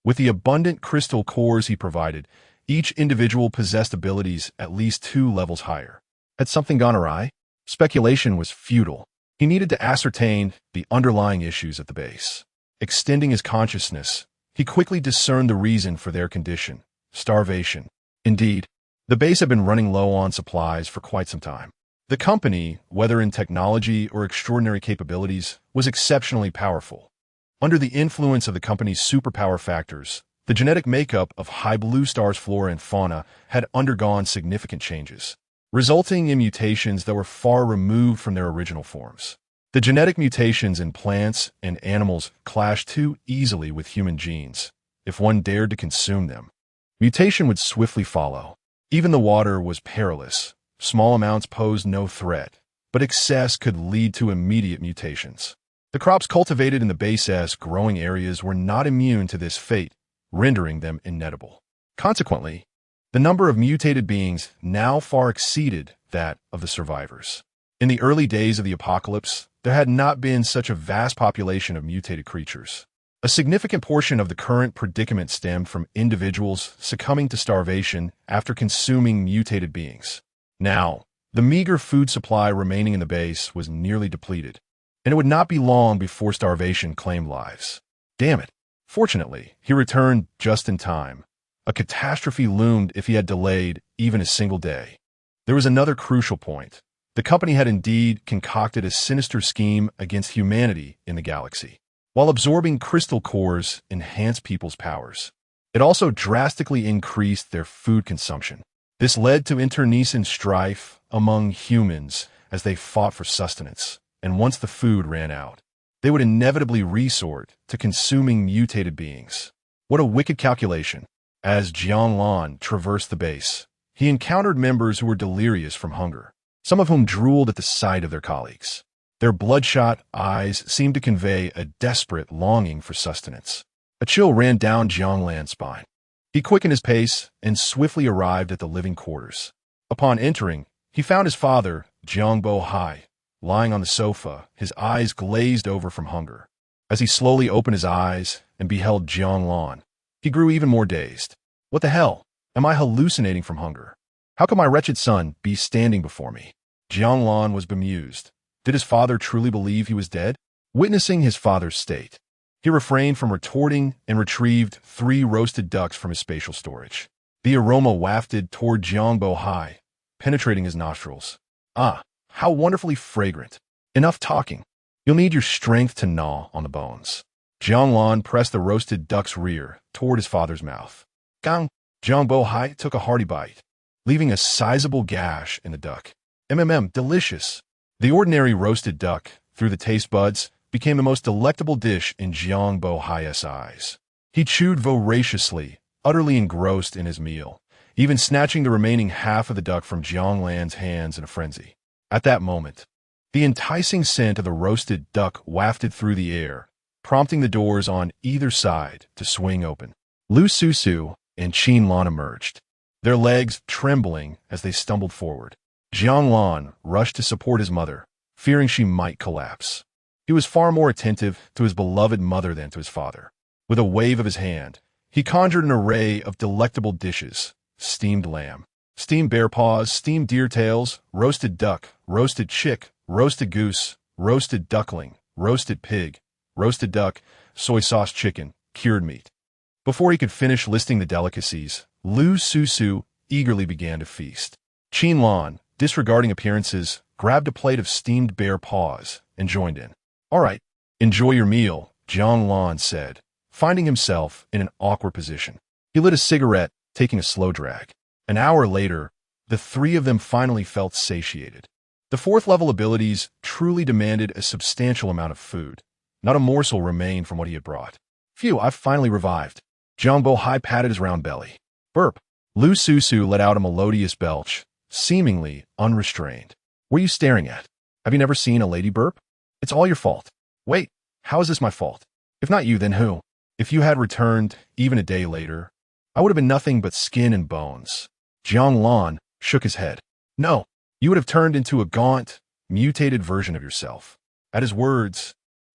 With the abundant crystal cores he provided, each individual possessed abilities at least 2 levels higher. Had something gone awry? Speculation was futile. He needed to ascertain the underlying issues at the base. Extending his consciousness, he quickly discerned the reason for their condition: starvation. Indeed, the base had been running low on supplies for quite some time. The company, whether in technology or extraordinary capabilities, was exceptionally powerful. Under the influence of the company's superpower factors, the genetic makeup of High Blue Star's flora and fauna had undergone significant changes, resulting in mutations that were far removed from their original forms. The genetic mutations in plants and animals clashed too easily with human genes. If one dared to consume them, mutation would swiftly follow. Even the water was perilous. Small amounts posed no threat, but excess could lead to immediate mutations. The crops cultivated in the base's growing areas were not immune to this fate, rendering them inedible. Consequently, the number of mutated beings now far exceeded that of the survivors. In the early days of the apocalypse, there had not been such a vast population of mutated creatures. A significant portion of the current predicament stemmed from individuals succumbing to starvation after consuming mutated beings. Now, the meager food supply remaining in the base was nearly depleted, and it would not be long before starvation claimed lives. Damn it. Fortunately, he returned just in time. A catastrophe loomed if he had delayed even a single day. There was another crucial point. The company had indeed concocted a sinister scheme against humanity in the galaxy. While absorbing crystal cores enhanced people's powers, it also drastically increased their food consumption. This led to internecine strife among humans as they fought for sustenance, and once the food ran out, they would inevitably resort to consuming mutated beings. What a wicked calculation. As Jiang Lan traversed the base, he encountered members who were delirious from hunger, some of whom drooled at the sight of their colleagues. Their bloodshot eyes seemed to convey a desperate longing for sustenance. A chill ran down Jiang Lan's spine. He quickened his pace and swiftly arrived at the living quarters. Upon entering, he found his father, Jiang Bo-hai, lying on the sofa, his eyes glazed over from hunger. As he slowly opened his eyes and beheld Jiang Lan, he grew even more dazed. What the hell? Am I hallucinating from hunger? How could my wretched son be standing before me? Jiang Lan was bemused. Did his father truly believe he was dead? Witnessing his father's state, he refrained from retorting and retrieved 3 roasted ducks from his spatial storage. The aroma wafted toward Jiang Bo-hai, penetrating his nostrils. Ah, how wonderfully fragrant. Enough talking. You'll need your strength to gnaw on the bones. Jiang Lan pressed the roasted duck's rear toward his father's mouth. Gang! Jiang Bo-hai took a hearty bite, leaving a sizable gash in the duck. Delicious. The ordinary roasted duck, through the taste buds, became the most delectable dish in Jiang Bo-hai's eyes. He chewed voraciously, utterly engrossed in his meal, even snatching the remaining half of the duck from Jiang Lan's hands in a frenzy. At that moment, the enticing scent of the roasted duck wafted through the air, prompting the doors on either side to swing open. Lu Susu and Jiang Lan emerged, their legs trembling as they stumbled forward. Jiang Lan rushed to support his mother, fearing she might collapse. He was far more attentive to his beloved mother than to his father. With a wave of his hand, he conjured an array of delectable dishes: steamed lamb, steamed bear paws, steamed deer tails, roasted duck, roasted chick, roasted goose, roasted duckling, roasted pig, roasted duck, soy sauce chicken, cured meat. Before he could finish listing the delicacies, Lu Susu eagerly began to feast. Jiang Lan, disregarding appearances, grabbed a plate of steamed bear paws and joined in. All right, enjoy your meal, Jiang Lan said, finding himself in an awkward position. He lit a cigarette, taking a slow drag. An hour later, The three of them finally felt satiated. The fourth-level abilities truly demanded a substantial amount of food. Not a morsel remained from what he had brought. Phew, I've finally revived. Jiang Lan patted his round belly. Burp. Lu Susu let out a melodious belch, seemingly unrestrained. What are you staring at? Have you never seen a lady burp? It's all your fault. Wait, how is this my fault? If not you, then who? If you had returned, even a day later, I would have been nothing but skin and bones. Jiang Lan shook his head. No, you would have turned into a gaunt, mutated version of yourself. At his words,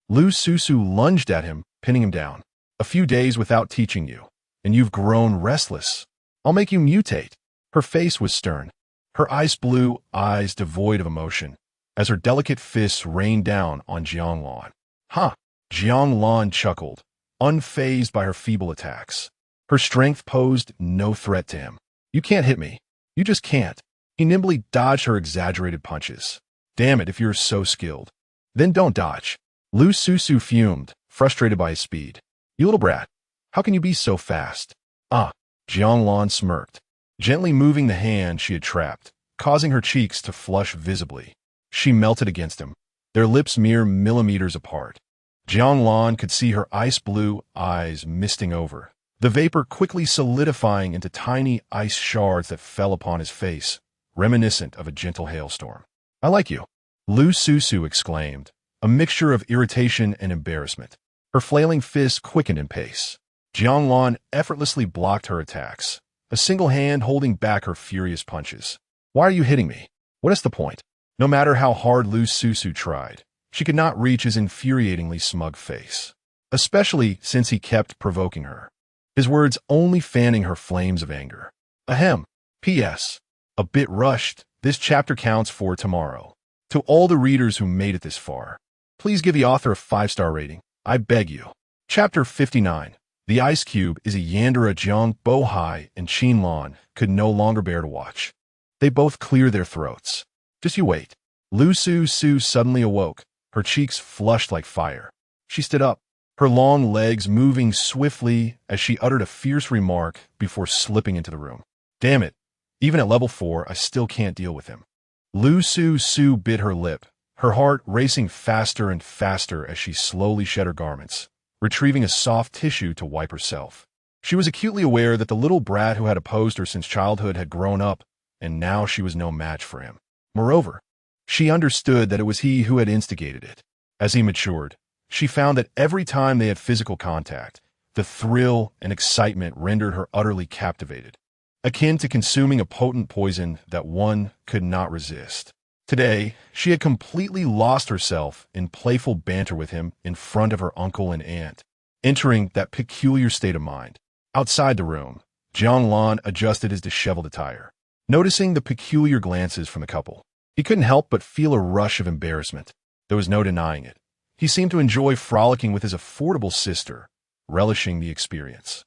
Lu Susu lunged at him, pinning him down. A few days without teaching you, and you've grown restless. I'll make you mutate. Her face was stern, her ice blue eyes devoid of emotion, as her delicate fists rained down on Jiang Lan. Huh. Jiang Lan chuckled, unfazed by her feeble attacks. Her strength posed no threat to him. You can't hit me. You just can't. He nimbly dodged her exaggerated punches. Damn it, if you're so skilled. Then don't dodge. Lu Susu fumed, frustrated by his speed. You little brat. How can you be so fast? Jiang Lan smirked, gently moving the hand she had trapped, causing her cheeks to flush visibly. She melted against him, their lips mere millimeters apart. Jiang Lan could see her ice-blue eyes misting over, the vapor quickly solidifying into tiny ice shards that fell upon his face, reminiscent of a gentle hailstorm. I like you, Lu Susu exclaimed, a mixture of irritation and embarrassment. Her flailing fists quickened in pace. Jiang Lan effortlessly blocked her attacks, a single hand holding back her furious punches. Why are you hitting me? What is the point? No matter how hard Lu Susu tried, she could not reach his infuriatingly smug face, especially since he kept provoking her, his words only fanning her flames of anger. Ahem. P.S. A bit rushed, this chapter counts for tomorrow. To all the readers who made it this far, please give the author a 5-star rating. I beg you. Chapter 59. The Ice Cube is a Yandere Jiang Bohai and Qin Lan could no longer bear to watch. They both cleared their throats. Just you wait. Lu Susu suddenly awoke, her cheeks flushed like fire. She stood up, her long legs moving swiftly as she uttered a fierce remark before slipping into the room. Damn it. Even at level 4, I still can't deal with him. Lu Susu bit her lip, her heart racing faster and faster as she slowly shed her garments, retrieving a soft tissue to wipe herself. She was acutely aware that the little brat who had opposed her since childhood had grown up, and now she was no match for him. Moreover, she understood that it was he who had instigated it. As he matured, she found that every time they had physical contact, the thrill and excitement rendered her utterly captivated, akin to consuming a potent poison that one could not resist. Today, she had completely lost herself in playful banter with him in front of her uncle and aunt, entering that peculiar state of mind. Outside the room, Jiang Lan adjusted his disheveled attire, noticing the peculiar glances from the couple. He couldn't help but feel a rush of embarrassment. There was no denying it. He seemed to enjoy frolicking with his affordable sister, relishing the experience.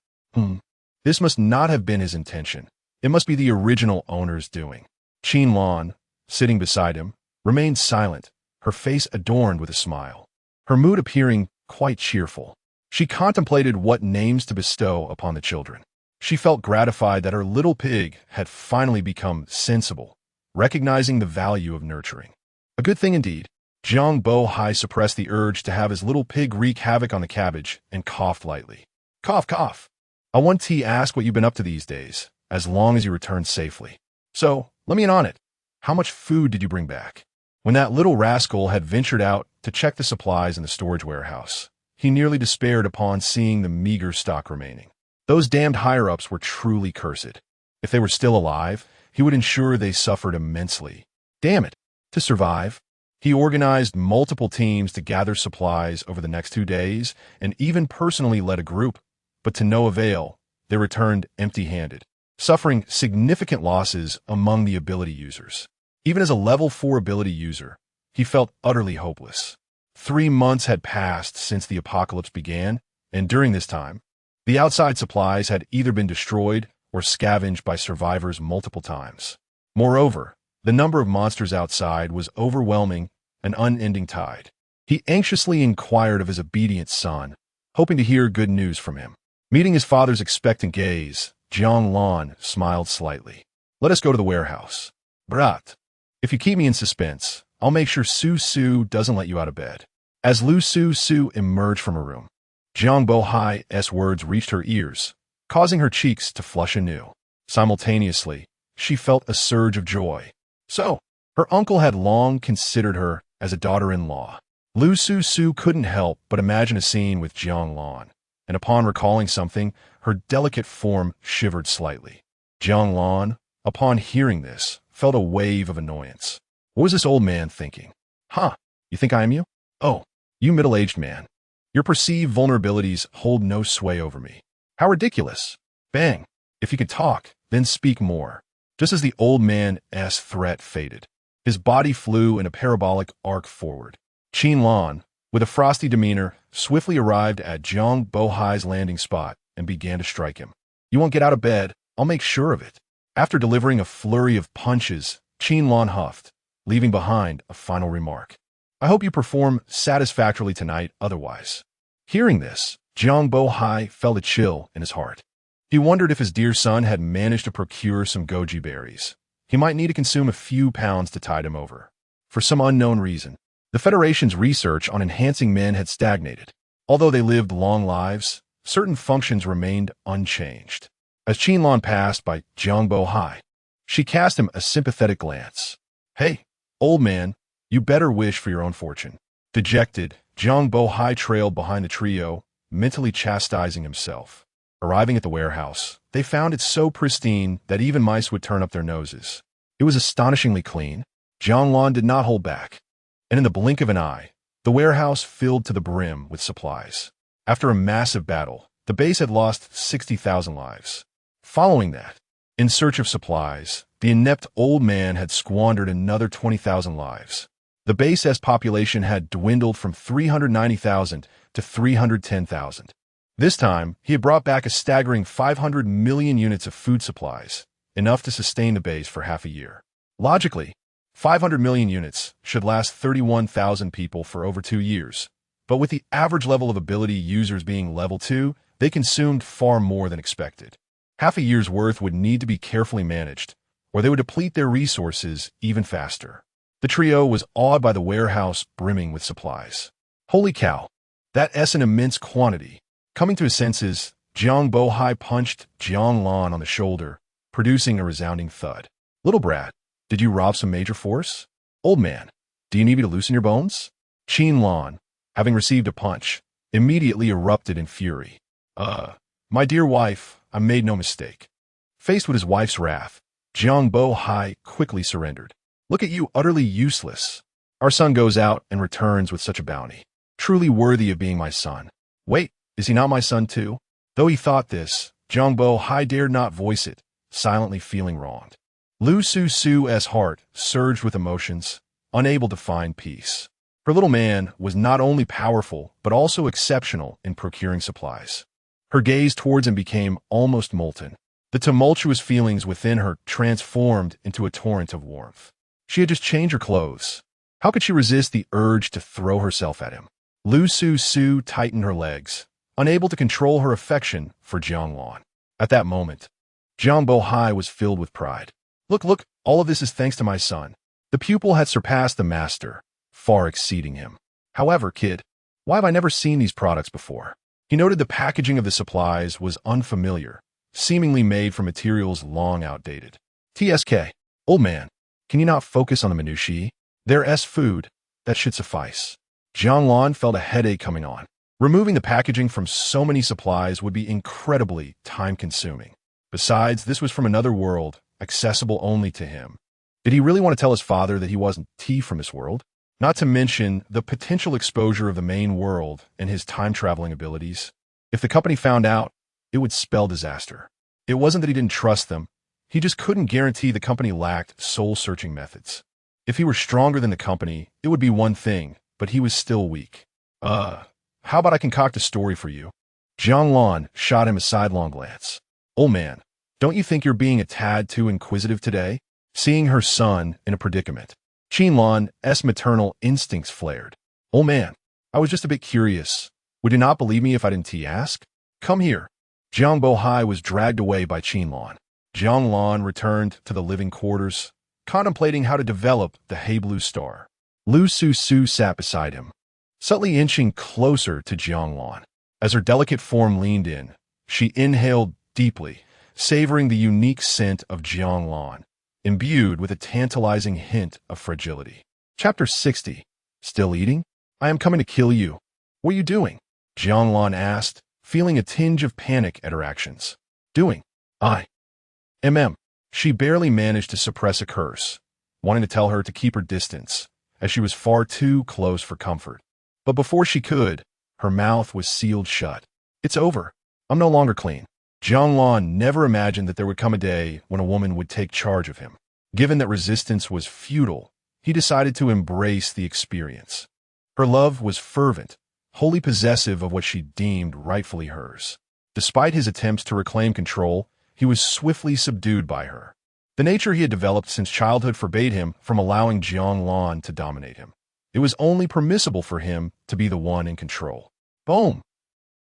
This must not have been his intention. It must be the original owner's doing. Qin Lan, sitting beside him, remained silent, her face adorned with a smile, her mood appearing quite cheerful. She contemplated what names to bestow upon the children. She felt gratified that her little pig had finally become sensible, recognizing the value of nurturing. A good thing indeed. Jiang Bohai suppressed the urge to have his little pig wreak havoc on the cabbage and coughed lightly. Cough, cough. I want to ask what you've been up to these days, as long as you return safely. So, let me in on it. How much food did you bring back? When that little rascal had ventured out to check the supplies in the storage warehouse, he nearly despaired upon seeing the meager stock remaining. Those damned higher-ups were truly cursed. If they were still alive, he would ensure they suffered immensely. Damn it! To survive, he organized multiple teams to gather supplies over the next 2 days and even personally led a group, but to no avail, they returned empty-handed, suffering significant losses among the ability users. Even as a level 4 ability user, he felt utterly hopeless. 3 months had passed since the apocalypse began, and during this time, the outside supplies had either been destroyed or scavenged by survivors multiple times. Moreover, the number of monsters outside was overwhelming, an unending tide. He anxiously inquired of his obedient son, hoping to hear good news from him. Meeting his father's expectant gaze, Jiang Lan smiled slightly. Let us go to the warehouse. Brat. If you keep me in suspense, I'll make sure Su doesn't let you out of bed. As Lu Su emerged from her room, Jiang Bohai's words reached her ears, causing her cheeks to flush anew. Simultaneously, she felt a surge of joy. So, her uncle had long considered her as a daughter-in-law. Lu Su couldn't help but imagine a scene with Jiang Lan, and upon recalling something, her delicate form shivered slightly. Jiang Lan, upon hearing this, felt a wave of annoyance. What was this old man thinking? Huh, you think I am you? Oh, you middle-aged man. Your perceived vulnerabilities hold no sway over me. How ridiculous. Bang. If you could talk, then speak more. Just as the old man's threat faded, his body flew in a parabolic arc forward. Jiang Lan, with a frosty demeanor, swiftly arrived at Jiang Bohai's landing spot and began to strike him. You won't get out of bed, I'll make sure of it. After delivering a flurry of punches, Jiang Lan huffed, leaving behind a final remark. I hope you perform satisfactorily tonight otherwise. Hearing this, Jiang Bohai felt a chill in his heart. He wondered if his dear son had managed to procure some goji berries. He might need to consume a few pounds to tide him over. For some unknown reason, the Federation's research on enhancing men had stagnated. Although they lived long lives, certain functions remained unchanged. As Jiang Lan passed by Jiang Bohai, she cast him a sympathetic glance. Hey, old man, you better wish for your own fortune. Dejected, Jiang Bohai trailed behind the trio, mentally chastising himself. Arriving at the warehouse, they found it so pristine that even mice would turn up their noses. It was astonishingly clean. Jiang Lan did not hold back, and in the blink of an eye, the warehouse filled to the brim with supplies. After a massive battle, the base had lost 60,000 lives. Following that, in search of supplies, the inept old man had squandered another 20,000 lives. The base's population had dwindled from 390,000 to 310,000. This time, he had brought back a staggering 500 million units of food supplies, enough to sustain the base for half a year. Logically, 500 million units should last 31,000 people for over 2 years, but with the average level of ability users being level 2, they consumed far more than expected. Half a year's worth would need to be carefully managed, or they would deplete their resources even faster. The trio was awed by the warehouse brimming with supplies. Holy cow, that's an immense quantity. Coming to his senses, Jiang Bohai punched Jiang Lan on the shoulder, producing a resounding thud. Little brat, did you rob some major force? Old man, do you need me to loosen your bones? Jiang Lan, having received a punch, immediately erupted in fury. My dear wife, I made no mistake. Faced with his wife's wrath, Jiang Bohai quickly surrendered. Look at you, utterly useless. Our son goes out and returns with such a bounty. Truly worthy of being my son. Wait, is he not my son too? Though he thought this, Jiang Bohai dared not voice it, silently feeling wronged. Lu Su's heart surged with emotions, unable to find peace. Her little man was not only powerful, but also exceptional in procuring supplies. Her gaze towards him became almost molten. The tumultuous feelings within her transformed into a torrent of warmth. She had just changed her clothes. How could she resist the urge to throw herself at him? Lu Su tightened her legs, unable to control her affection for Jiang Lan. At that moment, Jiang Bohai was filled with pride. Look, all of this is thanks to my son. The pupil had surpassed the master, far exceeding him. However, kid, why have I never seen these products before? He noted the packaging of the supplies was unfamiliar, seemingly made from materials long outdated. TSK, old man, can you not focus on the minutiae? There's food, that should suffice. Jiang Lan felt a headache coming on. Removing the packaging from so many supplies would be incredibly time-consuming. Besides, this was from another world, accessible only to him. Did he really want to tell his father that he wasn't from this world? Not to mention the potential exposure of the main world and his time-traveling abilities. If the company found out, it would spell disaster. It wasn't that he didn't trust them. He just couldn't guarantee the company lacked soul-searching methods. If he were stronger than the company, it would be one thing, but he was still weak. How about I concoct a story for you? Jiang Lan shot him a sidelong glance. Old man, don't you think you're being a tad too inquisitive today? Seeing her son in a predicament, Jiang Lan's maternal instincts flared. Old man, I was just a bit curious. Would you not believe me if I didn't ask? Come here. Jiang Bohai was dragged away by Jiang Lan. Jiang Lan returned to the living quarters, contemplating how to develop the Blue star. Lu Su sat beside him, subtly inching closer to Jiang Lan. As her delicate form leaned in, she inhaled deeply, savoring the unique scent of Jiang Lan, imbued with a tantalizing hint of fragility. Chapter 60. Still eating? I am coming to kill you. What are you doing? Jiang Lan asked, feeling a tinge of panic at her actions. Doing? She barely managed to suppress a curse, wanting to tell her to keep her distance, as she was far too close for comfort. But before she could, her mouth was sealed shut. It's over. I'm no longer clean. Jiang Lan never imagined that there would come a day when a woman would take charge of him. Given that resistance was futile, he decided to embrace the experience. Her love was fervent, wholly possessive of what she deemed rightfully hers. Despite his attempts to reclaim control, he was swiftly subdued by her. The nature he had developed since childhood forbade him from allowing Jiang Lan to dominate him. It was only permissible for him to be the one in control. Boom!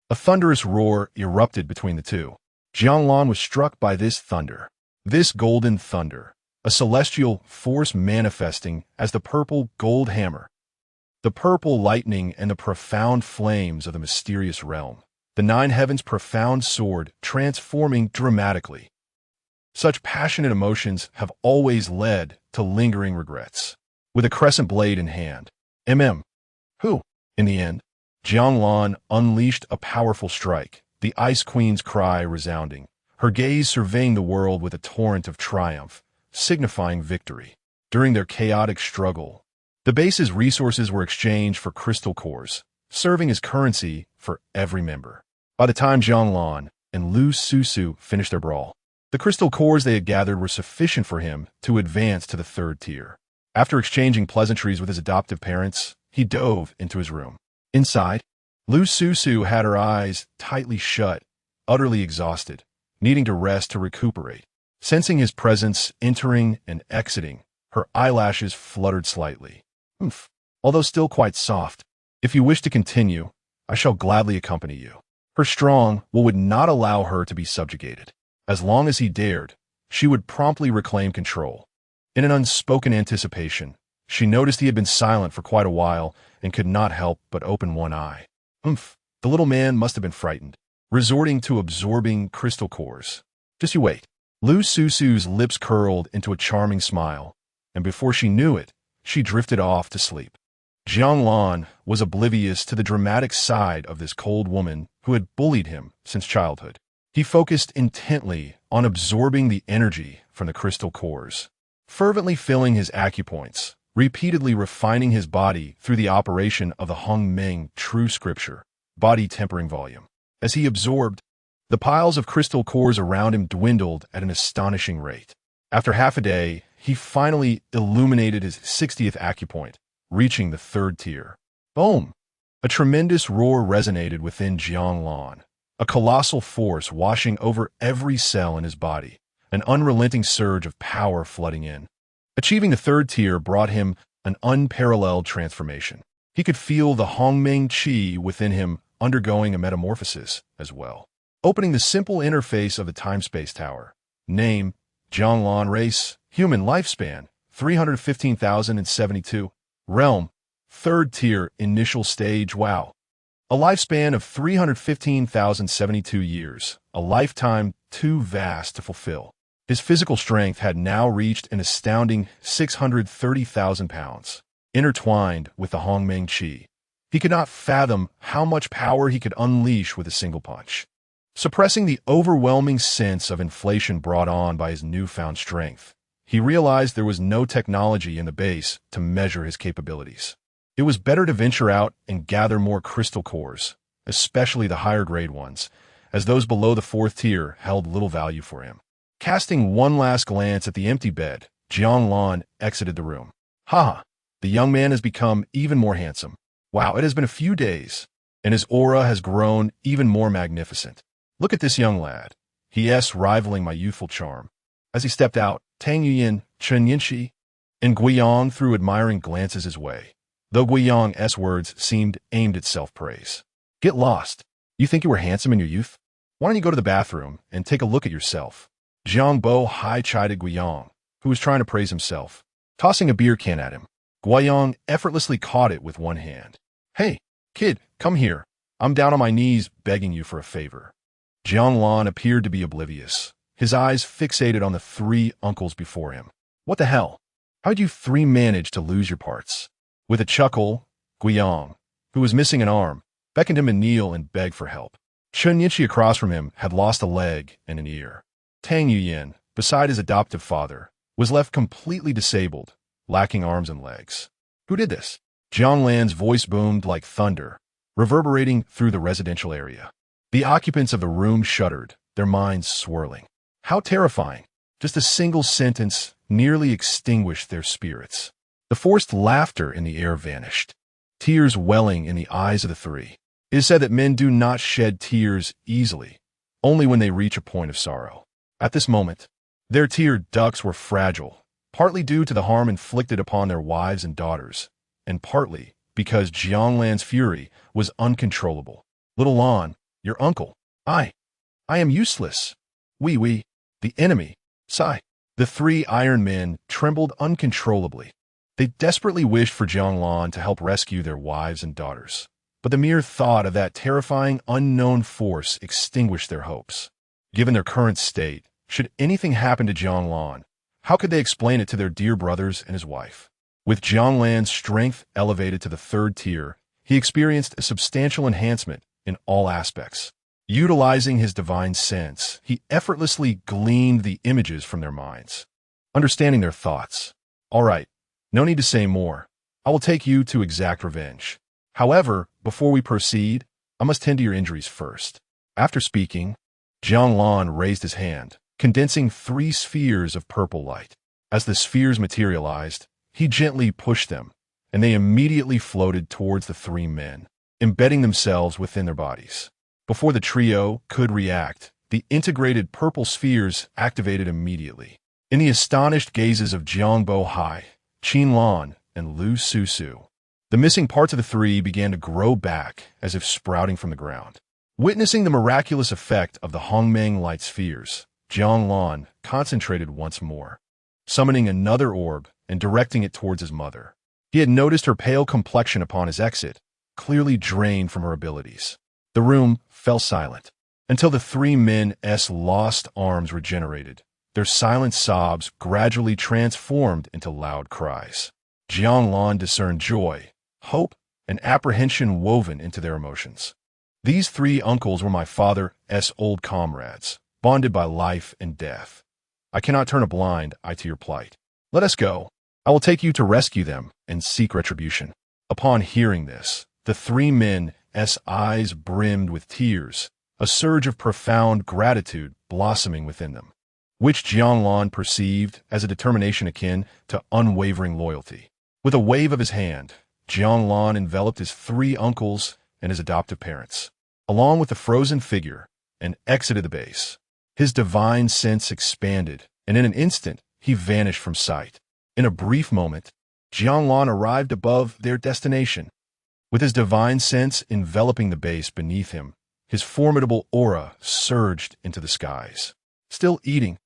A thunderous roar erupted between the two. Jiang Lan was struck by this thunder. This golden thunder, a celestial force manifesting as the purple gold hammer. The purple lightning and the profound flames of the mysterious realm. The nine heavens' profound sword transforming dramatically. Such passionate emotions have always led to lingering regrets. With a crescent blade in hand, who, in the end, Jiang Lan unleashed a powerful strike, the Ice Queen's cry resounding, her gaze surveying the world with a torrent of triumph, signifying victory. During their chaotic struggle, the base's resources were exchanged for crystal cores, serving as currency for every member. By the time Jiang Lan and Lu Su finished their brawl, the crystal cores they had gathered were sufficient for him to advance to the third tier. After exchanging pleasantries with his adoptive parents, he dove into his room. Inside, Lu Su had her eyes tightly shut, utterly exhausted, needing to rest to recuperate. Sensing his presence entering and exiting, her eyelashes fluttered slightly. Although still quite soft. If you wish to continue, I shall gladly accompany you. Her strong will would not allow her to be subjugated. As long as he dared, she would promptly reclaim control. In an unspoken anticipation, she noticed he had been silent for quite a while and could not help but open one eye. The little man must have been frightened, resorting to absorbing crystal cores. Just you wait. Lu Su's lips curled into a charming smile, and before she knew it, she drifted off to sleep. Jiang Lan was oblivious to the dramatic side of this cold woman who had bullied him since childhood. He focused intently on absorbing the energy from the crystal cores, fervently filling his acupoints, repeatedly refining his body through the operation of the Hongmeng true scripture, body tempering volume. As he absorbed, the piles of crystal cores around him dwindled at an astonishing rate. After half a day, he finally illuminated his 60th acupoint, reaching the third tier. Boom! A tremendous roar resonated within Jiang Lan, a colossal force washing over every cell in his body, an unrelenting surge of power flooding in. Achieving the third tier brought him an unparalleled transformation. He could feel the Hongmeng Qi within him undergoing a metamorphosis as well. Opening the simple interface of the time-space tower. Name, Jiang Lan race, human lifespan, 315,072. Realm, third tier, initial stage, wow. A lifespan of 315,072 years, a lifetime too vast to fulfill. His physical strength had now reached an astounding 630,000 pounds, intertwined with the Hongmeng Qi. He could not fathom how much power he could unleash with a single punch. Suppressing the overwhelming sense of inflation brought on by his newfound strength, he realized there was no technology in the base to measure his capabilities. It was better to venture out and gather more crystal cores, especially the higher-grade ones, as those below the fourth tier held little value for him. Casting one last glance at the empty bed, Jiang Lan exited the room. The young man has become even more handsome. Wow, it has been a few days, and his aura has grown even more magnificent. Look at this young lad. He rivaling my youthful charm. As he stepped out, Tang Yuyin, Chen Yinshi, and Guiyang threw admiring glances his way, though Guiyang's words seemed aimed at self-praise. Get lost. You think you were handsome in your youth? Why don't you go to the bathroom and take a look at yourself? Jiang Hai chided Guiyang, who was trying to praise himself, tossing a beer can at him. Guiyang effortlessly caught it with one hand. "Hey, kid, come here. I'm down on my knees begging you for a favor." Jiang Lan appeared to be oblivious, his eyes fixated on the three uncles before him. "What the hell? How'd you three manage to lose your parts?" With a chuckle, Guiyang, who was missing an arm, beckoned him to kneel and beg for help. Chen Yichi across from him had lost a leg and an ear. Tang Yuyin, beside his adoptive father, was left completely disabled, lacking arms and legs. Who did this? Jiang Lan's voice boomed like thunder, reverberating through the residential area. The occupants of the room shuddered, their minds swirling. How terrifying! Just a single sentence nearly extinguished their spirits. The forced laughter in the air vanished, tears welling in the eyes of the three. It is said that men do not shed tears easily, only when they reach a point of sorrow. At this moment, their tear ducts were fragile, partly due to the harm inflicted upon their wives and daughters, and partly because Jiang Lan's fury was uncontrollable. "Little Lan, your uncle, I am useless. We, the enemy, sigh." The three Iron Men trembled uncontrollably. They desperately wished for Jiang Lan to help rescue their wives and daughters, but the mere thought of that terrifying unknown force extinguished their hopes. Given their current state, should anything happen to Jiang Lan, how could they explain it to their dear brothers and his wife? With Jiang Lan's strength elevated to the third tier, he experienced a substantial enhancement in all aspects. Utilizing his divine sense, he effortlessly gleaned the images from their minds, understanding their thoughts. "All right, no need to say more. I will take you to exact revenge. However, before we proceed, I must tend to your injuries first." After speaking, Jiang Lan raised his hand, condensing 3 spheres of purple light. As the spheres materialized, he gently pushed them, and they immediately floated towards the 3 men, embedding themselves within their bodies. Before the trio could react, the integrated purple spheres activated immediately. In the astonished gazes of Jiang Hai, Qin Lan, and Lu Susu, the missing parts of the 3 began to grow back as if sprouting from the ground. Witnessing the miraculous effect of the Hongmeng light spheres, Jiang Lan concentrated once more, summoning another orb and directing it towards his mother. He had noticed her pale complexion upon his exit, clearly drained from her abilities. The room fell silent until the 3 men's lost arms regenerated. Their silent sobs gradually transformed into loud cries. Jiang Lan discerned joy, hope, and apprehension woven into their emotions. "These 3 uncles were my father's old comrades, bonded by life and death. I cannot turn a blind eye to your plight. Let us go. I will take you to rescue them and seek retribution." Upon hearing this, the 3 men's eyes brimmed with tears, a surge of profound gratitude blossoming within them, which Jiang Lan perceived as a determination akin to unwavering loyalty. With a wave of his hand, Jiang Lan enveloped his 3 uncles and his adoptive parents, along with the frozen figure, and exited the base. His divine sense expanded, and in an instant, he vanished from sight. In a brief moment, Jiang Lan arrived above their destination. With his divine sense enveloping the base beneath him, his formidable aura surged into the skies. "Still eating?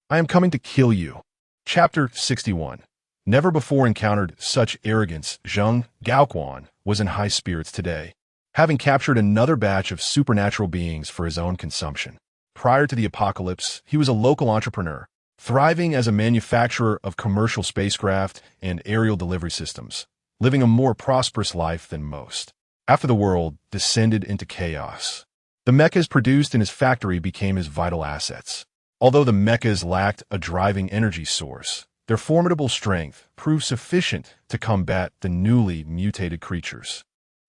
I am coming to kill you." Chapter 61. Never before encountered such arrogance, Zheng Gaoquan was in high spirits today, having captured another batch of supernatural beings for his own consumption. Prior to the apocalypse, he was a local entrepreneur, thriving as a manufacturer of commercial spacecraft and aerial delivery systems, living a more prosperous life than most. After the world descended into chaos, the mechas produced in his factory became his vital assets. Although the mechas lacked a driving energy source, their formidable strength proved sufficient to combat the newly mutated creatures.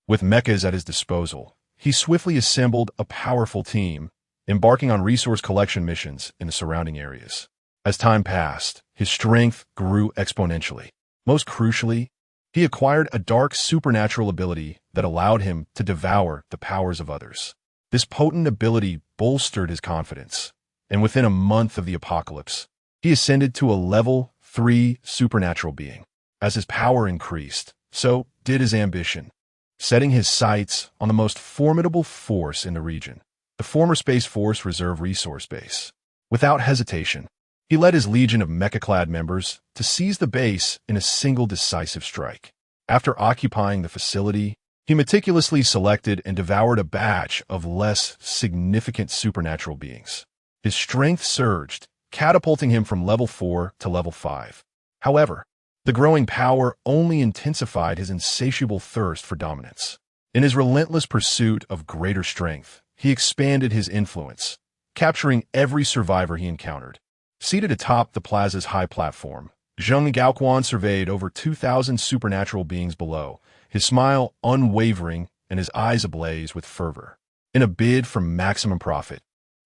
With mechas at his disposal, he swiftly assembled a powerful team, embarking on resource collection missions in the surrounding areas. As time passed, his strength grew exponentially. Most crucially, he acquired a dark supernatural ability that allowed him to devour the powers of others. This potent ability bolstered his confidence, and within a month of the apocalypse, he ascended to a level 3 supernatural being. As his power increased, so did his ambition, setting his sights on the most formidable force in the region, the former Space Force Reserve Resource Base. Without hesitation, he led his legion of mecha-clad members to seize the base in a single decisive strike. After occupying the facility, he meticulously selected and devoured a batch of less significant supernatural beings. His strength surged, catapulting him from level 4 to level 5. However, the growing power only intensified his insatiable thirst for dominance. In his relentless pursuit of greater strength, he expanded his influence, capturing every survivor he encountered. Seated atop the plaza's high platform, Jiang Gaoquan surveyed over 2,000 supernatural beings below, his smile unwavering and his eyes ablaze with fervor. In a bid for maximum profit,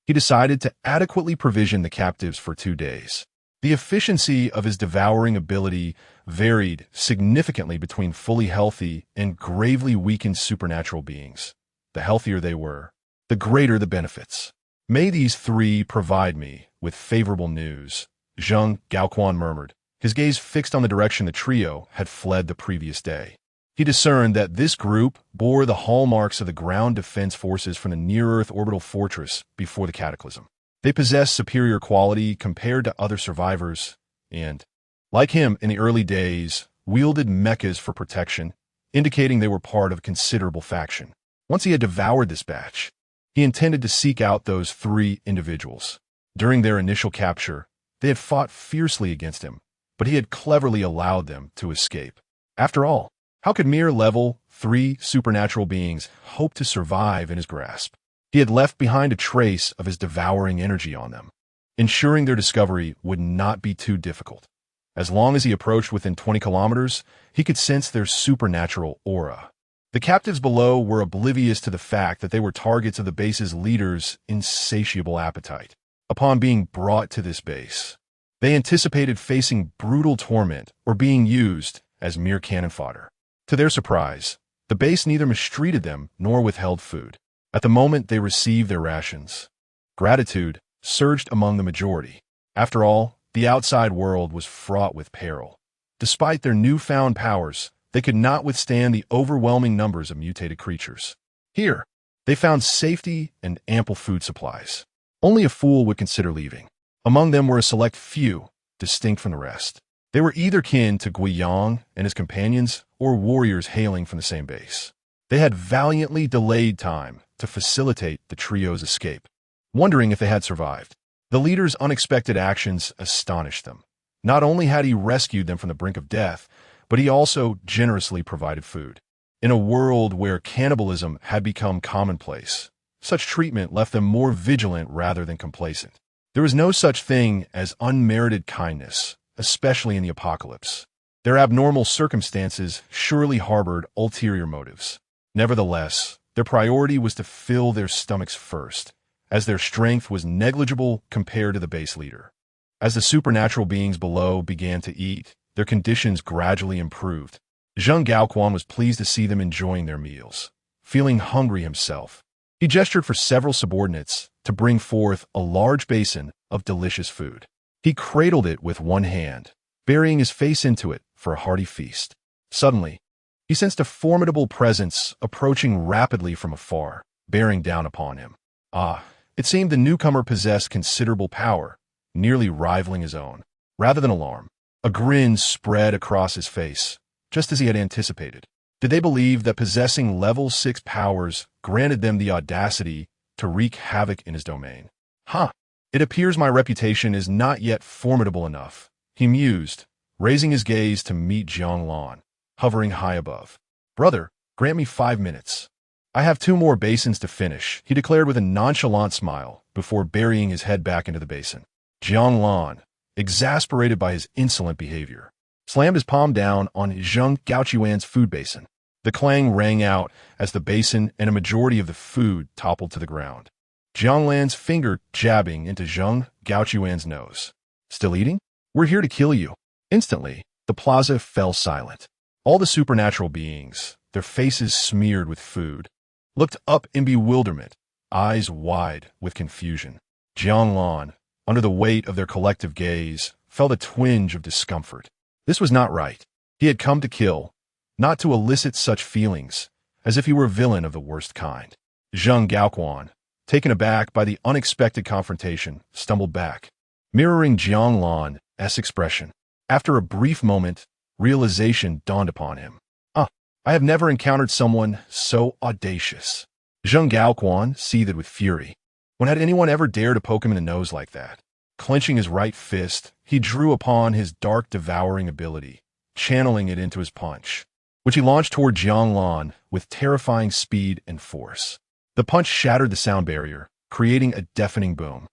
he decided to adequately provision the captives for 2 days. The efficiency of his devouring ability varied significantly between fully healthy and gravely weakened supernatural beings. The healthier they were, the greater the benefits. "May these 3 provide me with favorable news," Jiang Gaoquan murmured, his gaze fixed on the direction the trio had fled the previous day. He discerned that this group bore the hallmarks of the ground defense forces from the near-Earth orbital fortress before the cataclysm. They possessed superior quality compared to other survivors and, like him in the early days, wielded mechas for protection, indicating they were part of a considerable faction. Once he had devoured this batch, he intended to seek out those 3 individuals. During their initial capture, they had fought fiercely against him, but he had cleverly allowed them to escape. After all, how could mere level 3 supernatural beings hope to survive in his grasp? He had left behind a trace of his devouring energy on them. Ensuring their discovery would not be too difficult. As long as he approached within 20 kilometers, he could sense their supernatural aura. The captives below were oblivious to the fact that they were targets of the base's leader's insatiable appetite. Upon being brought to this base, they anticipated facing brutal torment or being used as mere cannon fodder. To their surprise, the base neither mistreated them nor withheld food. At the moment they received their rations, gratitude surged among the majority. After all, the outside world was fraught with peril. Despite their newfound powers, they could not withstand the overwhelming numbers of mutated creatures. Here, they found safety and ample food supplies. Only a fool would consider leaving. Among them were a select few, distinct from the rest. They were either kin to Guiyang and his companions or warriors hailing from the same base. They had valiantly delayed time to facilitate the trio's escape, wondering if they had survived. The leader's unexpected actions astonished them. Not only had he rescued them from the brink of death, but he also generously provided food. In a world where cannibalism had become commonplace, such treatment left them more vigilant rather than complacent. There was no such thing as unmerited kindness, especially in the apocalypse. Their abnormal circumstances surely harbored ulterior motives. Nevertheless, their priority was to fill their stomachs first, as their strength was negligible compared to the base leader. As the supernatural beings below began to eat, their conditions gradually improved. Jiang Gaoquan was pleased to see them enjoying their meals. Feeling hungry himself, he gestured for several subordinates to bring forth a large basin of delicious food. He cradled it with one hand, burying his face into it for a hearty feast. Suddenly, he sensed a formidable presence approaching rapidly from afar, bearing down upon him. It seemed the newcomer possessed considerable power, nearly rivaling his own. Rather than alarm, a grin spread across his face, just as he had anticipated. Did they believe that possessing level 6 powers granted them the audacity to wreak havoc in his domain? It appears my reputation is not yet formidable enough, he mused, raising his gaze to meet Jiang Lan, hovering high above. Brother, grant me 5 minutes. I have 2 more basins to finish, he declared with a nonchalant smile before burying his head back into the basin. Jiang Lan, exasperated by his insolent behavior, slammed his palm down on Jiang Gaoquan's food basin. The clang rang out as the basin and a majority of the food toppled to the ground. Jiang Lan's finger jabbing into Jiang Gaoquan's nose. Still eating? We're here to kill you. Instantly, the plaza fell silent. All the supernatural beings, their faces smeared with food, looked up in bewilderment, eyes wide with confusion. Jiang Lan, under the weight of their collective gaze, felt a twinge of discomfort. This was not right. He had come to kill, not to elicit such feelings, as if he were a villain of the worst kind. Jiang Gaoquan, taken aback by the unexpected confrontation, stumbled back, mirroring Jiang Lan's expression. After a brief moment, realization dawned upon him. I have never encountered someone so audacious. Zheng Gaoquan seethed with fury. When had anyone ever dared to poke him in the nose like that? Clenching his right fist, he drew upon his dark devouring ability, channeling it into his punch, which he launched toward Jiang Lan with terrifying speed and force. The punch shattered the sound barrier, creating a deafening boom.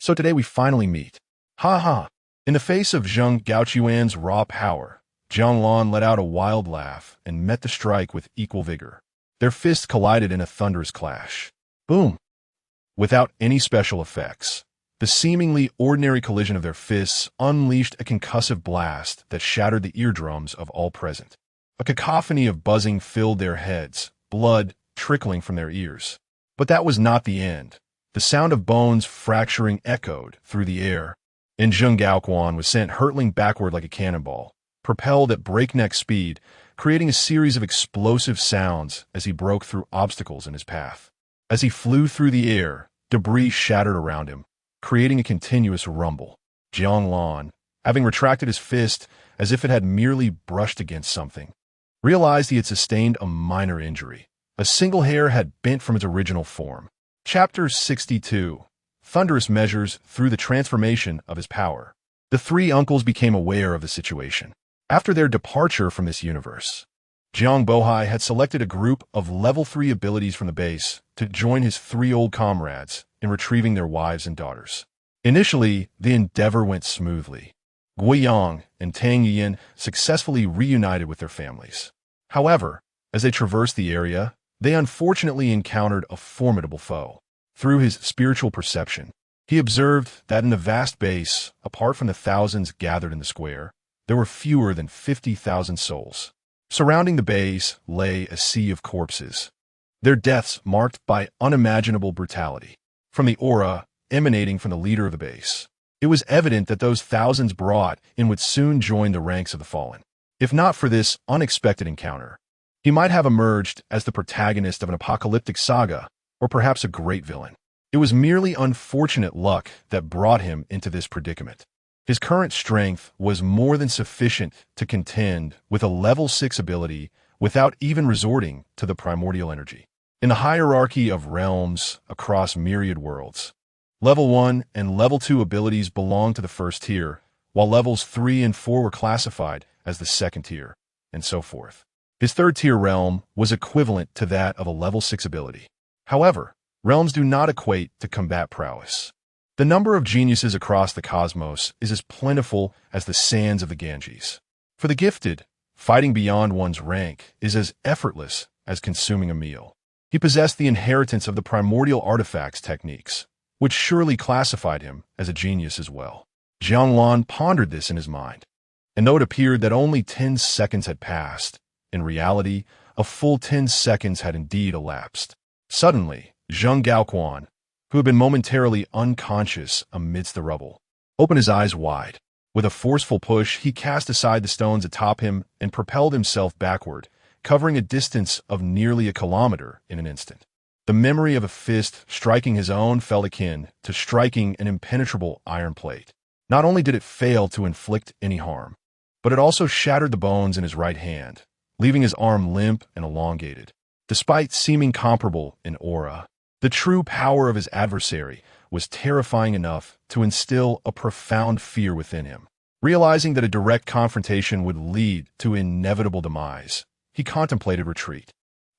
So today we finally meet. Ha ha! In the face of Zheng Gaoquan's raw power, Jiang Lan let out a wild laugh and met the strike with equal vigor. Their fists collided in a thunderous clash. Boom! Without any special effects, the seemingly ordinary collision of their fists unleashed a concussive blast that shattered the eardrums of all present. A cacophony of buzzing filled their heads, blood trickling from their ears. But that was not the end. The sound of bones fracturing echoed through the air, and Zheng Gaoquan was sent hurtling backward like a cannonball, propelled at breakneck speed, creating a series of explosive sounds as he broke through obstacles in his path. As he flew through the air, debris shattered around him, creating a continuous rumble. Jiang Lan, having retracted his fist as if it had merely brushed against something, realized he had sustained a minor injury. A single hair had bent from its original form. Chapter 62. Thunderous measures through the transformation of his power. The three uncles became aware of the situation. After their departure from this universe, Jiang Bohai had selected a group of level 3 abilities from the base to join his 3 old comrades in retrieving their wives and daughters. Initially, the endeavor went smoothly. Guiyang and Tang Yiyan successfully reunited with their families. However, as they traversed the area, they unfortunately encountered a formidable foe. Through his spiritual perception, he observed that in the vast base, apart from the thousands gathered in the square, there were fewer than 50,000 souls. Surrounding the base lay a sea of corpses, their deaths marked by unimaginable brutality. From the aura emanating from the leader of the base, it was evident that those thousands brought in would soon join the ranks of the fallen. If not for this unexpected encounter, he might have emerged as the protagonist of an apocalyptic saga, or perhaps a great villain. It was merely unfortunate luck that brought him into this predicament. His current strength was more than sufficient to contend with a level 6 ability without even resorting to the primordial energy. In the hierarchy of realms across myriad worlds, level 1 and level 2 abilities belonged to the first tier, while levels 3 and 4 were classified as the second tier, and so forth. His third tier realm was equivalent to that of a level 6 ability. However, realms do not equate to combat prowess. The number of geniuses across the cosmos is as plentiful as the sands of the Ganges. For the gifted, fighting beyond one's rank is as effortless as consuming a meal. He possessed the inheritance of the primordial artifacts techniques, which surely classified him as a genius as well. Jiang Lan pondered this in his mind, and though it appeared that only 10 seconds had passed, in reality, a full 10 seconds had indeed elapsed. Suddenly, Zheng Gaoquan, who had been momentarily unconscious amidst the rubble, opened his eyes wide. With a forceful push, he cast aside the stones atop him and propelled himself backward, covering a distance of nearly a kilometer in an instant. The memory of a fist striking his own felt akin to striking an impenetrable iron plate. Not only did it fail to inflict any harm, but it also shattered the bones in his right hand, leaving his arm limp and elongated. Despite seeming comparable in aura, the true power of his adversary was terrifying enough to instill a profound fear within him. Realizing that a direct confrontation would lead to inevitable demise, he contemplated retreat.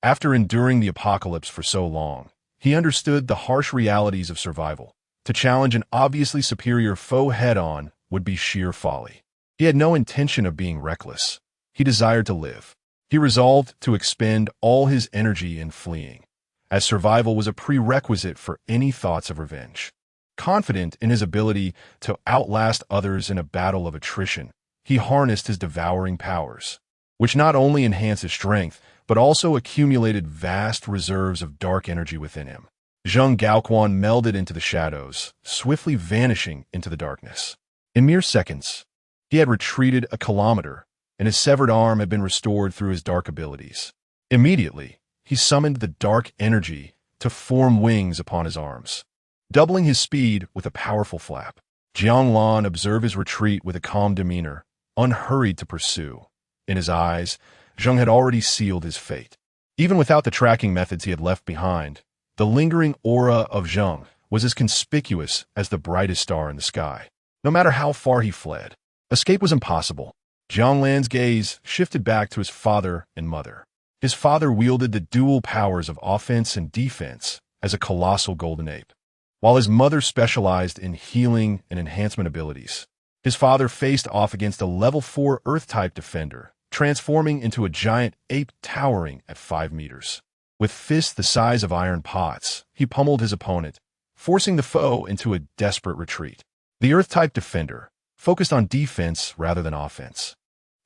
After enduring the apocalypse for so long, he understood the harsh realities of survival. To challenge an obviously superior foe head-on would be sheer folly. He had no intention of being reckless. He desired to live. He resolved to expend all his energy in fleeing, as survival was a prerequisite for any thoughts of revenge. Confident in his ability to outlast others in a battle of attrition, he harnessed his devouring powers, which not only enhanced his strength, but also accumulated vast reserves of dark energy within him. Zheng Gaoquan melded into the shadows, swiftly vanishing into the darkness. In mere seconds, he had retreated a kilometer, and his severed arm had been restored through his dark abilities. Immediately, he summoned the dark energy to form wings upon his arms. Doubling his speed with a powerful flap, Jiang Lan observed his retreat with a calm demeanor, unhurried to pursue. In his eyes, Zheng had already sealed his fate. Even without the tracking methods he had left behind, the lingering aura of Zheng was as conspicuous as the brightest star in the sky. No matter how far he fled, escape was impossible. Jiang Lan's gaze shifted back to his father and mother. His father wielded the dual powers of offense and defense as a colossal golden ape, while his mother specialized in healing and enhancement abilities. His father faced off against a level 4 Earth-type defender, transforming into a giant ape towering at 5 meters. With fists the size of iron pots, he pummeled his opponent, forcing the foe into a desperate retreat. The Earth-type defender, focused on defense rather than offense,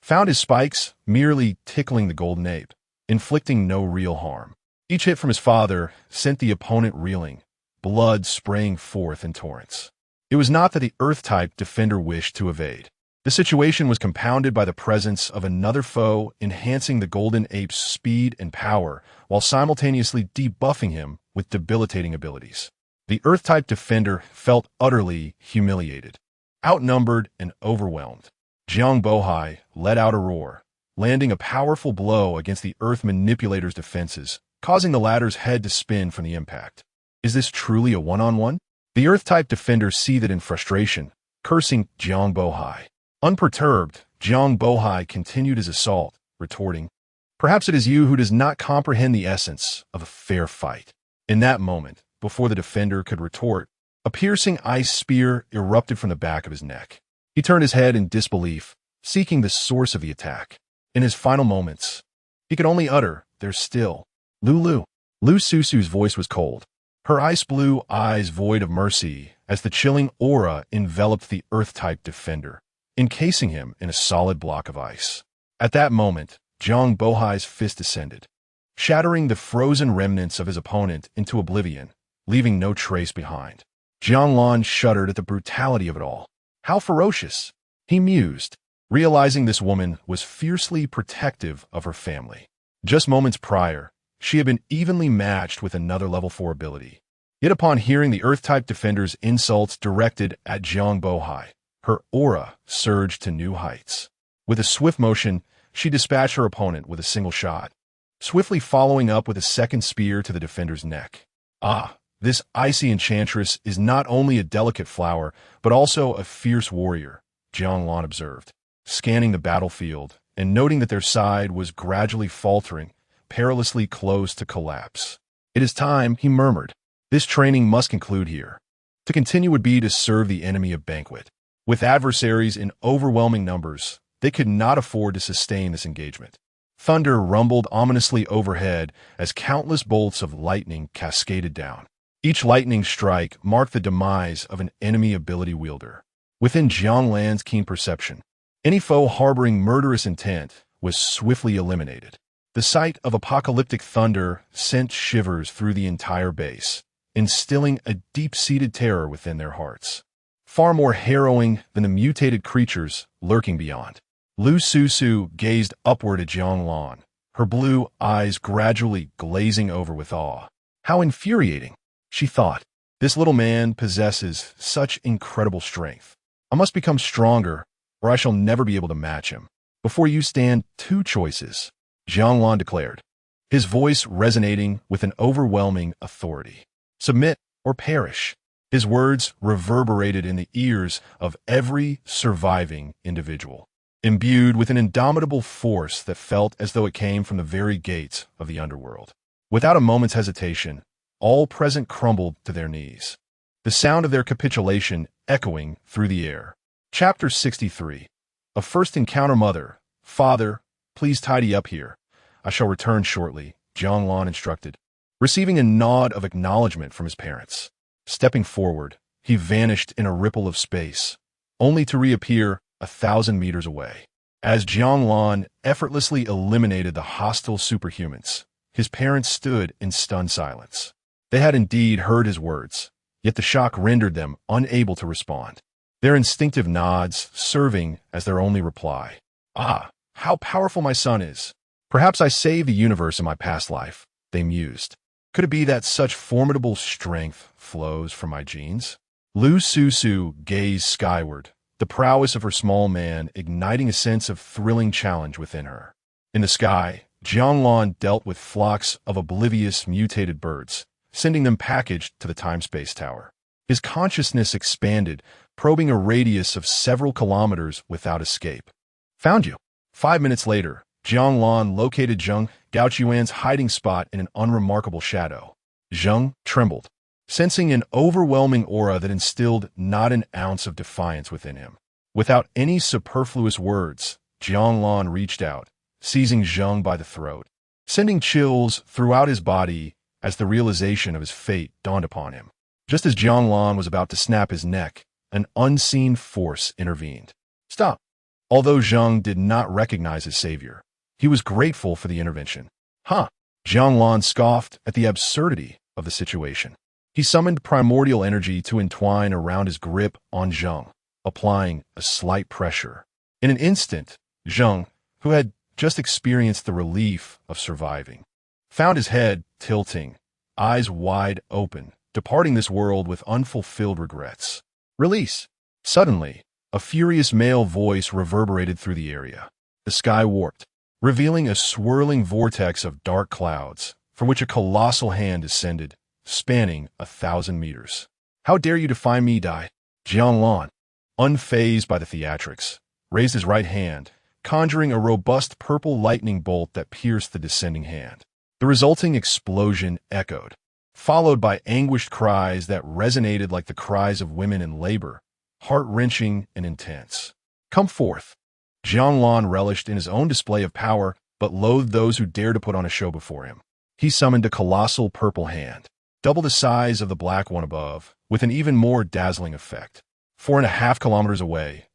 found his spikes merely tickling the golden ape, inflicting no real harm. Each hit from his father sent the opponent reeling, blood spraying forth in torrents. It was not that the Earth-type defender wished to evade. The situation was compounded by the presence of another foe enhancing the golden ape's speed and power while simultaneously debuffing him with debilitating abilities. The Earth-type defender felt utterly humiliated. Outnumbered and overwhelmed, Jiang Bohai let out a roar, landing a powerful blow against the Earth manipulator's defenses, causing the latter's head to spin from the impact. Is this truly a one-on-one? The Earth-type defender seethed in frustration, cursing Jiang Bohai. Unperturbed, Jiang Bohai continued his assault, retorting, "Perhaps it is you who does not comprehend the essence of a fair fight." In that moment, before the defender could retort, a piercing ice spear erupted from the back of his neck. He turned his head in disbelief, seeking the source of the attack. In his final moments, he could only utter, "There's still." Lulu. Lu Susu's voice was cold, her ice-blue eyes void of mercy as the chilling aura enveloped the Earth-type defender, encasing him in a solid block of ice. At that moment, Jiang Bohai's fist descended, shattering the frozen remnants of his opponent into oblivion, leaving no trace behind. Jiang Lan shuddered at the brutality of it all. How ferocious, he mused, realizing this woman was fiercely protective of her family. Just moments prior, she had been evenly matched with another level 4 ability. Yet upon hearing the Earth-type defender's insults directed at Jiang Bohai, her aura surged to new heights. With a swift motion, she dispatched her opponent with a single shot, swiftly following up with a second spear to the defender's neck. Ah, this icy enchantress is not only a delicate flower, but also a fierce warrior, Jiang Lan observed, scanning the battlefield and noting that their side was gradually faltering, perilously close to collapse. "It is time," he murmured. "This training must conclude here. To continue would be to serve the enemy of banquet." With adversaries in overwhelming numbers, they could not afford to sustain this engagement. Thunder rumbled ominously overhead as countless bolts of lightning cascaded down. Each lightning strike marked the demise of an enemy ability wielder. Within Jiang Lan's keen perception, any foe harboring murderous intent was swiftly eliminated. The sight of apocalyptic thunder sent shivers through the entire base, instilling a deep-seated terror within their hearts, far more harrowing than the mutated creatures lurking beyond. Lu Susu gazed upward at Jiang Lan, her blue eyes gradually glazing over with awe. How infuriating, she thought. This little man possesses such incredible strength. I must become stronger, or I shall never be able to match him. Before you stand two choices, Jiang Lan declared, his voice resonating with an overwhelming authority. Submit or perish. His words reverberated in the ears of every surviving individual, imbued with an indomitable force that felt as though it came from the very gates of the underworld. Without a moment's hesitation, all present crumbled to their knees, the sound of their capitulation echoing through the air. Chapter 63. A first encounter. Mother, father, please tidy up here. I shall return shortly, Jiang Lan instructed, receiving a nod of acknowledgement from his parents. Stepping forward, he vanished in a ripple of space, only to reappear 1,000 meters away. As Jiang Lan effortlessly eliminated the hostile superhumans, his parents stood in stunned silence. They had indeed heard his words, yet the shock rendered them unable to respond, their instinctive nods serving as their only reply. Ah, how powerful my son is. Perhaps I saved the universe in my past life, they mused. Could it be that such formidable strength flows from my genes? Lu Susu gazed skyward, the prowess of her small man igniting a sense of thrilling challenge within her. In the sky, Jiang Lan dealt with flocks of oblivious mutated birds, sending them packaged to the time-space tower. His consciousness expanded, probing a radius of several kilometers without escape. Found you. 5 minutes later, Jiang Lan located Zheng Gaochuan's hiding spot in an unremarkable shadow. Zheng trembled, sensing an overwhelming aura that instilled not an ounce of defiance within him. Without any superfluous words, Jiang Lan reached out, seizing Zheng by the throat, sending chills throughout his body as the realization of his fate dawned upon him. Just as Jiang Lan was about to snap his neck, an unseen force intervened. Stop! Although Zheng did not recognize his savior, he was grateful for the intervention. Huh! Jiang Lan scoffed at the absurdity of the situation. He summoned primordial energy to entwine around his grip on Zheng, applying a slight pressure. In an instant, Zheng, who had just experienced the relief of surviving, found his head tilting, eyes wide open, departing this world with unfulfilled regrets. Release! Suddenly, a furious male voice reverberated through the area. The sky warped, revealing a swirling vortex of dark clouds, from which a colossal hand descended, spanning 1,000 meters. How dare you defy me, Dai? Jiang Lan, unfazed by the theatrics, raised his right hand, conjuring a robust purple lightning bolt that pierced the descending hand. The resulting explosion echoed, followed by anguished cries that resonated like the cries of women in labor, heart-wrenching and intense. Come forth. Jiang Lan relished in his own display of power, but loathed those who dared to put on a show before him. He summoned a colossal purple hand, double the size of the black one above, with an even more dazzling effect. 4.5 kilometers away,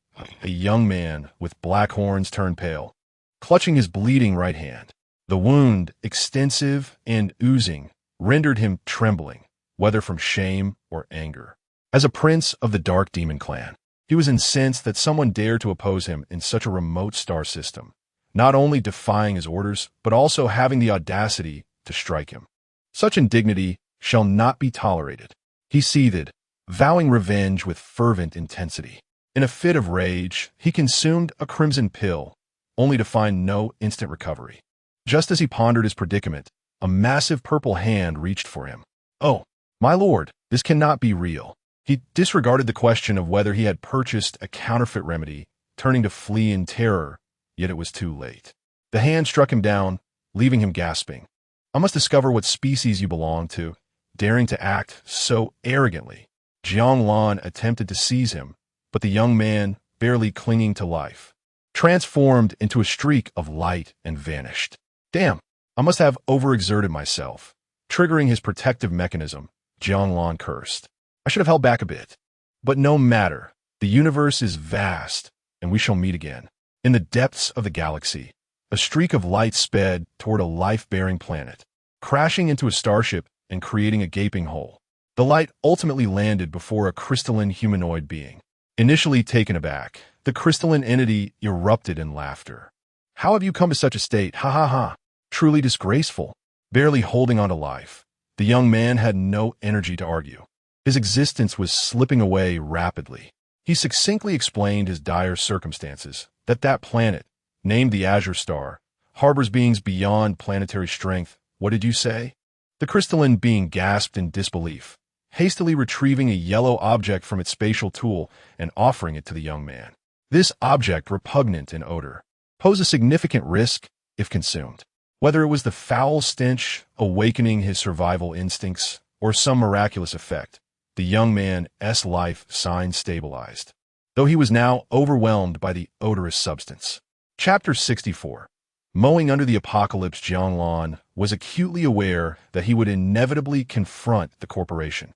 a young man with black horns turned pale, clutching his bleeding right hand. The wound, extensive and oozing, rendered him trembling, whether from shame or anger. As a prince of the Dark Demon clan, he was incensed that someone dared to oppose him in such a remote star system, not only defying his orders, but also having the audacity to strike him. Such indignity shall not be tolerated. He seethed, vowing revenge with fervent intensity. In a fit of rage, he consumed a crimson pill, only to find no instant recovery. Just as he pondered his predicament, a massive purple hand reached for him. Oh, my lord, this cannot be real. He disregarded the question of whether he had purchased a counterfeit remedy, turning to flee in terror, yet it was too late. The hand struck him down, leaving him gasping. I must discover what species you belong to, daring to act so arrogantly. Jiang Lan attempted to seize him, but the young man, barely clinging to life, transformed into a streak of light and vanished. Damn, I must have overexerted myself. Triggering his protective mechanism, Jiang Lan cursed. I should have held back a bit. But no matter, the universe is vast, and we shall meet again. In the depths of the galaxy, a streak of light sped toward a life-bearing planet, crashing into a starship and creating a gaping hole. The light ultimately landed before a crystalline humanoid being. Initially taken aback, the crystalline entity erupted in laughter. How have you come to such a state? Ha ha ha. Truly disgraceful. Barely holding on to life, the young man had no energy to argue. His existence was slipping away rapidly. He succinctly explained his dire circumstances, that planet, named the Azure Star, harbors beings beyond planetary strength. What did you say? The crystalline being gasped in disbelief, hastily retrieving a yellow object from its spatial tool and offering it to the young man. This object, repugnant in odor, posed a significant risk if consumed. Whether it was the foul stench awakening his survival instincts or some miraculous effect, the young man's life sign stabilized, though he was now overwhelmed by the odorous substance. Chapter 64. Mowing under the apocalypse, Jiang Lan was acutely aware that he would inevitably confront the corporation.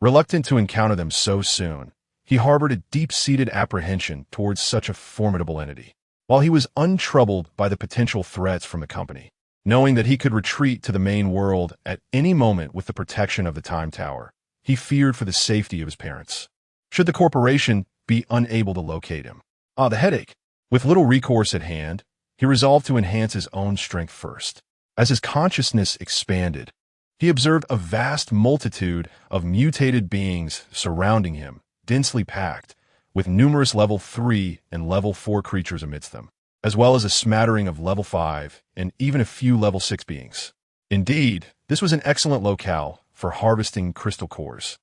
Reluctant to encounter them so soon, he harbored a deep-seated apprehension towards such a formidable entity. While he was untroubled by the potential threats from the company, knowing that he could retreat to the main world at any moment with the protection of the Time Tower, he feared for the safety of his parents. Should the corporation be unable to locate him? The headache. With little recourse at hand, he resolved to enhance his own strength first. As his consciousness expanded, He observed a vast multitude of mutated beings surrounding him, densely packed, with numerous level 3 and level 4 creatures amidst them, as well as a smattering of level 5 and even a few level 6 beings. Indeed, this was an excellent locale for harvesting crystal cores.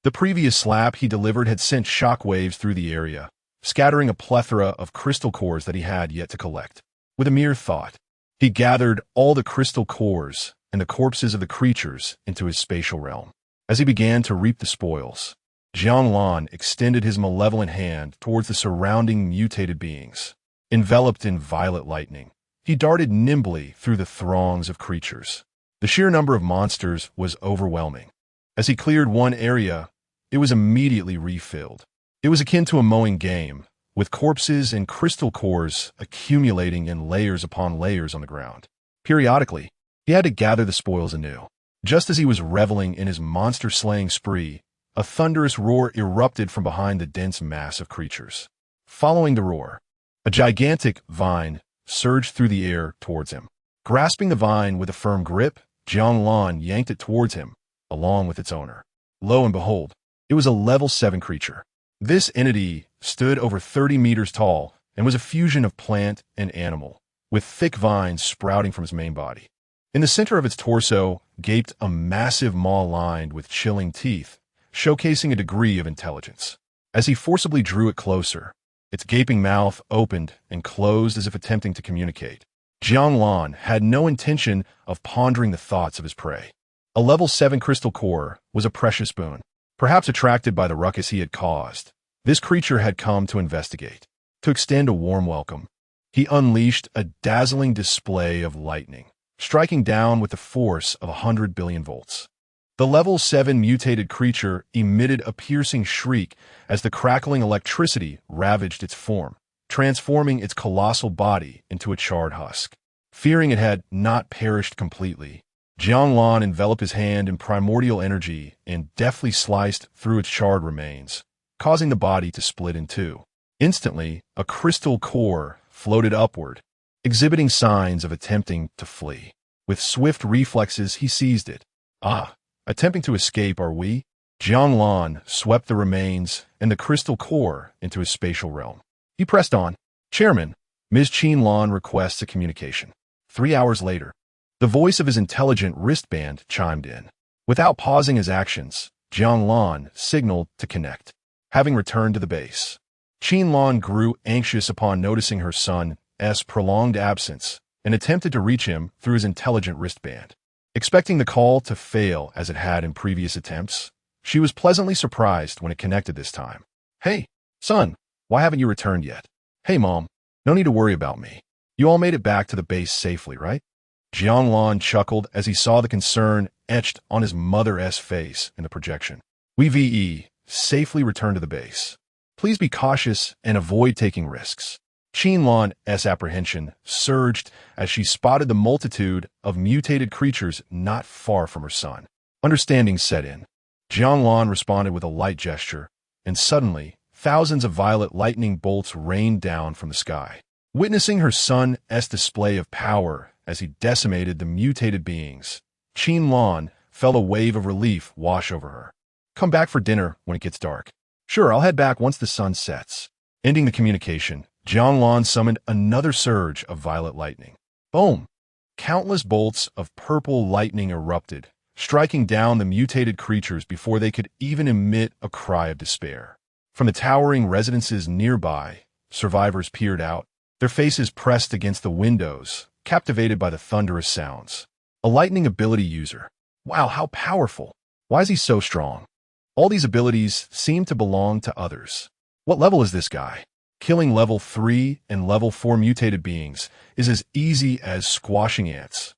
The previous slap he delivered had sent shockwaves through the area, scattering a plethora of crystal cores that he had yet to collect. With a mere thought, he gathered all the crystal cores and the corpses of the creatures into his spatial realm. As he began to reap the spoils, Jiang Lan extended his malevolent hand towards the surrounding mutated beings. Enveloped in violet lightning, he darted nimbly through the throngs of creatures. The sheer number of monsters was overwhelming. As he cleared one area, it was immediately refilled. It was akin to a mowing game, with corpses and crystal cores accumulating in layers upon layers on the ground. Periodically, he had to gather the spoils anew. Just as he was reveling in his monster-slaying spree, a thunderous roar erupted from behind the dense mass of creatures. Following the roar, a gigantic vine surged through the air towards him. Grasping the vine with a firm grip, Jiang Lan yanked it towards him, along with its owner. Lo and behold, it was a level 7 creature. This entity stood over 30 meters tall and was a fusion of plant and animal, with thick vines sprouting from his main body. In the center of its torso gaped a massive maw lined with chilling teeth, showcasing a degree of intelligence. As he forcibly drew it closer, its gaping mouth opened and closed as if attempting to communicate. Jiang Lan had no intention of pondering the thoughts of his prey. A level 7 crystal core was a precious boon. Perhaps attracted by the ruckus he had caused, this creature had come to investigate, to extend a warm welcome. He unleashed a dazzling display of lightning, striking down with the force of 100 billion volts. The level 7 mutated creature emitted a piercing shriek as the crackling electricity ravaged its form, transforming its colossal body into a charred husk. Fearing it had not perished completely, Jiang Lan enveloped his hand in primordial energy and deftly sliced through its charred remains, causing the body to split in two. Instantly, a crystal core floated upward, exhibiting signs of attempting to flee. With swift reflexes, he seized it. Attempting to escape, are we? Jiang Lan swept the remains and the crystal core into his spatial realm. He pressed on. Chairman, Ms. Jiang Lan requests a communication. 3 hours later, the voice of his intelligent wristband chimed in. Without pausing his actions, Jiang Lan signaled to connect. Having returned to the base, Jiang Lan grew anxious upon noticing her son's prolonged absence and attempted to reach him through his intelligent wristband. Expecting the call to fail as it had in previous attempts, she was pleasantly surprised when it connected this time. Hey, son, why haven't you returned yet? Hey, Mom, no need to worry about me. You all made it back to the base safely, right? Jiang Lan chuckled as he saw the concern etched on his mother's face in the projection. We safely returned to the base. Please be cautious and avoid taking risks. Jiang Lan's apprehension surged as she spotted the multitude of mutated creatures not far from her son. Understanding set in. Jiang Lan responded with a light gesture, and suddenly, thousands of violet lightning bolts rained down from the sky. Witnessing her son's display of power as he decimated the mutated beings, Jiang Lan felt a wave of relief wash over her. Come back for dinner when it gets dark. Sure, I'll head back once the sun sets. Ending the communication, Jiang Lan summoned another surge of violet lightning. Boom! Countless bolts of purple lightning erupted, striking down the mutated creatures before they could even emit a cry of despair. From the towering residences nearby, survivors peered out, their faces pressed against the windows, captivated by the thunderous sounds. A lightning ability user. Wow, how powerful! Why is he so strong? All these abilities seem to belong to others. What level is this guy? Killing level 3 and level 4 mutated beings is as easy as squashing ants.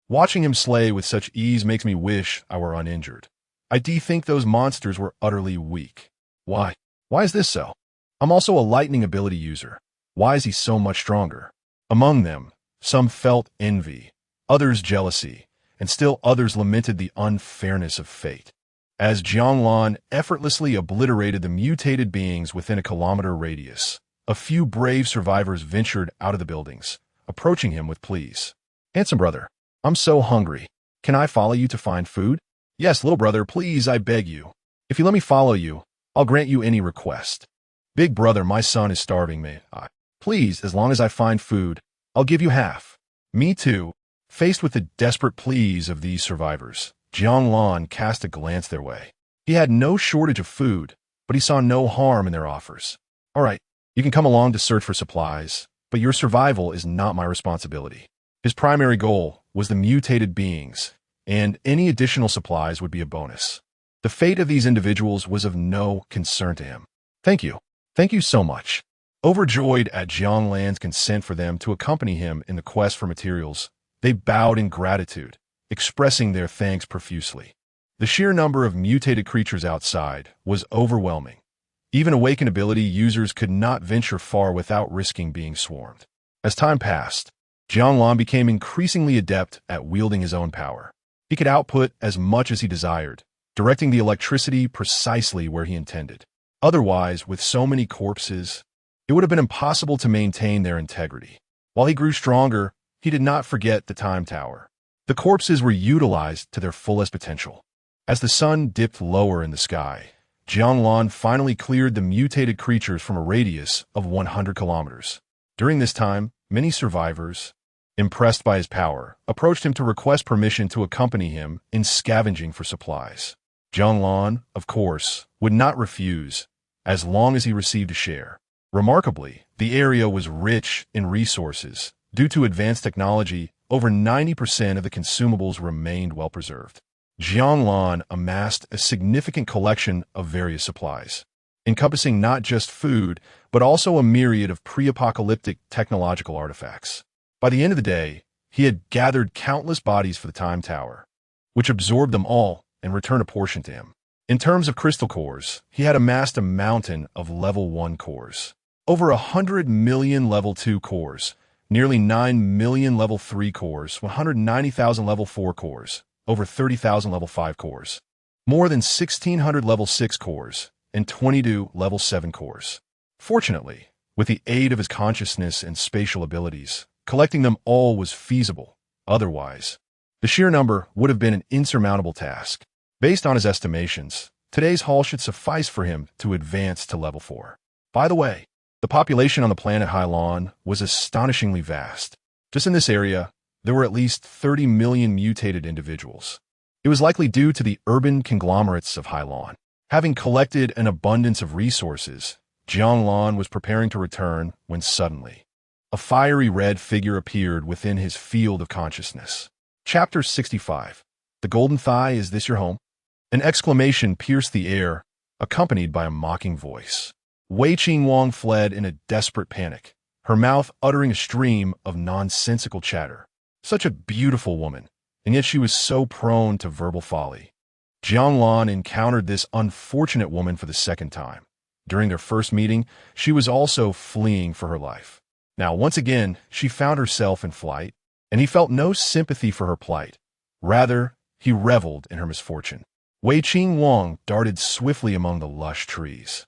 Watching him slay with such ease makes me wish I were uninjured. I think those monsters were utterly weak. Why? Why is this so? I'm also a lightning ability user. Why is he so much stronger? Among them, some felt envy, others jealousy, and still others lamented the unfairness of fate. As Jiang Lan effortlessly obliterated the mutated beings within a kilometer radius, a few brave survivors ventured out of the buildings, approaching him with pleas. Handsome brother, I'm so hungry. Can I follow you to find food? Yes, little brother, please, I beg you. If you let me follow you, I'll grant you any request. Big brother, my son is starving me. Please, as long as I find food, I'll give you half. Me too. Faced with the desperate pleas of these survivors, Jiang Lan cast a glance their way. He had no shortage of food, but he saw no harm in their offers. All right, you can come along to search for supplies, but your survival is not my responsibility. His primary goal was the mutated beings, and any additional supplies would be a bonus. The fate of these individuals was of no concern to him. Thank you. Thank you so much. Overjoyed at Jiang Lan's consent for them to accompany him in the quest for materials, they bowed in gratitude, expressing their thanks profusely. The sheer number of mutated creatures outside was overwhelming. Even awakened ability users could not venture far without risking being swarmed. As time passed, Jiang Lan became increasingly adept at wielding his own power. He could output as much as he desired, directing the electricity precisely where he intended. Otherwise, with so many corpses, it would have been impossible to maintain their integrity. While he grew stronger, he did not forget the time tower. The corpses were utilized to their fullest potential. As the sun dipped lower in the sky, Jiang Lan finally cleared the mutated creatures from a radius of 100 kilometers. During this time, many survivors, impressed by his power, approached him to request permission to accompany him in scavenging for supplies. Jiang Lan, of course, would not refuse, as long as he received a share. Remarkably, the area was rich in resources. Due to advanced technology, over 90% of the consumables remained well preserved. Jiang Lan amassed a significant collection of various supplies, encompassing not just food, but also a myriad of pre-apocalyptic technological artifacts. By the end of the day, he had gathered countless bodies for the Time Tower, which absorbed them all and returned a portion to him. In terms of crystal cores, he had amassed a mountain of level 1 cores, over 100 million level 2 cores, nearly 9 million level 3 cores, 190,000 level 4 cores, over 30,000 level 5 cores, more than 1,600 level 6 cores, and 22 level 7 cores. Fortunately, with the aid of his consciousness and spatial abilities, collecting them all was feasible. Otherwise, the sheer number would have been an insurmountable task. Based on his estimations, today's haul should suffice for him to advance to level 4. By the way, the population on the planet Hylon was astonishingly vast. Just in this area, there were at least 30 million mutated individuals. It was likely due to the urban conglomerates of Hylon. Having collected an abundance of resources, Jiang Lan was preparing to return when suddenly, a fiery red figure appeared within his field of consciousness. Chapter 65. The Golden Thigh, is this your home? An exclamation pierced the air, accompanied by a mocking voice. Wei Qingwang fled in a desperate panic, her mouth uttering a stream of nonsensical chatter. Such a beautiful woman, and yet she was so prone to verbal folly. Jiang Lan encountered this unfortunate woman for the second time. During their first meeting, she was also fleeing for her life. Now, once again, she found herself in flight, and he felt no sympathy for her plight. Rather, he reveled in her misfortune. Wei Qingwang darted swiftly among the lush trees,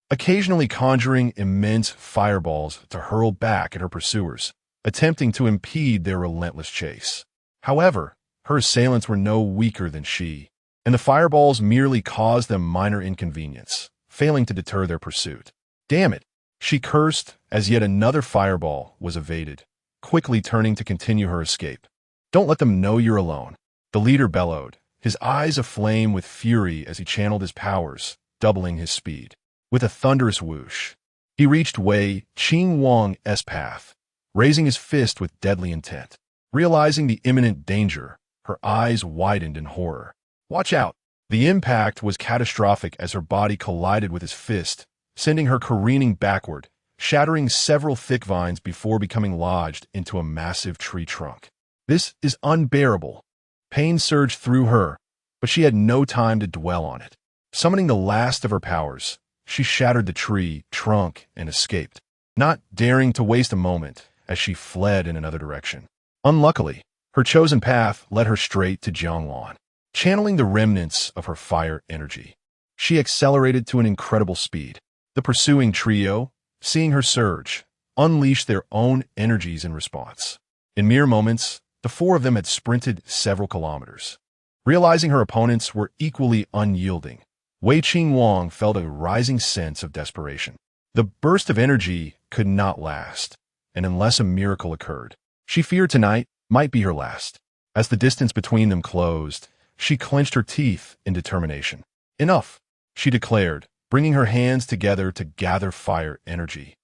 occasionally conjuring immense fireballs to hurl back at her pursuers, attempting to impede their relentless chase. However, her assailants were no weaker than she, and the fireballs merely caused them minor inconvenience, failing to deter their pursuit. Damn it, she cursed as yet another fireball was evaded, quickly turning to continue her escape. Don't let them know you're alone, the leader bellowed, his eyes aflame with fury as he channeled his powers, doubling his speed. With a thunderous whoosh, he reached Wei Qingwang's path, raising his fist with deadly intent. Realizing the imminent danger, her eyes widened in horror. Watch out! The impact was catastrophic as her body collided with his fist, sending her careening backward, shattering several thick vines before becoming lodged into a massive tree trunk. This is unbearable. Pain surged through her, but she had no time to dwell on it. Summoning the last of her powers, she shattered the tree trunk and escaped, not daring to waste a moment as she fled in another direction. Unluckily, her chosen path led her straight to Jiang Lan. Channeling the remnants of her fire energy, she accelerated to an incredible speed. The pursuing trio, seeing her surge, unleashed their own energies in response. In mere moments, The four of them had sprinted several kilometers. Realizing her opponents were equally unyielding, Wei Qingwang felt a rising sense of desperation. The burst of energy could not last, and unless a miracle occurred, she feared tonight might be her last. As the distance between them closed, she clenched her teeth in determination. Enough, she declared, bringing her hands together to gather fire energy,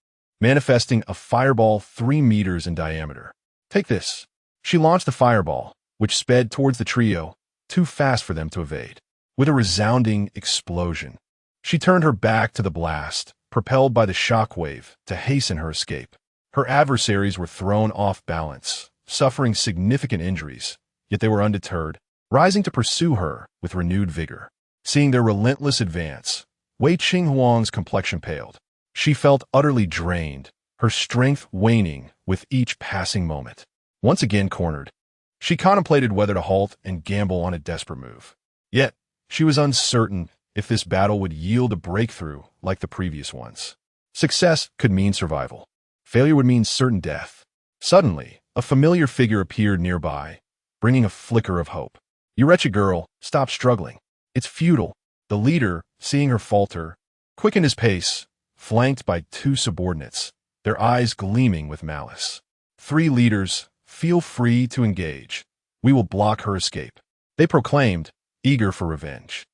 manifesting a fireball 3 meters in diameter. Take this. She launched the fireball, which sped towards the trio, too fast for them to evade. With a resounding explosion, she turned her back to the blast, propelled by the shockwave to hasten her escape. Her adversaries were thrown off balance, suffering significant injuries, yet they were undeterred, rising to pursue her with renewed vigor. Seeing their relentless advance, Wei Qinghuang's complexion paled. She felt utterly drained, her strength waning with each passing moment. Once again cornered, she contemplated whether to halt and gamble on a desperate move. Yet, she was uncertain if this battle would yield a breakthrough like the previous ones. Success could mean survival. Failure would mean certain death. Suddenly, a familiar figure appeared nearby, bringing a flicker of hope. "You wretched girl, stop struggling. It's futile." The leader, seeing her falter, quickened his pace, flanked by 2 subordinates, their eyes gleaming with malice. "3 leaders, feel free to engage. We will block her escape," they proclaimed, eager for revenge.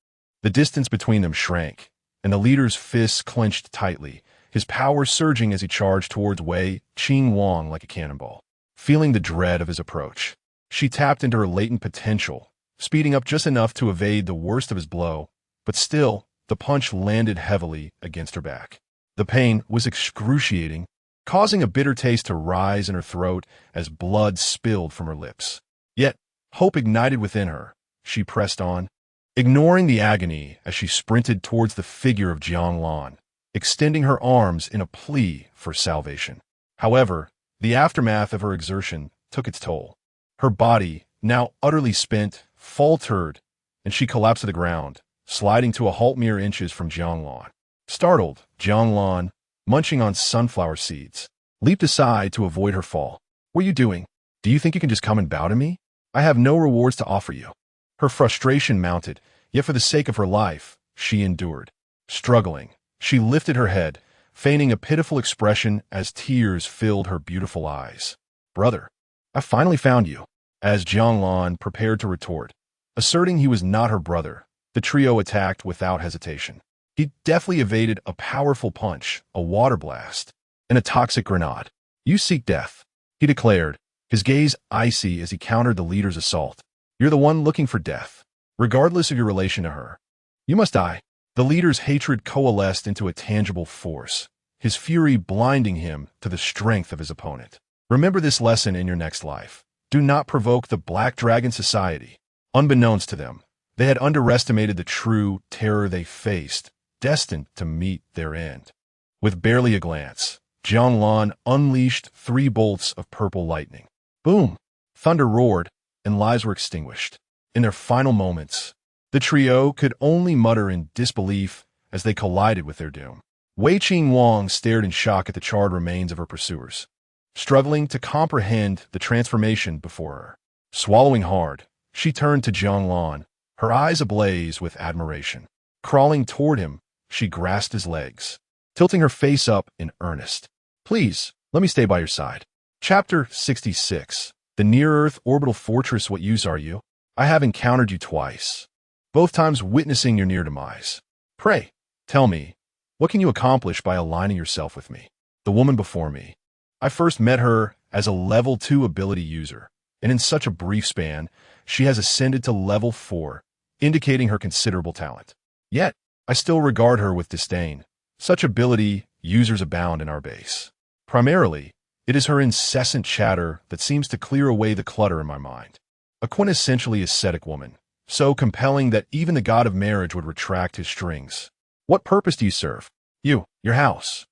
The distance between them shrank, and the leader's fists clenched tightly, his power surging as he charged towards Wei Qingwang like a cannonball. Feeling the dread of his approach, she tapped into her latent potential, speeding up just enough to evade the worst of his blow, but still, the punch landed heavily against her back. The pain was excruciating, causing a bitter taste to rise in her throat as blood spilled from her lips. Yet, hope ignited within her. She pressed on, ignoring the agony as she sprinted towards the figure of Jiang Lan, extending her arms in a plea for salvation. However, the aftermath of her exertion took its toll. Her body, now utterly spent, faltered, and she collapsed to the ground, sliding to a halt mere inches from Jiang Lan. Startled, Jiang Lan, munching on sunflower seeds, leaped aside to avoid her fall. "What are you doing? Do you think you can just come and bow to me? I have no rewards to offer you." Her frustration mounted, yet for the sake of her life, she endured. Struggling, she lifted her head, feigning a pitiful expression as tears filled her beautiful eyes. "Brother, I finally found you." As Jiang Lan prepared to retort, asserting he was not her brother, the trio attacked without hesitation. He deftly evaded a powerful punch, a water blast, and a toxic grenade. "You seek death," he declared, his gaze icy as he countered the leader's assault. "You're the one looking for death, regardless of your relation to her. You must die." The leader's hatred coalesced into a tangible force, his fury blinding him to the strength of his opponent. Remember this lesson in your next life. Do not provoke the Black Dragon Society. Unbeknownst to them, they had underestimated the true terror they faced, destined to meet their end. With barely a glance, Jiang Lan unleashed 3 bolts of purple lightning. Boom! Thunder roared, and lives were extinguished. In their final moments, the trio could only mutter in disbelief as they collided with their doom. Wei Qingwang stared in shock at the charred remains of her pursuers, struggling to comprehend the transformation before her. Swallowing hard, she turned to Jiang Lan, her eyes ablaze with admiration. Crawling toward him, she grasped his legs, tilting her face up in earnest. "Please, let me stay by your side." Chapter 66. The Near-Earth Orbital Fortress. What use are you? I have encountered you twice, both times witnessing your near demise. Pray, tell me, what can you accomplish by aligning yourself with me? The woman before me. I first met her as a level 2 ability user, and in such a brief span, she has ascended to level 4, indicating her considerable talent. Yet, I still regard her with disdain. Such ability users abound in our base. Primarily, it is her incessant chatter that seems to clear away the clutter in my mind. A quintessentially ascetic woman, so compelling that even the god of marriage would retract his strings. What purpose do you serve? Your house.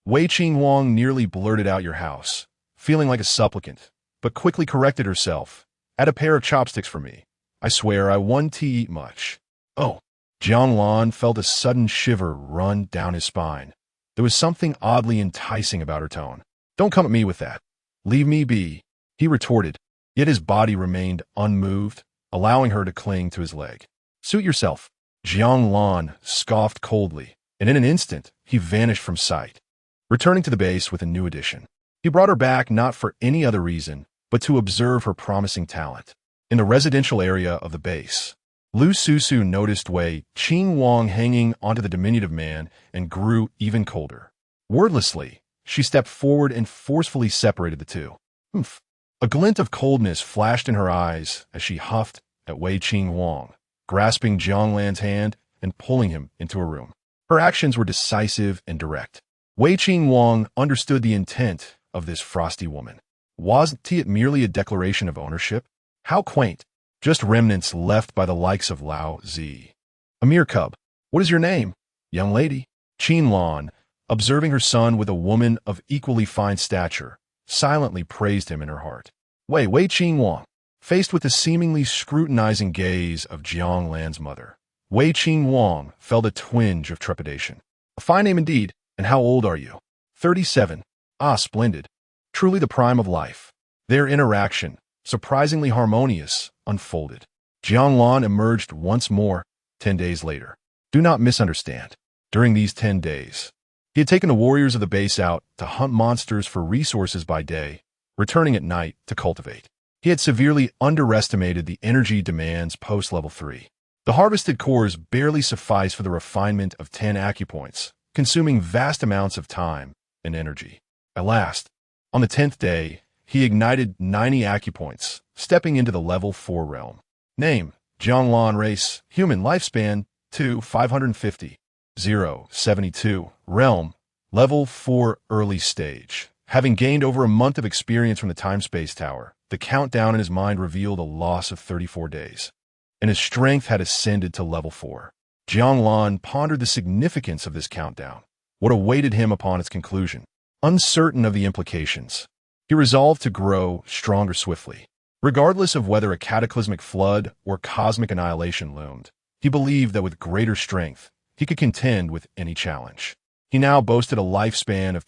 Wei Qingwang nearly blurted out your house, feeling like a supplicant, but quickly corrected herself. Add a pair of chopsticks for me. I swear I won't eat much. Oh. Jiang Lan felt a sudden shiver run down his spine. There was something oddly enticing about her tone. Don't come at me with that. Leave me be, he retorted. yet his body remained unmoved, allowing her to cling to his leg. "Suit yourself." Jiang Lan scoffed coldly, and in an instant, he vanished from sight, returning to the base with a new addition. He brought her back not for any other reason, but to observe her promising talent. In the residential area of the base, Lu Susu noticed Wei Qingwang hanging onto the diminutive man and grew even colder. Wordlessly, she stepped forward and forcefully separated the two. Humph. A glint of coldness flashed in her eyes as she huffed at Wei Qingwang, grasping Jiang Lan's hand and pulling him into a room. Her actions were decisive and direct. Wei Qingwang understood the intent of this frosty woman. Wasn't it merely a declaration of ownership? How quaint. Just remnants left by the likes of Lao Zi. "A mere cub. What is your name, young lady?" Qin Lan, observing her son with a woman of equally fine stature, silently praised him in her heart. Wei Qingwang, faced with the seemingly scrutinizing gaze of Jiang Lan's mother, Wei Qingwang felt a twinge of trepidation. "A fine name indeed, and how old are you?" 37. "Ah, splendid. Truly the prime of life." Their interaction, surprisingly harmonious, unfolded. Jiang Lan emerged once more 10 days later. Do not misunderstand. During these 10 days, he had taken the warriors of the base out to hunt monsters for resources by day, returning at night to cultivate. He had severely underestimated the energy demands post-level 3. The harvested cores barely sufficed for the refinement of 10 acupoints, consuming vast amounts of time and energy. At last, on the 10th day, he ignited 90 acupoints, stepping into the level 4 realm. Name, Jiang Lan. Race, human. Lifespan, 550. 072. Realm, level 4 early stage. Having gained over a month of experience from the time-space tower, the countdown in his mind revealed a loss of 34 days, and his strength had ascended to level 4. Jiang Lan pondered the significance of this countdown, what awaited him upon its conclusion. Uncertain of the implications, he resolved to grow stronger swiftly. Regardless of whether a cataclysmic flood or cosmic annihilation loomed, he believed that with greater strength, he could contend with any challenge. He now boasted a lifespan of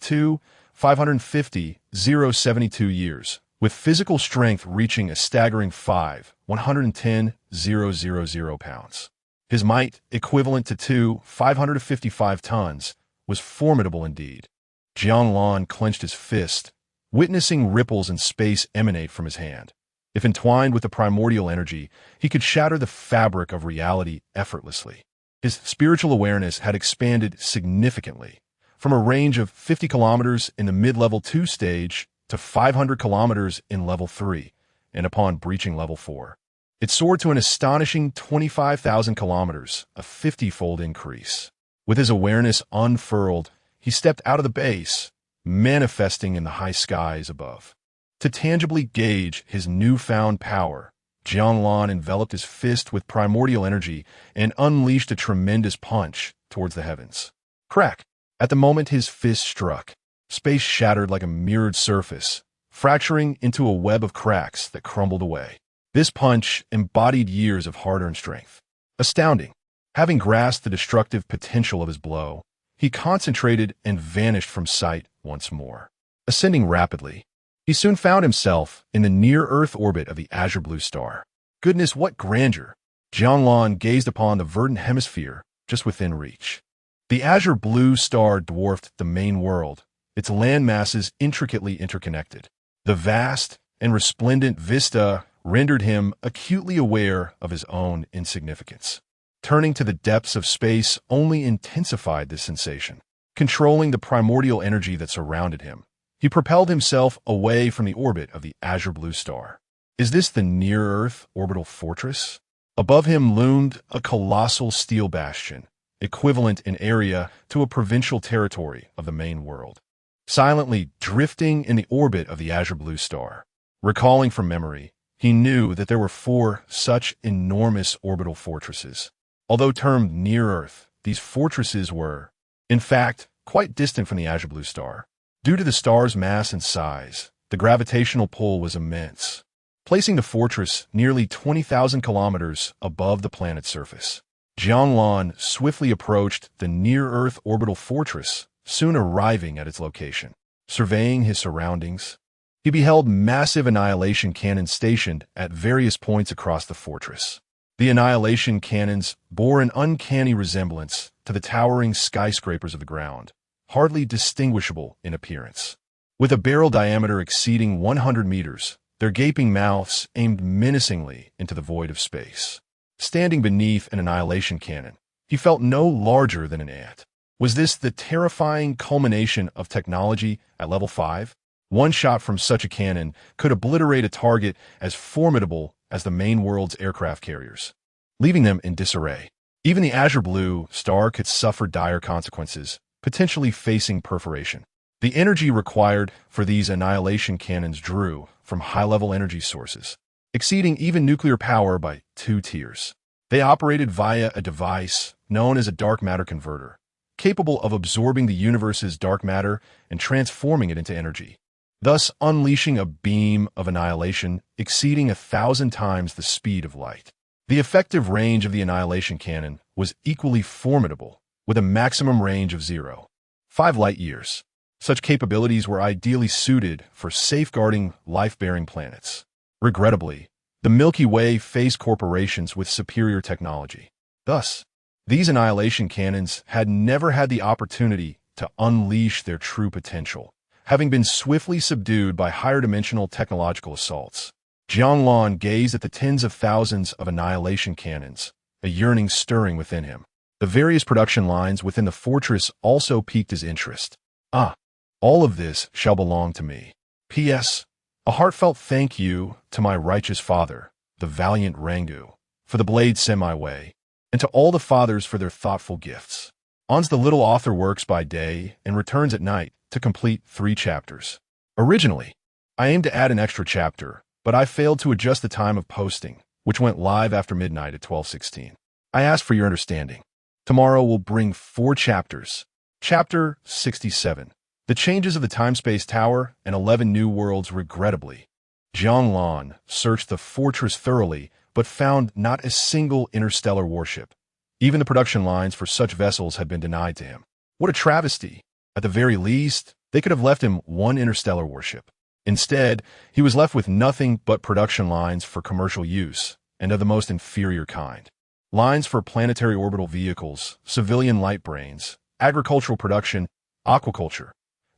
550, 072 years, with physical strength reaching a staggering 110,000 pounds. His might, equivalent to 555 tons, was formidable indeed. Jiang Lan clenched his fist, witnessing ripples in space emanate from his hand. If entwined with the primordial energy, he could shatter the fabric of reality effortlessly. His spiritual awareness had expanded significantly, from a range of 50 kilometers in the mid-level 2 stage to 500 kilometers in level 3, and upon breaching level 4, it soared to an astonishing 25,000 kilometers, a 50-fold increase. With his awareness unfurled, he stepped out of the base, manifesting in the high skies above. To tangibly gauge his newfound power, Jiang Lan enveloped his fist with primordial energy and unleashed a tremendous punch towards the heavens. Crack! At the moment his fist struck, space shattered like a mirrored surface, fracturing into a web of cracks that crumbled away. This punch embodied years of hard-earned strength. Astounding! Having grasped the destructive potential of his blow, he concentrated and vanished from sight once more. Ascending rapidly, he soon found himself in the near-Earth orbit of the azure blue star. Goodness, what grandeur! Jiang Lan gazed upon the verdant hemisphere just within reach. The azure blue star dwarfed the main world, its land masses intricately interconnected. The vast and resplendent vista rendered him acutely aware of his own insignificance. Turning to the depths of space only intensified this sensation. Controlling the primordial energy that surrounded him, he propelled himself away from the orbit of the azure blue star. Is this the near-Earth orbital fortress? Above him loomed a colossal steel bastion, equivalent in area to a provincial territory of the main world, silently drifting in the orbit of the azure blue star. Recalling from memory, he knew that there were 4 such enormous orbital fortresses. Although termed near-Earth, these fortresses were, in fact, quite distant from the azure blue star. Due to the star's mass and size, the gravitational pull was immense, placing the fortress nearly 20,000 kilometers above the planet's surface. Jiang Lan swiftly approached the near-Earth orbital fortress, soon arriving at its location. Surveying his surroundings, He beheld massive annihilation cannons stationed at various points across the fortress. The annihilation cannons bore an uncanny resemblance to the towering skyscrapers of the ground, hardly distinguishable in appearance. With a barrel diameter exceeding 100 meters, their gaping mouths aimed menacingly into the void of space. Standing beneath an annihilation cannon, he felt no larger than an ant. Was this the terrifying culmination of technology at level 5? One shot from such a cannon could obliterate a target as formidable as the main world's aircraft carriers, leaving them in disarray. Even the azure blue star could suffer dire consequences, potentially facing perforation. The energy required for these annihilation cannons drew from high-level energy sources, exceeding even nuclear power by 2 tiers. They operated via a device known as a dark matter converter, capable of absorbing the universe's dark matter and transforming it into energy, thus unleashing a beam of annihilation exceeding 1,000 times the speed of light. The effective range of the annihilation cannon was equally formidable, with a maximum range of 0.5 light-years. Such capabilities were ideally suited for safeguarding life-bearing planets. Regrettably, the Milky Way faced corporations with superior technology. Thus, these annihilation cannons had never had the opportunity to unleash their true potential, having been swiftly subdued by higher-dimensional technological assaults. Jiang Lan gazed at the tens of thousands of annihilation cannons, a yearning stirring within him. The various production lines within the fortress also piqued his interest. All of this shall belong to me. P.S. A heartfelt thank you to my righteous father, the valiant Rangu, for the blade sent my way, and to all the fathers for their thoughtful gifts. The little author works by day and returns at night to complete 3 chapters. Originally, I aimed to add an extra chapter, but I failed to adjust the time of posting, which went live after midnight at 12:16. I ask for your understanding. Tomorrow will bring 4 chapters. Chapter 67. The Changes of the Time-Space Tower and 11 New Worlds. Regrettably, Jiang Lan searched the fortress thoroughly but found not a single interstellar warship. Even the production lines for such vessels had been denied to him. What a travesty! At the very least, they could have left him 1 interstellar warship. Instead, he was left with nothing but production lines for commercial use, and of the most inferior kind. Lines for planetary orbital vehicles, civilian light brains, agricultural production, aquaculture.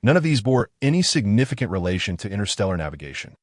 None of these bore any significant relation to interstellar navigation.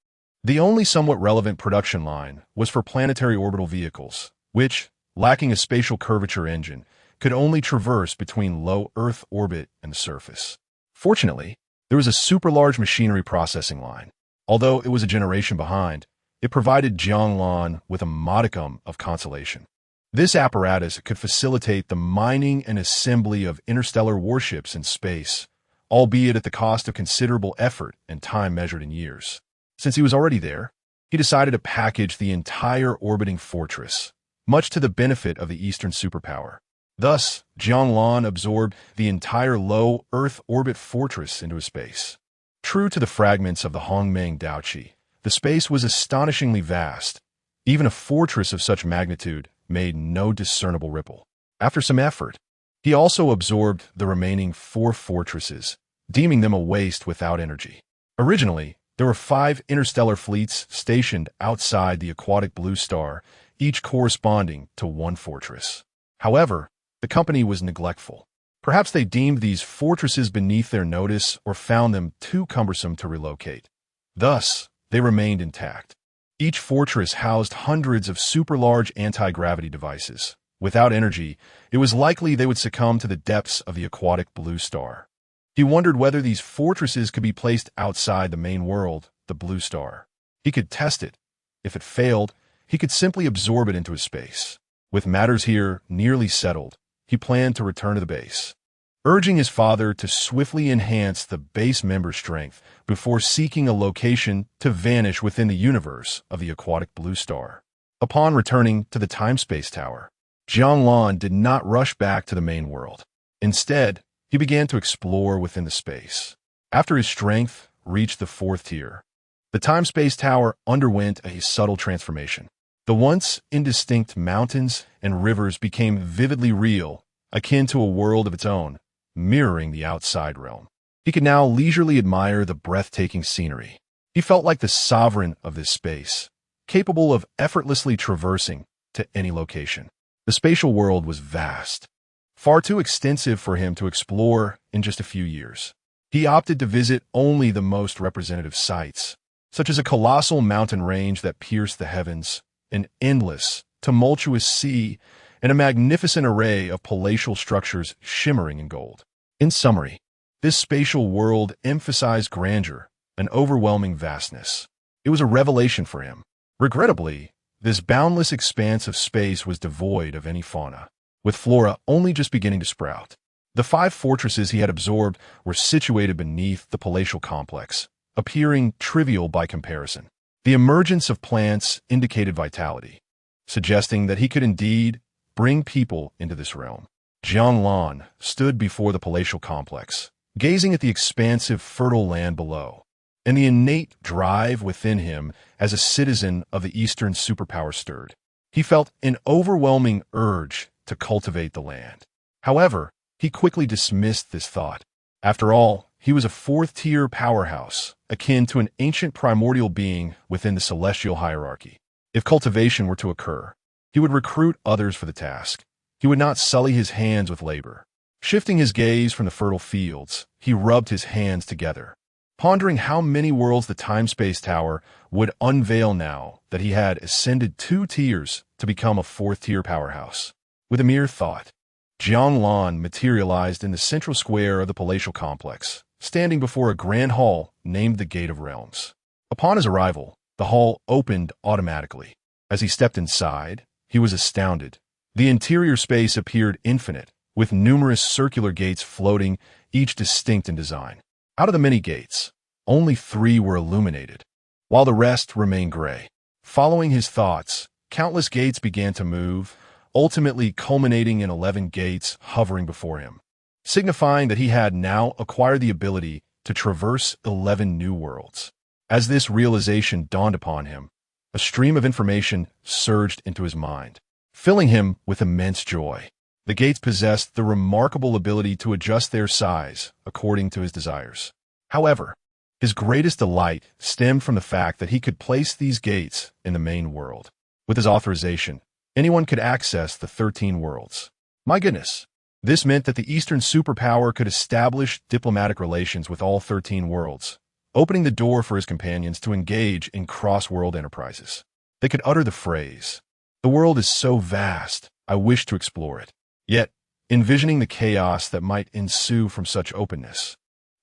The only somewhat relevant production line was for planetary orbital vehicles, which, lacking a spatial curvature engine, could only traverse between low Earth orbit and the surface. Fortunately, there was a super-large machinery processing line. Although it was a generation behind, it provided Jiang Lan with a modicum of consolation. This apparatus could facilitate the mining and assembly of interstellar warships in space, albeit at the cost of considerable effort and time measured in years. Since he was already there, he decided to package the entire orbiting fortress, much to the benefit of the Eastern superpower. Thus, Jiang Lan absorbed the entire low Earth orbit fortress into his space. True to the fragments of the Hongmeng Daoqi, the space was astonishingly vast. Even a fortress of such magnitude made no discernible ripple. After some effort, he also absorbed the remaining 4 fortresses, deeming them a waste without energy. Originally, there were 5 interstellar fleets stationed outside the aquatic blue star, each corresponding to 1 fortress. However, the company was neglectful. Perhaps they deemed these fortresses beneath their notice or found them too cumbersome to relocate. Thus, they remained intact. Each fortress housed hundreds of super-large anti-gravity devices. Without energy, it was likely they would succumb to the depths of the aquatic blue star. He wondered whether these fortresses could be placed outside the main world, the blue star. He could test it. If it failed, he could simply absorb it into his space. With matters here nearly settled, he planned to return to the base, urging his father to swiftly enhance the base member strength before seeking a location to vanish within the universe of the aquatic blue star. Upon returning to the time-space tower, Jiang Lan did not rush back to the main world. Instead, he began to explore within the space. After his strength reached the 4th tier, the time-space tower underwent a subtle transformation. The once indistinct mountains and rivers became vividly real, akin to a world of its own, mirroring the outside realm. He could now leisurely admire the breathtaking scenery. He felt like the sovereign of this space, capable of effortlessly traversing to any location. The spatial world was vast, far too extensive for him to explore in just a few years. He opted to visit only the most representative sites, such as a colossal mountain range that pierced the heavens, an endless, tumultuous sea, and a magnificent array of palatial structures shimmering in gold. In summary, this spatial world emphasized grandeur, an overwhelming vastness. It was a revelation for him. Regrettably, this boundless expanse of space was devoid of any fauna, with flora only just beginning to sprout. The 5 fortresses he had absorbed were situated beneath the palatial complex, appearing trivial by comparison. The emergence of plants indicated vitality, suggesting that he could indeed bring people into this realm. Jiang Lan stood before the palatial complex, gazing at the expansive, fertile land below, and the innate drive within him as a citizen of the Eastern superpower stirred. He felt an overwhelming urge to cultivate the land. However, he quickly dismissed this thought. After all, he was a 4th-tier powerhouse, akin to an ancient primordial being within the celestial hierarchy. If cultivation were to occur, he would recruit others for the task. He would not sully his hands with labor. Shifting his gaze from the fertile fields, he rubbed his hands together, pondering how many worlds the time-space tower would unveil now that he had ascended 2 tiers to become a 4th-tier powerhouse. With a mere thought, Jiang Lan materialized in the central square of the palatial complex, standing before a grand hall named the Gate of Realms. Upon his arrival, the hall opened automatically. As he stepped inside, he was astounded. The interior space appeared infinite, with numerous circular gates floating, each distinct in design. Out of the many gates, only 3 were illuminated, while the rest remained gray. Following his thoughts, countless gates began to move, ultimately culminating in 11 gates hovering before him, signifying that he had now acquired the ability to traverse 11 new worlds. As this realization dawned upon him, a stream of information surged into his mind, filling him with immense joy. The gates possessed the remarkable ability to adjust their size according to his desires. However, his greatest delight stemmed from the fact that he could place these gates in the main world. With his authorization, anyone could access the 13 worlds. My goodness, this meant that the Eastern superpower could establish diplomatic relations with all 13 worlds, opening the door for his companions to engage in cross-world enterprises. They could utter the phrase, "The world is so vast, I wish to explore it." Yet, envisioning the chaos that might ensue from such openness,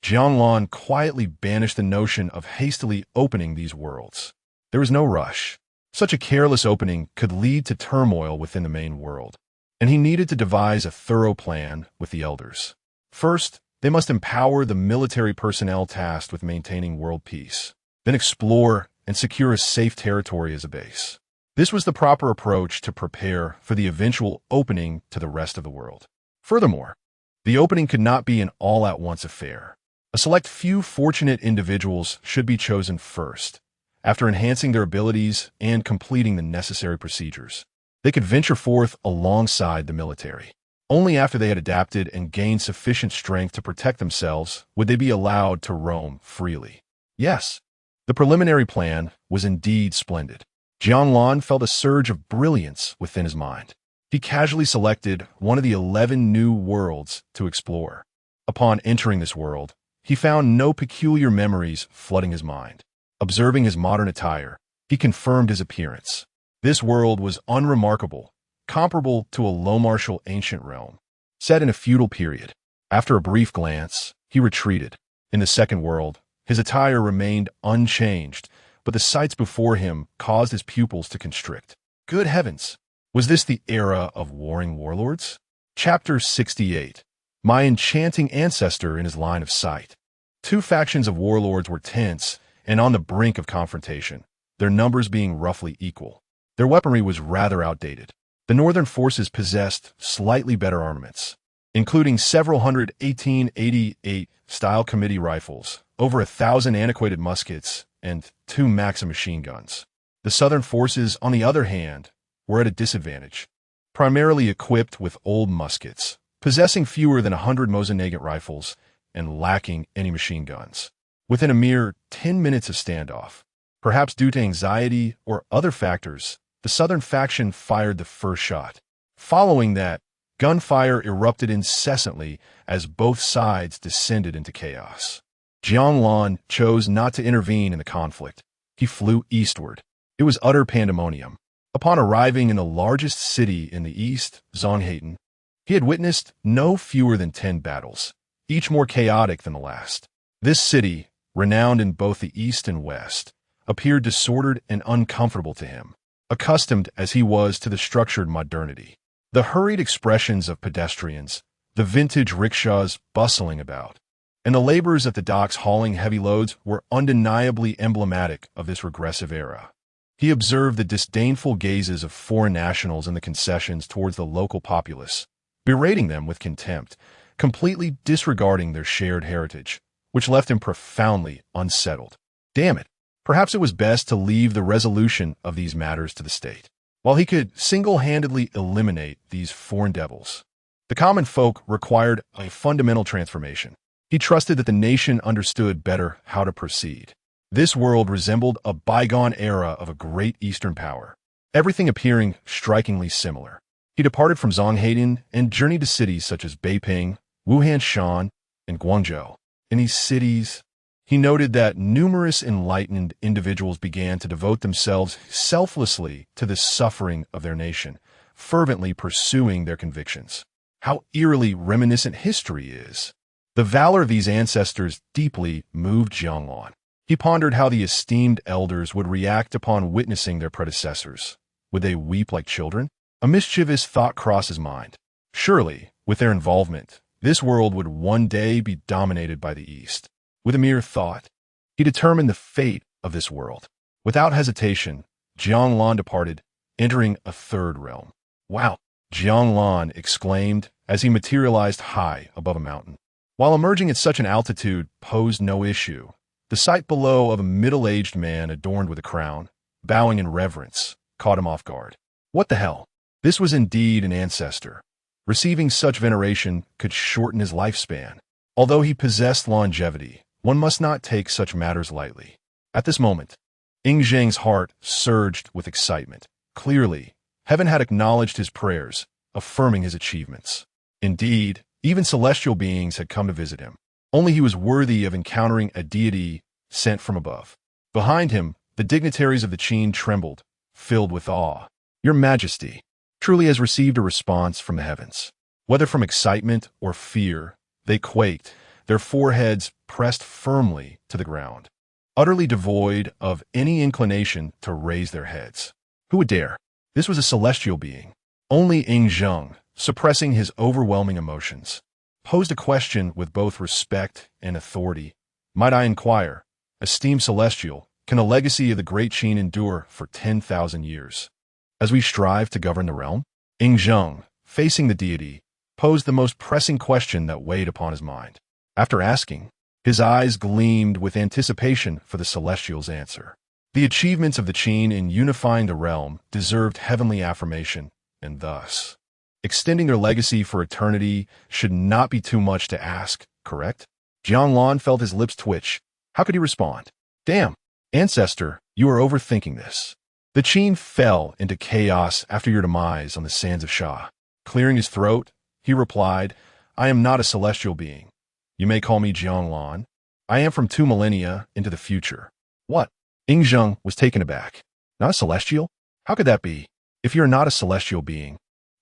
Jiang Lan quietly banished the notion of hastily opening these worlds. There was no rush. Such a careless opening could lead to turmoil within the main world, and he needed to devise a thorough plan with the elders. First, they must empower the military personnel tasked with maintaining world peace, then explore and secure a safe territory as a base. This was the proper approach to prepare for the eventual opening to the rest of the world. Furthermore, the opening could not be an all-at-once affair. A select few fortunate individuals should be chosen first. After enhancing their abilities and completing the necessary procedures, they could venture forth alongside the military. Only after they had adapted and gained sufficient strength to protect themselves would they be allowed to roam freely. Yes, the preliminary plan was indeed splendid. Jiang Lan felt a surge of brilliance within his mind. He casually selected one of the 11 new worlds to explore. Upon entering this world, he found no peculiar memories flooding his mind. Observing his modern attire, he confirmed his appearance. This world was unremarkable, comparable to a low-martial ancient realm, set in a feudal period. After a brief glance, he retreated. In the second world, his attire remained unchanged, but the sights before him caused his pupils to constrict. Good heavens! Was this the era of warring warlords? Chapter 68. My enchanting ancestor in his line of sight. 2 factions of warlords were tense and on the brink of confrontation, their numbers being roughly equal. Their weaponry was rather outdated. The northern forces possessed slightly better armaments, including several hundred 1888 style committee rifles, over 1,000 antiquated muskets, and 2 Maxim machine guns. The southern forces, on the other hand, were at a disadvantage, primarily equipped with old muskets, possessing fewer than 100 Mosin-Nagant rifles, and lacking any machine guns. Within a mere 10 minutes of standoff, perhaps due to anxiety or other factors, the southern faction fired the first shot. Following that, gunfire erupted incessantly as both sides descended into chaos. Jiang Lan chose not to intervene in the conflict. He flew eastward. It was utter pandemonium. Upon arriving in the largest city in the east, Zhonghaten, he had witnessed no fewer than 10 battles, each more chaotic than the last. This city, renowned in both the east and west, appeared disordered and uncomfortable to him, accustomed as he was to the structured modernity. The hurried expressions of pedestrians, the vintage rickshaws bustling about, and the laborers at the docks hauling heavy loads were undeniably emblematic of this regressive era. He observed the disdainful gazes of foreign nationals in the concessions towards the local populace, berating them with contempt, completely disregarding their shared heritage, which left him profoundly unsettled. Damn it, perhaps it was best to leave the resolution of these matters to the state. While he could single-handedly eliminate these foreign devils, the common folk required a fundamental transformation. He trusted that the nation understood better how to proceed. This world resembled a bygone era of a great Eastern power, everything appearing strikingly similar. He departed from Zhonghaten and journeyed to cities such as Beiping, Wuhanshan, and Guangzhou. In these cities, he noted that numerous enlightened individuals began to devote themselves selflessly to the suffering of their nation, fervently pursuing their convictions. How eerily reminiscent history is. The valor of these ancestors deeply moved Jiang Lan. He pondered how the esteemed elders would react upon witnessing their predecessors. Would they weep like children? A mischievous thought crossed his mind. Surely, with their involvement, this world would one day be dominated by the East. With a mere thought, he determined the fate of this world. Without hesitation, Jiang Lan departed, entering a third realm. Wow! Jiang Lan exclaimed as he materialized high above a mountain. While emerging at such an altitude posed no issue, the sight below of a middle-aged man adorned with a crown, bowing in reverence, caught him off guard. What the hell? This was indeed an ancestor. Receiving such veneration could shorten his lifespan. Although he possessed longevity, one must not take such matters lightly. At this moment, Ing Zheng's heart surged with excitement. Clearly, heaven had acknowledged his prayers, affirming his achievements. Indeed, even celestial beings had come to visit him. Only he was worthy of encountering a deity sent from above. Behind him, the dignitaries of the Qin trembled, filled with awe. Your Majesty truly has received a response from the heavens. Whether from excitement or fear, they quaked, their foreheads pressed firmly to the ground, utterly devoid of any inclination to raise their heads. Who would dare? This was a celestial being. Only Ing Zheng, suppressing his overwhelming emotions, posed a question with both respect and authority. Might I inquire, esteemed celestial, can the legacy of the great Qin endure for 10,000 years? As we strive to govern the realm? Ing Zheng, facing the deity, posed the most pressing question that weighed upon his mind. After asking, his eyes gleamed with anticipation for the celestial's answer. The achievements of the Qin in unifying the realm deserved heavenly affirmation, and thus, extending their legacy for eternity should not be too much to ask, correct? Jiang Lan felt his lips twitch. How could he respond? Damn, ancestor, you are overthinking this. The Qin fell into chaos after your demise on the sands of Sha. Clearing his throat, he replied, I am not a celestial being. You may call me Jiang Lan. I am from 2 millennia into the future. What? Ing Zheng was taken aback. Not a celestial? How could that be? If you're not a celestial being,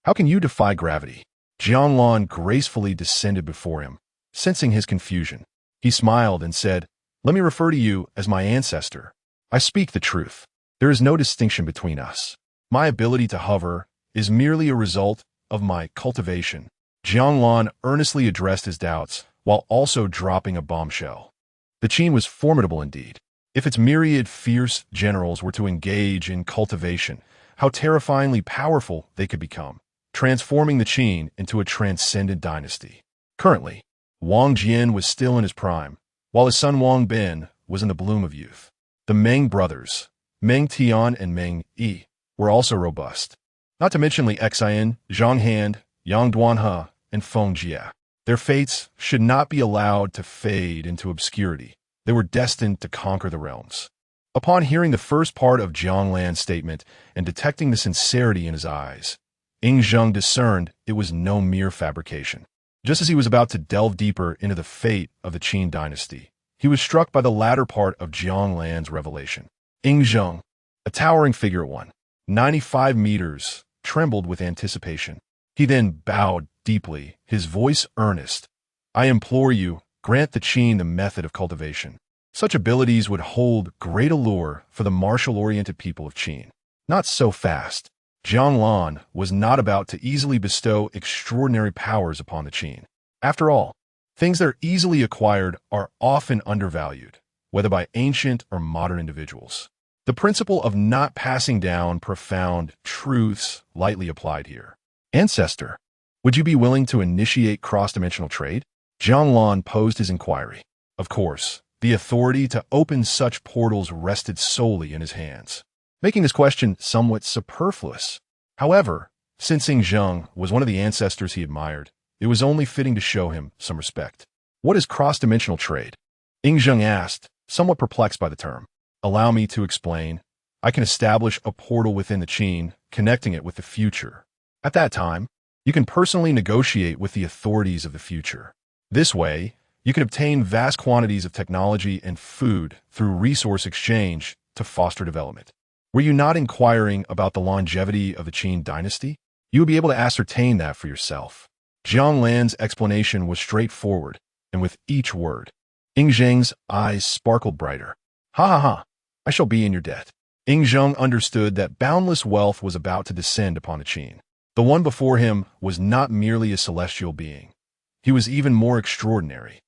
how can you defy gravity? Jiang Lan gracefully descended before him, sensing his confusion. He smiled and said, Let me refer to you as my ancestor. I speak the truth. There is no distinction between us. My ability to hover is merely a result of my cultivation. Jiang Lan earnestly addressed his doubts while also dropping a bombshell. The Qin was formidable indeed. If its myriad fierce generals were to engage in cultivation, how terrifyingly powerful they could become, transforming the Qin into a transcendent dynasty. Currently, Wang Jian was still in his prime, while his son Wang Bin was in the bloom of youth. The Meng brothers, Meng Tian and Meng Yi, were also robust. Not to mention Li Xian, Zhang Han, Yang Duanhe, and Feng Jie. Their fates should not be allowed to fade into obscurity. They were destined to conquer the realms. Upon hearing the first part of Jiang Lan's statement and detecting the sincerity in his eyes, Zheng discerned it was no mere fabrication. Just as he was about to delve deeper into the fate of the Qin dynasty, he was struck by the latter part of Jiang Lan's revelation. Zheng, a towering figure at 195 meters, trembled with anticipation. He then bowed deeply, his voice earnest. "I implore you, grant the Qin the method of cultivation. Such abilities would hold great allure for the martial-oriented people of Qin." Not so fast. Jiang Lan was not about to easily bestow extraordinary powers upon the Qin. After all, things that are easily acquired are often undervalued, whether by ancient or modern individuals. The principle of not passing down profound truths lightly applied here. "Ancestor, would you be willing to initiate cross-dimensional trade?" Jiang Lan posed his inquiry. Of course, the authority to open such portals rested solely in his hands, making this question somewhat superfluous. However, since Zheng was one of the ancestors he admired, it was only fitting to show him some respect. "What is cross-dimensional trade?" Zheng asked, somewhat perplexed by the term. "Allow me to explain. I can establish a portal within the Qin, connecting it with the future. At that time, you can personally negotiate with the authorities of the future. This way, you can obtain vast quantities of technology and food through resource exchange to foster development. Were you not inquiring about the longevity of the Qin dynasty? You would be able to ascertain that for yourself." Jiang Lan's explanation was straightforward, and with each word, Zheng's eyes sparkled brighter. "Ha ha ha, I shall be in your debt." Zheng understood that boundless wealth was about to descend upon the Qin. The one before him was not merely a celestial being. He was even more extraordinary.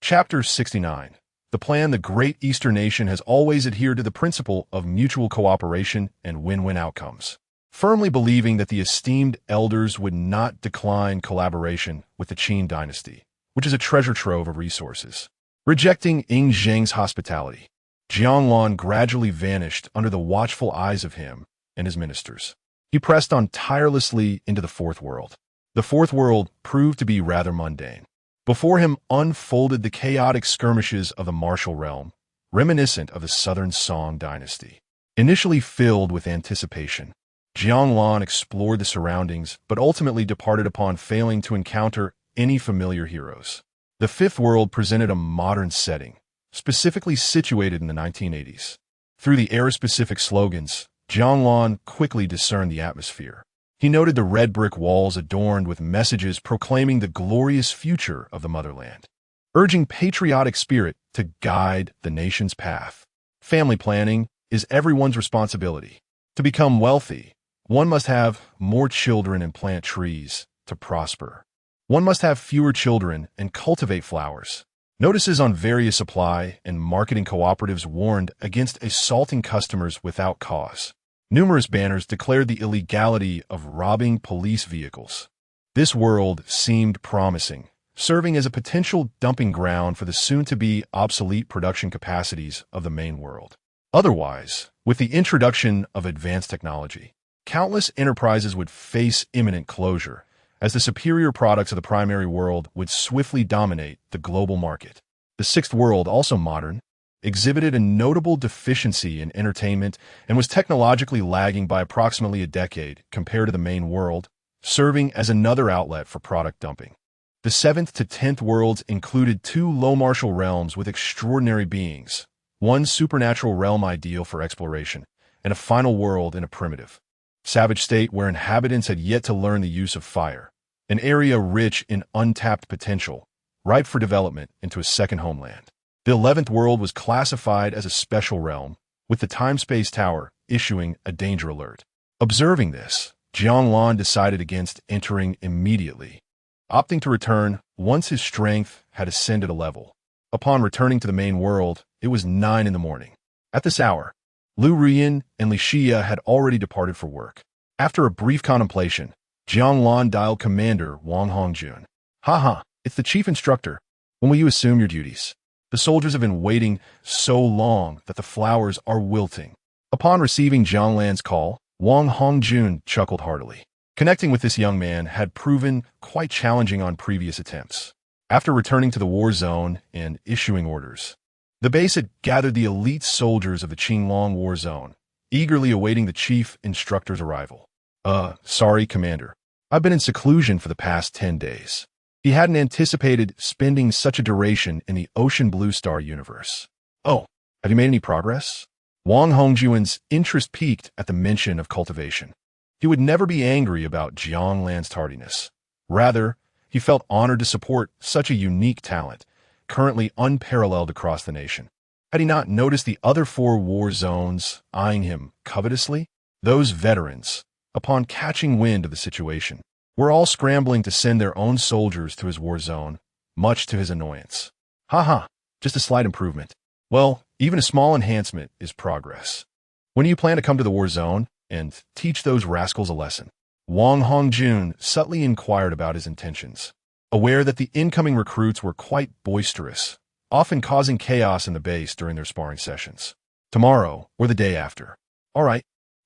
Chapter 69. The plan. The great Eastern nation has always adhered to the principle of mutual cooperation and win-win outcomes, firmly believing that the esteemed elders would not decline collaboration with the Qin dynasty, which is a treasure trove of resources. Rejecting Zheng's hospitality, Jiang Lan gradually vanished under the watchful eyes of him and his ministers. He pressed on tirelessly into the fourth world. The fourth world proved to be rather mundane. Before him unfolded the chaotic skirmishes of the martial realm, reminiscent of the southern Song dynasty. Initially filled with anticipation, Jiang Lan explored the surroundings but ultimately departed upon failing to encounter any familiar heroes. The fifth world presented a modern setting, specifically situated in the 1980s. Through the era-specific slogans, Jiang Lan quickly discerned the atmosphere. He noted the red brick walls adorned with messages proclaiming the glorious future of the motherland, urging patriotic spirit to guide the nation's path. Family planning is everyone's responsibility. To become wealthy, one must have more children and plant trees to prosper. One must have fewer children and cultivate flowers. Notices on various supply and marketing cooperatives warned against assaulting customers without cause. Numerous banners declared the illegality of robbing police vehicles. This world seemed promising, serving as a potential dumping ground for the soon-to-be obsolete production capacities of the main world. Otherwise, with the introduction of advanced technology, countless enterprises would face imminent closure, as the superior products of the primary world would swiftly dominate the global market. The sixth world, also modern, exhibited a notable deficiency in entertainment and was technologically lagging by approximately a decade compared to the main world, serving as another outlet for product dumping. The 7th to 10th worlds included 2 low martial realms with extraordinary beings, one supernatural realm ideal for exploration, and a final world in a primitive, savage state where inhabitants had yet to learn the use of fire, an area rich in untapped potential, ripe for development into a second homeland. The 11th world was classified as a special realm, with the time-space tower issuing a danger alert. Observing this, Jiang Lan decided against entering immediately, opting to return once his strength had ascended a level. Upon returning to the main world, it was 9 in the morning. At this hour, Lu Ruyin and Li Xia had already departed for work. After a brief contemplation, Jiang Lan dialed Commander Wang Hongjun. "Haha, it's the chief instructor. When will you assume your duties? The soldiers have been waiting so long that the flowers are wilting." Upon receiving Jiang Lan's call, Wang Hongjun chuckled heartily. Connecting with this young man had proven quite challenging on previous attempts. After returning to the war zone and issuing orders, The base had gathered the elite soldiers of the Qinglong War Zone, eagerly awaiting the chief instructor's arrival. Sorry, Commander. I've been in seclusion for the past 10 days. He hadn't anticipated spending such a duration in the Ocean Blue Star universe. Oh, have you made any progress? Wang Hongjuan's interest peaked at the mention of cultivation. He would never be angry about Jiang Lan's tardiness. Rather, he felt honored to support such a unique talent, currently unparalleled across the nation. Had he not noticed the other 4 war zones eyeing him covetously? Those veterans, upon catching wind of the situation, were all scrambling to send their own soldiers to his war zone, much to his annoyance. Just a slight improvement. Well, even a small enhancement is progress. When do you plan to come to the war zone and teach those rascals a lesson? Wang Hongjun subtly inquired about his intentions, aware that the incoming recruits were quite boisterous, often causing chaos in the base during their sparring sessions. Tomorrow, or the day after. All right,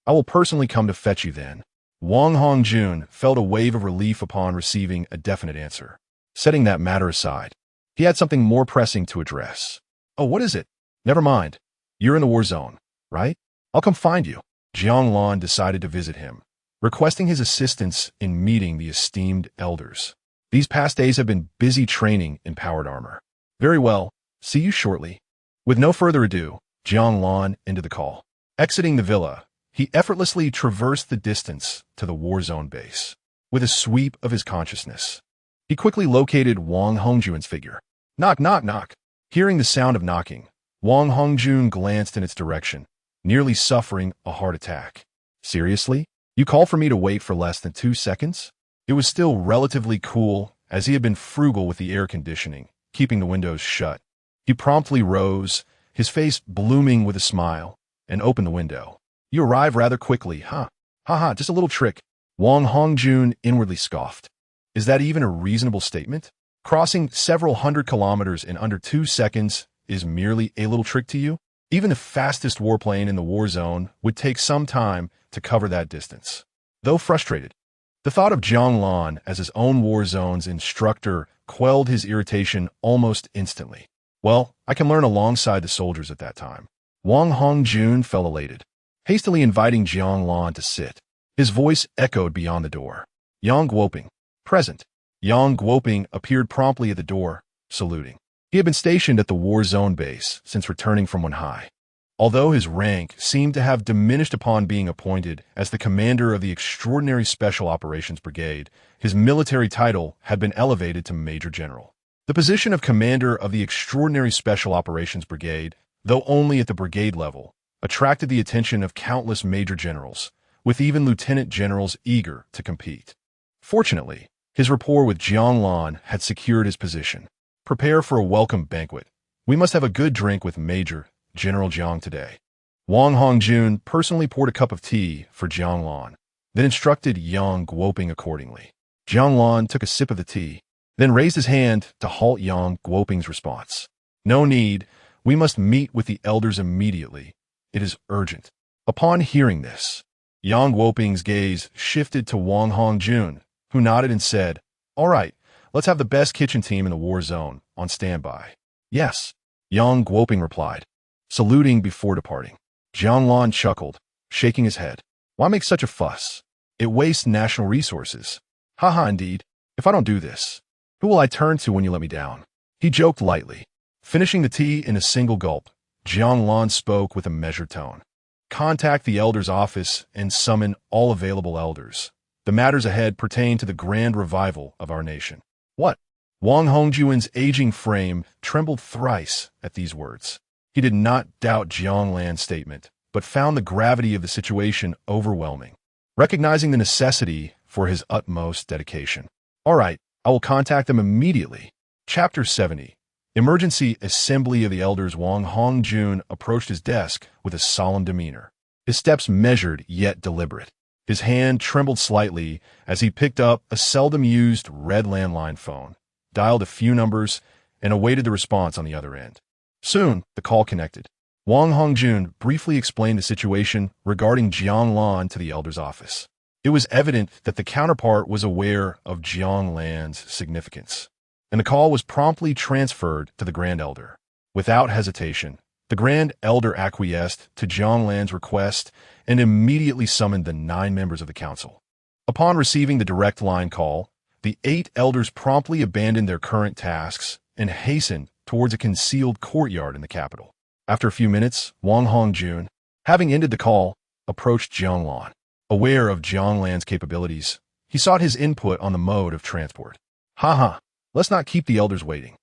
I will personally come to fetch you then. Wang Hongjun felt a wave of relief upon receiving a definite answer. Setting that matter aside, he had something more pressing to address. Oh, what is it? Never mind. You're in the war zone, right? I'll come find you. Jiang Lan decided to visit him, requesting his assistance in meeting the esteemed elders. These past days have been busy training in powered armor. Very well. See you shortly. With no further ado, Jiang Lan ended the call. Exiting the villa, he effortlessly traversed the distance to the war zone base. With a sweep of his consciousness, he quickly located Wang Hongjuan's figure. Knock, knock, knock. Hearing the sound of knocking, Wang Hongjun glanced in its direction, nearly suffering a heart attack. Seriously? You called for me to wait for less than 2 seconds? It was still relatively cool, as he had been frugal with the air conditioning, keeping the windows shut. He promptly rose, his face blooming with a smile, and opened the window. You arrive rather quickly, huh? Just a little trick. Wang Hongjun inwardly scoffed. Is that even a reasonable statement? Crossing several hundred kilometers in under 2 seconds is merely a little trick to you? Even the fastest warplane in the war zone would take some time to cover that distance. Though frustrated, the thought of Jiang Lan as his own war zone's instructor quelled his irritation almost instantly. Well, I can learn alongside the soldiers at that time. Wang Hongjun felt elated, hastily inviting Jiang Lan to sit. His voice echoed beyond the door. Yang Guoping, present. Yang Guoping appeared promptly at the door, saluting. He had been stationed at the war zone base since returning from Wenhai. Although his rank seemed to have diminished upon being appointed as the commander of the Extraordinary Special Operations Brigade, his military title had been elevated to Major General. The position of commander of the Extraordinary Special Operations Brigade, though only at the brigade level, attracted the attention of countless major generals, with even lieutenant generals eager to compete. Fortunately, his rapport with Jiang Lan had secured his position. Prepare for a welcome banquet. We must have a good drink with Major General Jiang today. Wang Hongjun personally poured a cup of tea for Jiang Lan, then instructed Yang Guoping accordingly. Jiang Lan took a sip of the tea, then raised his hand to halt Yang Guoping's response. No need. We must meet with the elders immediately. It is urgent. Upon hearing this, Yang Guoping's gaze shifted to Wang Hongjun, who nodded and said, All right, let's have the best kitchen team in the war zone on standby. Yes, Yang Guoping replied, saluting before departing. Jiang Lan chuckled, shaking his head. Why make such a fuss? It wastes national resources. Indeed. If I don't do this, who will I turn to when you let me down? He joked lightly. Finishing the tea in a single gulp, Jiang Lan spoke with a measured tone. Contact the elder's office and summon all available elders. The matters ahead pertain to the grand revival of our nation. What? Wang Hongjuan's aging frame trembled thrice at these words. He did not doubt Jiang Lan's statement, but found the gravity of the situation overwhelming, recognizing the necessity for his utmost dedication. All right, I will contact them immediately. Chapter 70. Emergency Assembly of the Elders. Wang Hongjun approached his desk with a solemn demeanor, his steps measured yet deliberate. His hand trembled slightly as he picked up a seldom-used red landline phone, dialed a few numbers, and awaited the response on the other end. Soon, the call connected. Wang Hongjun briefly explained the situation regarding Jiang Lan to the elder's office. It was evident that the counterpart was aware of Jiang Lan's significance, and the call was promptly transferred to the Grand Elder. Without hesitation, the Grand Elder acquiesced to Jiang Lan's request and immediately summoned the 9 members of the council. Upon receiving the direct line call, the 8 elders promptly abandoned their current tasks and hastened towards a concealed courtyard in the capital. After a few minutes, Wang Hongjun, having ended the call, approached Jiang Lan. Aware of Jiang Lan's capabilities, he sought his input on the mode of transport. Haha, let's not keep the elders waiting.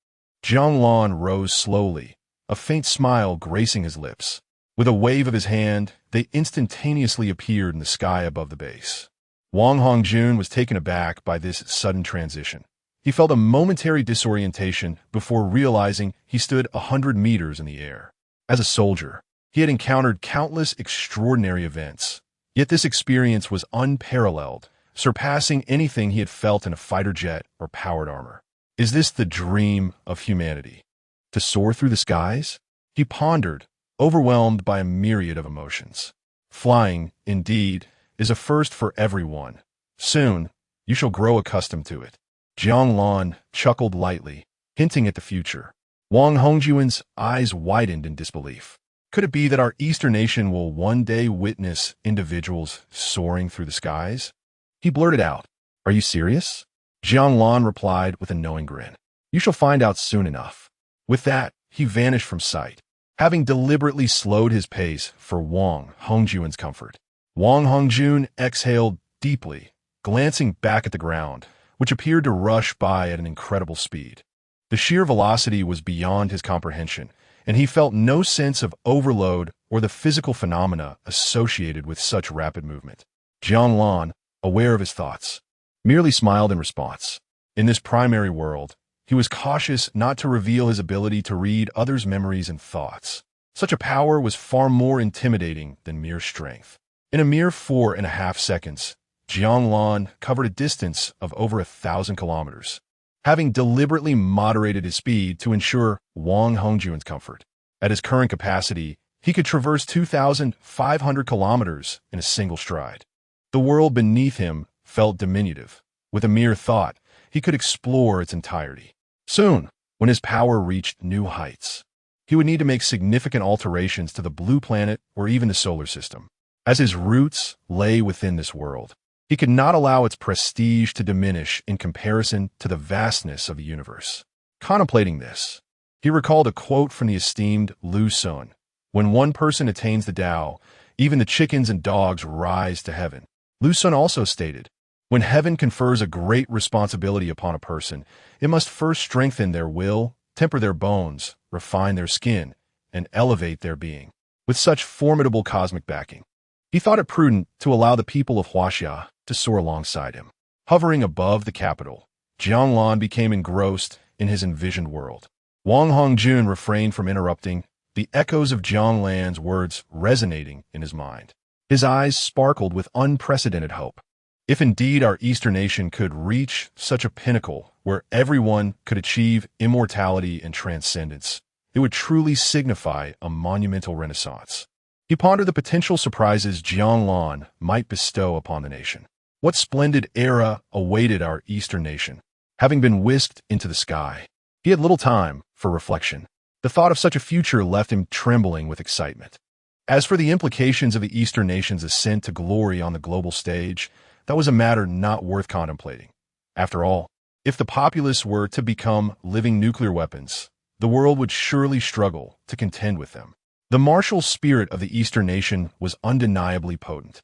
Jiang Lan rose slowly, a faint smile gracing his lips. With a wave of his hand, they instantaneously appeared in the sky above the base. Wang Hongjun was taken aback by this sudden transition. He felt a momentary disorientation before realizing he stood 100 meters in the air. As a soldier, he had encountered countless extraordinary events, yet this experience was unparalleled, surpassing anything he had felt in a fighter jet or powered armor. Is this the dream of humanity? To soar through the skies? He pondered, overwhelmed by a myriad of emotions. Flying, indeed, is a first for everyone. Soon, you shall grow accustomed to it. Jiang Lan chuckled lightly, hinting at the future. Wang Hongjun's eyes widened in disbelief. Could it be that our Eastern nation will one day witness individuals soaring through the skies? He blurted out, "Are you serious?" Jiang Lan replied with a knowing grin. "You shall find out soon enough." With that, he vanished from sight, having deliberately slowed his pace for Wang Hongjun's comfort. Wang Hongjun exhaled deeply, glancing back at the ground, which appeared to rush by at an incredible speed. The sheer velocity was beyond his comprehension, and he felt no sense of overload or the physical phenomena associated with such rapid movement. Jiang Lan, aware of his thoughts, merely smiled in response. In this primary world, he was cautious not to reveal his ability to read others' memories and thoughts. Such a power was far more intimidating than mere strength. In a mere 4.5 seconds, Jiang Lan covered a distance of over 1,000 kilometers, having deliberately moderated his speed to ensure Wang Hongjun's comfort. At his current capacity, he could traverse 2,500 kilometers in a single stride. The world beneath him felt diminutive. With a mere thought, he could explore its entirety. Soon, when his power reached new heights, he would need to make significant alterations to the blue planet or even the solar system. As his roots lay within this world, he could not allow its prestige to diminish in comparison to the vastness of the universe. Contemplating this, he recalled a quote from the esteemed Lu Sun: "When one person attains the Tao, even the chickens and dogs rise to heaven." Lu Sun also stated, "When heaven confers a great responsibility upon a person, it must first strengthen their will, temper their bones, refine their skin, and elevate their being." With such formidable cosmic backing, he thought it prudent to allow the people of Huaxia to soar alongside him. Hovering above the capital, Jiang Lan became engrossed in his envisioned world. Wang Hongjun refrained from interrupting, the echoes of Jiang Lan's words resonating in his mind. His eyes sparkled with unprecedented hope. If indeed our Eastern nation could reach such a pinnacle where everyone could achieve immortality and transcendence, it would truly signify a monumental renaissance. He pondered the potential surprises Jiang Lan might bestow upon the nation. What splendid era awaited our Eastern nation? Having been whisked into the sky, he had little time for reflection. The thought of such a future left him trembling with excitement. As for the implications of the Eastern nation's ascent to glory on the global stage, that was a matter not worth contemplating. After all, if the populace were to become living nuclear weapons, the world would surely struggle to contend with them. The martial spirit of the Eastern nation was undeniably potent.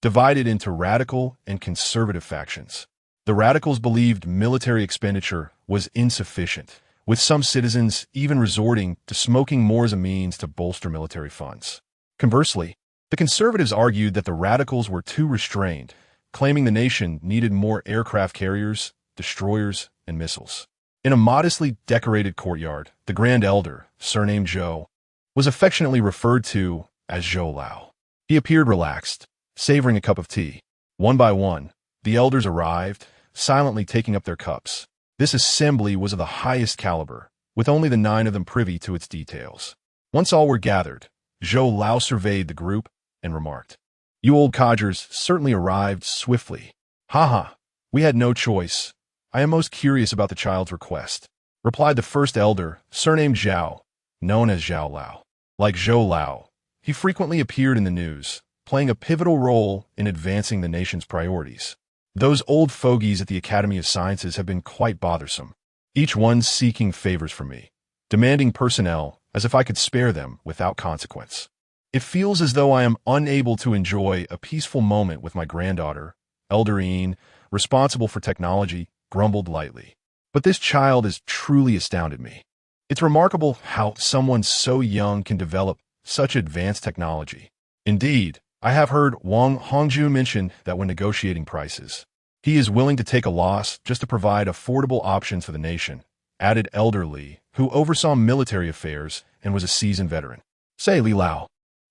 Divided into radical and conservative factions, the radicals believed military expenditure was insufficient, with some citizens even resorting to smoking more as a means to bolster military funds. Conversely, the conservatives argued that the radicals were too restrained, claiming the nation needed more aircraft carriers, destroyers, and missiles. In a modestly decorated courtyard, the Grand Elder, surnamed Zhou, was affectionately referred to as Zhou Lao. He appeared relaxed, savoring a cup of tea. One by one, the elders arrived, silently taking up their cups. This assembly was of the highest caliber, with only the 9 of them privy to its details. Once all were gathered, Zhou Lao surveyed the group and remarked, "You old codgers certainly arrived swiftly. Haha, we had no choice. I am most curious about the child's request," replied the first elder, surnamed Zhao, known as Zhao Lao. Like Zhou Lao, he frequently appeared in the news, playing a pivotal role in advancing the nation's priorities. Those old fogies at the Academy of Sciences have been quite bothersome, each one seeking favors from me, demanding personnel as if I could spare them without consequence. It feels as though I am unable to enjoy a peaceful moment with my granddaughter. Elder Ian, responsible for technology, grumbled lightly. But this child has truly astounded me. It's remarkable how someone so young can develop such advanced technology. Indeed, I have heard Wang Hongju mention that when negotiating prices, he is willing to take a loss just to provide affordable options for the nation, added Elder Li, who oversaw military affairs and was a seasoned veteran. Say, Li Lao,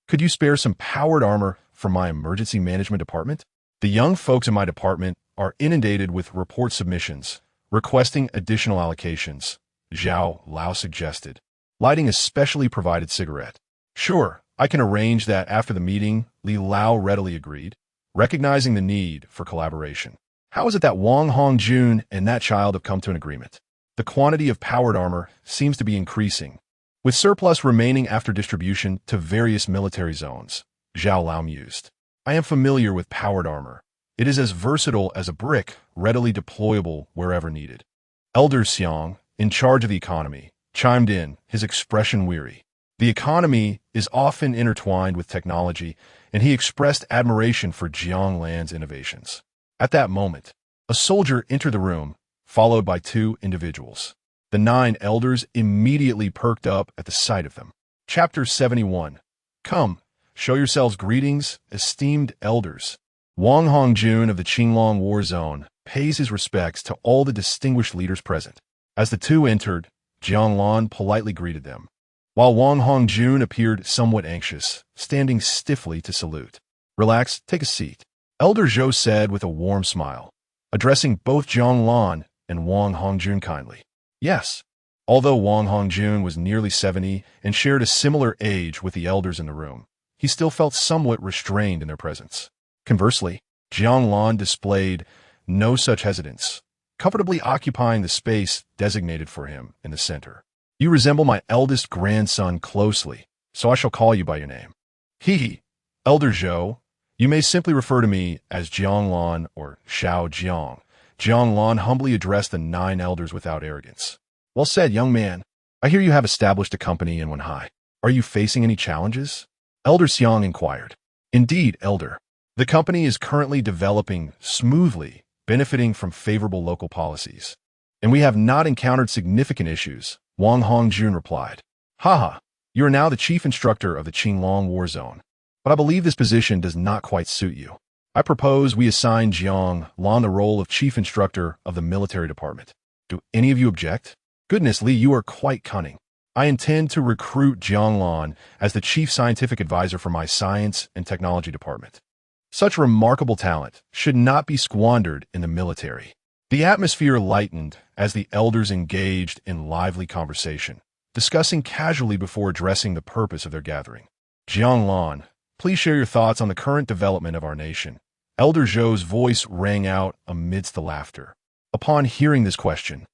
could you spare some powered armor from my emergency management department? The young folks in my department are inundated with report submissions, requesting additional allocations, Zhao Lao suggested, lighting a specially provided cigarette. Sure, I can arrange that after the meeting, Li Lao readily agreed, recognizing the need for collaboration. How is it that Wang Hongjun and that child have come to an agreement? The quantity of powered armor seems to be increasing, with surplus remaining after distribution to various military zones, Zhao Lao mused. I am familiar with powered armor. It is as versatile as a brick, readily deployable wherever needed. Elder Xiang, in charge of the economy, chimed in, his expression weary. The economy is often intertwined with technology, and he expressed admiration for Jiang Lan's innovations. At that moment, a soldier entered the room, followed by two individuals. The 9 elders immediately perked up at the sight of them. Chapter 71. Come, show yourselves greetings, esteemed elders. Wang Hongjun of the Qinglong War Zone pays his respects to all the distinguished leaders present. As the two entered, Jiang Lan politely greeted them, while Wang Hongjun appeared somewhat anxious, standing stiffly to salute. Relax, take a seat, Elder Zhou said with a warm smile, addressing both Jiang Lan and Wang Hongjun kindly. Yes. Although Wang Hongjun was nearly 70 and shared a similar age with the elders in the room, he still felt somewhat restrained in their presence. Conversely, Jiang Lan displayed no such hesitance, comfortably occupying the space designated for him in the center. You resemble my eldest grandson closely, so I shall call you by your name. He, Elder Zhou, you may simply refer to me as Jiang Lan or Xiao Jiang. Jiang Lan humbly addressed the 9 elders without arrogance. Well said, young man. I hear you have established a company in Wenhai. Are you facing any challenges? Elder Xiang inquired. Indeed, Elder. The company is currently developing smoothly, benefiting from favorable local policies. And we have not encountered significant issues, Wang Hongjun replied. Haha, you are now the chief instructor of the Qinglong War Zone. But I believe this position does not quite suit you. I propose we assign Jiang Lan the role of chief instructor of the military department. Do any of you object? Goodness, Li, you are quite cunning. I intend to recruit Jiang Lan as the chief scientific advisor for my science and technology department. Such remarkable talent should not be squandered in the military. The atmosphere lightened as the elders engaged in lively conversation, discussing casually before addressing the purpose of their gathering. Jiang Lan, please share your thoughts on the current development of our nation. Elder Zhou's voice rang out amidst the laughter. Upon hearing this question,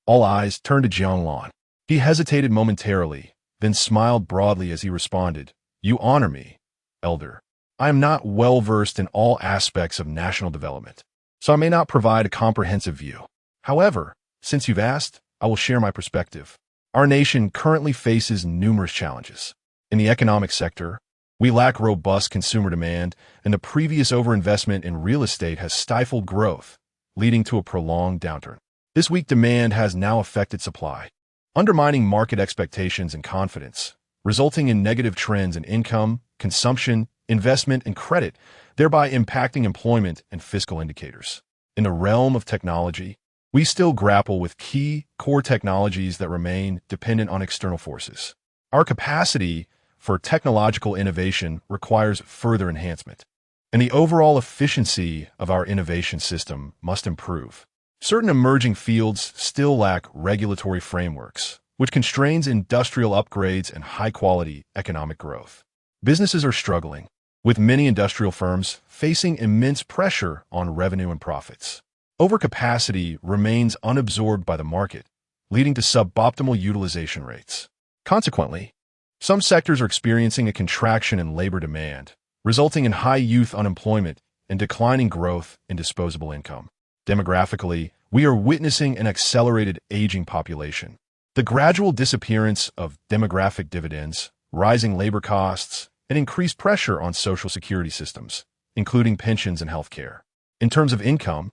all eyes turned to Jiang Lan. He hesitated momentarily, then smiled broadly as he responded, You honor me, Elder. I am not well-versed in all aspects of national development, so I may not provide a comprehensive view. However, since you've asked, I will share my perspective. Our nation currently faces numerous challenges. In the economic sector, we lack robust consumer demand, and the previous overinvestment in real estate has stifled growth, leading to a prolonged downturn. This weak demand has now affected supply, undermining market expectations and confidence, resulting in negative trends in income, consumption, investment, and credit, thereby impacting employment and fiscal indicators. In the realm of technology, we still grapple with key core technologies that remain dependent on external forces. Our capacity for technological innovation requires further enhancement, and the overall efficiency of our innovation system must improve. Certain emerging fields still lack regulatory frameworks, which constrains industrial upgrades and high-quality economic growth. Businesses are struggling, with many industrial firms facing immense pressure on revenue and profits. Overcapacity remains unabsorbed by the market, leading to suboptimal utilization rates. Consequently, some sectors are experiencing a contraction in labor demand, resulting in high youth unemployment and declining growth in disposable income. Demographically, we are witnessing an accelerated aging population. The gradual disappearance of demographic dividends, rising labor costs, and increased pressure on social security systems, including pensions and healthcare. In terms of income,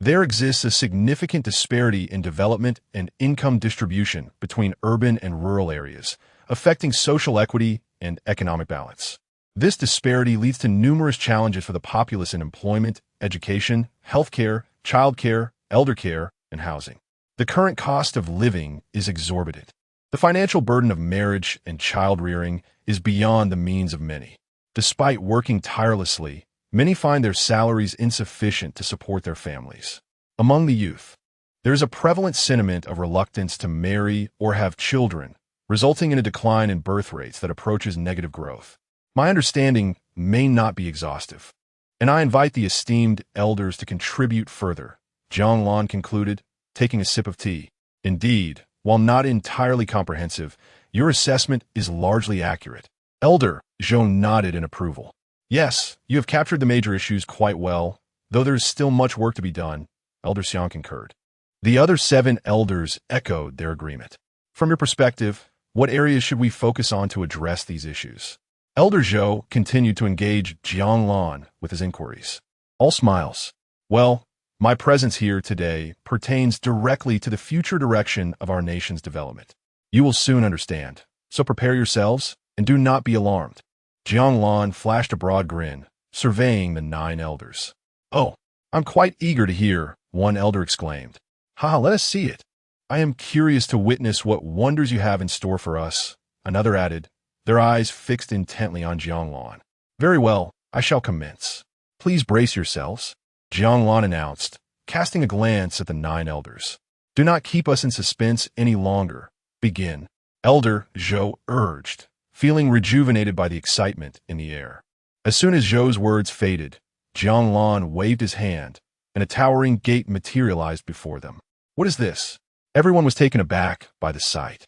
there exists a significant disparity in development and income distribution between urban and rural areas, affecting social equity and economic balance. This disparity leads to numerous challenges for the populace in employment, education, healthcare, childcare, elder care, and housing. The current cost of living is exorbitant. The financial burden of marriage and child-rearing is beyond the means of many. Despite working tirelessly, many find their salaries insufficient to support their families. Among the youth, there is a prevalent sentiment of reluctance to marry or have children, resulting in a decline in birth rates that approaches negative growth. My understanding may not be exhaustive, and I invite the esteemed elders to contribute further, Jiang Lan concluded, taking a sip of tea. Indeed, while not entirely comprehensive, your assessment is largely accurate. Elder Zhou nodded in approval. Yes, you have captured the major issues quite well, though there is still much work to be done, Elder Xiang concurred. The other 7 elders echoed their agreement. From your perspective, what areas should we focus on to address these issues? Elder Zhou continued to engage Jiang Lan with his inquiries. All smiles. Well, my presence here today pertains directly to the future direction of our nation's development. You will soon understand, so prepare yourselves and do not be alarmed. Jiang Lan flashed a broad grin, surveying the 9 elders. Oh, I'm quite eager to hear, one elder exclaimed. Ha, let us see it. I am curious to witness what wonders you have in store for us, another added, their eyes fixed intently on Jiang Lan. Very well, I shall commence. Please brace yourselves, Jiang Lan announced, casting a glance at the 9 elders. Do not keep us in suspense any longer. Begin. Elder Zhou urged, feeling rejuvenated by the excitement in the air. As soon as Zhou's words faded, Jiang Lan waved his hand, and a towering gate materialized before them. What is this? Everyone was taken aback by the sight.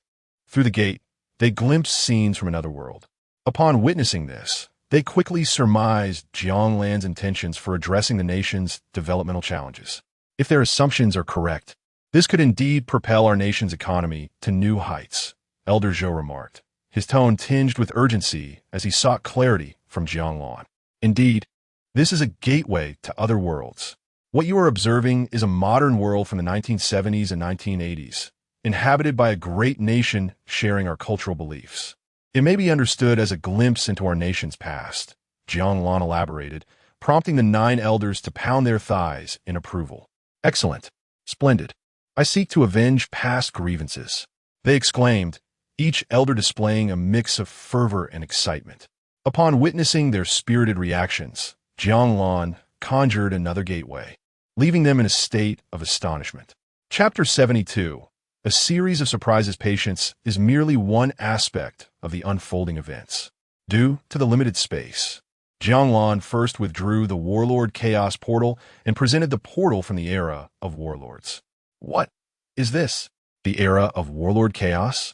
Through the gate, they glimpsed scenes from another world. Upon witnessing this, they quickly surmised Jiang Lan's intentions for addressing the nation's developmental challenges. If their assumptions are correct, this could indeed propel our nation's economy to new heights, Elder Zhou remarked, his tone tinged with urgency as he sought clarity from Jiang Lan. Indeed, this is a gateway to other worlds. What you are observing is a modern world from the 1970s and 1980s, inhabited by a great nation sharing our cultural beliefs. It may be understood as a glimpse into our nation's past, Jiang Lan elaborated, prompting the 9 elders to pound their thighs in approval. Excellent. Splendid. I seek to avenge past grievances, they exclaimed, each elder displaying a mix of fervor and excitement. Upon witnessing their spirited reactions, Jiang Lan conjured another gateway, leaving them in a state of astonishment. Chapter 72. A series of surprises. Patience is merely one aspect of the unfolding events. Due to the limited space, Jiang Lan first withdrew the Warlord Chaos portal and presented the portal from the era of Warlords. What is this? The era of Warlord Chaos?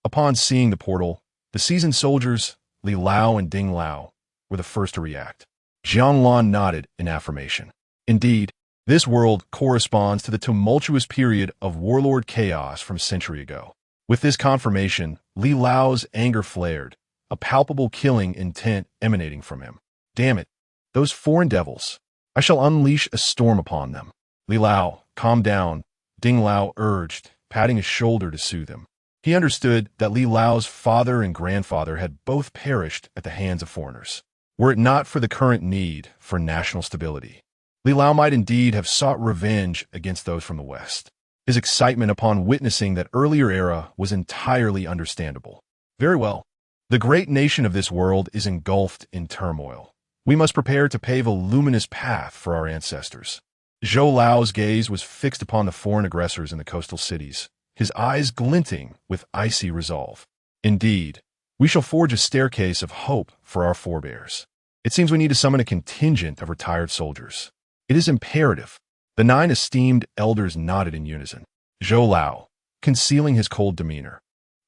Upon seeing the portal, the seasoned soldiers, Li Lao and Ding Lao, were the first to react. Jiang Lan nodded in affirmation. Indeed, this world corresponds to the tumultuous period of Warlord Chaos from a century ago. With this confirmation, Li Lao's anger flared, a palpable killing intent emanating from him. Damn it, those foreign devils. I shall unleash a storm upon them. Li Lao, calm down, Ding Lao urged, patting his shoulder to soothe him. He understood that Li Lao's father and grandfather had both perished at the hands of foreigners. Were it not for the current need for national stability, Li Lao might indeed have sought revenge against those from the West. His excitement upon witnessing that earlier era was entirely understandable. Very well. The great nation of this world is engulfed in turmoil. We must prepare to pave a luminous path for our ancestors. Zhou Lao's gaze was fixed upon the foreign aggressors in the coastal cities, his eyes glinting with icy resolve. Indeed, we shall forge a staircase of hope for our forebears. It seems we need to summon a contingent of retired soldiers. It is imperative. The 9 esteemed elders nodded in unison. Zhou Lao, concealing his cold demeanor,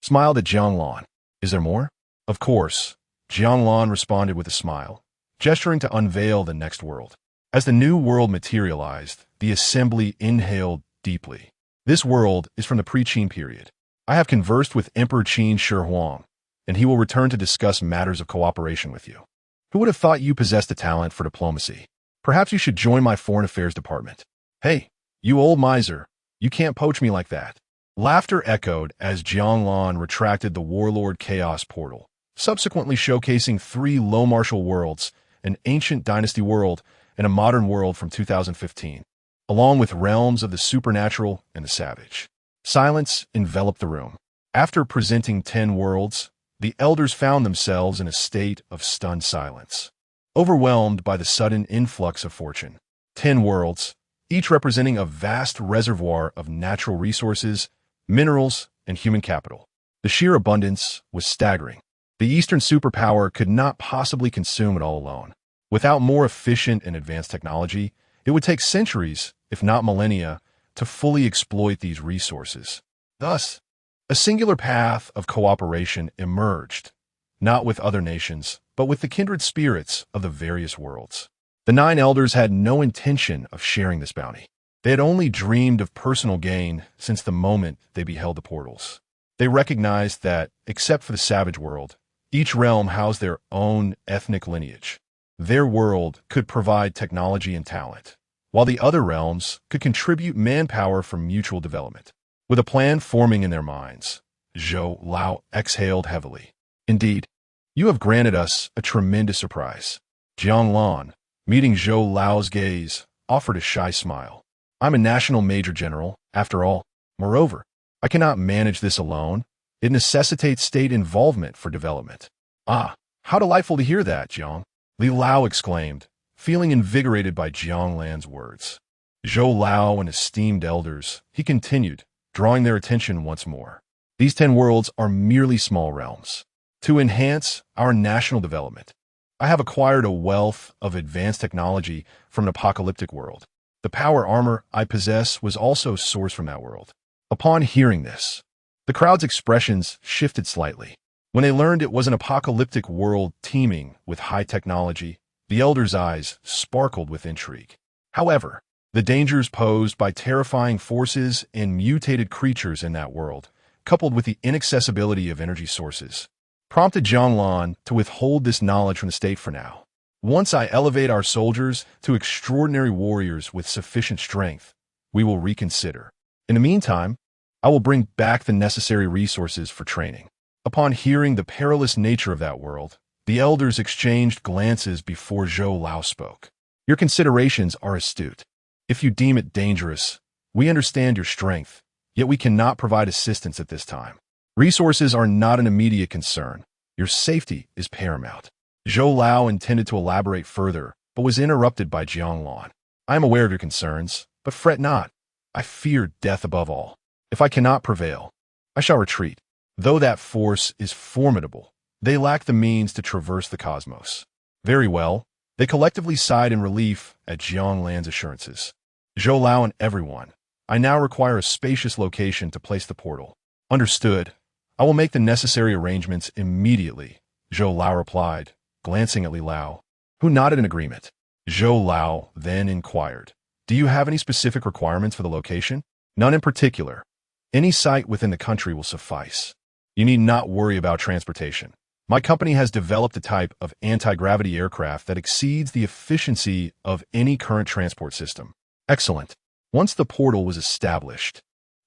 smiled at Jiang Lan. Is there more? Of course, Jiang Lan responded with a smile, gesturing to unveil the next world. As the new world materialized, the assembly inhaled deeply. This world is from the pre-Qin period. I have conversed with Emperor Qin Shi Huang, and he will return to discuss matters of cooperation with you. Who would have thought you possessed a talent for diplomacy? Perhaps you should join my foreign affairs department. Hey, you old miser, you can't poach me like that. Laughter echoed as Jiang Lan retracted the Warlord Chaos portal, subsequently showcasing 3 low martial worlds, an ancient dynasty world, and a modern world from 2015, along with realms of the supernatural and the savage. Silence enveloped the room. After presenting 10 worlds, the elders found themselves in a state of stunned silence, overwhelmed by the sudden influx of fortune. 10 worlds, each representing a vast reservoir of natural resources, minerals, and human capital. The sheer abundance was staggering. The Eastern superpower could not possibly consume it all alone. Without more efficient and advanced technology, it would take centuries, if not millennia, to fully exploit these resources. Thus, a singular path of cooperation emerged, not with other nations, but with the kindred spirits of the various worlds. The 9 elders had no intention of sharing this bounty. They had only dreamed of personal gain since the moment they beheld the portals. They recognized that, except for the savage world, each realm housed their own ethnic lineage. Their world could provide technology and talent, while the other realms could contribute manpower for mutual development. With a plan forming in their minds, Zhou Lao exhaled heavily. Indeed, you have granted us a tremendous surprise. Jiang Lan, meeting Zhou Lao's gaze, offered a shy smile. I'm a national major general, after all. Moreover, I cannot manage this alone. It necessitates state involvement for development. Ah, how delightful to hear that, Jiang. Li Lao exclaimed, feeling invigorated by Jiang Lan's words. Zhou Lao and esteemed elders, he continued, drawing their attention once more. These 10 worlds are merely small realms. To enhance our national development, I have acquired a wealth of advanced technology from an apocalyptic world. The power armor I possess was also sourced from that world. Upon hearing this, the crowd's expressions shifted slightly. When they learned it was an apocalyptic world teeming with high technology, the elders' eyes sparkled with intrigue. However, the dangers posed by terrifying forces and mutated creatures in that world, coupled with the inaccessibility of energy sources, prompted Jiang Lan to withhold this knowledge from the state for now. Once I elevate our soldiers to extraordinary warriors with sufficient strength, we will reconsider. In the meantime, I will bring back the necessary resources for training. Upon hearing the perilous nature of that world, the elders exchanged glances before Zhou Lao spoke. Your considerations are astute. If you deem it dangerous, we understand your strength, yet we cannot provide assistance at this time. Resources are not an immediate concern. Your safety is paramount. Zhou Lao intended to elaborate further, but was interrupted by Jiang Lan. I am aware of your concerns, but fret not. I fear death above all. If I cannot prevail, I shall retreat. Though that force is formidable, they lack the means to traverse the cosmos. Very well, they collectively sighed in relief at Jiang Lan's assurances. Zhou Lao and everyone, I now require a spacious location to place the portal. Understood. I will make the necessary arrangements immediately, Zhou Lao replied, glancing at Li Lao, who nodded in agreement. Zhou Lao then inquired, do you have any specific requirements for the location? None in particular. Any site within the country will suffice. You need not worry about transportation. My company has developed a type of anti-gravity aircraft that exceeds the efficiency of any current transport system. Excellent. Once the portal was established,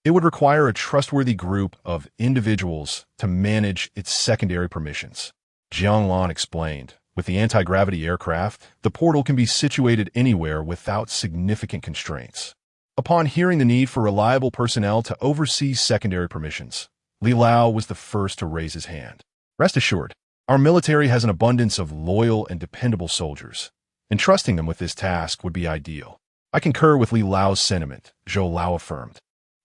it would require a trustworthy group of individuals to manage its secondary permissions. Jiang Lan explained, with the anti-gravity aircraft, the portal can be situated anywhere without significant constraints. Upon hearing the need for reliable personnel to oversee secondary permissions, Li Lao was the first to raise his hand. Rest assured, our military has an abundance of loyal and dependable soldiers. Entrusting them with this task would be ideal. I concur with Li Lao's sentiment, Zhou Lao affirmed.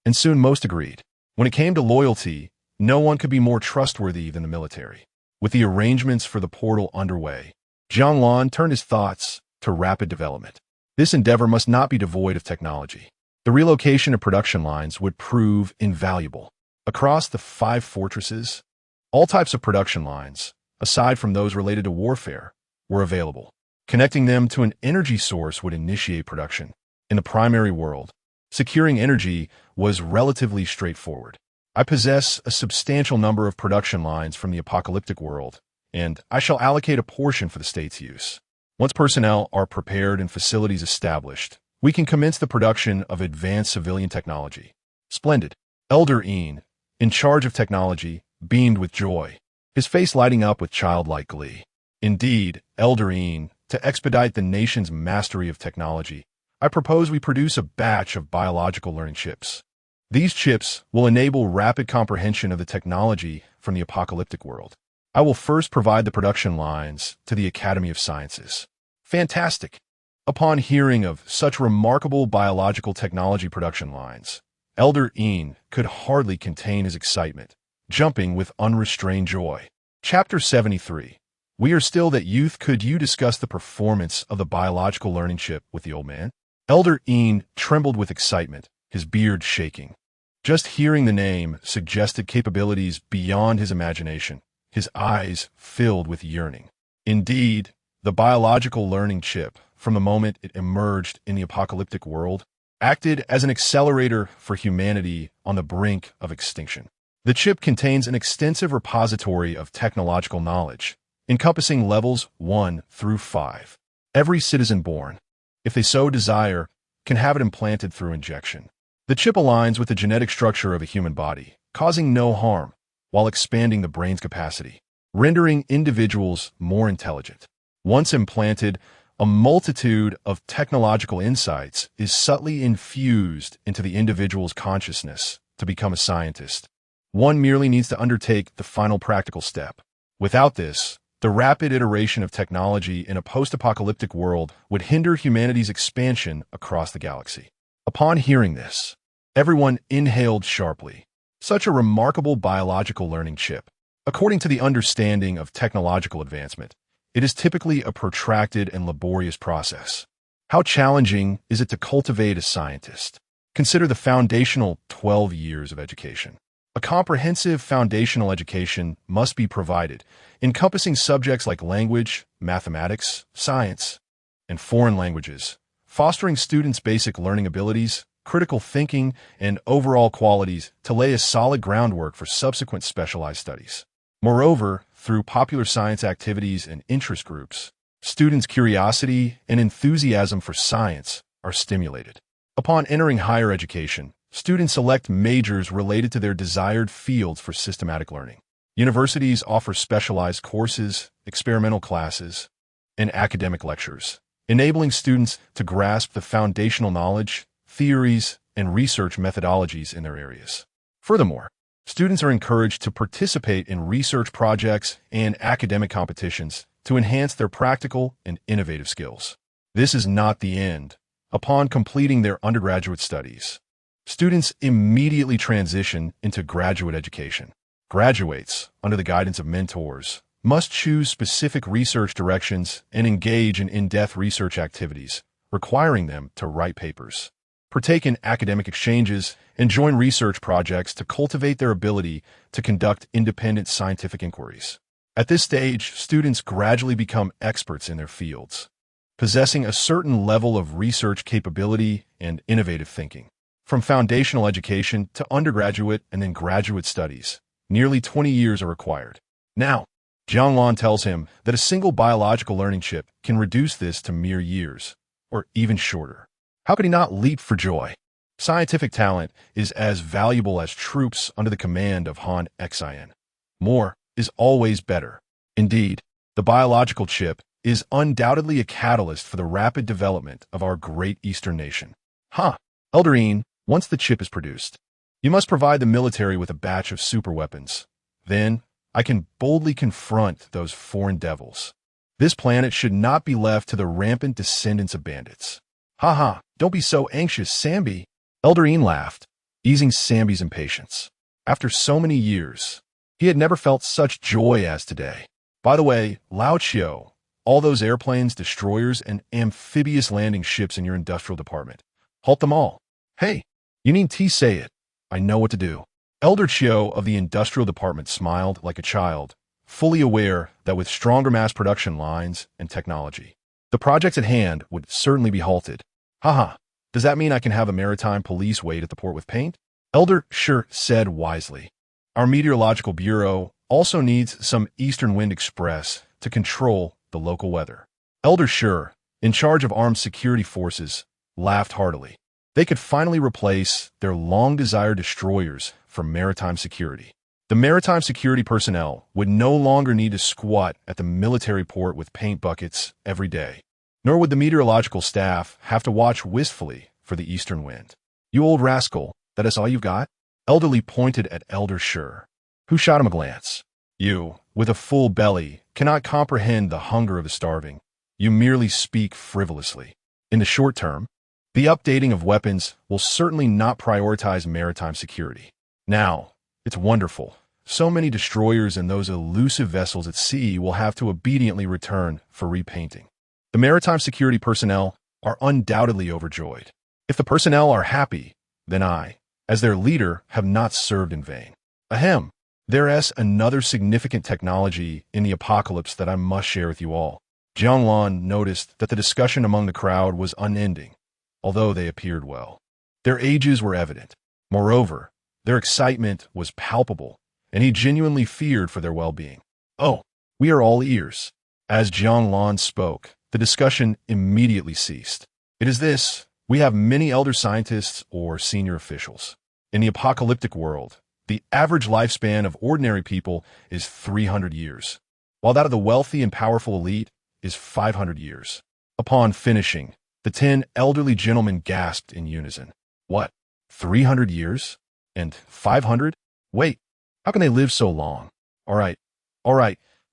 And soon most agreed. When it came to loyalty, no one could be more trustworthy than the military. With the arrangements for the portal underway, Jiang Lan turned his thoughts to rapid development. This endeavor must not be devoid of technology. The relocation of production lines would prove invaluable. Across the 5 fortresses, all types of production lines, aside from those related to warfare, were available. Connecting them to an energy source would initiate production. In the primary world, securing energy was relatively straightforward. I possess a substantial number of production lines from the apocalyptic world, and I shall allocate a portion for the state's use. Once personnel are prepared and facilities established, we can commence the production of advanced civilian technology. Splendid. Elder Een, in charge of technology, beamed with joy, his face lighting up with childlike glee. Indeed, Elder Een, to expedite the nation's mastery of technology, I propose we produce a batch of biological learning chips. These chips will enable rapid comprehension of the technology from the apocalyptic world. I will first provide the production lines to the Academy of Sciences. Fantastic! Upon hearing of such remarkable biological technology production lines, Elder Een could hardly contain his excitement, jumping with unrestrained joy. Chapter 73. We are still that youth. Could you discuss the performance of the biological learning chip with the old man? Elder Een trembled with excitement, his beard shaking. Just hearing the name suggested capabilities beyond his imagination, his eyes filled with yearning. Indeed, the biological learning chip, from the moment it emerged in the apocalyptic world, acted as an accelerator for humanity on the brink of extinction. The chip contains an extensive repository of technological knowledge, encompassing levels 1 through 5. Every citizen born, if they so desire, can have it implanted through injection. The chip aligns with the genetic structure of a human body, causing no harm, while expanding the brain's capacity, rendering individuals more intelligent. Once implanted, a multitude of technological insights is subtly infused into the individual's consciousness to become a scientist. One merely needs to undertake the final practical step. Without this, the rapid iteration of technology in a post-apocalyptic world would hinder humanity's expansion across the galaxy. Upon hearing this, everyone inhaled sharply. Such a remarkable biological learning chip. According to the understanding of technological advancement, it is typically a protracted and laborious process. How challenging is it to cultivate a scientist? Consider the foundational 12 years of education. A comprehensive foundational education must be provided, encompassing subjects like language, mathematics, science, and foreign languages, fostering students' basic learning abilities, critical thinking, and overall qualities to lay a solid groundwork for subsequent specialized studies. Moreover, through popular science activities and interest groups, students' curiosity and enthusiasm for science are stimulated. Upon entering higher education, students select majors related to their desired fields for systematic learning. Universities offer specialized courses, experimental classes, and academic lectures, enabling students to grasp the foundational knowledge, theories, and research methodologies in their areas. Furthermore, students are encouraged to participate in research projects and academic competitions to enhance their practical and innovative skills. This is not the end. Upon completing their undergraduate studies, students immediately transition into graduate education. Graduates, under the guidance of mentors, must choose specific research directions and engage in in-depth research activities, requiring them to write papers, partake in academic exchanges, and join research projects to cultivate their ability to conduct independent scientific inquiries. At this stage, students gradually become experts in their fields, possessing a certain level of research capability and innovative thinking. From foundational education to undergraduate and then graduate studies, nearly 20 years are required. Now, Jiang Lan tells him that a single biological learning chip can reduce this to mere years, or even shorter. How could he not leap for joy? Scientific talent is as valuable as troops under the command of Han Xin. More is always better. Indeed, the biological chip is undoubtedly a catalyst for the rapid development of our great Eastern nation. Elder Een, once the chip is produced, you must provide the military with a batch of superweapons. Then, I can boldly confront those foreign devils. This planet should not be left to the rampant descendants of bandits. Don't be so anxious, Sambi. Elder Een laughed, easing Sambi's impatience. After so many years, he had never felt such joy as today. By the way, Lao Chiu, all those airplanes, destroyers, and amphibious landing ships in your industrial department, halt them all. Hey, you need to say it. I know what to do. Elder Chiu of the Industrial Department smiled like a child, fully aware that with stronger mass production lines and technology, the projects at hand would certainly be halted. Haha, does that mean I can have a maritime police wait at the port with paint? Elder Chiu said wisely. Our meteorological bureau also needs some Eastern Wind Express to control the local weather. Elder Chiu, in charge of armed security forces, laughed heartily. They could finally replace their long-desired destroyers for maritime security. The maritime security personnel would no longer need to squat at the military port with paint buckets every day, nor would the meteorological staff have to watch wistfully for the eastern wind. You old rascal, that is all you've got? Elderly pointed at Elder Chiu, who shot him a glance. You, with a full belly, cannot comprehend the hunger of the starving. You merely speak frivolously. In the short term, the updating of weapons will certainly not prioritize maritime security. Now, it's wonderful. So many destroyers and those elusive vessels at sea will have to obediently return for repainting. The maritime security personnel are undoubtedly overjoyed. If the personnel are happy, then I, as their leader, have not served in vain. Ahem. There's another significant technology in the apocalypse that I must share with you all. Jiang Lan noticed that the discussion among the crowd was unending, although they appeared well. Their ages were evident. Moreover, their excitement was palpable, and he genuinely feared for their well-being. Oh, we are all ears. As Jiang Lan spoke, the discussion immediately ceased. It is this: we have many elder scientists or senior officials. In the apocalyptic world, the average lifespan of ordinary people is 300 years, while that of the wealthy and powerful elite is 500 years. Upon finishing, the 10 elderly gentlemen gasped in unison. What? 300 years? And 500? Wait, how can they live so long? All right,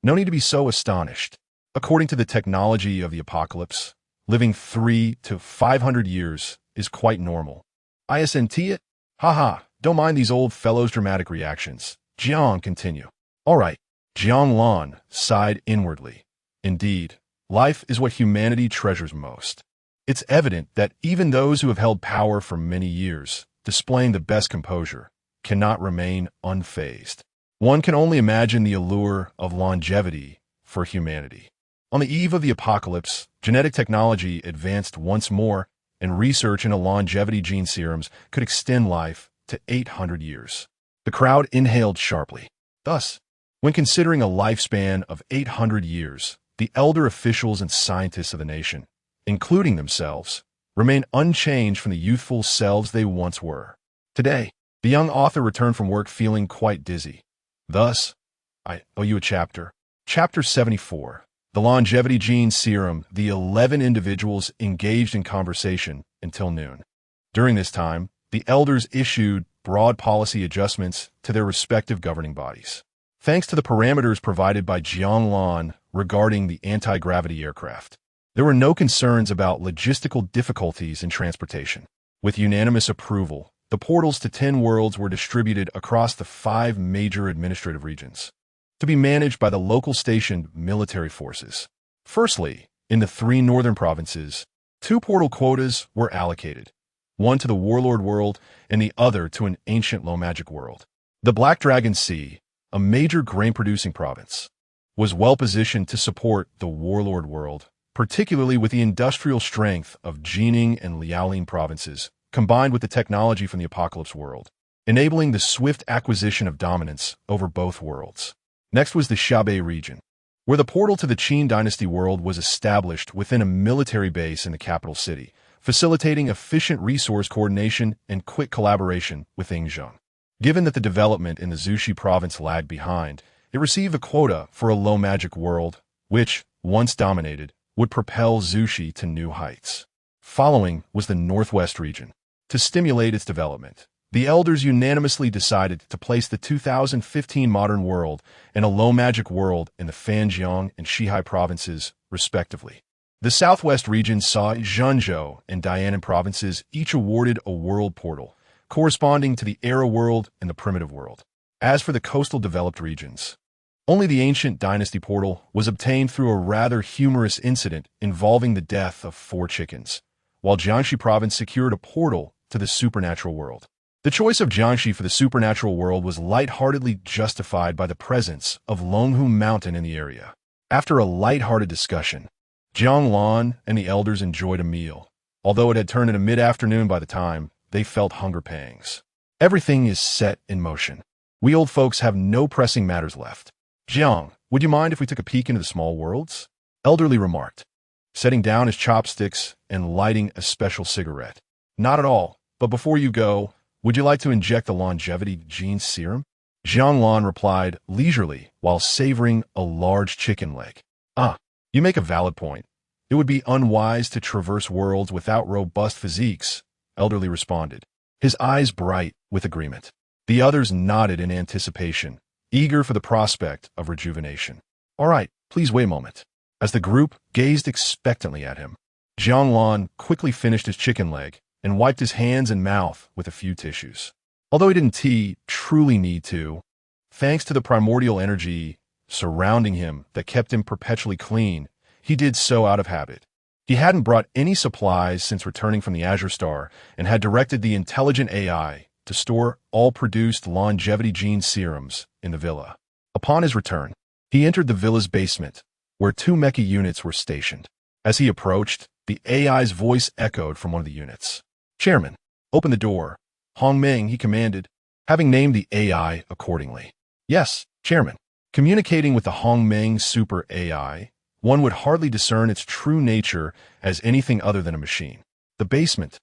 no need to be so astonished. According to the technology of the apocalypse, living 300 to 500 years is quite normal. Isn't it? Haha, don't mind these old fellows' dramatic reactions. Jiang continue. All right, Jiang Lan sighed inwardly. Indeed, life is what humanity treasures most. It's evident that even those who have held power for many years, displaying the best composure, cannot remain unfazed. One can only imagine the allure of longevity for humanity. On the eve of the apocalypse, genetic technology advanced once more, and research into longevity gene serums could extend life to 800 years. The crowd inhaled sharply. Thus, when considering a lifespan of 800 years, the elder officials and scientists of the nation, including themselves, remain unchanged from the youthful selves they once were. Today, the young author returned from work feeling quite dizzy. Thus, I owe you a chapter. Chapter 74. The Longevity Gene Serum. The 11 individuals engaged in conversation until noon. During this time, the elders issued broad policy adjustments to their respective governing bodies. Thanks to the parameters provided by Jiang Lan regarding the anti-gravity aircraft, there were no concerns about logistical difficulties in transportation. With unanimous approval, the portals to 10 worlds were distributed across the 5 major administrative regions, to be managed by the local stationed military forces. Firstly, in the 3 northern provinces, 2 portal quotas were allocated, one to the Warlord world and the other to an ancient low-magic world. The Black Dragon Sea, a major grain-producing province, was well-positioned to support the Warlord world, particularly with the industrial strength of Jining and Liaoling provinces, combined with the technology from the Apocalypse world, enabling the swift acquisition of dominance over both worlds. Next was the Xiaobei region, where the portal to the Qin dynasty world was established within a military base in the capital city, facilitating efficient resource coordination and quick collaboration with Yingzheng. Given that the development in the Zushi province lagged behind, it received a quota for a low-magic world, which, once dominated, would propel Zushi to new heights. Following was the Northwest region. To stimulate its development, the elders unanimously decided to place the 2015 modern world and a low-magic world in the Fanjiang and Shihai provinces, respectively. The Southwest region saw Zhenzhou and Dianan provinces each awarded a world portal, corresponding to the Era world and the Primitive world. As for the coastal developed regions, only the ancient dynasty portal was obtained through a rather humorous incident involving the death of 4 chickens, while Jiangxi province secured a portal to the supernatural world. The choice of Jiangxi for the supernatural world was lightheartedly justified by the presence of Longhu Mountain in the area. After a lighthearted discussion, Jiang Lan and the elders enjoyed a meal, although it had turned into mid-afternoon by the time they felt hunger pangs. Everything is set in motion. We old folks have no pressing matters left. Jiang, would you mind if we took a peek into the small worlds? Elderly remarked, setting down his chopsticks and lighting a special cigarette. Not at all, but before you go, would you like to inject the longevity gene serum? Jiang Lan replied leisurely while savoring a large chicken leg. Ah, you make a valid point. It would be unwise to traverse worlds without robust physiques, Elderly responded, his eyes bright with agreement. The others nodded in anticipation, eager for the prospect of rejuvenation. All right, please wait a moment. As the group gazed expectantly at him, Jiang Lan quickly finished his chicken leg and wiped his hands and mouth with a few tissues. Although he didn't truly need to, thanks to the primordial energy surrounding him that kept him perpetually clean, he did so out of habit. He hadn't brought any supplies since returning from the Azure Star and had directed the intelligent AI to store all produced longevity gene serums in the villa. Upon his return, he entered the villa's basement, where 2 mecha units were stationed. As he approached, the AI's voice echoed from one of the units. Chairman, open the door. Hong Meng, he commanded, having named the AI accordingly. Yes, Chairman. Communicating with the Hong Meng super AI, one would hardly discern its true nature as anything other than a machine. The basement,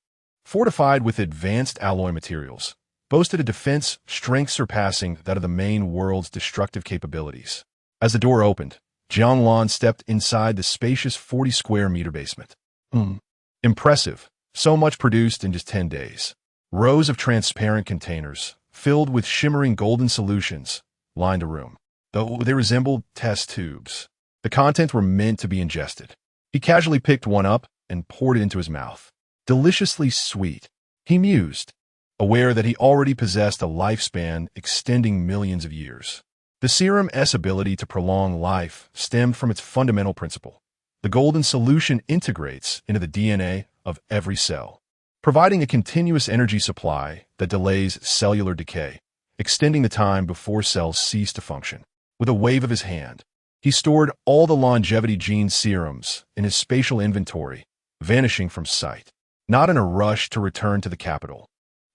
fortified with advanced alloy materials, boasted a defense strength surpassing that of the main world's destructive capabilities. As the door opened, Jiang Lan stepped inside the spacious 40-square-meter basement. Impressive. So much produced in just 10 days. Rows of transparent containers, filled with shimmering golden solutions, lined the room, though they resembled test tubes. The contents were meant to be ingested. He casually picked one up and poured it into his mouth. Deliciously sweet, he mused, aware that he already possessed a lifespan extending millions of years. The serum's ability to prolong life stemmed from its fundamental principle. The golden solution integrates into the DNA of every cell, providing a continuous energy supply that delays cellular decay, extending the time before cells cease to function. With a wave of his hand, he stored all the longevity gene serums in his spatial inventory, vanishing from sight. Not in a rush to return to the capital,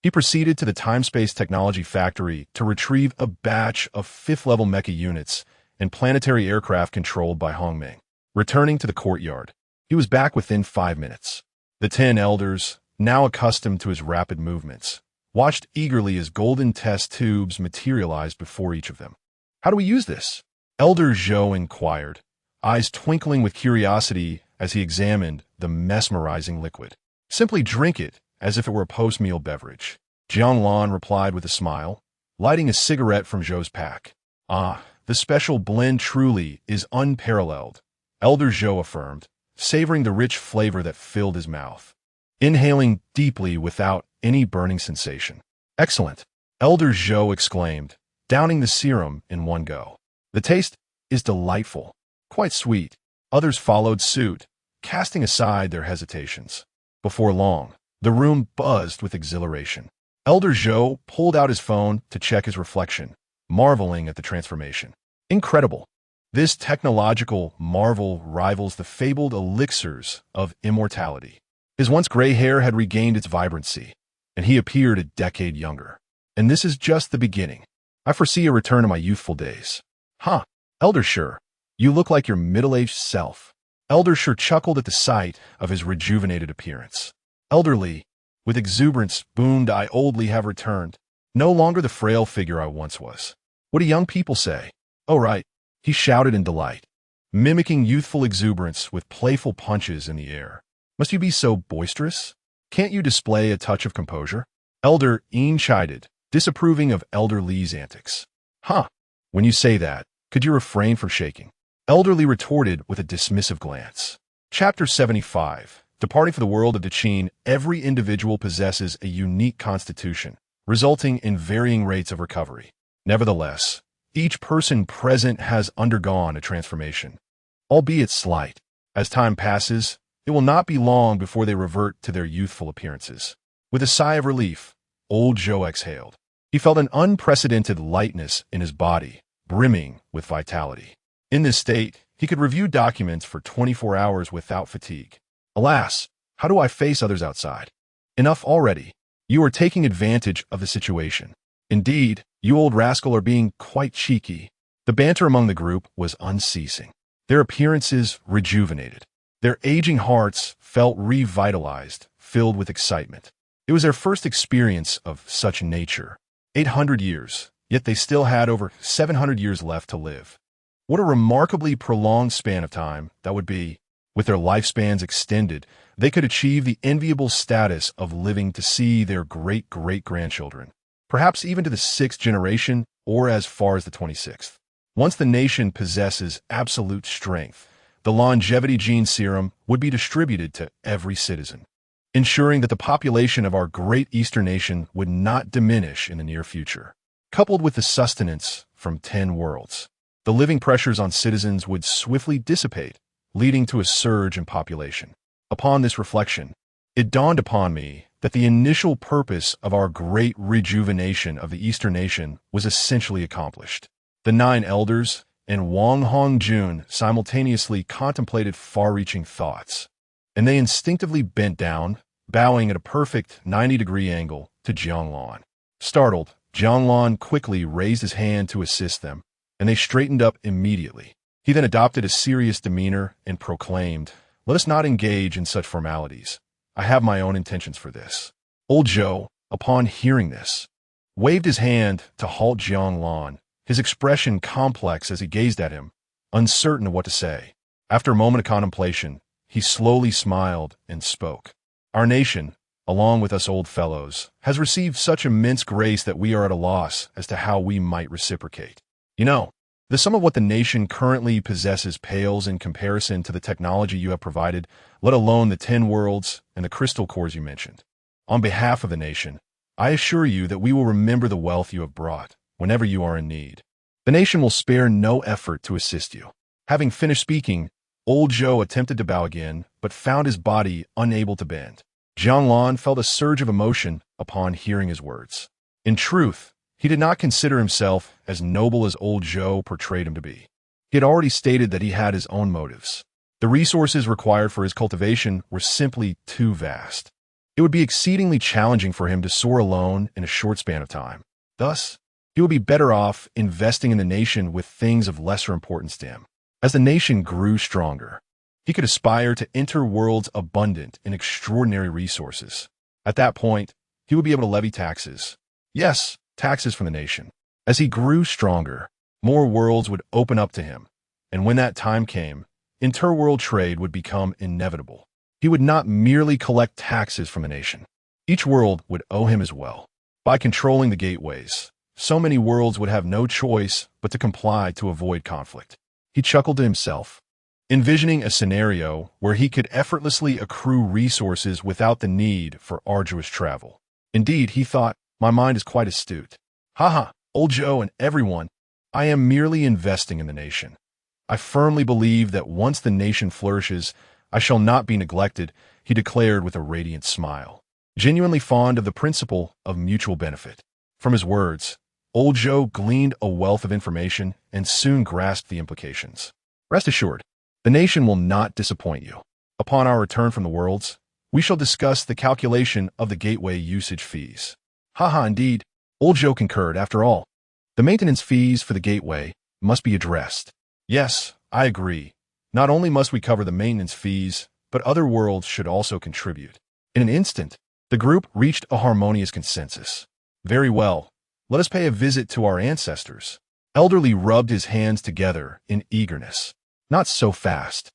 he proceeded to the time-space technology factory to retrieve a batch of 5th-level mecha units and planetary aircraft controlled by Hong Meng. Returning to the courtyard, he was back within 5 minutes. The 10 elders, now accustomed to his rapid movements, watched eagerly as golden test tubes materialized before each of them. How do we use this? Elder Zhou inquired, eyes twinkling with curiosity as he examined the mesmerizing liquid. Simply drink it as if it were a post-meal beverage. Jiang Lan replied with a smile, lighting a cigarette from Zhou's pack. Ah, the special blend truly is unparalleled, Elder Zhou affirmed, savoring the rich flavor that filled his mouth, inhaling deeply without any burning sensation. Excellent, Elder Zhou exclaimed, downing the serum in one go. The taste is delightful, quite sweet. Others followed suit, casting aside their hesitations. Before long, the room buzzed with exhilaration. Elder Zhou pulled out his phone to check his reflection, marveling at the transformation. Incredible. This technological marvel rivals the fabled elixirs of immortality. His once gray hair had regained its vibrancy, and he appeared a decade younger. And this is just the beginning. I foresee a return to my youthful days. Huh, Elder Shur, you look like your middle-aged self. Elder Shur chuckled at the sight of his rejuvenated appearance. Elderly, with exuberance, boomed, I oldly have returned, no longer the frail figure I once was. What do young people say? Oh, right, he shouted in delight, mimicking youthful exuberance with playful punches in the air. Must you be so boisterous? Can't you display a touch of composure? Elder Een chided, disapproving of Elder Lee's antics. Huh, when you say that, could you refrain from shaking? Elderly retorted with a dismissive glance. Chapter 75. Departing for the world of Daqin, every individual possesses a unique constitution, resulting in varying rates of recovery. Nevertheless, each person present has undergone a transformation, albeit slight. As time passes, it will not be long before they revert to their youthful appearances. With a sigh of relief, old Joe exhaled. He felt an unprecedented lightness in his body, brimming with vitality. In this state, he could review documents for 24 hours without fatigue. Alas, how do I face others outside? Enough already. You are taking advantage of the situation. Indeed, you old rascal are being quite cheeky. The banter among the group was unceasing. Their appearances rejuvenated. Their aging hearts felt revitalized, filled with excitement. It was their first experience of such nature. 800 years, yet they still had over 700 years left to live. What a remarkably prolonged span of time that would be. With their lifespans extended, they could achieve the enviable status of living to see their great-great-grandchildren, perhaps even to the 6th generation or as far as the 26th. Once the nation possesses absolute strength, the longevity gene serum would be distributed to every citizen, ensuring that the population of our great Eastern nation would not diminish in the near future. Coupled with the sustenance from 10 worlds, the living pressures on citizens would swiftly dissipate, leading to a surge in population. Upon this reflection, it dawned upon me that the initial purpose of our great rejuvenation of the Eastern nation was essentially accomplished. The 9 elders and Wang Hongjun simultaneously contemplated far-reaching thoughts, and they instinctively bent down, bowing at a perfect 90-degree angle to Jiang Lan. Startled, Jiang Lan quickly raised his hand to assist them, and they straightened up immediately. He then adopted a serious demeanor and proclaimed, "Let us not engage in such formalities. I have my own intentions for this." Old Joe, upon hearing this, waved his hand to halt Jiang Lan, his expression complex as he gazed at him, uncertain of what to say. After a moment of contemplation, he slowly smiled and spoke. "Our nation, along with us old fellows, has received such immense grace that we are at a loss as to how we might reciprocate. You know, the sum of what the nation currently possesses pales in comparison to the technology you have provided, let alone the 10 worlds and the crystal cores you mentioned. On behalf of the nation, I assure you that we will remember the wealth you have brought whenever you are in need. The nation will spare no effort to assist you." Having finished speaking, old Joe attempted to bow again, but found his body unable to bend. Jiang Lan felt a surge of emotion upon hearing his words. In truth, he did not consider himself as noble as old Joe portrayed him to be. He had already stated that he had his own motives. The resources required for his cultivation were simply too vast. It would be exceedingly challenging for him to soar alone in a short span of time. Thus, he would be better off investing in the nation with things of lesser importance to him. As the nation grew stronger, he could aspire to enter worlds abundant in extraordinary resources. At that point, he would be able to levy taxes. Yes, taxes from the nation. As he grew stronger, more worlds would open up to him, and when that time came, interworld trade would become inevitable. He would not merely collect taxes from the nation. Each world would owe him as well. By controlling the gateways, so many worlds would have no choice but to comply to avoid conflict. He chuckled to himself, envisioning a scenario where he could effortlessly accrue resources without the need for arduous travel. Indeed, he thought, my mind is quite astute. Haha, old Joe and everyone, I am merely investing in the nation. I firmly believe that once the nation flourishes, I shall not be neglected, he declared with a radiant smile, genuinely fond of the principle of mutual benefit. From his words, old Joe gleaned a wealth of information and soon grasped the implications. Rest assured, the nation will not disappoint you. Upon our return from the worlds, we shall discuss the calculation of the gateway usage fees. Haha, indeed, old Joe concurred. After all, the maintenance fees for the gateway must be addressed. Yes, I agree. Not only must we cover the maintenance fees, but other worlds should also contribute. In an instant, the group reached a harmonious consensus. Very well, let us pay a visit to our ancestors. Elderly rubbed his hands together in eagerness. Not so fast.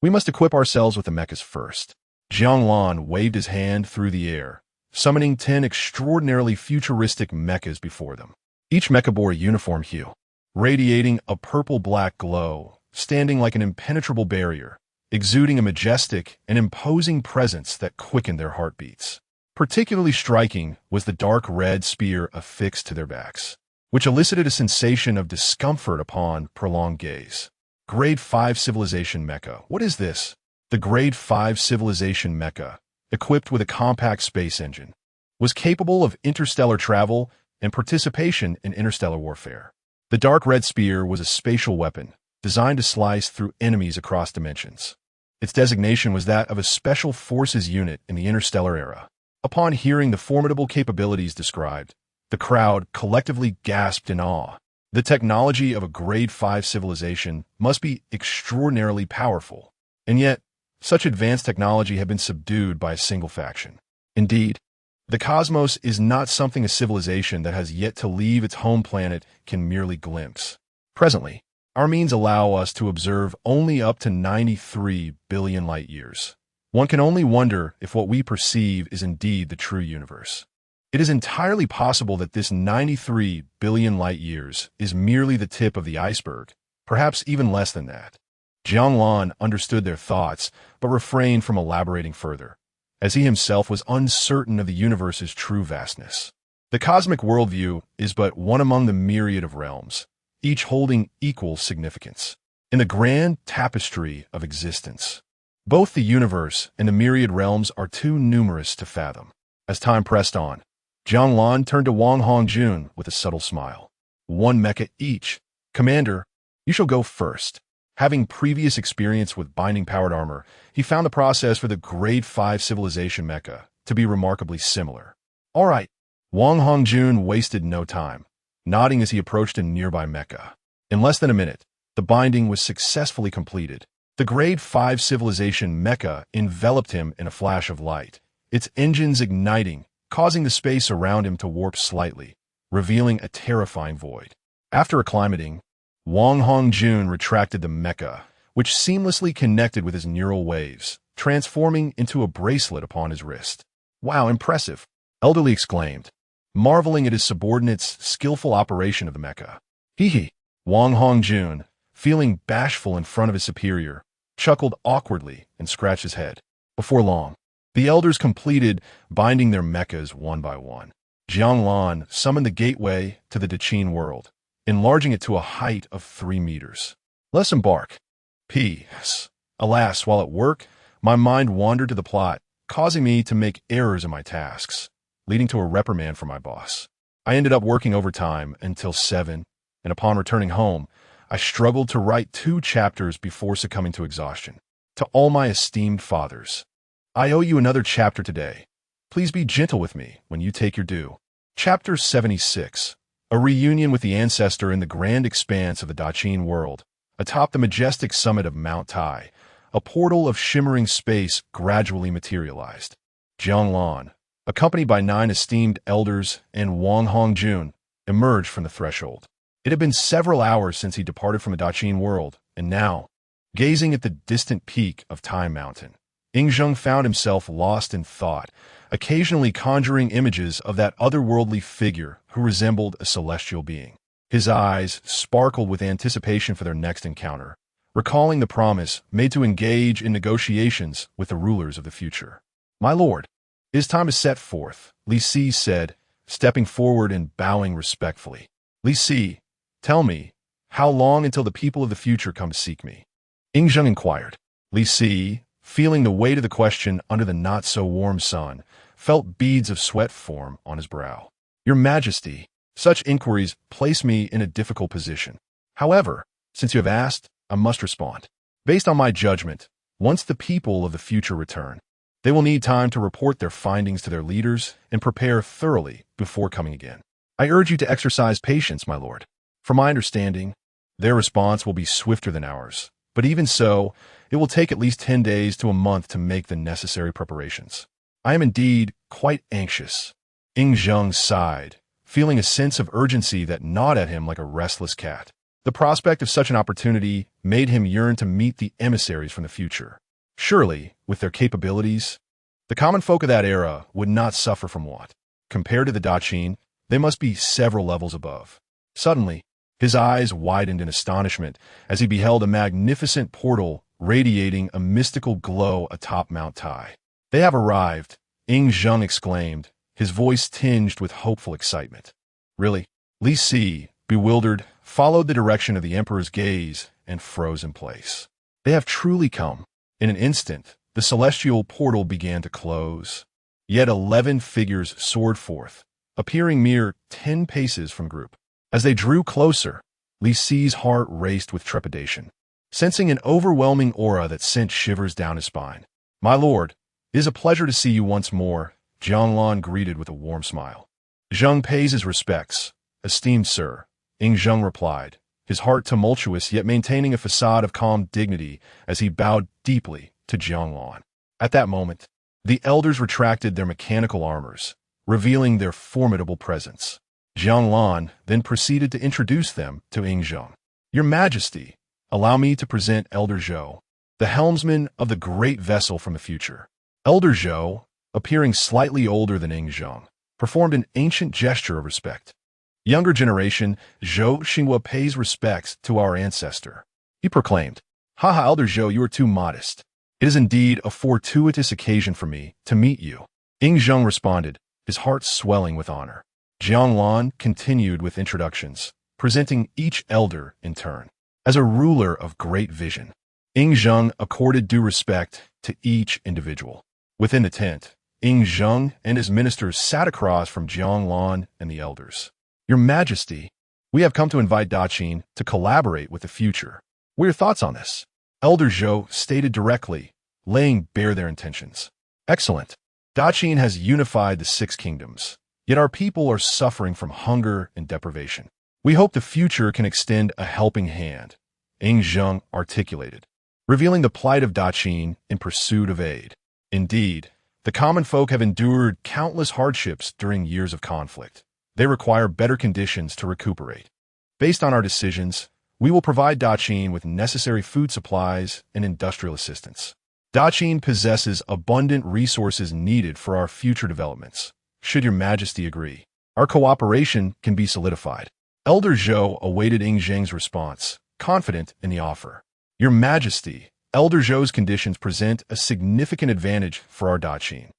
We must equip ourselves with the mechas first. Jiang Lan waved his hand through the air, summoning 10 extraordinarily futuristic mechas before them. Each mecha bore a uniform hue, radiating a purple-black glow, standing like an impenetrable barrier, exuding a majestic and imposing presence that quickened their heartbeats. Particularly striking was the dark red spear affixed to their backs, which elicited a sensation of discomfort upon prolonged gaze. Grade 5 Civilization Mecha. What is this? The Grade 5 Civilization Mecha, equipped with a compact space engine, was capable of interstellar travel and participation in interstellar warfare. The dark red spear was a spatial weapon designed to slice through enemies across dimensions. Its designation was that of a special forces unit in the interstellar era. Upon hearing the formidable capabilities described, the crowd collectively gasped in awe. The technology of a Grade 5 civilization must be extraordinarily powerful, and yet, such advanced technology had been subdued by a single faction. Indeed, the cosmos is not something a civilization that has yet to leave its home planet can merely glimpse. Presently, our means allow us to observe only up to 93 billion light-years. One can only wonder if what we perceive is indeed the true universe. It is entirely possible that this 93 billion light-years is merely the tip of the iceberg, perhaps even less than that. Jiang Lan understood their thoughts, but refrained from elaborating further, as he himself was uncertain of the universe's true vastness. The cosmic worldview is but one among the myriad of realms, each holding equal significance in the grand tapestry of existence. Both the universe and the myriad realms are too numerous to fathom. As time pressed on, Jiang Lan turned to Wang Hongjun with a subtle smile. One mecha each. Commander, you shall go first. Having previous experience with binding-powered armor, he found the process for the Grade 5 civilization mecha to be remarkably similar. All right. Wang Hongjun wasted no time, nodding as he approached a nearby mecha. In less than a minute, the binding was successfully completed. The Grade 5 civilization mecha enveloped him in a flash of light, its engines igniting, causing the space around him to warp slightly, revealing a terrifying void. After acclimating, Wang Hongjun retracted the mecha, which seamlessly connected with his neural waves, transforming into a bracelet upon his wrist. Wow, impressive, Elderly exclaimed, marveling at his subordinate's skillful operation of the mecha. Hee. Wang Hongjun, feeling bashful in front of his superior, chuckled awkwardly and scratched his head. Before long, the elders completed binding their mechas one by one. Jiang Lan summoned the gateway to the Daqin world, enlarging it to a height of 3 meters. Let's embark. P.S. Alas, while at work, my mind wandered to the plot, causing me to make errors in my tasks, leading to a reprimand from my boss. I ended up working overtime until 7, and upon returning home, I struggled to write 2 chapters before succumbing to exhaustion. To all my esteemed fathers, I owe you another chapter today. Please be gentle with me when you take your due. Chapter 76. A reunion with the ancestor in the grand expanse of the Daqin world. Atop the majestic summit of Mount Tai, a portal of shimmering space gradually materialized. Jiang Lan, accompanied by 9 esteemed elders and Wang Hongjun, emerged from the threshold. It had been several hours since he departed from the Daqin world, and now, gazing at the distant peak of Tai Mountain, Yingzheng found himself lost in thought, occasionally conjuring images of that otherworldly figure who resembled a celestial being. His eyes sparkled with anticipation for their next encounter, recalling the promise made to engage in negotiations with the rulers of the future. My lord, it is time to set forth, Li Si said, stepping forward and bowing respectfully. Li Si, tell me, how long until the people of the future come to seek me? Yingzheng inquired. Li Si, feeling the weight of the question under the not-so-warm sun, felt beads of sweat form on his brow. Your Majesty, such inquiries place me in a difficult position. However, since you have asked, I must respond. Based on my judgment, once the people of the future return, they will need time to report their findings to their leaders and prepare thoroughly before coming again. I urge you to exercise patience, my lord. From my understanding, their response will be swifter than ours, but even so, it will take at least 10 days to a month to make the necessary preparations. I am indeed quite anxious. Yingzheng sighed, feeling a sense of urgency that gnawed at him like a restless cat. The prospect of such an opportunity made him yearn to meet the emissaries from the future. Surely, with their capabilities, the common folk of that era would not suffer from want. Compared to the Daqin, they must be several levels above. Suddenly, his eyes widened in astonishment as he beheld a magnificent portal radiating a mystical glow atop Mount Tai. They have arrived, Yingzheng exclaimed, his voice tinged with hopeful excitement. Really? Li Si, bewildered, followed the direction of the emperor's gaze and froze in place. They have truly come. In an instant, the celestial portal began to close. Yet 11 figures soared forth, appearing mere 10 paces from group. As they drew closer, Li Si's heart raced with trepidation, sensing an overwhelming aura that sent shivers down his spine. "My lord, it is a pleasure to see you once more," Jiang Lan greeted with a warm smile. "Zheng pays his respects, esteemed sir," Zheng replied, his heart tumultuous yet maintaining a facade of calm dignity as he bowed deeply to Jiang Lan. At that moment, the elders retracted their mechanical armors, revealing their formidable presence. Jiang Lan then proceeded to introduce them to Zheng. "Your Majesty, allow me to present Elder Zhou, the helmsman of the great vessel from the future." Elder Zhou, appearing slightly older than Zheng, performed an ancient gesture of respect. "Younger generation, Zhou Xinghua pays respects to our ancestor," he proclaimed. "Haha, Elder Zhou, you are too modest. It is indeed a fortuitous occasion for me to meet you." Zheng responded, his heart swelling with honor. Jiang Lan continued with introductions, presenting each elder in turn. As a ruler of great vision, Zheng accorded due respect to each individual. Within the tent, Zheng and his ministers sat across from Jiang Lan and the elders. "Your Majesty, we have come to invite Daqin to collaborate with the future. What are your thoughts on this?" Elder Zhou stated directly, laying bare their intentions. "Excellent. Daqin has unified the 6 kingdoms. Yet our people are suffering from hunger and deprivation. We hope the future can extend a helping hand," Zheng articulated, revealing the plight of Daqin in pursuit of aid. "Indeed, the common folk have endured countless hardships during years of conflict. They require better conditions to recuperate. Based on our decisions, we will provide Daqin with necessary food supplies and industrial assistance. Daqin possesses abundant resources needed for our future developments. Should your Majesty agree, our cooperation can be solidified." Elder Zhou awaited Zheng's response, confident in the offer. "Your Majesty, Elder Zhou's conditions present a significant advantage for our Daqin.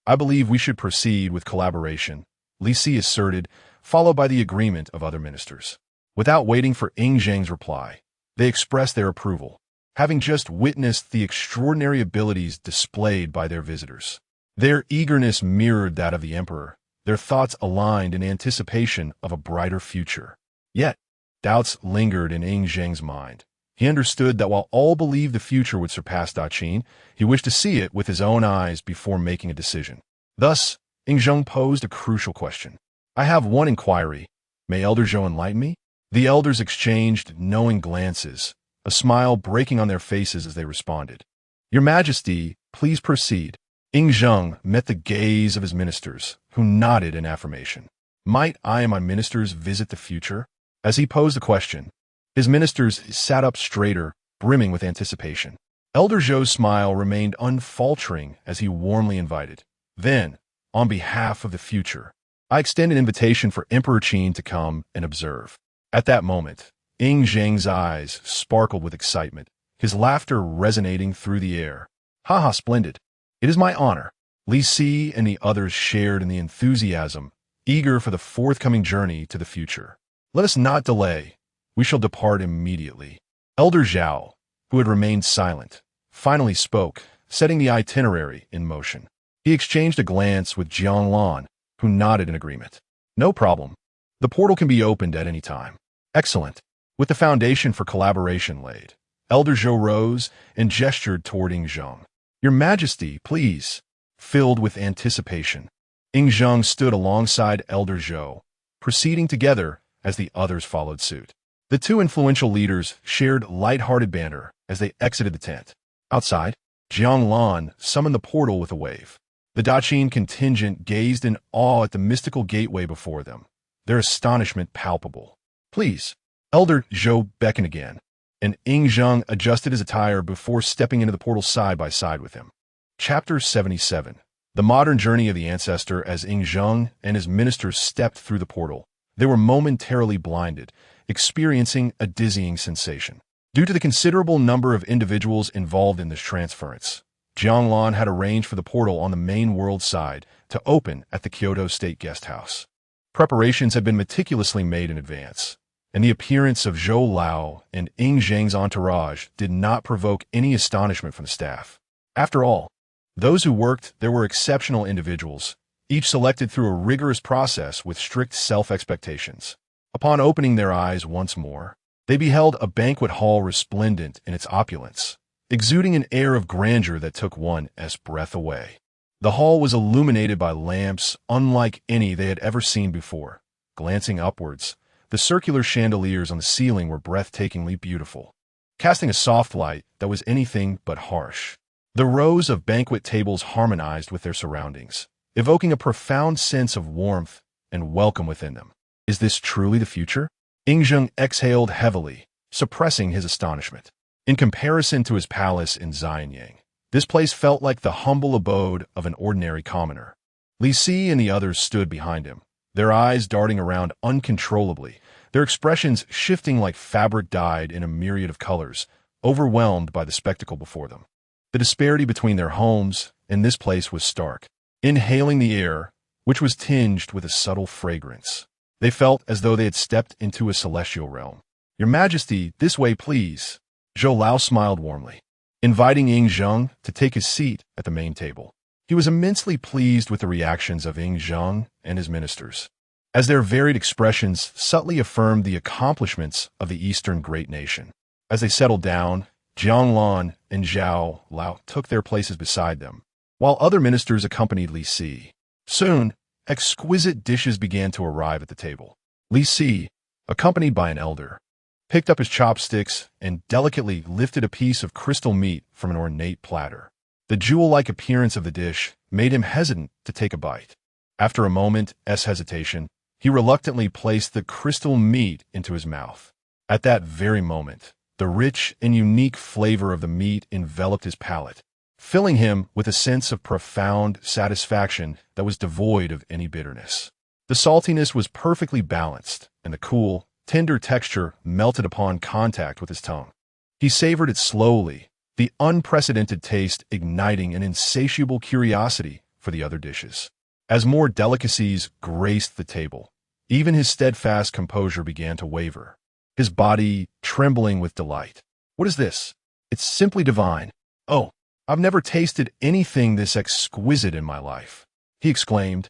I believe we should proceed with collaboration," Li Si asserted, followed by the agreement of other ministers. Without waiting for Zheng's reply, they expressed their approval, having just witnessed the extraordinary abilities displayed by their visitors. Their eagerness mirrored that of the emperor, their thoughts aligned in anticipation of a brighter future. Yet, doubts lingered in Zheng's mind. He understood that while all believed the future would surpass Daqin, he wished to see it with his own eyes before making a decision. Thus, Zheng posed a crucial question. "I have one inquiry. May Elder Zhou enlighten me?" The elders exchanged knowing glances, a smile breaking on their faces as they responded. "Your Majesty, please proceed." Zheng met the gaze of his ministers, who nodded in affirmation. "Might I and my ministers visit the future?" As he posed the question, his ministers sat up straighter, brimming with anticipation. Elder Zhou's smile remained unfaltering as he warmly invited. "Then, on behalf of the future, I extend an invitation for Emperor Qin to come and observe." At that moment, Zheng's eyes sparkled with excitement, his laughter resonating through the air. "Haha, splendid. It is my honor." Li Si and the others shared in the enthusiasm, eager for the forthcoming journey to the future. "Let us not delay. We shall depart immediately." Elder Zhao, who had remained silent, finally spoke, setting the itinerary in motion. He exchanged a glance with Jiang Lan, who nodded in agreement. "No problem. The portal can be opened at any time." "Excellent." With the foundation for collaboration laid, Elder Zhou rose and gestured toward Zheng. "Your Majesty, please." Filled with anticipation, Zheng stood alongside Elder Zhou, proceeding together as the others followed suit. The two influential leaders shared light-hearted banter as they exited the tent. Outside, Jiang Lan summoned the portal with a wave. The Daqin contingent gazed in awe at the mystical gateway before them, their astonishment palpable. "Please." Elder Zhou beckoned again, and Zheng adjusted his attire before stepping into the portal side by side with him. Chapter 77. The modern journey of the ancestor. As Zheng and his ministers stepped through the portal, they were momentarily blinded, experiencing a dizzying sensation. Due to the considerable number of individuals involved in this transference, Jiang Lan had arranged for the portal on the main world side to open at the Kyoto State Guest House. Preparations had been meticulously made in advance, and the appearance of Zhou Lao and Zheng's entourage did not provoke any astonishment from the staff. After all, Those who worked there were exceptional individuals, each selected through a rigorous process with strict self-expectations. Upon opening their eyes once more, they beheld a banquet hall resplendent in its opulence, exuding an air of grandeur that took one's breath away. The hall was illuminated by lamps unlike any they had ever seen before. Glancing upwards, the circular chandeliers on the ceiling were breathtakingly beautiful, casting a soft light that was anything but harsh. The rows of banquet tables harmonized with their surroundings, evoking a profound sense of warmth and welcome within them. Is this truly the future? Ingzheng exhaled heavily, suppressing his astonishment. In comparison to his palace in Xianyang, this place felt like the humble abode of an ordinary commoner. Li Si and the others stood behind him, their eyes darting around uncontrollably, their expressions shifting like fabric dyed in a myriad of colors, overwhelmed by the spectacle before them. The disparity between their homes and this place was stark. Inhaling the air, which was tinged with a subtle fragrance, they felt as though they had stepped into a celestial realm. "Your Majesty, this way, please." Zhou Lao smiled warmly, inviting Ingzheng to take his seat at the main table. He was immensely pleased with the reactions of Ingzheng and his ministers, as their varied expressions subtly affirmed the accomplishments of the Eastern great nation. As they settled down, Jiang Lan and Zhao Lao took their places beside them, while other ministers accompanied Li Si. Soon, exquisite dishes began to arrive at the table. Li Si, accompanied by an elder, picked up his chopsticks and delicately lifted a piece of crystal meat from an ornate platter. The jewel-like appearance of the dish made him hesitant to take a bite. After a moment's hesitation, he reluctantly placed the crystal meat into his mouth. At that very moment, the rich and unique flavor of the meat enveloped his palate, filling him with a sense of profound satisfaction that was devoid of any bitterness. The saltiness was perfectly balanced, and the cool, tender texture melted upon contact with his tongue. He savored it slowly, the unprecedented taste igniting an insatiable curiosity for the other dishes. As more delicacies graced the table, even his steadfast composure began to waver, his body trembling with delight. "What is this? It's simply divine. Oh, I've never tasted anything this exquisite in my life," he exclaimed,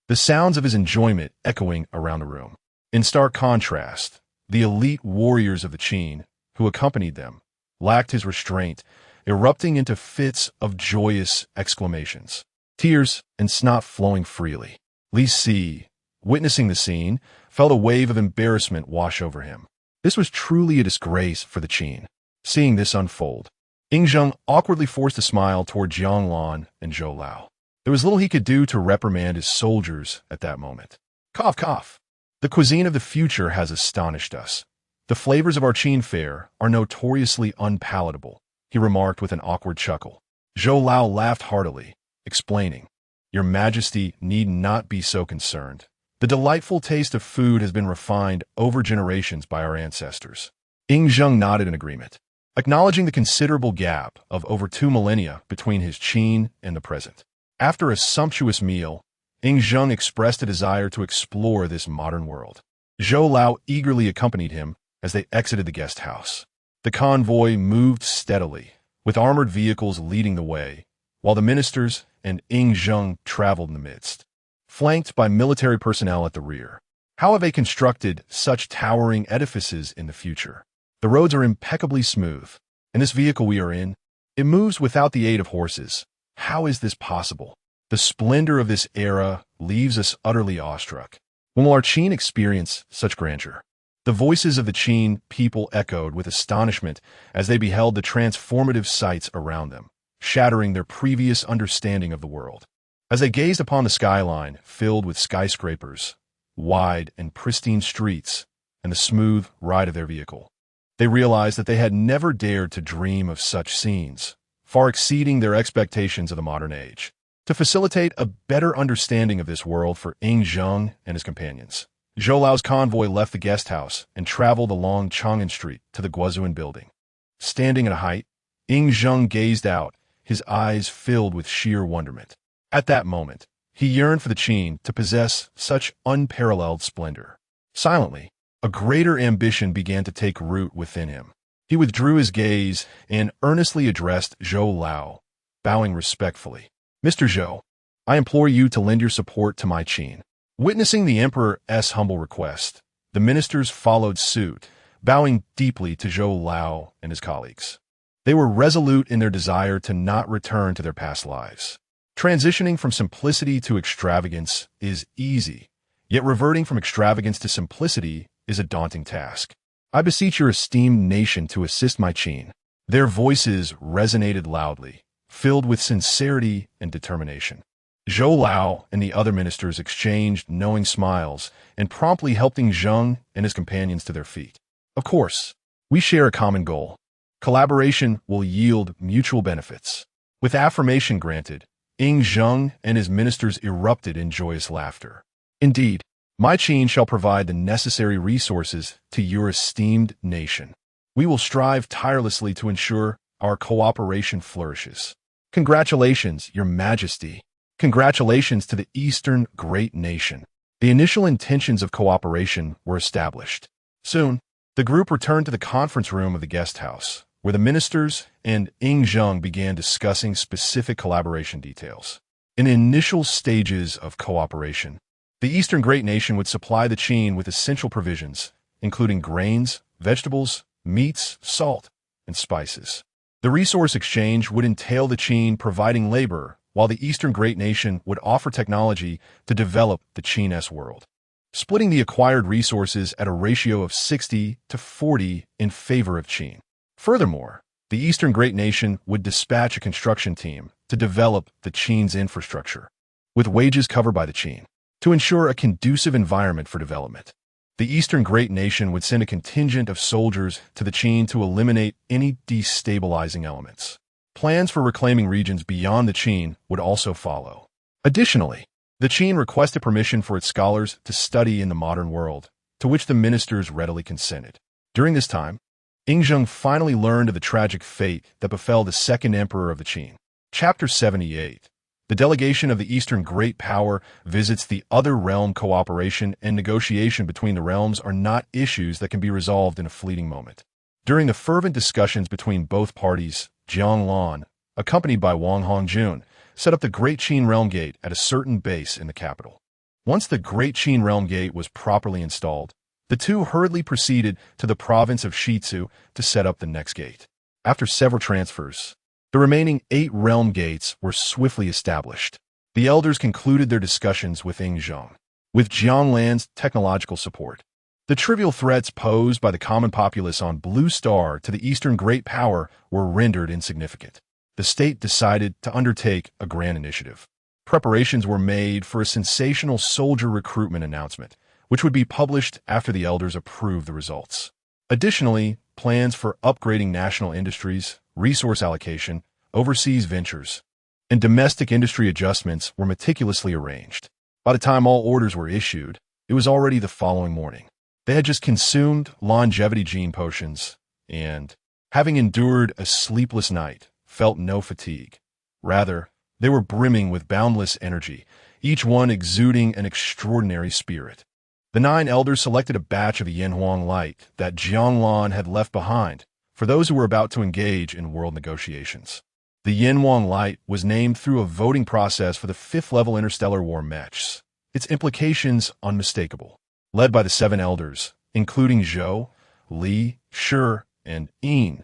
the sounds of his enjoyment echoing around the room. In stark contrast, the elite warriors of the Qin, who accompanied them, lacked his restraint, erupting into fits of joyous exclamations, tears and snot flowing freely. Li Si, witnessing the scene, felt a wave of embarrassment wash over him. This was truly a disgrace for the Qin. Seeing this unfold, Ingzheng awkwardly forced a smile toward Jiang Lan and Zhou Lao. There was little he could do to reprimand his soldiers at that moment. Cough, cough. The cuisine of the future has astonished us. The flavors of our Qin fare are notoriously unpalatable, he remarked with an awkward chuckle. Zhou Lao laughed heartily, explaining, "Your Majesty need not be so concerned. The delightful taste of food has been refined over generations by our ancestors." Ingzheng nodded in agreement, acknowledging the considerable gap of over 2 millennia between his Qin and the present. After a sumptuous meal, Ingzheng expressed a desire to explore this modern world. Zhou Lao eagerly accompanied him as they exited the guest house. The convoy moved steadily, with armored vehicles leading the way, while the ministers and Ingzheng traveled in the midst, flanked by military personnel at the rear. How have they constructed such towering edifices in the future? The roads are impeccably smooth, and this vehicle we are in, it moves without the aid of horses. How is this possible? The splendor of this era leaves us utterly awestruck. When will our Qin experience such grandeur? The voices of the Qin people echoed with astonishment as they beheld the transformative sights around them, shattering their previous understanding of the world. As they gazed upon the skyline filled with skyscrapers, wide and pristine streets, and the smooth ride of their vehicle, they realized that they had never dared to dream of such scenes, far exceeding their expectations of the modern age. To facilitate a better understanding of this world for Ingzheng and his companions, Zhou Lao's convoy left the guest house and traveled along Chang'an Street to the Guozuan building. Standing at a height, Ingzheng gazed out, his eyes filled with sheer wonderment. At that moment, he yearned for the Qin to possess such unparalleled splendor. Silently, a greater ambition began to take root within him. He withdrew his gaze and earnestly addressed Zhou Lao, bowing respectfully. Mr. Zhou, I implore you to lend your support to my qin. Witnessing the emperor's humble request, the ministers followed suit, bowing deeply to Zhou Lao and his colleagues. They were resolute in their desire to not return to their past lives. Transitioning from simplicity to extravagance is easy, yet reverting from extravagance to simplicity is a daunting task. I beseech your esteemed nation to assist my qin. Their voices resonated loudly, filled with sincerity and determination. Zhou Lao and the other ministers exchanged knowing smiles and promptly helping Zheng and his companions to their feet. Of course, we share a common goal. Collaboration will yield mutual benefits. With affirmation granted, Zheng and his ministers erupted in joyous laughter. Indeed, my qin shall provide the necessary resources to your esteemed nation. We will strive tirelessly to ensure our cooperation flourishes. Congratulations, Your Majesty. Congratulations to the Eastern great nation. The initial intentions of cooperation were established. Soon, the group returned to the conference room of the guest house, where the ministers and Zheng began discussing specific collaboration details. In the initial stages of cooperation, the Eastern great nation would supply the qin with essential provisions, including grains, vegetables, meats, salt, and spices. The resource exchange would entail the qin providing labor, while the Eastern great nation would offer technology to develop the qin's world, splitting the acquired resources at a ratio of 60-40 in favor of qin. Furthermore, the Eastern great nation would dispatch a construction team to develop the qin's infrastructure, with wages covered by the qin, to ensure a conducive environment for development. The Eastern great nation would send a contingent of soldiers to the qin to eliminate any destabilizing elements. Plans for reclaiming regions beyond the qin would also follow. Additionally, the qin requested permission for its scholars to study in the modern world, to which the ministers readily consented. During this time, Zheng finally learned of the tragic fate that befell the second emperor of the qin. Chapter 78. The delegation of the Eastern Great Power visits the other realm. Cooperation and negotiation between the realms are not issues that can be resolved in a fleeting moment. During the fervent discussions between both parties, Jiang Lan, accompanied by Wang Hongjun, set up the Great Qin Realm Gate at a certain base in the capital. Once the Great Qin Realm Gate was properly installed, the two hurriedly proceeded to the province of Shitsu to set up the next gate. After several transfers, the remaining 8 realm gates were swiftly established. The elders concluded their discussions with Zheng. With Jiang Lan's technological support, the trivial threats posed by the common populace on Blue Star to the Eastern Great Power were rendered insignificant. The state decided to undertake a grand initiative. Preparations were made for a sensational soldier recruitment announcement, which would be published after the elders approved the results. Additionally, plans for upgrading national industries, resource allocation, overseas ventures, and domestic industry adjustments were meticulously arranged. By the time all orders were issued, it was already the following morning. They had just consumed longevity gene potions and, having endured a sleepless night, felt no fatigue. Rather, they were brimming with boundless energy, each one exuding an extraordinary spirit. The 9 elders selected a batch of the Yanhuang light that Jiang Lan had left behind for those who were about to engage in world negotiations. The Yanhuang light was named through a voting process for the 5th-level interstellar war matches, its implications unmistakable. Led by the 7 elders, including Zhou, Li, Shi, and Yin,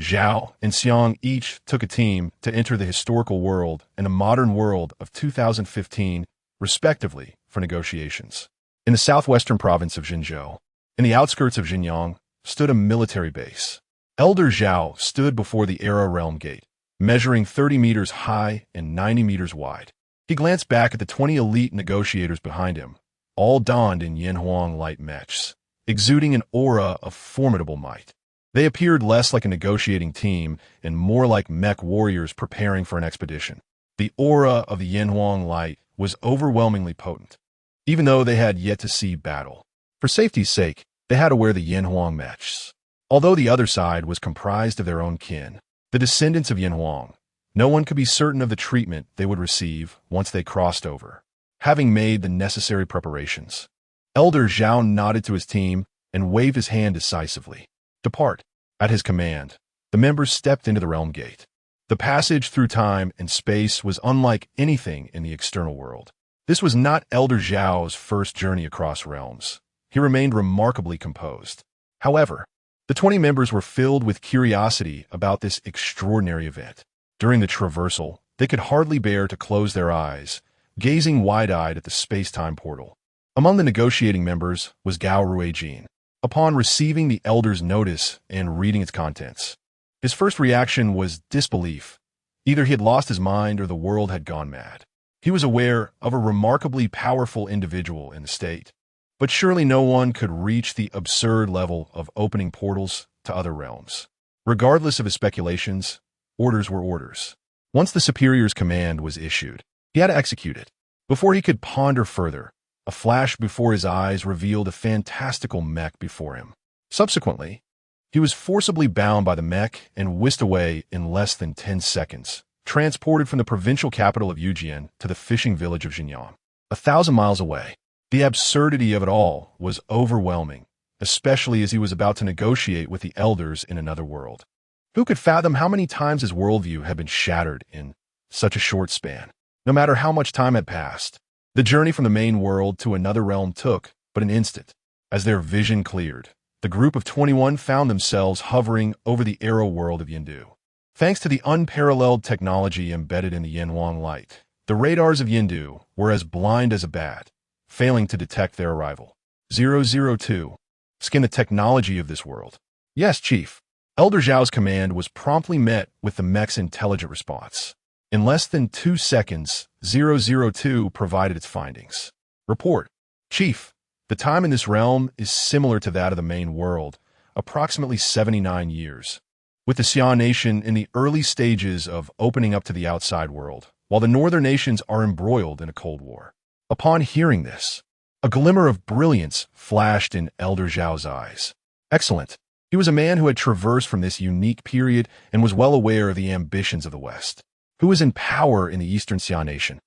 Zhao and Xiang each took a team to enter the historical world and the modern world of 2015, respectively, for negotiations. In the southwestern province of Zhenzhou, in the outskirts of Xinyang, stood a military base. Elder Zhao stood before the Era Realm Gate, measuring 30 meters high and 90 meters wide. He glanced back at the 20 elite negotiators behind him, all donned in Yanhuang light mechs, exuding an aura of formidable might. They appeared less like a negotiating team and more like mech warriors preparing for an expedition. The aura of the Yanhuang light was overwhelmingly potent, even though they had yet to see battle. For safety's sake, they had to wear the Yanhuang mechs. Although the other side was comprised of their own kin, the descendants of Yanhuang, no one could be certain of the treatment they would receive once they crossed over. Having made the necessary preparations, Elder Zhao nodded to his team and waved his hand decisively. Depart. At his command, the members stepped into the realm gate. The passage through time and space was unlike anything in the external world. This was not Elder Zhao's first journey across realms. He remained remarkably composed. However, the 20 members were filled with curiosity about this extraordinary event. During the traversal, they could hardly bear to close their eyes, gazing wide-eyed at the space-time portal. Among the negotiating members was Gao Ruijin. Upon receiving the Elder's notice and reading its contents, his first reaction was disbelief. Either he had lost his mind or the world had gone mad. He was aware of a remarkably powerful individual in the state, but surely no one could reach the absurd level of opening portals to other realms. Regardless of his speculations, orders were orders. Once the superior's command was issued, he had to execute it. Before he could ponder further, a flash before his eyes revealed a fantastical mech before him. Subsequently, he was forcibly bound by the mech and whisked away in less than 10 seconds, transported from the provincial capital of Yujian to the fishing village of Xinyan, 1,000 miles away. The absurdity of it all was overwhelming, especially as he was about to negotiate with the elders in another world. Who could fathom how many times his worldview had been shattered in such a short span? No matter how much time had passed, the journey from the main world to another realm took but an instant. As their vision cleared, the group of 21 found themselves hovering over the arrow world of Yindu. Thanks to the unparalleled technology embedded in the Yanhuang light, the radars of Yindu were as blind as a bat, failing to detect their arrival. 002. Skin the technology of this world. Yes, Chief. Elder Zhao's command was promptly met with the mech's intelligent response. In less than 2 seconds, 002 provided its findings. Report. Chief, the time in this realm is similar to that of the main world, approximately 79 years, with the Xia nation in the early stages of opening up to the outside world, while the northern nations are embroiled in a cold war. Upon hearing this, a glimmer of brilliance flashed in Elder Zhao's eyes. Excellent. He was a man who had traversed from this unique period and was well aware of the ambitions of the West. Who is in power in the Eastern Xia nation?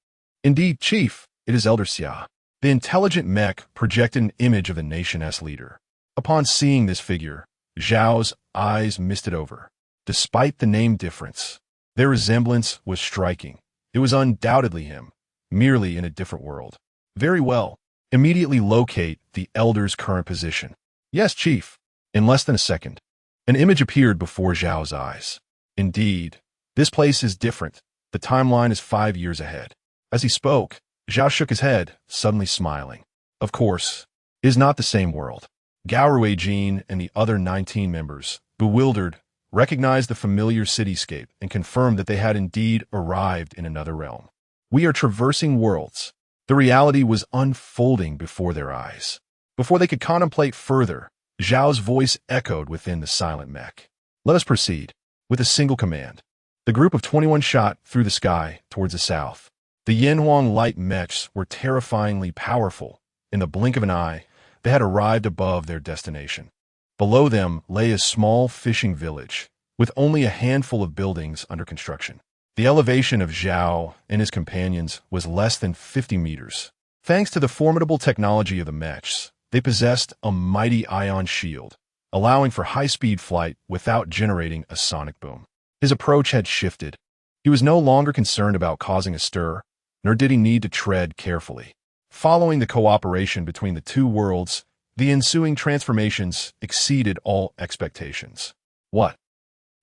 Indeed, Chief, it is Elder Xia. The intelligent mech projected an image of the nation's leader. Upon seeing this figure, Zhao's eyes misted over. Despite the name difference, their resemblance was striking. It was undoubtedly him, merely in a different world. Very well. Immediately locate the Elder's current position. Yes, Chief. In less than a second, an image appeared before Zhao's eyes. Indeed, this place is different. The timeline is 5 years ahead. As he spoke, Zhao shook his head, suddenly smiling. Of course, it is not the same world. Gao Ruijin and the other 19 members, bewildered, recognized the familiar cityscape and confirmed that they had indeed arrived in another realm. We are traversing worlds. The reality was unfolding before their eyes. Before they could contemplate further, Zhao's voice echoed within the silent mech. Let us proceed. With a single command, the group of 21 shot through the sky towards the south. The Yanhuang light mechs were terrifyingly powerful. In the blink of an eye, they had arrived above their destination. Below them lay a small fishing village, with only a handful of buildings under construction. The elevation of Zhao and his companions was less than 50 meters. Thanks to the formidable technology of the mechs, they possessed a mighty ion shield, allowing for high-speed flight without generating a sonic boom. His approach had shifted. He was no longer concerned about causing a stir, nor did he need to tread carefully. Following the cooperation between the two worlds, the ensuing transformations exceeded all expectations. What?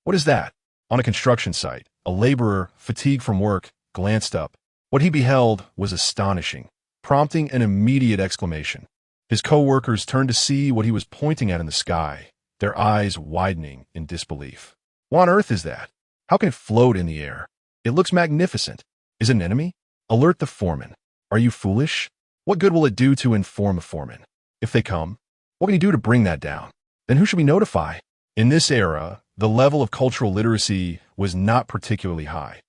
What is that? On a construction site, a laborer, fatigued from work, glanced up. What he beheld was astonishing, prompting an immediate exclamation. His co-workers turned to see what he was pointing at in the sky, their eyes widening in disbelief. What on earth is that? How can it float in the air? It looks magnificent. Is it an enemy? Alert the foreman. Are you foolish? What good will it do to inform a foreman? If they come, what can you do to bring that down? Then who should we notify? In this era, the level of cultural literacy was not particularly high.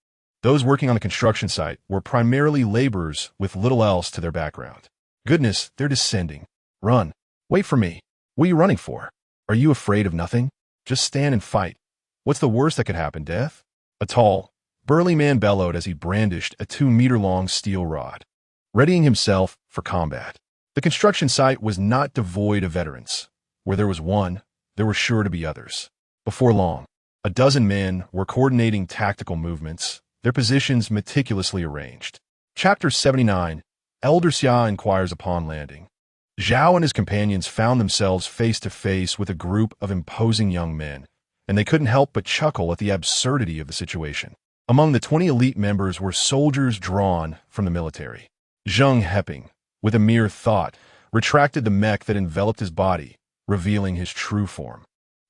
Those working on the construction site were primarily laborers with little else to their background. Goodness, they're descending. Run. Wait for me. What are you running for? Are you afraid of nothing? Just stand and fight. What's the worst that could happen, death? A tall, burly man bellowed as he brandished a 2-meter-long steel rod, readying himself for combat. The construction site was not devoid of veterans. Where there was one, there were sure to be others. Before long, A dozen men were coordinating tactical movements, their positions meticulously arranged. Chapter 79. Elder Xia inquires upon landing. Zhao and his companions found themselves face to face with a group of imposing young men, and they couldn't help but chuckle at the absurdity of the situation. Among the 20 elite members were soldiers drawn from the military. Zheng Heping, with a mere thought, retracted the mech that enveloped his body, revealing his true form.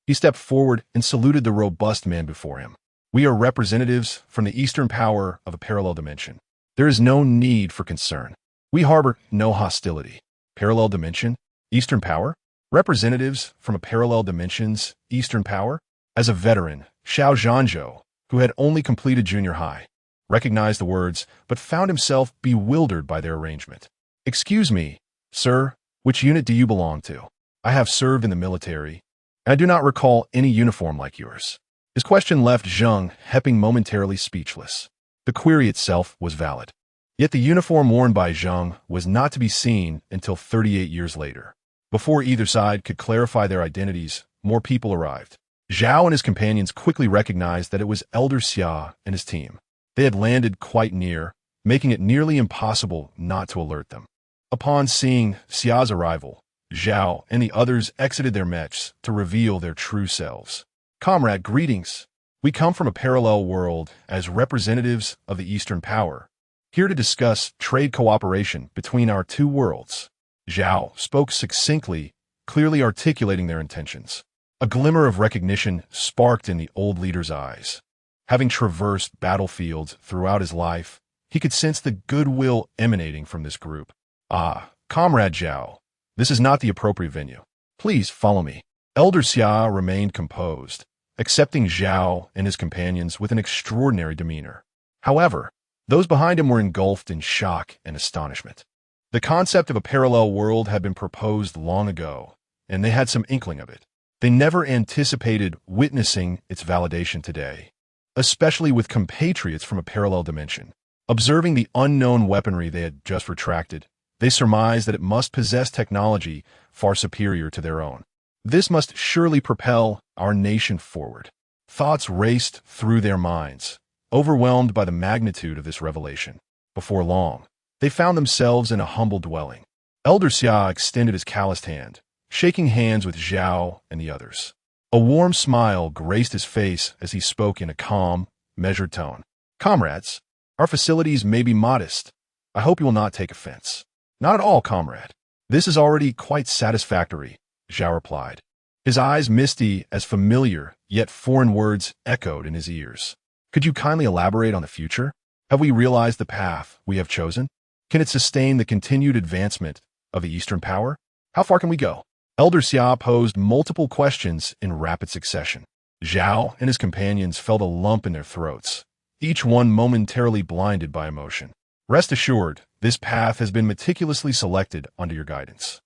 He stepped forward and saluted the robust man before him. "We are representatives from the eastern power of a parallel dimension. There is no need for concern. We harbor no hostility." Parallel dimension? Eastern power? Representatives from a parallel dimension's eastern power? As a veteran, Xiao Zhanzhou, who had only completed junior high, recognized the words but found himself bewildered by their arrangement. "Excuse me, sir, which unit do you belong to? I have served in the military, and I do not recall any uniform like yours." His question left Zheng Heping momentarily speechless. The query itself was valid. Yet the uniform worn by Zheng was not to be seen until 38 years later. Before either side could clarify their identities, more people arrived. Zhao and his companions quickly recognized that it was Elder Xia and his team. They had landed quite near, making it nearly impossible not to alert them. Upon seeing Xia's arrival, Zhao and the others exited their mechs to reveal their true selves. "Comrade, greetings. We come from a parallel world as representatives of the Eastern Power, here to discuss trade cooperation between our two worlds." Zhao spoke succinctly, clearly articulating their intentions. A glimmer of recognition sparked in the old leader's eyes. Having traversed battlefields throughout his life, he could sense the goodwill emanating from this group. "Ah, Comrade Zhao, this is not the appropriate venue. Please follow me." Elder Xia remained composed, accepting Zhao and his companions with an extraordinary demeanor. However, those behind him were engulfed in shock and astonishment. The concept of a parallel world had been proposed long ago, and they had some inkling of it. They never anticipated witnessing its validation today, especially with compatriots from a parallel dimension. Observing the unknown weaponry they had just retracted, they surmised that it must possess technology far superior to their own. This must surely propel our nation forward. Thoughts raced through their minds, overwhelmed by the magnitude of this revelation. Before long, they found themselves in a humble dwelling. Elder Xia extended his calloused hand, shaking hands with Zhao and the others. A warm smile graced his face as he spoke in a calm, measured tone. "Comrades, our facilities may be modest. I hope you will not take offense." "Not at all, comrade. This is already quite satisfactory," Zhao replied. His eyes misty as familiar, yet foreign words echoed in his ears. "Could you kindly elaborate on the future? Have we realized the path we have chosen? Can it sustain the continued advancement of the Eastern Power? How far can we go?" Elder Xia posed multiple questions in rapid succession. Zhao and his companions felt a lump in their throats, each one momentarily blinded by emotion. "Rest assured, this path has been meticulously selected under your guidance.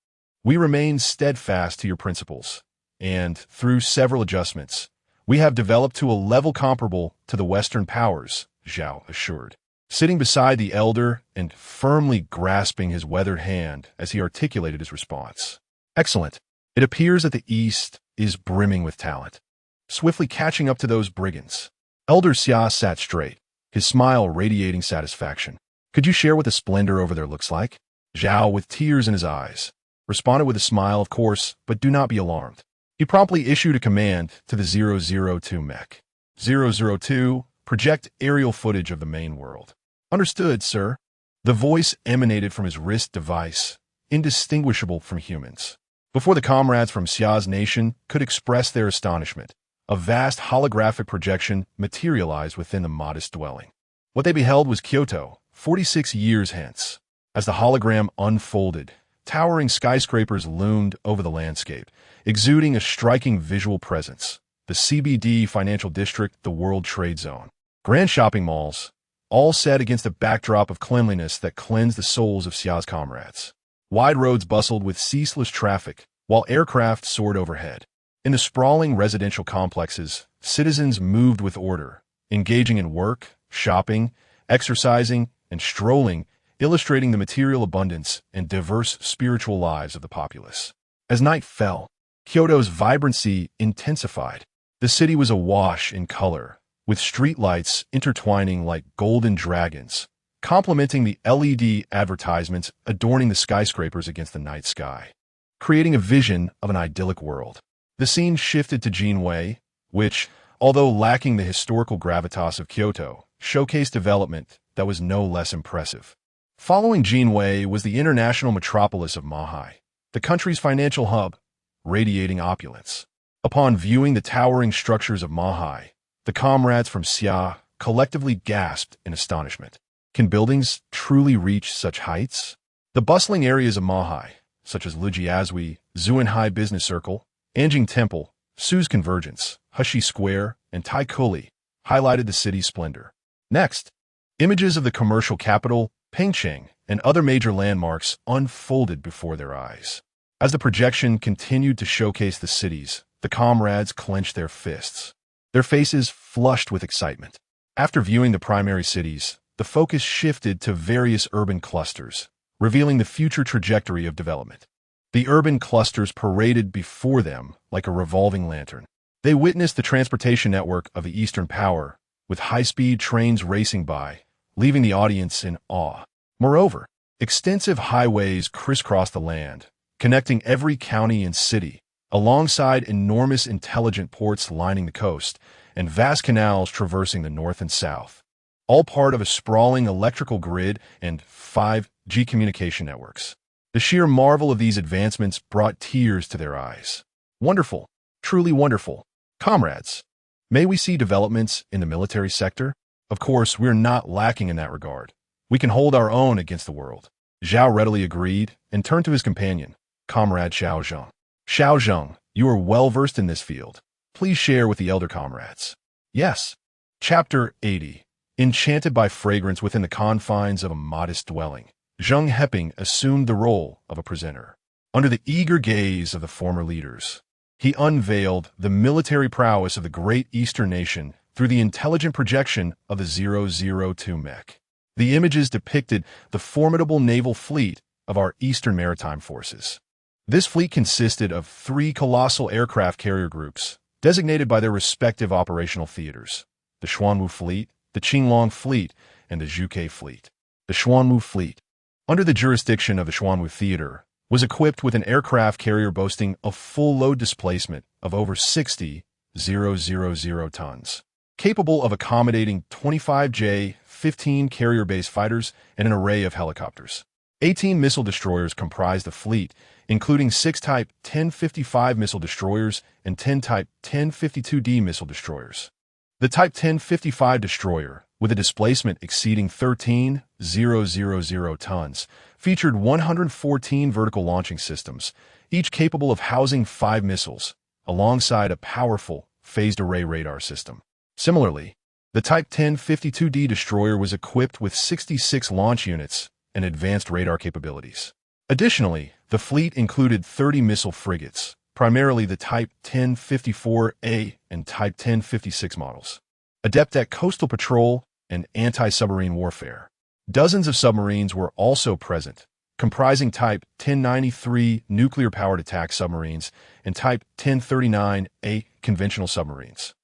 We remain steadfast to your principles, and, through several adjustments, we have developed to a level comparable to the Western powers," Zhao assured. Sitting beside the elder and firmly grasping his weathered hand as he articulated his response. "Excellent. It appears that the East is brimming with talent." Swiftly catching up to those brigands, Elder Xia sat straight, his smile radiating satisfaction. "Could you share what the splendor over there looks like?" Zhao, with tears in his eyes, responded with a smile, "Of course, but do not be alarmed." He promptly issued a command to the 002 mech. 002, project aerial footage of the main world. "Understood, sir." The voice emanated from his wrist device, indistinguishable from humans. Before the comrades from Xia's nation could express their astonishment, a vast holographic projection materialized within the modest dwelling. What they beheld was Kyoto, 46 years hence. As the hologram unfolded, towering skyscrapers loomed over the landscape, exuding a striking visual presence. The CBD financial district, the World Trade Zone. Grand shopping malls, all set against a backdrop of cleanliness that cleansed the souls of Xia's comrades. Wide roads bustled with ceaseless traffic, while aircraft soared overhead. In the sprawling residential complexes, citizens moved with order, engaging in work, shopping, exercising, and strolling, illustrating the material abundance and diverse spiritual lives of the populace. As night fell, Kyoto's vibrancy intensified. The city was awash in color, with streetlights intertwining like golden dragons, complementing the LED advertisements adorning the skyscrapers against the night sky, creating a vision of an idyllic world. The scene shifted to Jinwei, which, although lacking the historical gravitas of Kyoto, showcased development that was no less impressive. Following Jinwei was the international metropolis of Mahai, the country's financial hub, radiating opulence. Upon viewing the towering structures of Mahai, the comrades from Xia collectively gasped in astonishment. Can buildings truly reach such heights? The bustling areas of Mahai, such as Lijiazui, Zuanhai Business Circle, Anjing Temple, Su's Convergence, Hushi Square, and Taikuli, highlighted the city's splendor. Next, images of the commercial capital, Pengcheng, and other major landmarks unfolded before their eyes. As the projection continued to showcase the cities, the comrades clenched their fists, their faces flushed with excitement. After viewing the primary cities, the focus shifted to various urban clusters, revealing the future trajectory of development. The urban clusters paraded before them like a revolving lantern. They witnessed the transportation network of the Eastern Power, with high-speed trains racing by, leaving the audience in awe. Moreover, extensive highways crisscrossed the land, connecting every county and city, alongside enormous intelligent ports lining the coast and vast canals traversing the north and south, all part of a sprawling electrical grid and 5G communication networks. The sheer marvel of these advancements brought tears to their eyes. Wonderful, truly wonderful. Comrades, may we see developments in the military sector? Of course, we're not lacking in that regard. We can hold our own against the world. Zhao readily agreed and turned to his companion, Comrade Xiao Zheng. Xiao Zheng, you are well-versed in this field. Please share with the elder comrades. Yes. Chapter 80. Enchanted by fragrance within the confines of a modest dwelling, Zheng Heping assumed the role of a presenter. Under the eager gaze of the former leaders, he unveiled the military prowess of the great Eastern nation through the intelligent projection of the 002 mech. The images depicted the formidable naval fleet of our Eastern Maritime Forces. This fleet consisted of 3 colossal aircraft carrier groups, designated by their respective operational theaters: the Xuanwu Fleet, the Qinglong Fleet, and the Zhuke Fleet. The Xuanwu Fleet, under the jurisdiction of the Xuanwu Theater, was equipped with an aircraft carrier boasting a full load displacement of over 60,000 tons, capable of accommodating 25 J-15 carrier-based fighters and an array of helicopters. 18 missile destroyers comprised the fleet, including 6 Type 1055 missile destroyers and 10 Type 1052D missile destroyers. The Type 1055 destroyer, with a displacement exceeding 13,000 tons, featured 114 vertical launching systems, each capable of housing 5 missiles, alongside a powerful phased array radar system. Similarly, the Type 1052D destroyer was equipped with 66 launch units and advanced radar capabilities. Additionally, the fleet included 30 missile frigates, primarily the Type 1054A and Type 1056 models, adept at coastal patrol and anti-submarine warfare. Dozens of submarines were also present, comprising Type 1093 nuclear-powered attack submarines and Type 1039A conventional submarines.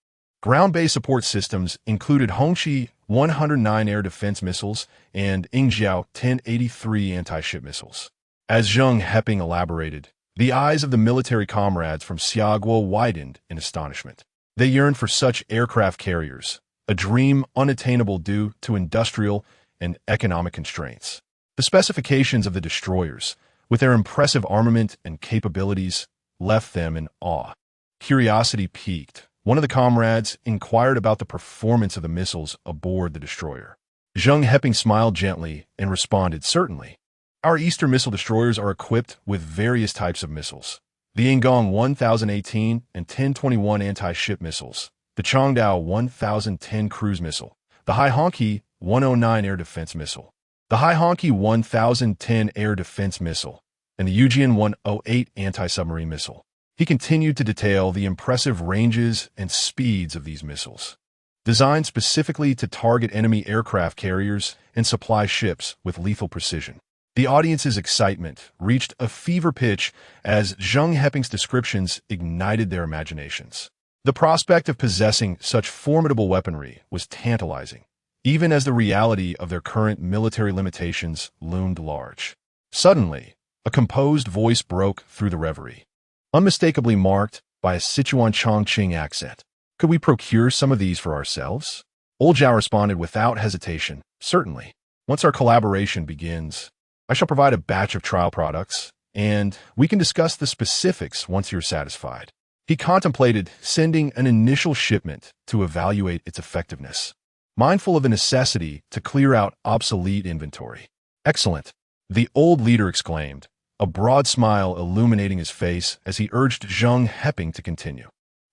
Ground-based support systems included Hongqi 109 air defense missiles and Yingjiao 1083 anti-ship missiles. As Zheng Heping elaborated, the eyes of the military comrades from Xiaguo widened in astonishment. They yearned for such aircraft carriers, a dream unattainable due to industrial and economic constraints. The specifications of the destroyers, with their impressive armament and capabilities, left them in awe. Curiosity piqued. One of the comrades inquired about the performance of the missiles aboard the destroyer. Zheng Heping smiled gently and responded, "Certainly. Our Eastern missile destroyers are equipped with various types of missiles: the Yingong 1018 and 1021 anti-ship missiles, the Changdao 1010 cruise missile, the Haihongqi 109 air defense missile, the Haihongqi 1010 air defense missile, and the Yujian 108 anti-submarine missile." He continued to detail the impressive ranges and speeds of these missiles, designed specifically to target enemy aircraft carriers and supply ships with lethal precision. The audience's excitement reached a fever pitch as Zheng Heping's descriptions ignited their imaginations. The prospect of possessing such formidable weaponry was tantalizing, even as the reality of their current military limitations loomed large. Suddenly, a composed voice broke through the reverie, unmistakably marked by a Sichuan Chongqing accent. Could we procure some of these for ourselves? Old Zhao responded without hesitation. Certainly. Once our collaboration begins, I shall provide a batch of trial products, and we can discuss the specifics once you're satisfied. He contemplated sending an initial shipment to evaluate its effectiveness, mindful of the necessity to clear out obsolete inventory. Excellent, the old leader exclaimed, a broad smile illuminating his face as he urged Zheng Heping to continue.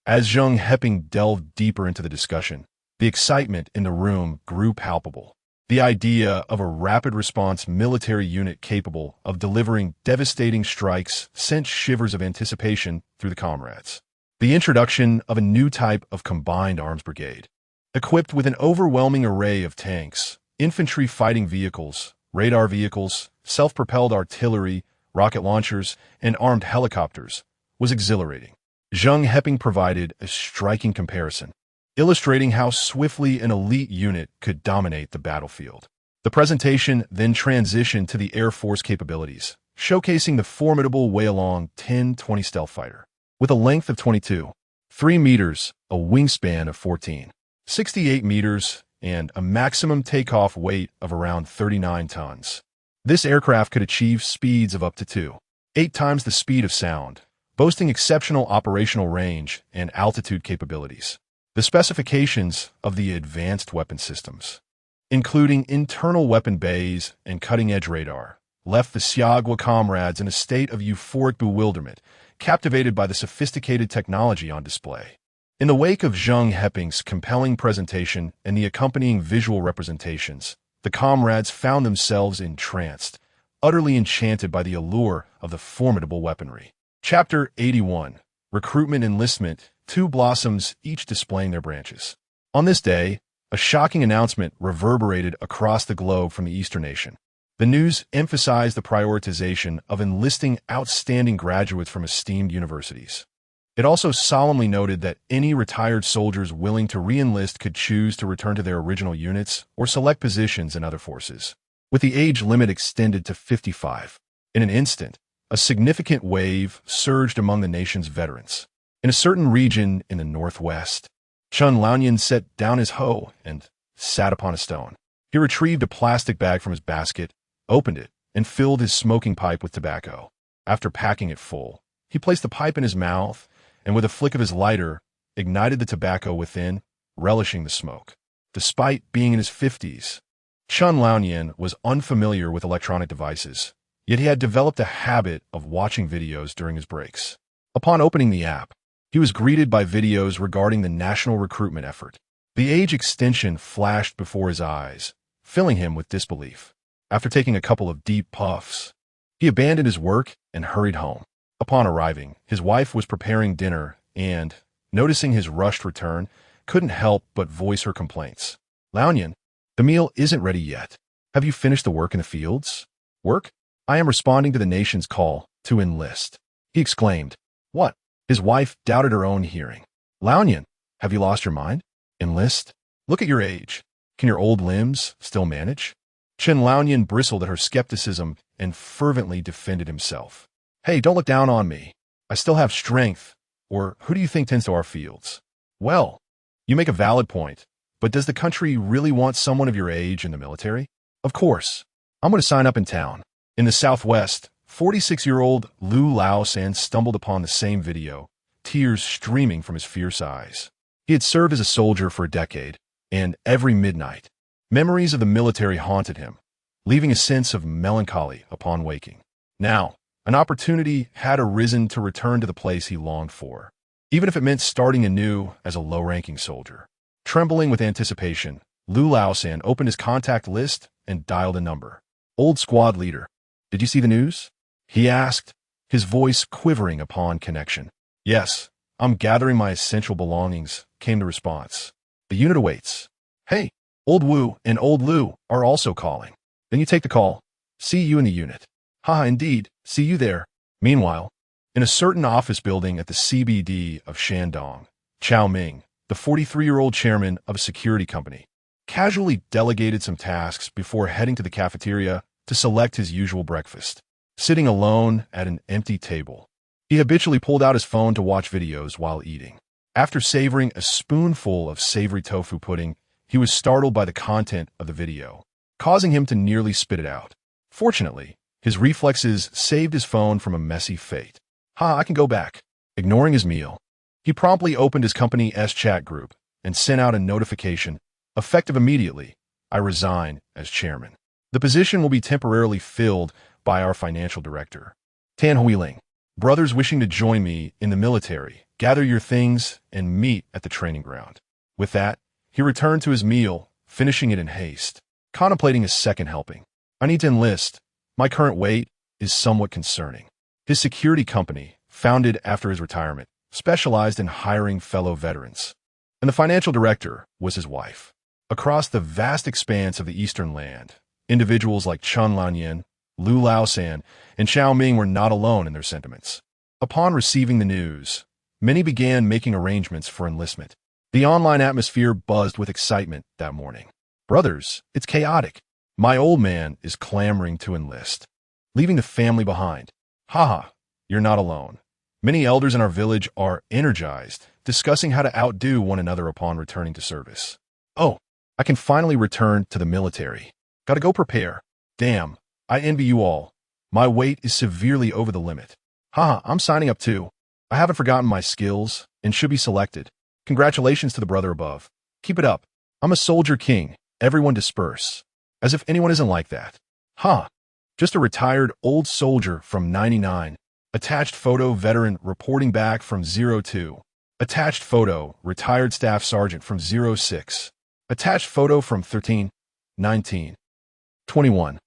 As Zheng Heping delved deeper into the discussion, the excitement in the room grew palpable. The idea of a rapid response military unit capable of delivering devastating strikes sent shivers of anticipation through the comrades. The introduction of a new type of combined arms brigade, equipped with an overwhelming array of tanks, infantry fighting vehicles, radar vehicles, self-propelled artillery, rocket launchers, and armed helicopters, was exhilarating. Zheng Heping provided a striking comparison, illustrating how swiftly an elite unit could dominate the battlefield. The presentation then transitioned to the Air Force capabilities, showcasing the formidable Weilong 10-20 stealth fighter. With a length of 22.3 meters, a wingspan of 14.68 meters, and a maximum takeoff weight of around 39 tons. This aircraft could achieve speeds of up to 2.8 times the speed of sound, boasting exceptional operational range and altitude capabilities. The specifications of the advanced weapon systems, including internal weapon bays and cutting-edge radar, left the Xiagua comrades in a state of euphoric bewilderment, captivated by the sophisticated technology on display. In the wake of Zheng Heping's compelling presentation and the accompanying visual representations, the comrades found themselves entranced, utterly enchanted by the allure of the formidable weaponry. Chapter 81. Recruitment Enlistment, two blossoms each displaying their branches. On this day, a shocking announcement reverberated across the globe from the Eastern nation. The news emphasized the prioritization of enlisting outstanding graduates from esteemed universities. It also solemnly noted that any retired soldiers willing to re-enlist could choose to return to their original units or select positions in other forces, with the age limit extended to 55. In an instant, a significant wave surged among the nation's veterans. In a certain region in the northwest, Chun Laonian set down his hoe and sat upon a stone. He retrieved a plastic bag from his basket, opened it, and filled his smoking pipe with tobacco. After packing it full, he placed the pipe in his mouth and with a flick of his lighter, ignited the tobacco within, relishing the smoke. Despite being in his 50s, Chun Laonian was unfamiliar with electronic devices, yet he had developed a habit of watching videos during his breaks. Upon opening the app, he was greeted by videos regarding the national recruitment effort. The age extension flashed before his eyes, filling him with disbelief. After taking a couple of deep puffs, he abandoned his work and hurried home. Upon arriving, his wife was preparing dinner and, noticing his rushed return, couldn't help but voice her complaints. Laonian, the meal isn't ready yet. Have you finished the work in the fields? Work? I am responding to the nation's call to enlist, he exclaimed. What? His wife doubted her own hearing. Laonian, have you lost your mind? Enlist? Look at your age. Can your old limbs still manage? Chen Laonian bristled at her skepticism and fervently defended himself. Hey, don't look down on me. I still have strength. Or who do you think tends to our fields? Well, you make a valid point, but does the country really want someone of your age in the military? Of course. I'm going to sign up in town. In the southwest, 46-year-old Lu Laosan stumbled upon the same video, tears streaming from his fierce eyes. He had served as a soldier for a decade, and every midnight, memories of the military haunted him, leaving a sense of melancholy upon waking. Now, an opportunity had arisen to return to the place he longed for, even if it meant starting anew as a low-ranking soldier. Trembling with anticipation, Lu Laosan opened his contact list and dialed a number. Old squad leader, did you see the news? He asked, his voice quivering upon connection. Yes, I'm gathering my essential belongings, came the response. The unit awaits. Hey, Old Wu and Old Lu are also calling. Then you take the call. See you in the unit. Haha, indeed. See you there. Meanwhile, in a certain office building at the CBD of Shandong, Chao Ming, the 43-year-old chairman of a security company, casually delegated some tasks before heading to the cafeteria to select his usual breakfast. Sitting alone at an empty table, he habitually pulled out his phone to watch videos while eating. After savoring a spoonful of savory tofu pudding, he was startled by the content of the video, causing him to nearly spit it out. Fortunately, his reflexes saved his phone from a messy fate. I can go back. Ignoring his meal, he promptly opened his company's chat group and sent out a notification, effective immediately. I resign as chairman. The position will be temporarily filled by our financial director. Tan Huiling. Brothers wishing to join me in the military, gather your things and meet at the training ground. With that, he returned to his meal, finishing it in haste, contemplating his second helping. I need to enlist. My current weight is somewhat concerning. His security company, founded after his retirement, specialized in hiring fellow veterans, and the financial director was his wife. Across the vast expanse of the Eastern Land, individuals like Chen Lanyan, Lu Laosan, and Xiao Ming were not alone in their sentiments. Upon receiving the news, many began making arrangements for enlistment. The online atmosphere buzzed with excitement that morning. Brothers, it's chaotic. My old man is clamoring to enlist, leaving the family behind. Haha, you're not alone. Many elders in our village are energized, discussing how to outdo one another upon returning to service. Oh, I can finally return to the military. Gotta go prepare. Damn, I envy you all. My weight is severely over the limit. I'm signing up too. I haven't forgotten my skills and should be selected. Congratulations to the brother above. Keep it up. I'm a soldier king. Everyone disperse. As if anyone isn't like that. Just a retired old soldier from 99. Attached photo veteran reporting back from 02. Attached photo retired staff sergeant from 06. Attached photo from 13, 19, 21.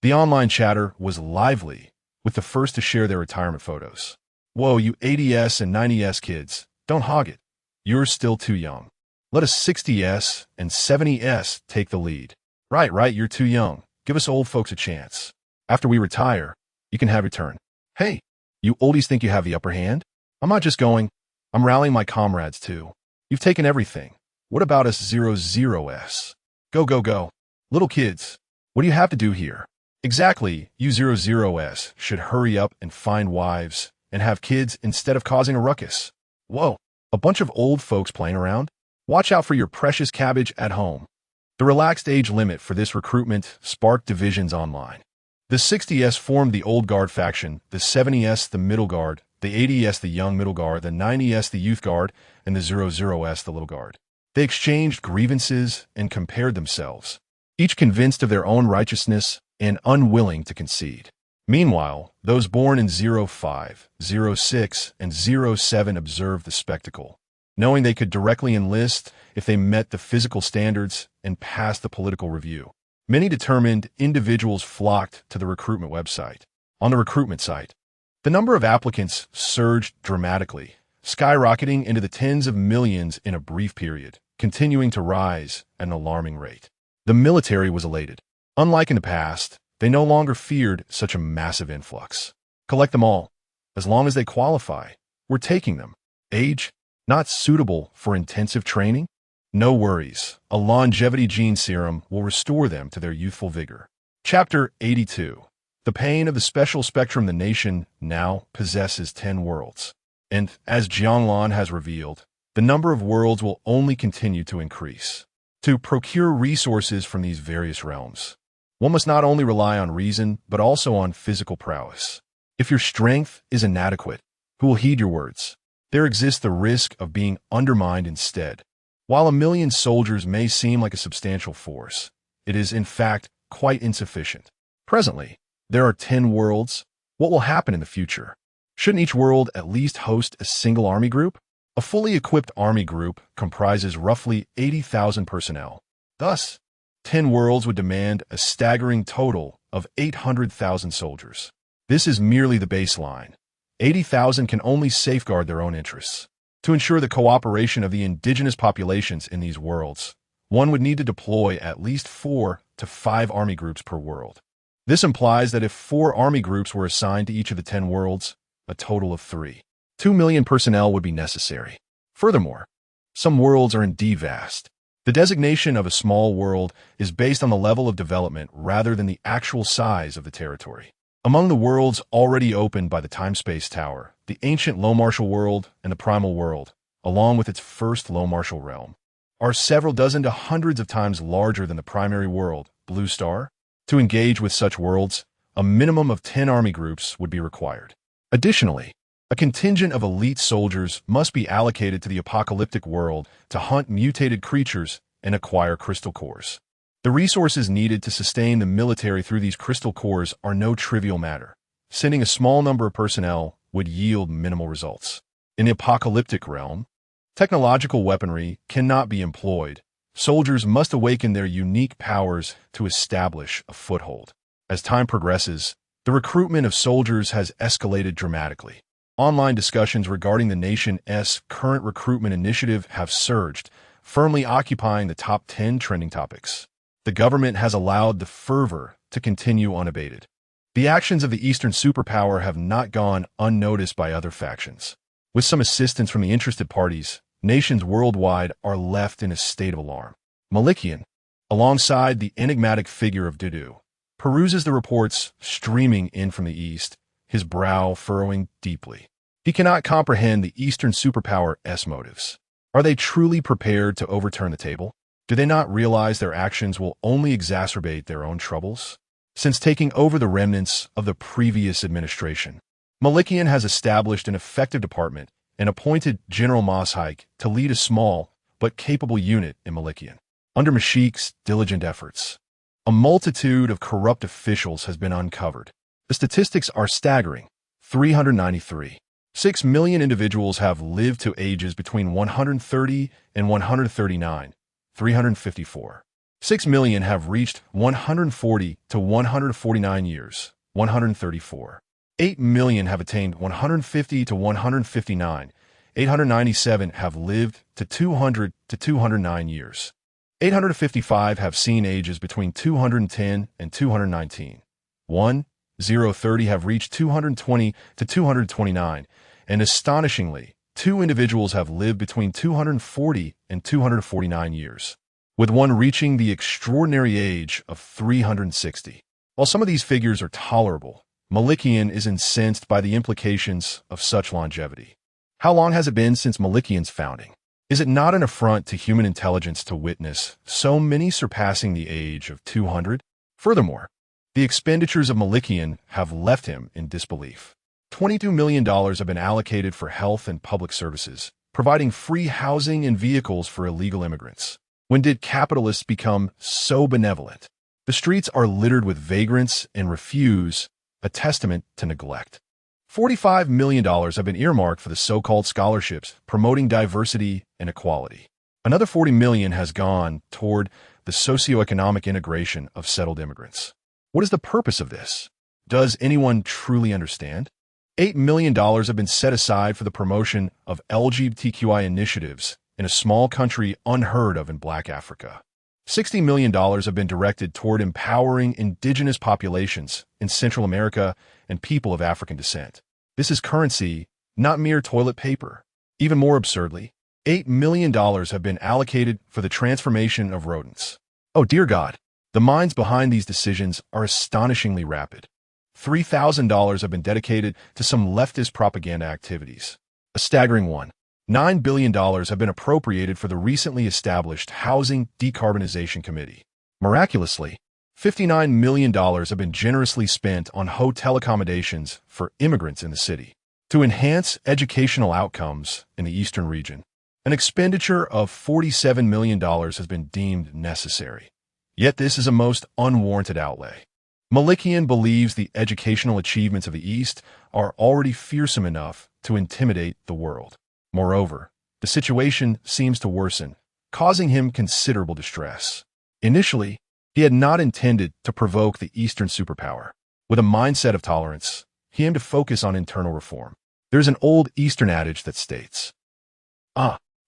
The online chatter was lively, with the first to share their retirement photos. Whoa, you 80S and 90S kids, don't hog it. You're still too young. Let us 60S and 70S take the lead. Right, you're too young. Give us old folks a chance. After we retire, you can have your turn. Hey, you oldies think you have the upper hand? I'm not just going. I'm rallying my comrades too. You've taken everything. What about us 00S? Go. Little kids, what do you have to do here? Exactly, you 00S should hurry up and find wives and have kids instead of causing a ruckus. Whoa, a bunch of old folks playing around? Watch out for your precious cabbage at home. The relaxed age limit for this recruitment sparked divisions online. The 60S formed the Old Guard faction, the 70S the Middle Guard, the 80S the Young Middle Guard, the 90S the Youth Guard, and the 00S the Little Guard. They exchanged grievances and compared themselves, each convinced of their own righteousness and unwilling to concede. Meanwhile, those born in 05, 06, and 07 observed the spectacle, knowing they could directly enlist if they met the physical standards and passed the political review. Many determined individuals flocked to the recruitment website. On the recruitment site, the number of applicants surged dramatically, skyrocketing into the tens of millions in a brief period, continuing to rise at an alarming rate. The military was elated. Unlike in the past, they no longer feared such a massive influx. Collect them all. As long as they qualify, we're taking them. Age? Not suitable for intensive training? No worries. A longevity gene serum will restore them to their youthful vigor. Chapter 82. The pain of the special spectrum. The nation now possesses 10 worlds. And, as Jiang Lan has revealed, the number of worlds will only continue to increase. To procure resources from these various realms, one must not only rely on reason, but also on physical prowess. If your strength is inadequate, who will heed your words? There exists the risk of being undermined instead. While 1,000,000 soldiers may seem like a substantial force, it is in fact quite insufficient. Presently, there are 10 worlds. What will happen in the future? Shouldn't each world at least host a single army group? A fully equipped army group comprises roughly 80,000 personnel. Thus, 10 worlds would demand a staggering total of 800,000 soldiers. This is merely the baseline. 80,000 can only safeguard their own interests. To ensure the cooperation of the indigenous populations in these worlds, one would need to deploy at least 4 to 5 army groups per world. This implies that if 4 army groups were assigned to each of the 10 worlds, a total of 2 million personnel would be necessary. Furthermore, Some worlds are indeed vast. The designation of a small world is based on the level of development rather than the actual size of the territory. Among the worlds already opened by the time-space tower, the ancient low Martial world and the primal world, along with its first low Martial realm, are several dozen to hundreds of times larger than the primary world, Blue Star. To engage with such worlds, a minimum of 10 army groups would be required. Additionally, a contingent of elite soldiers must be allocated to the apocalyptic world to hunt mutated creatures and acquire crystal cores. The resources needed to sustain the military through these crystal cores are no trivial matter. Sending a small number of personnel would yield minimal results. In the apocalyptic realm, technological weaponry cannot be employed. Soldiers must awaken their unique powers to establish a foothold. As time progresses, the recruitment of soldiers has escalated dramatically. Online discussions regarding the nation's current recruitment initiative have surged, firmly occupying the top 10 trending topics. The government has allowed the fervor to continue unabated. The actions of the Eastern superpower have not gone unnoticed by other factions. With some assistance from the interested parties, nations worldwide are left in a state of alarm. Malikian, alongside the enigmatic figure of Dudu, peruses the reports streaming in from the east, his brow furrowing deeply. He cannot comprehend the Eastern superpower's motives. Are they truly prepared to overturn the table? Do they not realize their actions will only exacerbate their own troubles? Since taking over the remnants of the previous administration, Malikian has established an effective department and appointed General Moshaik to lead a small but capable unit in Malikian. Under Mashik's diligent efforts, a multitude of corrupt officials has been uncovered. The statistics are staggering. 393. 6 million individuals have lived to ages between 130 and 139. 354. 6 million have reached 140 to 149 years. 134. 8 million have attained 150 to 159. 897 have lived to 200 to 209 years. 855 have seen ages between 210 and 219. 1030 have reached 220 to 229, and astonishingly, 2 individuals have lived between 240 and 249 years, with one reaching the extraordinary age of 360. While some of these figures are tolerable, Malikian is incensed by the implications of such longevity. How long has it been since Malikian's founding? Is it not an affront to human intelligence to witness so many surpassing the age of 200? Furthermore, the expenditures of Malikian have left him in disbelief. $22 million have been allocated for health and public services, providing free housing and vehicles for illegal immigrants. When did capitalists become so benevolent? The streets are littered with vagrants and refuse, a testament to neglect. $45 million have been earmarked for the so-called scholarships promoting diversity and equality. Another $40 million has gone toward the socioeconomic integration of settled immigrants. What is the purpose of this? Does anyone truly understand? $8 million have been set aside for the promotion of LGBTQI initiatives in a small country unheard of in Black Africa. $60 million have been directed toward empowering indigenous populations in Central America and people of African descent. This is currency, not mere toilet paper. Even more absurdly, $8 million have been allocated for the transformation of rodents. Oh dear God, the minds behind these decisions are astonishingly rapid. $3,000 have been dedicated to some leftist propaganda activities. A staggering one. $9 billion have been appropriated for the recently established Housing Decarbonization Committee. Miraculously, $59 million have been generously spent on hotel accommodations for immigrants in the city. To enhance educational outcomes in the eastern region, an expenditure of $47 million has been deemed necessary. Yet this is a most unwarranted outlay. Malikian believes the educational achievements of the East are already fearsome enough to intimidate the world. Moreover, the situation seems to worsen, causing him considerable distress. Initially, he had not intended to provoke the Eastern superpower. With a mindset of tolerance, he aimed to focus on internal reform. There's an old Eastern adage that states,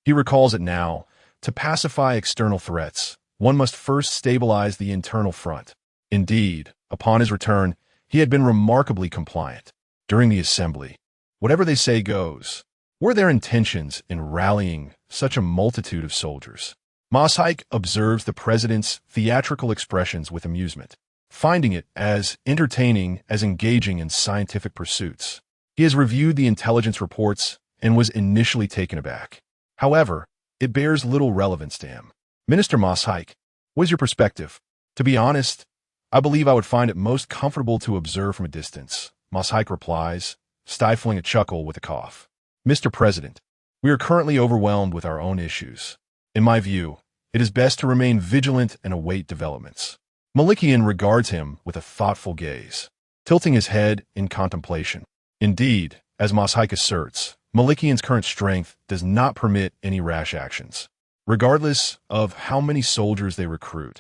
he recalls it now, to pacify external threats, one must first stabilize the internal front. Indeed, upon his return, he had been remarkably compliant. During the assembly, whatever they say goes. were their intentions in rallying such a multitude of soldiers? Moshaik observes the president's theatrical expressions with amusement, finding it as entertaining as engaging in scientific pursuits. He has reviewed the intelligence reports and was initially taken aback. However, it bears little relevance to him. Minister Moshaik, what is your perspective? To be honest, I believe I would find it most comfortable to observe from a distance, Moshaik replies, stifling a chuckle with a cough. Mr. President, we are currently overwhelmed with our own issues. In my view, it is best to remain vigilant and await developments. Malikian regards him with a thoughtful gaze, tilting his head in contemplation. Indeed, as Moshaik asserts, Malikian's current strength does not permit any rash actions, regardless of how many soldiers they recruit.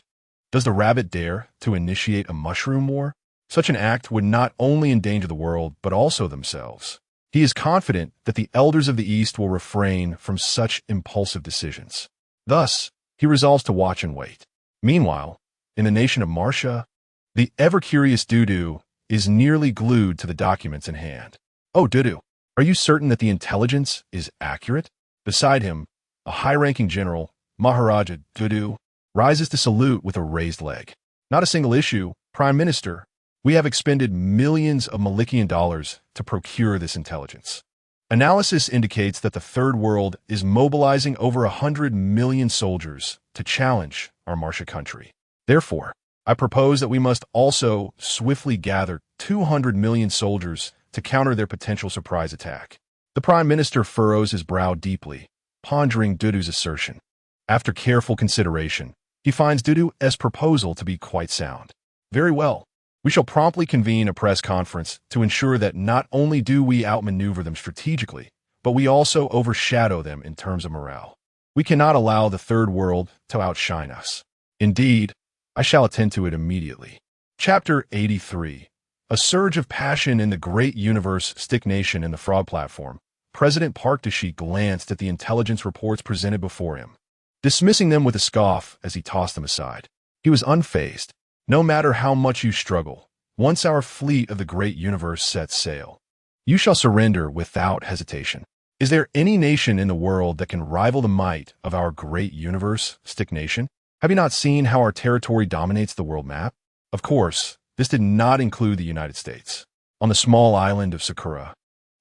Does the rabbit dare to initiate a mushroom war? Such an act would not only endanger the world, but also themselves. He is confident that the elders of the East will refrain from such impulsive decisions. Thus, he resolves to watch and wait. Meanwhile, in the nation of Marcia, the ever-curious Dudu is nearly glued to the documents in hand. Oh, Dudu, are you certain that the intelligence is accurate? Beside him, a high-ranking general, Maharaja Dudu, rises to salute with a raised leg. Not a single issue, Prime Minister. We have expended millions of Malikian dollars to procure this intelligence. Analysis indicates that the Third World is mobilizing over 100 million soldiers to challenge our Marcia country. Therefore, I propose that we must also swiftly gather 200 million soldiers to counter their potential surprise attack. The Prime Minister furrows his brow deeply, pondering Dudu's assertion. After careful consideration, he finds Dudu's proposal to be quite sound. Very well. We shall promptly convene a press conference to ensure that not only do we outmaneuver them strategically, but we also overshadow them in terms of morale. We cannot allow the Third World to outshine us. Indeed, I shall attend to it immediately. Chapter 83. A surge of passion in the great universe stick nation and the fraud platform. President Park Dashi glanced at the intelligence reports presented before him, dismissing them with a scoff as he tossed them aside. He was unfazed. No matter how much you struggle, once our fleet of the great universe sets sail, you shall surrender without hesitation. Is there any nation in the world that can rival the might of our great universe, stick nation? Have you not seen how our territory dominates the world map? Of course, this did not include the United States. On the small island of Sakura,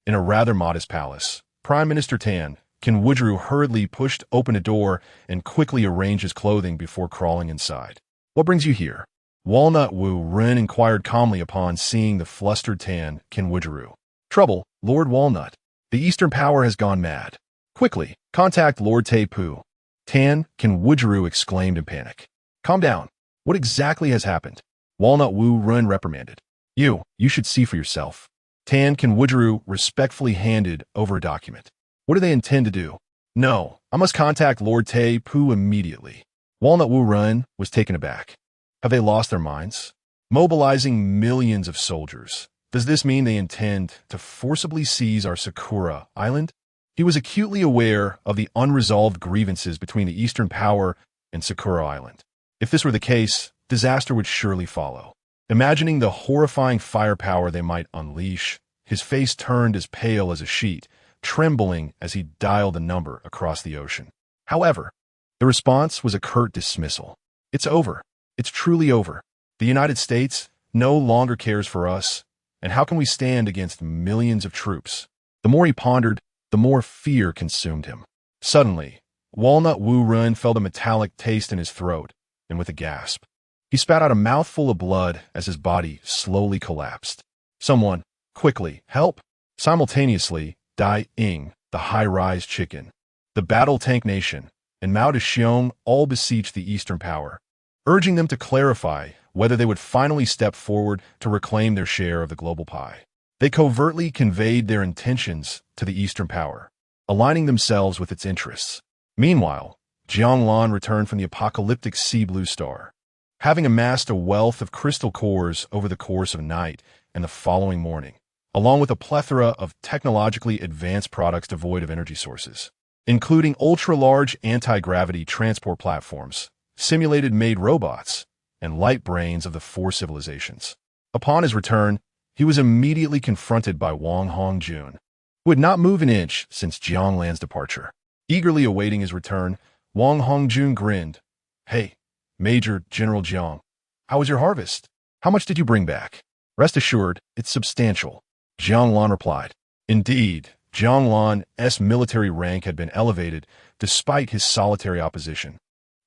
in a rather modest palace, Prime Minister Tan Kinwudru hurriedly pushed open a door and quickly arranged his clothing before crawling inside. What brings you here? Walnut Wu Ren inquired calmly upon seeing the flustered Tan Kinwudru. Trouble, Lord Walnut. The Eastern Power has gone mad. Quickly, contact Lord Te Pu. Tan Kinwudru exclaimed in panic. Calm down. What exactly has happened? Walnut Wu Ren reprimanded. You should see for yourself. Tan Kinwudru respectfully handed over a document. What do they intend to do? No, I must contact Lord Te Pu immediately. Walnut Wu Ren was taken aback. Have they lost their minds? Mobilizing millions of soldiers. Does this mean they intend to forcibly seize our Sakura Island? He was acutely aware of the unresolved grievances between the Eastern Power and Sakura Island. If this were the case, disaster would surely follow. Imagining the horrifying firepower they might unleash, his face turned as pale as a sheet, trembling as he dialed a number across the ocean. However, the response was a curt dismissal. It's over. It's truly over. The United States no longer cares for us, and how can we stand against millions of troops? The more he pondered, the more fear consumed him. Suddenly, Walnut Wu Ren felt a metallic taste in his throat, and with a gasp, he spat out a mouthful of blood as his body slowly collapsed. Someone, quickly, help! Simultaneously, Dai Ying, the high-rise chicken, the battle tank nation, and Mao Dexiong all beseeched the Eastern Power, urging them to clarify whether they would finally step forward to reclaim their share of the global pie. They covertly conveyed their intentions to the Eastern Power, aligning themselves with its interests. Meanwhile, Jiang Lan returned from the apocalyptic Sea Blue Star, having amassed a wealth of crystal cores over the course of night and the following morning, along with a plethora of technologically advanced products devoid of energy sources, including ultra-large anti-gravity transport platforms, simulated made robots, and light brains of the four civilizations. Upon his return, he was immediately confronted by Wang Hongjun. who had not moved an inch since Jiang Lan's departure. Eagerly awaiting his return, Wang Hongjun grinned. "Hey, Major General Jiang, how was your harvest? How much did you bring back?" "Rest assured, it's substantial," Jiang Lan replied. Indeed, Jiang Lan's military rank had been elevated despite his solitary opposition,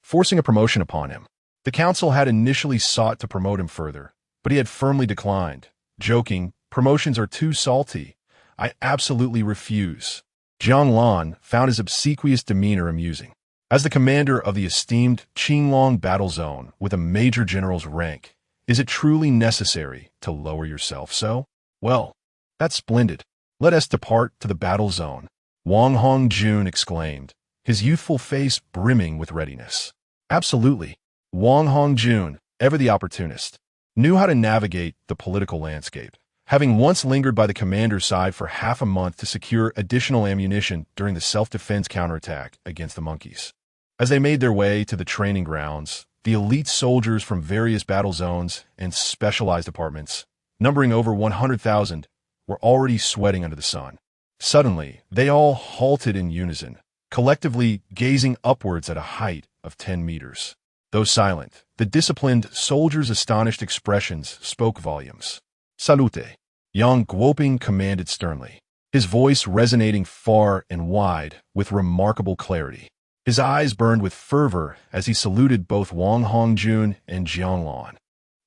forcing a promotion upon him. The council had initially sought to promote him further, but he had firmly declined, joking, "Promotions are too salty. I absolutely refuse." Jiang Lan found his obsequious demeanor amusing. As the commander of the esteemed Qinglong battle zone with a major general's rank, is it truly necessary to lower yourself so? "Well, that's splendid. Let us depart to the battle zone," Wang Hongjun exclaimed, his youthful face brimming with readiness. Absolutely. Wang Hongjun, ever the opportunist, knew how to navigate the political landscape, having once lingered by the commander's side for half a month to secure additional ammunition during the self-defense counterattack against the monkeys. As they made their way to the training grounds, the elite soldiers from various battle zones and specialized departments, numbering over 100,000, were already sweating under the sun. Suddenly, they all halted in unison, collectively gazing upwards at a height of 10 meters. Though silent, the disciplined soldiers' astonished expressions spoke volumes. "Salute," Yang Guoping commanded sternly, his voice resonating far and wide with remarkable clarity. His eyes burned with fervor as he saluted both Wang Hongjun and Jiang Lan,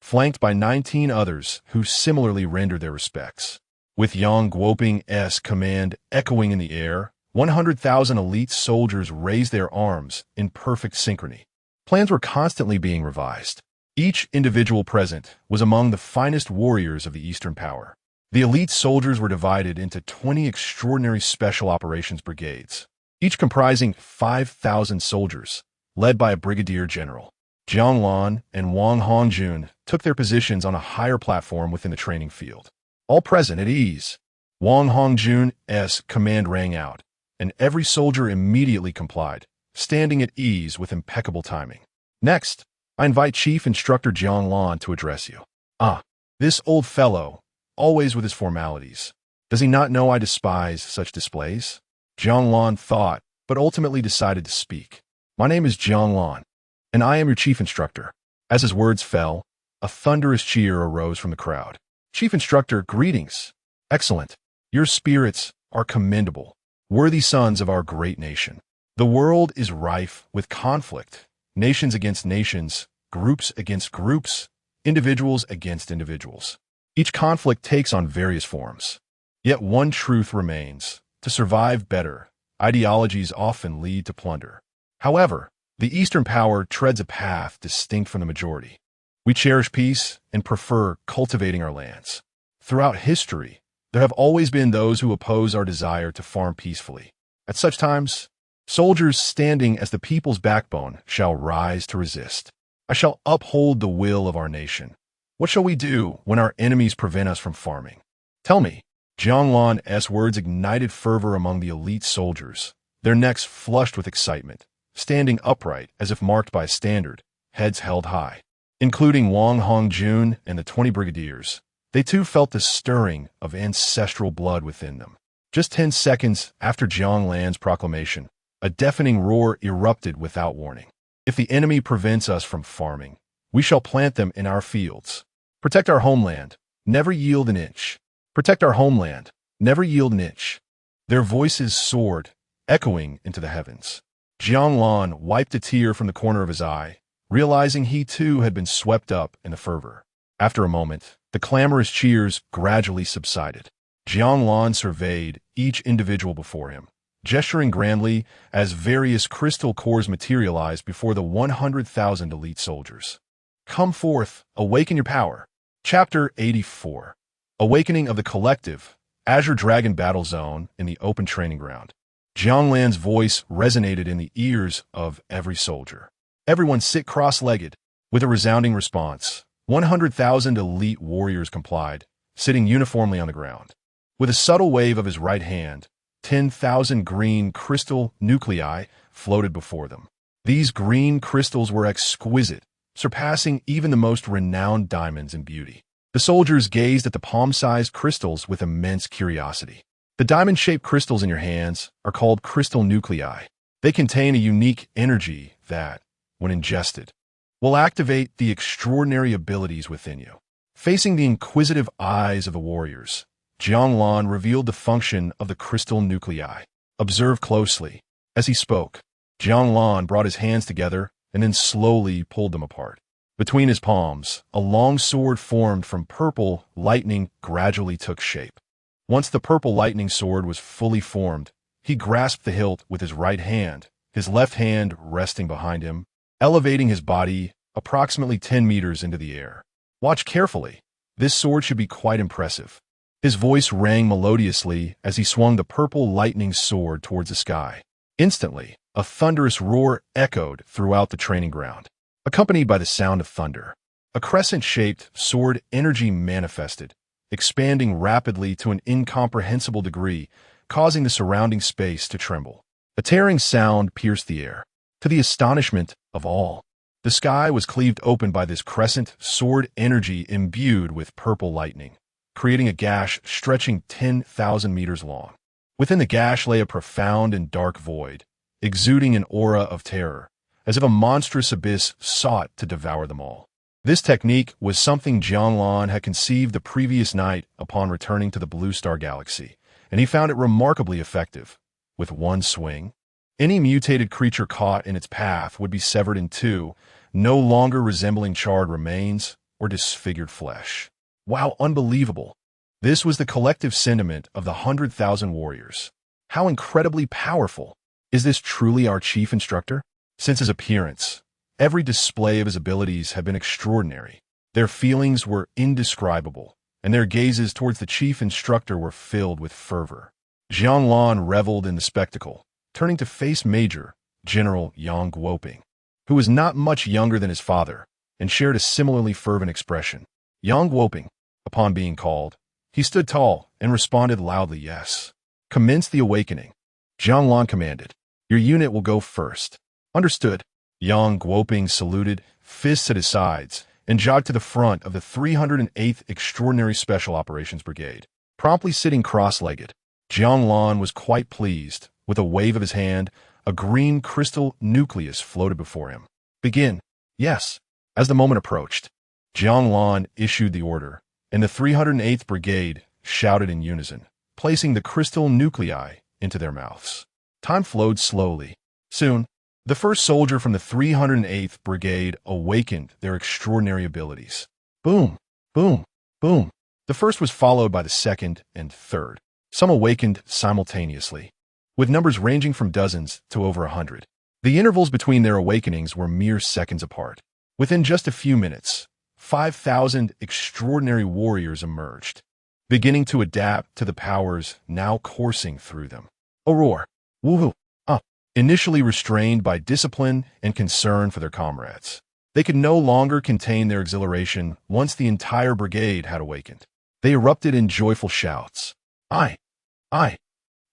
flanked by 19 others who similarly rendered their respects. With Yang Guoping's command echoing in the air, 100,000 elite soldiers raised their arms in perfect synchrony. Plans were constantly being revised. Each individual present was among the finest warriors of the Eastern Power. The elite soldiers were divided into 20 extraordinary special operations brigades, each comprising 5,000 soldiers, led by a brigadier general. Jiang Lan and Wang Hongjun took their positions on a higher platform within the training field. All present at ease. Wang Hongjun's command rang out, and every soldier immediately complied, standing at ease with impeccable timing. "Next, I invite Chief Instructor Jiang Lan to address you." "Ah, this old fellow, always with his formalities. Does he not know I despise such displays?" Jiang Lan thought, but ultimately decided to speak. "My name is Jiang Lan, and I am your chief instructor." As his words fell, a thunderous cheer arose from the crowd. "Chief Instructor, greetings. Excellent. Your spirits are commendable, worthy sons of our great nation. The world is rife with conflict, nations against nations, groups against groups, individuals against individuals. Each conflict takes on various forms. Yet one truth remains. To survive better, ideologies often lead to plunder. However, the Eastern Power treads a path distinct from the majority. We cherish peace and prefer cultivating our lands. Throughout history, there have always been those who oppose our desire to farm peacefully. At such times, soldiers standing as the people's backbone shall rise to resist. I shall uphold the will of our nation. What shall we do when our enemies prevent us from farming? Tell me." Jiang Lan's words ignited fervor among the elite soldiers, their necks flushed with excitement, standing upright as if marked by a standard, heads held high. Including Wang Hongjun and the 20 brigadiers, they too felt the stirring of ancestral blood within them. Just 10 seconds after Jiang Lan's proclamation, a deafening roar erupted without warning. "If the enemy prevents us from farming, we shall plant them in our fields. Protect our homeland, never yield an inch. Protect our homeland, never yield an inch." Their voices soared, echoing into the heavens. Jiang Lan wiped a tear from the corner of his eye, realizing he too had been swept up in the fervor. After a moment, the clamorous cheers gradually subsided. Jiang Lan surveyed each individual before him, gesturing grandly as various crystal cores materialized before the 100,000 elite soldiers. "Come forth, awaken your power." Chapter 84. Awakening of the Collective, Azure Dragon Battle Zone in the open training ground. Jiang Lan's voice resonated in the ears of every soldier. "Everyone sit cross-legged." With a resounding response, 100,000 elite warriors complied, sitting uniformly on the ground. With a subtle wave of his right hand, 10,000 green crystal nuclei floated before them. These green crystals were exquisite, surpassing even the most renowned diamonds in beauty. The soldiers gazed at the palm-sized crystals with immense curiosity. The diamond-shaped crystals in your hands are called crystal nuclei. They contain a unique energy that, when ingested, will activate the extraordinary abilities within you. Facing the inquisitive eyes of the warriors, Jiang Lan revealed the function of the crystal nuclei. Observe closely. As he spoke, Jiang Lan brought his hands together and then slowly pulled them apart. Between his palms, a long sword formed from purple lightning gradually took shape. Once the purple lightning sword was fully formed, he grasped the hilt with his right hand, his left hand resting behind him, elevating his body approximately 10 meters into the air. Watch carefully. This sword should be quite impressive. His voice rang melodiously as he swung the purple lightning sword towards the sky. Instantly, a thunderous roar echoed throughout the training ground, accompanied by the sound of thunder. A crescent-shaped sword energy manifested, expanding rapidly to an incomprehensible degree, causing the surrounding space to tremble. A tearing sound pierced the air. To the astonishment of all, the sky was cleaved open by this crescent sword energy imbued with purple lightning, creating a gash stretching 10,000 meters long. Within the gash lay a profound and dark void, exuding an aura of terror, as if a monstrous abyss sought to devour them all. This technique was something Jiang Lan had conceived the previous night upon returning to the Blue Star Galaxy, and he found it remarkably effective. With one swing, any mutated creature caught in its path would be severed in two, no longer resembling charred remains or disfigured flesh. Wow, unbelievable! This was the collective sentiment of the 100,000 warriors. How incredibly powerful! Is this truly our chief instructor? Since his appearance, every display of his abilities had been extraordinary. Their feelings were indescribable, and their gazes towards the chief instructor were filled with fervor. Jiang Lan reveled in the spectacle, turning to face Major General Yang Guoping, who was not much younger than his father, and shared a similarly fervent expression. Yang Guoping, upon being called, he stood tall and responded loudly, "Yes." "Commence the awakening," Jiang Lan commanded. "Your unit will go first." "Understood." Yang Guoping saluted, fists at his sides, and jogged to the front of the 308th Extraordinary Special Operations Brigade. Promptly sitting cross-legged, Jiang Lan was quite pleased. With a wave of his hand, a green crystal nucleus floated before him. "Begin." "Yes." As the moment approached, Jiang Lan issued the order, and the 308th Brigade shouted in unison, placing the crystal nuclei into their mouths. Time flowed slowly. Soon, the first soldier from the 308th Brigade awakened their extraordinary abilities. Boom, boom, boom. The first was followed by the second and third. Some awakened simultaneously, with numbers ranging from dozens to over 100. The intervals between their awakenings were mere seconds apart. Within just a few minutes, 5,000 extraordinary warriors emerged, beginning to adapt to the powers now coursing through them. A roar, woohoo, up, initially restrained by discipline and concern for their comrades. They could no longer contain their exhilaration once the entire brigade had awakened. They erupted in joyful shouts. I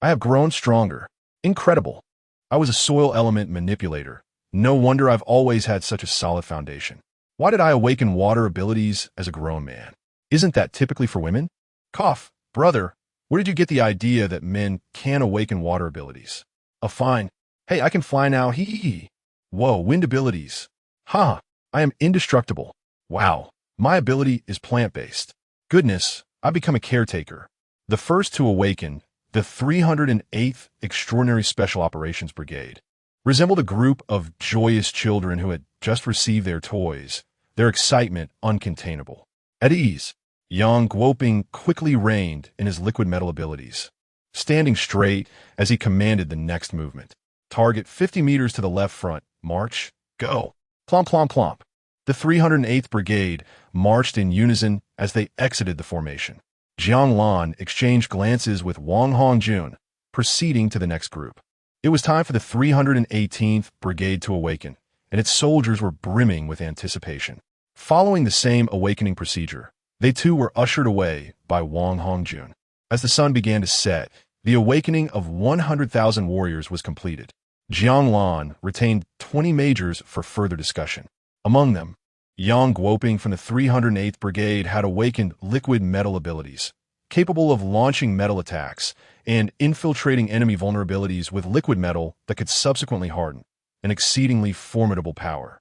have grown stronger. Incredible. I was a soil element manipulator. No wonder I've always had such a solid foundation. Why did I awaken water abilities as a grown man? Isn't that typically for women? Cough, brother, where did you get the idea that men can awaken water abilities? Fine. Hey, I can fly now, hee hee hee. Whoa, wind abilities. Ha, I am indestructible. Wow, my ability is plant-based. Goodness, I've become a caretaker. The first to awaken, the 308th Extraordinary Special Operations Brigade, resembled a group of joyous children who had just received their toys, their excitement uncontainable. At ease, Yang Guoping quickly reined in his liquid metal abilities, standing straight as he commanded the next movement. Target 50 meters to the left front. March. Go. Plomp, plomp, plomp. The 308th Brigade marched in unison as they exited the formation. Jiang Lan exchanged glances with Wang Hongjun, proceeding to the next group. It was time for the 318th Brigade to awaken, and its soldiers were brimming with anticipation. Following the same awakening procedure, they too were ushered away by Wang Hongjun. As the sun began to set, the awakening of 100,000 warriors was completed. Jiang Lan retained 20 majors for further discussion. Among them, Yang Guoping from the 308th Brigade had awakened liquid metal abilities, capable of launching metal attacks and infiltrating enemy vulnerabilities with liquid metal that could subsequently harden, an exceedingly formidable power.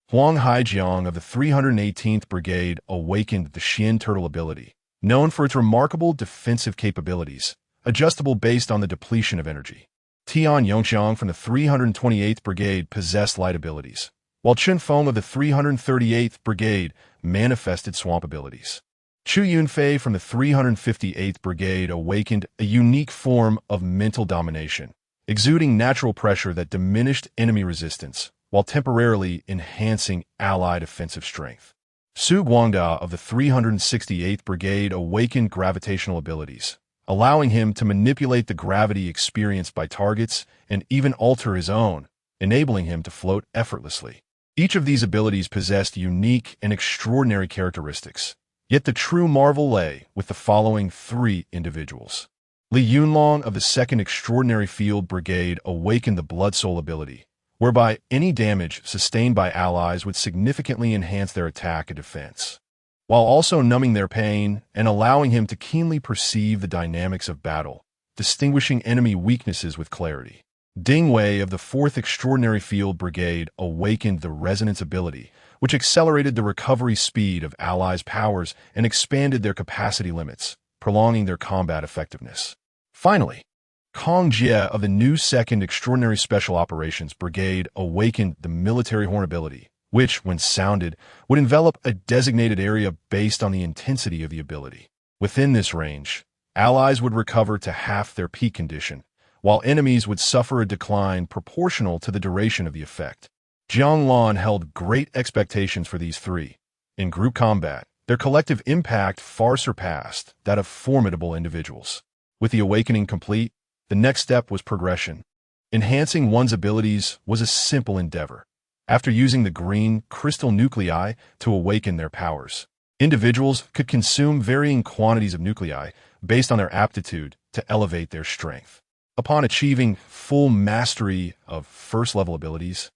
Huang Haijiang of the 318th Brigade awakened the Xian Turtle ability, known for its remarkable defensive capabilities, adjustable based on the depletion of energy. Tian Yongxiang from the 328th Brigade possessed light abilities, while Chun Feng of the 338th Brigade manifested swamp abilities. Chu Yunfei from the 358th Brigade awakened a unique form of mental domination, exuding natural pressure that diminished enemy resistance while temporarily enhancing allied offensive strength. Su Guangda of the 368th Brigade awakened gravitational abilities, allowing him to manipulate the gravity experienced by targets and even alter his own, enabling him to float effortlessly. Each of these abilities possessed unique and extraordinary characteristics, yet the true marvel lay with the following three individuals. Li Yunlong of the 2nd Extraordinary Field Brigade awakened the Blood Soul ability, whereby any damage sustained by allies would significantly enhance their attack and defense, while also numbing their pain and allowing him to keenly perceive the dynamics of battle, distinguishing enemy weaknesses with clarity. Ding Wei of the 4th Extraordinary Field Brigade awakened the Resonance ability, which accelerated the recovery speed of allies' powers and expanded their capacity limits, prolonging their combat effectiveness. Finally, Kong Jie of the new 2nd Extraordinary Special Operations Brigade awakened the Military Horn ability, which, when sounded, would envelop a designated area based on the intensity of the ability. Within this range, allies would recover to half their peak condition, while enemies would suffer a decline proportional to the duration of the effect. Jiang Lan held great expectations for these three. In group combat, their collective impact far surpassed that of formidable individuals. With the awakening complete, the next step was progression. Enhancing one's abilities was a simple endeavor. After using the green crystal nuclei to awaken their powers, individuals could consume varying quantities of nuclei based on their aptitude to elevate their strength. Upon achieving full mastery of first-level abilities,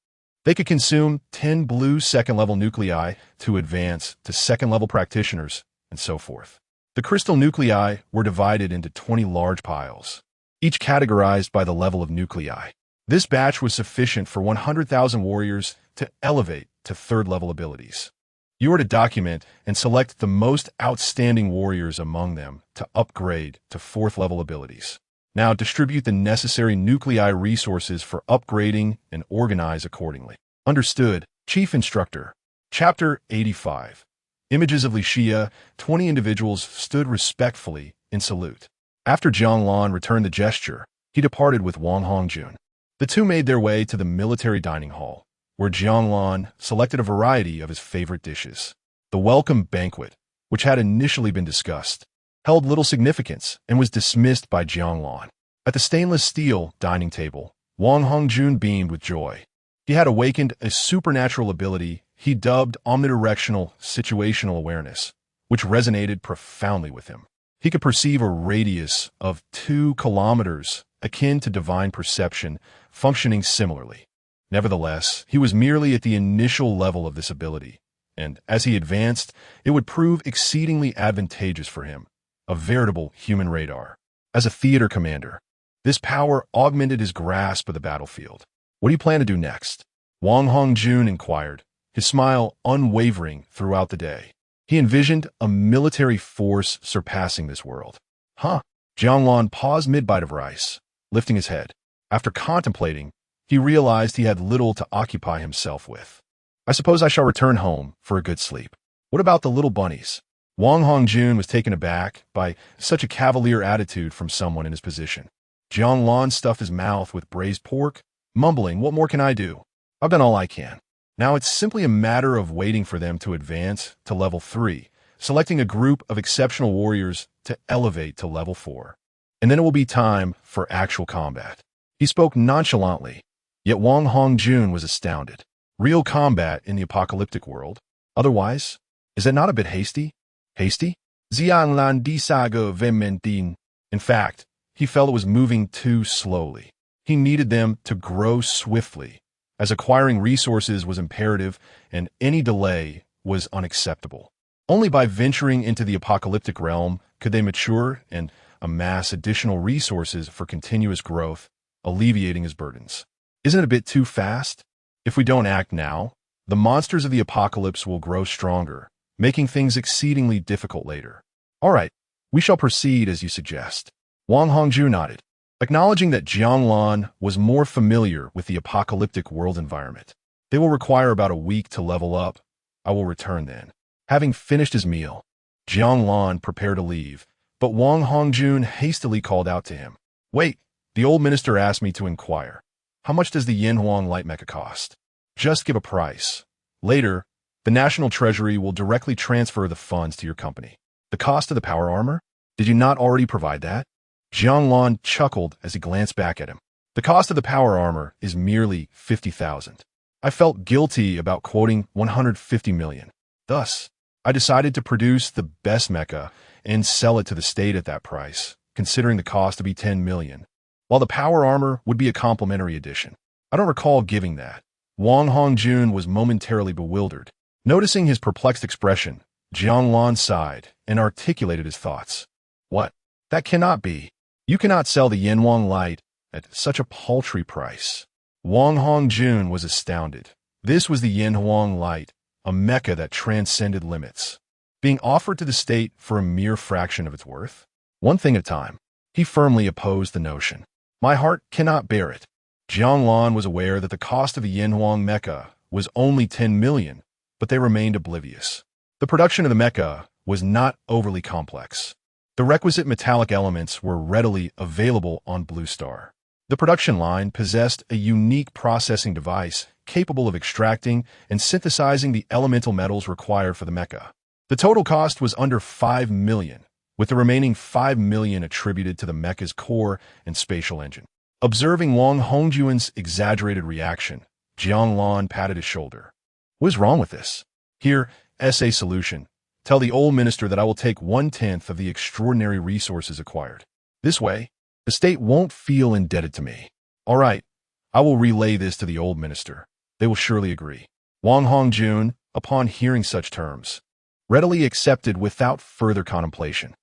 they could consume 10 blue second-level nuclei to advance to second-level practitioners, and so forth. The crystal nuclei were divided into 20 large piles, each categorized by the level of nuclei. This batch was sufficient for 100,000 warriors to elevate to third-level abilities. You are to document and select the most outstanding warriors among them to upgrade to fourth-level abilities. Now distribute the necessary nuclei resources for upgrading and organize accordingly. Understood, Chief Instructor. Chapter 85. Images of Li Xia. 20 individuals stood respectfully in salute. After Jiang Lan returned the gesture, he departed with Wang Hongjun. The two made their way to the military dining hall, where Jiang Lan selected a variety of his favorite dishes. The welcome banquet, which had initially been discussed, held little significance and was dismissed by Jiang Lan. At the stainless steel dining table, Wang Hongjun beamed with joy. He had awakened a supernatural ability he dubbed omnidirectional situational awareness, which resonated profoundly with him. He could perceive a radius of 2 kilometers, akin to divine perception, functioning similarly. Nevertheless, he was merely at the initial level of this ability, and as he advanced, it would prove exceedingly advantageous for him, a veritable human radar. As a theater commander, this power augmented his grasp of the battlefield. What do you plan to do next? Wang Hongjun inquired, his smile unwavering throughout the day. He envisioned a military force surpassing this world. Huh? Jiang Lan paused mid-bite of rice, lifting his head. After contemplating, he realized he had little to occupy himself with. I suppose I shall return home for a good sleep. What about the little bunnies? Wang Hongjun was taken aback by such a cavalier attitude from someone in his position. Jiang Lan stuffed his mouth with braised pork, mumbling, "What more can I do? I've done all I can. Now it's simply a matter of waiting for them to advance to level 3, selecting a group of exceptional warriors to elevate to level 4. And then it will be time for actual combat." He spoke nonchalantly, yet Wang Hongjun was astounded. Real combat in the apocalyptic world? Otherwise, is that not a bit hasty? Hasty? Jiang Lan disago vementin. In fact, he felt it was moving too slowly. He needed them to grow swiftly, as acquiring resources was imperative and any delay was unacceptable. Only by venturing into the apocalyptic realm could they mature and amass additional resources for continuous growth, alleviating his burdens. Isn't it a bit too fast? If we don't act now, the monsters of the apocalypse will grow stronger, making things exceedingly difficult later. All right, we shall proceed as you suggest. Wang Hongju nodded, acknowledging that Jiang Lan was more familiar with the apocalyptic world environment. They will require about a week to level up. I will return then. Having finished his meal, Jiang Lan prepared to leave, but Wang Hongjun hastily called out to him. Wait, the old minister asked me to inquire. How much does the Yanhuang light mecha cost? Just give a price. Later, the National Treasury will directly transfer the funds to your company. The cost of the power armor? Did you not already provide that? Jiang Lan chuckled as he glanced back at him. The cost of the power armor is merely 50,000. I felt guilty about quoting 150 million. Thus, I decided to produce the best mecha and sell it to the state at that price, considering the cost to be 10 million, while the power armor would be a complimentary addition. I don't recall giving that. Wang Hongjun was momentarily bewildered. Noticing his perplexed expression, Jiang Lan sighed and articulated his thoughts. What? That cannot be. You cannot sell the Yanhuang light at such a paltry price. Wang Hongjun was astounded. This was the Yanhuang light, a mecha that transcended limits, being offered to the state for a mere fraction of its worth. One thing at a time, he firmly opposed the notion. My heart cannot bear it. Jiang Lan was aware that the cost of a Yanhuang mecha was only 10 million, but they remained oblivious. The production of the mecha was not overly complex. The requisite metallic elements were readily available on Blue Star. The production line possessed a unique processing device capable of extracting and synthesizing the elemental metals required for the mecha. The total cost was under 5 million, with the remaining 5 million attributed to the mecha's core and spatial engine. Observing Wang Hongjuan's exaggerated reaction, Jiang Lan patted his shoulder. What is wrong with this? Here, SA solution. Tell the old minister that I will take 1/10 of the extraordinary resources acquired. This way, the state won't feel indebted to me. All right, I will relay this to the old minister. They will surely agree. Wang Hongjun, upon hearing such terms, readily accepted without further contemplation.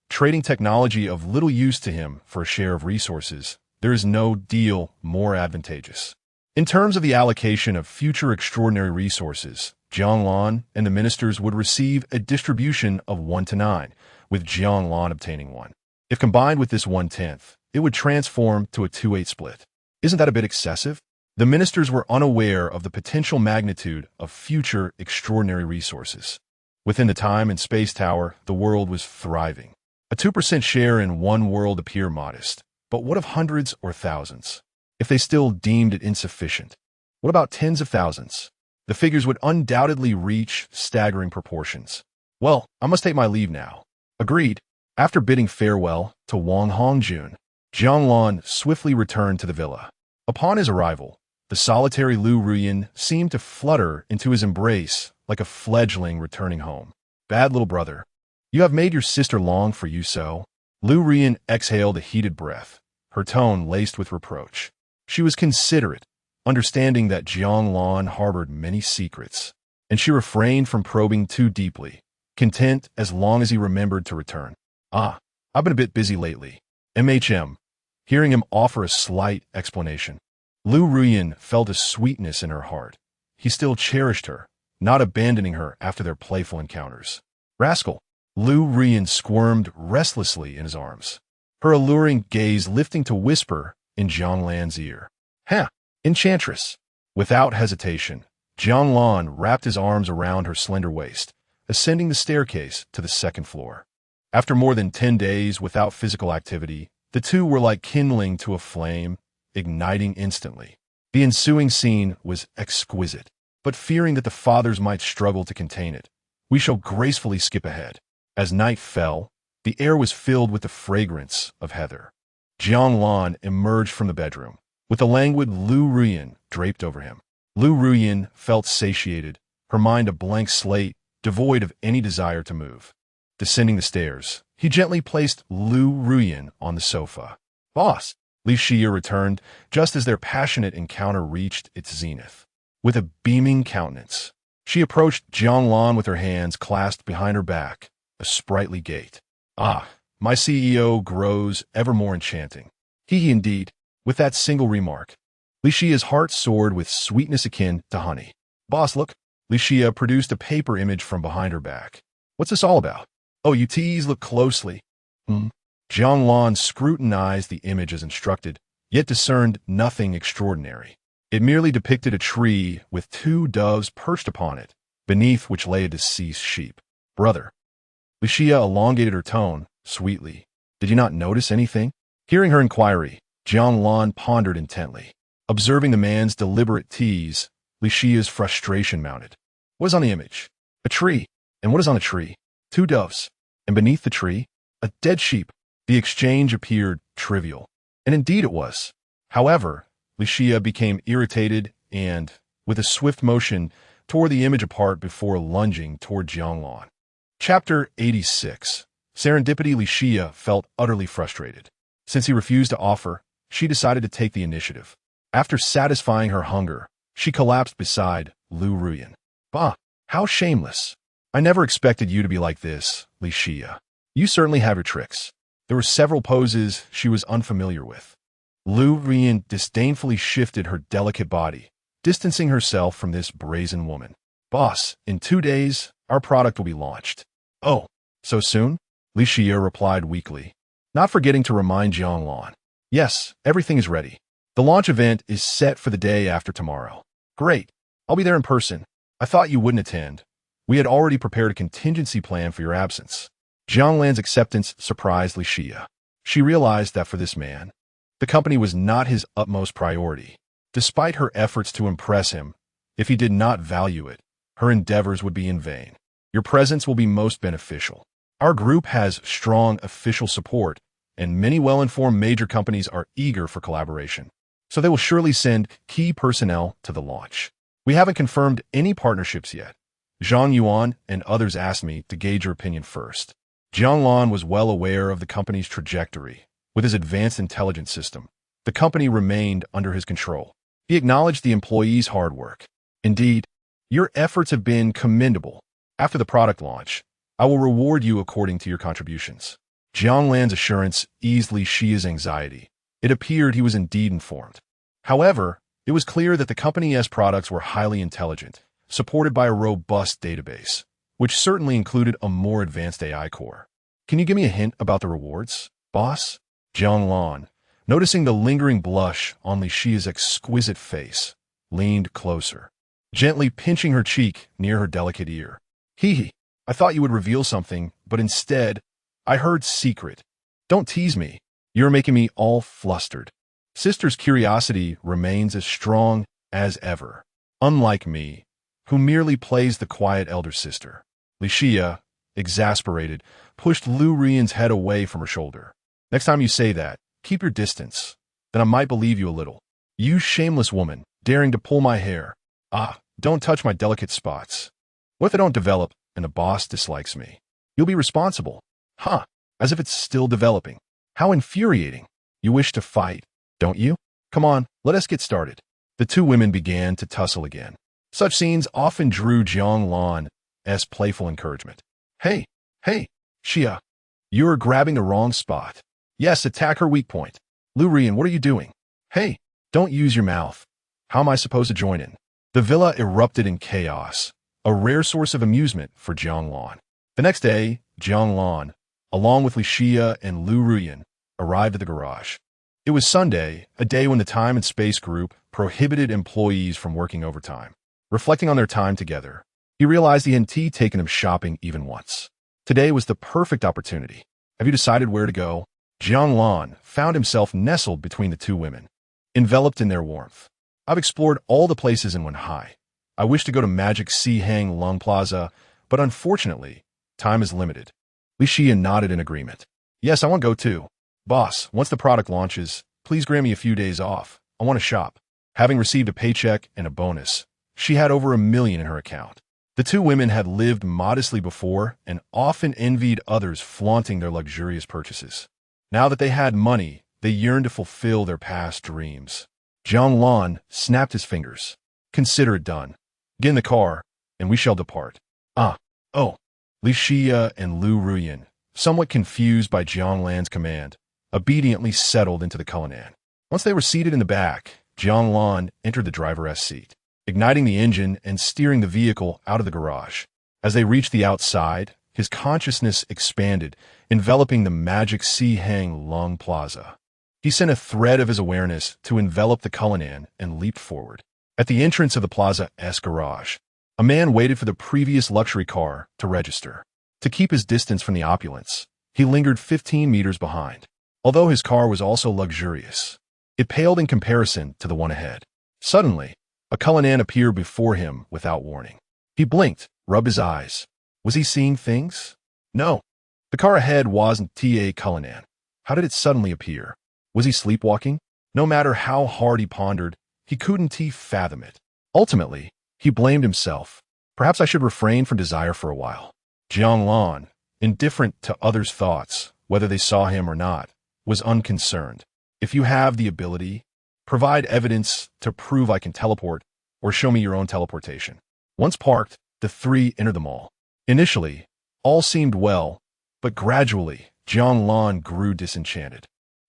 Trading technology of little use to him for a share of resources, there is no deal more advantageous. In terms of the allocation of future extraordinary resources, Jiang Lan and the ministers would receive a distribution of 1-9, with Jiang Lan obtaining 1. If combined with this 1/10, it would transform to a 2-8 split. Isn't that a bit excessive? The ministers were unaware of the potential magnitude of future extraordinary resources. Within the time and space tower, the world was thriving. A 2% share in one world appeared modest, but what of hundreds or thousands? If they still deemed it insufficient, what about tens of thousands? The figures would undoubtedly reach staggering proportions. Well, I must take my leave now. Agreed. After bidding farewell to Wang Hongjun, Jiang Lan swiftly returned to the villa. Upon his arrival, the solitary Lu Ruyin seemed to flutter into his embrace like a fledgling returning home. Bad little brother, you have made your sister long for you so? Lu Ruyin exhaled a heated breath, her tone laced with reproach. She was considerate, understanding that Jiang Lan harbored many secrets, and she refrained from probing too deeply, content as long as he remembered to return. I've been a bit busy lately. Hearing him offer a slight explanation, Lu Ruyin felt a sweetness in her heart. He still cherished her, not abandoning her after their playful encounters. Rascal! Lu Ruyin squirmed restlessly in his arms, her alluring gaze lifting to whisper in Jiang Lan's ear. Enchantress! Without hesitation, Jiang Lan wrapped his arms around her slender waist, ascending the staircase to the second floor. After more than 10 days without physical activity, the two were like kindling to a flame, igniting instantly. The ensuing scene was exquisite, but fearing that the fathers might struggle to contain it, we shall gracefully skip ahead. As night fell, the air was filled with the fragrance of heather. Jiang Lan emerged from the bedroom, with a languid Lu Ruyin draped over him. Lu Ruyin felt satiated, her mind a blank slate, devoid of any desire to move. Descending the stairs, he gently placed Lu Ruyin on the sofa. Boss! Li Shia returned just as their passionate encounter reached its zenith. With a beaming countenance, She approached Jiang Lan with her hands clasped behind her back, a sprightly gait. Ah, my CEO grows ever more enchanting. He indeed. With that single remark, Li Xia's heart soared with sweetness akin to honey. Boss, look. Li Xia produced a paper image from behind her back. What's this all about? Oh, you tease, look closely. Jiang Lan scrutinized the image as instructed, yet discerned nothing extraordinary. It merely depicted a tree with 2 doves perched upon it, beneath which lay a deceased sheep. Brother. Li Xia elongated her tone, sweetly. Did you not notice anything? Hearing her inquiry, Jiang Lan pondered intently. Observing the man's deliberate tease, Li Xia's frustration mounted. What is on the image? A tree. And what is on the tree? 2 doves. And beneath the tree, a dead sheep. The exchange appeared trivial. And indeed it was. However, Li Xia became irritated and, with a swift motion, tore the image apart before lunging toward Jiang Lan. Chapter 86. Serendipity. Li Xia felt utterly frustrated. Since he refused to offer, she decided to take the initiative. After satisfying her hunger, she collapsed beside Lu Ruyan. Bah, how shameless. I never expected you to be like this, Li Xia. You certainly have your tricks. There were several poses she was unfamiliar with. Lu Ruyan disdainfully shifted her delicate body, distancing herself from this brazen woman. Boss, in 2 days, our product will be launched. Oh, so soon? Li Xia replied weakly, not forgetting to remind Jiang Lan. Yes, everything is ready. The launch event is set for the day after tomorrow. Great. I'll be there in person. I thought you wouldn't attend. We had already prepared a contingency plan for your absence. Jiang Lan's acceptance surprised Li Xia. She realized that for this man, the company was not his utmost priority. Despite her efforts to impress him, if he did not value it, her endeavors would be in vain. Your presence will be most beneficial. Our group has strong official support, and many well-informed major companies are eager for collaboration. So they will surely send key personnel to the launch. We haven't confirmed any partnerships yet. Zhang Yuan and others asked me to gauge your opinion first. Jiang Lan was well aware of the company's trajectory. With his advanced intelligence system, the company remained under his control. He acknowledged the employees' hard work. Indeed, your efforts have been commendable. After the product launch, I will reward you according to your contributions. Jiang Lan's assurance eased Li Xia's anxiety. It appeared he was indeed informed. However, it was clear that the company's products were highly intelligent, supported by a robust database, which certainly included a more advanced AI core. Can you give me a hint about the rewards, boss? Jiang Lan, noticing the lingering blush on Li Xia's exquisite face, leaned closer, gently pinching her cheek near her delicate ear. Hee, I thought you would reveal something, but instead, I heard secret. Don't tease me. You're making me all flustered. Sister's curiosity remains as strong as ever, unlike me, who merely plays the quiet elder sister. Li Xia, exasperated, pushed Lu Ruyan's head away from her shoulder. Next time you say that, keep your distance. Then I might believe you a little. You shameless woman, daring to pull my hair. Ah, don't touch my delicate spots. What if I don't develop and the boss dislikes me? You'll be responsible. Huh, as if it's still developing. How infuriating. You wish to fight, don't you? Come on, let us get started. The 2 women began to tussle again. Such scenes often drew Jiang Lan's playful encouragement. Hey, Xia, you're grabbing the wrong spot. Yes, attack her weak point. Lu Ruyan, what are you doing? Hey, don't use your mouth. How am I supposed to join in? The villa erupted in chaos, a rare source of amusement for Jiang Lan. The next day, Jiang Lan, along with Li Xia and Lu Ruyan, arrived at the garage. It was Sunday, a day when the Time and Space Group prohibited employees from working overtime. Reflecting on their time together, he realized he hadn't taken him shopping even once. Today was the perfect opportunity. Have you decided where to go? Jiang Lan found himself nestled between the 2 women, enveloped in their warmth. I've explored all the places in Wenhai. I wish to go to Magic Sea Hang Lung Plaza, but unfortunately, time is limited. Li Xia nodded in agreement. Yes, I want to go too. Boss, once the product launches, please grant me a few days off. I want to shop. Having received a paycheck and a bonus, she had over $1 million in her account. The 2 women had lived modestly before and often envied others flaunting their luxurious purchases. Now that they had money, they yearned to fulfill their past dreams. Jiang Lan snapped his fingers. Consider it done. Get in the car. and we shall depart. Ah, oh. Li Shia and Lu Ruyan, somewhat confused by Jiang Lan's command, obediently settled into the Cullinan. Once they were seated in the back, Jiang Lan entered the driver's seat, igniting the engine and steering the vehicle out of the garage. As they reached the outside, his consciousness expanded, enveloping the magic Si Hang Lung Plaza. He sent a thread of his awareness to envelop the Cullinan and leaped forward. At the entrance of the Plaza's garage, a man waited for the previous luxury car to register. To keep his distance from the opulence, he lingered 15 meters behind. Although his car was also luxurious, it paled in comparison to the one ahead. Suddenly, a Cullinan appeared before him without warning. He blinked, rubbed his eyes. Was he seeing things? No. The car ahead wasn't a Cullinan. How did it suddenly appear? Was he sleepwalking? No matter how hard he pondered, he couldn't fathom it. Ultimately, he blamed himself. Perhaps I should refrain from desire for a while. Jiang Lan, indifferent to others' thoughts, whether they saw him or not, was unconcerned. If you have the ability, provide evidence to prove I can teleport, or show me your own teleportation. Once parked, the three entered the mall. Initially, all seemed well, but gradually, Jiang Lan grew disenchanted.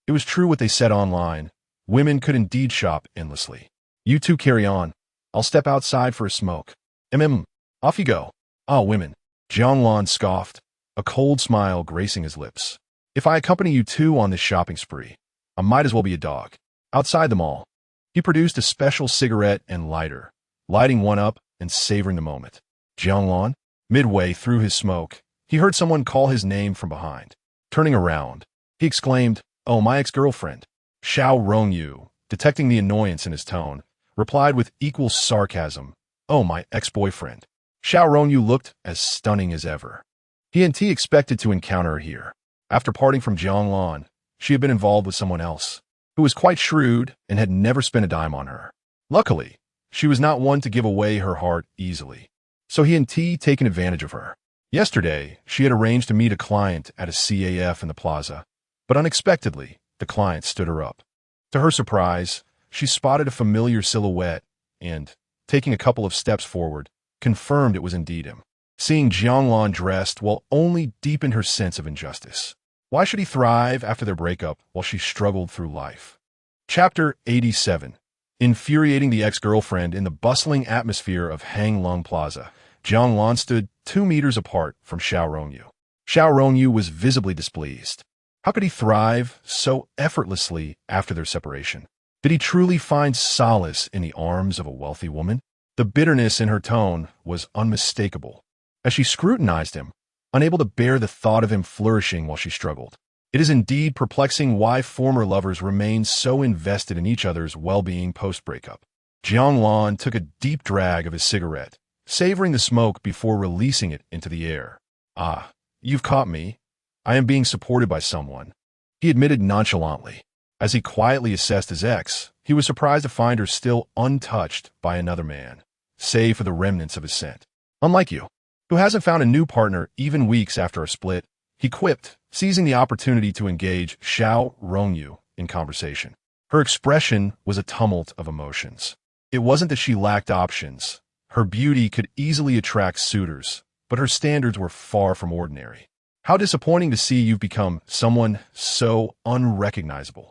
It was true what they said online. Women could indeed shop endlessly. You two carry on. I'll step outside for a smoke. Off you go. Ah, women. Jiang Lan scoffed, a cold smile gracing his lips. If I accompany you two on this shopping spree, I might as well be a dog. Outside the mall, he produced a special cigarette and lighter, lighting one up and savoring the moment. Jiang Lan, midway through his smoke, he heard someone call his name from behind. Turning around, he exclaimed, "Oh, my ex-girlfriend." Xiao Rongyu, detecting the annoyance in his tone, replied with equal sarcasm, "Oh, my ex-boyfriend." Xiao Rongyu looked as stunning as ever. He expected to encounter her here. After parting from Jiang Lan, she had been involved with someone else, who was quite shrewd and had never spent a dime on her. Luckily, she was not one to give away her heart easily, so he had taken advantage of her. Yesterday, she had arranged to meet a client at a CAF in the plaza, but unexpectedly, the client stood her up. To her surprise, she spotted a familiar silhouette and, taking a couple of steps forward, confirmed it was indeed him. Seeing Jiang Lan dressed only deepened her sense of injustice. Why should he thrive after their breakup while she struggled through life? Chapter 87. Infuriating the ex-girlfriend in the bustling atmosphere of Hang Lung Plaza, Jiang Lan stood 2 meters apart from Xiao Rongyu. Xiao Rongyu was visibly displeased. How could he thrive so effortlessly after their separation? Did he truly find solace in the arms of a wealthy woman? The bitterness in her tone was unmistakable. As she scrutinized him, unable to bear the thought of him flourishing while she struggled. It is indeed perplexing why former lovers remain so invested in each other's well-being post-breakup. Jiang Lan took a deep drag of his cigarette, savoring the smoke before releasing it into the air. Ah, you've caught me. I am being supported by someone, he admitted nonchalantly. As he quietly assessed his ex, he was surprised to find her still untouched by another man, save for the remnants of his scent. Unlike you, who hasn't found a new partner even weeks after a split, he quipped, seizing the opportunity to engage Xiao Rongyu in conversation. Her expression was a tumult of emotions. It wasn't that she lacked options. Her beauty could easily attract suitors, but her standards were far from ordinary. How disappointing to see you've become someone so unrecognizable.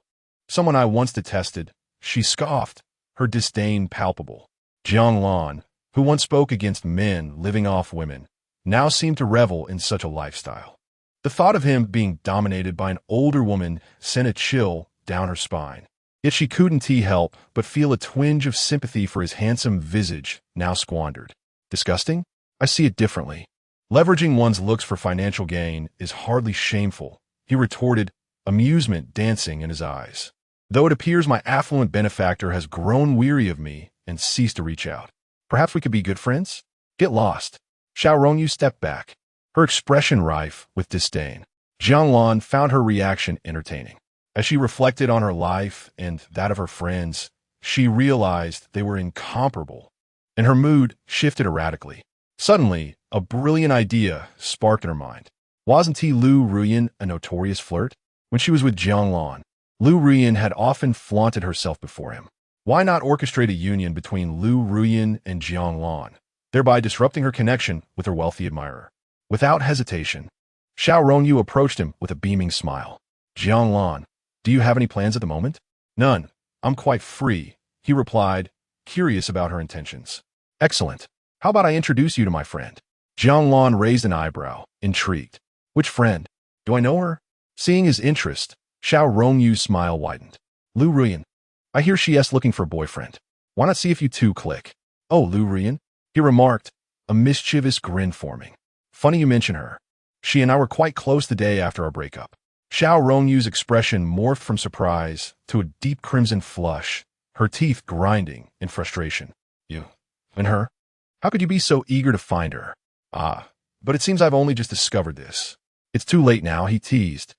Someone I once detested, she scoffed, her disdain palpable. Jiang Lan, who once spoke against men living off women, now seemed to revel in such a lifestyle. The thought of him being dominated by an older woman sent a chill down her spine. Yet she couldn't help but feel a twinge of sympathy for his handsome visage now squandered. Disgusting? I see it differently. Leveraging one's looks for financial gain is hardly shameful, he retorted, amusement dancing in his eyes. Though it appears my affluent benefactor has grown weary of me and ceased to reach out. Perhaps we could be good friends? Get lost. Xiao Rongyu stepped back, her expression rife with disdain. Jiang Lan found her reaction entertaining. As she reflected on her life and that of her friends, she realized they were incomparable, and her mood shifted erratically. Suddenly, a brilliant idea sparked in her mind. Wasn't Lu Ruyan a notorious flirt? When she was with Jiang Lan, Lu Ruyan had often flaunted herself before him. Why not orchestrate a union between Lu Ruyan and Jiang Lan, thereby disrupting her connection with her wealthy admirer. Without hesitation, Xiao Rongyu approached him with a beaming smile. Jiang Lan, do you have any plans at the moment? None. I'm quite free, he replied, curious about her intentions. Excellent. How about I introduce you to my friend? Jiang Lan raised an eyebrow, intrigued. Which friend? Do I know her? Seeing his interest, Xiao Rongyu's smile widened. Lu Ruyan. I hear she is looking for a boyfriend. Why not see if you two click? Oh, Lu Ruyan? He remarked, a mischievous grin forming. Funny you mention her. She and I were quite close the day after our breakup. Xiao Rongyu's expression morphed from surprise to a deep crimson flush, her teeth grinding in frustration. You and her? How could you be so eager to find her? Ah, but it seems I've only just discovered this. It's too late now, he teased,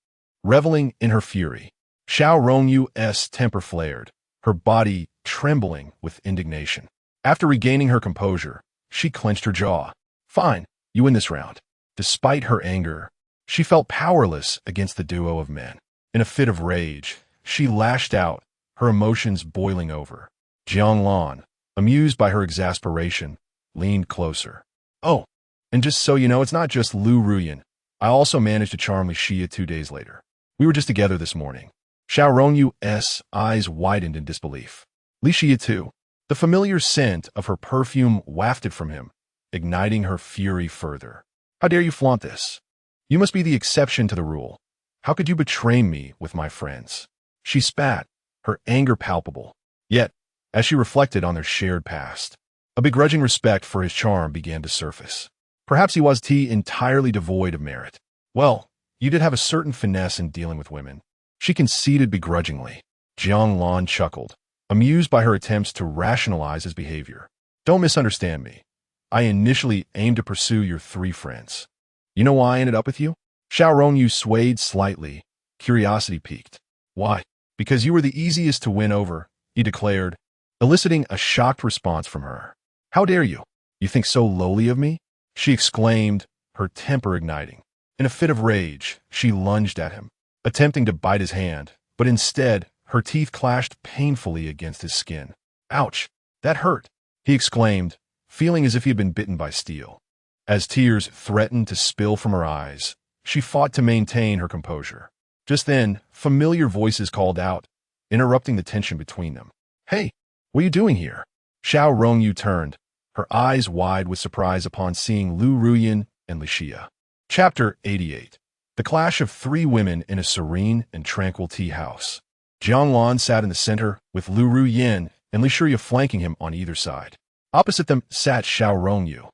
reveling in her fury. Xiao Rongyu's temper flared, her body trembling with indignation. After regaining her composure, she clenched her jaw. Fine, you win this round. Despite her anger, she felt powerless against the duo of men. In a fit of rage, she lashed out, her emotions boiling over. Jiang Lan, amused by her exasperation, leaned closer. Oh, and just so you know, it's not just Lu Ruyan. I also managed to charm Li Xia 2 days later. We were just together this morning. Xiao Rongyu's eyes widened in disbelief. Li Xia too. The familiar scent of her perfume wafted from him, igniting her fury further. How dare you flaunt this? You must be the exception to the rule. How could you betray me with my friends? She spat, her anger palpable. Yet, as she reflected on their shared past, a begrudging respect for his charm began to surface. Perhaps he was entirely devoid of merit. Well, you did have a certain finesse in dealing with women. She conceded begrudgingly. Jiang Lan chuckled, amused by her attempts to rationalize his behavior. Don't misunderstand me. I initially aimed to pursue your 3 friends. You know why I ended up with you? Xiao Rongyu swayed slightly, curiosity piqued. Why? Because you were the easiest to win over, he declared, eliciting a shocked response from her. How dare you? You think so lowly of me? She exclaimed, her temper igniting. In a fit of rage, she lunged at him, attempting to bite his hand, but instead, her teeth clashed painfully against his skin. Ouch! That hurt, he exclaimed, feeling as if he had been bitten by steel. As tears threatened to spill from her eyes, she fought to maintain her composure. Just then, familiar voices called out, interrupting the tension between them. Hey, what are you doing here? Xiao Rongyu turned, her eyes wide with surprise upon seeing Lu Ruyan and Li Xia. Chapter 88. The clash of 3 women in a serene and tranquil tea house. Jiang Lan sat in the center, with Lu Ruyan and Li Xia flanking him on either side. Opposite them sat Xiao Rongyu,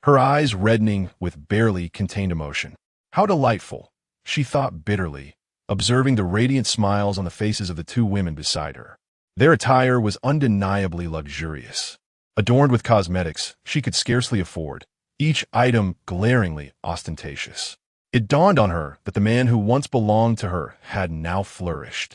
her eyes reddening with barely contained emotion. How delightful, she thought bitterly, observing the radiant smiles on the faces of the 2 women beside her. Their attire was undeniably luxurious. Adorned with cosmetics she could scarcely afford, each item glaringly ostentatious. It dawned on her that the man who once belonged to her had now flourished,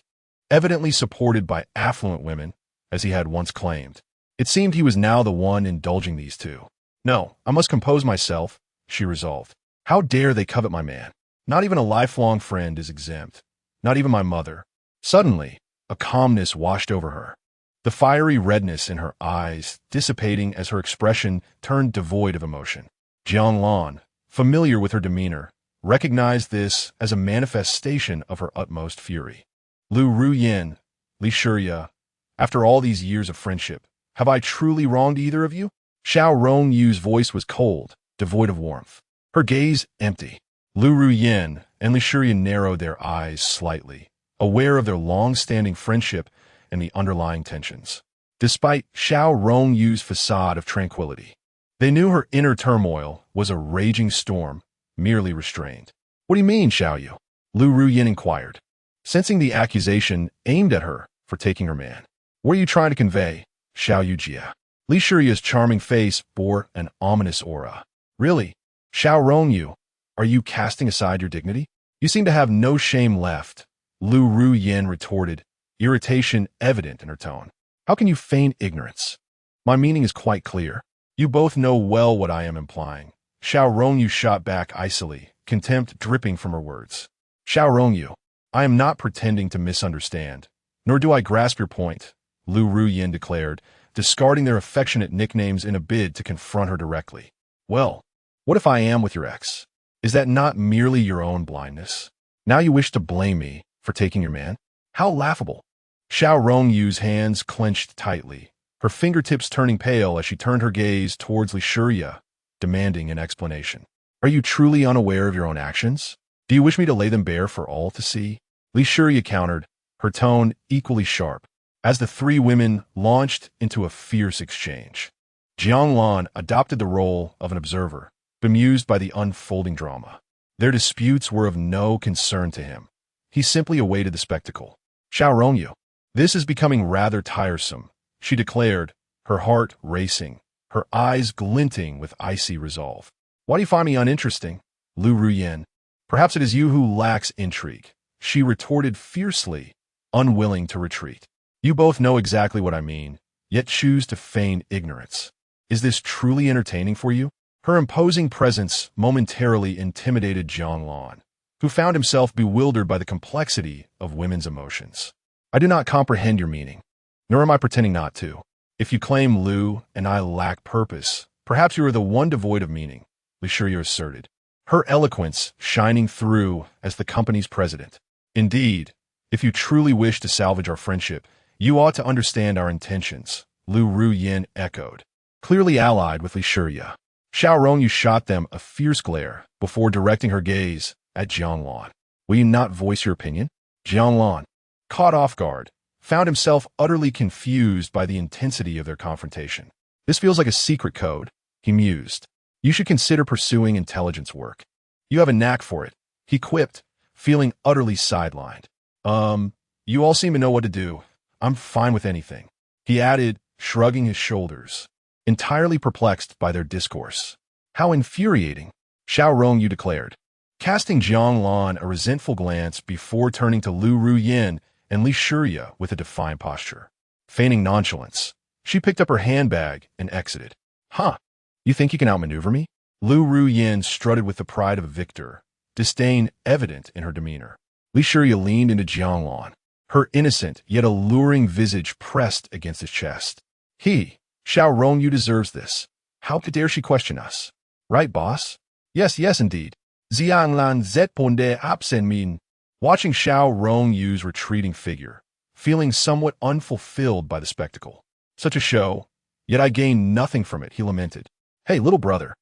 evidently supported by affluent women, as he had once claimed. It seemed he was now the one indulging these 2. No, I must compose myself, she resolved. How dare they covet my man? Not even a lifelong friend is exempt. Not even my mother. Suddenly, a calmness washed over her, the fiery redness in her eyes dissipating as her expression turned devoid of emotion. Jiang Lan, familiar with her demeanor, recognized this as a manifestation of her utmost fury. Lu Ruyan, Li Xia, after all these years of friendship, have I truly wronged either of you? Xiao Rongyu's voice was cold, devoid of warmth. Her gaze empty. Lu Ruyan and Li Xia narrowed their eyes slightly, aware of their long-standing friendship and the underlying tensions. Despite Xiao Rongyu's facade of tranquility, they knew her inner turmoil was a raging storm, merely restrained. What do you mean, Xiaoyu? Lu Ruyan inquired, sensing the accusation aimed at her for taking her man. What are you trying to convey, Xiaoyu Jia? Li Xia's charming face bore an ominous aura. Really? Xiao Rongyu, are you casting aside your dignity? You seem to have no shame left, Lu Ruyan retorted, irritation evident in her tone. How can you feign ignorance? My meaning is quite clear. You both know well what I am implying. Xiao Rongyu shot back icily, contempt dripping from her words. Xiao Rongyu, I am not pretending to misunderstand, nor do I grasp your point, Lu Ruyan declared, discarding their affectionate nicknames in a bid to confront her directly. Well, what if I am with your ex? Is that not merely your own blindness? Now you wish to blame me for taking your man? How laughable. Xiao Rongyu's hands clenched tightly, her fingertips turning pale as she turned her gaze towards Li Shiya, demanding an explanation. Are you truly unaware of your own actions? Do you wish me to lay them bare for all to see? Li Shiya countered, her tone equally sharp, as the three women launched into a fierce exchange. Jiang Lan adopted the role of an observer, bemused by the unfolding drama. Their disputes were of no concern to him. He simply awaited the spectacle. Xiao Rongyu, this is becoming rather tiresome, she declared, her heart racing, her eyes glinting with icy resolve. Why do you find me uninteresting? Lu Ruyin. Perhaps it is you who lacks intrigue, she retorted fiercely, unwilling to retreat. You both know exactly what I mean, yet choose to feign ignorance. Is this truly entertaining for you? Her imposing presence momentarily intimidated Jiang Lan, who found himself bewildered by the complexity of women's emotions. I do not comprehend your meaning, nor am I pretending not to. If you claim Lu and I lack purpose, perhaps you are the one devoid of meaning, Li Shiya asserted, her eloquence shining through as the company's president. Indeed, if you truly wish to salvage our friendship, you ought to understand our intentions, Lu Ruyin echoed, clearly allied with Li Shiya. Xiao Rongyu shot them a fierce glare before directing her gaze at Jiang Lan. Will you not voice your opinion? Jiang Lan, caught off guard, found himself utterly confused by the intensity of their confrontation. This feels like a secret code, he mused. You should consider pursuing intelligence work. You have a knack for it, he quipped, feeling utterly sidelined. You all seem to know what to do. I'm fine with anything, he added, shrugging his shoulders, entirely perplexed by their discourse. How infuriating, Xiao Rongyu declared, casting Jiang Lan a resentful glance before turning to Lu Ruyin and Li Shiya with a defiant posture. Feigning nonchalance, she picked up her handbag and exited. Huh, you think you can outmaneuver me? Lu Ruyin strutted with the pride of a victor, disdain evident in her demeanor. Li Shiya leaned into Jiang Lan, her innocent yet alluring visage pressed against his chest. Xiao Rongyu deserves this. How dare she question us? Right, boss? Yes, indeed. Jiang Lan zponde absen min. Watching Xiao Rongyu's retreating figure, feeling somewhat unfulfilled by the spectacle. Such a show, yet I gain nothing from it, he lamented. Hey, little brother,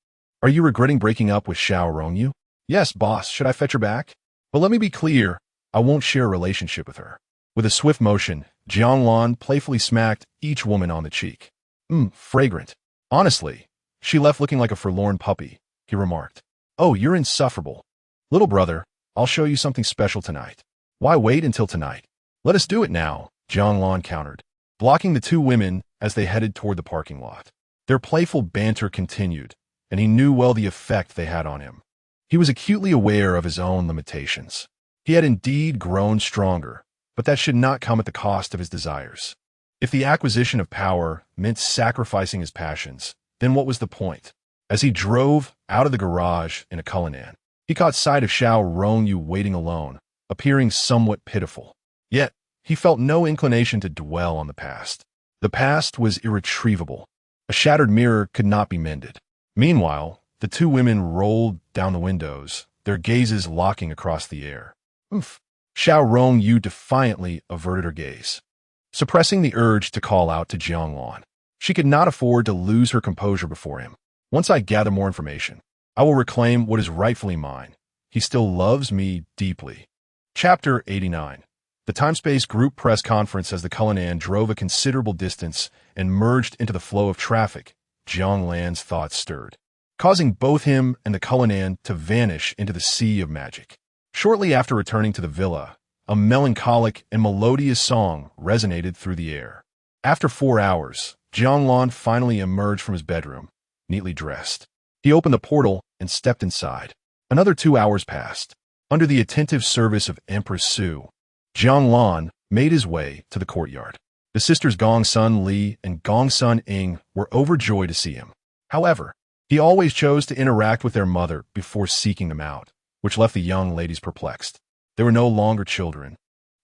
are you regretting breaking up with Xiao Rongyu? Yes, boss, should I fetch her back? But let me be clear, I won't share a relationship with her. With a swift motion, Jiang Lan playfully smacked each woman on the cheek. Fragrant. Honestly, she left looking like a forlorn puppy, he remarked. Oh, you're insufferable. Little brother, I'll show you something special tonight. Why wait until tonight? Let us do it now, Jiang Lan countered, blocking the two women as they headed toward the parking lot. Their playful banter continued, and he knew well the effect they had on him. He was acutely aware of his own limitations. He had indeed grown stronger, but that should not come at the cost of his desires. If the acquisition of power meant sacrificing his passions, then what was the point? As he drove out of the garage in a Cullinan, he caught sight of Xiao Rongyu waiting alone, appearing somewhat pitiful. Yet, he felt no inclination to dwell on the past. The past was irretrievable. A shattered mirror could not be mended. Meanwhile, the two women rolled down the windows, their gazes locking across the air. Xiao Rongyu defiantly averted her gaze, suppressing the urge to call out to Jiang Lan. She could not afford to lose her composure before him. Once I gather more information, I will reclaim what is rightfully mine. He still loves me deeply. Chapter 89. The Timespace Group press conference as the Cullinan drove a considerable distance and merged into the flow of traffic. Jiang Lan's thoughts stirred, causing both him and the Cullinan to vanish into the sea of magic. Shortly after returning to the villa, a melancholic and melodious song resonated through the air. After 4 hours, Jiang Lan finally emerged from his bedroom, neatly dressed. He opened the portal and stepped inside. Another 2 hours passed. Under the attentive service of Empress Su, Jiang Lan made his way to the courtyard. The sisters Gongsun Li and Gongsun Ing were overjoyed to see him. However, he always chose to interact with their mother before seeking them out, which left the young ladies perplexed. They were no longer children.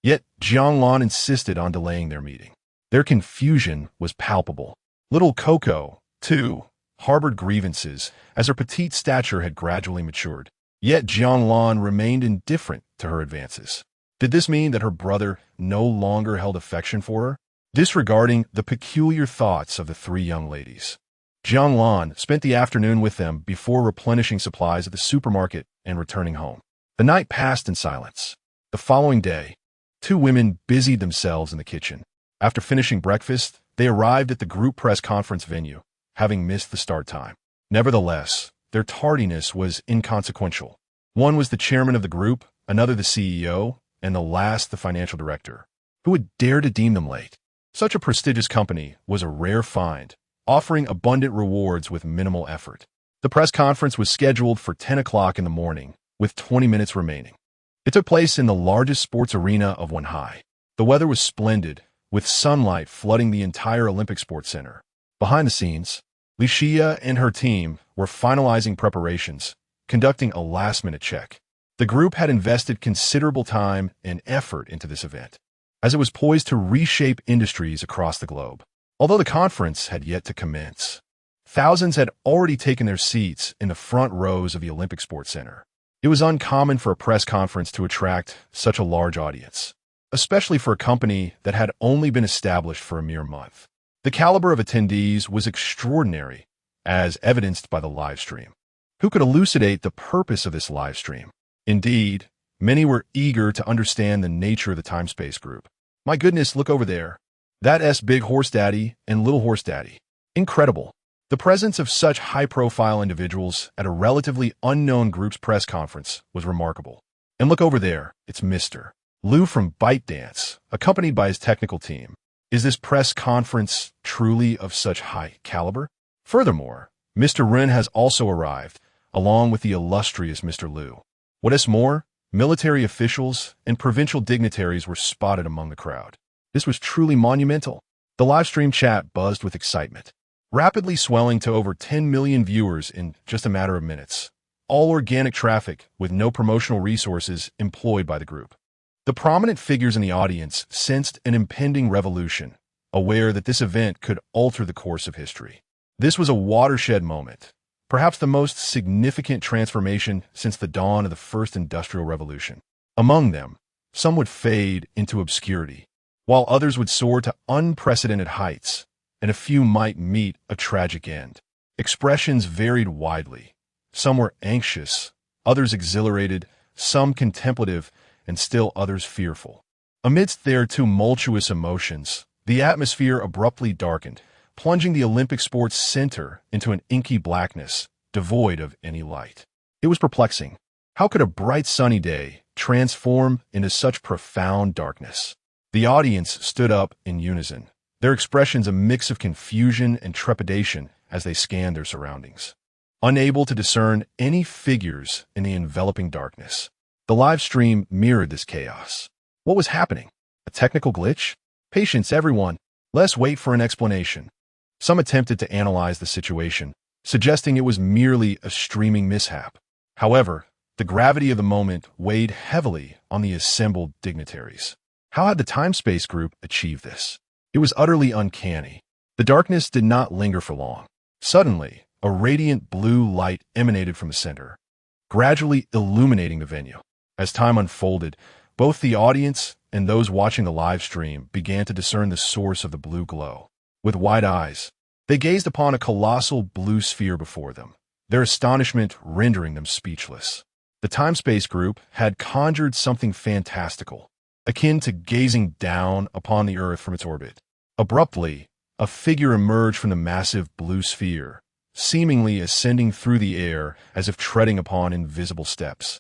Yet, Jiang Lan insisted on delaying their meeting. Their confusion was palpable. Little Coco, too, harbored grievances as her petite stature had gradually matured. Yet Jiang Lan remained indifferent to her advances. Did this mean that her brother no longer held affection for her? Disregarding the peculiar thoughts of the three young ladies, Jiang Lan spent the afternoon with them before replenishing supplies at the supermarket and returning home. The night passed in silence. The following day, two women busied themselves in the kitchen. After finishing breakfast, they arrived at the group press conference venue, having missed the start time. Nevertheless, their tardiness was inconsequential. One was the chairman of the group, another the CEO, and the last the financial director. Who would dare to deem them late? Such a prestigious company was a rare find, offering abundant rewards with minimal effort. The press conference was scheduled for 10 o'clock in the morning, with 20 minutes remaining. It took place in the largest sports arena of Wanhai. The weather was splendid, with sunlight flooding the entire Olympic Sports Center. Behind the scenes, Li Xia and her team were finalizing preparations, conducting a last-minute check. The group had invested considerable time and effort into this event, as it was poised to reshape industries across the globe. Although the conference had yet to commence, thousands had already taken their seats in the front rows of the Olympic Sports Center. It was uncommon for a press conference to attract such a large audience, especially for a company that had only been established for a mere month. The caliber of attendees was extraordinary, as evidenced by the live stream. Who could elucidate the purpose of this live stream? Indeed, many were eager to understand the nature of the time-space group. My goodness, look over there. That's Big Horse Daddy and Little Horse Daddy. Incredible. The presence of such high-profile individuals at a relatively unknown group's press conference was remarkable. And look over there, it's Mr. Liu from ByteDance, accompanied by his technical team. Is this press conference truly of such high caliber? Furthermore, Mr. Ren has also arrived, along with the illustrious Mr. Liu. What is more, military officials and provincial dignitaries were spotted among the crowd. This was truly monumental. The live stream chat buzzed with excitement, rapidly swelling to over 10 million viewers in just a matter of minutes. All organic traffic with no promotional resources employed by the group. The prominent figures in the audience sensed an impending revolution, aware that this event could alter the course of history. This was a watershed moment, perhaps the most significant transformation since the dawn of the first industrial revolution. Among them, some would fade into obscurity, while others would soar to unprecedented heights, and a few might meet a tragic end. Expressions varied widely. Some were anxious, others exhilarated, some contemplative, and still others fearful. Amidst their tumultuous emotions, the atmosphere abruptly darkened, plunging the Olympic Sports Center into an inky blackness, devoid of any light. It was perplexing. How could a bright sunny day transform into such profound darkness? The audience stood up in unison, their expressions a mix of confusion and trepidation as they scanned their surroundings. Unable to discern any figures in the enveloping darkness, the live stream mirrored this chaos. What was happening? A technical glitch? Patience, everyone. Let's wait for an explanation. Some attempted to analyze the situation, suggesting it was merely a streaming mishap. However, the gravity of the moment weighed heavily on the assembled dignitaries. How had the time-space group achieved this? It was utterly uncanny. The darkness did not linger for long. Suddenly, a radiant blue light emanated from the center, gradually illuminating the venue. As time unfolded, both the audience and those watching the live stream began to discern the source of the blue glow. With wide eyes, they gazed upon a colossal blue sphere before them, their astonishment rendering them speechless. The time-space group had conjured something fantastical, akin to gazing down upon the Earth from its orbit. Abruptly, a figure emerged from the massive blue sphere, seemingly ascending through the air as if treading upon invisible steps,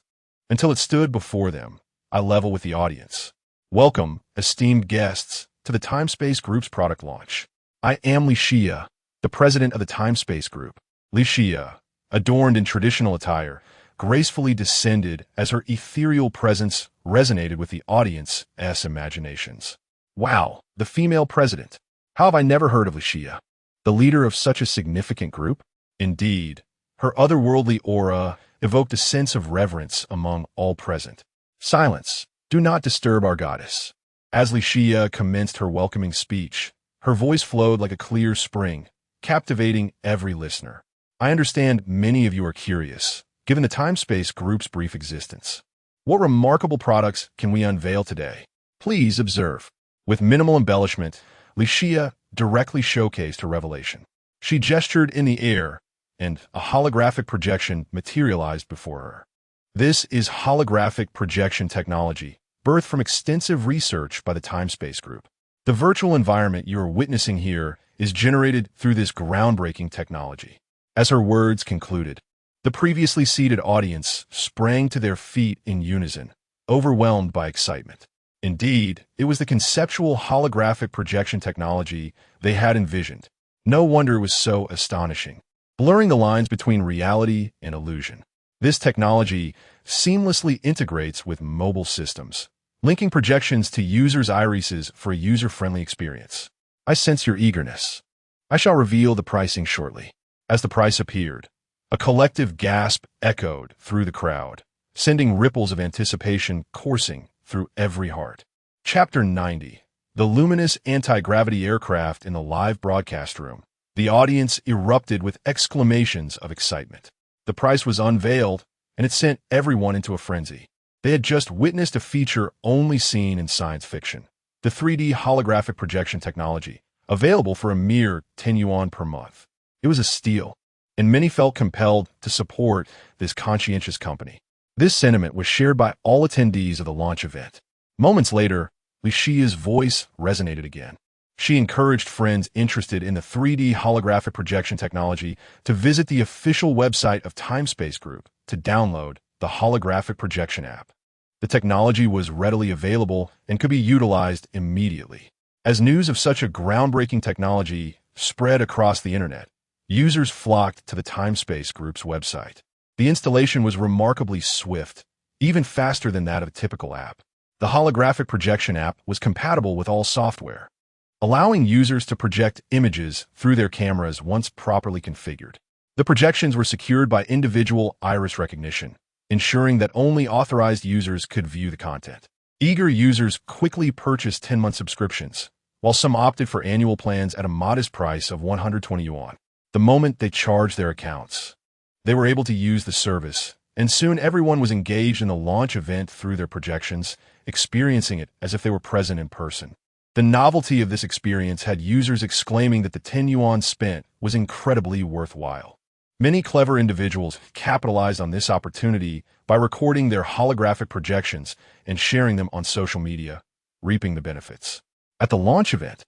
until it stood before them, eye level with the audience. Welcome, esteemed guests, to the Time-Space Group's product launch. I am Li Xia, the president of the Time-Space Group. Li Xia, adorned in traditional attire, gracefully descended as her ethereal presence resonated with the audience's imaginations. Wow, the female president. How have I never heard of Li Xia? The leader of such a significant group? Indeed, her otherworldly aura evoked a sense of reverence among all present. Silence. Do not disturb our goddess. As Li Xia commenced her welcoming speech, Her voice flowed like a clear spring, captivating every listener. I understand many of you are curious, given the time-space group's brief existence. What remarkable products can we unveil today? Please observe. With minimal embellishment, Licia directly showcased her revelation. She gestured in the air, and a holographic projection materialized before her. This is holographic projection technology, birthed from extensive research by the Time-Space Group. The virtual environment you are witnessing here is generated through this groundbreaking technology. As her words concluded, the previously seated audience sprang to their feet in unison, overwhelmed by excitement. Indeed, it was the conceptual holographic projection technology they had envisioned. No wonder it was so astonishing, blurring the lines between reality and illusion. This technology seamlessly integrates with mobile systems, linking projections to users' irises for a user-friendly experience. I sense your eagerness. I shall reveal the pricing shortly. As the price appeared, a collective gasp echoed through the crowd, sending ripples of anticipation coursing through every heart. Chapter 90. The luminous anti-gravity aircraft in the live broadcast room. The audience erupted with exclamations of excitement. The price was unveiled, and it sent everyone into a frenzy. They had just witnessed a feature only seen in science fiction. The 3D holographic projection technology, available for a mere 10 yuan per month. It was a steal, and many felt compelled to support this conscientious company. This sentiment was shared by all attendees of the launch event. Moments later, Licia's voice resonated again. She encouraged friends interested in the 3D holographic projection technology to visit the official website of Time-Space Group to download the holographic projection app. The technology was readily available and could be utilized immediately. As news of such a groundbreaking technology spread across the internet, users flocked to the Time-Space Group's website. The installation was remarkably swift, even faster than that of a typical app. The holographic projection app was compatible with all software, allowing users to project images through their cameras once properly configured. The projections were secured by individual iris recognition, ensuring that only authorized users could view the content. Eager users quickly purchased 10-month subscriptions, while some opted for annual plans at a modest price of 120 yuan. The moment they charged their accounts, they were able to use the service, and soon everyone was engaged in the launch event through their projections, experiencing it as if they were present in person. The novelty of this experience had users exclaiming that the 10 yuan spent was incredibly worthwhile. Many clever individuals capitalized on this opportunity by recording their holographic projections and sharing them on social media, reaping the benefits. At the launch event,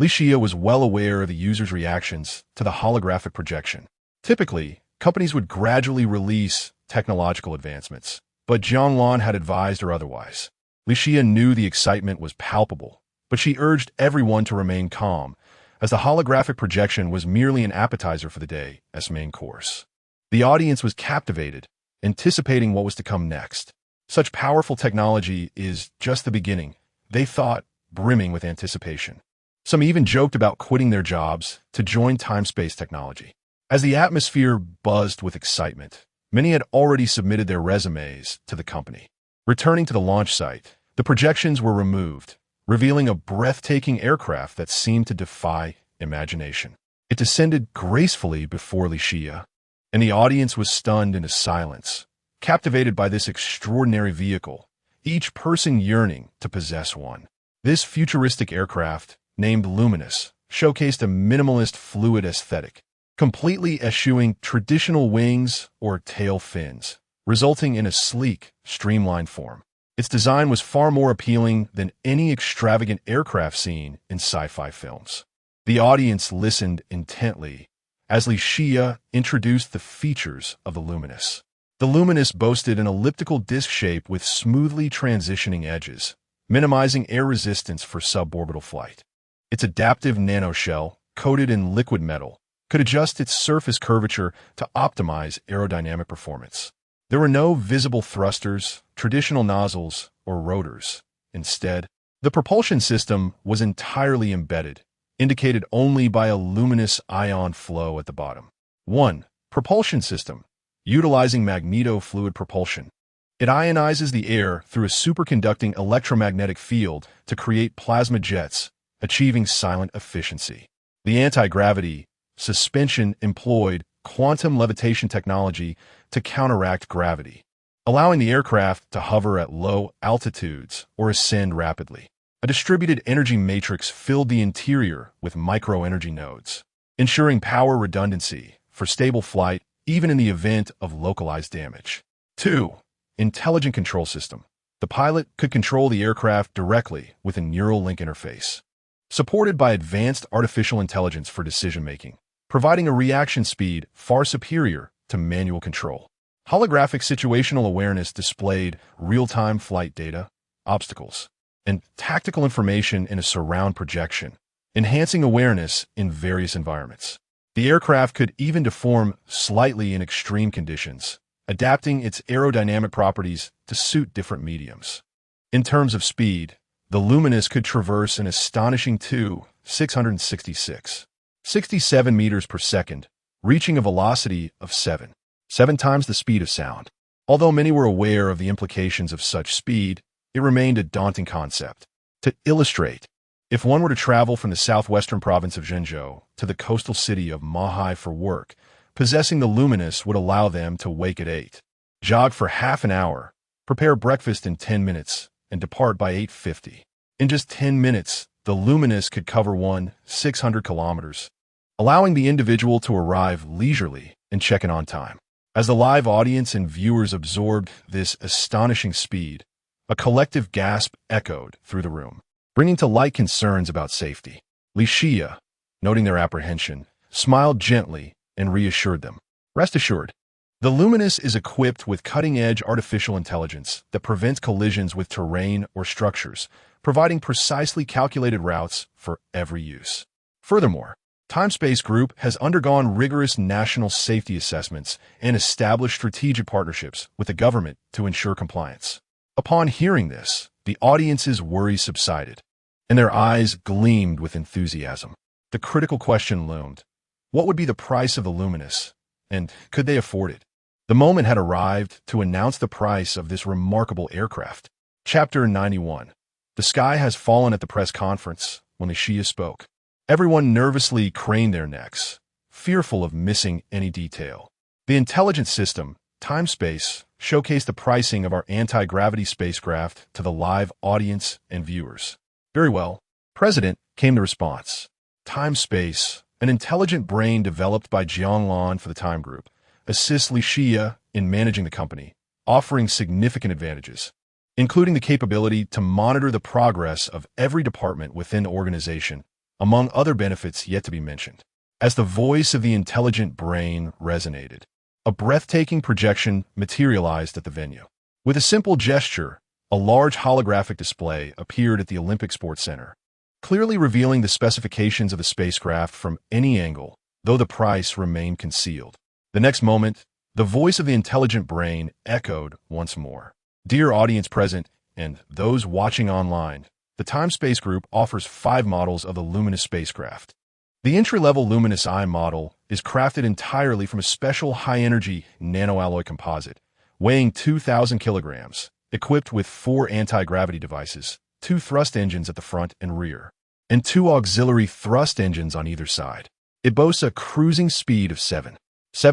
Licia was well aware of the users' reactions to the holographic projection. Typically, companies would gradually release technological advancements, but Jiang Lan had advised her otherwise. Licia knew the excitement was palpable, but she urged everyone to remain calm, as the holographic projection was merely an appetizer for the day as main course. The audience was captivated, anticipating what was to come next. Such powerful technology is just the beginning, they thought, brimming with anticipation. Some even joked about quitting their jobs to join time-space technology. As the atmosphere buzzed with excitement, many had already submitted their resumes to the company. Returning to the launch site, the projections were removed, revealing a breathtaking aircraft that seemed to defy imagination. It descended gracefully before Licia, and the audience was stunned into silence, captivated by this extraordinary vehicle, each person yearning to possess one. This futuristic aircraft, named Luminous, showcased a minimalist fluid aesthetic, completely eschewing traditional wings or tail fins, resulting in a sleek, streamlined form. Its design was far more appealing than any extravagant aircraft seen in sci-fi films. The audience listened intently as Licia introduced the features of the Luminous. The Luminous boasted an elliptical disc shape with smoothly transitioning edges, minimizing air resistance for suborbital flight. Its adaptive nanoshell, coated in liquid metal, could adjust its surface curvature to optimize aerodynamic performance. There were no visible thrusters, traditional nozzles, or rotors. Instead, the propulsion system was entirely embedded, indicated only by a luminous ion flow at the bottom. 1. Propulsion system, utilizing magnetofluid propulsion. It ionizes the air through a superconducting electromagnetic field to create plasma jets, achieving silent efficiency. The anti-gravity suspension employed quantum levitation technology to counteract gravity, allowing the aircraft to hover at low altitudes or ascend rapidly. A distributed energy matrix filled the interior with micro-energy nodes, ensuring power redundancy for stable flight even in the event of localized damage. 2. Intelligent control system. The pilot could control the aircraft directly with a neural link interface, supported by advanced artificial intelligence for decision-making, providing a reaction speed far superior to manual control. Holographic situational awareness displayed real-time flight data, obstacles, and tactical information in a surround projection, enhancing awareness in various environments. The aircraft could even deform slightly in extreme conditions, adapting its aerodynamic properties to suit different mediums. In terms of speed, the Luminous could traverse an astonishing 667 meters per second, reaching a velocity of 7 times the speed of sound. Although many were aware of the implications of such speed, it remained a daunting concept. To illustrate, if one were to travel from the southwestern province of Zhengzhou to the coastal city of Mahai for work, possessing the Luminous would allow them to wake at 8, jog for half an hour, prepare breakfast in 10 minutes, and depart by 8:50. In just 10 minutes, the Luminous could cover 600 kilometers, allowing the individual to arrive leisurely and check in on time. As the live audience and viewers absorbed this astonishing speed, a collective gasp echoed through the room, bringing to light concerns about safety. Li Xia, noting their apprehension, smiled gently and reassured them. Rest assured, the Luminous is equipped with cutting-edge artificial intelligence that prevents collisions with terrain or structures, providing precisely calculated routes for every use. Furthermore, Timespace Group has undergone rigorous national safety assessments and established strategic partnerships with the government to ensure compliance. Upon hearing this, the audience's worries subsided, and their eyes gleamed with enthusiasm. The critical question loomed: what would be the price of the Luminous, and could they afford it? The moment had arrived to announce the price of this remarkable aircraft. Chapter 91. The sky has fallen at the press conference when Li Xia spoke. Everyone nervously craned their necks, fearful of missing any detail. The intelligence system, Timespace, showcased the pricing of our anti-gravity spacecraft to the live audience and viewers. Very well, President, came the response. Timespace, an intelligent brain developed by Jiang Lan for the Time Group, assists Li Xia in managing the company, offering significant advantages, including the capability to monitor the progress of every department within the organization, among other benefits yet to be mentioned. As the voice of the intelligent brain resonated, a breathtaking projection materialized at the venue. With a simple gesture, a large holographic display appeared at the Olympic Sports Center, clearly revealing the specifications of the spacecraft from any angle, though the price remained concealed. The next moment, the voice of the intelligent brain echoed once more. Dear audience present and those watching online, the Timespace Group offers 5 models of the Luminous spacecraft. The entry-level Luminous I model is crafted entirely from a special high-energy nanoalloy composite, weighing 2,000 kilograms, equipped with 4 anti-gravity devices, 2 thrust engines at the front and rear, and 2 auxiliary thrust engines on either side. It boasts a cruising speed of 7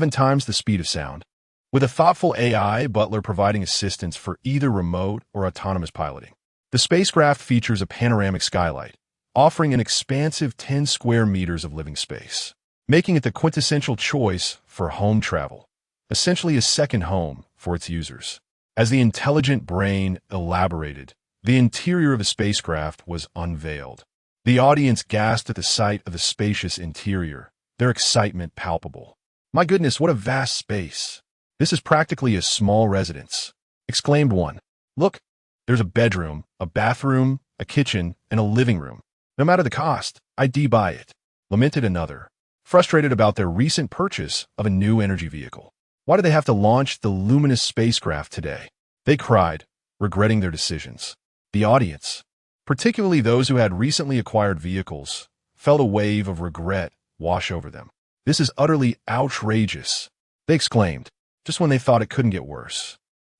times the speed of sound, with a thoughtful AI butler providing assistance for either remote or autonomous piloting. The spacecraft features a panoramic skylight, offering an expansive 10 square meters of living space, making it the quintessential choice for home travel, essentially a second home for its users. As the intelligent brain elaborated, the interior of the spacecraft was unveiled. The audience gasped at the sight of the spacious interior, their excitement palpable. "My goodness, what a vast space! This is practically a small residence," exclaimed one. "Look, there's a bedroom, a bathroom, a kitchen, and a living room. No matter the cost, I'd buy it," lamented another, frustrated about their recent purchase of a new energy vehicle. Why do they have to launch the Luminous spacecraft today? They cried, regretting their decisions. The audience, particularly those who had recently acquired vehicles, felt a wave of regret wash over them. "This is utterly outrageous," they exclaimed, just when they thought it couldn't get worse.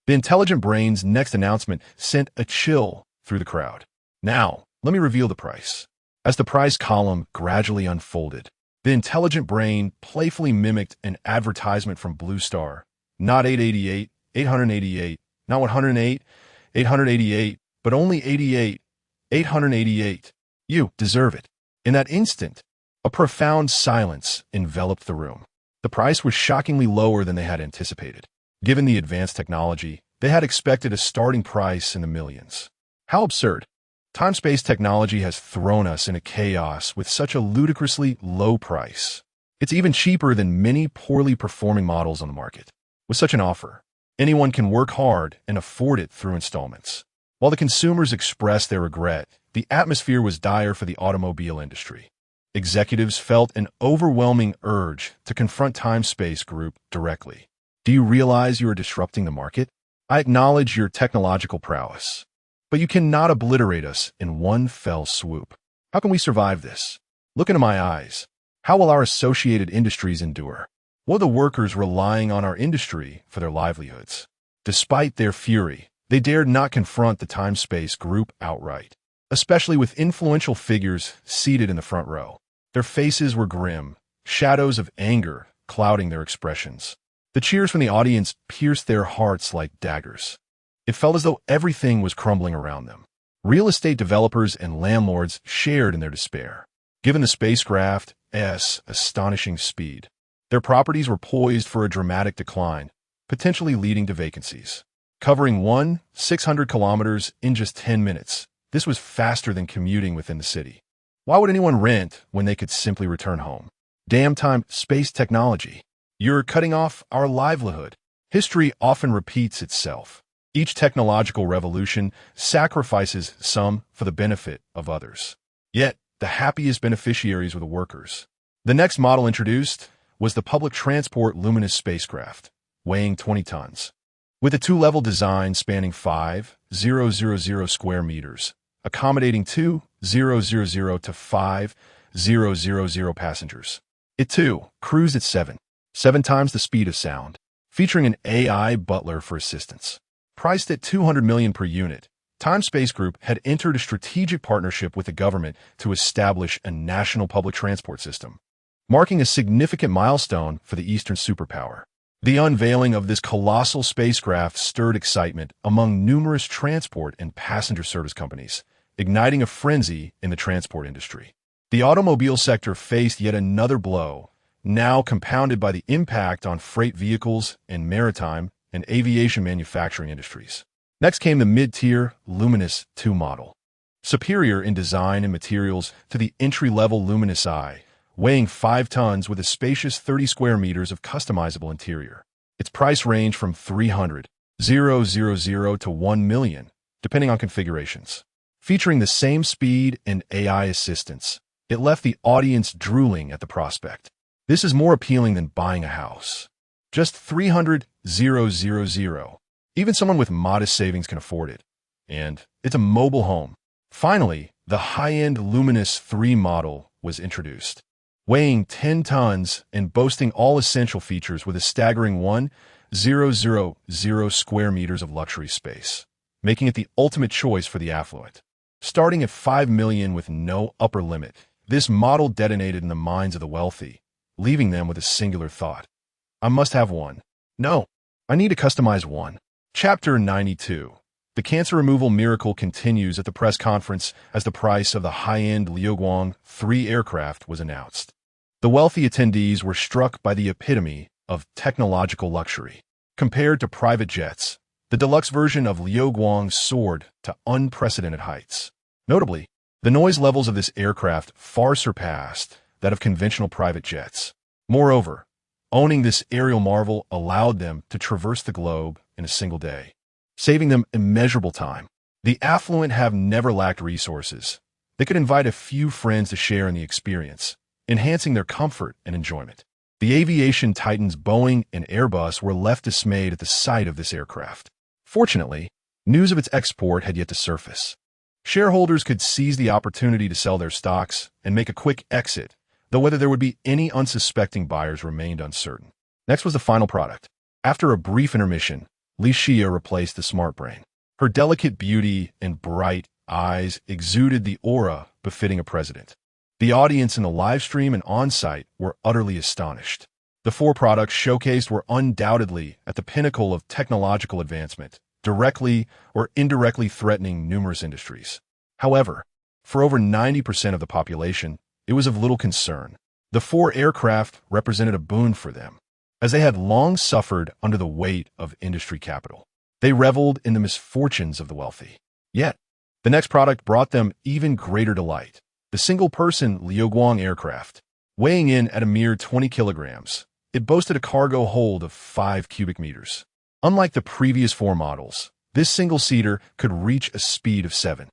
The intelligent brain's next announcement sent a chill through the crowd. "Now, let me reveal the price. As the price column gradually unfolded, the intelligent brain playfully mimicked an advertisement from Blue Star. Not 888, 888, not 108, 888, but only 88, 888. You deserve it. In that instant, a profound silence enveloped the room. The price was shockingly lower than they had anticipated. Given the advanced technology, they had expected a starting price in the millions. How absurd. Time-space technology has thrown us into chaos with such a ludicrously low price. It's even cheaper than many poorly performing models on the market. With such an offer, anyone can work hard and afford it through installments. While the consumers expressed their regret, the atmosphere was dire for the automobile industry. Executives felt an overwhelming urge to confront Time-Space Group directly. Do you realize you are disrupting the market? I acknowledge your technological prowess, but you cannot obliterate us in one fell swoop. How can we survive this? Look into my eyes. How will our associated industries endure? Will the workers relying on our industry for their livelihoods? Despite their fury, they dared not confront the Time-Space Group outright, especially with influential figures seated in the front row. Their faces were grim, shadows of anger clouding their expressions. The cheers from the audience pierced their hearts like daggers. It felt as though everything was crumbling around them. Real estate developers and landlords shared in their despair. Given the spacecraft's astonishing speed, their properties were poised for a dramatic decline, potentially leading to vacancies. Covering 600 kilometers in just 10 minutes, this was faster than commuting within the city. Why would anyone rent when they could simply return home? Damn time-space technology. You're cutting off our livelihood. History often repeats itself. Each technological revolution sacrifices some for the benefit of others. Yet, the happiest beneficiaries were the workers. The next model introduced was the public transport luminous spacecraft, weighing 20 tons. With a two-level design spanning 5,000 square meters, accommodating 2,000 to 5,000 passengers. It too cruised at 7 times the speed of sound, featuring an AI butler for assistance. Priced at $200 million per unit, Time-Space Group had entered a strategic partnership with the government to establish a national public transport system, marking a significant milestone for the Eastern superpower. The unveiling of this colossal spacecraft stirred excitement among numerous transport and passenger service companies, igniting a frenzy in the transport industry. The automobile sector faced yet another blow, now compounded by the impact on freight vehicles and maritime and aviation manufacturing industries. Next came the mid-tier Luminous 2 model, superior in design and materials to the entry-level Luminous I, weighing 5 tons with a spacious 30 square meters of customizable interior. Its price ranged from $300,000 to $1 million, depending on configurations. Featuring the same speed and AI assistance, it left the audience drooling at the prospect. This is more appealing than buying a house. Just $300,000. Even someone with modest savings can afford it. And it's a mobile home. Finally, the high-end Luminous 3 model was introduced, weighing 10 tons and boasting all essential features with a staggering 1,000 square meters of luxury space, making it the ultimate choice for the affluent. Starting at $5 million with no upper limit, this model detonated in the minds of the wealthy, leaving them with a singular thought. I must have one. No, I need to customize one. Chapter 92. The cancer removal miracle continues at the press conference as the price of the high-end Liuguang 3 aircraft was announced. The wealthy attendees were struck by the epitome of technological luxury. Compared to private jets, the deluxe version of Liuguang soared to unprecedented heights. Notably, the noise levels of this aircraft far surpassed that of conventional private jets. Moreover, owning this aerial marvel allowed them to traverse the globe in a single day, saving them immeasurable time. The affluent have never lacked resources. They could invite a few friends to share in the experience, enhancing their comfort and enjoyment. The aviation titans Boeing and Airbus were left dismayed at the sight of this aircraft. Fortunately, news of its export had yet to surface. Shareholders could seize the opportunity to sell their stocks and make a quick exit, though whether there would be any unsuspecting buyers remained uncertain. Next was the final product. After a brief intermission, Li Xia replaced the smart brain. Her delicate beauty and bright eyes exuded the aura befitting a president. The audience in the live stream and on-site were utterly astonished. The four products showcased were undoubtedly at the pinnacle of technological advancement, directly or indirectly threatening numerous industries. However, for over 90% of the population, it was of little concern. The four aircraft represented a boon for them, as they had long suffered under the weight of industry capital. They reveled in the misfortunes of the wealthy. Yet, the next product brought them even greater delight. The single-person Liuguang aircraft, weighing in at a mere 20 kilograms, it boasted a cargo hold of 5 cubic meters. Unlike the previous four models, this single-seater could reach a speed of 7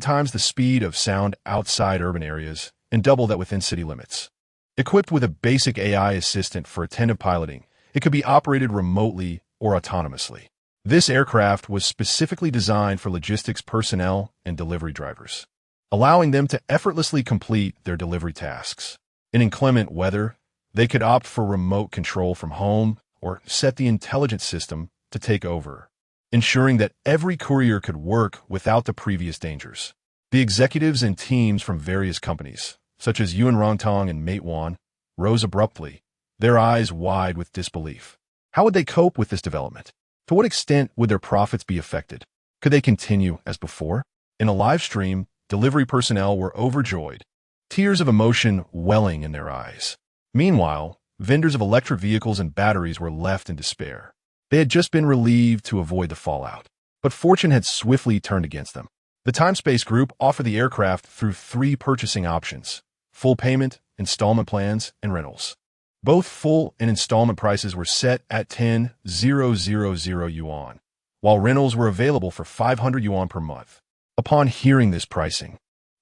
times the speed of sound outside urban areas and double that within city limits. Equipped with a basic AI assistant for attentive piloting, it could be operated remotely or autonomously. This aircraft was specifically designed for logistics personnel and delivery drivers, allowing them to effortlessly complete their delivery tasks. In inclement weather, they could opt for remote control from home or set the intelligence system to take over, ensuring that every courier could work without the previous dangers. The executives and teams from various companies, such as Yuan Rongtong and Meituan, rose abruptly, their eyes wide with disbelief. How would they cope with this development? To what extent would their profits be affected? Could they continue as before? In a live stream, delivery personnel were overjoyed, tears of emotion welling in their eyes. Meanwhile, vendors of electric vehicles and batteries were left in despair. They had just been relieved to avoid the fallout, but fortune had swiftly turned against them. The Timespace Group offered the aircraft through 3 purchasing options: full payment, installment plans, and rentals. Both full and installment prices were set at 10,000 yuan, while rentals were available for 500 yuan per month. Upon hearing this pricing,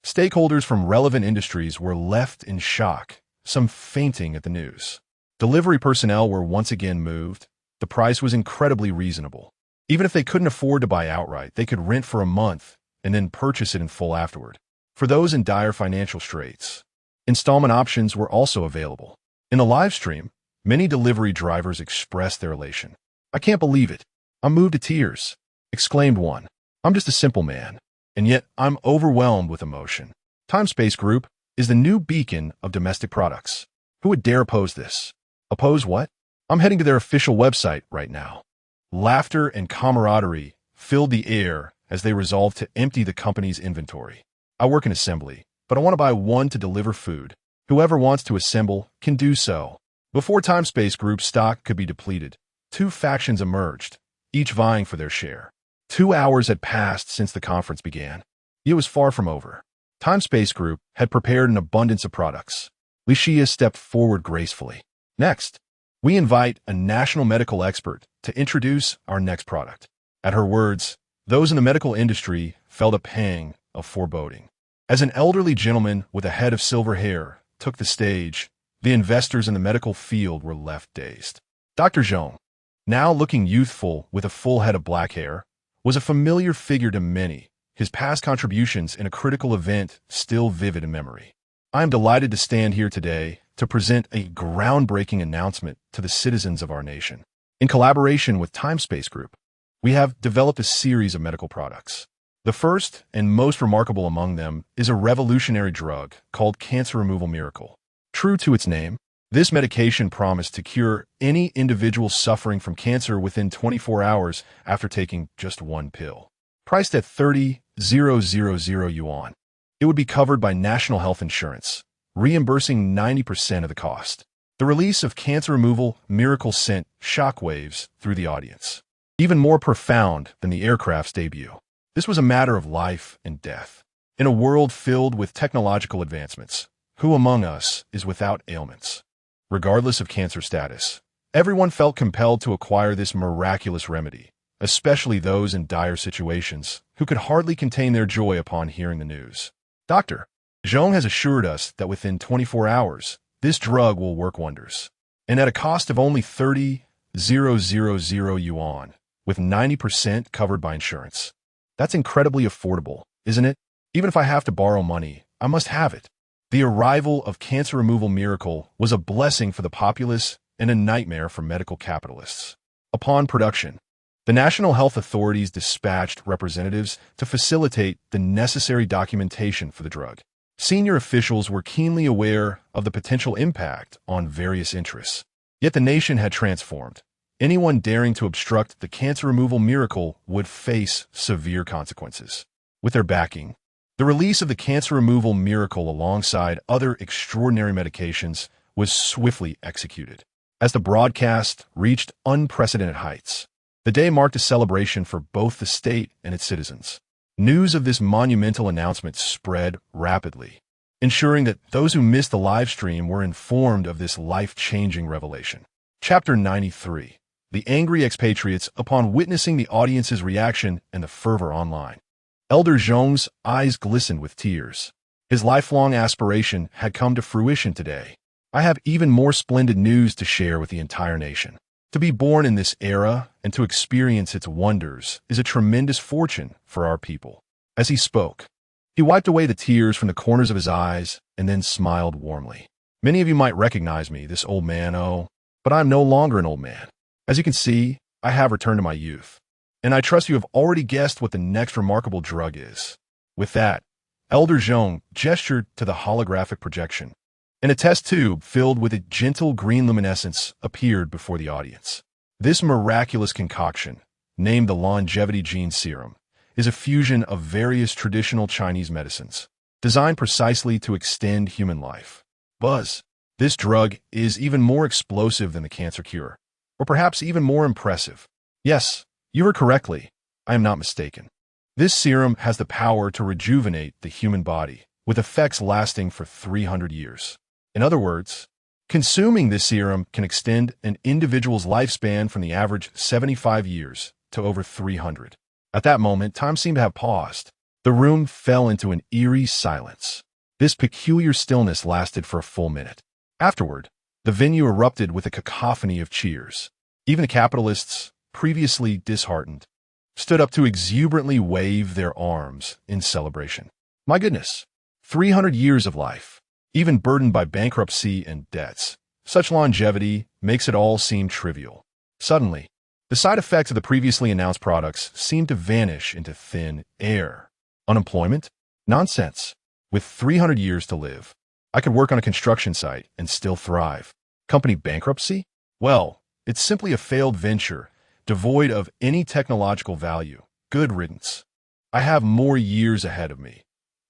stakeholders from relevant industries were left in shock, some fainting at the news. Delivery personnel were once again moved. The price was incredibly reasonable. Even if they couldn't afford to buy outright, they could rent for a month and then purchase it in full afterward. For those in dire financial straits, installment options were also available. In a live stream, many delivery drivers expressed their elation. "I can't believe it. I'm moved to tears," exclaimed one. "I'm just a simple man, and yet I'm overwhelmed with emotion." Timespace Group is the new beacon of domestic products. Who would dare oppose this? Oppose what? I'm heading to their official website right now. Laughter and camaraderie filled the air as they resolved to empty the company's inventory. "I work in assembly, but I want to buy one to deliver food. Whoever wants to assemble can do so." Before Timespace Group's stock could be depleted, 2 factions emerged, each vying for their share. 2 hours had passed since the conference began. It was far from over. Timespace Group had prepared an abundance of products. Li Xia stepped forward gracefully. "Next, we invite a national medical expert to introduce our next product." At her words, those in the medical industry felt a pang of foreboding. As an elderly gentleman with a head of silver hair took the stage, the investors in the medical field were left dazed. Dr. Zhong, now looking youthful with a full head of black hair, was a familiar figure to many, his past contributions in a critical event still vivid in memory. "I am delighted to stand here today to present a groundbreaking announcement to the citizens of our nation. In collaboration with Timespace Group, we have developed a series of medical products. The first and most remarkable among them is a revolutionary drug called Cancer Removal Miracle. True to its name, this medication promised to cure any individual suffering from cancer within 24 hours after taking just 1 pill. Priced at 30,000 yuan, it would be covered by national health insurance, reimbursing 90% of the cost. The release of Cancer Removal Miracle sent shockwaves through the audience, even more profound than the aircraft's debut. This was a matter of life and death. In a world filled with technological advancements, who among us is without ailments? Regardless of cancer status, everyone felt compelled to acquire this miraculous remedy, especially those in dire situations who could hardly contain their joy upon hearing the news. "Dr. Zhong has assured us that within 24 hours, this drug will work wonders, and at a cost of only 30,000 yuan, with 90% covered by insurance. That's incredibly affordable, isn't it? Even if I have to borrow money, I must have it." The arrival of Cancer Removal Miracle was a blessing for the populace and a nightmare for medical capitalists. Upon production, the national health authorities dispatched representatives to facilitate the necessary documentation for the drug. Senior officials were keenly aware of the potential impact on various interests. Yet the nation had transformed. Anyone daring to obstruct the cancer removal miracle would face severe consequences. With their backing, the release of the cancer removal miracle alongside other extraordinary medications was swiftly executed. As the broadcast reached unprecedented heights, the day marked a celebration for both the state and its citizens. News of this monumental announcement spread rapidly, ensuring that those who missed the live stream were informed of this life-changing revelation. Chapter 93. The angry expatriates upon witnessing the audience's reaction and the fervor online. Elder Zhong's eyes glistened with tears. His lifelong aspiration had come to fruition today. I have even more splendid news to share with the entire nation. To be born in this era and to experience its wonders is a tremendous fortune for our people. As he spoke, he wiped away the tears from the corners of his eyes and then smiled warmly. Many of you might recognize me, this old man, but I am no longer an old man. As you can see, I have returned to my youth, and I trust you have already guessed what the next remarkable drug is. With that, Elder Zhong gestured to the holographic projection, and a test tube filled with a gentle green luminescence appeared before the audience. This miraculous concoction, named the Longevity Gene Serum, is a fusion of various traditional Chinese medicines, designed precisely to extend human life. Buzz, this drug is even more explosive than the cancer cure, or perhaps even more impressive. Yes, you heard correctly. I am not mistaken. This serum has the power to rejuvenate the human body, with effects lasting for 300 years. In other words, consuming this serum can extend an individual's lifespan from the average 75 years to over 300. At that moment, time seemed to have paused. The room fell into an eerie silence. This peculiar stillness lasted for a full minute. Afterward, the venue erupted with a cacophony of cheers. Even the capitalists, previously disheartened, stood up to exuberantly wave their arms in celebration. My goodness, 300 years of life, even burdened by bankruptcy and debts. Such longevity makes it all seem trivial. Suddenly, the side effects of the previously announced products seemed to vanish into thin air. Unemployment? Nonsense. With 300 years to live, I could work on a construction site and still thrive. Company bankruptcy? Well, it's simply a failed venture, devoid of any technological value. Good riddance. I have more years ahead of me.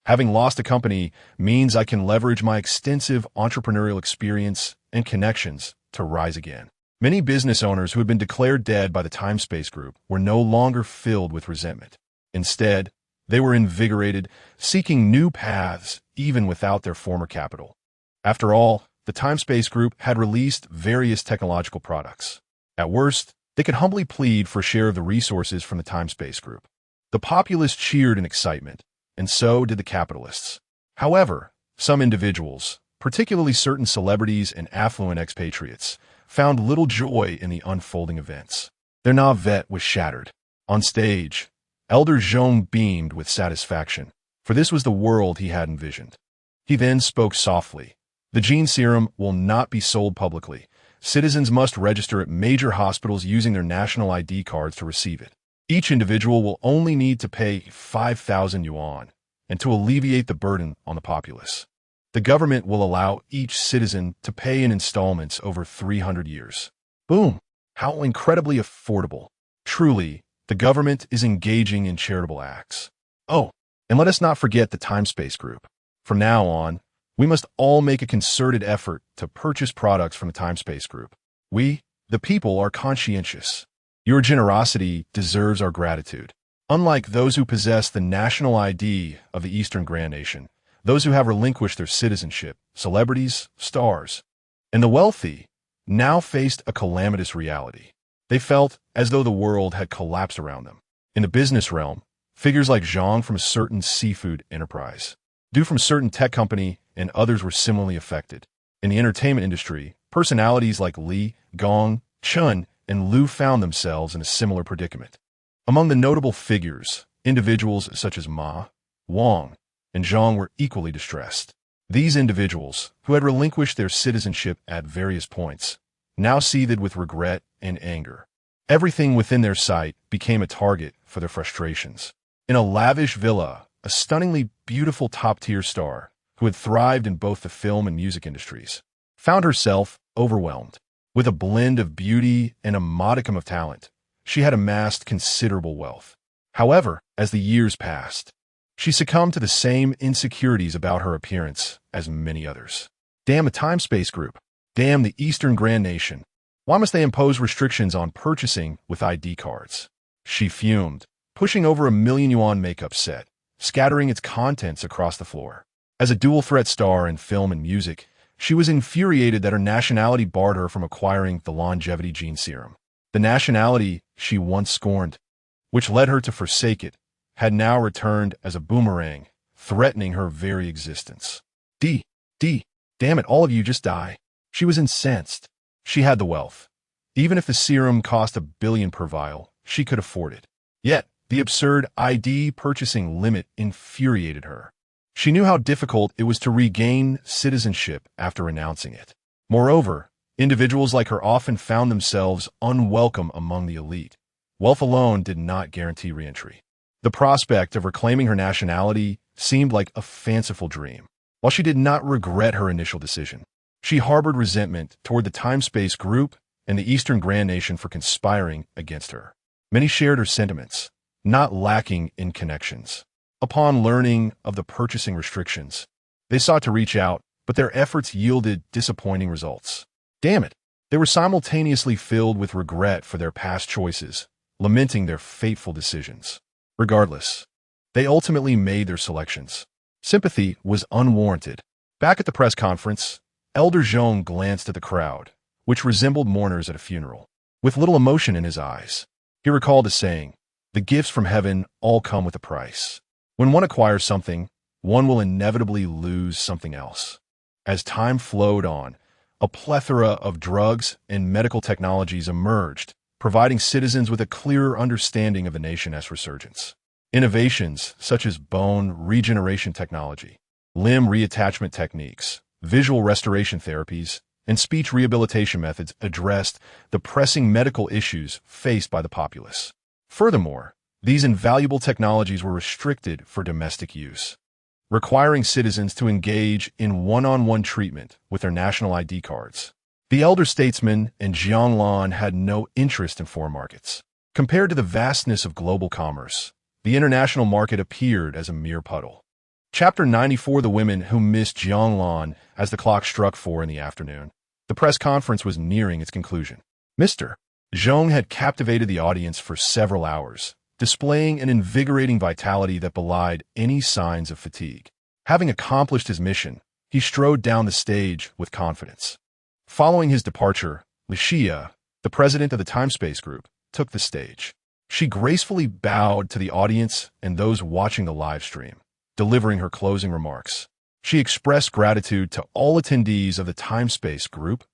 Having lost a company means I can leverage my extensive entrepreneurial experience and connections to rise again. Many business owners who had been declared dead by the Time-Space Group were no longer filled with resentment. Instead, they were invigorated, seeking new paths even without their former capital. After all, the Time-Space Group had released various technological products. At worst, they could humbly plead for a share of the resources from the Time-Space Group. The populace cheered in excitement, and so did the capitalists. However, some individuals, particularly certain celebrities and affluent expatriates, found little joy in the unfolding events. Their navette was shattered. On stage, Elder Zhong beamed with satisfaction, for this was the world he had envisioned. He then spoke softly. The gene serum will not be sold publicly. Citizens must register at major hospitals using their national ID cards to receive it. Each individual will only need to pay 5,000 yuan, and to alleviate the burden on the populace, the government will allow each citizen to pay in installments over 300 years. Boom! How incredibly affordable. Truly, the government is engaging in charitable acts. Oh, and let us not forget the Time-Space Group. From now on, we must all make a concerted effort to purchase products from the Time-Space Group. We, the people, are conscientious. Your generosity deserves our gratitude. Unlike those who possess the national ID of the Eastern Grand Nation, those who have relinquished their citizenship, celebrities, stars, and the wealthy, now faced a calamitous reality. They felt as though the world had collapsed around them. In the business realm, figures like Zhang from a certain seafood enterprise, Du from a certain tech company, and others were similarly affected. In the entertainment industry, personalities like Li, Gong, Chun, and Liu found themselves in a similar predicament. Among the notable figures, individuals such as Ma, Wang, and Zhang were equally distressed. These individuals, who had relinquished their citizenship at various points, now seethed with regret and anger. Everything within their sight became a target for their frustrations. In a lavish villa, a stunningly beautiful top-tier star, who had thrived in both the film and music industries, found herself overwhelmed. With a blend of beauty and a modicum of talent, she had amassed considerable wealth. However, as the years passed, she succumbed to the same insecurities about her appearance as many others. Damn the time-space group. Damn the Eastern Grand Nation. Why must they impose restrictions on purchasing with ID cards? She fumed, pushing over $1,000,000 makeup set, scattering its contents across the floor. As a dual-threat star in film and music, she was infuriated that her nationality barred her from acquiring the longevity gene serum. The nationality she once scorned, which led her to forsake it, had now returned as a boomerang, threatening her very existence. Damn it, all of you just die. She was incensed. She had the wealth. Even if the serum cost $1 billion per vial, she could afford it. Yet, the absurd ID purchasing limit infuriated her. She knew how difficult it was to regain citizenship after renouncing it. Moreover, individuals like her often found themselves unwelcome among the elite. Wealth alone did not guarantee re-entry. The prospect of reclaiming her nationality seemed like a fanciful dream. While she did not regret her initial decision, she harbored resentment toward the time-space group and the Eastern Grand Nation for conspiring against her. Many shared her sentiments, not lacking in connections. Upon learning of the purchasing restrictions, they sought to reach out, but their efforts yielded disappointing results. Damn it, they were simultaneously filled with regret for their past choices, lamenting their fateful decisions. Regardless, they ultimately made their selections. Sympathy was unwarranted. Back at the press conference, Elder Jiang glanced at the crowd, which resembled mourners at a funeral. With little emotion in his eyes, he recalled a saying, "The gifts from heaven all come with a price." When one acquires something, one will inevitably lose something else. As time flowed on, a plethora of drugs and medical technologies emerged, providing citizens with a clearer understanding of the nation's resurgence. Innovations such as bone regeneration technology, limb reattachment techniques, visual restoration therapies, and speech rehabilitation methods addressed the pressing medical issues faced by the populace. Furthermore, these invaluable technologies were restricted for domestic use, requiring citizens to engage in one-on-one treatment with their national ID cards. The elder statesman and Jiang Lan had no interest in foreign markets. Compared to the vastness of global commerce, the international market appeared as a mere puddle. Chapter 94: The women who missed Jiang Lan. As the clock struck 4 in the afternoon, the press conference was nearing its conclusion. Mr. Zhong had captivated the audience for several hours, displaying an invigorating vitality that belied any signs of fatigue. Having accomplished his mission, he strode down the stage with confidence. Following his departure, Licia, the president of the time-space group, took the stage. She gracefully bowed to the audience and those watching the live stream, delivering her closing remarks. She expressed gratitude to all attendees of the time-space group's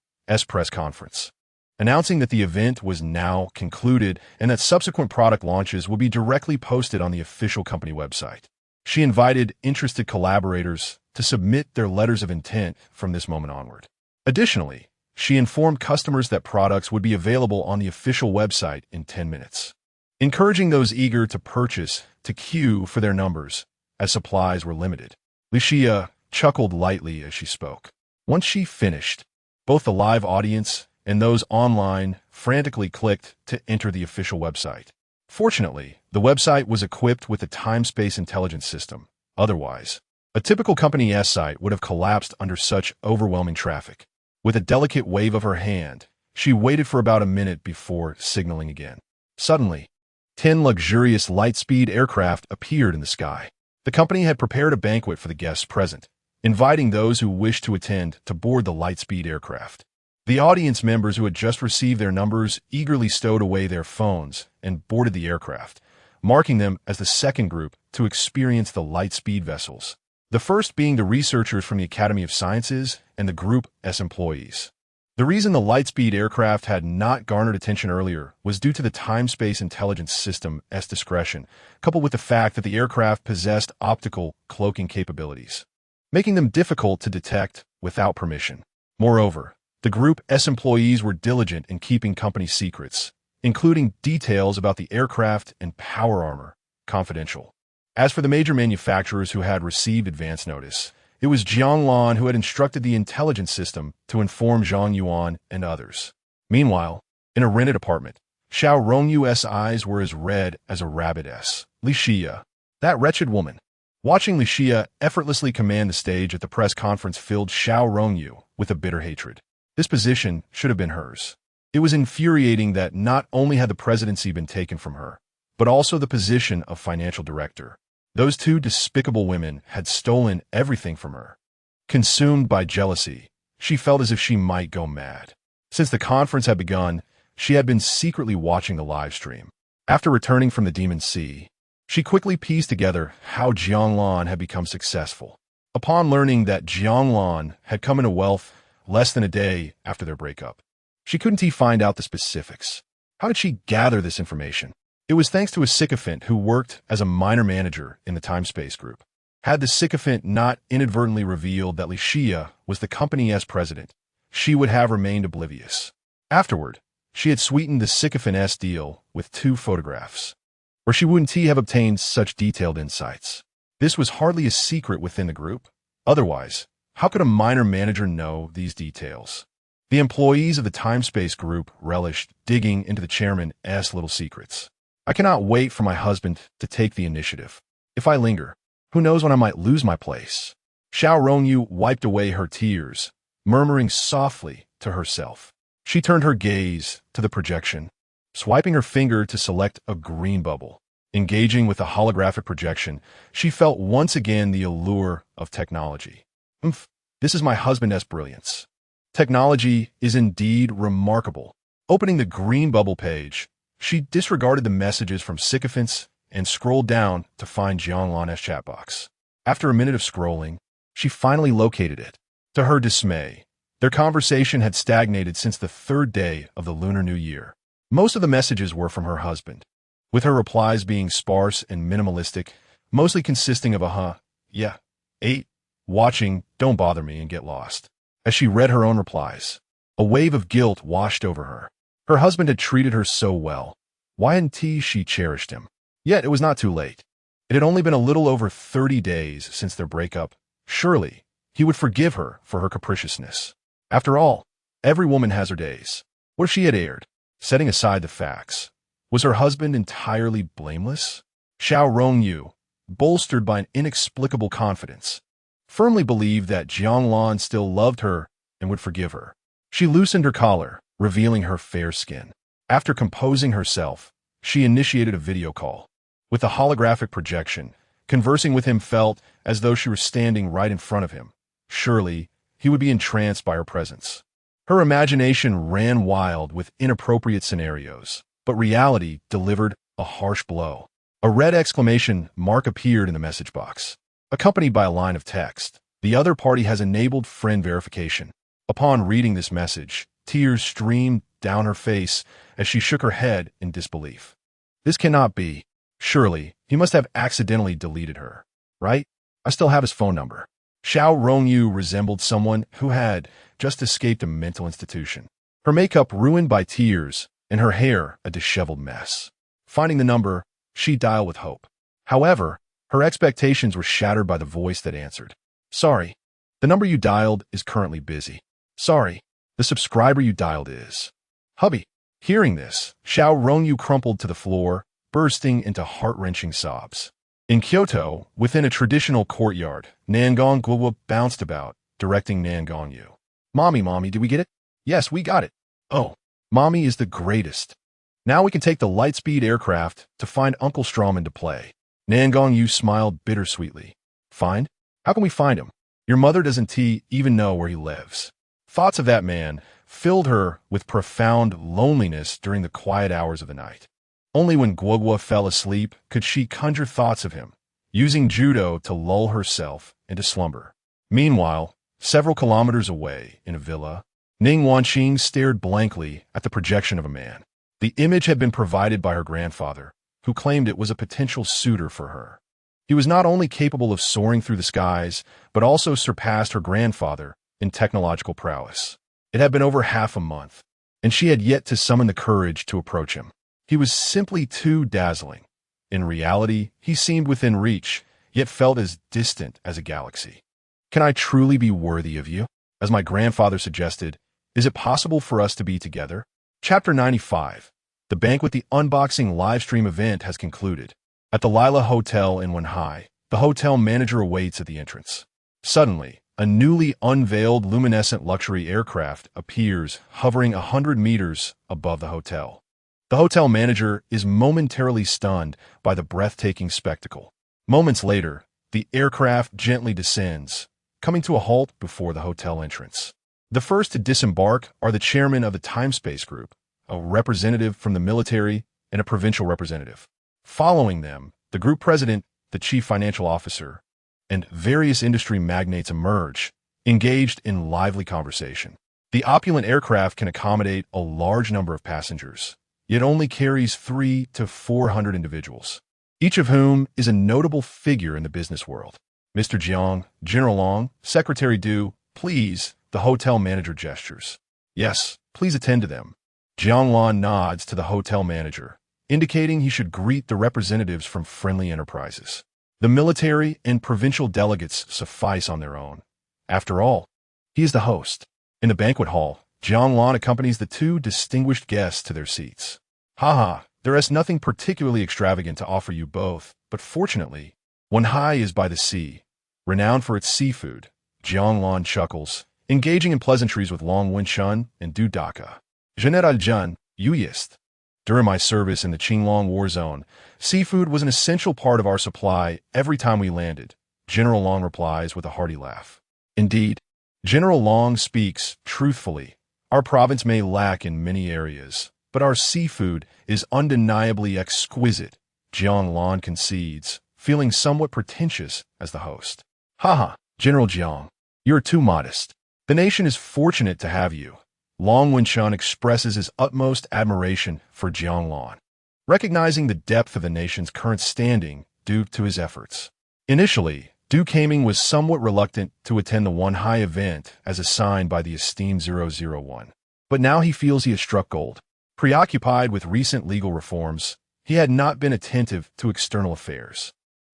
press conference, announcing that the event was now concluded and that subsequent product launches will be directly posted on the official company website. She invited interested collaborators to submit their letters of intent from this moment onward. Additionally, she informed customers that products would be available on the official website in 10 minutes, encouraging those eager to purchase to queue for their numbers, as supplies were limited. Licia chuckled lightly as she spoke. Once she finished, both the live audience and those online frantically clicked to enter the official website. Fortunately, the website was equipped with a time-space intelligence system. Otherwise, a typical company site would have collapsed under such overwhelming traffic. With a delicate wave of her hand, she waited for about a minute before signaling again. Suddenly, 10 luxurious light-speed aircraft appeared in the sky. The company had prepared a banquet for the guests present, inviting those who wished to attend to board the light-speed aircraft. The audience members who had just received their numbers eagerly stowed away their phones and boarded the aircraft, marking them as the second group to experience the light-speed vessels, the first being the researchers from the Academy of Sciences and the group's employees. The reason the light-speed aircraft had not garnered attention earlier was due to the time-space intelligence system's discretion, coupled with the fact that the aircraft possessed optical cloaking capabilities, making them difficult to detect without permission. Moreover, the group's employees were diligent in keeping company secrets, including details about the aircraft and power armor, confidential. As for the major manufacturers who had received advance notice, It was Jiang Lan who had instructed the intelligence system to inform Zhang Yuan and others. Meanwhile, in a rented apartment, Xiao Rongyu's eyes were as red as a rabbit's. Li Xia, that wretched woman. Watching Li Xia effortlessly command the stage at the press conference filled Xiao Rongyu with a bitter hatred. This position should have been hers. It was infuriating that not only had the presidency been taken from her, but also the position of financial director. Those two despicable women had stolen everything from her. Consumed by jealousy, she felt as if she might go mad. Since the conference had begun, she had been secretly watching the live stream. After returning from the Demon Sea, she quickly pieced together how Jiang Lan had become successful. Upon learning that Jiang Lan had come into wealth less than a day after their breakup, she couldn't find out the specifics. How did she gather this information? It was thanks to a sycophant who worked as a minor manager in the time-space group. Had the sycophant not inadvertently revealed that Li Xia was the company's president, she would have remained oblivious. Afterward, she had sweetened the sycophant's deal with 2 photographs, or she wouldn't have obtained such detailed insights. This was hardly a secret within the group. Otherwise, how could a minor manager know these details? The employees of the time-space group relished digging into the chairman's little secrets. I cannot wait for my husband to take the initiative. If I linger, who knows when I might lose my place? Xiao Rongyu wiped away her tears, murmuring softly to herself. She turned her gaze to the projection, swiping her finger to select a green bubble. Engaging with the holographic projection, she felt once again the allure of technology. This is my husband's brilliance. Technology is indeed remarkable. Opening the green bubble page, she disregarded the messages from sycophants and scrolled down to find Jiang Lan's chat box. After a minute of scrolling, she finally located it. To her dismay, their conversation had stagnated since the 3rd day of the Lunar New Year. Most of the messages were from her husband, with her replies being sparse and minimalistic, mostly consisting of a yeah, 8, watching, don't bother me, and get lost. As she read her own replies, a wave of guilt washed over her. Her husband had treated her so well. Why hadn't she cherished him? Yet it was not too late. It had only been a little over 30 days since their breakup. Surely, he would forgive her for her capriciousness. After all, every woman has her days. What if she had erred? Setting aside the facts, was her husband entirely blameless? Xiao Rongyu, bolstered by an inexplicable confidence, firmly believed that Jiang Lan still loved her and would forgive her. She loosened her collar, revealing her fair skin. After composing herself, she initiated a video call. With a holographic projection, conversing with him felt as though she were standing right in front of him. Surely, he would be entranced by her presence. Her imagination ran wild with inappropriate scenarios, but reality delivered a harsh blow. A red exclamation mark appeared in the message box, accompanied by a line of text. The other party has enabled friend verification. Upon reading this message, tears streamed down her face as she shook her head in disbelief. This cannot be. Surely, he must have accidentally deleted her, right? I still have his phone number. Xiao Rongyu resembled someone who had just escaped a mental institution. Her makeup ruined by tears and her hair a disheveled mess. Finding the number, she dialed with hope. However, her expectations were shattered by the voice that answered. Sorry, the number you dialed is currently busy. Sorry, the subscriber you dialed is. Hubby. Hearing this, Xiao Rongyu crumpled to the floor, bursting into heart-wrenching sobs. In Kyoto, within a traditional courtyard, Nangang Guo bounced about, directing Nangang Yu. Mommy, did we get it? Yes, we got it. Oh, Mommy is the greatest. Now we can take the Lightspeed aircraft to find Uncle Strawman to play. Nangang Yu smiled bittersweetly. Find? How can we find him? Your mother doesn't even know where he lives. Thoughts of that man filled her with profound loneliness during the quiet hours of the night. Only when Guogua fell asleep could she conjure thoughts of him, using judo to lull herself into slumber. Meanwhile, several kilometers away, in a villa, Ning Wanqing stared blankly at the projection of a man. The image had been provided by her grandfather, who claimed it was a potential suitor for her. He was not only capable of soaring through the skies, but also surpassed her grandfather in technological prowess. It had been over half a month, and she had yet to summon the courage to approach him. He was simply too dazzling. In reality, he seemed within reach, yet felt as distant as a galaxy. Can I truly be worthy of you? As my grandfather suggested, is it possible for us to be together? Chapter 95. The banquet, the unboxing live stream event has concluded. At the Lila Hotel in Wenhai, the hotel manager awaits at the entrance. Suddenly, a newly unveiled luminescent luxury aircraft appears, hovering 100 meters above the hotel. The hotel manager is momentarily stunned by the breathtaking spectacle. Moments later, the aircraft gently descends, coming to a halt before the hotel entrance. The first to disembark are the chairman of the Time-Space Group, a representative from the military, and a provincial representative. Following them, the group president, the chief financial officer, and various industry magnates emerge, engaged in lively conversation. The opulent aircraft can accommodate a large number of passengers, yet only carries 300 to 400 individuals, each of whom is a notable figure in the business world. Mr. Jiang, General Long, Secretary Du, please, the hotel manager gestures. Yes, please attend to them. Jiang Lan nods to the hotel manager, indicating he should greet the representatives from friendly enterprises. The military and provincial delegates suffice on their own. After all, he is the host. In the banquet hall, Jiang Lan accompanies the two distinguished guests to their seats. Haha, there is nothing particularly extravagant to offer you both, but fortunately, Wenhai is by the sea, renowned for its seafood. Jiang Lan chuckles, engaging in pleasantries with Long Wenshun and Du Daka. General Jun, Yuyist. During my service in the Qinglong War Zone, seafood was an essential part of our supply every time we landed. General Long replies with a hearty laugh. Indeed, General Long speaks truthfully. Our province may lack in many areas, but our seafood is undeniably exquisite. Jiang Lan concedes, feeling somewhat pretentious as the host. Haha, General Jiang, you're too modest. The nation is fortunate to have you. Long Wenshun expresses his utmost admiration for Jiang Lan, recognizing the depth of the nation's current standing due to his efforts. Initially, Du Kaming was somewhat reluctant to attend the Wenhai event as assigned by the esteemed 001. But now he feels he has struck gold. Preoccupied with recent legal reforms, he had not been attentive to external affairs.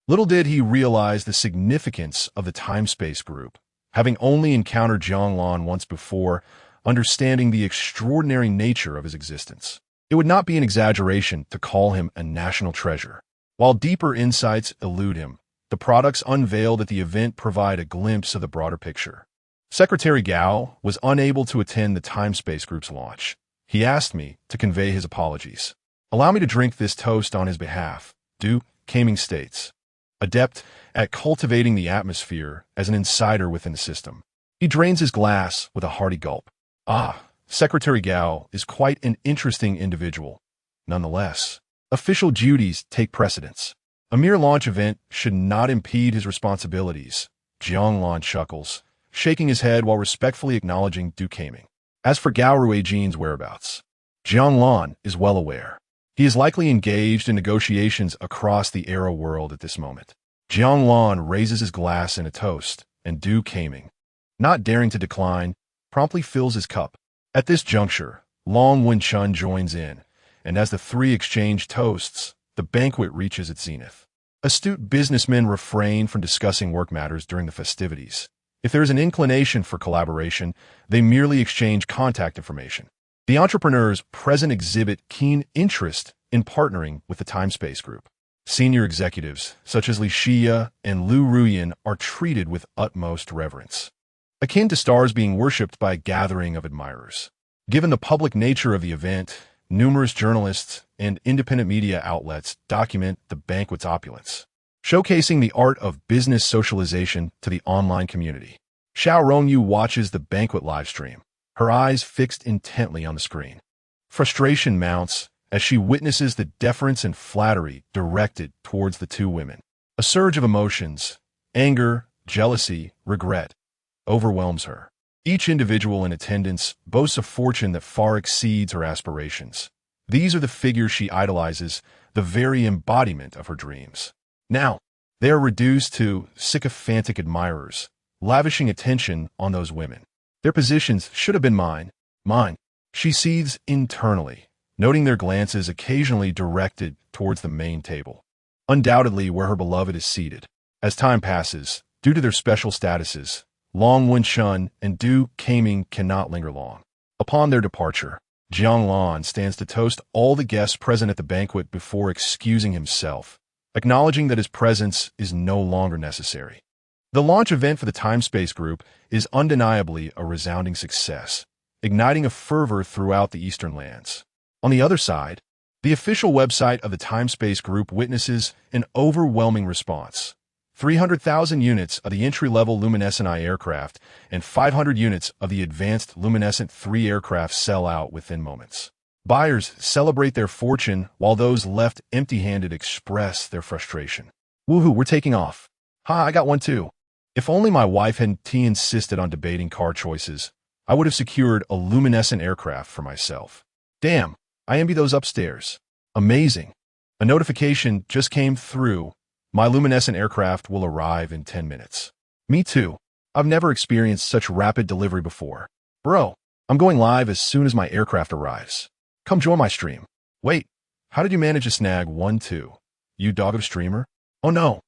Little did he realize the significance of the Time-Space Group, having only encountered Jiang Lan once before, understanding the extraordinary nature of his existence. It would not be an exaggeration to call him a national treasure. While deeper insights elude him, the products unveiled at the event provide a glimpse of the broader picture. Secretary Gao was unable to attend the Time-Space Group's launch. He asked me to convey his apologies. Allow me to drink this toast on his behalf, Du Kaming states, adept at cultivating the atmosphere as an insider within the system. He drains his glass with a hearty gulp. Ah, Secretary Gao is quite an interesting individual. Nonetheless, official duties take precedence. A mere launch event should not impede his responsibilities. Jiang Lan chuckles, shaking his head while respectfully acknowledging Du Kaming. As for Gao Ruijin's whereabouts, Jiang Lan is well aware. He is likely engaged in negotiations across the Era world at this moment. Jiang Lan raises his glass in a toast, and Du Kaming, not daring to decline, promptly fills his cup. At this juncture, Long Wenshun joins in, and as the three exchange toasts, the banquet reaches its zenith. Astute businessmen refrain from discussing work matters during the festivities. If there is an inclination for collaboration, they merely exchange contact information. The entrepreneurs present exhibit keen interest in partnering with the Time-Space Group. Senior executives, such as Li Xia and Lu Ruyin, are treated with utmost reverence, akin to stars being worshipped by a gathering of admirers. Given the public nature of the event, numerous journalists and independent media outlets document the banquet's opulence, showcasing the art of business socialization to the online community. Xiao Rongyu watches the banquet livestream, her eyes fixed intently on the screen. Frustration mounts as she witnesses the deference and flattery directed towards the two women. A surge of emotions, anger, jealousy, regret, overwhelms her. Each individual in attendance boasts a fortune that far exceeds her aspirations. These are the figures she idolizes, the very embodiment of her dreams. Now, they are reduced to sycophantic admirers, lavishing attention on those women. Their positions should have been mine. She seethes internally, noting their glances occasionally directed towards the main table, undoubtedly where her beloved is seated. As time passes, Due to their special statuses, Long Wen-shun and Du Kaming cannot linger long. Upon their departure, Jiang Lan stands to toast all the guests present at the banquet before excusing himself, acknowledging that his presence is no longer necessary. The launch event for the Time-Space Group is undeniably a resounding success, igniting a fervor throughout the Eastern lands. On the other side, the official website of the Time-Space Group witnesses an overwhelming response. 300,000 units of the entry-level luminescent I aircraft and 500 units of the advanced luminescent 3 aircraft sell out within moments. Buyers celebrate their fortune while those left empty-handed express their frustration. Woohoo, we're taking off. Ha, I got one too. If only my wife hadn't insisted on debating car choices, I would have secured a luminescent aircraft for myself. Damn, I envy those upstairs. Amazing. A notification just came through. My luminescent aircraft will arrive in 10 minutes. Me too. I've never experienced such rapid delivery before. Bro, I'm going live as soon as my aircraft arrives. Come join my stream. Wait, how did you manage to snag 1-2? You dog of streamer? Oh no,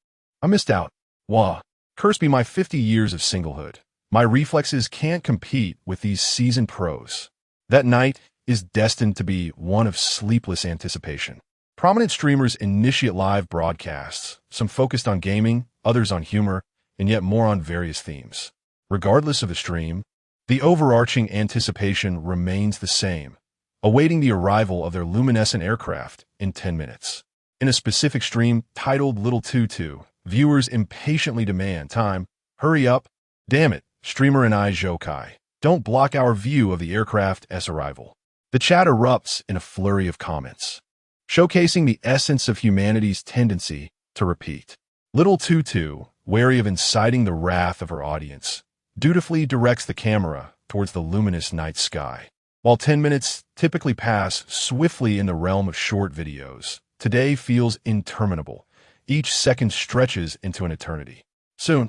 I missed out. Wah. Curse be my 50 years of singlehood. My reflexes can't compete with these seasoned pros. That night is destined to be one of sleepless anticipation. Prominent streamers initiate live broadcasts, some focused on gaming, others on humor, and yet more on various themes. Regardless of the stream, the overarching anticipation remains the same, awaiting the arrival of their luminescent aircraft in 10 minutes. In a specific stream titled Little Tutu, viewers impatiently demand time. Hurry up. Damn it, streamer and I Jokai. Don't block our view of the aircraft's arrival. The chat erupts in a flurry of comments, showcasing the essence of humanity's tendency to repeat. Little Tutu, wary of inciting the wrath of her audience, dutifully directs the camera towards the luminous night sky. While 10 minutes typically pass swiftly in the realm of short videos, today feels interminable. Each second stretches into an eternity. Soon,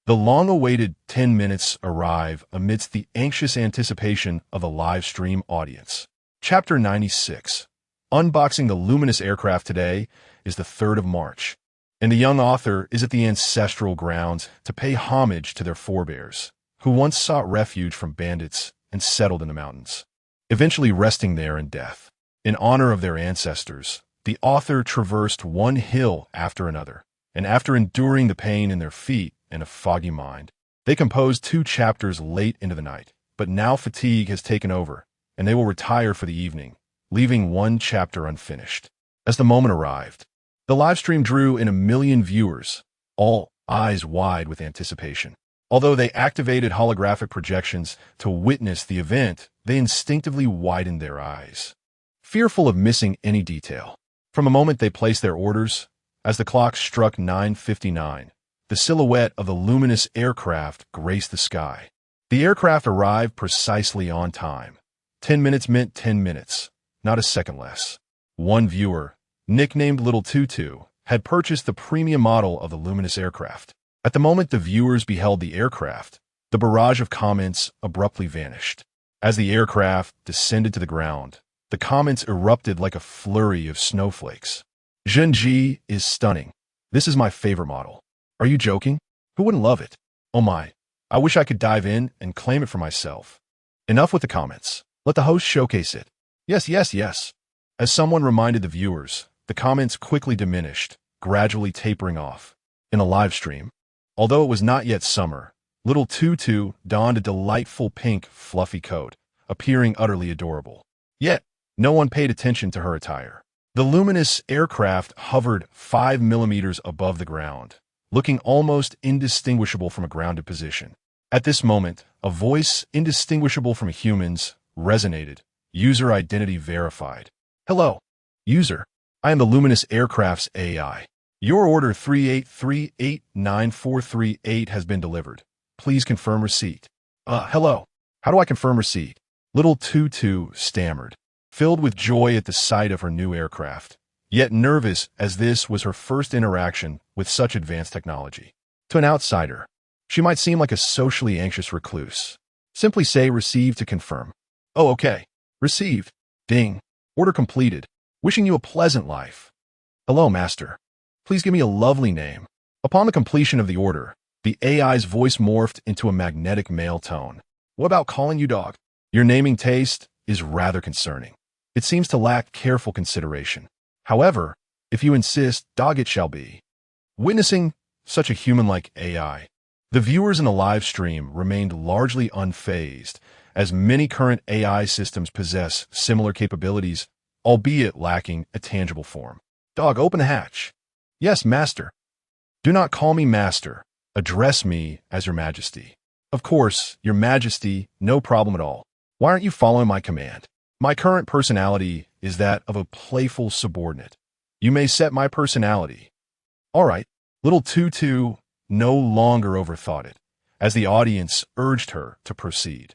the long-awaited 10 minutes arrive amidst the anxious anticipation of a live stream audience. Chapter 96. Unboxing the luminous aircraft today is the 3rd of March, and the young author is at the ancestral grounds to pay homage to their forebears, who once sought refuge from bandits and settled in the mountains, eventually resting there in death. In honor of their ancestors, the author traversed one hill after another, and after enduring the pain in their feet and a foggy mind, they composed 2 chapters late into the night. But now fatigue has taken over, and they will retire for the evening, leaving 1 chapter unfinished. As the moment arrived, the livestream drew in 1 million viewers, all eyes wide with anticipation. Although they activated holographic projections to witness the event, they instinctively widened their eyes, fearful of missing any detail. From the moment they placed their orders, as the clock struck 9:59, the silhouette of the luminous aircraft graced the sky. The aircraft arrived precisely on time. 10 minutes meant 10 minutes, not a second less. One viewer, nicknamed Little Tutu, had purchased the premium model of the luminous aircraft. At the moment the viewers beheld the aircraft, the barrage of comments abruptly vanished. As the aircraft descended to the ground, the comments erupted like a flurry of snowflakes. Zhenji is stunning. This is my favorite model. Are you joking? Who wouldn't love it? Oh my, I wish I could dive in and claim it for myself. Enough with the comments. Let the host showcase it. Yes, yes, yes. As someone reminded the viewers, the comments quickly diminished, gradually tapering off. In a live stream, although it was not yet summer, Little Tutu donned a delightful pink, fluffy coat, appearing utterly adorable. Yet, no one paid attention to her attire. The luminous aircraft hovered 5 millimeters above the ground, looking almost indistinguishable from a grounded position. At this moment, a voice indistinguishable from humans resonated. User identity verified. Hello, user. I am the luminous aircraft's AI. Your order 383894338 has been delivered. Please confirm receipt. Hello. How do I confirm receipt? Little Tutu stammered, filled with joy at the sight of her new aircraft, yet nervous as this was her first interaction with such advanced technology. To an outsider, she might seem like a socially anxious recluse. Simply say received to confirm. Oh, okay. Received. Ding. Order completed. Wishing you a pleasant life. Hello, master. Please give me a lovely name. Upon the completion of the order, The AI's voice morphed into a magnetic male tone. What about calling you dog? Your naming taste is rather concerning. It seems to lack careful consideration. However, if you insist, dog it shall be. Witnessing such a human-like AI, the viewers in the live stream remained largely unfazed, as many current AI systems possess similar capabilities, albeit lacking a tangible form. Dog, open the hatch. Yes, master. Do not call me master. Address me as your majesty. Of course, your majesty, no problem at all. Why aren't you following my command? My current personality is that of a playful subordinate. You may set my personality. All right. Little Tutu no longer overthought it, as the audience urged her to proceed.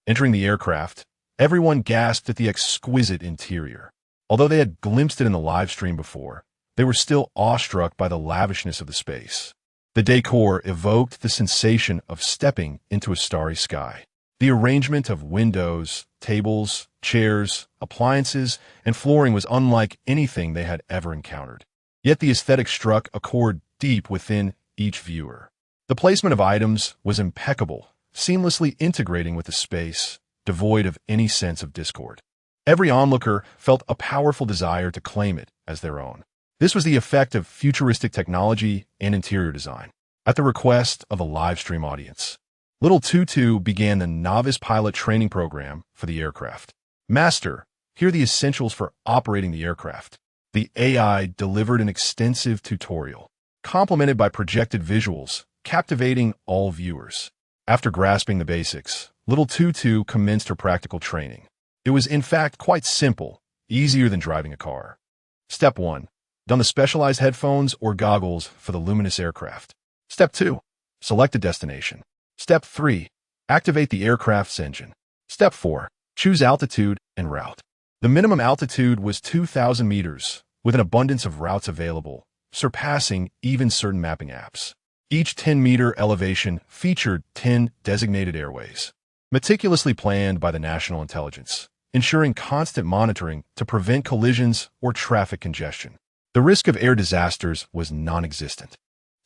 Entering the aircraft, everyone gasped at the exquisite interior. Although they had glimpsed it in the live stream before, they were still awestruck by the lavishness of the space. The decor evoked the sensation of stepping into a starry sky. The arrangement of windows, tables, chairs, appliances, and flooring was unlike anything they had ever encountered. Yet the aesthetic struck a chord deep within each viewer. The placement of items was impeccable, seamlessly integrating with the space, devoid of any sense of discord. Every onlooker felt a powerful desire to claim it as their own. This was the effect of futuristic technology and interior design. At the request of a live stream audience, Little Tutu began the novice pilot training program for the aircraft. Master, here are the essentials for operating the aircraft. The AI delivered an extensive tutorial, complemented by projected visuals, captivating all viewers. After grasping the basics, Little Tutu commenced her practical training. It was in fact quite simple, easier than driving a car. Step 1. Don the specialized headphones or goggles for the luminous aircraft. Step 2. Select a destination. Step 3. Activate the aircraft's engine. Step 4. Choose altitude and route. The minimum altitude was 2,000 meters, with an abundance of routes available, surpassing even certain mapping apps. Each 10-meter elevation featured 10 designated airways, meticulously planned by the National Intelligence, ensuring constant monitoring to prevent collisions or traffic congestion. The risk of air disasters was non-existent.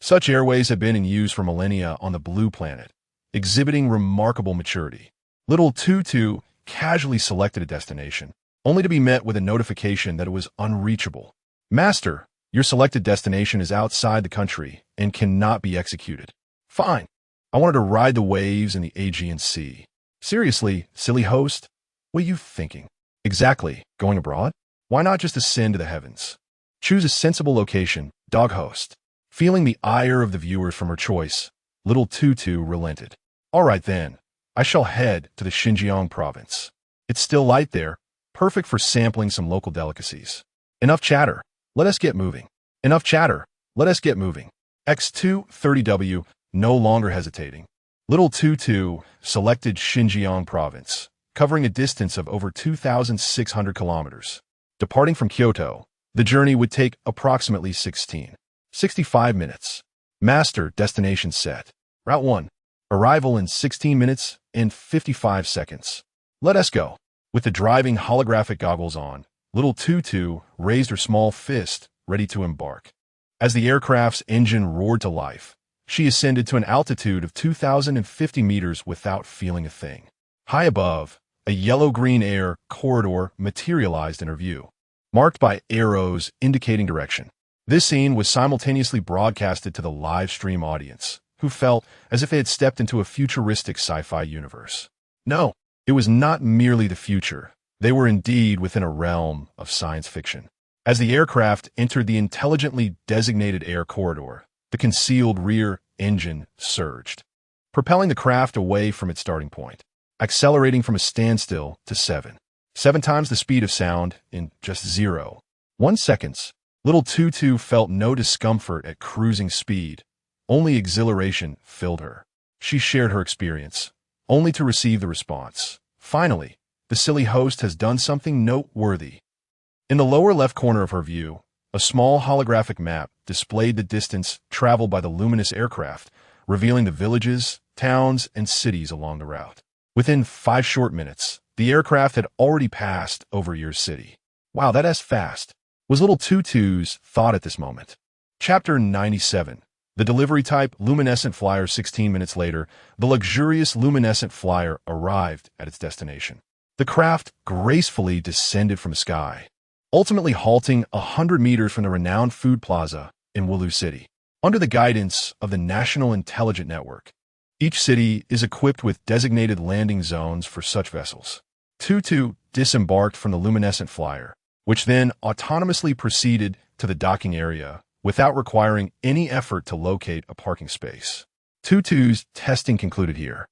Such airways have been in use for millennia on the Blue Planet, exhibiting remarkable maturity. Little Tutu casually selected a destination, only to be met with a notification that it was unreachable. Master, your selected destination is outside the country and cannot be executed. Fine. I wanted to ride the waves in the Aegean Sea. Seriously, silly host? What are you thinking? Exactly. Going abroad? Why not just ascend to the heavens? Choose a sensible location, dog host. Feeling the ire of the viewers from her choice, Little Tutu relented. All right then, I shall head to the Xinjiang province. It's still light there, perfect for sampling some local delicacies. Enough chatter. Let us get moving. Enough chatter. Let us get moving. X230W, no longer hesitating. Little Tutu selected Xinjiang province, covering a distance of over 2,600 kilometers. Departing from Kyoto, the journey would take approximately 65 minutes. Master destination set. Route 1. Arrival in 16 minutes and 55 seconds. Let us go. With the driving holographic goggles on, Little Tutu raised her small fist, ready to embark. As the aircraft's engine roared to life, she ascended to an altitude of 2,050 meters without feeling a thing. High above, a yellow-green air corridor materialized in her view, marked by arrows indicating direction. This scene was simultaneously broadcasted to the live stream audience, who felt as if they had stepped into a futuristic sci-fi universe. No, it was not merely the future. They were indeed within a realm of science fiction. As the aircraft entered the intelligently designated air corridor, the concealed rear engine surged, propelling the craft away from its starting point, accelerating from a standstill to 7 times the speed of sound in just 0.1 seconds. Little Tutu felt no discomfort at cruising speed. Only exhilaration filled her. She shared her experience, only to receive the response. Finally, the silly host has done something noteworthy. In the lower left corner of her view, a small holographic map displayed the distance traveled by the luminous aircraft, revealing the villages, towns, and cities along the route. Within 5 short minutes, the aircraft had already passed over your city. Wow, that's fast, was Little Tutu's thought at this moment. Chapter 97. The delivery type luminescent flyer. 16 minutes later, the luxurious luminescent flyer arrived at its destination. The craft gracefully descended from the sky, ultimately halting 100 meters from the renowned food plaza in Wulu City. Under the guidance of the National Intelligence Network, each city is equipped with designated landing zones for such vessels. Tutu disembarked from the luminescent flyer, which then autonomously proceeded to the docking area without requiring any effort to locate a parking space. Tutu's testing concluded here,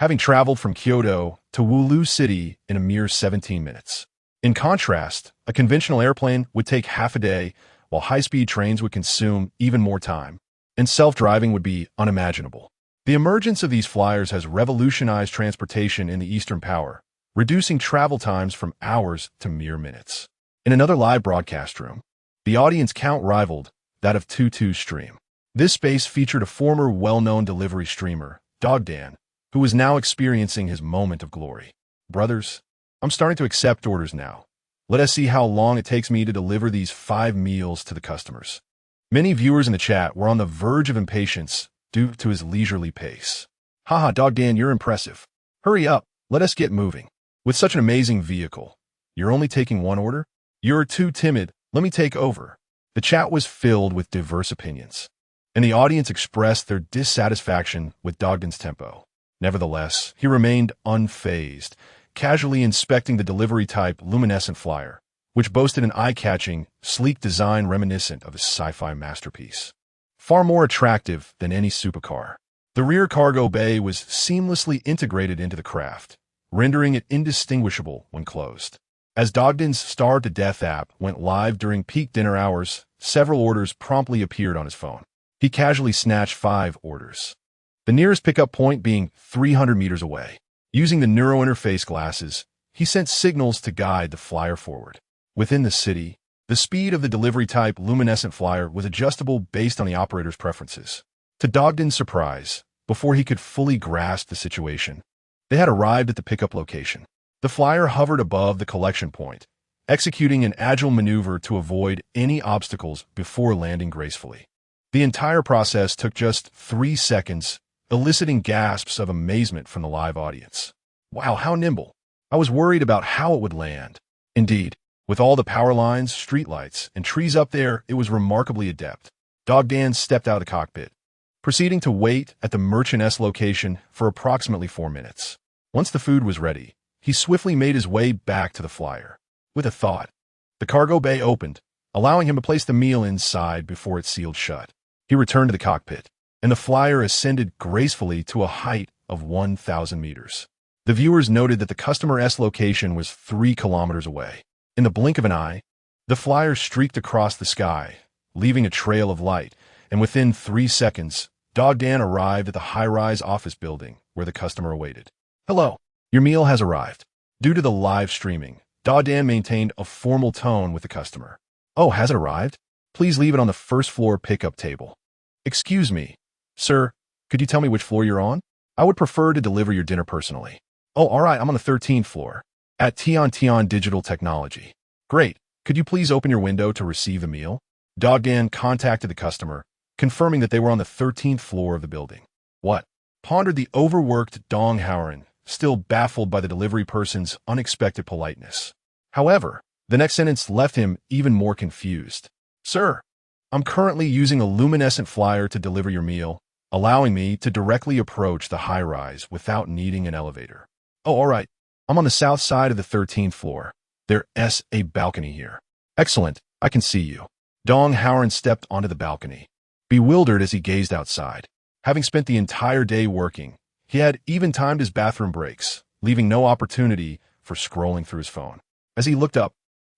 having traveled from Kyoto to Wulu City in a mere 17 minutes. In contrast, a conventional airplane would take half a day, while high-speed trains would consume even more time, and self-driving would be unimaginable. The emergence of these flyers has revolutionized transportation in the Eastern Power, reducing travel times from hours to mere minutes. In another live broadcast room, the audience count rivaled that of Tutu's stream. This space featured a former well-known delivery streamer, Dog Dan, who was now experiencing his moment of glory. "Brothers, I'm starting to accept orders now. Let us see how long it takes me to deliver these 5 meals to the customers." Many viewers in the chat were on the verge of impatience due to his leisurely pace. "Haha, Dog Dan, you're impressive. Hurry up, let us get moving. With such an amazing vehicle, you're only taking one order? You're too timid, let me take over." The chat was filled with diverse opinions, and the audience expressed their dissatisfaction with Dogden's tempo. Nevertheless, he remained unfazed, casually inspecting the delivery-type luminescent flyer, which boasted an eye-catching, sleek design reminiscent of a sci-fi masterpiece. Far more attractive than any supercar. The rear cargo bay was seamlessly integrated into the craft, rendering it indistinguishable when closed. As Dogden's Starved-to-Death app went live during peak dinner hours, several orders promptly appeared on his phone. He casually snatched 5 orders, the nearest pickup point being 300 meters away. Using the neuro-interface glasses, he sent signals to guide the flyer forward. Within the city, the speed of the delivery-type luminescent flyer was adjustable based on the operator's preferences. To Dogden's surprise, before he could fully grasp the situation, they had arrived at the pickup location. The flyer hovered above the collection point, executing an agile maneuver to avoid any obstacles before landing gracefully. The entire process took just 3 seconds, eliciting gasps of amazement from the live audience. "Wow, how nimble. I was worried about how it would land." Indeed, with all the power lines, streetlights, and trees up there, it was remarkably adept. Dog Dan stepped out of the cockpit, proceeding to wait at the Merchant S location for approximately 4 minutes. Once the food was ready, he swiftly made his way back to the flyer. With a thought, the cargo bay opened, allowing him to place the meal inside before it sealed shut. He returned to the cockpit, and the flyer ascended gracefully to a height of 1,000 meters. The viewers noted that the customer S location was 3 kilometers away. In the blink of an eye, the flyer streaked across the sky, leaving a trail of light, and within 3 seconds, Dog Dan arrived at the high-rise office building where the customer awaited. "Hello, your meal has arrived." Due to the live streaming, Dog Dan maintained a formal tone with the customer. "Oh, has it arrived? Please leave it on the first floor pickup table." "Excuse me, sir, could you tell me which floor you're on? I would prefer to deliver your dinner personally." "Oh, all right, I'm on the 13th floor, at Tion Digital Technology." "Great, could you please open your window to receive the meal?" Dog Dan contacted the customer, confirming that they were on the 13th floor of the building. "What?" pondered the overworked Dong Howren, still baffled by the delivery person's unexpected politeness. However, the next sentence left him even more confused. "Sir, I'm currently using a luminescent flyer to deliver your meal, allowing me to directly approach the high-rise without needing an elevator." "Oh, all right. I'm on the south side of the 13th floor. There's a balcony here." "Excellent. I can see you." Dong Howren stepped onto the balcony, bewildered as he gazed outside. Having spent the entire day working, he had even timed his bathroom breaks, leaving no opportunity for scrolling through his phone. As he looked up,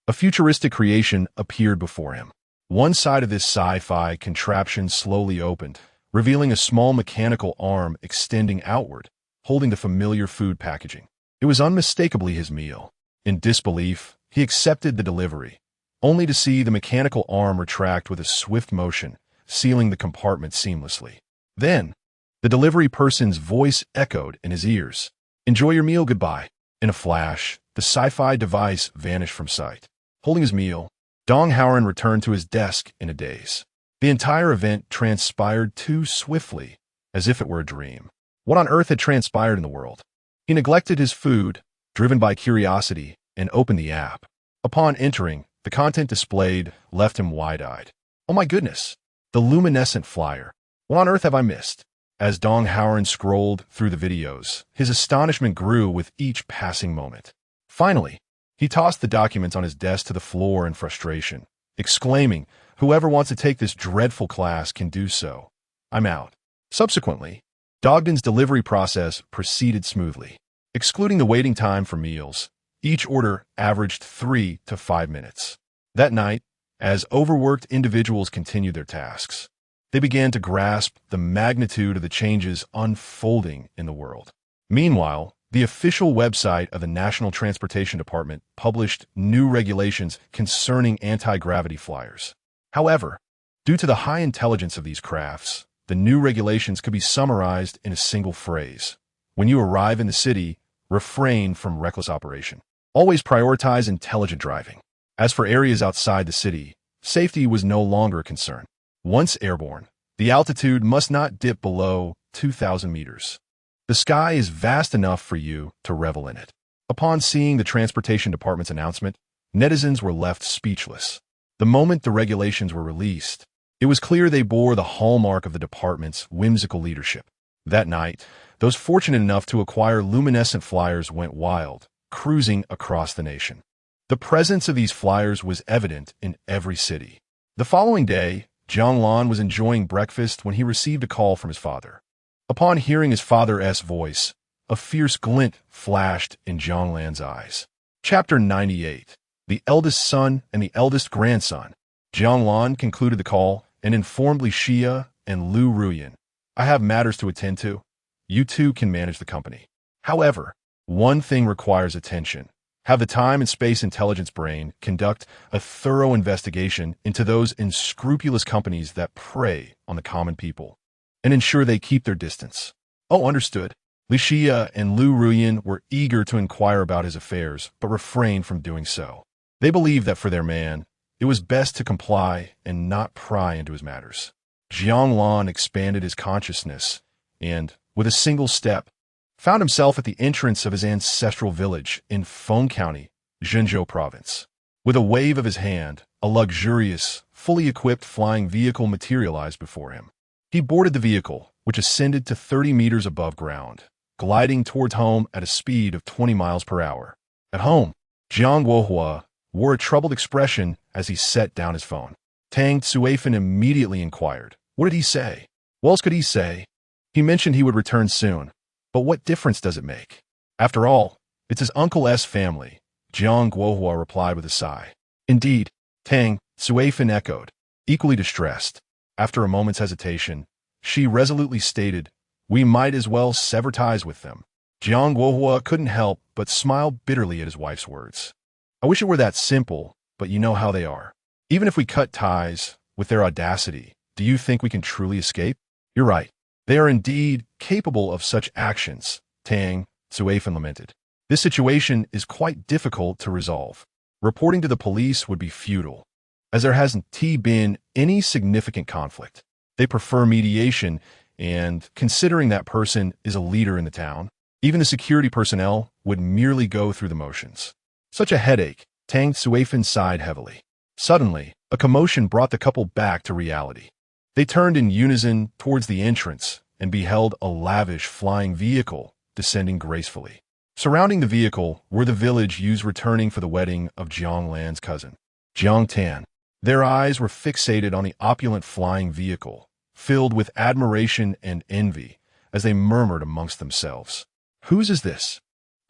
a futuristic creation appeared before him. One side of this sci-fi contraption slowly opened, revealing a small mechanical arm extending outward, holding the familiar food packaging. It was unmistakably his meal. In disbelief, he accepted the delivery, only to see the mechanical arm retract with a swift motion, sealing the compartment seamlessly. Then, the delivery person's voice echoed in his ears. "Enjoy your meal, goodbye." In a flash, the sci-fi device vanished from sight. Holding his meal, Dong Howren returned to his desk in a daze. The entire event transpired too swiftly, as if it were a dream. What on earth had transpired in the world? He neglected his food, driven by curiosity, and opened the app. Upon entering, the content displayed left him wide-eyed. Oh my goodness! The luminescent flyer. What on earth have I missed? As Dong Howard scrolled through the videos, his astonishment grew with each passing moment. Finally, he tossed the documents on his desk to the floor in frustration, exclaiming, "Whoever wants to take this dreadful class can do so. I'm out." Subsequently, Dogden's delivery process proceeded smoothly. Excluding the waiting time for meals, each order averaged 3 to 5 minutes. That night, as overworked individuals continued their tasks, they began to grasp the magnitude of the changes unfolding in the world. Meanwhile, the official website of the National Transportation Department published new regulations concerning anti-gravity flyers. However, due to the high intelligence of these crafts, the new regulations could be summarized in a single phrase. When you arrive in the city, refrain from reckless operation. Always prioritize intelligent driving. As for areas outside the city, safety was no longer a concern. Once airborne, the altitude must not dip below 2,000 meters. The sky is vast enough for you to revel in it. Upon seeing the Transportation Department's announcement, netizens were left speechless. The moment the regulations were released, it was clear they bore the hallmark of the department's whimsical leadership. That night, those fortunate enough to acquire luminescent flyers went wild, cruising across the nation. The presence of these flyers was evident in every city. The following day, Jiang Lan was enjoying breakfast when he received a call from his father. Upon hearing his father's voice, a fierce glint flashed in Jiang Lan's eyes. Chapter 98. The Eldest Son and the Eldest Grandson. Jiang Lan concluded the call and informed Li Xia and Lu Ruyan, "I have matters to attend to. You two can manage the company. However, one thing requires attention. Have the time and space intelligence brain conduct a thorough investigation into those unscrupulous companies that prey on the common people, and ensure they keep their distance." "Oh, understood." Li Xia and Lu Ruyan were eager to inquire about his affairs, but refrained from doing so. They believed that for their man, it was best to comply and not pry into his matters. Jiang Lan expanded his consciousness and, with a single step, found himself at the entrance of his ancestral village in Feng County, Zhenzhou Province. With a wave of his hand, a luxurious, fully equipped flying vehicle materialized before him. He boarded the vehicle, which ascended to 30 meters above ground, gliding towards home at a speed of 20 miles per hour. At home, Jiang Guohua wore a troubled expression as he set down his phone. Tang Tsuifan immediately inquired, "What did he say?" What else could he say? He mentioned he would return soon. But what difference does it make? After all, it's his uncle's family, Jiang Guohua replied with a sigh. "Indeed," Tang Tsuifan echoed, equally distressed. After a moment's hesitation, she resolutely stated, "We might as well sever ties with them." Jiang Guohua couldn't help but smile bitterly at his wife's words. "I wish it were that simple, but you know how they are. Even if we cut ties with their audacity, do you think we can truly escape?" "You're right. They are indeed capable of such actions," Tang Tsuifan lamented. "This situation is quite difficult to resolve. Reporting to the police would be futile, as there hasn't been any significant conflict. They prefer mediation, and considering that person is a leader in the town, even the security personnel would merely go through the motions." Such a headache, Tang Tsuifan sighed heavily. Suddenly, a commotion brought the couple back to reality. They turned in unison towards the entrance and beheld a lavish flying vehicle descending gracefully. Surrounding the vehicle were the village youths returning for the wedding of Jiang Lan's cousin, Jiang Tan. Their eyes were fixated on the opulent flying vehicle, filled with admiration and envy as they murmured amongst themselves, "Whose is this?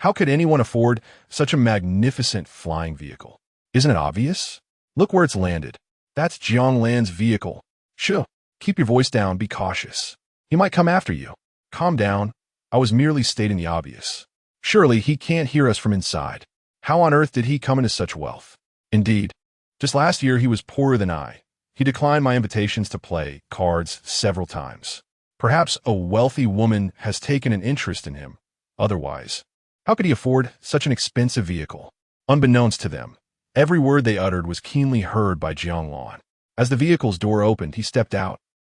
How could anyone afford such a magnificent flying vehicle? Isn't it obvious? Look where it's landed. That's Jiang Lan's vehicle. Shh, keep your voice down, be cautious. He might come after you." "Calm down. I was merely stating the obvious. Surely he can't hear us from inside. How on earth did he come into such wealth? Indeed, just last year he was poorer than I. He declined my invitations to play cards several times. Perhaps a wealthy woman has taken an interest in him. Otherwise, how could he afford such an expensive vehicle?" Unbeknownst to them, every word they uttered was keenly heard by Jiang Lan. As the vehicle's door opened, he stepped out,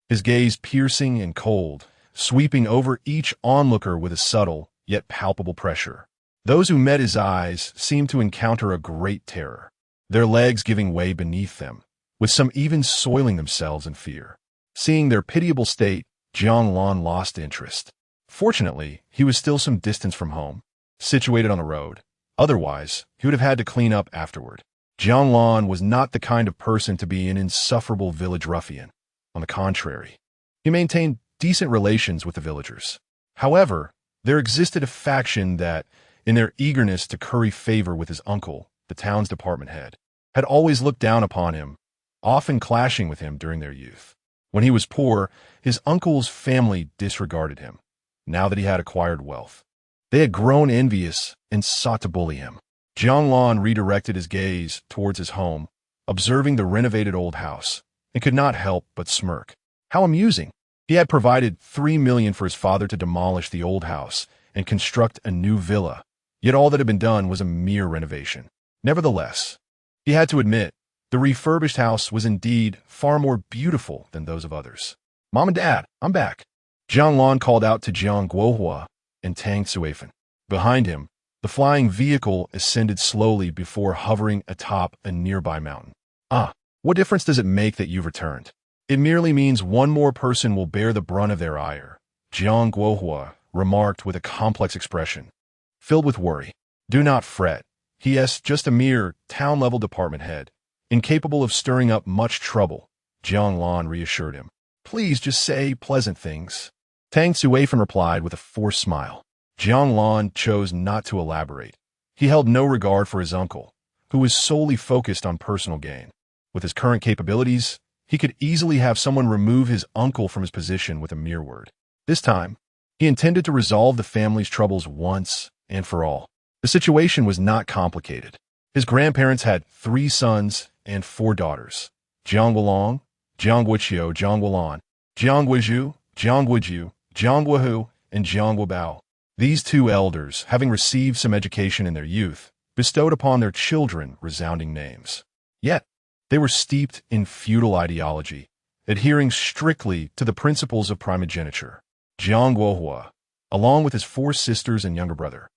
his gaze piercing and cold, sweeping over each onlooker with a subtle yet palpable pressure. Those who met his eyes seemed to encounter a great terror, their legs giving way beneath them, with some even soiling themselves in fear. Seeing their pitiable state, Jiang Lan lost interest. Fortunately, he was still some distance from home, situated on the road. Otherwise, he would have had to clean up afterward. Jiang Lan was not the kind of person to be an insufferable village ruffian. On the contrary, he maintained decent relations with the villagers. However, there existed a faction that, in their eagerness to curry favor with his uncle, the town's department head, had always looked down upon him, often clashing with him during their youth. When he was poor, his uncle's family disregarded him. Now that he had acquired wealth, they had grown envious and sought to bully him. Jiang Lan redirected his gaze towards his home, observing the renovated old house, and could not help but smirk. How amusing! He had provided 3 million for his father to demolish the old house and construct a new villa, yet all that had been done was a mere renovation. Nevertheless, he had to admit, the refurbished house was indeed far more beautiful than those of others. "Mom and Dad, I'm back," Jiang Lan called out to Jiang Guohua and Tang Suifan. Behind him, the flying vehicle ascended slowly before hovering atop a nearby mountain. "Ah, what difference does it make that you've returned? It merely means one more person will bear the brunt of their ire," Jiang Guohua remarked with a complex expression, filled with worry. "Do not fret. He is just a mere town-level department head, incapable of stirring up much trouble," Jiang Lan reassured him. "Please just say pleasant things," Tang Suifan replied with a forced smile. Jiang Lan chose not to elaborate. He held no regard for his uncle, who was solely focused on personal gain. With his current capabilities, he could easily have someone remove his uncle from his position with a mere word. This time, he intended to resolve the family's troubles once and for all. The situation was not complicated. His grandparents had 3 sons and 4 daughters: Jiang Guolong, Jiang Guoqiu, Jiang Guolan, Jiang Guizhu, Jiang Guizhu, Jiang Guohu, and Jiang Guobao. These 2 elders, having received some education in their youth, bestowed upon their children resounding names. Yet, they were steeped in feudal ideology, adhering strictly to the principles of primogeniture. Jiang Guohua, along with his 4 sisters and younger brother,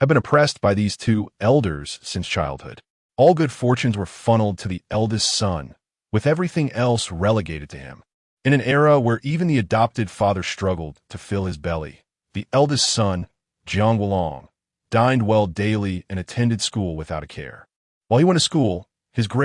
had been oppressed by these 2 elders since childhood. All good fortunes were funneled to the eldest son, with everything else relegated to him. In an era where even the adopted father struggled to fill his belly, the eldest son, Jiang Guolong, dined well daily and attended school without a care. While he went to school, his